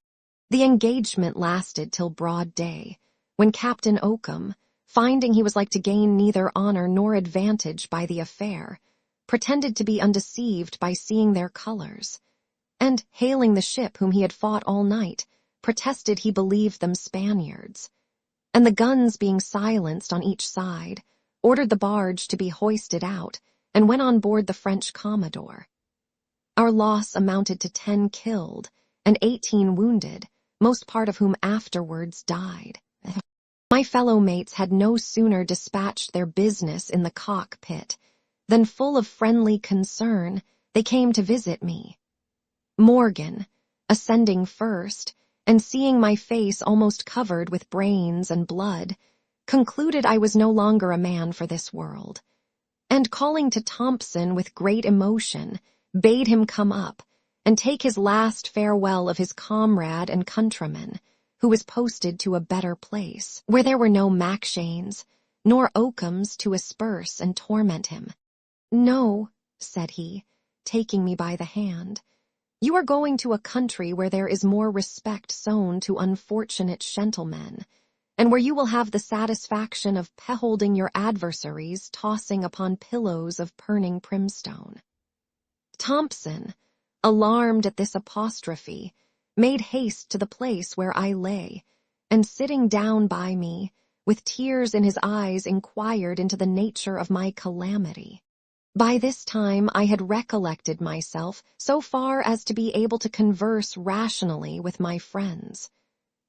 The engagement lasted till broad day, when Captain Oakham, finding he was like to gain neither honor nor advantage by the affair, pretended to be undeceived by seeing their colors, and, hailing the ship whom he had fought all night, protested he believed them Spaniards, and the guns being silenced on each side, ordered the barge to be hoisted out, and went on board the French Commodore. Our loss amounted to 10 killed and 18 wounded, most part of whom afterwards died. My fellow mates had no sooner dispatched their business in the cockpit than, full of friendly concern, they came to visit me. Morgan, ascending first, and seeing my face almost covered with brains and blood, concluded I was no longer a man for this world, and calling to Thompson with great emotion, bade him come up, and take his last farewell of his comrade and countryman, who was posted to a better place, where there were no Mackshanes, nor Oakhams to asperse and torment him. "No," said he, taking me by the hand. "You are going to a country where there is more respect shown to unfortunate gentlemen, and where you will have the satisfaction of beholding your adversaries tossing upon pillows of burning brimstone." Thompson, alarmed at this apostrophe, made haste to the place where I lay, and sitting down by me, with tears in his eyes, inquired into the nature of my calamity. By this time I had recollected myself so far as to be able to converse rationally with my friends,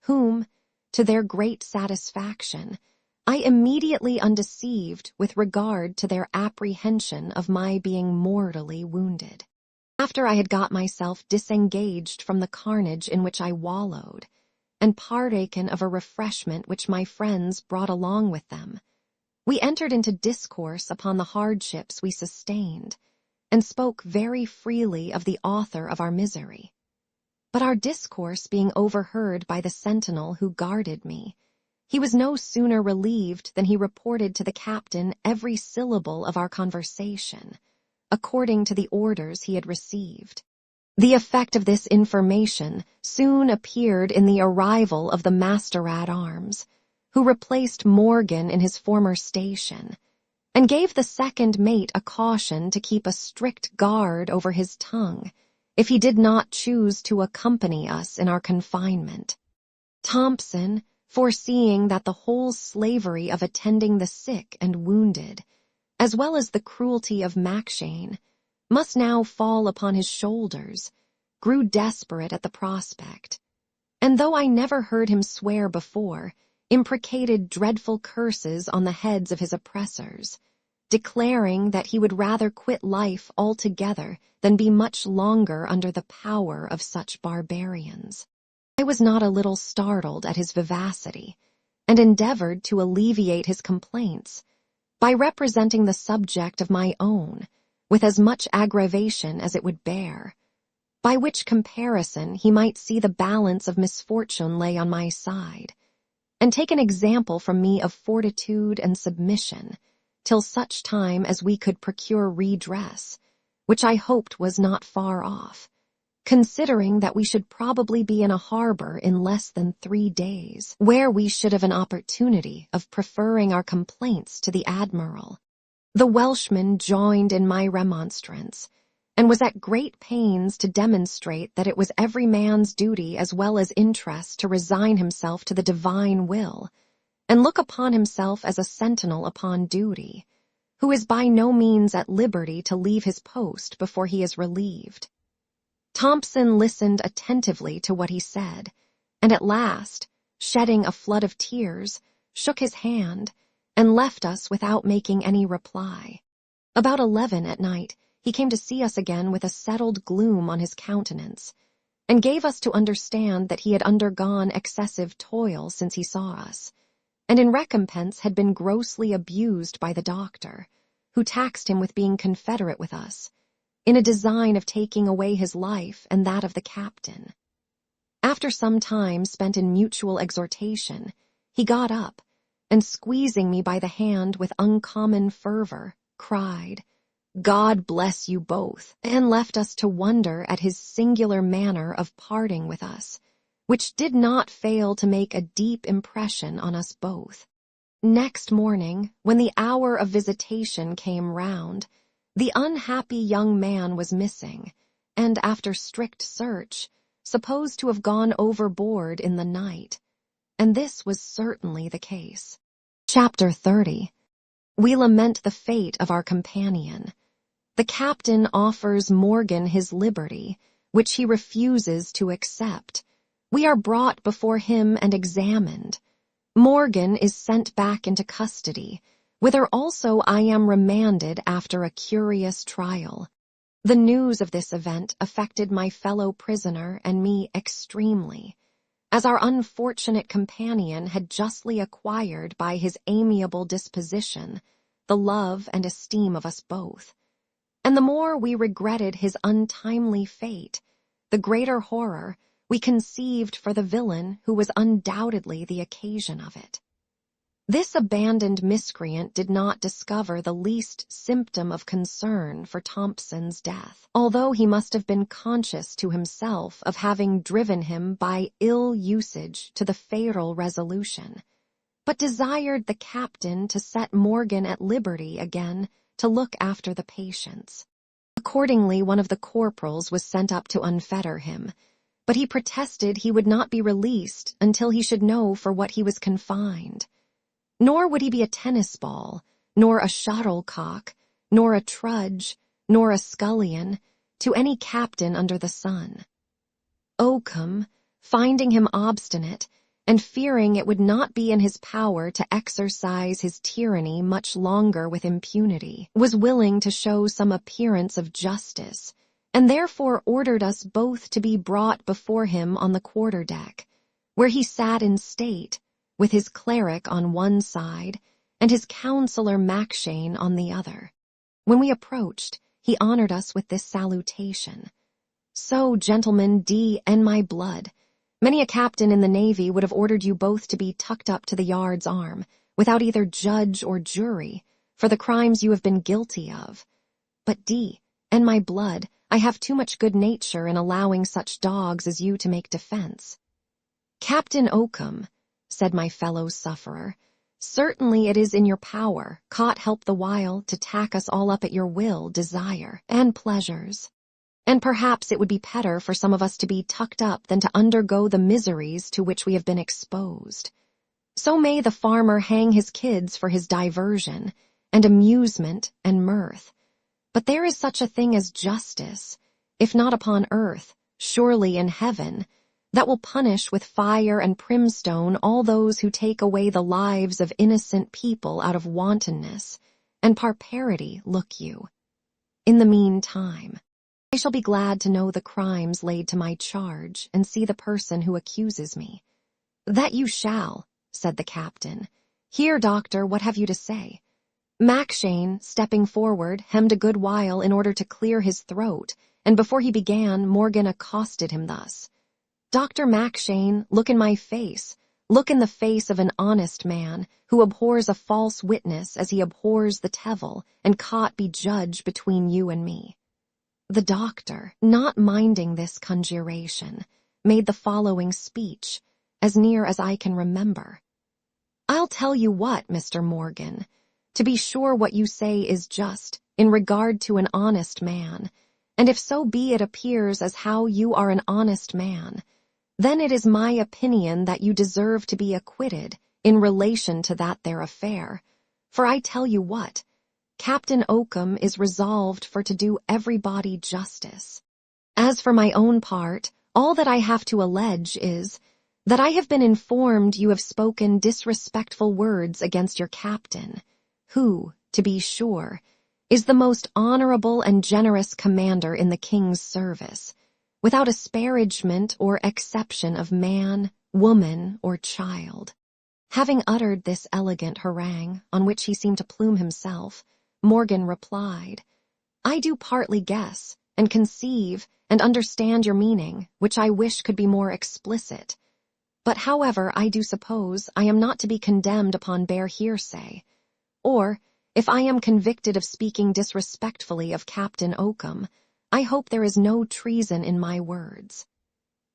whom, to their great satisfaction, I immediately undeceived with regard to their apprehension of my being mortally wounded. After I had got myself disengaged from the carnage in which I wallowed, and partaken of a refreshment which my friends brought along with them, we entered into discourse upon the hardships we sustained, and spoke very freely of the author of our misery. But our discourse being overheard by the sentinel who guarded me, he was no sooner relieved than he reported to the captain every syllable of our conversation, according to the orders he had received. The effect of this information soon appeared in the arrival of the master-at-arms, who replaced Morgan in his former station, and gave the second mate a caution to keep a strict guard over his tongue, if he did not choose to accompany us in our confinement. Thompson, foreseeing that the whole slavery of attending the sick and wounded, as well as the cruelty of Mackshane, must now fall upon his shoulders, grew desperate at the prospect, and though I never heard him swear before, imprecated dreadful curses on the heads of his oppressors, declaring that he would rather quit life altogether than be much longer under the power of such barbarians. I was not a little startled at his vivacity, and endeavored to alleviate his complaints by representing the subject of my own, with as much aggravation as it would bear, by which comparison he might see the balance of misfortune lay on my side, and take an example from me of fortitude and submission, till such time as we could procure redress, which I hoped was not far off, considering that we should probably be in a harbor in less than 3 days, where we should have an opportunity of preferring our complaints to the admiral. The Welshman joined in my remonstrance, and was at great pains to demonstrate that it was every man's duty as well as interest to resign himself to the divine will, and look upon himself as a sentinel upon duty, who is by no means at liberty to leave his post before he is relieved. Thompson listened attentively to what he said, and at last, shedding a flood of tears, shook his hand, and left us without making any reply. About 11 at night, he came to see us again with a settled gloom on his countenance, and gave us to understand that he had undergone excessive toil since he saw us, and in recompense had been grossly abused by the doctor, who taxed him with being confederate with us, in a design of taking away his life and that of the captain. After some time spent in mutual exhortation, he got up, and squeezing me by the hand with uncommon fervor, cried, "God bless you both," and left us to wonder at his singular manner of parting with us, which did not fail to make a deep impression on us both. Next morning, when the hour of visitation came round, the unhappy young man was missing, and after strict search, supposed to have gone overboard in the night, and this was certainly the case. Chapter 30. We lament the fate of our companion. The captain offers Morgan his liberty, which he refuses to accept. We are brought before him and examined. Morgan is sent back into custody, whither also I am remanded after a curious trial. The news of this event affected my fellow prisoner and me extremely, as our unfortunate companion had justly acquired by his amiable disposition the love and esteem of us both. And the more we regretted his untimely fate, the greater horror we conceived for the villain who was undoubtedly the occasion of it. This abandoned miscreant did not discover the least symptom of concern for Thompson's death, although he must have been conscious to himself of having driven him by ill usage to the fatal resolution, but desired the captain to set Morgan at liberty again to look after the patients. Accordingly, one of the corporals was sent up to unfetter him, but he protested he would not be released until he should know for what he was confined. Nor would he be a tennis ball, nor a shuttlecock, nor a trudge, nor a scullion, to any captain under the sun. Oakham, finding him obstinate, and fearing it would not be in his power to exercise his tyranny much longer with impunity, was willing to show some appearance of justice, and therefore ordered us both to be brought before him on the quarter-deck, where he sat in state, with his cleric on one side, and his counsellor Mackshane on the other. When we approached, he honored us with this salutation. "So, gentlemen, D and my blood, many a captain in the Navy would have ordered you both to be tucked up to the yard's arm, without either judge or jury, for the crimes you have been guilty of. But D and my blood, I have too much good nature in allowing such dogs as you to make defense." "Captain Oakham," said my fellow sufferer, "certainly it is in your power, caught help the while, to tack us all up at your will, desire, and pleasures. And perhaps it would be better for some of us to be tucked up than to undergo the miseries to which we have been exposed. So may the farmer hang his kids for his diversion, and amusement, and mirth. But there is such a thing as justice, if not upon earth, surely in heaven, that will punish with fire and brimstone all those who take away the lives of innocent people out of wantonness and barbarity, look you. In the meantime, I shall be glad to know the crimes laid to my charge and see the person who accuses me." "That you shall," said the captain. "Here, doctor, what have you to say?" Mackshane, stepping forward, hemmed a good while in order to clear his throat, and before he began, Morgan accosted him thus: "Dr. Mackshane, look in my face. Look in the face of an honest man, who abhors a false witness as he abhors the devil, and caught be judge between you and me." The doctor, not minding this conjuration, made the following speech, as near as I can remember. "I'll tell you what, Mr. Morgan, to be sure what you say is just, in regard to an honest man, and if so be it appears as how you are an honest man, then it is my opinion that you deserve to be acquitted in relation to that their affair. For I tell you what, Captain Oakham is resolved for to do everybody justice. As for my own part, all that I have to allege is, that I have been informed you have spoken disrespectful words against your captain, who, to be sure, is the most honorable and generous commander in the king's service, without asparagement or exception of man, woman, or child." Having uttered this elegant harangue, on which he seemed to plume himself, Morgan replied, "I do partly guess, and conceive, and understand your meaning, which I wish could be more explicit. But however, I do suppose I am not to be condemned upon bare hearsay, or, if I am convicted of speaking disrespectfully of Captain Oakham, I hope there is no treason in my words.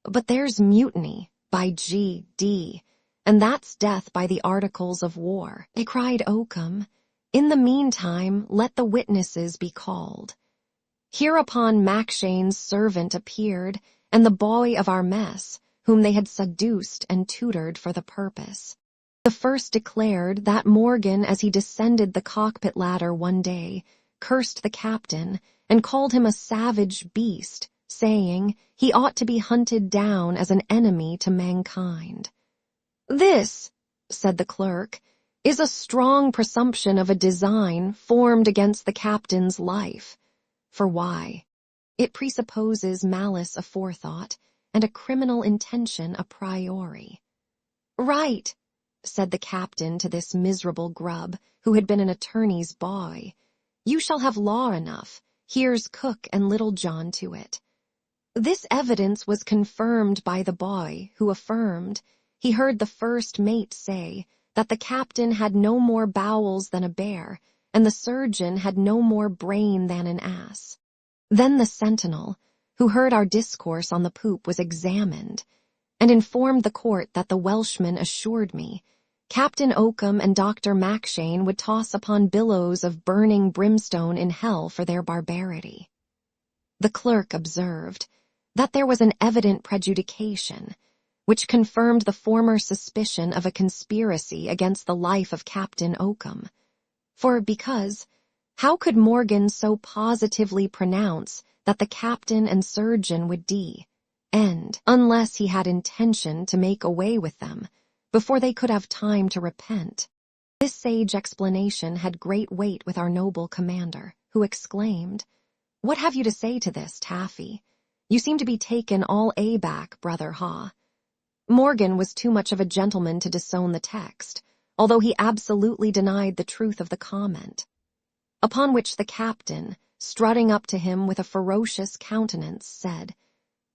But there's mutiny, by G.D., and that's death by the articles of war," cried Oakham. "In the meantime, let the witnesses be called." Hereupon Mackshane's servant appeared, and the boy of our mess, whom they had seduced and tutored for the purpose. The first declared that Morgan, as he descended the cockpit ladder one day, cursed the captain, and called him a savage beast, saying he ought to be hunted down as an enemy to mankind. "This," said the clerk, "is a strong presumption of a design formed against the captain's life. For why? It presupposes malice aforethought, and a criminal intention a priori." "Right," said the captain to this miserable grub, who had been an attorney's boy. "You shall have law enough. Here's Cook and Little John to it." This evidence was confirmed by the boy, who affirmed he heard the first mate say that the captain had no more bowels than a bear, and the surgeon had no more brain than an ass. Then the sentinel, who heard our discourse on the poop, was examined, and informed the court that the Welshman assured me Captain Oakham and Dr. Mackshane would toss upon billows of burning brimstone in hell for their barbarity. The clerk observed that there was an evident prejudication, which confirmed the former suspicion of a conspiracy against the life of Captain Oakham. Because how could Morgan so positively pronounce that the captain and surgeon would end unless he had intention to make away with them before they could have time to repent? This sage explanation had great weight with our noble commander, who exclaimed, "What have you to say to this, Taffy? You seem to be taken all aback, brother Haw." Morgan was too much of a gentleman to disown the text, although he absolutely denied the truth of the comment. Upon which the captain, strutting up to him with a ferocious countenance, said,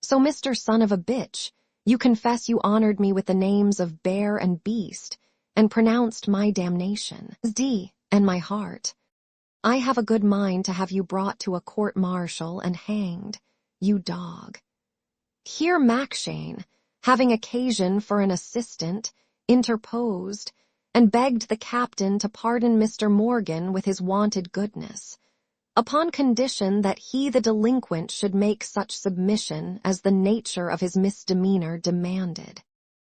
"So, Mr. Son of a bitch, you confess you honored me with the names of bear and beast, and pronounced my damnation and my heart. I have a good mind to have you brought to a court-martial and hanged, you dog." Here Mackshane, having occasion for an assistant, interposed, and begged the captain to pardon Mr. Morgan with his wonted goodness, upon condition that he the delinquent should make such submission as the nature of his misdemeanor demanded.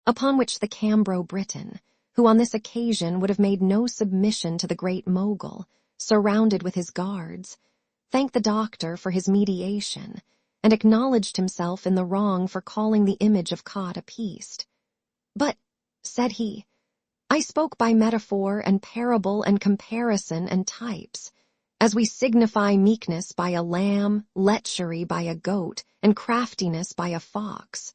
Upon which the Cambro Briton, who on this occasion would have made no submission to the great mogul, surrounded with his guards, thanked the doctor for his mediation, and acknowledged himself in the wrong for calling the image of Cot a piece. "But," said he, "I spoke by metaphor and parable and comparison and types, as we signify meekness by a lamb, lechery by a goat, and craftiness by a fox.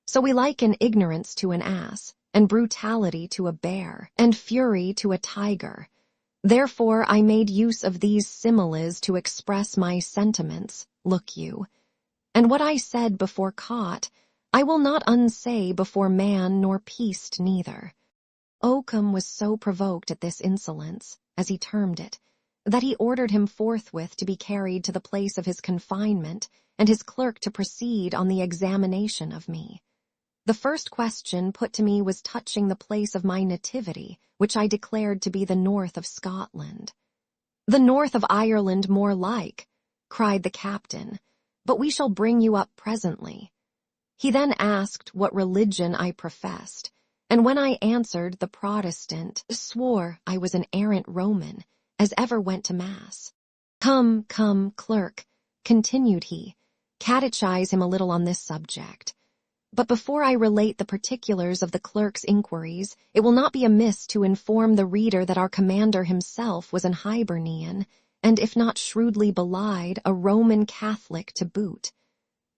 So we liken ignorance to an ass, and brutality to a bear, and fury to a tiger. Therefore I made use of these similes to express my sentiments, look you. And what I said before Cot, I will not unsay before man nor pieced neither." Oakham was so provoked at this insolence, as he termed it, that he ordered him forthwith to be carried to the place of his confinement, and his clerk to proceed on the examination of me. The first question put to me was touching the place of my nativity, which I declared to be the north of Scotland. "The north of Ireland more like," cried the captain, "but we shall bring you up presently." He then asked what religion I professed, and when I answered the Protestant, swore I was an arrant Roman, as ever went to mass. "Come, come, clerk," continued he, "catechize him a little on this subject. But before I relate the particulars of the clerk's inquiries, it will not be amiss to inform the reader that our commander himself was an Hibernian, and if not shrewdly belied, a Roman Catholic to boot."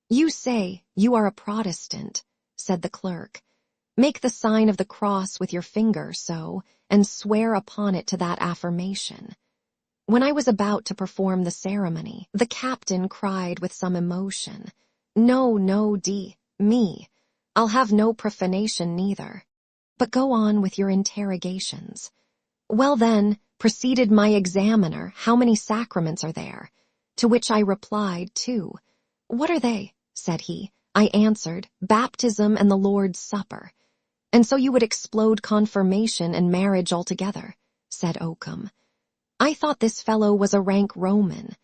"You say you are a Protestant," said the clerk. "Make the sign of the cross with your finger so, and swear upon it to that affirmation." When I was about to perform the ceremony, the captain cried with some emotion, "No, no, me. I'll have no profanation neither. But go on with your interrogations." "Well then," proceeded my examiner, "how many sacraments are there?" To which I replied, 2. "What are they?" said he. I answered, "Baptism and the Lord's Supper." "And so you would explode confirmation and marriage altogether," said Oakham. I thought this fellow was a rank Roman.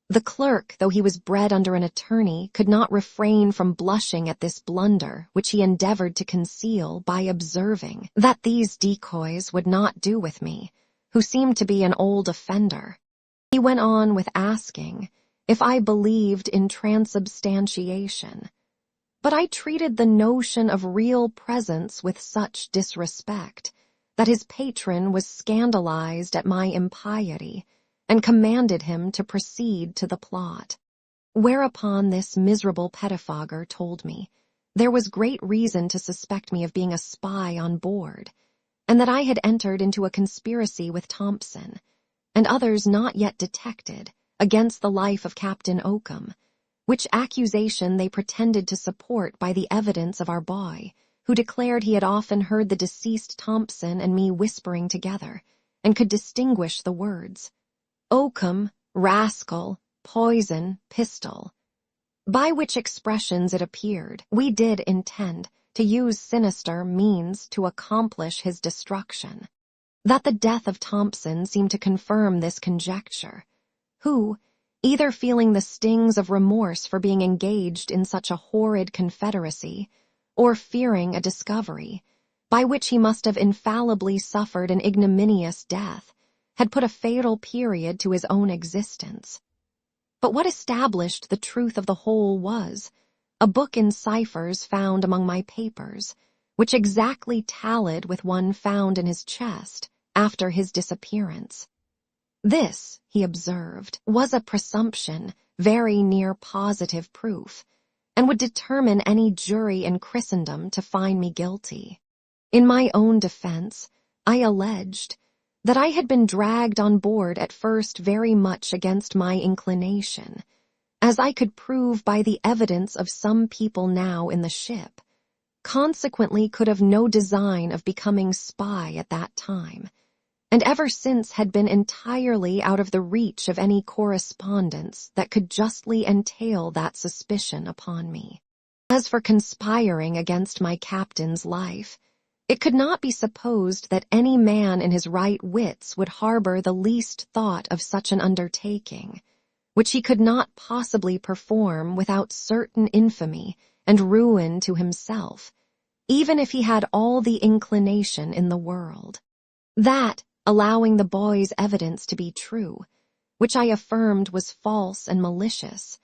The clerk, though he was bred under an attorney, could not refrain from blushing at this blunder, which he endeavored to conceal by observing that these decoys would not do with me, who seemed to be an old offender. He went on with asking if I believed in transubstantiation. But I treated the notion of real presence with such disrespect that his patron was scandalized at my impiety, and commanded him to proceed to the plot. Whereupon this miserable pettifogger told me there was great reason to suspect me of being a spy on board, and that I had entered into a conspiracy with Thompson, and others not yet detected, against the life of Captain Oakham, which accusation they pretended to support by the evidence of our boy, who declared he had often heard the deceased Thompson and me whispering together, and could distinguish the words, oakum, rascal, poison, pistol, by which expressions it appeared we did intend to use sinister means to accomplish his destruction. That the death of Thompson seemed to confirm this conjecture, who, either feeling the stings of remorse for being engaged in such a horrid confederacy, or fearing a discovery, by which he must have infallibly suffered an ignominious death, had put a fatal period to his own existence. But what established the truth of the whole was a book in ciphers found among my papers, which exactly tallied with one found in his chest after his disappearance. This, he observed, was a presumption very near positive proof, and would determine any jury in Christendom to find me guilty. In my own defense, I alleged that I had been dragged on board at first very much against my inclination, as I could prove by the evidence of some people now in the ship, consequently could have no design of becoming spy at that time, and ever since had been entirely out of the reach of any correspondence that could justly entail that suspicion upon me. As for conspiring against my captain's life, it could not be supposed that any man in his right wits would harbor the least thought of such an undertaking, which he could not possibly perform without certain infamy and ruin to himself, even if he had all the inclination in the world. That, allowing the boy's evidence to be true, which I affirmed was false and malicious,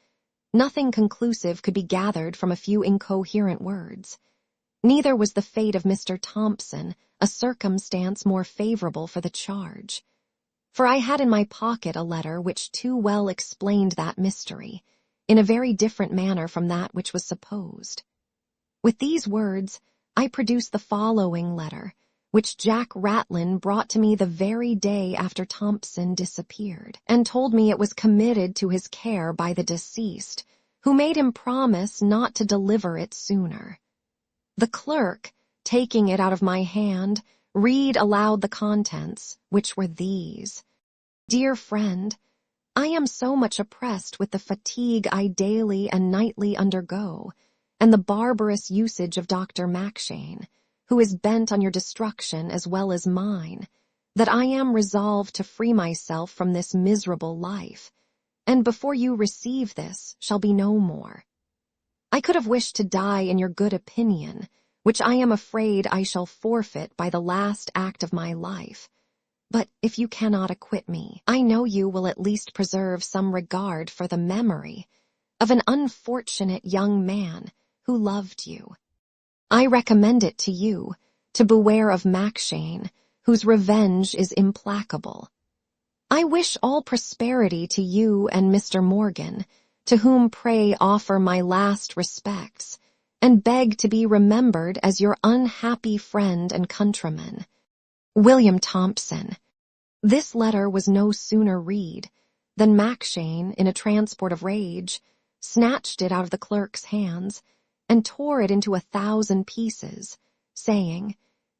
nothing conclusive could be gathered from a few incoherent words. Neither was the fate of Mr. Thompson a circumstance more favorable for the charge, for I had in my pocket a letter which too well explained that mystery, in a very different manner from that which was supposed. With these words, I produced the following letter, which Jack Ratlin brought to me the very day after Thompson disappeared, and told me it was committed to his care by the deceased, who made him promise not to deliver it sooner. The clerk, taking it out of my hand, read aloud the contents, which were these. Dear friend, I am so much oppressed with the fatigue I daily and nightly undergo, and the barbarous usage of Dr. Mackshane, who is bent on your destruction as well as mine, that I am resolved to free myself from this miserable life, and before you receive this shall be no more. I could have wished to die in your good opinion, which I am afraid I shall forfeit by the last act of my life. But if you cannot acquit me, I know you will at least preserve some regard for the memory of an unfortunate young man who loved you. I recommend it to you to beware of Mackshane, whose revenge is implacable. I wish all prosperity to you and Mr. Morgan, to whom pray offer my last respects, and beg to be remembered as your unhappy friend and countryman, William Thompson. This letter was no sooner read than Mackshane, in a transport of rage, snatched it out of the clerk's hands and tore it into 1,000 pieces, saying,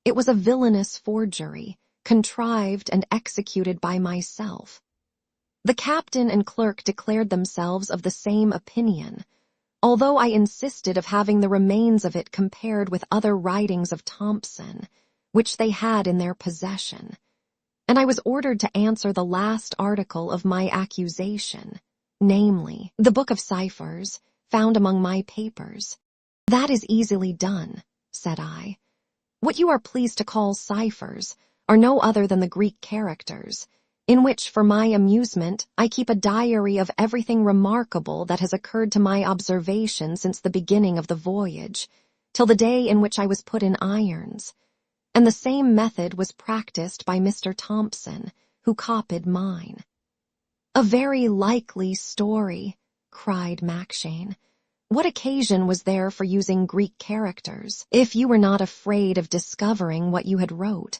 it was a villainous forgery, contrived and executed by myself. The captain and clerk declared themselves of the same opinion, although I insisted of having the remains of it compared with other writings of Thompson, which they had in their possession, and I was ordered to answer the last article of my accusation, namely, the book of ciphers found among my papers. That is easily done, said I. What you are pleased to call ciphers are no other than the Greek characters, in which, for my amusement, I keep a diary of everything remarkable that has occurred to my observation since the beginning of the voyage, till the day in which I was put in irons, and the same method was practiced by Mr. Thompson, who copied mine. A very likely story, cried Mackshane. What occasion was there for using Greek characters, if you were not afraid of discovering what you had wrote?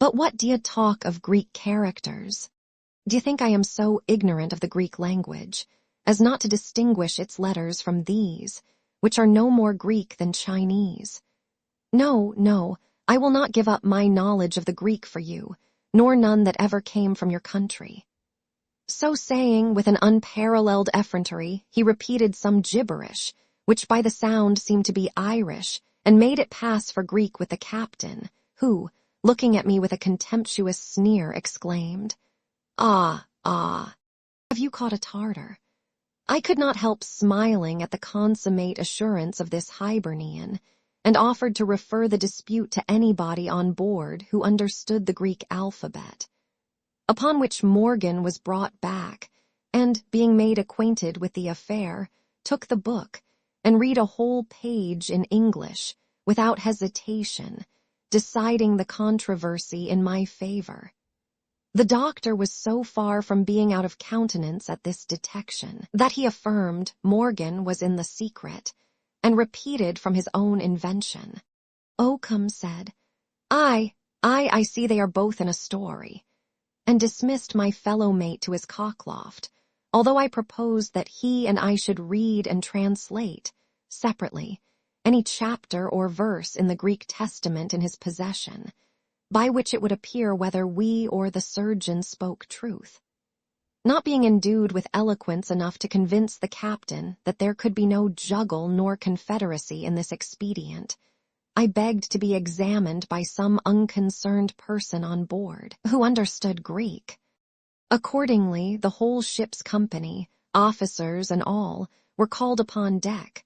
But what d'ye talk of Greek characters? D'ye think I am so ignorant of the Greek language, as not to distinguish its letters from these, which are no more Greek than Chinese? No, no, I will not give up my knowledge of the Greek for you, nor none that ever came from your country." So saying, with an unparalleled effrontery, he repeated some gibberish, which by the sound seemed to be Irish, and made it pass for Greek with the captain, who, looking at me with a contemptuous sneer, exclaimed, "Ah, ah, have you caught a Tartar?" I could not help smiling at the consummate assurance of this Hibernian, and offered to refer the dispute to anybody on board who understood the Greek alphabet. Upon which Morgan was brought back, and, being made acquainted with the affair, took the book, and read a whole page in English, without hesitation, deciding the controversy in my favor. The doctor was so far from being out of countenance at this detection, that he affirmed Morgan was in the secret, and repeated from his own invention. Oakham said, I see they are both in a story," and dismissed my fellow-mate to his cockloft, although I proposed that he and I should read and translate, separately, any chapter or verse in the Greek Testament in his possession, by which it would appear whether we or the surgeon spoke truth. Not being endued with eloquence enough to convince the captain that there could be no juggle nor confederacy in this expedient, I begged to be examined by some unconcerned person on board, who understood Greek. Accordingly, the whole ship's company, officers and all, were called upon deck,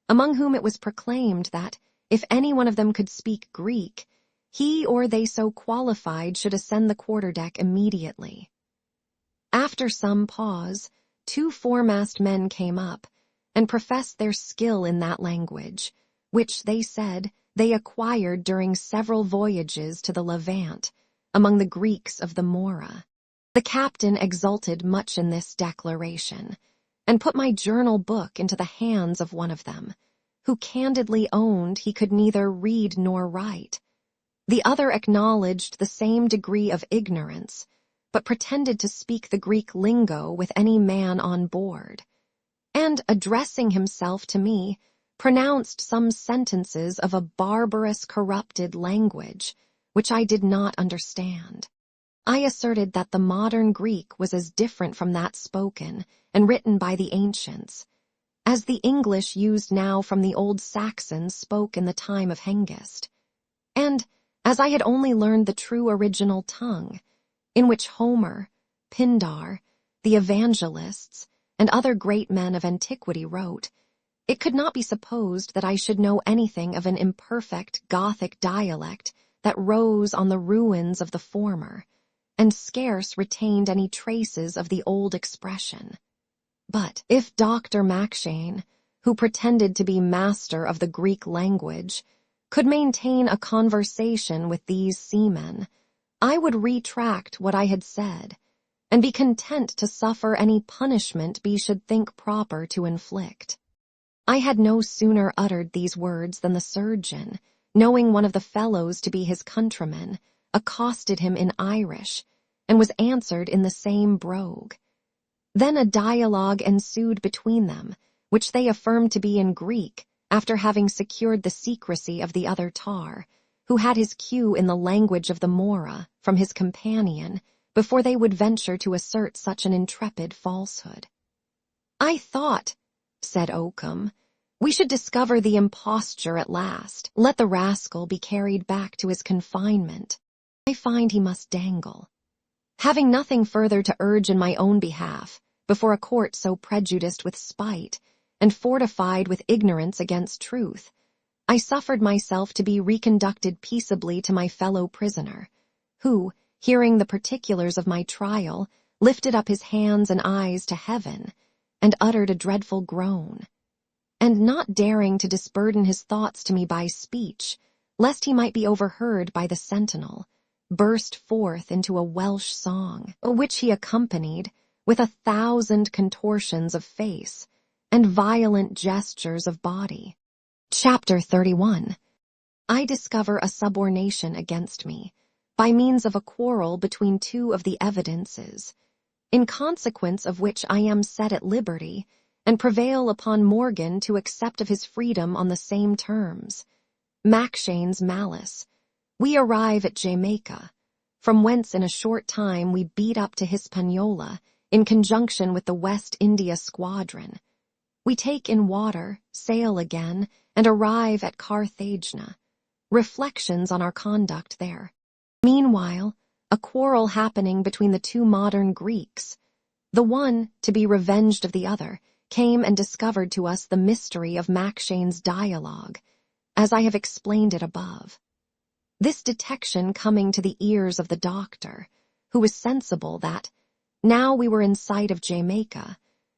among whom it was proclaimed that, if any one of them could speak Greek, he or they so qualified should ascend the quarterdeck immediately. After some pause, 2 foremast men came up, and professed their skill in that language, which, they said, they acquired during several voyages to the Levant, among the Greeks of the Mora. The captain exulted much in this declaration, and put my journal book into the hands of one of them, who candidly owned he could neither read nor write. The other acknowledged the same degree of ignorance, but pretended to speak the Greek lingo with any man on board, and, addressing himself to me, pronounced some sentences of a barbarous, corrupted language, which I did not understand. I asserted that the modern Greek was as different from that spoken and written by the ancients, as the English used now from the old Saxons spoke in the time of Hengist, and, as I had only learned the true original tongue, in which Homer, Pindar, the evangelists, and other great men of antiquity wrote, it could not be supposed that I should know anything of an imperfect Gothic dialect that rose on the ruins of the former, and scarce retained any traces of the old expression. But if Dr. Mackshane, who pretended to be master of the Greek language, could maintain a conversation with these seamen, I would retract what I had said, and be content to suffer any punishment he should think proper to inflict. I had no sooner uttered these words than the surgeon, knowing one of the fellows to be his countryman, accosted him in Irish, and was answered in the same brogue. Then a dialogue ensued between them, which they affirmed to be in Greek, after having secured the secrecy of the other tar, who had his cue in the language of the Mora, from his companion, before they would venture to assert such an intrepid falsehood. "I thought," said Oakham, "we should discover the imposture at last. Let the rascal be carried back to his confinement. I find he must dangle." Having nothing further to urge in my own behalf, before a court so prejudiced with spite, and fortified with ignorance against truth, I suffered myself to be reconducted peaceably to my fellow prisoner, who, hearing the particulars of my trial, lifted up his hands and eyes to heaven, and uttered a dreadful groan, and not daring to disburden his thoughts to me by speech, lest he might be overheard by the sentinel, burst forth into a Welsh song, which he accompanied with 1,000 contortions of face and violent gestures of body. Chapter 31. I discover a subornation against me, by means of a quarrel between 2 of the evidences, in consequence of which I am set at liberty, and prevail upon Morgan to accept of his freedom on the same terms, Macshane's malice. We arrive at Jamaica, from whence in a short time we beat up to Hispaniola, in conjunction with the West India Squadron. We take in water, sail again, and arrive at Carthagena. Reflections on our conduct there. Meanwhile, a quarrel happening between the two modern Greeks. The one, to be revenged of the other, came and discovered to us the mystery of Macshane's dialogue, as I have explained it above. This detection coming to the ears of the doctor, who was sensible that, now we were in sight of Jamaica,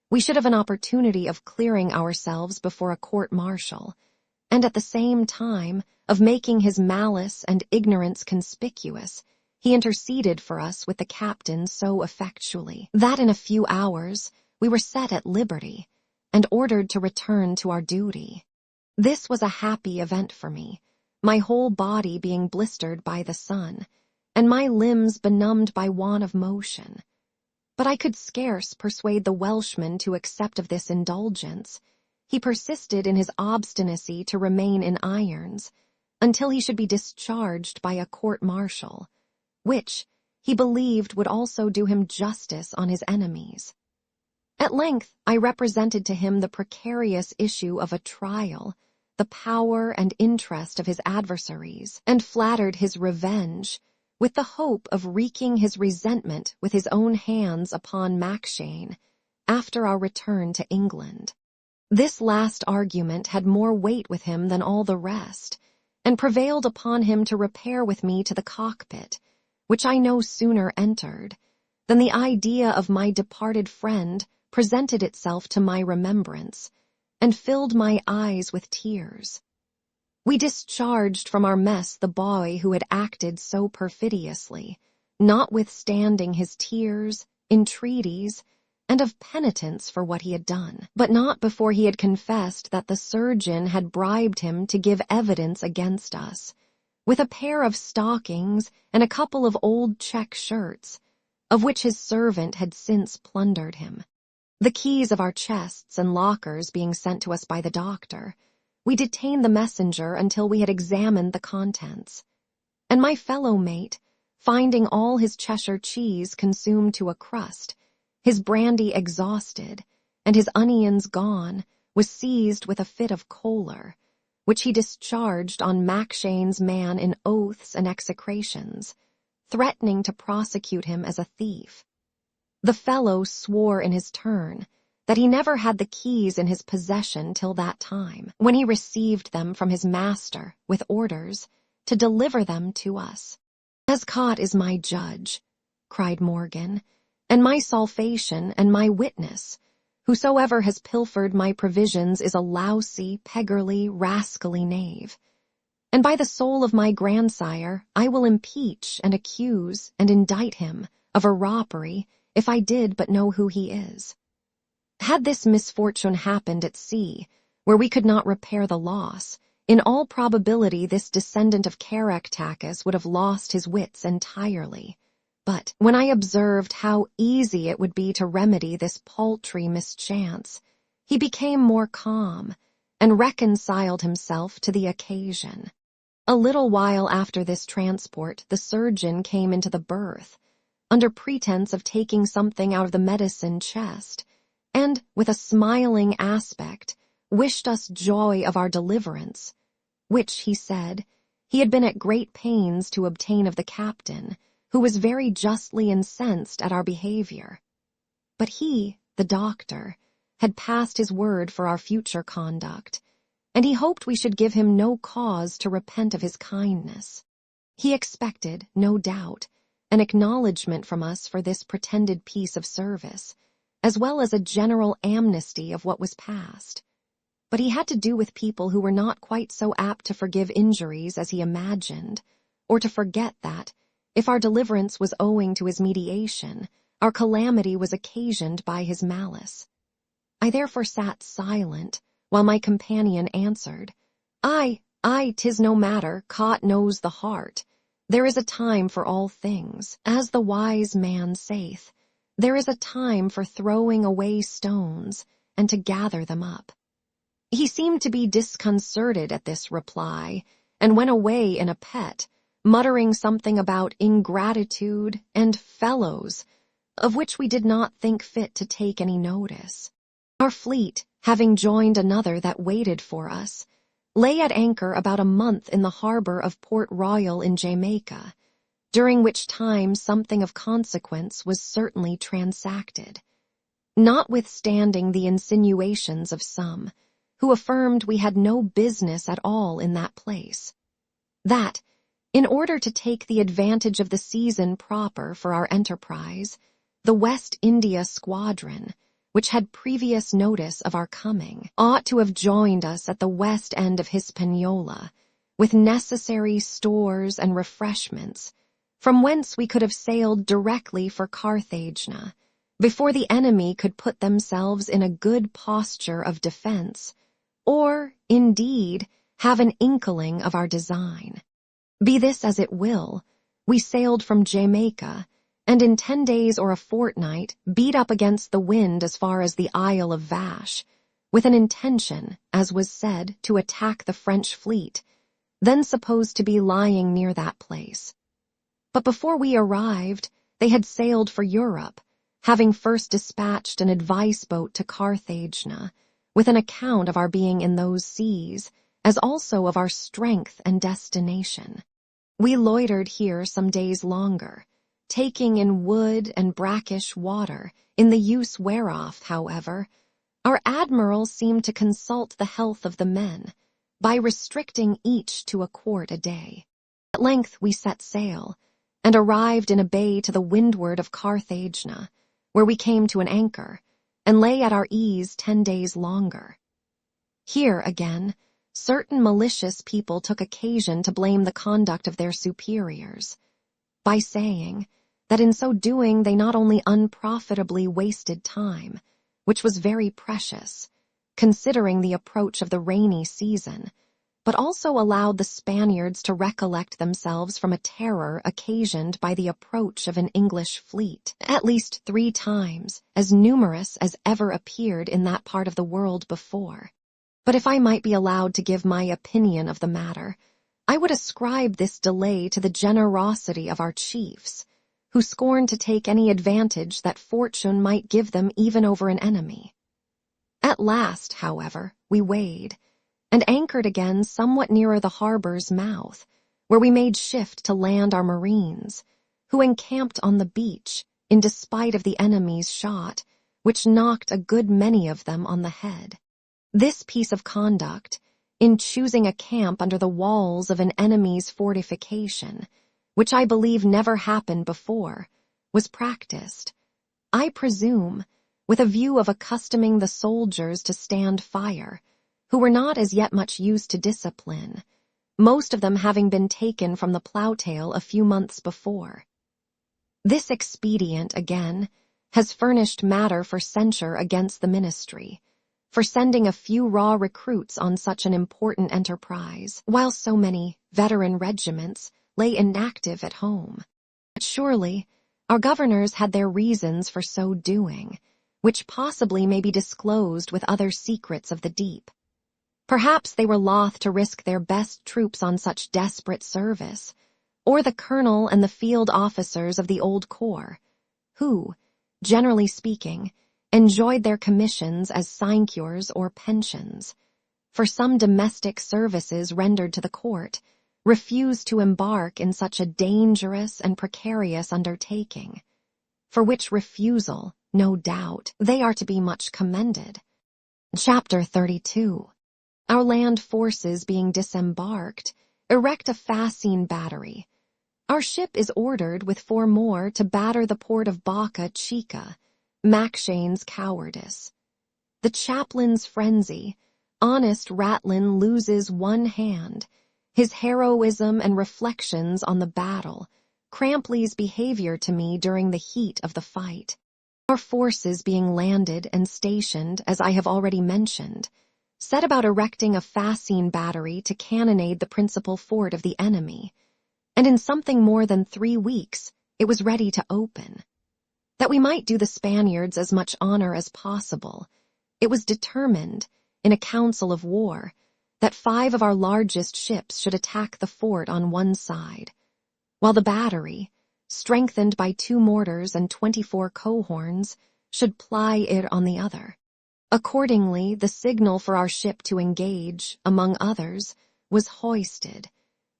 we should have an opportunity of clearing ourselves before a court-martial, and at the same time of making his malice and ignorance conspicuous, he interceded for us with the captain so effectually that in a few hours we were set at liberty and ordered to return to our duty. This was a happy event for me, my whole body being blistered by the sun, and my limbs benumbed by want of motion. But I could scarce persuade the Welshman to accept of this indulgence. He persisted in his obstinacy to remain in irons, until he should be discharged by a court-martial, which, he believed, would also do him justice on his enemies. At length I represented to him the precarious issue of a trial, the power and interest of his adversaries, and flattered his revenge, with the hope of wreaking his resentment with his own hands upon Macshane, after our return to England. This last argument had more weight with him than all the rest, and prevailed upon him to repair with me to the cockpit, which I no sooner entered, than the idea of my departed friend presented itself to my remembrance, and filled my eyes with tears. We discharged from our mess the boy who had acted so perfidiously, notwithstanding his tears, entreaties, and of penitence for what he had done, but not before he had confessed that the surgeon had bribed him to give evidence against us, with a pair of stockings and a couple of old check shirts, of which his servant had since plundered him. The keys of our chests and lockers being sent to us by the doctor, we detained the messenger until we had examined the contents. And my fellow mate, finding all his Cheshire cheese consumed to a crust, his brandy exhausted, and his onions gone, was seized with a fit of choler, which he discharged on Macshane's man in oaths and execrations, threatening to prosecute him as a thief. The fellow swore in his turn that he never had the keys in his possession till that time, when he received them from his master with orders to deliver them to us. "Ascot is my judge," cried Morgan, "and my salvation and my witness. Whosoever has pilfered my provisions is a lousy, beggarly, rascally knave. And by the soul of my grandsire, I will impeach and accuse and indict him of a robbery if I did but know who he is. Had this misfortune happened at sea, where we could not repair the loss, in all probability this descendant of Caractacus would have lost his wits entirely. But when I observed how easy it would be to remedy this paltry mischance, he became more calm, and reconciled himself to the occasion. A little while after this transport, the surgeon came into the berth, under pretense of taking something out of the medicine chest, and, with a smiling aspect, wished us joy of our deliverance, which, he said, he had been at great pains to obtain of the captain, who was very justly incensed at our behavior. But he, the doctor, had passed his word for our future conduct, and he hoped we should give him no cause to repent of his kindness. He expected, no doubt, an acknowledgment from us for this pretended piece of service, as well as a general amnesty of what was past. But he had to do with people who were not quite so apt to forgive injuries as he imagined, or to forget that, if our deliverance was owing to his mediation, our calamity was occasioned by his malice. I therefore sat silent, while my companion answered, Aye, 'tis no matter, Cot knows the heart. There is a time for all things, as the wise man saith. There is a time for throwing away stones, and to gather them up." He seemed to be disconcerted at this reply, and went away in a pet, muttering something about ingratitude and fellows, of which we did not think fit to take any notice. Our fleet, having joined another that waited for us, lay at anchor about a month in the harbor of Port Royal in Jamaica, during which time something of consequence was certainly transacted, notwithstanding the insinuations of some, who affirmed we had no business at all in that place, that, in order to take the advantage of the season proper for our enterprise, the West India squadron, which had previous notice of our coming, ought to have joined us at the west end of Hispaniola, with necessary stores and refreshments, from whence we could have sailed directly for Carthagena, before the enemy could put themselves in a good posture of defense, or, indeed, have an inkling of our design. Be this as it will, we sailed from Jamaica, and in 10 days or a fortnight beat up against the wind as far as the Isle of Vache, with an intention, as was said, to attack the French fleet, then supposed to be lying near that place. But before we arrived, they had sailed for Europe, having first dispatched an advice boat to Carthagena, with an account of our being in those seas, as also of our strength and destination. We loitered here some days longer, taking in wood and brackish water, in the use whereof, however, our admiral seemed to consult the health of the men, by restricting each to a quart a day. At length we set sail, and arrived in a bay to the windward of Carthagena, where we came to an anchor, and lay at our ease 10 days longer. Here, again, certain malicious people took occasion to blame the conduct of their superiors, by saying that in so doing they not only unprofitably wasted time, which was very precious, considering the approach of the rainy season, but also allowed the Spaniards to recollect themselves from a terror occasioned by the approach of an English fleet, at least 3 times as numerous as ever appeared in that part of the world before. But if I might be allowed to give my opinion of the matter, I would ascribe this delay to the generosity of our chiefs, who scorned to take any advantage that fortune might give them even over an enemy. At last, however, we weighed, and anchored again somewhat nearer the harbor's mouth, where we made shift to land our marines, who encamped on the beach, in despite of the enemy's shot, which knocked a good many of them on the head. This piece of conduct, in choosing a camp under the walls of an enemy's fortification, which I believe never happened before, was practiced, I presume, with a view of accustoming the soldiers to stand fire, who were not as yet much used to discipline, most of them having been taken from the plough-tail a few months before. This expedient, again, has furnished matter for censure against the ministry, for sending a few raw recruits on such an important enterprise, while so many veteran regiments lay inactive at home. But surely, our governors had their reasons for so doing, which possibly may be disclosed with other secrets of the deep. Perhaps they were loth to risk their best troops on such desperate service, or the colonel and the field officers of the old corps, who, generally speaking, enjoyed their commissions as sinecures or pensions, for some domestic services rendered to the court, refused to embark in such a dangerous and precarious undertaking, for which refusal, no doubt, they are to be much commended. Chapter 32. Our land forces being disembarked, erect a fascine battery. Our ship is ordered with 4 more to batter the port of Boca Chica, Macshane's cowardice. The chaplain's frenzy, honest Ratlin loses one hand, his heroism and reflections on the battle, Crampley's behavior to me during the heat of the fight. Our forces being landed and stationed, as I have already mentioned, set about erecting a fascine battery to cannonade the principal fort of the enemy, and in something more than 3 weeks it was ready to open. That we might do the Spaniards as much honor as possible, it was determined, in a council of war, that 5 of our largest ships should attack the fort on one side, while the battery, strengthened by 2 mortars and 24 cohorns, should ply it on the other. Accordingly, the signal for our ship to engage, among others, was hoisted,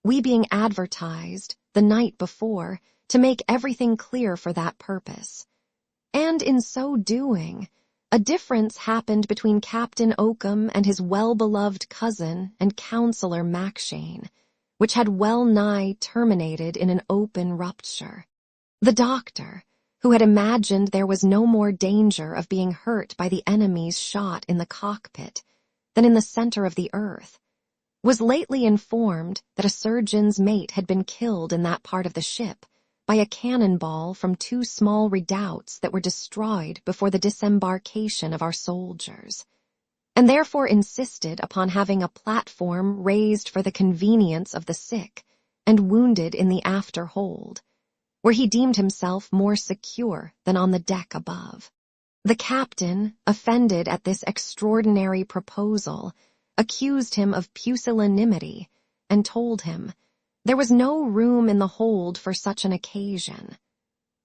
we being advertised, the night before, to make everything clear for that purpose. And in so doing, a difference happened between Captain Oakham and his well-beloved cousin and counselor Mackshane, which had well-nigh terminated in an open rupture. The doctor, who had imagined there was no more danger of being hurt by the enemy's shot in the cockpit than in the center of the earth, was lately informed that a surgeon's mate had been killed in that part of the ship by a cannonball from 2 small redoubts that were destroyed before the disembarkation of our soldiers, and therefore insisted upon having a platform raised for the convenience of the sick and wounded in the after hold, where he deemed himself more secure than on the deck above. The captain, offended at this extraordinary proposal, accused him of pusillanimity and told him there was no room in the hold for such an occasion.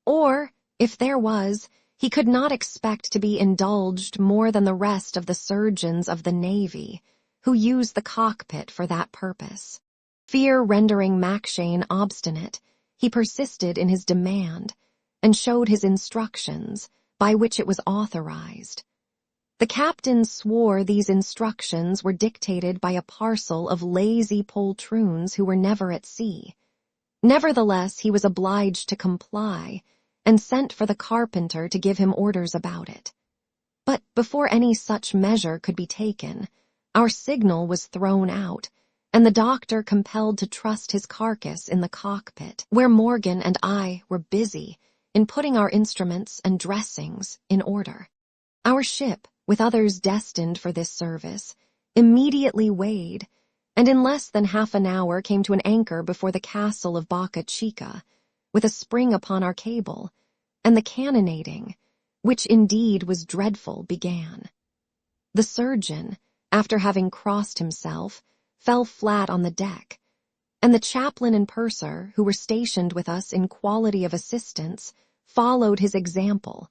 Or, if there was, he could not expect to be indulged more than the rest of the surgeons of the Navy, who use the cockpit for that purpose. Fear rendering Mackshane obstinate, he persisted in his demand, and showed his instructions, by which it was authorized. The captain swore these instructions were dictated by a parcel of lazy poltroons who were never at sea. Nevertheless, he was obliged to comply, and sent for the carpenter to give him orders about it. But before any such measure could be taken, our signal was thrown out, and the doctor compelled to trust his carcass in the cockpit, where Morgan and I were busy in putting our instruments and dressings in order. Our ship, with others destined for this service, immediately weighed, and in less than half an hour came to an anchor before the castle of Boca Chica, with a spring upon our cable, and the cannonading, which indeed was dreadful, began. The surgeon, after having crossed himself, fell flat on the deck, and the chaplain and purser, who were stationed with us in quality of assistants, followed his example,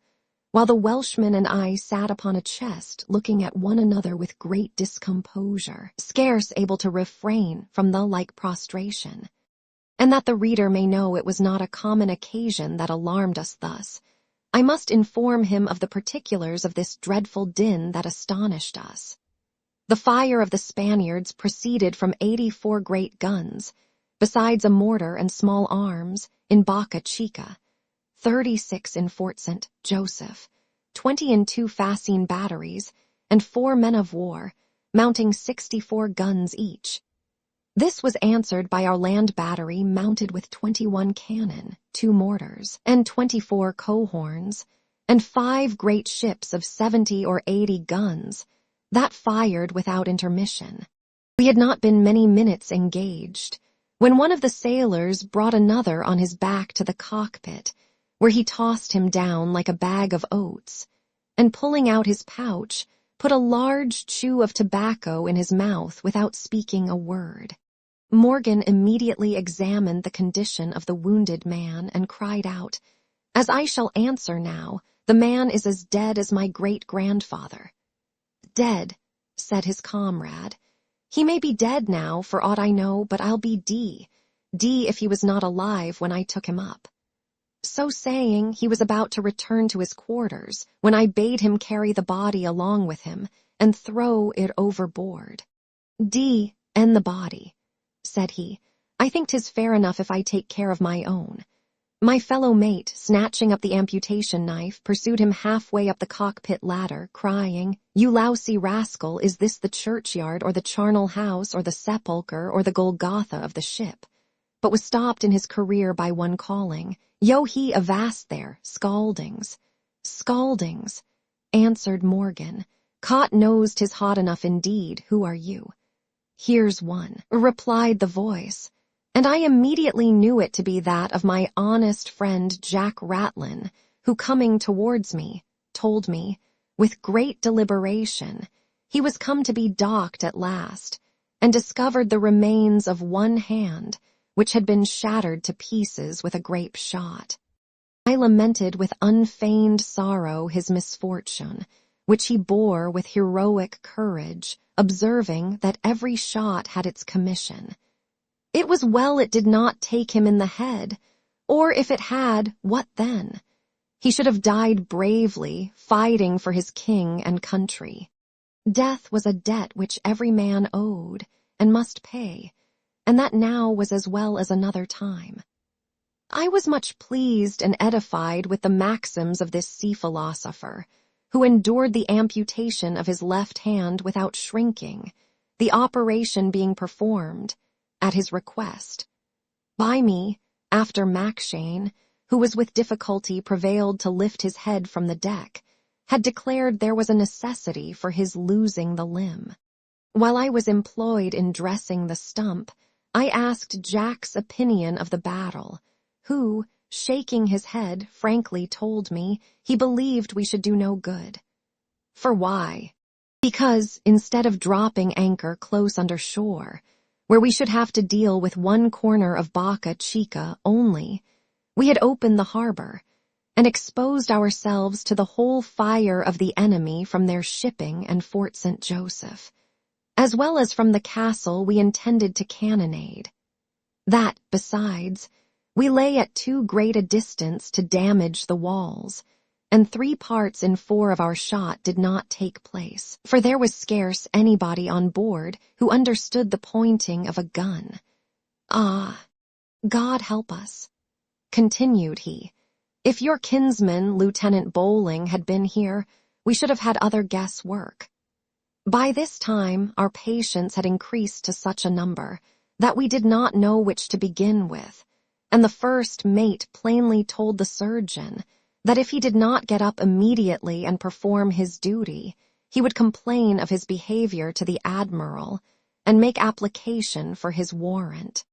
while the Welshman and I sat upon a chest looking at one another with great discomposure, scarce able to refrain from the like prostration. And that the reader may know it was not a common occasion that alarmed us thus, I must inform him of the particulars of this dreadful din that astonished us. The fire of the Spaniards proceeded from 84 great guns, besides a mortar and small arms, in Boca Chica, 36 in Fort St. Joseph, 20 in 2 fascine batteries, and 4 men of war, mounting 64 guns each. This was answered by our land battery mounted with 21 cannon, 2 mortars, and 24 cohorns, and 5 great ships of 70 or 80 guns, that fired without intermission. We had not been many minutes engaged, when one of the sailors brought another on his back to the cockpit, where he tossed him down like a bag of oats, and pulling out his pouch, put a large chew of tobacco in his mouth without speaking a word. Morgan immediately examined the condition of the wounded man and cried out, "As I shall answer now, the man is as dead as my great-grandfather." "Dead," said his comrade. "He may be dead now, for aught I know, but I'll be D if he was not alive when I took him up." So saying, he was about to return to his quarters, when I bade him carry the body along with him and throw it overboard. "D and the body," said he. "I think 'tis fair enough if I take care of my own." My fellow mate, snatching up the amputation knife, pursued him halfway up the cockpit ladder, crying, "You lousy rascal, is this the churchyard or the charnel house or the sepulchre or the Golgotha of the ship?" But was stopped in his career by one calling, "Yo he, avast there, scaldings." "Scaldings," answered Morgan. "Caught nosed 'tis hot enough indeed. Who are you?" "Here's one," replied the voice, and I immediately knew it to be that of my honest friend Jack Ratlin, who, coming towards me, told me, with great deliberation, he was come to be docked at last, and discovered the remains of one hand, which had been shattered to pieces with a grape shot. I lamented with unfeigned sorrow his misfortune, which he bore with heroic courage, observing that every shot had its commission. It was well it did not take him in the head, or if it had, what then? He should have died bravely, fighting for his king and country. Death was a debt which every man owed, and must pay, and that now was as well as another time. I was much pleased and edified with the maxims of this sea philosopher, who endured the amputation of his left hand without shrinking, the operation being performed, at his request, by me, after Mackshane, who was with difficulty prevailed to lift his head from the deck, had declared there was a necessity for his losing the limb. While I was employed in dressing the stump, I asked Jack's opinion of the battle, who, shaking his head, frankly told me he believed we should do no good. For why? Because, instead of dropping anchor close under shore, where we should have to deal with one corner of Boca Chica only, we had opened the harbor, and exposed ourselves to the whole fire of the enemy from their shipping and Fort St. Joseph, as well as from the castle we intended to cannonade. That, besides, we lay at too great a distance to damage the walls, and 3 parts in 4 of our shot did not take place, for there was scarce anybody on board who understood the pointing of a gun. Ah, God help us, continued he. If your kinsman, Lieutenant Bowling, had been here, we should have had other guess-work. By this time, our patients had increased to such a number that we did not know which to begin with, and the first mate plainly told the surgeon that if he did not get up immediately and perform his duty, he would complain of his behavior to the admiral and make application for his warrant.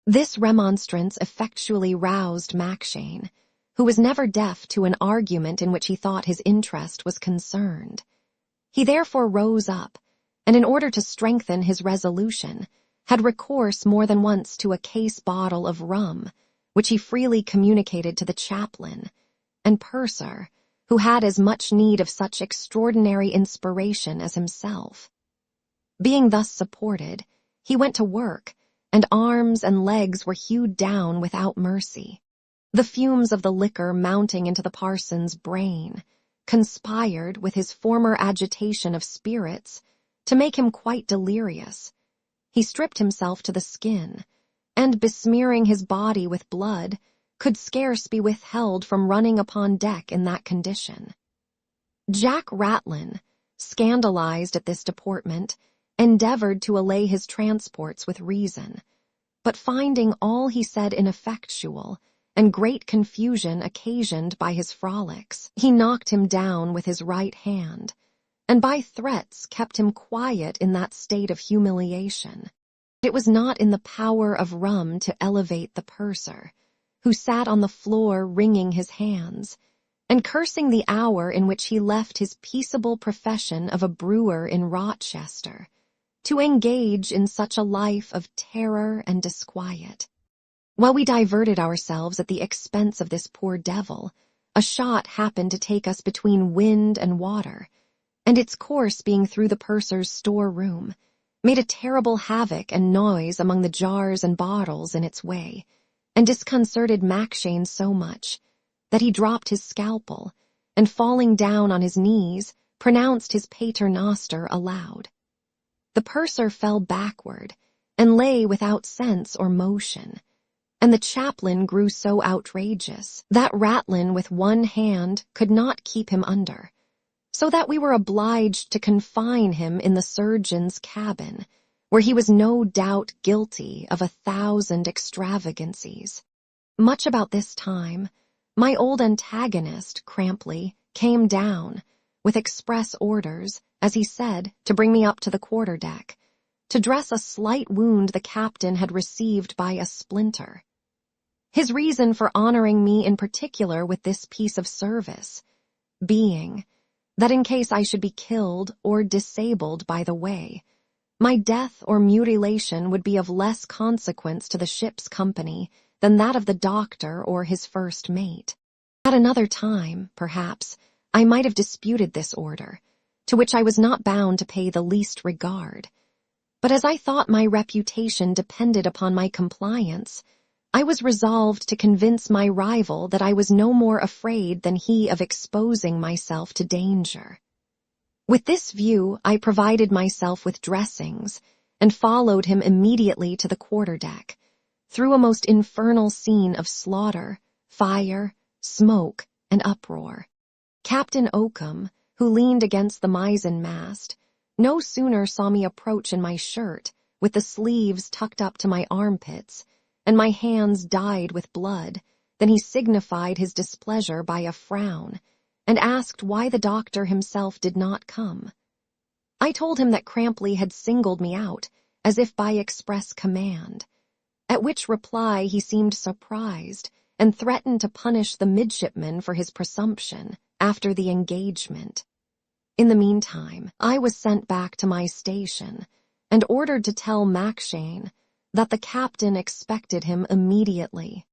This remonstrance effectually roused Mackshane, who was never deaf to an argument in which he thought his interest was concerned. He therefore rose up, and in order to strengthen his resolution, had recourse more than once to a case bottle of rum, which he freely communicated to the chaplain, and purser, who had as much need of such extraordinary inspiration as himself. Being thus supported, he went to work, and arms and legs were hewed down without mercy. The fumes of the liquor mounting into the parson's brain conspired with his former agitation of spirits to make him quite delirious. He stripped himself to the skin, and besmearing his body with blood, could scarce be withheld from running upon deck in that condition. Jack Ratlin, scandalized at this deportment, endeavored to allay his transports with reason, but finding all he said ineffectual, and great confusion occasioned by his frolics, he knocked him down with his right hand, and by threats kept him quiet in that state of humiliation. It was not in the power of rum to elevate the purser, who sat on the floor wringing his hands, and cursing the hour in which he left his peaceable profession of a brewer in Rochester, to engage in such a life of terror and disquiet. While we diverted ourselves at the expense of this poor devil, a shot happened to take us between wind and water, and its course being through the purser's store-room, made a terrible havoc and noise among the jars and bottles in its way, and disconcerted Mackshane so much that he dropped his scalpel, and falling down on his knees, pronounced his pater noster aloud. The purser fell backward, and lay without sense or motion, and the chaplain grew so outrageous that Ratlin with one hand could not keep him under, so that we were obliged to confine him in the surgeon's cabin, where he was no doubt guilty of 1,000 extravagancies. Much about this time, my old antagonist, Crampley, came down, with express orders, as he said, to bring me up to the quarter-deck, to dress a slight wound the captain had received by a splinter. His reason for honoring me in particular with this piece of service being that in case I should be killed or disabled by the way, My death or mutilation would be of less consequence to the ship's company than that of the doctor or his first mate. At another time, perhaps, I might have disputed this order, to which I was not bound to pay the least regard. But as I thought my reputation depended upon my compliance, I was resolved to convince my rival that I was no more afraid than he of exposing myself to danger. With this view, I provided myself with dressings, and followed him immediately to the quarterdeck, through a most infernal scene of slaughter, fire, smoke, and uproar. Captain Oakham, who leaned against the mizzen-mast, no sooner saw me approach in my shirt, with the sleeves tucked up to my armpits, and my hands dyed with blood, than he signified his displeasure by a frown, and asked why the doctor himself did not come. I told him that Crampley had singled me out, as if by express command, at which reply he seemed surprised, and threatened to punish the midshipman for his presumption after the engagement. In the meantime, I was sent back to my station, and ordered to tell Mackshane that the captain expected him immediately.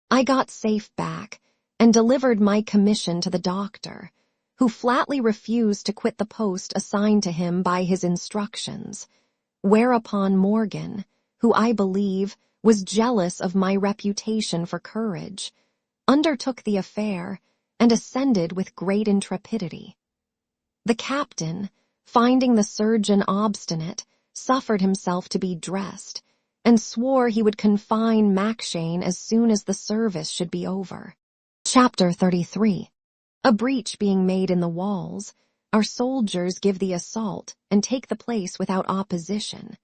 I got safe back, and delivered my commission to the doctor, who flatly refused to quit the post assigned to him by his instructions, whereupon Morgan, who I believe was jealous of my reputation for courage, undertook the affair, and ascended with great intrepidity. The captain, finding the surgeon obstinate, suffered himself to be dressed, and swore he would confine Mackshane as soon as the service should be over. Chapter 33. A breach being made in the walls, our soldiers give the assault and take the place without opposition.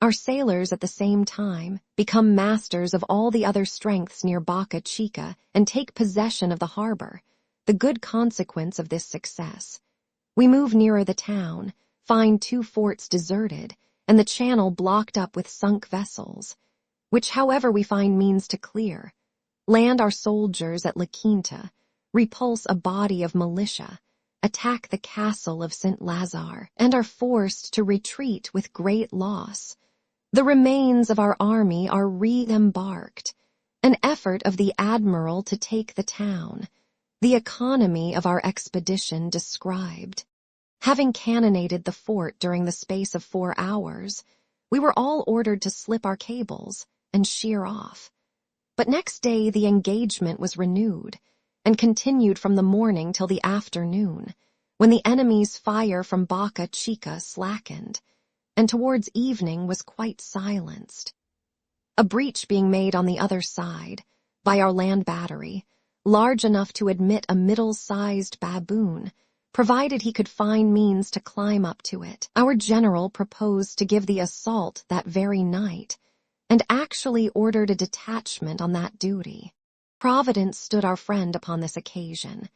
Our sailors at the same time become masters of all the other strengths near Boca Chica and take possession of the harbor, the good consequence of this success. We move nearer the town, find 2 forts deserted, and the channel blocked up with sunk vessels, which however we find means to clear, land our soldiers at La Quinta, repulse a body of militia, attack the castle of St. Lazar, and are forced to retreat with great loss. The remains of our army are re-embarked, an effort of the admiral to take the town, the economy of our expedition described. Having cannonaded the fort during the space of 4 hours, we were all ordered to slip our cables and sheer off. But next day the engagement was renewed, and continued from the morning till the afternoon, when the enemy's fire from Boca Chica slackened, and towards evening was quite silenced. A breach being made on the other side, by our land battery, large enough to admit a middle-sized baboon, provided he could find means to climb up to it. Our general proposed to give the assault that very night, and actually ordered a detachment on that duty. Providence stood our friend upon this occasion,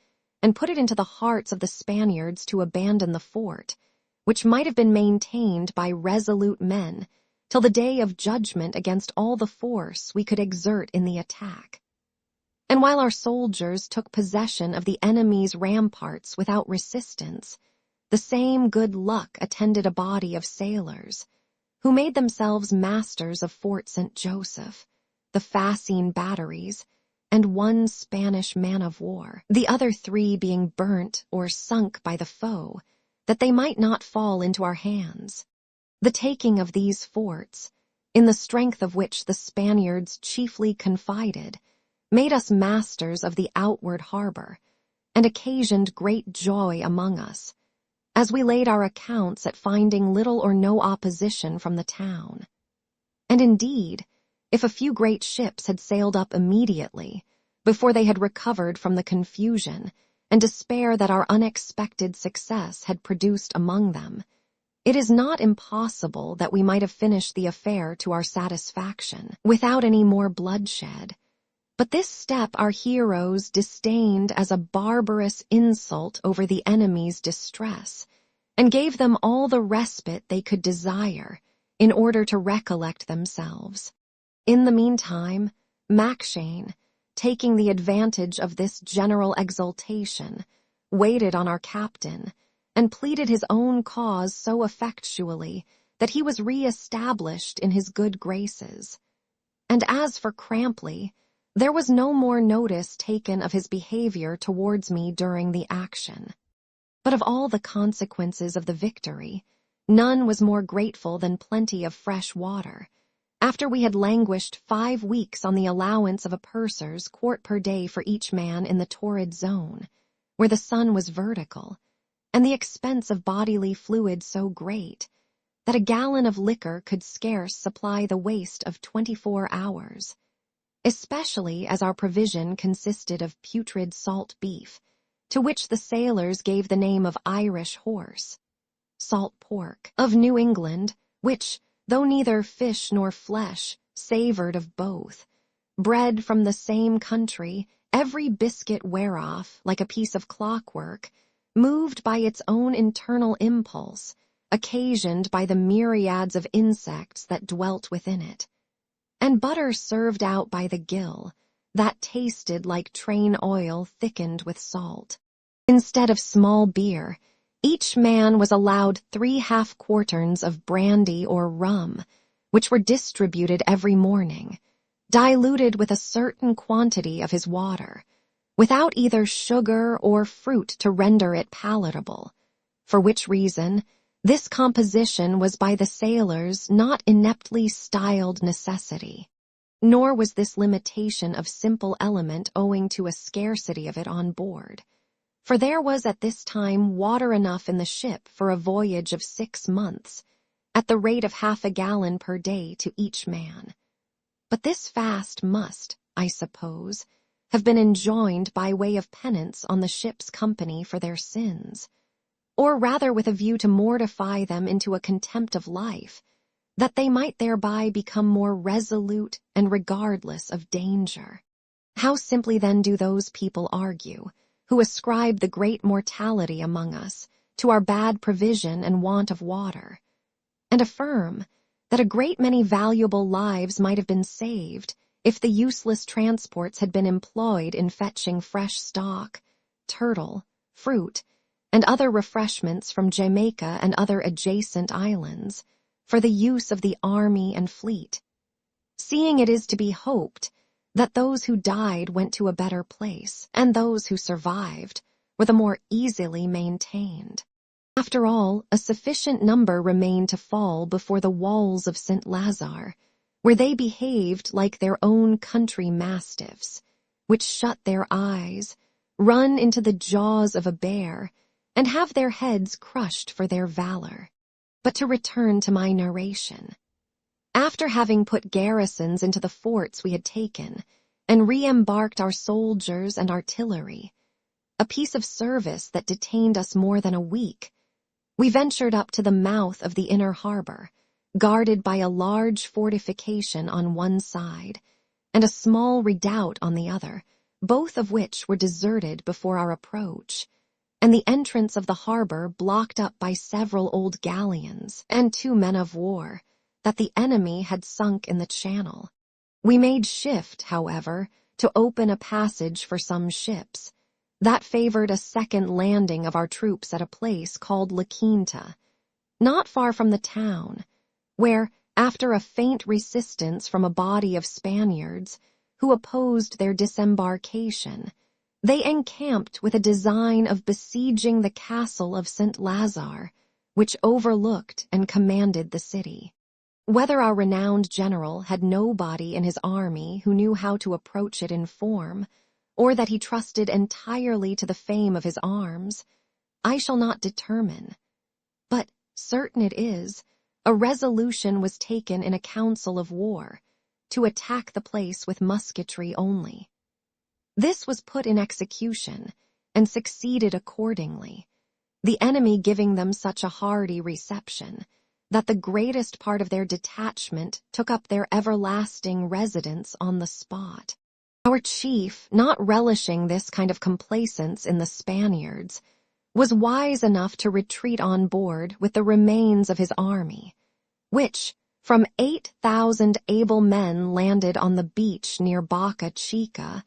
and put it into the hearts of the Spaniards to abandon the fort, which might have been maintained by resolute men till the day of judgment against all the force we could exert in the attack. And while our soldiers took possession of the enemy's ramparts without resistance, the same good luck attended a body of sailors, who made themselves masters of Fort St. Joseph, the Fascine batteries, and 1 Spanish man-of-war, the other 3 being burnt or sunk by the foe, that they might not fall into our hands. The taking of these forts, in the strength of which the Spaniards chiefly confided, made us masters of the outward harbor, and occasioned great joy among us, as we laid our accounts at finding little or no opposition from the town. And indeed, if a few great ships had sailed up immediately, before they had recovered from the confusion and despair that our unexpected success had produced among them, it is not impossible that we might have finished the affair to our satisfaction, without any more bloodshed. But this step our heroes disdained as a barbarous insult over the enemy's distress, and gave them all the respite they could desire, in order to recollect themselves. In the meantime, Mackshane, taking the advantage of this general exultation, waited on our captain, and pleaded his own cause so effectually that he was re-established in his good graces. And as for Crampley, there was no more notice taken of his behavior towards me during the action. But of all the consequences of the victory, none was more grateful than plenty of fresh water. After we had languished 5 weeks on the allowance of a purser's quart per day for each man in the torrid zone, where the sun was vertical, and the expense of bodily fluid so great, that a gallon of liquor could scarce supply the waste of 24 hours, especially as our provision consisted of putrid salt beef, to which the sailors gave the name of Irish horse, salt pork of New England, which, though neither fish nor flesh, savored of both, bred from the same country, every biscuit whereof, like a piece of clockwork, moved by its own internal impulse, occasioned by the myriads of insects that dwelt within it, and butter served out by the gill, that tasted like train oil thickened with salt. Instead of small beer, each man was allowed 3 half-quarterns of brandy or rum, which were distributed every morning, diluted with a certain quantity of his water, without either sugar or fruit to render it palatable, for which reason this composition was by the sailors not ineptly styled necessity, nor was this limitation of simple element owing to a scarcity of it on board, for there was at this time water enough in the ship for a voyage of 6 months, at the rate of half a gallon per day to each man. But this fast must, I suppose, have been enjoined by way of penance on the ship's company for their sins, or rather with a view to mortify them into a contempt of life, that they might thereby become more resolute and regardless of danger. How simply then do those people argue, who ascribe the great mortality among us to our bad provision and want of water, and affirm that a great many valuable lives might have been saved if the useless transports had been employed in fetching fresh stock, turtle, fruit, and other refreshments from Jamaica and other adjacent islands, for the use of the army and fleet, seeing it is to be hoped that those who died went to a better place, and those who survived were the more easily maintained. After all, a sufficient number remained to fall before the walls of St. Lazare, where they behaved like their own country mastiffs, which shut their eyes, run into the jaws of a bear, and have their heads crushed for their valor. But to return to my narration. After having put garrisons into the forts we had taken, and re-embarked our soldiers and artillery, a piece of service that detained us more than a week, we ventured up to the mouth of the inner harbor, guarded by a large fortification on one side, and a small redoubt on the other, both of which were deserted before our approach, and the entrance of the harbor blocked up by several old galleons and 2 men of war, that the enemy had sunk in the channel. We made shift, however, to open a passage for some ships, that favored a second landing of our troops at a place called La Quinta, not far from the town, where, after a faint resistance from a body of Spaniards who opposed their disembarkation, they encamped with a design of besieging the castle of St. Lazare, which overlooked and commanded the city. Whether our renowned general had nobody in his army who knew how to approach it in form, or that he trusted entirely to the fame of his arms, I shall not determine. But certain it is, a resolution was taken in a council of war to attack the place with musketry only. This was put in execution, and succeeded accordingly, the enemy giving them such a hearty reception that the greatest part of their detachment took up their everlasting residence on the spot. Our chief, not relishing this kind of complaisance in the Spaniards, was wise enough to retreat on board with the remains of his army, which, from 8,000 able men landed on the beach near Boca Chica,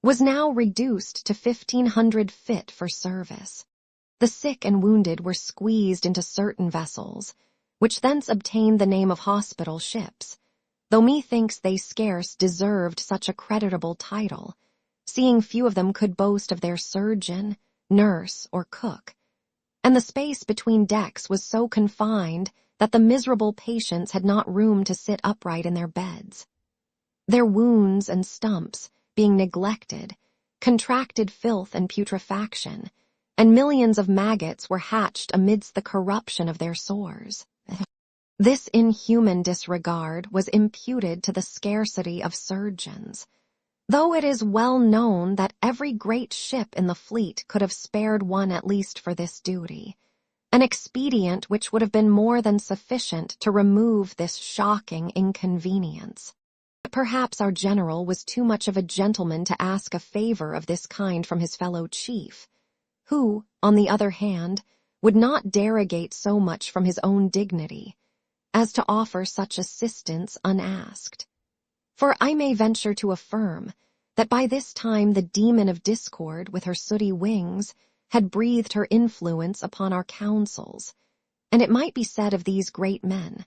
was now reduced to 1,500 fit for service. The sick and wounded were squeezed into certain vessels, which thence obtained the name of hospital ships, though methinks they scarce deserved such a creditable title, seeing few of them could boast of their surgeon, nurse, or cook, and the space between decks was so confined that the miserable patients had not room to sit upright in their beds. Their wounds and stumps, being neglected, contracted filth and putrefaction, and millions of maggots were hatched amidst the corruption of their sores. This inhuman disregard was imputed to the scarcity of surgeons, though it is well known that every great ship in the fleet could have spared one at least for this duty, an expedient which would have been more than sufficient to remove this shocking inconvenience. Perhaps our general was too much of a gentleman to ask a favor of this kind from his fellow chief, who, on the other hand, would not derogate so much from his own dignity as to offer such assistance unasked. For I may venture to affirm that by this time the demon of discord with her sooty wings had breathed her influence upon our councils, and it might be said of these great men,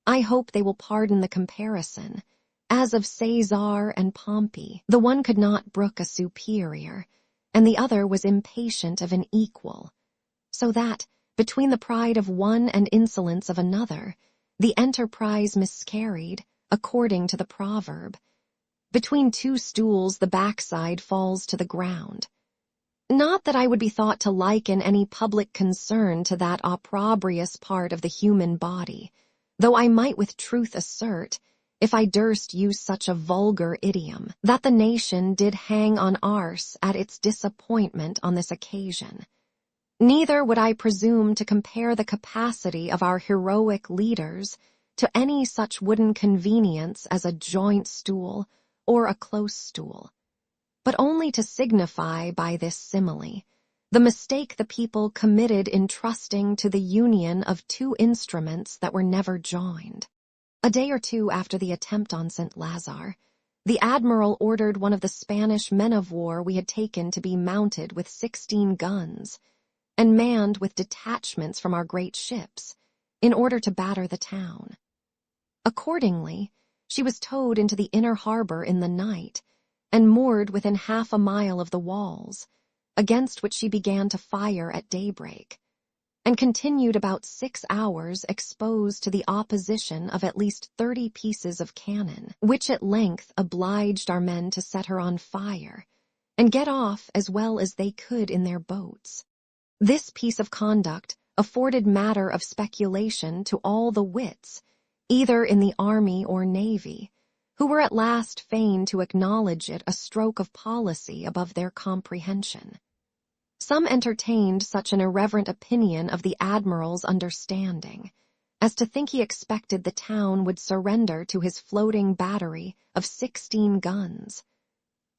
I hope they will pardon the comparison, as of Caesar and Pompey, the one could not brook a superior, and the other was impatient of an equal, so that, between the pride of one and insolence of another, the enterprise miscarried, according to the proverb, between two stools the backside falls to the ground. Not that I would be thought to liken any public concern to that opprobrious part of the human body, though I might with truth assert, if I durst use such a vulgar idiom, that the nation did hang on arse at its disappointment on this occasion. Neither would I presume to compare the capacity of our heroic leaders to any such wooden convenience as a joint stool or a close stool, but only to signify by this simile the mistake the people committed in trusting to the union of two instruments that were never joined. A day or two after the attempt on St. Lazare, the admiral ordered one of the Spanish men-of-war we had taken to be mounted with 16 guns, and manned with detachments from our great ships, in order to batter the town. Accordingly, she was towed into the inner harbor in the night, and moored within half a mile of the walls, against which she began to fire at daybreak, and continued about 6 hours exposed to the opposition of at least 30 pieces of cannon, which at length obliged our men to set her on fire, and get off as well as they could in their boats. This piece of conduct afforded matter of speculation to all the wits, either in the army or navy, who were at last fain to acknowledge it a stroke of policy above their comprehension. Some entertained such an irreverent opinion of the admiral's understanding, as to think he expected the town would surrender to his floating battery of 16 guns.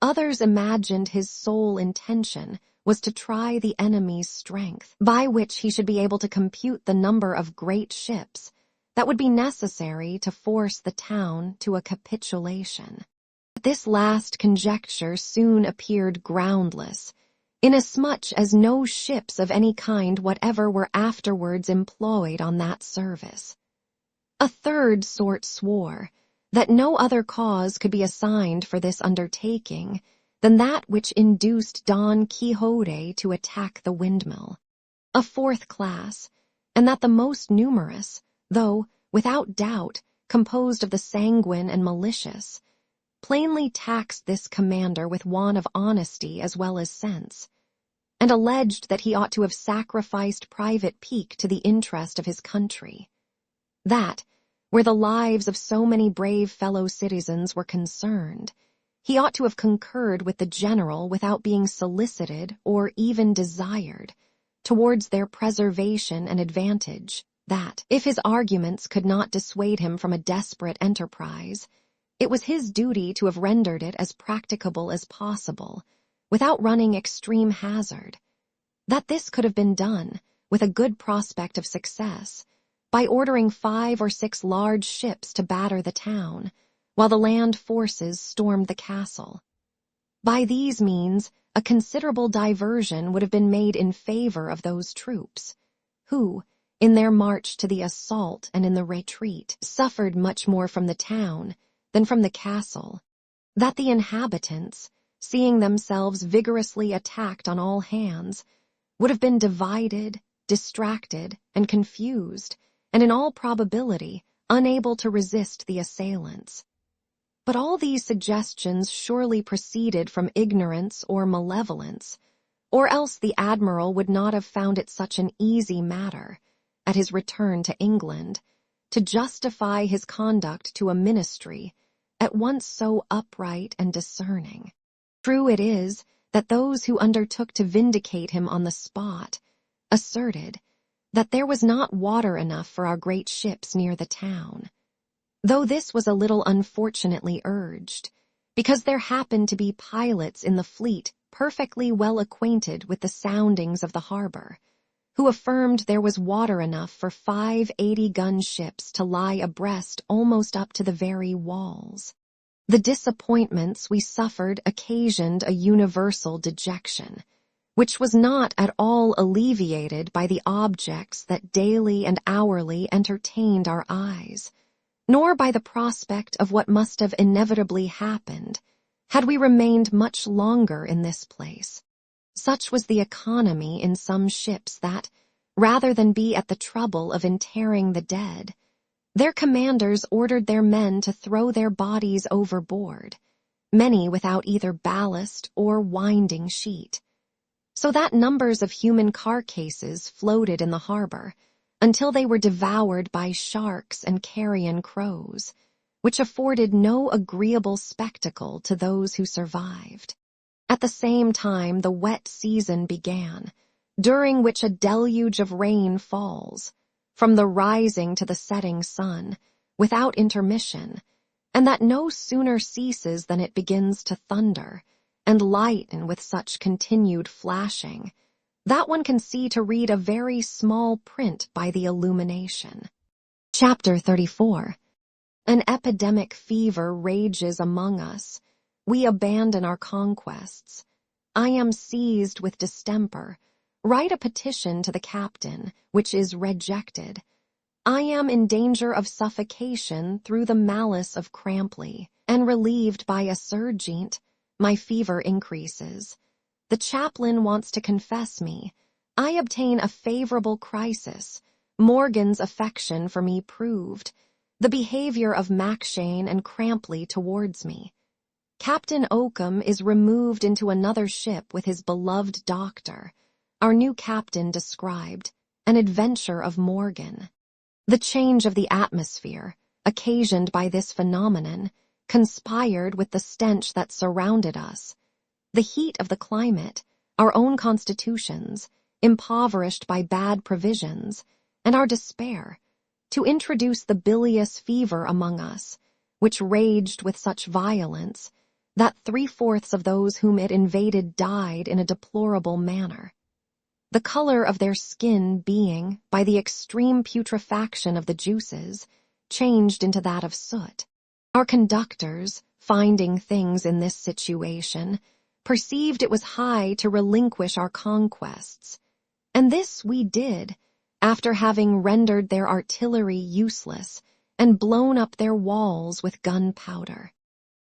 Others imagined his sole intention was to try the enemy's strength, by which he should be able to compute the number of great ships that would be necessary to force the town to a capitulation. This last conjecture soon appeared groundless, inasmuch as no ships of any kind whatever were afterwards employed on that service. A third sort swore that no other cause could be assigned for this undertaking than that which induced Don Quixote to attack the windmill. A fourth class, and that the most numerous, though, without doubt, composed of the sanguine and malicious, plainly taxed this commander with want of honesty as well as sense, and alleged that he ought to have sacrificed private pique to the interest of his country. That, where the lives of so many brave fellow citizens were concerned, he ought to have concurred with the general without being solicited or even desired, towards their preservation and advantage, that, if his arguments could not dissuade him from a desperate enterprise, it was his duty to have rendered it as practicable as possible, without running extreme hazard; that this could have been done, with a good prospect of success, by ordering 5 or 6 large ships to batter the town, while the land forces stormed the castle. By these means, a considerable diversion would have been made in favor of those troops, who, in their march to the assault and in the retreat, suffered much more from the town than from the castle, that the inhabitants, seeing themselves vigorously attacked on all hands, would have been divided, distracted, and confused, and in all probability unable to resist the assailants. But all these suggestions surely proceeded from ignorance or malevolence, or else the admiral would not have found it such an easy matter, at his return to England, to justify his conduct to a ministry at once so upright and discerning. True it is that those who undertook to vindicate him on the spot asserted that there was not water enough for our great ships near the town, though this was a little unfortunately urged, because there happened to be pilots in the fleet perfectly well acquainted with the soundings of the harbor, who affirmed there was water enough for 5 80-gun ships to lie abreast almost up to the very walls. The disappointments we suffered occasioned a universal dejection, which was not at all alleviated by the objects that daily and hourly entertained our eyes, nor by the prospect of what must have inevitably happened had we remained much longer in this place. Such was the economy in some ships that, rather than be at the trouble of interring the dead, their commanders ordered their men to throw their bodies overboard, many without either ballast or winding sheet, so that numbers of human carcasses floated in the harbor until they were devoured by sharks and carrion crows, which afforded no agreeable spectacle to those who survived. At the same time the wet season began, during which a deluge of rain falls, from the rising to the setting sun, without intermission, and that no sooner ceases than it begins to thunder, and lighten with such continued flashing, that one can see to read a very small print by the illumination. Chapter 34. An epidemic fever rages among us. We abandon our conquests. I am seized with distemper. Write a petition to the captain, which is rejected. I am in danger of suffocation through the malice of Crampley, and relieved by a surgent, my fever increases. The chaplain wants to confess me. I obtain a favorable crisis. Morgan's affection for me proved. The behavior of Mackshane and Crampley towards me. Captain Oakham is removed into another ship with his beloved doctor. Our new captain described, an adventure of Morgan. The change of the atmosphere, occasioned by this phenomenon, conspired with the stench that surrounded us. The heat of the climate, our own constitutions, impoverished by bad provisions, and our despair, to introduce the bilious fever among us, which raged with such violence that 3/4 of those whom it invaded died in a deplorable manner. The color of their skin being, by the extreme putrefaction of the juices, changed into that of soot. Our conductors, finding things in this situation, perceived it was high to relinquish our conquests, and this we did, after having rendered their artillery useless and blown up their walls with gunpowder.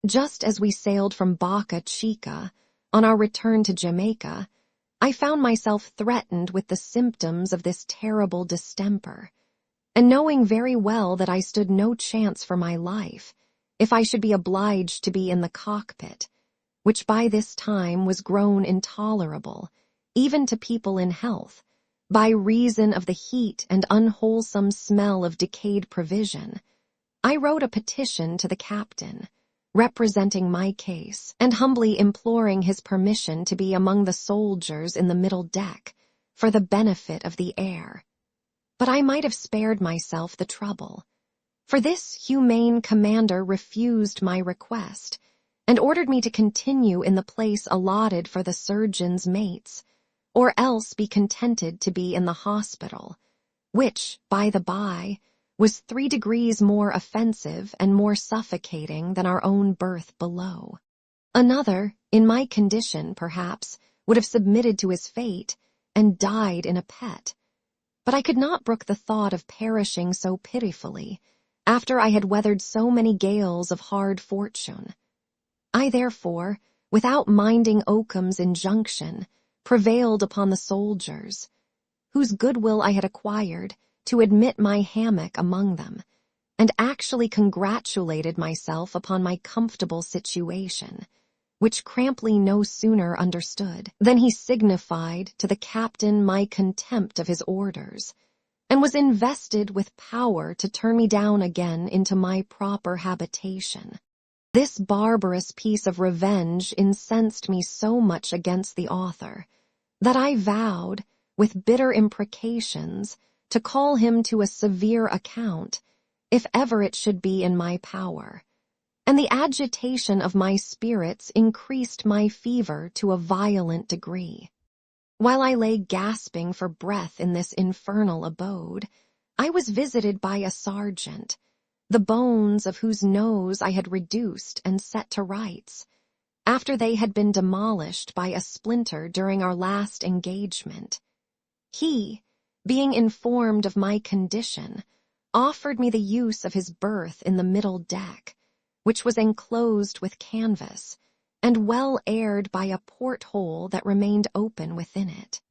Just as we sailed from Boca Chica, on our return to Jamaica, I found myself threatened with the symptoms of this terrible distemper, and knowing very well that I stood no chance for my life, if I should be obliged to be in the cockpit, which by this time was grown intolerable, even to people in health, by reason of the heat and unwholesome smell of decayed provision, I wrote a petition to the captain, representing my case, and humbly imploring his permission to be among the soldiers in the middle deck, for the benefit of the air. But I might have spared myself the trouble, for this humane commander refused my request, and ordered me to continue in the place allotted for the surgeon's mates, or else be contented to be in the hospital, which, by the by, was 3 degrees more offensive and more suffocating than our own berth below. Another, in my condition, perhaps, would have submitted to his fate and died in a pet. But I could not brook the thought of perishing so pitifully, after I had weathered so many gales of hard fortune. I therefore, without minding Oakham's injunction, prevailed upon the soldiers, whose goodwill I had acquired, to admit my hammock among them, and actually congratulated myself upon my comfortable situation, which Crampley no sooner understood than he signified to the captain my contempt of his orders, and was invested with power to turn me down again into my proper habitation. This barbarous piece of revenge incensed me so much against the author, that I vowed, with bitter imprecations, to call him to a severe account, if ever it should be in my power. And the agitation of my spirits increased my fever to a violent degree. While I lay gasping for breath in this infernal abode, I was visited by a sergeant, the bones of whose nose I had reduced and set to rights, after they had been demolished by a splinter during our last engagement. He, being informed of my condition, offered me the use of his berth in the middle deck, which was enclosed with canvas, and well aired by a porthole that remained open within it.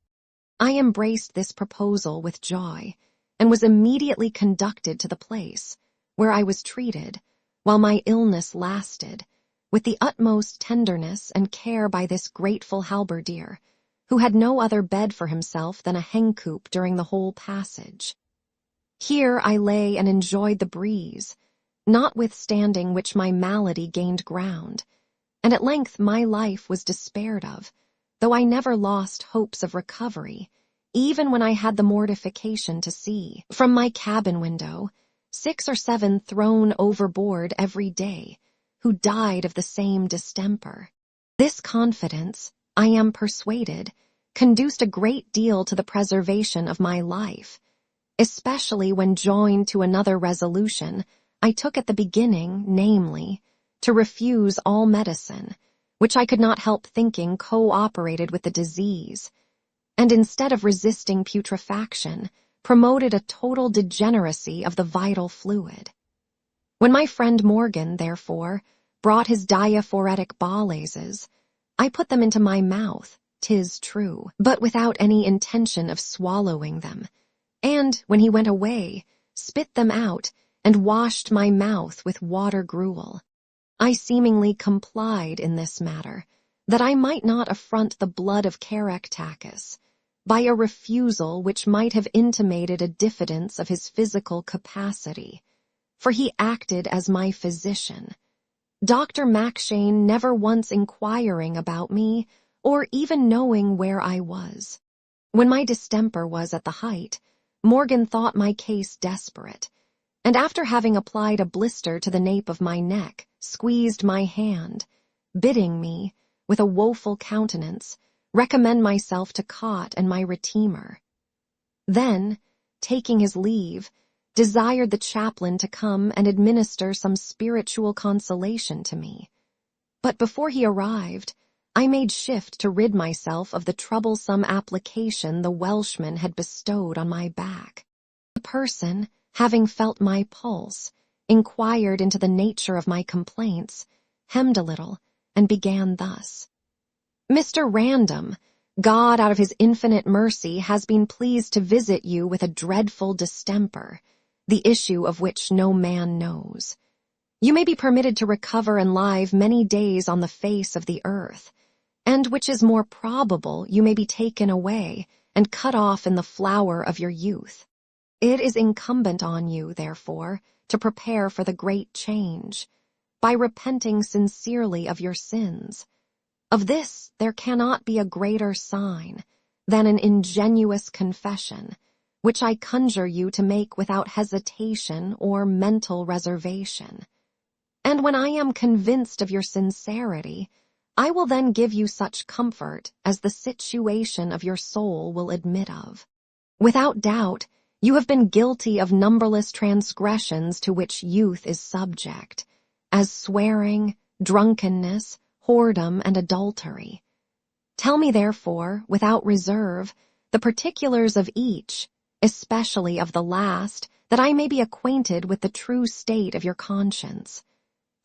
I embraced this proposal with joy, and was immediately conducted to the place, where I was treated, while my illness lasted, with the utmost tenderness and care by this grateful halberdier, who had no other bed for himself than a hencoop during the whole passage. Here I lay and enjoyed the breeze, notwithstanding which my malady gained ground, and at length my life was despaired of, though I never lost hopes of recovery, even when I had the mortification to see, from my cabin window, 6 or 7 thrown overboard every day, who died of the same distemper. This confidence, I am persuaded, conduced a great deal to the preservation of my life, especially when joined to another resolution I took at the beginning, namely, to refuse all medicine, which I could not help thinking co-operated with the disease, and instead of resisting putrefaction, promoted a total degeneracy of the vital fluid. When my friend Morgan, therefore, brought his diaphoretic ballazes, I put them into my mouth, 'tis true, but without any intention of swallowing them, and, when he went away, spit them out, and washed my mouth with water gruel. I seemingly complied in this matter, that I might not affront the blood of Caractacus, by a refusal which might have intimated a diffidence of his physical capacity, for he acted as my physician, Dr. Mackshane never once inquiring about me, or even knowing where I was. When my distemper was at the height, Morgan thought my case desperate, and after having applied a blister to the nape of my neck, squeezed my hand, bidding me, with a woeful countenance, recommend myself to cot and my reteemer. Then, taking his leave, desired the chaplain to come and administer some spiritual consolation to me. But before he arrived, I made shift to rid myself of the troublesome application the Welshman had bestowed on my back. The person, having felt my pulse, inquired into the nature of my complaints, hemmed a little, and began thus. Mr. Random, God out of his infinite mercy has been pleased to visit you with a dreadful distemper, the issue of which no man knows. You may be permitted to recover and live many days on the face of the earth, and which is more probable, you may be taken away and cut off in the flower of your youth. It is incumbent on you, therefore, to prepare for the great change, by repenting sincerely of your sins. Of this there cannot be a greater sign than an ingenuous confession, which I conjure you to make without hesitation or mental reservation. And when I am convinced of your sincerity, I will then give you such comfort as the situation of your soul will admit of. Without doubt, you have been guilty of numberless transgressions to which youth is subject, as swearing, drunkenness, whoredom, and adultery. Tell me, therefore, without reserve, the particulars of each, especially of the last, that I may be acquainted with the true state of your conscience.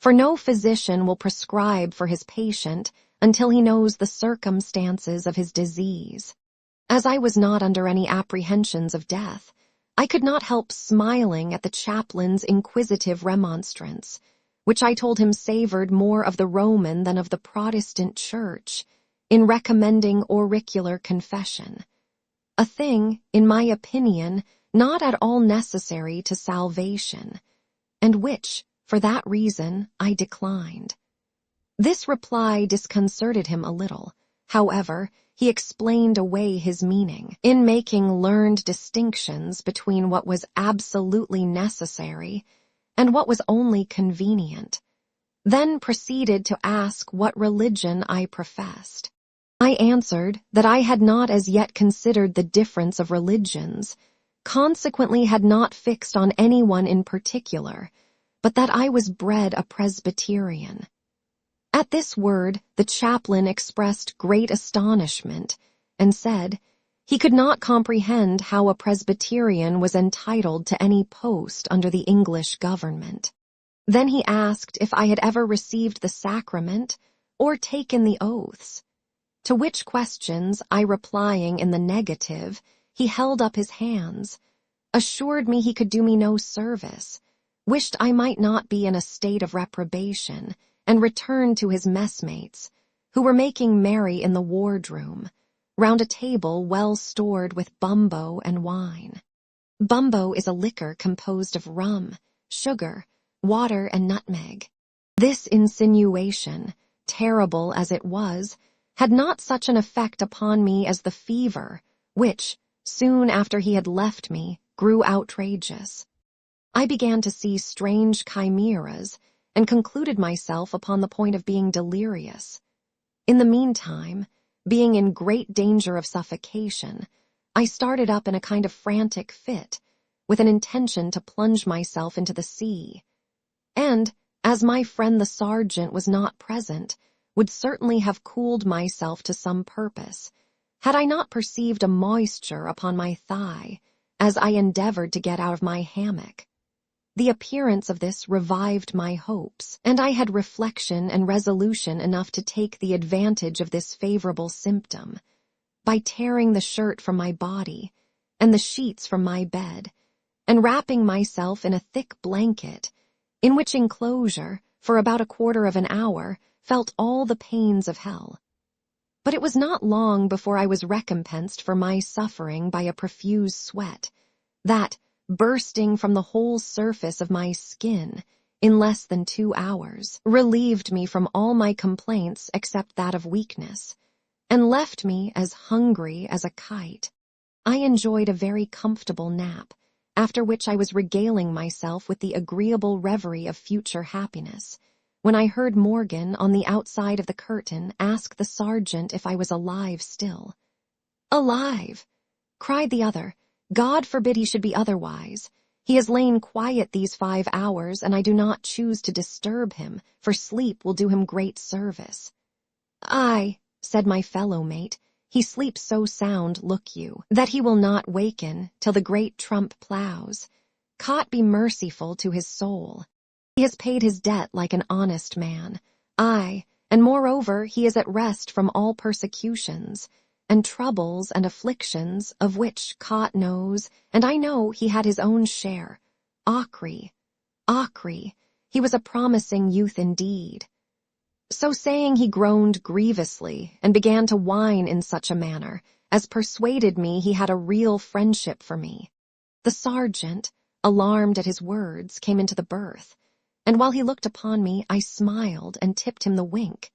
For no physician will prescribe for his patient until he knows the circumstances of his disease. As I was not under any apprehensions of death, I could not help smiling at the chaplain's inquisitive remonstrance, which I told him savored more of the Roman than of the Protestant Church, in recommending auricular confession, a thing, in my opinion, not at all necessary to salvation, and which, for that reason, I declined. This reply disconcerted him a little. However, he explained away his meaning, in making learned distinctions between what was absolutely necessary and what was only convenient, then proceeded to ask what religion I professed. I answered that I had not as yet considered the difference of religions, consequently had not fixed on any one in particular, but that I was bred a Presbyterian. At this word, the chaplain expressed great astonishment, and said he could not comprehend how a Presbyterian was entitled to any post under the English government. Then he asked if I had ever received the sacrament or taken the oaths, to which questions I replying in the negative, he held up his hands, assured me he could do me no service, wished I might not be in a state of reprobation, and returned to his messmates, who were making merry in the wardroom, round a table well stored with bumbo and wine. Bumbo is a liquor composed of rum, sugar, water, and nutmeg. This insinuation, terrible as it was, had not such an effect upon me as the fever, which, soon after he had left me, grew outrageous. I began to see strange chimeras, and concluded myself upon the point of being delirious. In the meantime, being in great danger of suffocation, I started up in a kind of frantic fit, with an intention to plunge myself into the sea, and, as my friend the sergeant was not present, would certainly have cooled myself to some purpose, had I not perceived a moisture upon my thigh, as I endeavored to get out of my hammock. The appearance of this revived my hopes, and I had reflection and resolution enough to take the advantage of this favorable symptom, by tearing the shirt from my body, and the sheets from my bed, and wrapping myself in a thick blanket, in which enclosure, for about a quarter of an hour, felt all the pains of hell. But it was not long before I was recompensed for my suffering by a profuse sweat, that, bursting from the whole surface of my skin in less than 2 hours, relieved me from all my complaints except that of weakness, and left me as hungry as a kite. I enjoyed a very comfortable nap, after which I was regaling myself with the agreeable reverie of future happiness, when I heard Morgan on the outside of the curtain ask the sergeant if I was alive still. "Alive!" cried the other. "God forbid he should be otherwise. He has lain quiet these 5 hours, and I do not choose to disturb him, for sleep will do him great service." "Aye," said my fellow-mate, "he sleeps so sound, look you, that he will not waken till the great trump ploughs. Cot be merciful to his soul. He has paid his debt like an honest man. Aye, and moreover he is at rest from all persecutions, and troubles and afflictions, of which Cot knows, and I know he had his own share. Acri, he was a promising youth indeed." So saying, he groaned grievously, and began to whine in such a manner as persuaded me he had a real friendship for me. The sergeant, alarmed at his words, came into the berth, and while he looked upon me, I smiled and tipped him the wink.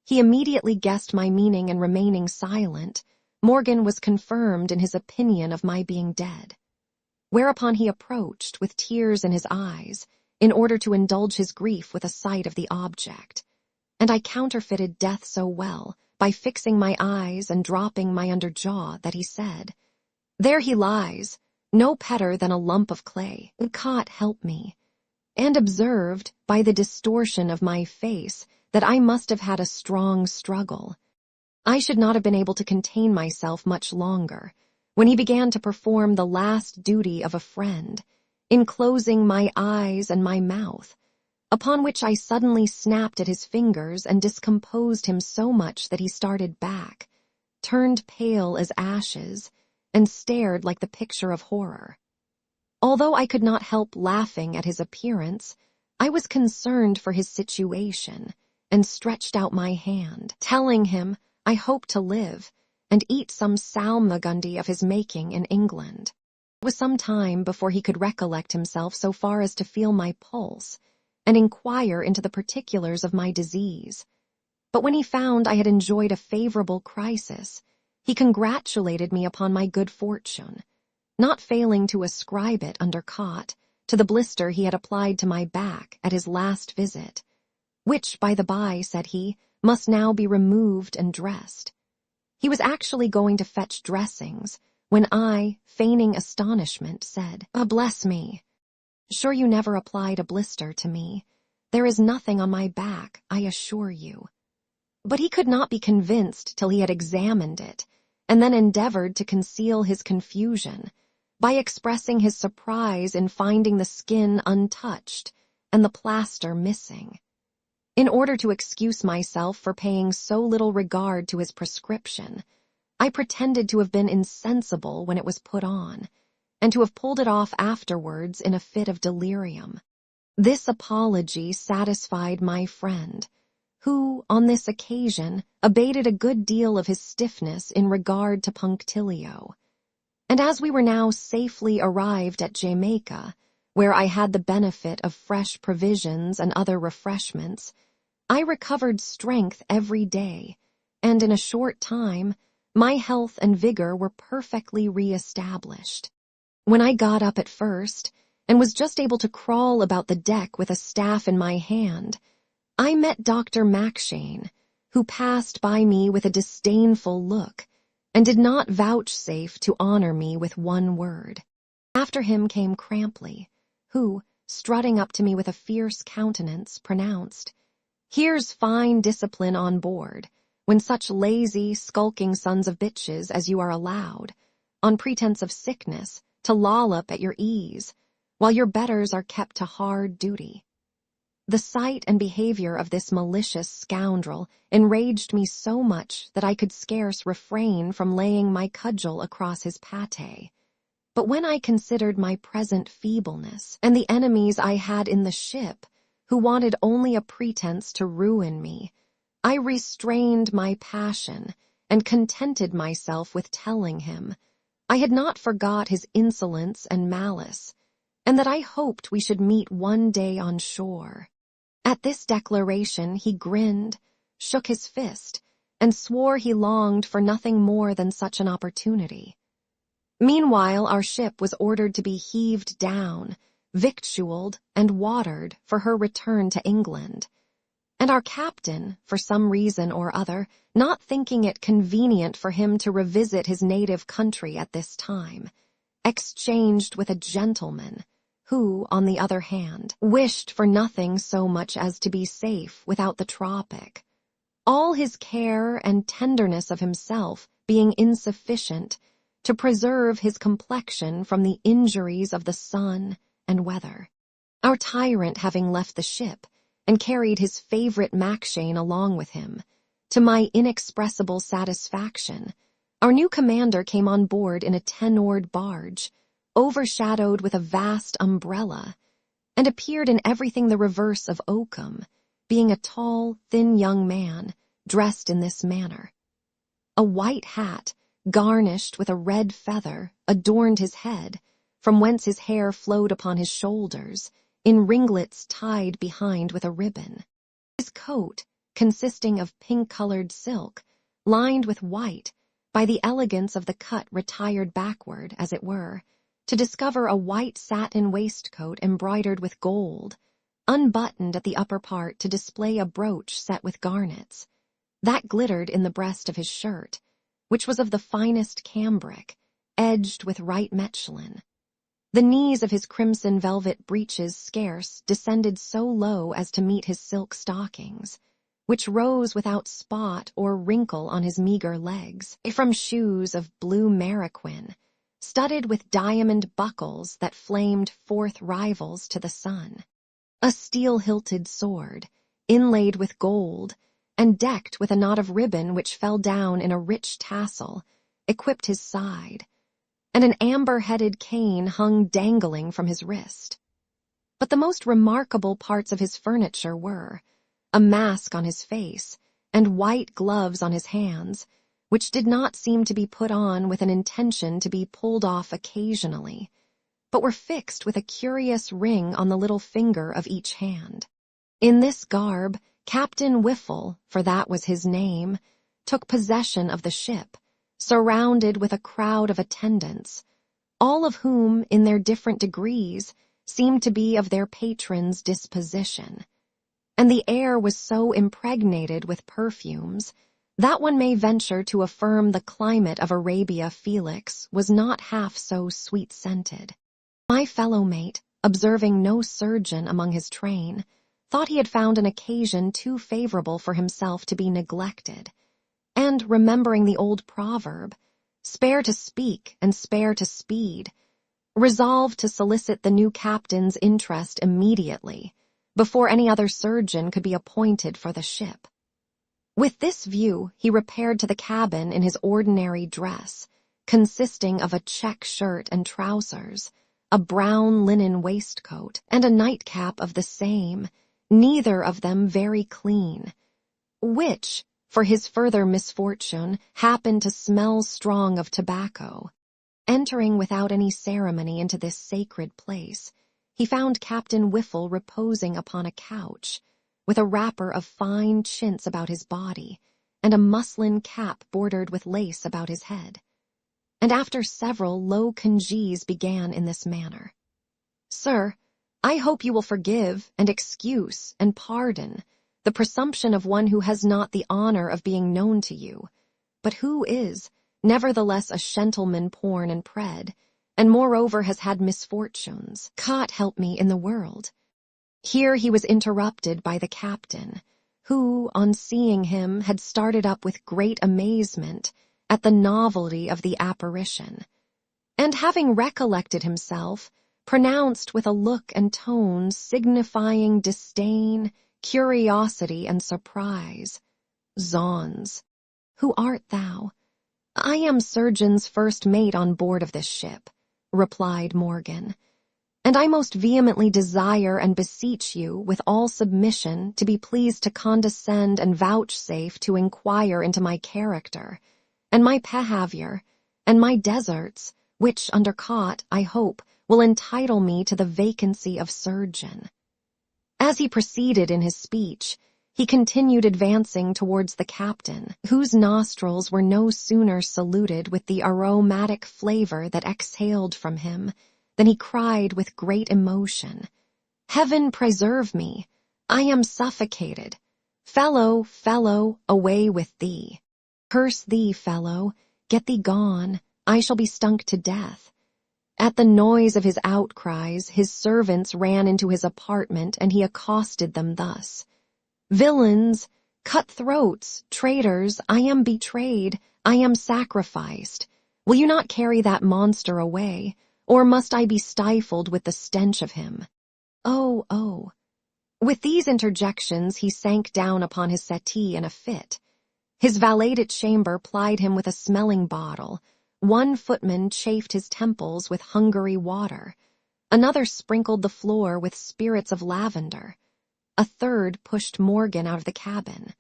He immediately guessed my meaning, and remaining silent, Morgan was confirmed in his opinion of my being dead. Whereupon he approached with tears in his eyes, in order to indulge his grief with a sight of the object, and I counterfeited death so well, by fixing my eyes and dropping my under jaw, that he said, "There he lies, no better than a lump of clay. Cot help me," and observed, by the distortion of my face, that I must have had a strong struggle. I should not have been able to contain myself much longer, when he began to perform the last duty of a friend, in closing my eyes and my mouth, upon which I suddenly snapped at his fingers and discomposed him so much that he started back, turned pale as ashes, and stared like the picture of horror. Although I could not help laughing at his appearance, I was concerned for his situation, and stretched out my hand, telling him I hoped to live and eat some salmagundy of his making in England. It was some time before he could recollect himself so far as to feel my pulse and inquire into the particulars of my disease. But when he found I had enjoyed a favorable crisis, he congratulated me upon my good fortune, not failing to ascribe it under caught to the blister he had applied to my back at his last visit, which, by the by, said he, must now be removed and dressed. He was actually going to fetch dressings, when I, feigning astonishment, said, "Bless me! Sure you never applied a blister to me. There is nothing on my back, I assure you." But he could not be convinced till he had examined it, and then endeavored to conceal his confusion by expressing his surprise in finding the skin untouched and the plaster missing. In order to excuse myself for paying so little regard to his prescription, I pretended to have been insensible when it was put on, and to have pulled it off afterwards in a fit of delirium. This apology satisfied my friend, who, on this occasion, abated a good deal of his stiffness in regard to punctilio. And as we were now safely arrived at Jamaica, where I had the benefit of fresh provisions and other refreshments, I recovered strength every day, and in a short time, my health and vigor were perfectly re-established. When I got up at first, and was just able to crawl about the deck with a staff in my hand, I met Dr. Mackshane, who passed by me with a disdainful look, and did not vouchsafe to honor me with one word. After him came Crampley, who, strutting up to me with a fierce countenance, pronounced, "Here's fine discipline on board, when such lazy, skulking sons of bitches as you are allowed, on pretense of sickness, to lollop at your ease, while your betters are kept to hard duty." The sight and behavior of this malicious scoundrel enraged me so much that I could scarce refrain from laying my cudgel across his pate. But when I considered my present feebleness, and the enemies I had in the ship, who wanted only a pretense to ruin me, I restrained my passion, and contented myself with telling him I had not forgot his insolence and malice, and that I hoped we should meet one day on shore. At this declaration he grinned, shook his fist, and swore he longed for nothing more than such an opportunity. Meanwhile our ship was ordered to be heaved down, victualled, and watered for her return to England, and our captain, for some reason or other, not thinking it convenient for him to revisit his native country at this time, exchanged with a gentleman, who, on the other hand, wished for nothing so much as to be safe without the tropic, all his care and tenderness of himself being insufficient to preserve his complexion from the injuries of the sun and weather. Our tyrant having left the ship, and carried his favorite Mackshane along with him, to my inexpressible satisfaction, our new commander came on board in a 10-oared barge, overshadowed with a vast umbrella, and appeared in everything the reverse of oakum, being a tall, thin young man, dressed in this manner. A white hat, garnished with a red feather, adorned his head, from whence his hair flowed upon his shoulders, in ringlets tied behind with a ribbon. His coat, consisting of pink-colored silk, lined with white, by the elegance of the cut retired backward, as it were, to discover a white satin waistcoat embroidered with gold, unbuttoned at the upper part to display a brooch set with garnets, that glittered in the breast of his shirt, which was of the finest cambric, edged with right Mechlin. The knees of his crimson velvet breeches scarce descended so low as to meet his silk stockings, which rose without spot or wrinkle on his meager legs, from shoes of blue maraquin, studded with diamond buckles that flamed forth rivals to the sun. A steel-hilted sword, inlaid with gold, and decked with a knot of ribbon which fell down in a rich tassel, equipped his side, and an amber-headed cane hung dangling from his wrist. But the most remarkable parts of his furniture were a mask on his face and white gloves on his hands, which did not seem to be put on with an intention to be pulled off occasionally, but were fixed with a curious ring on the little finger of each hand. In this garb, Captain Whiffle, for that was his name, took possession of the ship, surrounded with a crowd of attendants, all of whom, in their different degrees, seemed to be of their patron's disposition. And the air was so impregnated with perfumes that one may venture to affirm the climate of Arabia Felix was not half so sweet-scented. My fellow-mate, observing no surgeon among his train, thought he had found an occasion too favorable for himself to be neglected, and, remembering the old proverb, "Spare to speak and spare to speed," resolved to solicit the new captain's interest immediately, before any other surgeon could be appointed for the ship. With this view, he repaired to the cabin in his ordinary dress, consisting of a check shirt and trousers, a brown linen waistcoat, and a nightcap of the same, neither of them very clean, which, for his further misfortune, happened to smell strong of tobacco. Entering without any ceremony into this sacred place, he found Captain Whiffle reposing upon a couch, with a wrapper of fine chintz about his body, and a muslin cap bordered with lace about his head. And after several low congees began in this manner: "Sir, I hope you will forgive and excuse and pardon the presumption of one who has not the honor of being known to you, but who is, nevertheless, a gentleman born and bred, and moreover has had misfortunes. God help me in the world." Here he was interrupted by the captain, who, on seeing him, had started up with great amazement at the novelty of the apparition, and having recollected himself, pronounced with a look and tone signifying disdain, curiosity, and surprise, "Zounds, who art thou?" "I am surgeon's first mate on board of this ship," replied Morgan, "and I most vehemently desire and beseech you with all submission to be pleased to condescend and vouchsafe to inquire into my character, and my behaviour, and my deserts, which, under caught, I hope, will entitle me to the vacancy of surgeon." As he proceeded in his speech, he continued advancing towards the captain, whose nostrils were no sooner saluted with the aromatic flavor that exhaled from him than he cried with great emotion, "Heaven preserve me! I am suffocated! Fellow, fellow, away with thee! Curse thee, fellow! Get thee gone! I shall be stunk to death!" At the noise of his outcries, his servants ran into his apartment, and he accosted them thus: "Villains, cut-throats, traitors, I am betrayed, I am sacrificed. Will you not carry that monster away, or must I be stifled with the stench of him? Oh, oh." With these interjections he sank down upon his settee in a fit. His valeted chamber plied him with a smelling bottle. One footman chafed his temples with Hungary water. Another sprinkled the floor with spirits of lavender. A third pushed Morgan out of the cabin,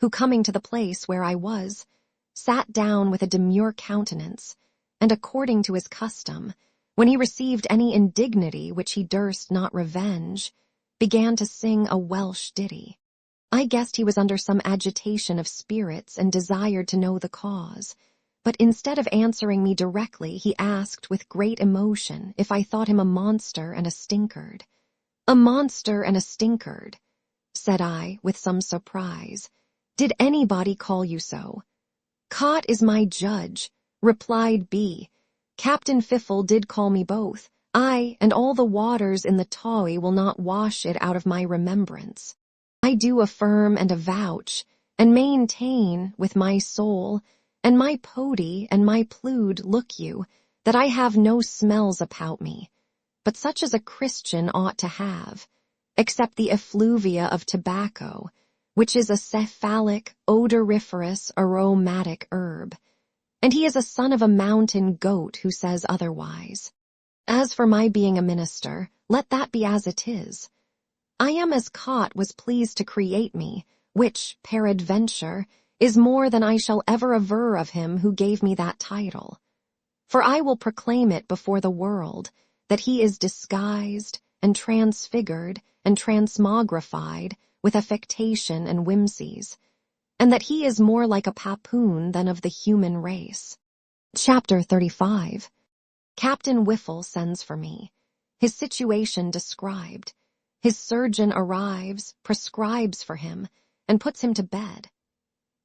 who, coming to the place where I was, sat down with a demure countenance, and according to his custom, when he received any indignity which he durst not revenge, began to sing a Welsh ditty. I guessed he was under some agitation of spirits and desired to know the cause, but instead of answering me directly, he asked with great emotion if I thought him a monster and a stinkard. "A monster and a stinkard," said I, with some surprise. "Did anybody call you so?" "Cot is my judge," replied B. "Captain Fiffle did call me both. I and all the waters in the Tawy will not wash it out of my remembrance." I do affirm and avouch, and maintain with my soul, and my pody and my plude look you, that I have no smells about me, but such as a Christian ought to have, except the effluvia of tobacco, which is a cephalic, odoriferous, aromatic herb. And he is a son of a mountain goat who says otherwise. As for my being a minister, let that be as it is. I am as Cot was pleased to create me, which, peradventure, is more than I shall ever aver of him who gave me that title. For I will proclaim it before the world, that he is disguised, and transfigured, and transmogrified, with affectation and whimsies, and that he is more like a papoon than of the human race. Chapter 35. Captain Whiffle sends for me. His situation described. His surgeon arrives, prescribes for him, and puts him to bed.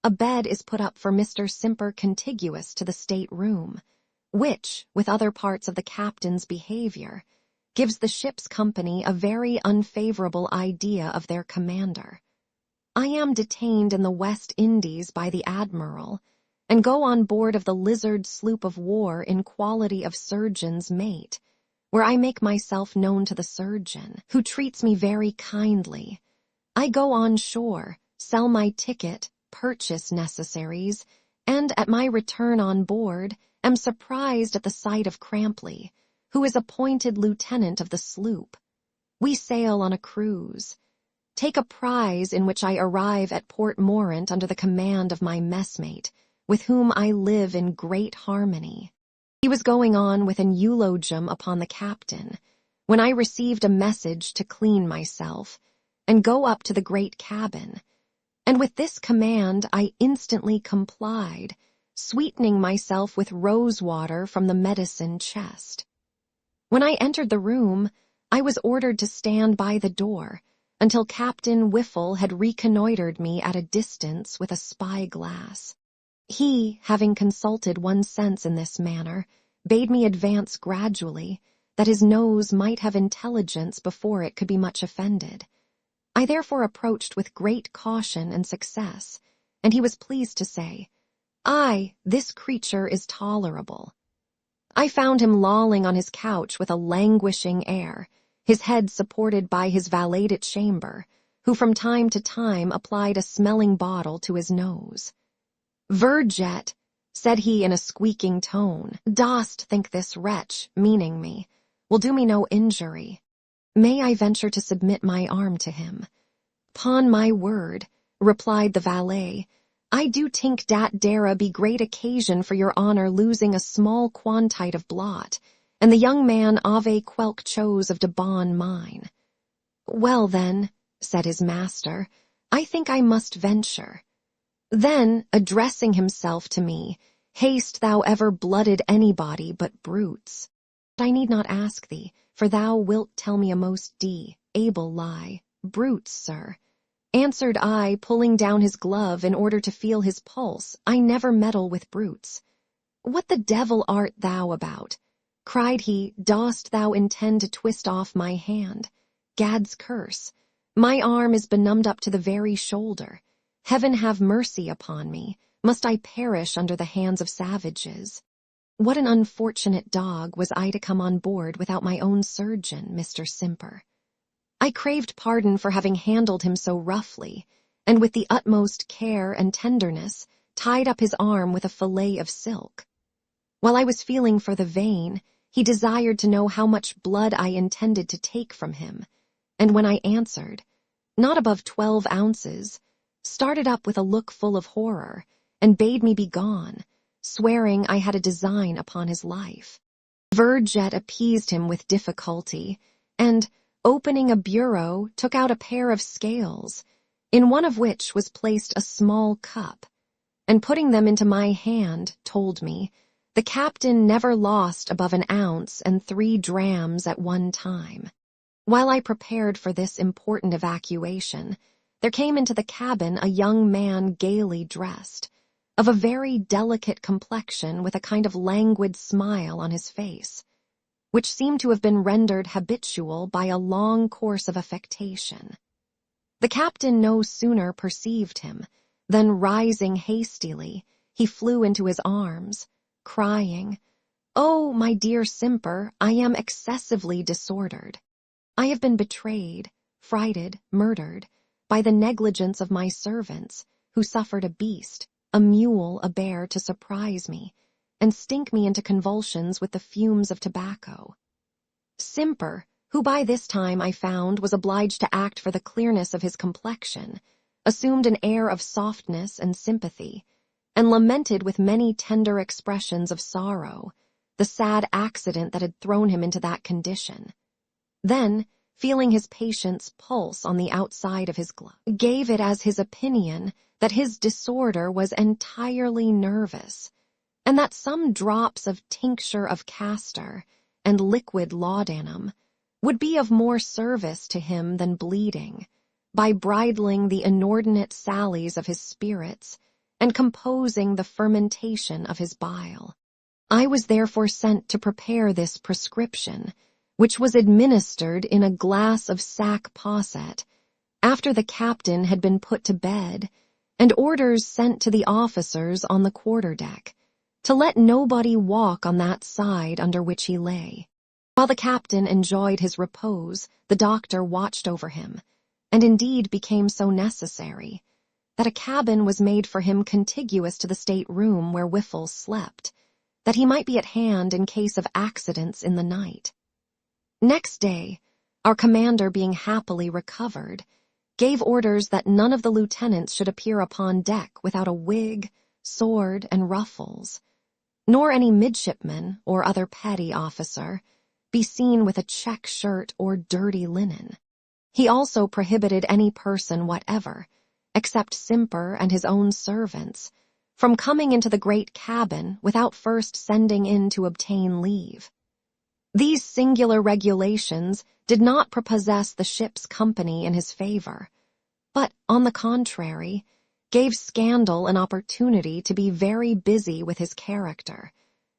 A bed is put up for Mr. Simper contiguous to the state-room, which, with other parts of the captain's behavior, gives the ship's company a very unfavorable idea of their commander. I am detained in the West Indies by the Admiral, and go on board of the Lizard sloop of war in quality of surgeon's mate, where I make myself known to the surgeon, who treats me very kindly. I go on shore, sell my ticket, purchase necessaries, and at my return on board am surprised at the sight of Crampley, who is appointed lieutenant of the sloop. We sail on a cruise. Take a prize in which I arrive at Port Morant under the command of my messmate, with whom I live in great harmony. He was going on with an eulogium upon the captain, when I received a message to clean myself, and go up to the great cabin, and with this command I instantly complied, sweetening myself with rose water from the medicine chest. When I entered the room, I was ordered to stand by the door, until Captain Whiffle had reconnoitered me at a distance with a spy-glass. He, having consulted one sense in this manner, bade me advance gradually, that his nose might have intelligence before it could be much offended. I therefore approached with great caution and success, and he was pleased to say, "Aye, this creature is tolerable." I found him lolling on his couch with a languishing air, his head supported by his valet de chambre, who from time to time applied a smelling bottle to his nose. "Verjet," said he in a squeaking tone, "dost think this wretch, meaning me, will do me no injury? May I venture to submit my arm to him?" "'Pon my word," replied the valet, "I do tink dat dare be great occasion for your honor losing a small quantite of blot, and the young man ave quelques chose of de bon mine." "Well then," said his master, "I think I must venture." Then, addressing himself to me, "Hast thou ever blooded anybody but brutes? I need not ask thee, for thou wilt tell me a most able lie." "Brutes, sir," answered I, pulling down his glove in order to feel his pulse. "I never meddle with brutes." "What the devil art thou about?" cried he. "Dost thou intend to twist off my hand? Gad's curse! My arm is benumbed up to the very shoulder. Heaven have mercy upon me. Must I perish under the hands of savages? What an unfortunate dog was I to come on board without my own surgeon, Mr. Simper. I craved pardon for having handled him so roughly, and with the utmost care and tenderness tied up his arm with a fillet of silk. While I was feeling for the vein, he desired to know how much blood I intended to take from him, and when I answered, "Not above 12 ounces," started up with a look full of horror, and bade me be gone, swearing I had a design upon his life. Verjet appeased him with difficulty, and, opening a bureau, took out a pair of scales, in one of which was placed a small cup, and putting them into my hand, told me, "The captain never lost above 1 ounce and 3 drams at one time." While I prepared for this important evacuation, there came into the cabin a young man gaily dressed, of a very delicate complexion with a kind of languid smile on his face, which seemed to have been rendered habitual by a long course of affectation. The captain no sooner perceived him than, rising hastily, he flew into his arms, crying, "Oh, my dear Simper, I am excessively disordered. I have been betrayed, frighted, murdered, by the negligence of my servants, who suffered a beast, a mule, a bear, to surprise me, and stink me into convulsions with the fumes of tobacco." Simper, who by this time I found was obliged to act for the clearness of his complexion, assumed an air of softness and sympathy, and lamented with many tender expressions of sorrow the sad accident that had thrown him into that condition. Then, feeling his patient's pulse on the outside of his glove, gave it as his opinion that his disorder was entirely nervous, and that some drops of tincture of castor and liquid laudanum would be of more service to him than bleeding, by bridling the inordinate sallies of his spirits and composing the fermentation of his bile. I was therefore sent to prepare this prescription, which was administered in a glass of sack posset, after the captain had been put to bed, and orders sent to the officers on the quarter-deck, to let nobody walk on that side under which he lay. While the captain enjoyed his repose, the doctor watched over him, and indeed became so necessary, that a cabin was made for him contiguous to the state-room where Whiffles slept, that he might be at hand in case of accidents in the night. Next day, our commander, being happily recovered, gave orders that none of the lieutenants should appear upon deck without a wig, sword, and ruffles, nor any midshipman or other petty officer be seen with a check shirt or dirty linen. He also prohibited any person whatever, except Simper and his own servants, from coming into the great cabin without first sending in to obtain leave. These singular regulations did not prepossess the ship's company in his favor, but, on the contrary, gave scandal an opportunity to be very busy with his character,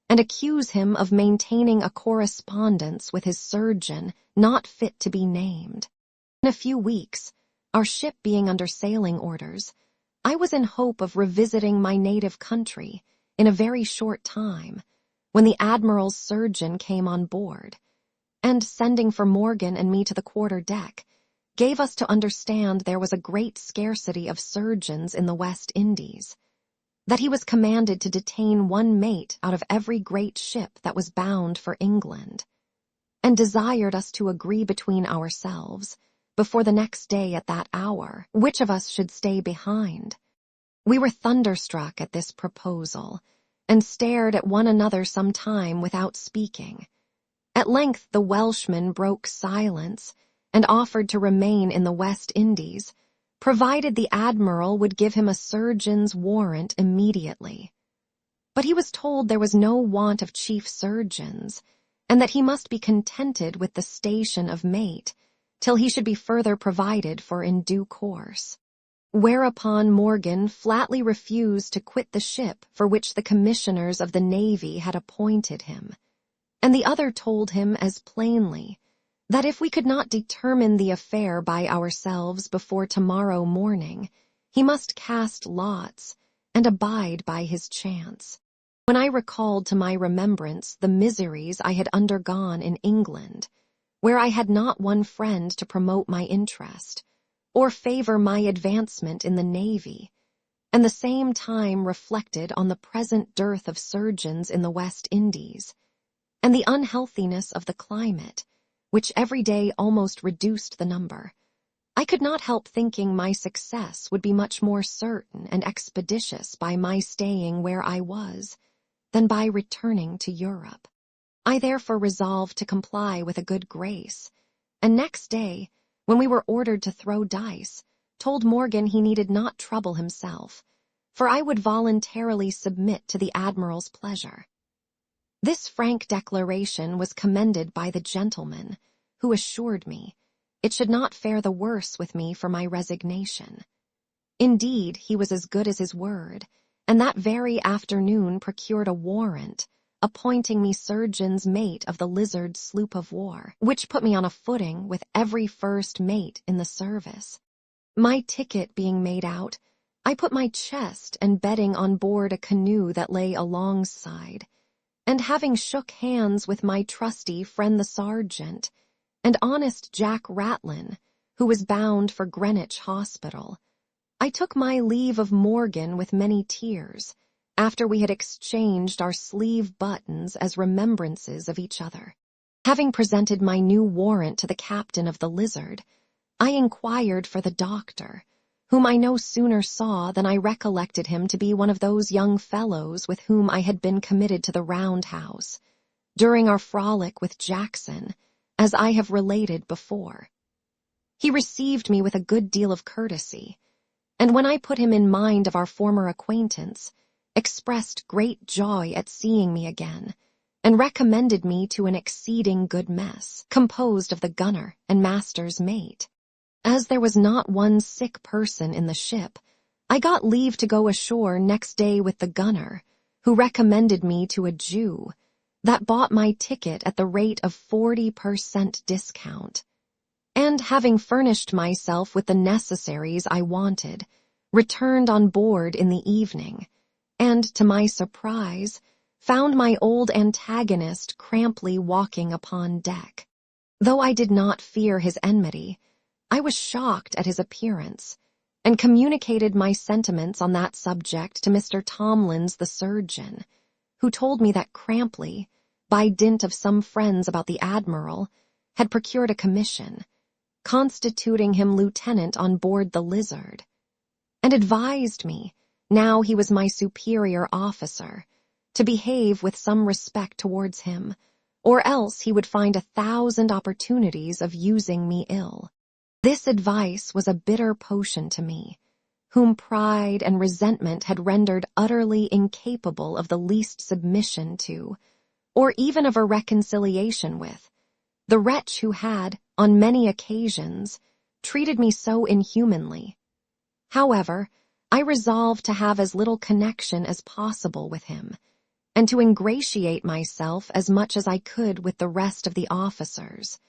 and accuse him of maintaining a correspondence with his surgeon not fit to be named. In a few weeks, our ship being under sailing orders, I was in hope of revisiting my native country in a very short time, when the admiral's surgeon came on board, and, sending for Morgan and me to the quarter-deck, gave us to understand there was a great scarcity of surgeons in the West Indies, that he was commanded to detain one mate out of every great ship that was bound for England, and desired us to agree between ourselves, before the next day at that hour, which of us should stay behind. We were thunderstruck at this proposal, and stared at one another some time without speaking. At length the Welshman broke silence, and offered to remain in the West Indies, provided the admiral would give him a surgeon's warrant immediately. But he was told there was no want of chief surgeons, and that he must be contented with the station of mate, till he should be further provided for in due course. Whereupon Morgan flatly refused to quit the ship for which the commissioners of the navy had appointed him, and the other told him as plainly that if we could not determine the affair by ourselves before tomorrow morning, he must cast lots and abide by his chance. When I recalled to my remembrance the miseries I had undergone in England, where I had not one friend to promote my interest, or favor my advancement in the navy, and the same time reflected on the present dearth of surgeons in the West Indies, and the unhealthiness of the climate, which every day almost reduced the number, I could not help thinking my success would be much more certain and expeditious by my staying where I was than by returning to Europe. I therefore resolved to comply with a good grace, and next day, when we were ordered to throw dice, told Morgan he needed not trouble himself, for I would voluntarily submit to the admiral's pleasure. This frank declaration was commended by the gentleman, who assured me it should not fare the worse with me for my resignation. Indeed, he was as good as his word, and that very afternoon procured a warrant, appointing me surgeon's mate of the Lizard sloop of war, which put me on a footing with every first mate in the service. My ticket being made out, I put my chest and bedding on board a canoe that lay alongside, and having shook hands with my trusty friend the sergeant, and honest Jack Ratlin, who was bound for Greenwich Hospital, I took my leave of Morgan with many tears, after we had exchanged our sleeve buttons as remembrances of each other. Having presented my new warrant to the captain of the Lizard, I inquired for the doctor, whom I no sooner saw than I recollected him to be one of those young fellows with whom I had been committed to the roundhouse, during our frolic with Jackson, as I have related before. He received me with a good deal of courtesy, and when I put him in mind of our former acquaintance, expressed great joy at seeing me again, and recommended me to an exceeding good mess, composed of the gunner and master's mate. As there was not one sick person in the ship, I got leave to go ashore next day with the gunner, who recommended me to a Jew, that bought my ticket at the rate of 40% discount, and having furnished myself with the necessaries I wanted, returned on board in the evening, and, to my surprise, found my old antagonist cramply walking upon deck. Though I did not fear his enmity, I was shocked at his appearance, and communicated my sentiments on that subject to Mr. Tomlins the surgeon, who told me that Crampley, by dint of some friends about the Admiral, had procured a commission, constituting him lieutenant on board the Lizard, and advised me, now he was my superior officer, to behave with some respect towards him, or else he would find 1,000 opportunities of using me ill. This advice was a bitter potion to me, whom pride and resentment had rendered utterly incapable of the least submission to, or even of a reconciliation with, the wretch who had, on many occasions, treated me so inhumanly. However, I resolved to have as little connection as possible with him, and to ingratiate myself as much as I could with the rest of the officers,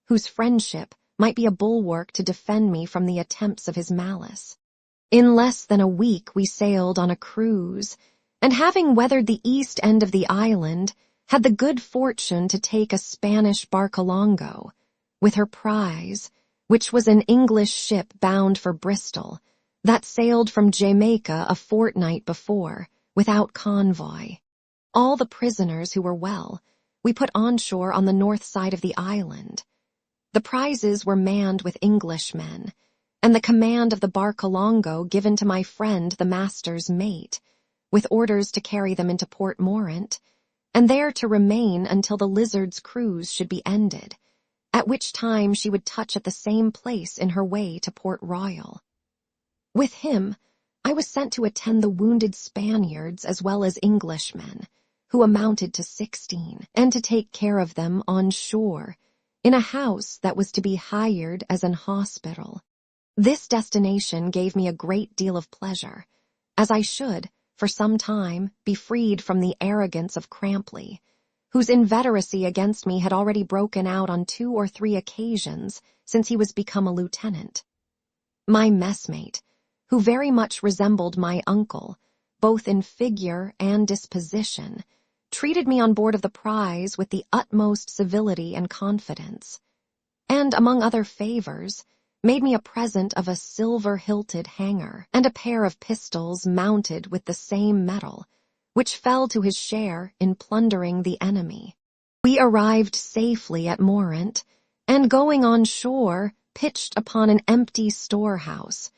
whose friendship might be a bulwark to defend me from the attempts of his malice. In less than a week we sailed on a cruise, and having weathered the east end of the island, had the good fortune to take a Spanish barcalongo, with her prize, which was an English ship bound for Bristol, that sailed from Jamaica a fortnight before, without convoy. All the prisoners who were well, we put on shore on the north side of the island. The prizes were manned with Englishmen, and the command of the barcalongo given to my friend the master's mate, with orders to carry them into Port Morant, and there to remain until the Lizard's cruise should be ended, at which time she would touch at the same place in her way to Port Royal. With him, I was sent to attend the wounded Spaniards as well as Englishmen, who amounted to 16, and to take care of them on shore, in a house that was to be hired as an hospital. This destination gave me a great deal of pleasure, as I should, for some time, be freed from the arrogance of Crampley, whose inveteracy against me had already broken out on 2 or 3 occasions since he was become a lieutenant. My messmate, who very much resembled my uncle, both in figure and disposition, treated me on board of the prize with the utmost civility and confidence, and, among other favors, made me a present of a silver-hilted hanger and a pair of pistols mounted with the same metal, which fell to his share in plundering the enemy. We arrived safely at Morant, and going on shore, pitched upon an empty storehouse,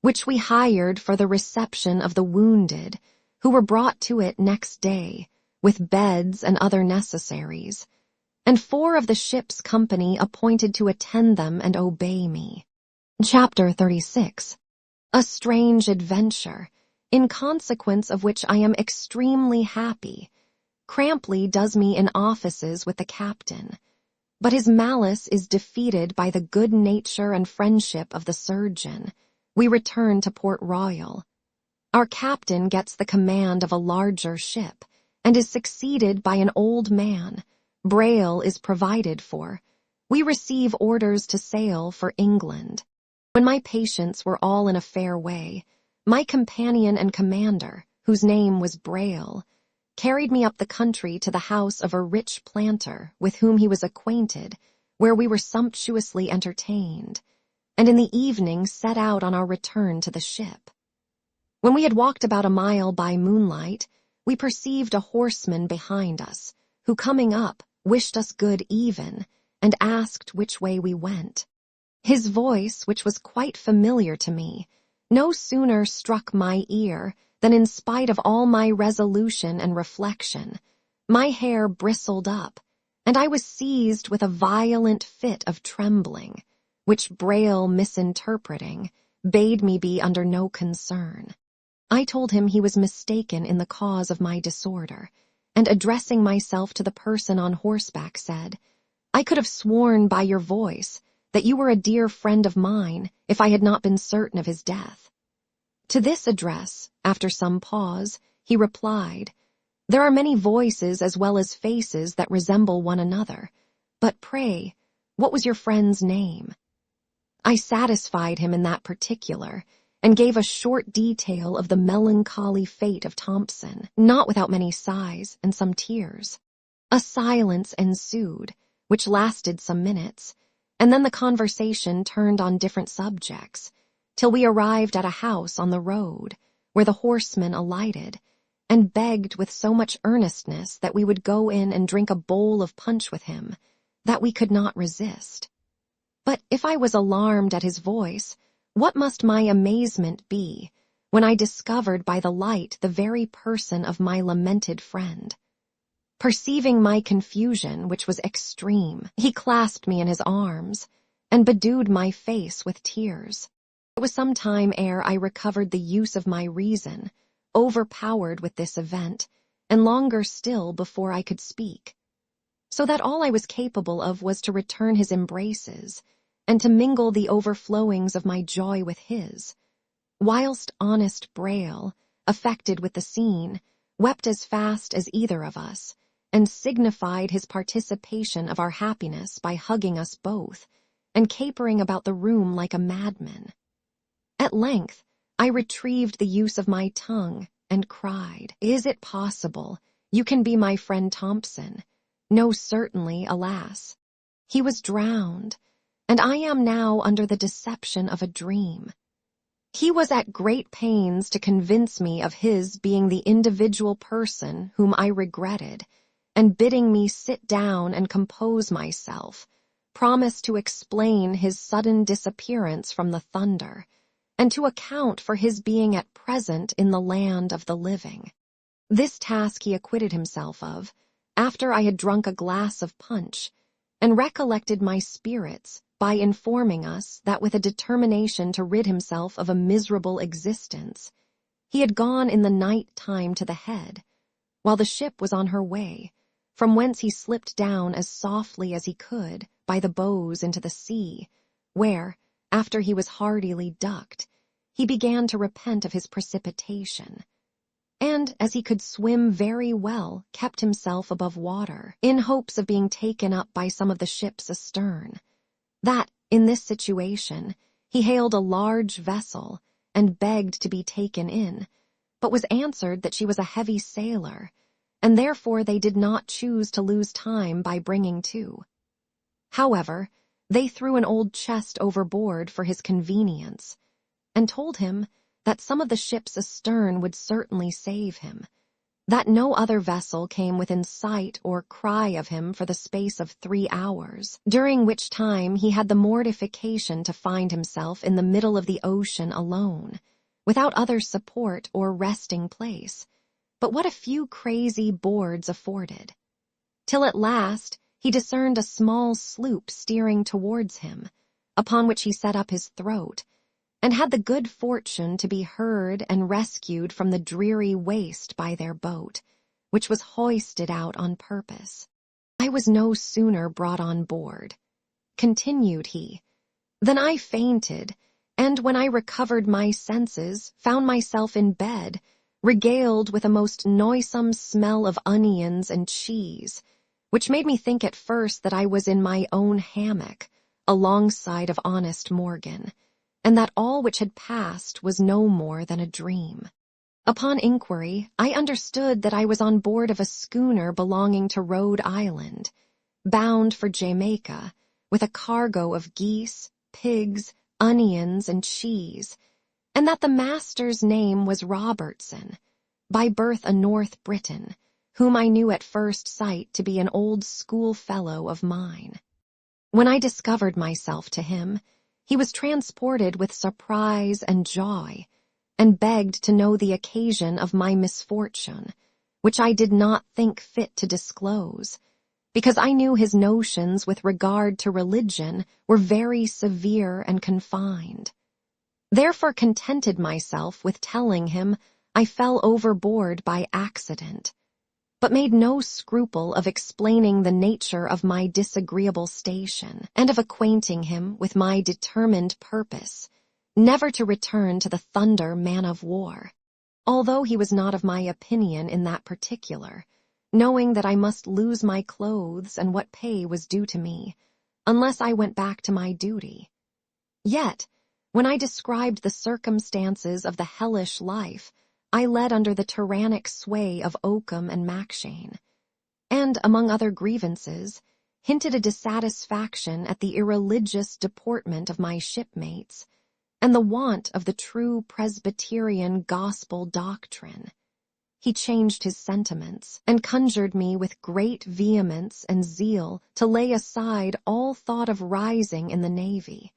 which we hired for the reception of the wounded, who were brought to it next day, with beds and other necessaries, and 4 of the ship's company appointed to attend them and obey me. Chapter 36. A strange adventure, in consequence of which I am extremely happy. Crampley does me in offices with the captain, but his malice is defeated by the good nature and friendship of the surgeon. We return to Port Royal. Our captain gets the command of a larger ship, and is succeeded by an old man. Braille is provided for. We receive orders to sail for England. When my patients were all in a fair way, my companion and commander, whose name was Braille, carried me up the country to the house of a rich planter with whom he was acquainted, where we were sumptuously entertained, and in the evening set out on our return to the ship. When we had walked about a mile by moonlight, we perceived a horseman behind us, who coming up wished us good even, and asked which way we went. His voice, which was quite familiar to me, no sooner struck my ear than in spite of all my resolution and reflection, my hair bristled up, and I was seized with a violent fit of trembling, which Braille misinterpreting, bade me be under no concern. I told him he was mistaken in the cause of my disorder, and addressing myself to the person on horseback said, "I could have sworn by your voice that you were a dear friend of mine if I had not been certain of his death." To this address, after some pause, he replied, "There are many voices as well as faces that resemble one another, but pray, what was your friend's name?" I satisfied him in that particular, and gave a short detail of the melancholy fate of Thompson, not without many sighs and some tears. A silence ensued, which lasted some minutes, and then the conversation turned on different subjects, till we arrived at a house on the road, where the horseman alighted, and begged with so much earnestness that we would go in and drink a bowl of punch with him, that we could not resist. But if I was alarmed at his voice, what must my amazement be, when I discovered by the light the very person of my lamented friend. Perceiving my confusion, which was extreme, he clasped me in his arms, and bedewed my face with tears. It was some time ere I recovered the use of my reason, overpowered with this event, and longer still before I could speak. So that all I was capable of was to return his embraces, and to mingle the overflowings of my joy with his, whilst honest Braille, affected with the scene, wept as fast as either of us, and signified his participation of our happiness by hugging us both, and capering about the room like a madman. At length, I retrieved the use of my tongue, and cried, "Is it possible you can be my friend Thompson? No, certainly, alas. He was drowned, and I am now under the deception of a dream. He was at great pains to convince me of his being the individual person whom I regretted, and bidding me sit down and compose myself, promised to explain his sudden disappearance from the thunder, and to account for his being at present in the land of the living. This task he acquitted himself of, after I had drunk a glass of punch, and recollected my spirits by informing us that with a determination to rid himself of a miserable existence, he had gone in the night time to the head, while the ship was on her way, from whence he slipped down as softly as he could by the bows into the sea, where, after he was hardily ducked, he began to repent of his precipitation, and, as he could swim very well, kept himself above water, in hopes of being taken up by some of the ships astern. That, in this situation, he hailed a large vessel, and begged to be taken in, but was answered that she was a heavy sailer, and therefore they did not choose to lose time by bringing to. However, they threw an old chest overboard for his convenience, and told him that some of the ships astern would certainly save him, that no other vessel came within sight or cry of him for the space of 3 hours, during which time he had the mortification to find himself in the middle of the ocean alone, without other support or resting place, but what a few crazy boards afforded, till at last he discerned a small sloop steering towards him, upon which he set up his throat, and had the good fortune to be heard and rescued from the dreary waste by their boat, which was hoisted out on purpose. I was no sooner brought on board, continued he, than I fainted, and when I recovered my senses, found myself in bed, regaled with a most noisome smell of onions and cheese, which made me think at first that I was in my own hammock, alongside of honest Morgan, and that all which had passed was no more than a dream. Upon inquiry, I understood that I was on board of a schooner belonging to Rhode Island, bound for Jamaica, with a cargo of geese, pigs, onions, and cheese, and that the master's name was Robertson, by birth a North Briton, whom I knew at first sight to be an old schoolfellow of mine. When I discovered myself to him, he was transported with surprise and joy, and begged to know the occasion of my misfortune, which I did not think fit to disclose, because I knew his notions with regard to religion were very severe and confined. Therefore contented myself with telling him I fell overboard by accident, but made no scruple of explaining the nature of my disagreeable station, and of acquainting him with my determined purpose, never to return to the thunder man-of-war, although he was not of my opinion in that particular, knowing that I must lose my clothes and what pay was due to me, unless I went back to my duty. Yet, when I described the circumstances of the hellish life I led under the tyrannic sway of Oakham and Mackshane, and, among other grievances, hinted a dissatisfaction at the irreligious deportment of my shipmates, and the want of the true Presbyterian gospel doctrine, he changed his sentiments, and conjured me with great vehemence and zeal to lay aside all thought of rising in the navy,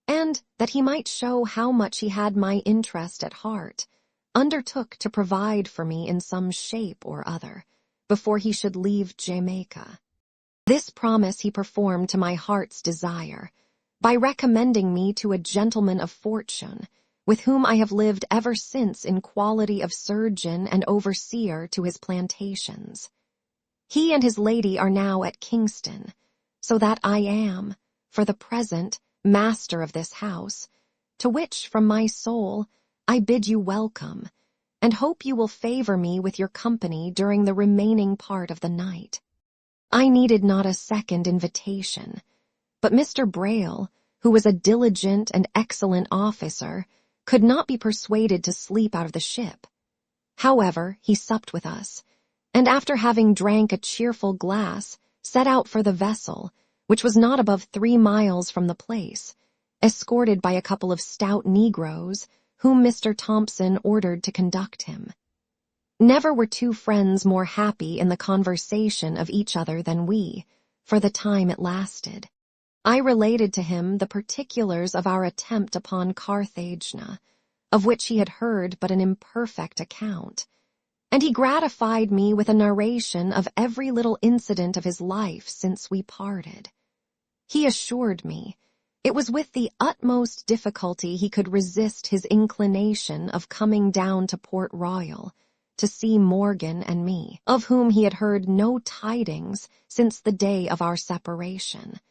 and, that he might show how much he had my interest at heart, undertook to provide for me in some shape or other, before he should leave Jamaica. This promise he performed to my heart's desire, by recommending me to a gentleman of fortune, with whom I have lived ever since in quality of surgeon and overseer to his plantations. He and his lady are now at Kingston, so that I am, for the present, master of this house, to which, from my soul, I bid you welcome, and hope you will favor me with your company during the remaining part of the night. I needed not a second invitation, but Mr. Braille, who was a diligent and excellent officer, could not be persuaded to sleep out of the ship. However, he supped with us, and after having drank a cheerful glass, set out for the vessel, which was not above 3 miles from the place, escorted by a couple of stout negroes, whom Mr. Thompson ordered to conduct him. Never were two friends more happy in the conversation of each other than we, for the time it lasted. I related to him the particulars of our attempt upon Carthagena, of which he had heard but an imperfect account, and he gratified me with a narration of every little incident of his life since we parted. He assured me it was with the utmost difficulty he could resist his inclination of coming down to Port Royal to see Morgan and me, of whom he had heard no tidings since the day of our separation,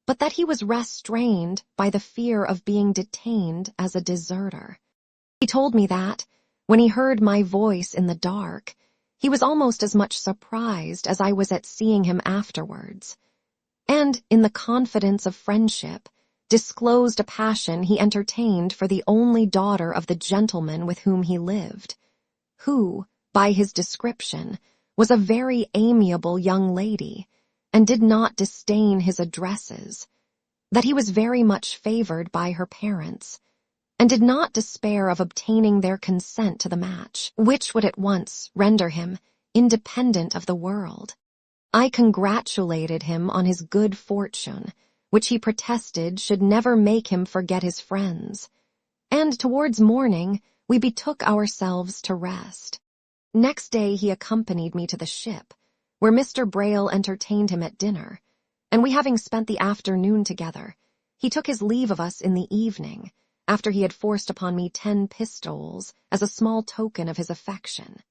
but that he was restrained by the fear of being detained as a deserter. He told me that, when he heard my voice in the dark, he was almost as much surprised as I was at seeing him afterwards, and, in the confidence of friendship, disclosed a passion he entertained for the only daughter of the gentleman with whom he lived, who, by his description, was a very amiable young lady, and did not disdain his addresses, that he was very much favored by her parents, and did not despair of obtaining their consent to the match, which would at once render him independent of the world. I congratulated him on his good fortune, which he protested should never make him forget his friends, and towards morning we betook ourselves to rest. Next day he accompanied me to the ship, where Mr. Braille entertained him at dinner, and we having spent the afternoon together, he took his leave of us in the evening, after he had forced upon me 10 pistoles as a small token of his affection.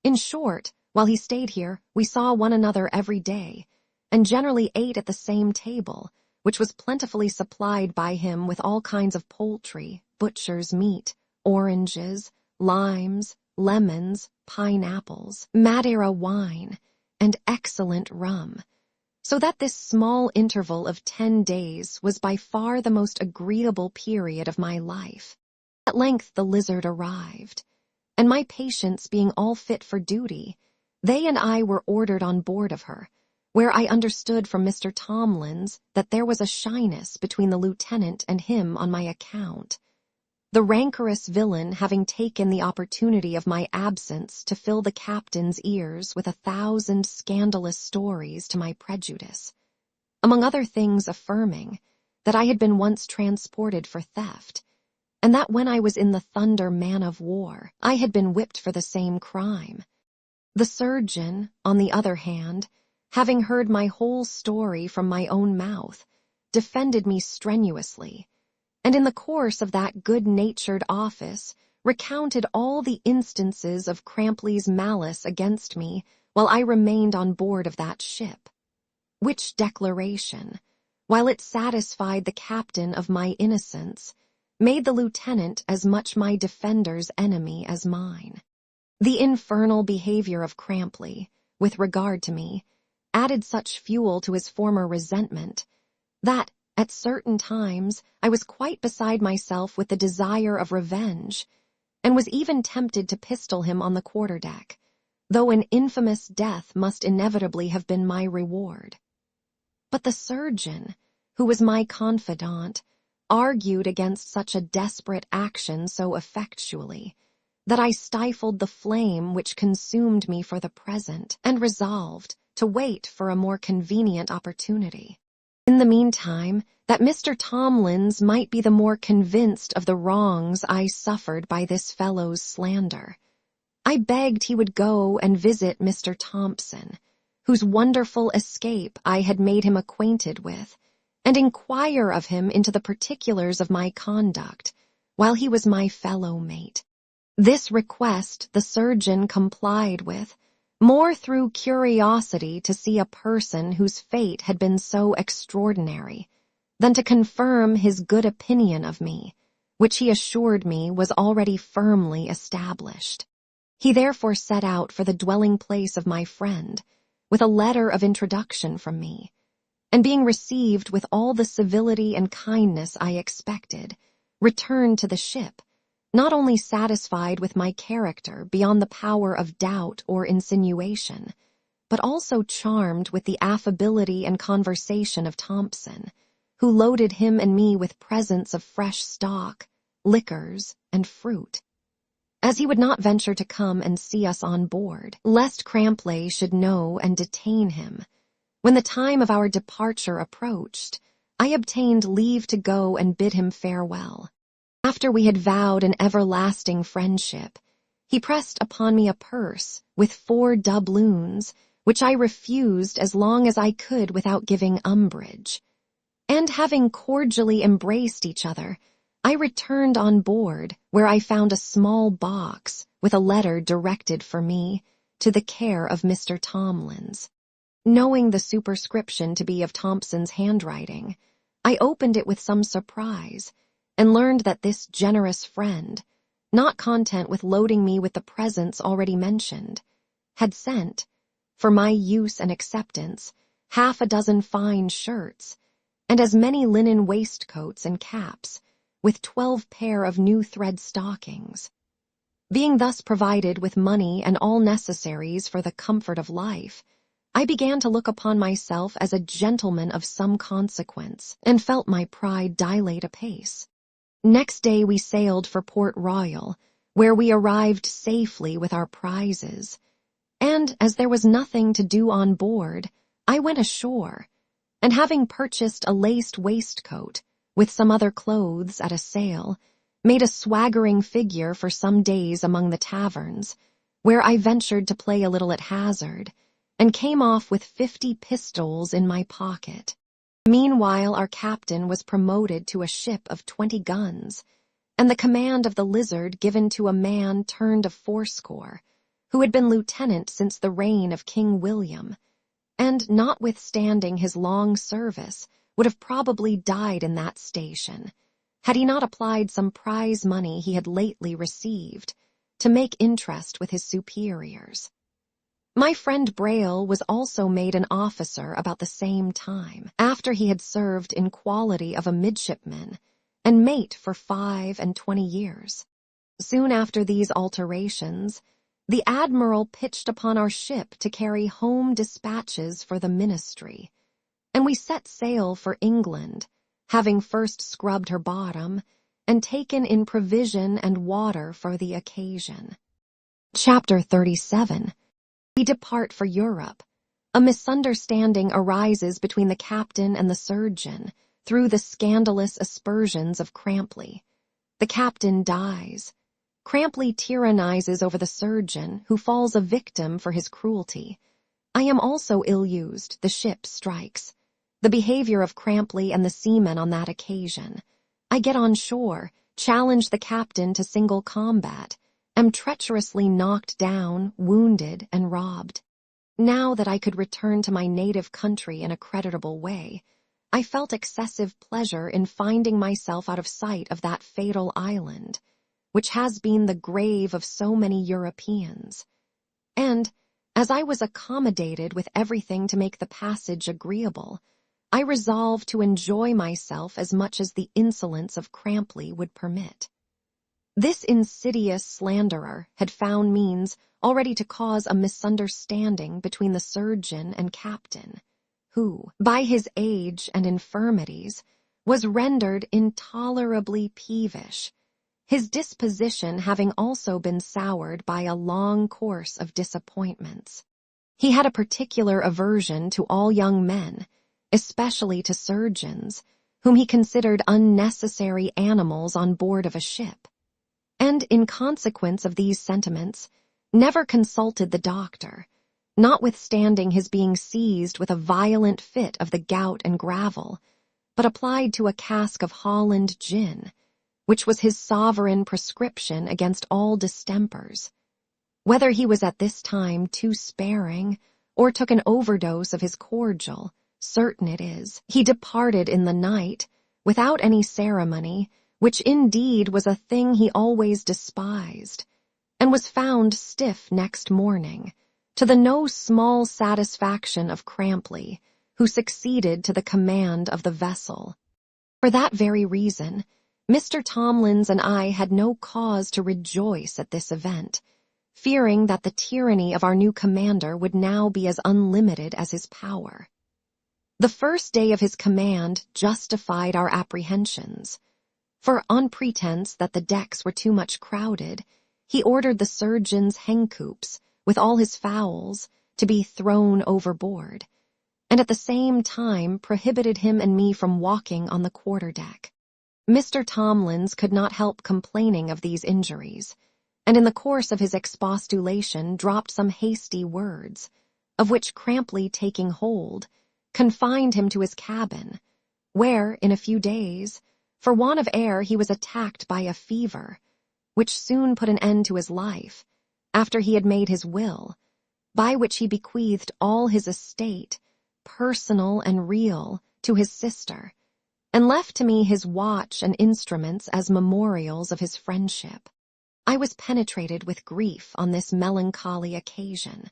In short, while he stayed here, we saw one another every day, and generally ate at the same table, which was plentifully supplied by him with all kinds of poultry, butcher's meat, oranges, limes, lemons, pineapples, Madeira wine, and excellent rum, so that this small interval of 10 days was by far the most agreeable period of my life. At length the lizard arrived, and my patients being all fit for duty, they and I were ordered on board of her, where I understood from Mr. Tomlins that there was a shyness between the lieutenant and him on my account, the rancorous villain having taken the opportunity of my absence to fill the captain's ears with 1,000 scandalous stories to my prejudice, among other things affirming that I had been once transported for theft, and that when I was in the Thunder man-of-war, I had been whipped for the same crime. The surgeon, on the other hand, having heard my whole story from my own mouth, defended me strenuously, and in the course of that good-natured office recounted all the instances of Crampley's malice against me while I remained on board of that ship, which declaration, while it satisfied the captain of my innocence, made the lieutenant as much my defender's enemy as mine. The infernal behavior of Crampley, with regard to me, added such fuel to his former resentment, that, at certain times, I was quite beside myself with the desire of revenge, and was even tempted to pistol him on the quarter-deck, though an infamous death must inevitably have been my reward. But the surgeon, who was my confidant, argued against such a desperate action so effectually, that I stifled the flame which consumed me for the present, and resolved to wait for a more convenient opportunity. In the meantime, that Mr. Tomlins might be the more convinced of the wrongs I suffered by this fellow's slander, I begged he would go and visit Mr. Thompson, whose wonderful escape I had made him acquainted with, and inquire of him into the particulars of my conduct, while he was my fellow-mate. This request the surgeon complied with, more through curiosity to see a person whose fate had been so extraordinary, than to confirm his good opinion of me, which he assured me was already firmly established. He therefore set out for the dwelling place of my friend, with a letter of introduction from me, and being received with all the civility and kindness I expected, returned to the ship, not only satisfied with my character beyond the power of doubt or insinuation, but also charmed with the affability and conversation of Thompson, who loaded him and me with presents of fresh stock, liquors, and fruit. As he would not venture to come and see us on board, lest Crampley should know and detain him, when the time of our departure approached, I obtained leave to go and bid him farewell. After we had vowed an everlasting friendship, he pressed upon me a purse with 4 doubloons, which I refused as long as I could without giving umbrage. And having cordially embraced each other, I returned on board, where I found a small box with a letter directed for me to the care of Mr. Tomlins. Knowing the superscription to be of Thompson's handwriting, I opened it with some surprise, and learned that this generous friend, not content with loading me with the presents already mentioned, had sent, for my use and acceptance, 6 fine shirts, and as many linen waistcoats and caps, with 12 pair of new thread stockings. Being thus provided with money and all necessaries for the comfort of life, I began to look upon myself as a gentleman of some consequence, and felt my pride dilate apace. Next day we sailed for Port Royal, where we arrived safely with our prizes, and as there was nothing to do on board, I went ashore, and having purchased a laced waistcoat, with some other clothes at a sale, made a swaggering figure for some days among the taverns, where I ventured to play a little at hazard, and came off with 50 pistols in my pocket. Meanwhile our captain was promoted to a ship of 20 guns, and the command of the Lizard given to a man turned of 80, who had been lieutenant since the reign of King William, and, notwithstanding his long service, would have probably died in that station, had he not applied some prize money he had lately received, to make interest with his superiors. My friend Braille was also made an officer about the same time, after he had served in quality of a midshipman and mate for 25 years. Soon after these alterations, the admiral pitched upon our ship to carry home dispatches for the ministry, and we set sail for England, having first scrubbed her bottom and taken in provision and water for the occasion. Chapter 37. We depart for Europe. A misunderstanding arises between the captain and the surgeon through the scandalous aspersions of Crampley. The captain dies. Crampley tyrannizes over the surgeon, who falls a victim for his cruelty. I am also ill-used. The ship strikes. The behavior of Crampley and the seamen on that occasion. I get on shore, challenge the captain to single combat, am treacherously knocked down, wounded, and robbed. Now that I could return to my native country in a creditable way, I felt excessive pleasure in finding myself out of sight of that fatal island, which has been the grave of so many Europeans. And, as I was accommodated with everything to make the passage agreeable, I resolved to enjoy myself as much as the insolence of Crampley would permit. This insidious slanderer had found means already to cause a misunderstanding between the surgeon and captain, who, by his age and infirmities, was rendered intolerably peevish, his disposition having also been soured by a long course of disappointments. He had a particular aversion to all young men, especially to surgeons, whom he considered unnecessary animals on board of a ship, and in consequence of these sentiments, never consulted the doctor, notwithstanding his being seized with a violent fit of the gout and gravel, but applied to a cask of Holland gin, which was his sovereign prescription against all distempers. Whether he was at this time too sparing, or took an overdose of his cordial, certain it is, he departed in the night, without any ceremony, which indeed was a thing he always despised, and was found stiff next morning, to the no small satisfaction of Crampley, who succeeded to the command of the vessel. For that very reason, Mr. Tomlins and I had no cause to rejoice at this event, fearing that the tyranny of our new commander would now be as unlimited as his power. The first day of his command justified our apprehensions, for on pretense that the decks were too much crowded, he ordered the surgeon's hencoops, with all his fowls, to be thrown overboard, and at the same time prohibited him and me from walking on the quarter-deck. Mr. Tomlins could not help complaining of these injuries, and in the course of his expostulation dropped some hasty words, of which Crampley, taking hold, confined him to his cabin, where, in a few days, for want of air he was attacked by a fever, which soon put an end to his life, after he had made his will, by which he bequeathed all his estate, personal and real, to his sister, and left to me his watch and instruments as memorials of his friendship. I was penetrated with grief on this melancholy occasion,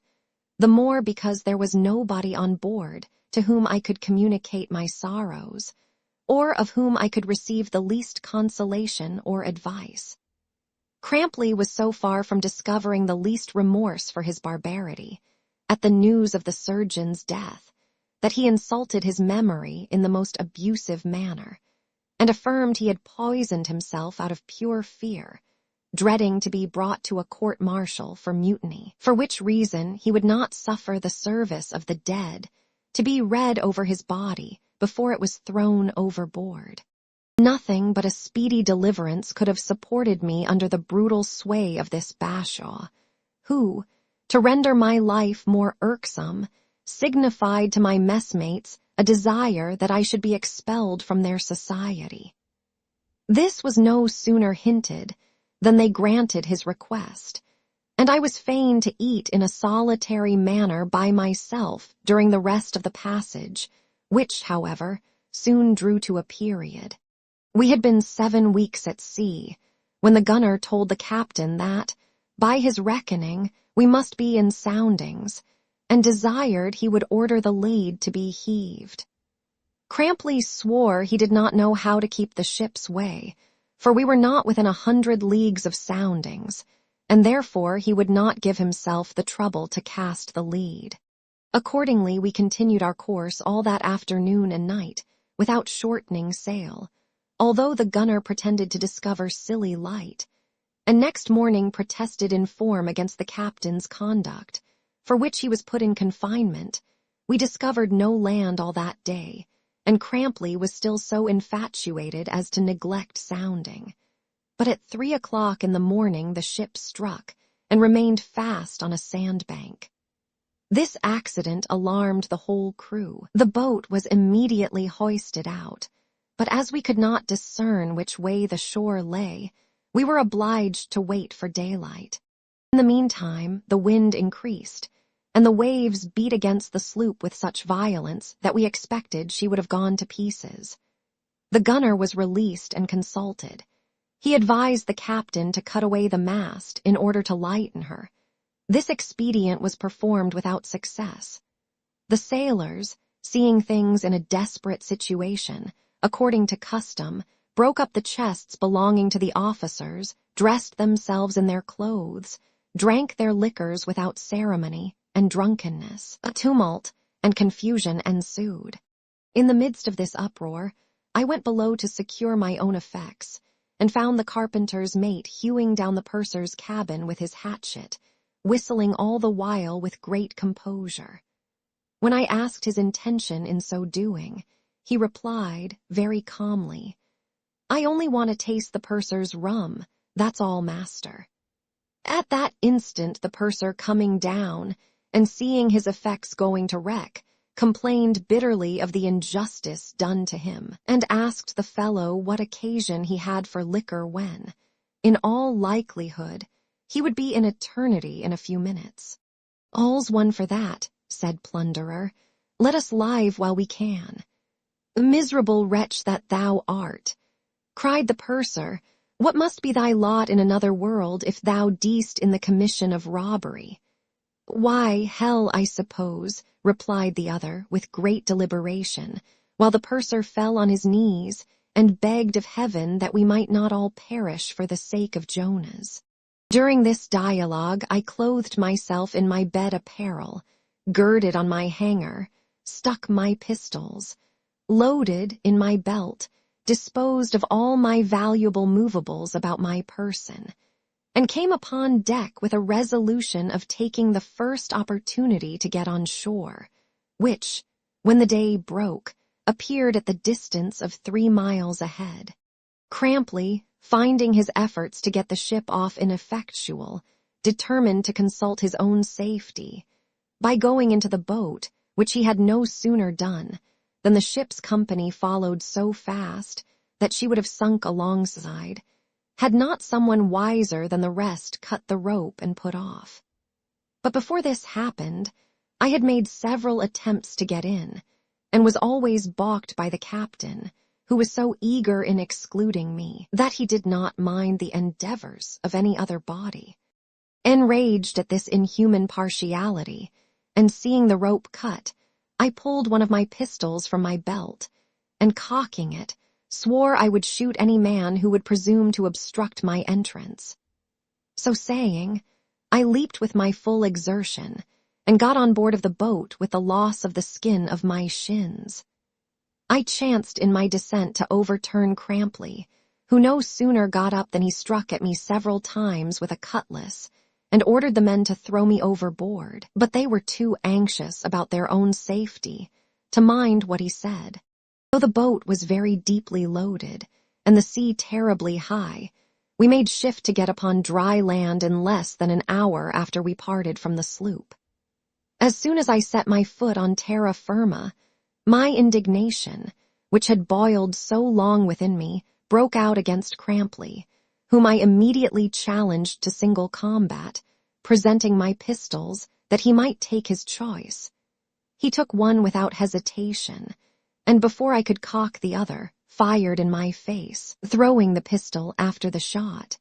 the more because there was nobody on board to whom I could communicate my sorrows, or of whom I could receive the least consolation or advice. Crampley was so far from discovering the least remorse for his barbarity, at the news of the surgeon's death, that he insulted his memory in the most abusive manner, and affirmed he had poisoned himself out of pure fear, dreading to be brought to a court-martial for mutiny, for which reason he would not suffer the service of the dead to be read over his body before it was thrown overboard. Nothing but a speedy deliverance could have supported me under the brutal sway of this bashaw, who, to render my life more irksome, signified to my messmates a desire that I should be expelled from their society. This was no sooner hinted than they granted his request, and I was fain to eat in a solitary manner by myself during the rest of the passage, which, however, soon drew to a period. We had been 7 weeks at sea, when the gunner told the captain that, by his reckoning, we must be in soundings, and desired he would order the lead to be heaved. Crampley swore he did not know how to keep the ship's way, for we were not within 100 leagues of soundings, and therefore he would not give himself the trouble to cast the lead. Accordingly, we continued our course all that afternoon and night, without shortening sail, although the gunner pretended to discover silly light, and next morning protested in form against the captain's conduct, for which he was put in confinement. We discovered no land all that day, and Crampley was still so infatuated as to neglect sounding. But at 3 o'clock in the morning the ship struck, and remained fast on a sandbank. This accident alarmed the whole crew. The boat was immediately hoisted out, but as we could not discern which way the shore lay, we were obliged to wait for daylight. In the meantime, the wind increased, and the waves beat against the sloop with such violence that we expected she would have gone to pieces. The gunner was released and consulted. He advised the captain to cut away the mast in order to lighten her. This expedient was performed without success. The sailors, seeing things in a desperate situation, according to custom, broke up the chests belonging to the officers, dressed themselves in their clothes, drank their liquors without ceremony and drunkenness. A tumult and confusion ensued. In the midst of this uproar, I went below to secure my own effects, and found the carpenter's mate hewing down the purser's cabin with his hatchet, whistling all the while with great composure. When I asked his intention in so doing, he replied very calmly, "I only want to taste the purser's rum, that's all, master." At that instant the purser, coming down, and seeing his effects going to wreck, complained bitterly of the injustice done to him, and asked the fellow what occasion he had for liquor when, in all likelihood, he would be in eternity in a few minutes. "All's one for that," said Plunderer. "Let us live while we can." "Miserable wretch that thou art," cried the purser, "what must be thy lot in another world if thou deest in the commission of robbery?" "Why, hell, I suppose," replied the other with great deliberation, while the purser fell on his knees and begged of heaven that we might not all perish for the sake of Jonas. During this dialogue I clothed myself in my bed apparel, girded on my hanger, stuck my pistols, loaded in my belt, disposed of all my valuable movables about my person, and came upon deck with a resolution of taking the first opportunity to get on shore, which, when the day broke, appeared at the distance of 3 miles ahead. Crampley, finding his efforts to get the ship off ineffectual, determined to consult his own safety. By going into the boat, which he had no sooner done, than the ship's company followed so fast that she would have sunk alongside, had not someone wiser than the rest cut the rope and put off. But before this happened, I had made several attempts to get in, and was always balked by the captain, who was so eager in excluding me that he did not mind the endeavors of any other body. Enraged at this inhuman partiality, and seeing the rope cut, I pulled one of my pistols from my belt, and cocking it, swore I would shoot any man who would presume to obstruct my entrance. So saying, I leaped with my full exertion, and got on board of the boat with the loss of the skin of my shins. I chanced in my descent to overturn Crampley, who no sooner got up than he struck at me several times with a cutlass, and ordered the men to throw me overboard, but they were too anxious about their own safety to mind what he said. Though the boat was very deeply loaded, and the sea terribly high, we made shift to get upon dry land in less than an hour after we parted from the sloop. As soon as I set my foot on terra firma, my indignation, which had boiled so long within me, broke out against Crampley, whom I immediately challenged to single combat, presenting my pistols that he might take his choice. He took one without hesitation, and before I could cock the other, fired in my face, throwing the pistol after the shot.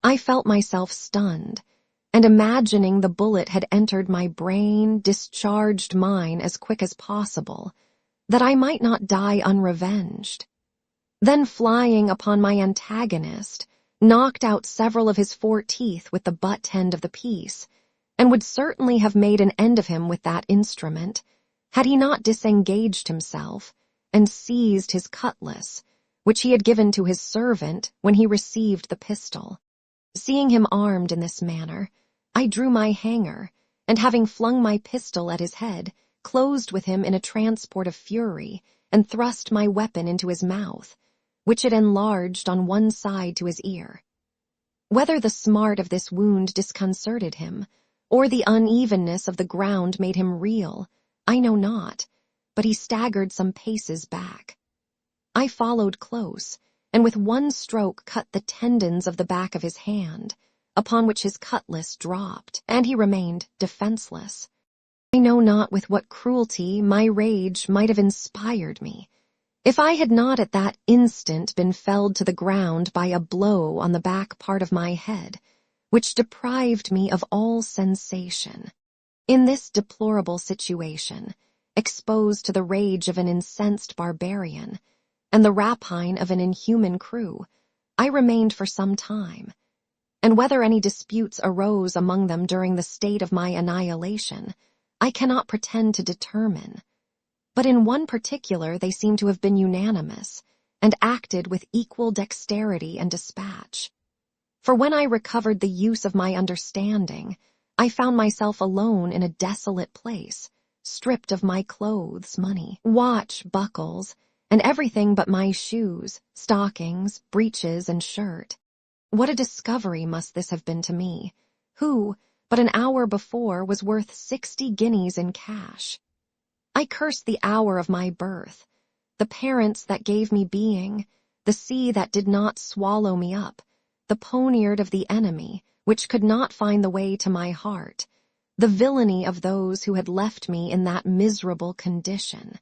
I felt myself stunned, and imagining the bullet had entered my brain, discharged mine as quick as possible, that I might not die unrevenged. Then flying upon my antagonist, knocked out several of his 4 teeth with the butt end of the piece, and would certainly have made an end of him with that instrument, had he not disengaged himself and seized his cutlass, which he had given to his servant when he received the pistol. Seeing him armed in this manner, I drew my hanger, and having flung my pistol at his head, closed with him in a transport of fury, and thrust my weapon into his mouth, which it enlarged on one side to his ear. Whether the smart of this wound disconcerted him, or the unevenness of the ground made him reel, I know not, but he staggered some paces back. I followed close, and with one stroke cut the tendons of the back of his hand, upon which his cutlass dropped, and he remained defenseless. I know not with what cruelty my rage might have inspired me, if I had not at that instant been felled to the ground by a blow on the back part of my head, which deprived me of all sensation. In this deplorable situation, exposed to the rage of an incensed barbarian, and the rapine of an inhuman crew, I remained for some time, and whether any disputes arose among them during the state of my annihilation, I cannot pretend to determine. But in one particular they seem to have been unanimous, and acted with equal dexterity and dispatch. For when I recovered the use of my understanding, I found myself alone in a desolate place, stripped of my clothes, money, watch, buckles, and everything but my shoes, stockings, breeches, and shirt. What a discovery must this have been to me, who, but an hour before, was worth 60 guineas in cash. I cursed the hour of my birth, the parents that gave me being, the sea that did not swallow me up, the poniard of the enemy, which could not find the way to my heart, the villainy of those who had left me in that miserable condition,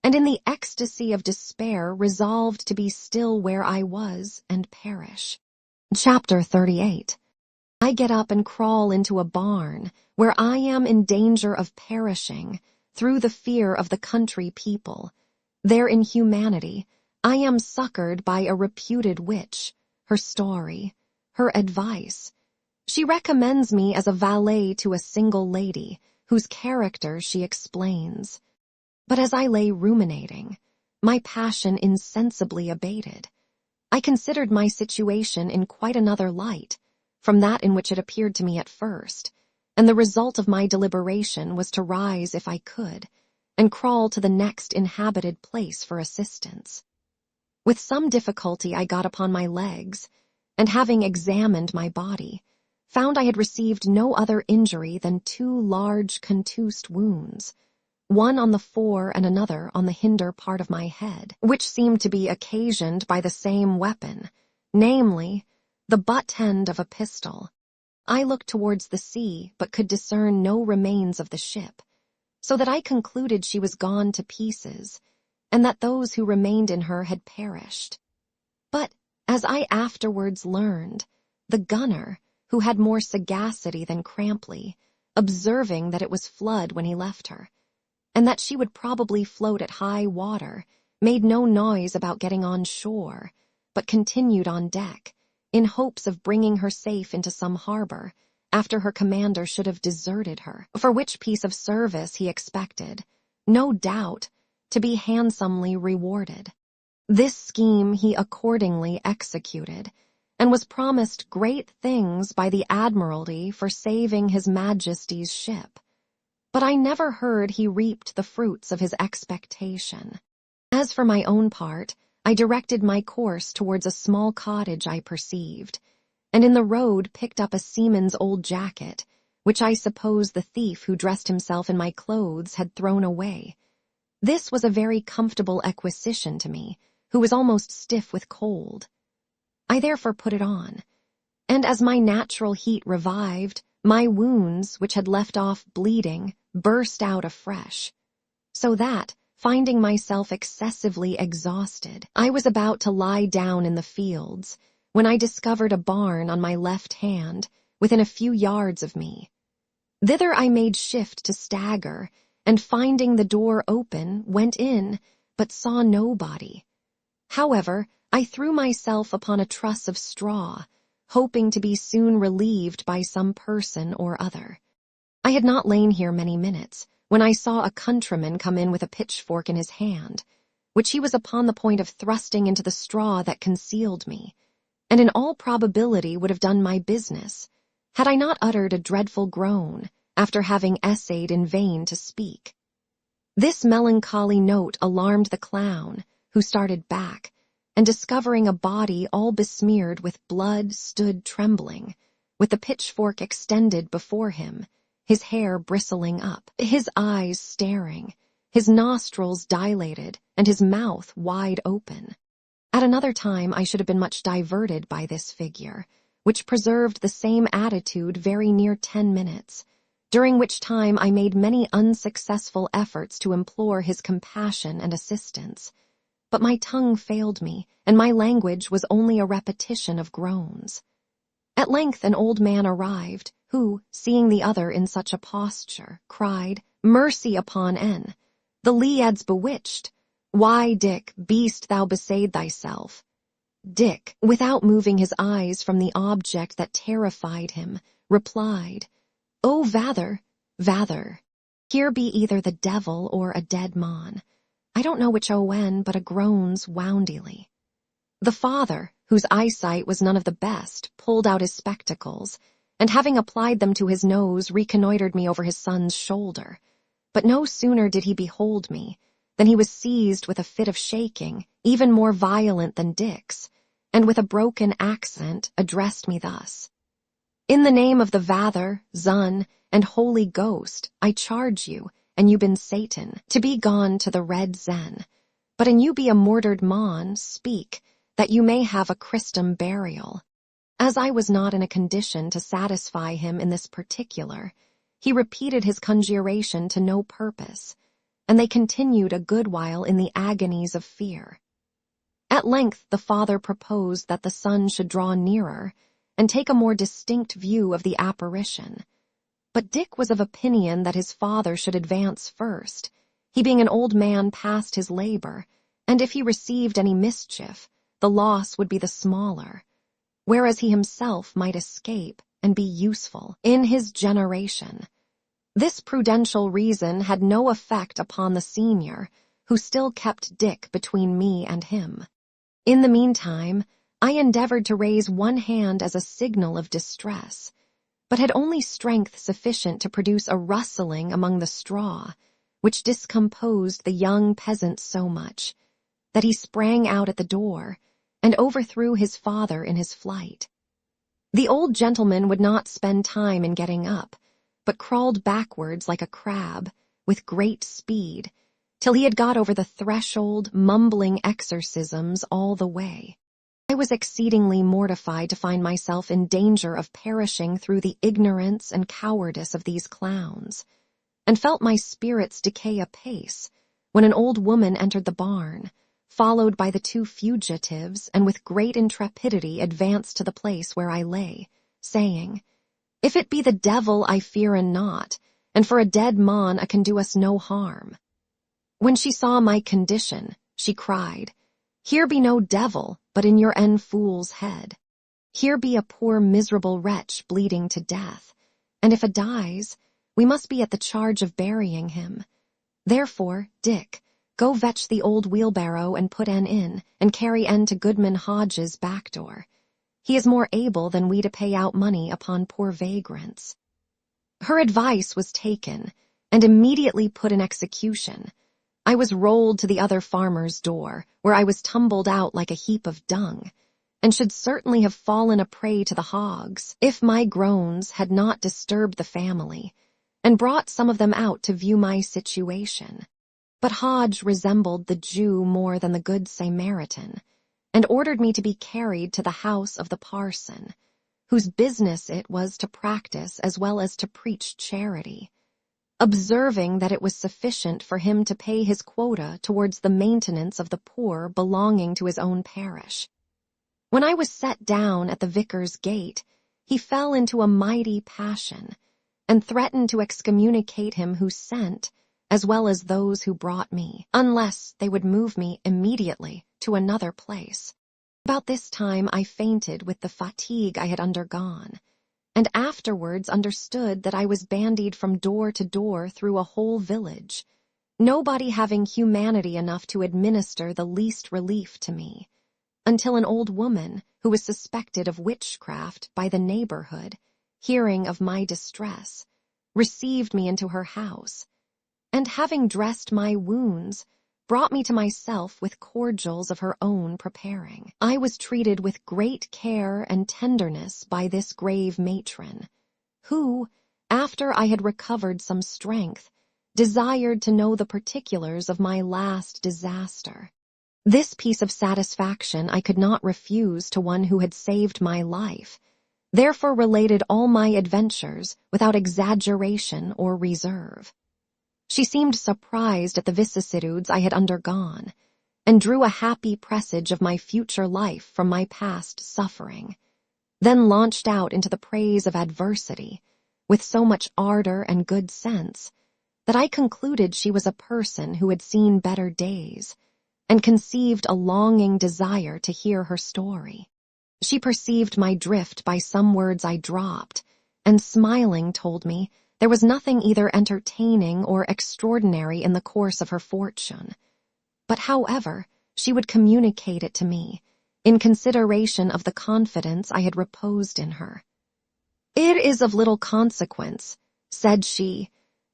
and in the ecstasy of despair resolved to be still where I was and perish. Chapter 38. I get up and crawl into a barn, where I am in danger of perishing, through the fear of the country people. Their inhumanity, I am succored by a reputed witch, her story, her advice. She recommends me as a valet to a single lady, whose character she explains. But as I lay ruminating, my passion insensibly abated. I considered my situation in quite another light, from that in which it appeared to me at first, and the result of my deliberation was to rise if I could, and crawl to the next inhabited place for assistance. With some difficulty I got upon my legs, and having examined my body, found I had received no other injury than 2 large contused wounds, one on the fore and another on the hinder part of my head, which seemed to be occasioned by the same weapon, namely, the butt end of a pistol. I looked towards the sea, but could discern no remains of the ship, so that I concluded she was gone to pieces, and that those who remained in her had perished. But, as I afterwards learned, the gunner, who had more sagacity than Crampley, observing that it was flood when he left her, and that she would probably float at high water, made no noise about getting on shore, but continued on deck, in hopes of bringing her safe into some harbor, after her commander should have deserted her, for which piece of service he expected, no doubt, to be handsomely rewarded. This scheme he accordingly executed, and was promised great things by the Admiralty for saving His Majesty's ship. But I never heard he reaped the fruits of his expectation. As for my own part, I directed my course towards a small cottage I perceived, and in the road picked up a seaman's old jacket, which I suppose the thief who dressed himself in my clothes had thrown away. This was a very comfortable acquisition to me, who was almost stiff with cold. I therefore put it on, and as my natural heat revived, my wounds, which had left off bleeding, burst out afresh, so that, finding myself excessively exhausted, I was about to lie down in the fields, when I discovered a barn on my left hand, within a few yards of me. Thither I made shift to stagger, and finding the door open, went in, but saw nobody. However, I threw myself upon a truss of straw, hoping to be soon relieved by some person or other. I had not lain here many minutes, when I saw a countryman come in with a pitchfork in his hand, which he was upon the point of thrusting into the straw that concealed me, and in all probability would have done my business, had I not uttered a dreadful groan, after having essayed in vain to speak. This melancholy note alarmed the clown, who started back, and discovering a body all besmeared with blood, stood trembling, with the pitchfork extended before him, his hair bristling up, his eyes staring, his nostrils dilated, and his mouth wide open. At another time I should have been much diverted by this figure, which preserved the same attitude very near 10 minutes, during which time I made many unsuccessful efforts to implore his compassion and assistance. But my tongue failed me, and my language was only a repetition of groans. At length an old man arrived, who, seeing the other in such a posture, cried, "Mercy upon N! The Liad's bewitched. Why, Dick, beast, thou beside thyself." Dick, without moving his eyes from the object that terrified him, replied, "Oh, vather, here be either the devil or a dead mon. I don't know which on, but a groans woundily." The father, whose eyesight was none of the best, pulled out his spectacles, and having applied them to his nose, reconnoitered me over his son's shoulder. But no sooner did he behold me, than he was seized with a fit of shaking, even more violent than Dick's, and with a broken accent addressed me thus: "In the name of the Vather, Zun, and Holy Ghost, I charge you, and you been Satan, to be gone to the red zen. But an you be a mortared mon, speak, that you may have a Christum burial." As I was not in a condition to satisfy him in this particular, he repeated his conjuration to no purpose, and they continued a good while in the agonies of fear. At length the father proposed that the son should draw nearer, and take a more distinct view of the apparition. But Dick was of opinion that his father should advance first, he being an old man past his labor, and if he received any mischief, the loss would be the smaller, whereas he himself might escape and be useful in his generation. This prudential reason had no effect upon the senior, who still kept Dick between me and him. In the meantime, I endeavored to raise one hand as a signal of distress, but had only strength sufficient to produce a rustling among the straw, which discomposed the young peasant so much, that he sprang out at the door, and overthrew his father in his flight. The old gentleman would not spend time in getting up, but crawled backwards like a crab, with great speed, till he had got over the threshold, mumbling exorcisms all the way. I was exceedingly mortified to find myself in danger of perishing through the ignorance and cowardice of these clowns, and felt my spirits decay apace, when an old woman entered the barn, followed by the two fugitives, and with great intrepidity advanced to the place where I lay, saying, "If it be the devil, I fear and not, and for a dead mon a can do us no harm." When she saw my condition, she cried, "Here be no devil, but in your fool's head. Here be a poor miserable wretch bleeding to death, and if a dies, we must be at the charge of burying him. Therefore, Dick, go fetch the old wheelbarrow and put in, and carry to Goodman Hodge's back door. He is more able than we to pay out money upon poor vagrants." Her advice was taken, and immediately put in execution. I was rolled to the other farmer's door, where I was tumbled out like a heap of dung, and should certainly have fallen a prey to the hogs, if my groans had not disturbed the family, and brought some of them out to view my situation. But Hodge resembled the Jew more than the good Samaritan, and ordered me to be carried to the house of the parson, whose business it was to practice as well as to preach charity, observing that it was sufficient for him to pay his quota towards the maintenance of the poor belonging to his own parish. When I was set down at the vicar's gate, he fell into a mighty passion, and threatened to excommunicate him who sent, as well as those who brought me, unless they would move me immediately to another place. About this time I fainted with the fatigue I had undergone, and afterwards understood that I was bandied from door to door through a whole village, nobody having humanity enough to administer the least relief to me, until an old woman, who was suspected of witchcraft by the neighborhood, hearing of my distress, received me into her house, and having dressed my wounds, brought me to myself with cordials of her own preparing. I was treated with great care and tenderness by this grave matron, who, after I had recovered some strength, desired to know the particulars of my last disaster. This piece of satisfaction I could not refuse to one who had saved my life, therefore related all my adventures without exaggeration or reserve. She seemed surprised at the vicissitudes I had undergone, and drew a happy presage of my future life from my past suffering, then launched out into the praise of adversity, with so much ardor and good sense, that I concluded she was a person who had seen better days, and conceived a longing desire to hear her story. She perceived my drift by some words I dropped, and smiling told me there was nothing either entertaining or extraordinary in the course of her fortune, but however, she would communicate it to me, in consideration of the confidence I had reposed in her. "It is of little consequence," said she,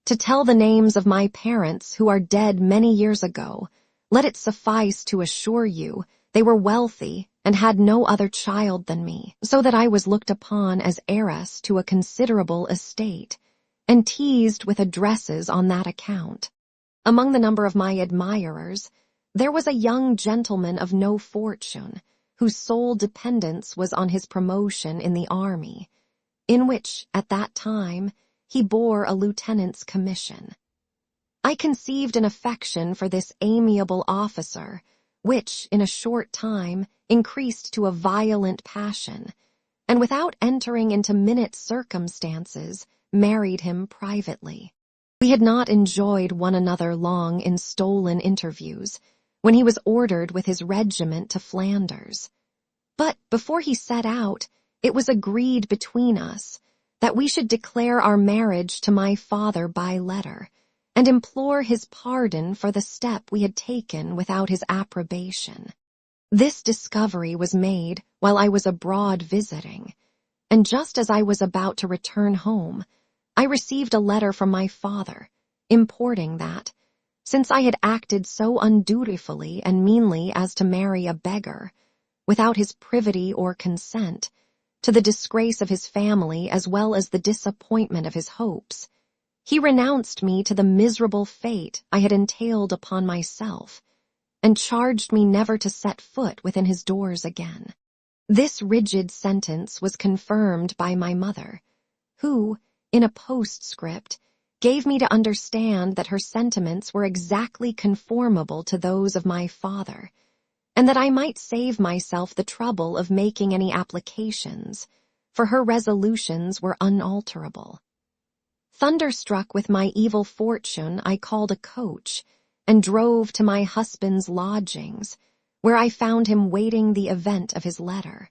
"to tell the names of my parents who are dead many years ago. Let it suffice to assure you they were wealthy and had no other child than me, so that I was looked upon as heiress to a considerable estate, and teased with addresses on that account. Among the number of my admirers, there was a young gentleman of no fortune, whose sole dependence was on his promotion in the army, in which, at that time, he bore a lieutenant's commission. I conceived an affection for this amiable officer, which, in a short time, increased to a violent passion, and without entering into minute circumstances, married him privately. We had not enjoyed one another long in stolen interviews, when he was ordered with his regiment to Flanders. But before he set out, it was agreed between us that we should declare our marriage to my father by letter, and implore his pardon for the step we had taken without his approbation. This discovery was made while I was abroad visiting, and just as I was about to return home, I received a letter from my father, importing that, since I had acted so undutifully and meanly as to marry a beggar, without his privity or consent, to the disgrace of his family as well as the disappointment of his hopes, he renounced me to the miserable fate I had entailed upon myself, and charged me never to set foot within his doors again. This rigid sentence was confirmed by my mother, who, in a postscript, gave me to understand that her sentiments were exactly conformable to those of my father, and that I might save myself the trouble of making any applications, for her resolutions were unalterable. Thunderstruck with my evil fortune, I called a coach, and drove to my husband's lodgings, where I found him waiting the event of his letter.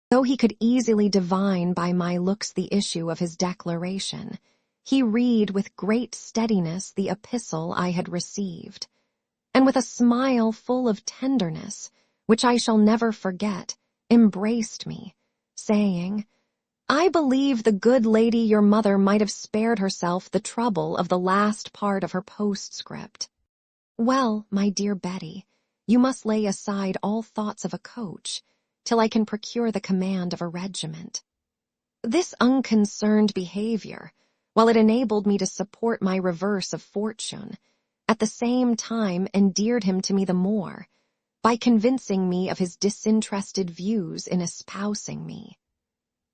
Though he could easily divine by my looks the issue of his declaration, he read with great steadiness the epistle I had received, and with a smile full of tenderness, which I shall never forget, embraced me, saying, "I believe the good lady your mother might have spared herself the trouble of the last part of her postscript. Well, my dear Betty, you must lay aside all thoughts of a coach, till I can procure the command of a regiment." This unconcerned behavior, while it enabled me to support my reverse of fortune, at the same time endeared him to me the more, by convincing me of his disinterested views in espousing me.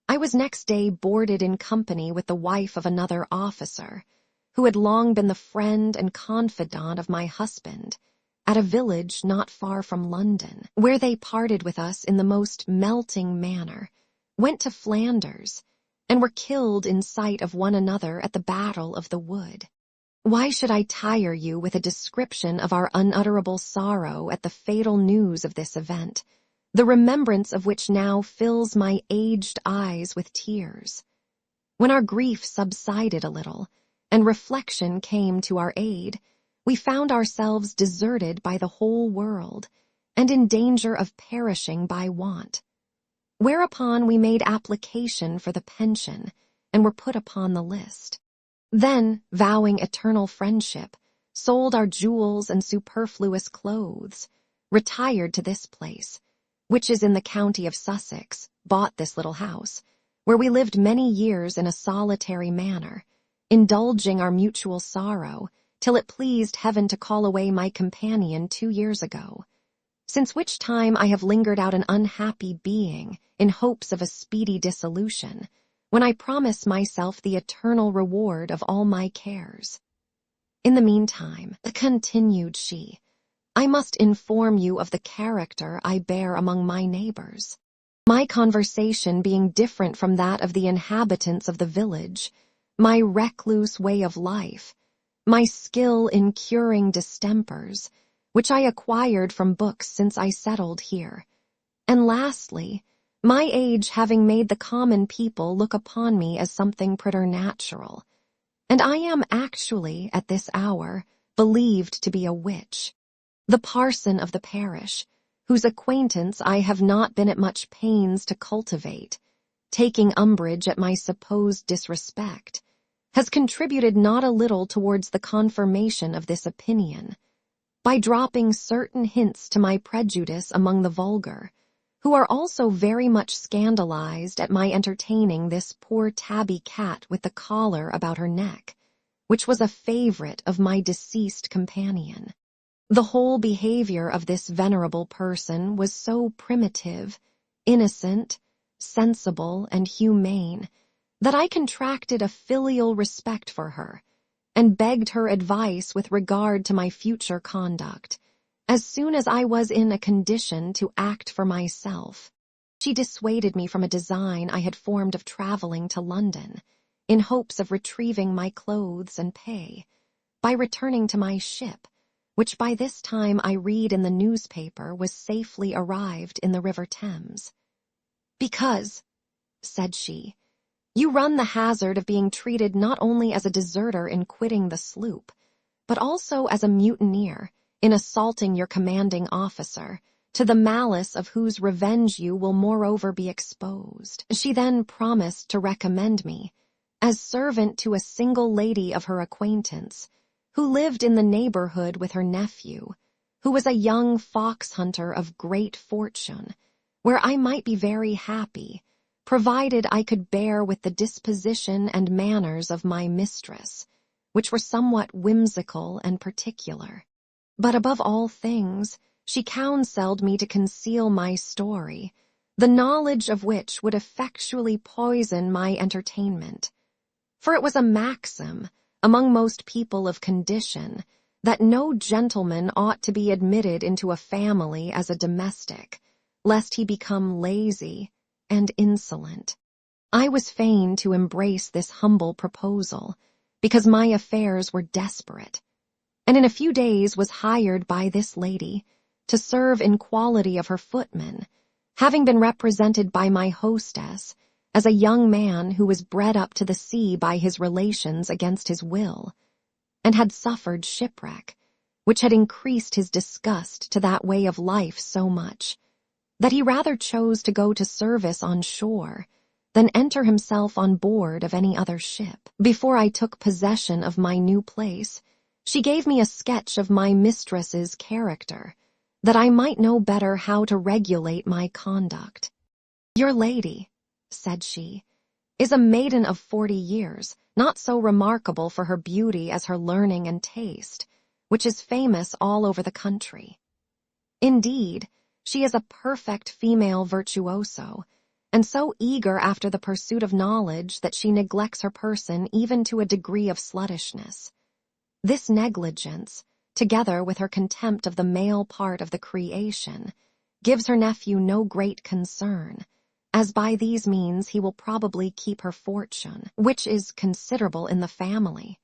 I was next day boarded in company with the wife of another officer, who had long been the friend and confidant of my husband, at a village not far from London, where they parted with us in the most melting manner, went to Flanders, and were killed in sight of one another at the Battle of the Wood. Why should I tire you with a description of our unutterable sorrow at the fatal news of this event, the remembrance of which now fills my aged eyes with tears? When our grief subsided a little, and reflection came to our aid, we found ourselves deserted by the whole world, and in danger of perishing by want. Whereupon we made application for the pension, and were put upon the list. Then, vowing eternal friendship, sold our jewels and superfluous clothes, retired to this place, which is in the county of Sussex, bought this little house, where we lived many years in a solitary manner, indulging our mutual sorrow, till it pleased heaven to call away my companion 2 years ago, since which time I have lingered out an unhappy being in hopes of a speedy dissolution, when I promise myself the eternal reward of all my cares. In the meantime, continued she, I must inform you of the character I bear among my neighbors. My conversation being different from that of the inhabitants of the village, my recluse way of life, my skill in curing distempers, which I acquired from books since I settled here, and lastly, my age having made the common people look upon me as something preternatural, and I am actually, at this hour, believed to be a witch. The parson of the parish, whose acquaintance I have not been at much pains to cultivate, taking umbrage at my supposed disrespect, has contributed not a little towards the confirmation of this opinion, by dropping certain hints to my prejudice among the vulgar, who are also very much scandalized at my entertaining this poor tabby cat with the collar about her neck, which was a favorite of my deceased companion. The whole behavior of this venerable person was so primitive, innocent, sensible, and humane, that I contracted a filial respect for her, and begged her advice with regard to my future conduct, as soon as I was in a condition to act for myself. She dissuaded me from a design I had formed of traveling to London, in hopes of retrieving my clothes and pay, by returning to my ship, which by this time I read in the newspaper was safely arrived in the River Thames. Because, said she, you run the hazard of being treated not only as a deserter in quitting the sloop, but also as a mutineer in assaulting your commanding officer, to the malice of whose revenge you will moreover be exposed. She then promised to recommend me, as servant to a single lady of her acquaintance, who lived in the neighborhood with her nephew, who was a young fox hunter of great fortune, where I might be very happy, provided I could bear with the disposition and manners of my mistress, which were somewhat whimsical and particular. But above all things, she counselled me to conceal my story, the knowledge of which would effectually poison my entertainment. For it was a maxim, among most people of condition, that no gentleman ought to be admitted into a family as a domestic, lest he become lazy and insolent. I was fain to embrace this humble proposal, because my affairs were desperate, and in a few days was hired by this lady to serve in quality of her footman, having been represented by my hostess as a young man who was bred up to the sea by his relations against his will, and had suffered shipwreck, which had increased his disgust to that way of life so much, that he rather chose to go to service on shore than enter himself on board of any other ship. Before I took possession of my new place, she gave me a sketch of my mistress's character, that I might know better how to regulate my conduct. Your lady, said she, is a maiden of 40 years, not so remarkable for her beauty as her learning and taste, which is famous all over the country. Indeed, she is a perfect female virtuoso, and so eager after the pursuit of knowledge that she neglects her person even to a degree of sluttishness. This negligence, together with her contempt of the male part of the creation, gives her nephew no great concern, as by these means he will probably keep her fortune, which is considerable in the family.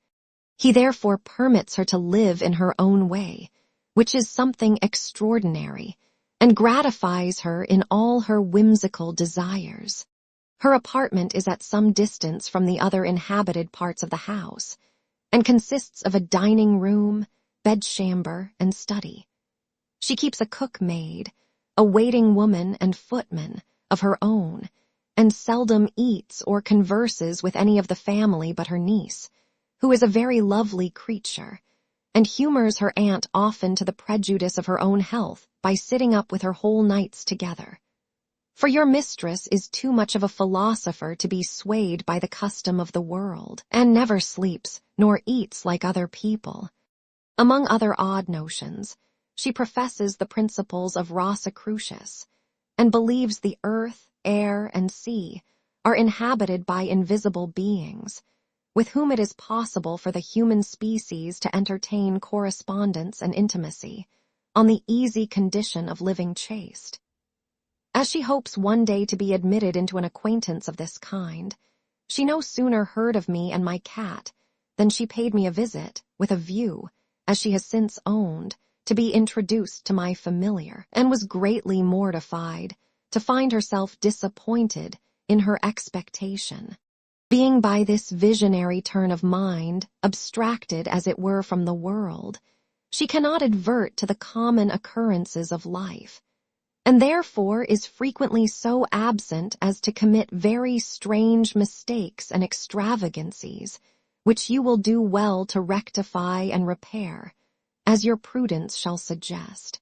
He therefore permits her to live in her own way, which is something extraordinary, and gratifies her in all her whimsical desires. Her apartment is at some distance from the other inhabited parts of the house, and consists of a dining room, bedchamber, and study. She keeps a cook-maid, a waiting woman and footman of her own, and seldom eats or converses with any of the family but her niece, who is a very lovely creature, and humors her aunt often to the prejudice of her own health by sitting up with her whole nights together. For your mistress is too much of a philosopher to be swayed by the custom of the world, and never sleeps nor eats like other people. Among other odd notions, she professes the principles of Rosicrucius, and believes the earth, air, and sea are inhabited by invisible beings, with whom it is possible for the human species to entertain correspondence and intimacy, on the easy condition of living chaste. As she hopes one day to be admitted into an acquaintance of this kind, she no sooner heard of me and my cat than she paid me a visit, with a view, as she has since owned, to be introduced to my familiar, and was greatly mortified to find herself disappointed in her expectation, being by this visionary turn of mind abstracted as it were from the world. She cannot advert to the common occurrences of life, and therefore is frequently so absent as to commit very strange mistakes and extravagancies, which you will do well to rectify and repair, as your prudence shall suggest.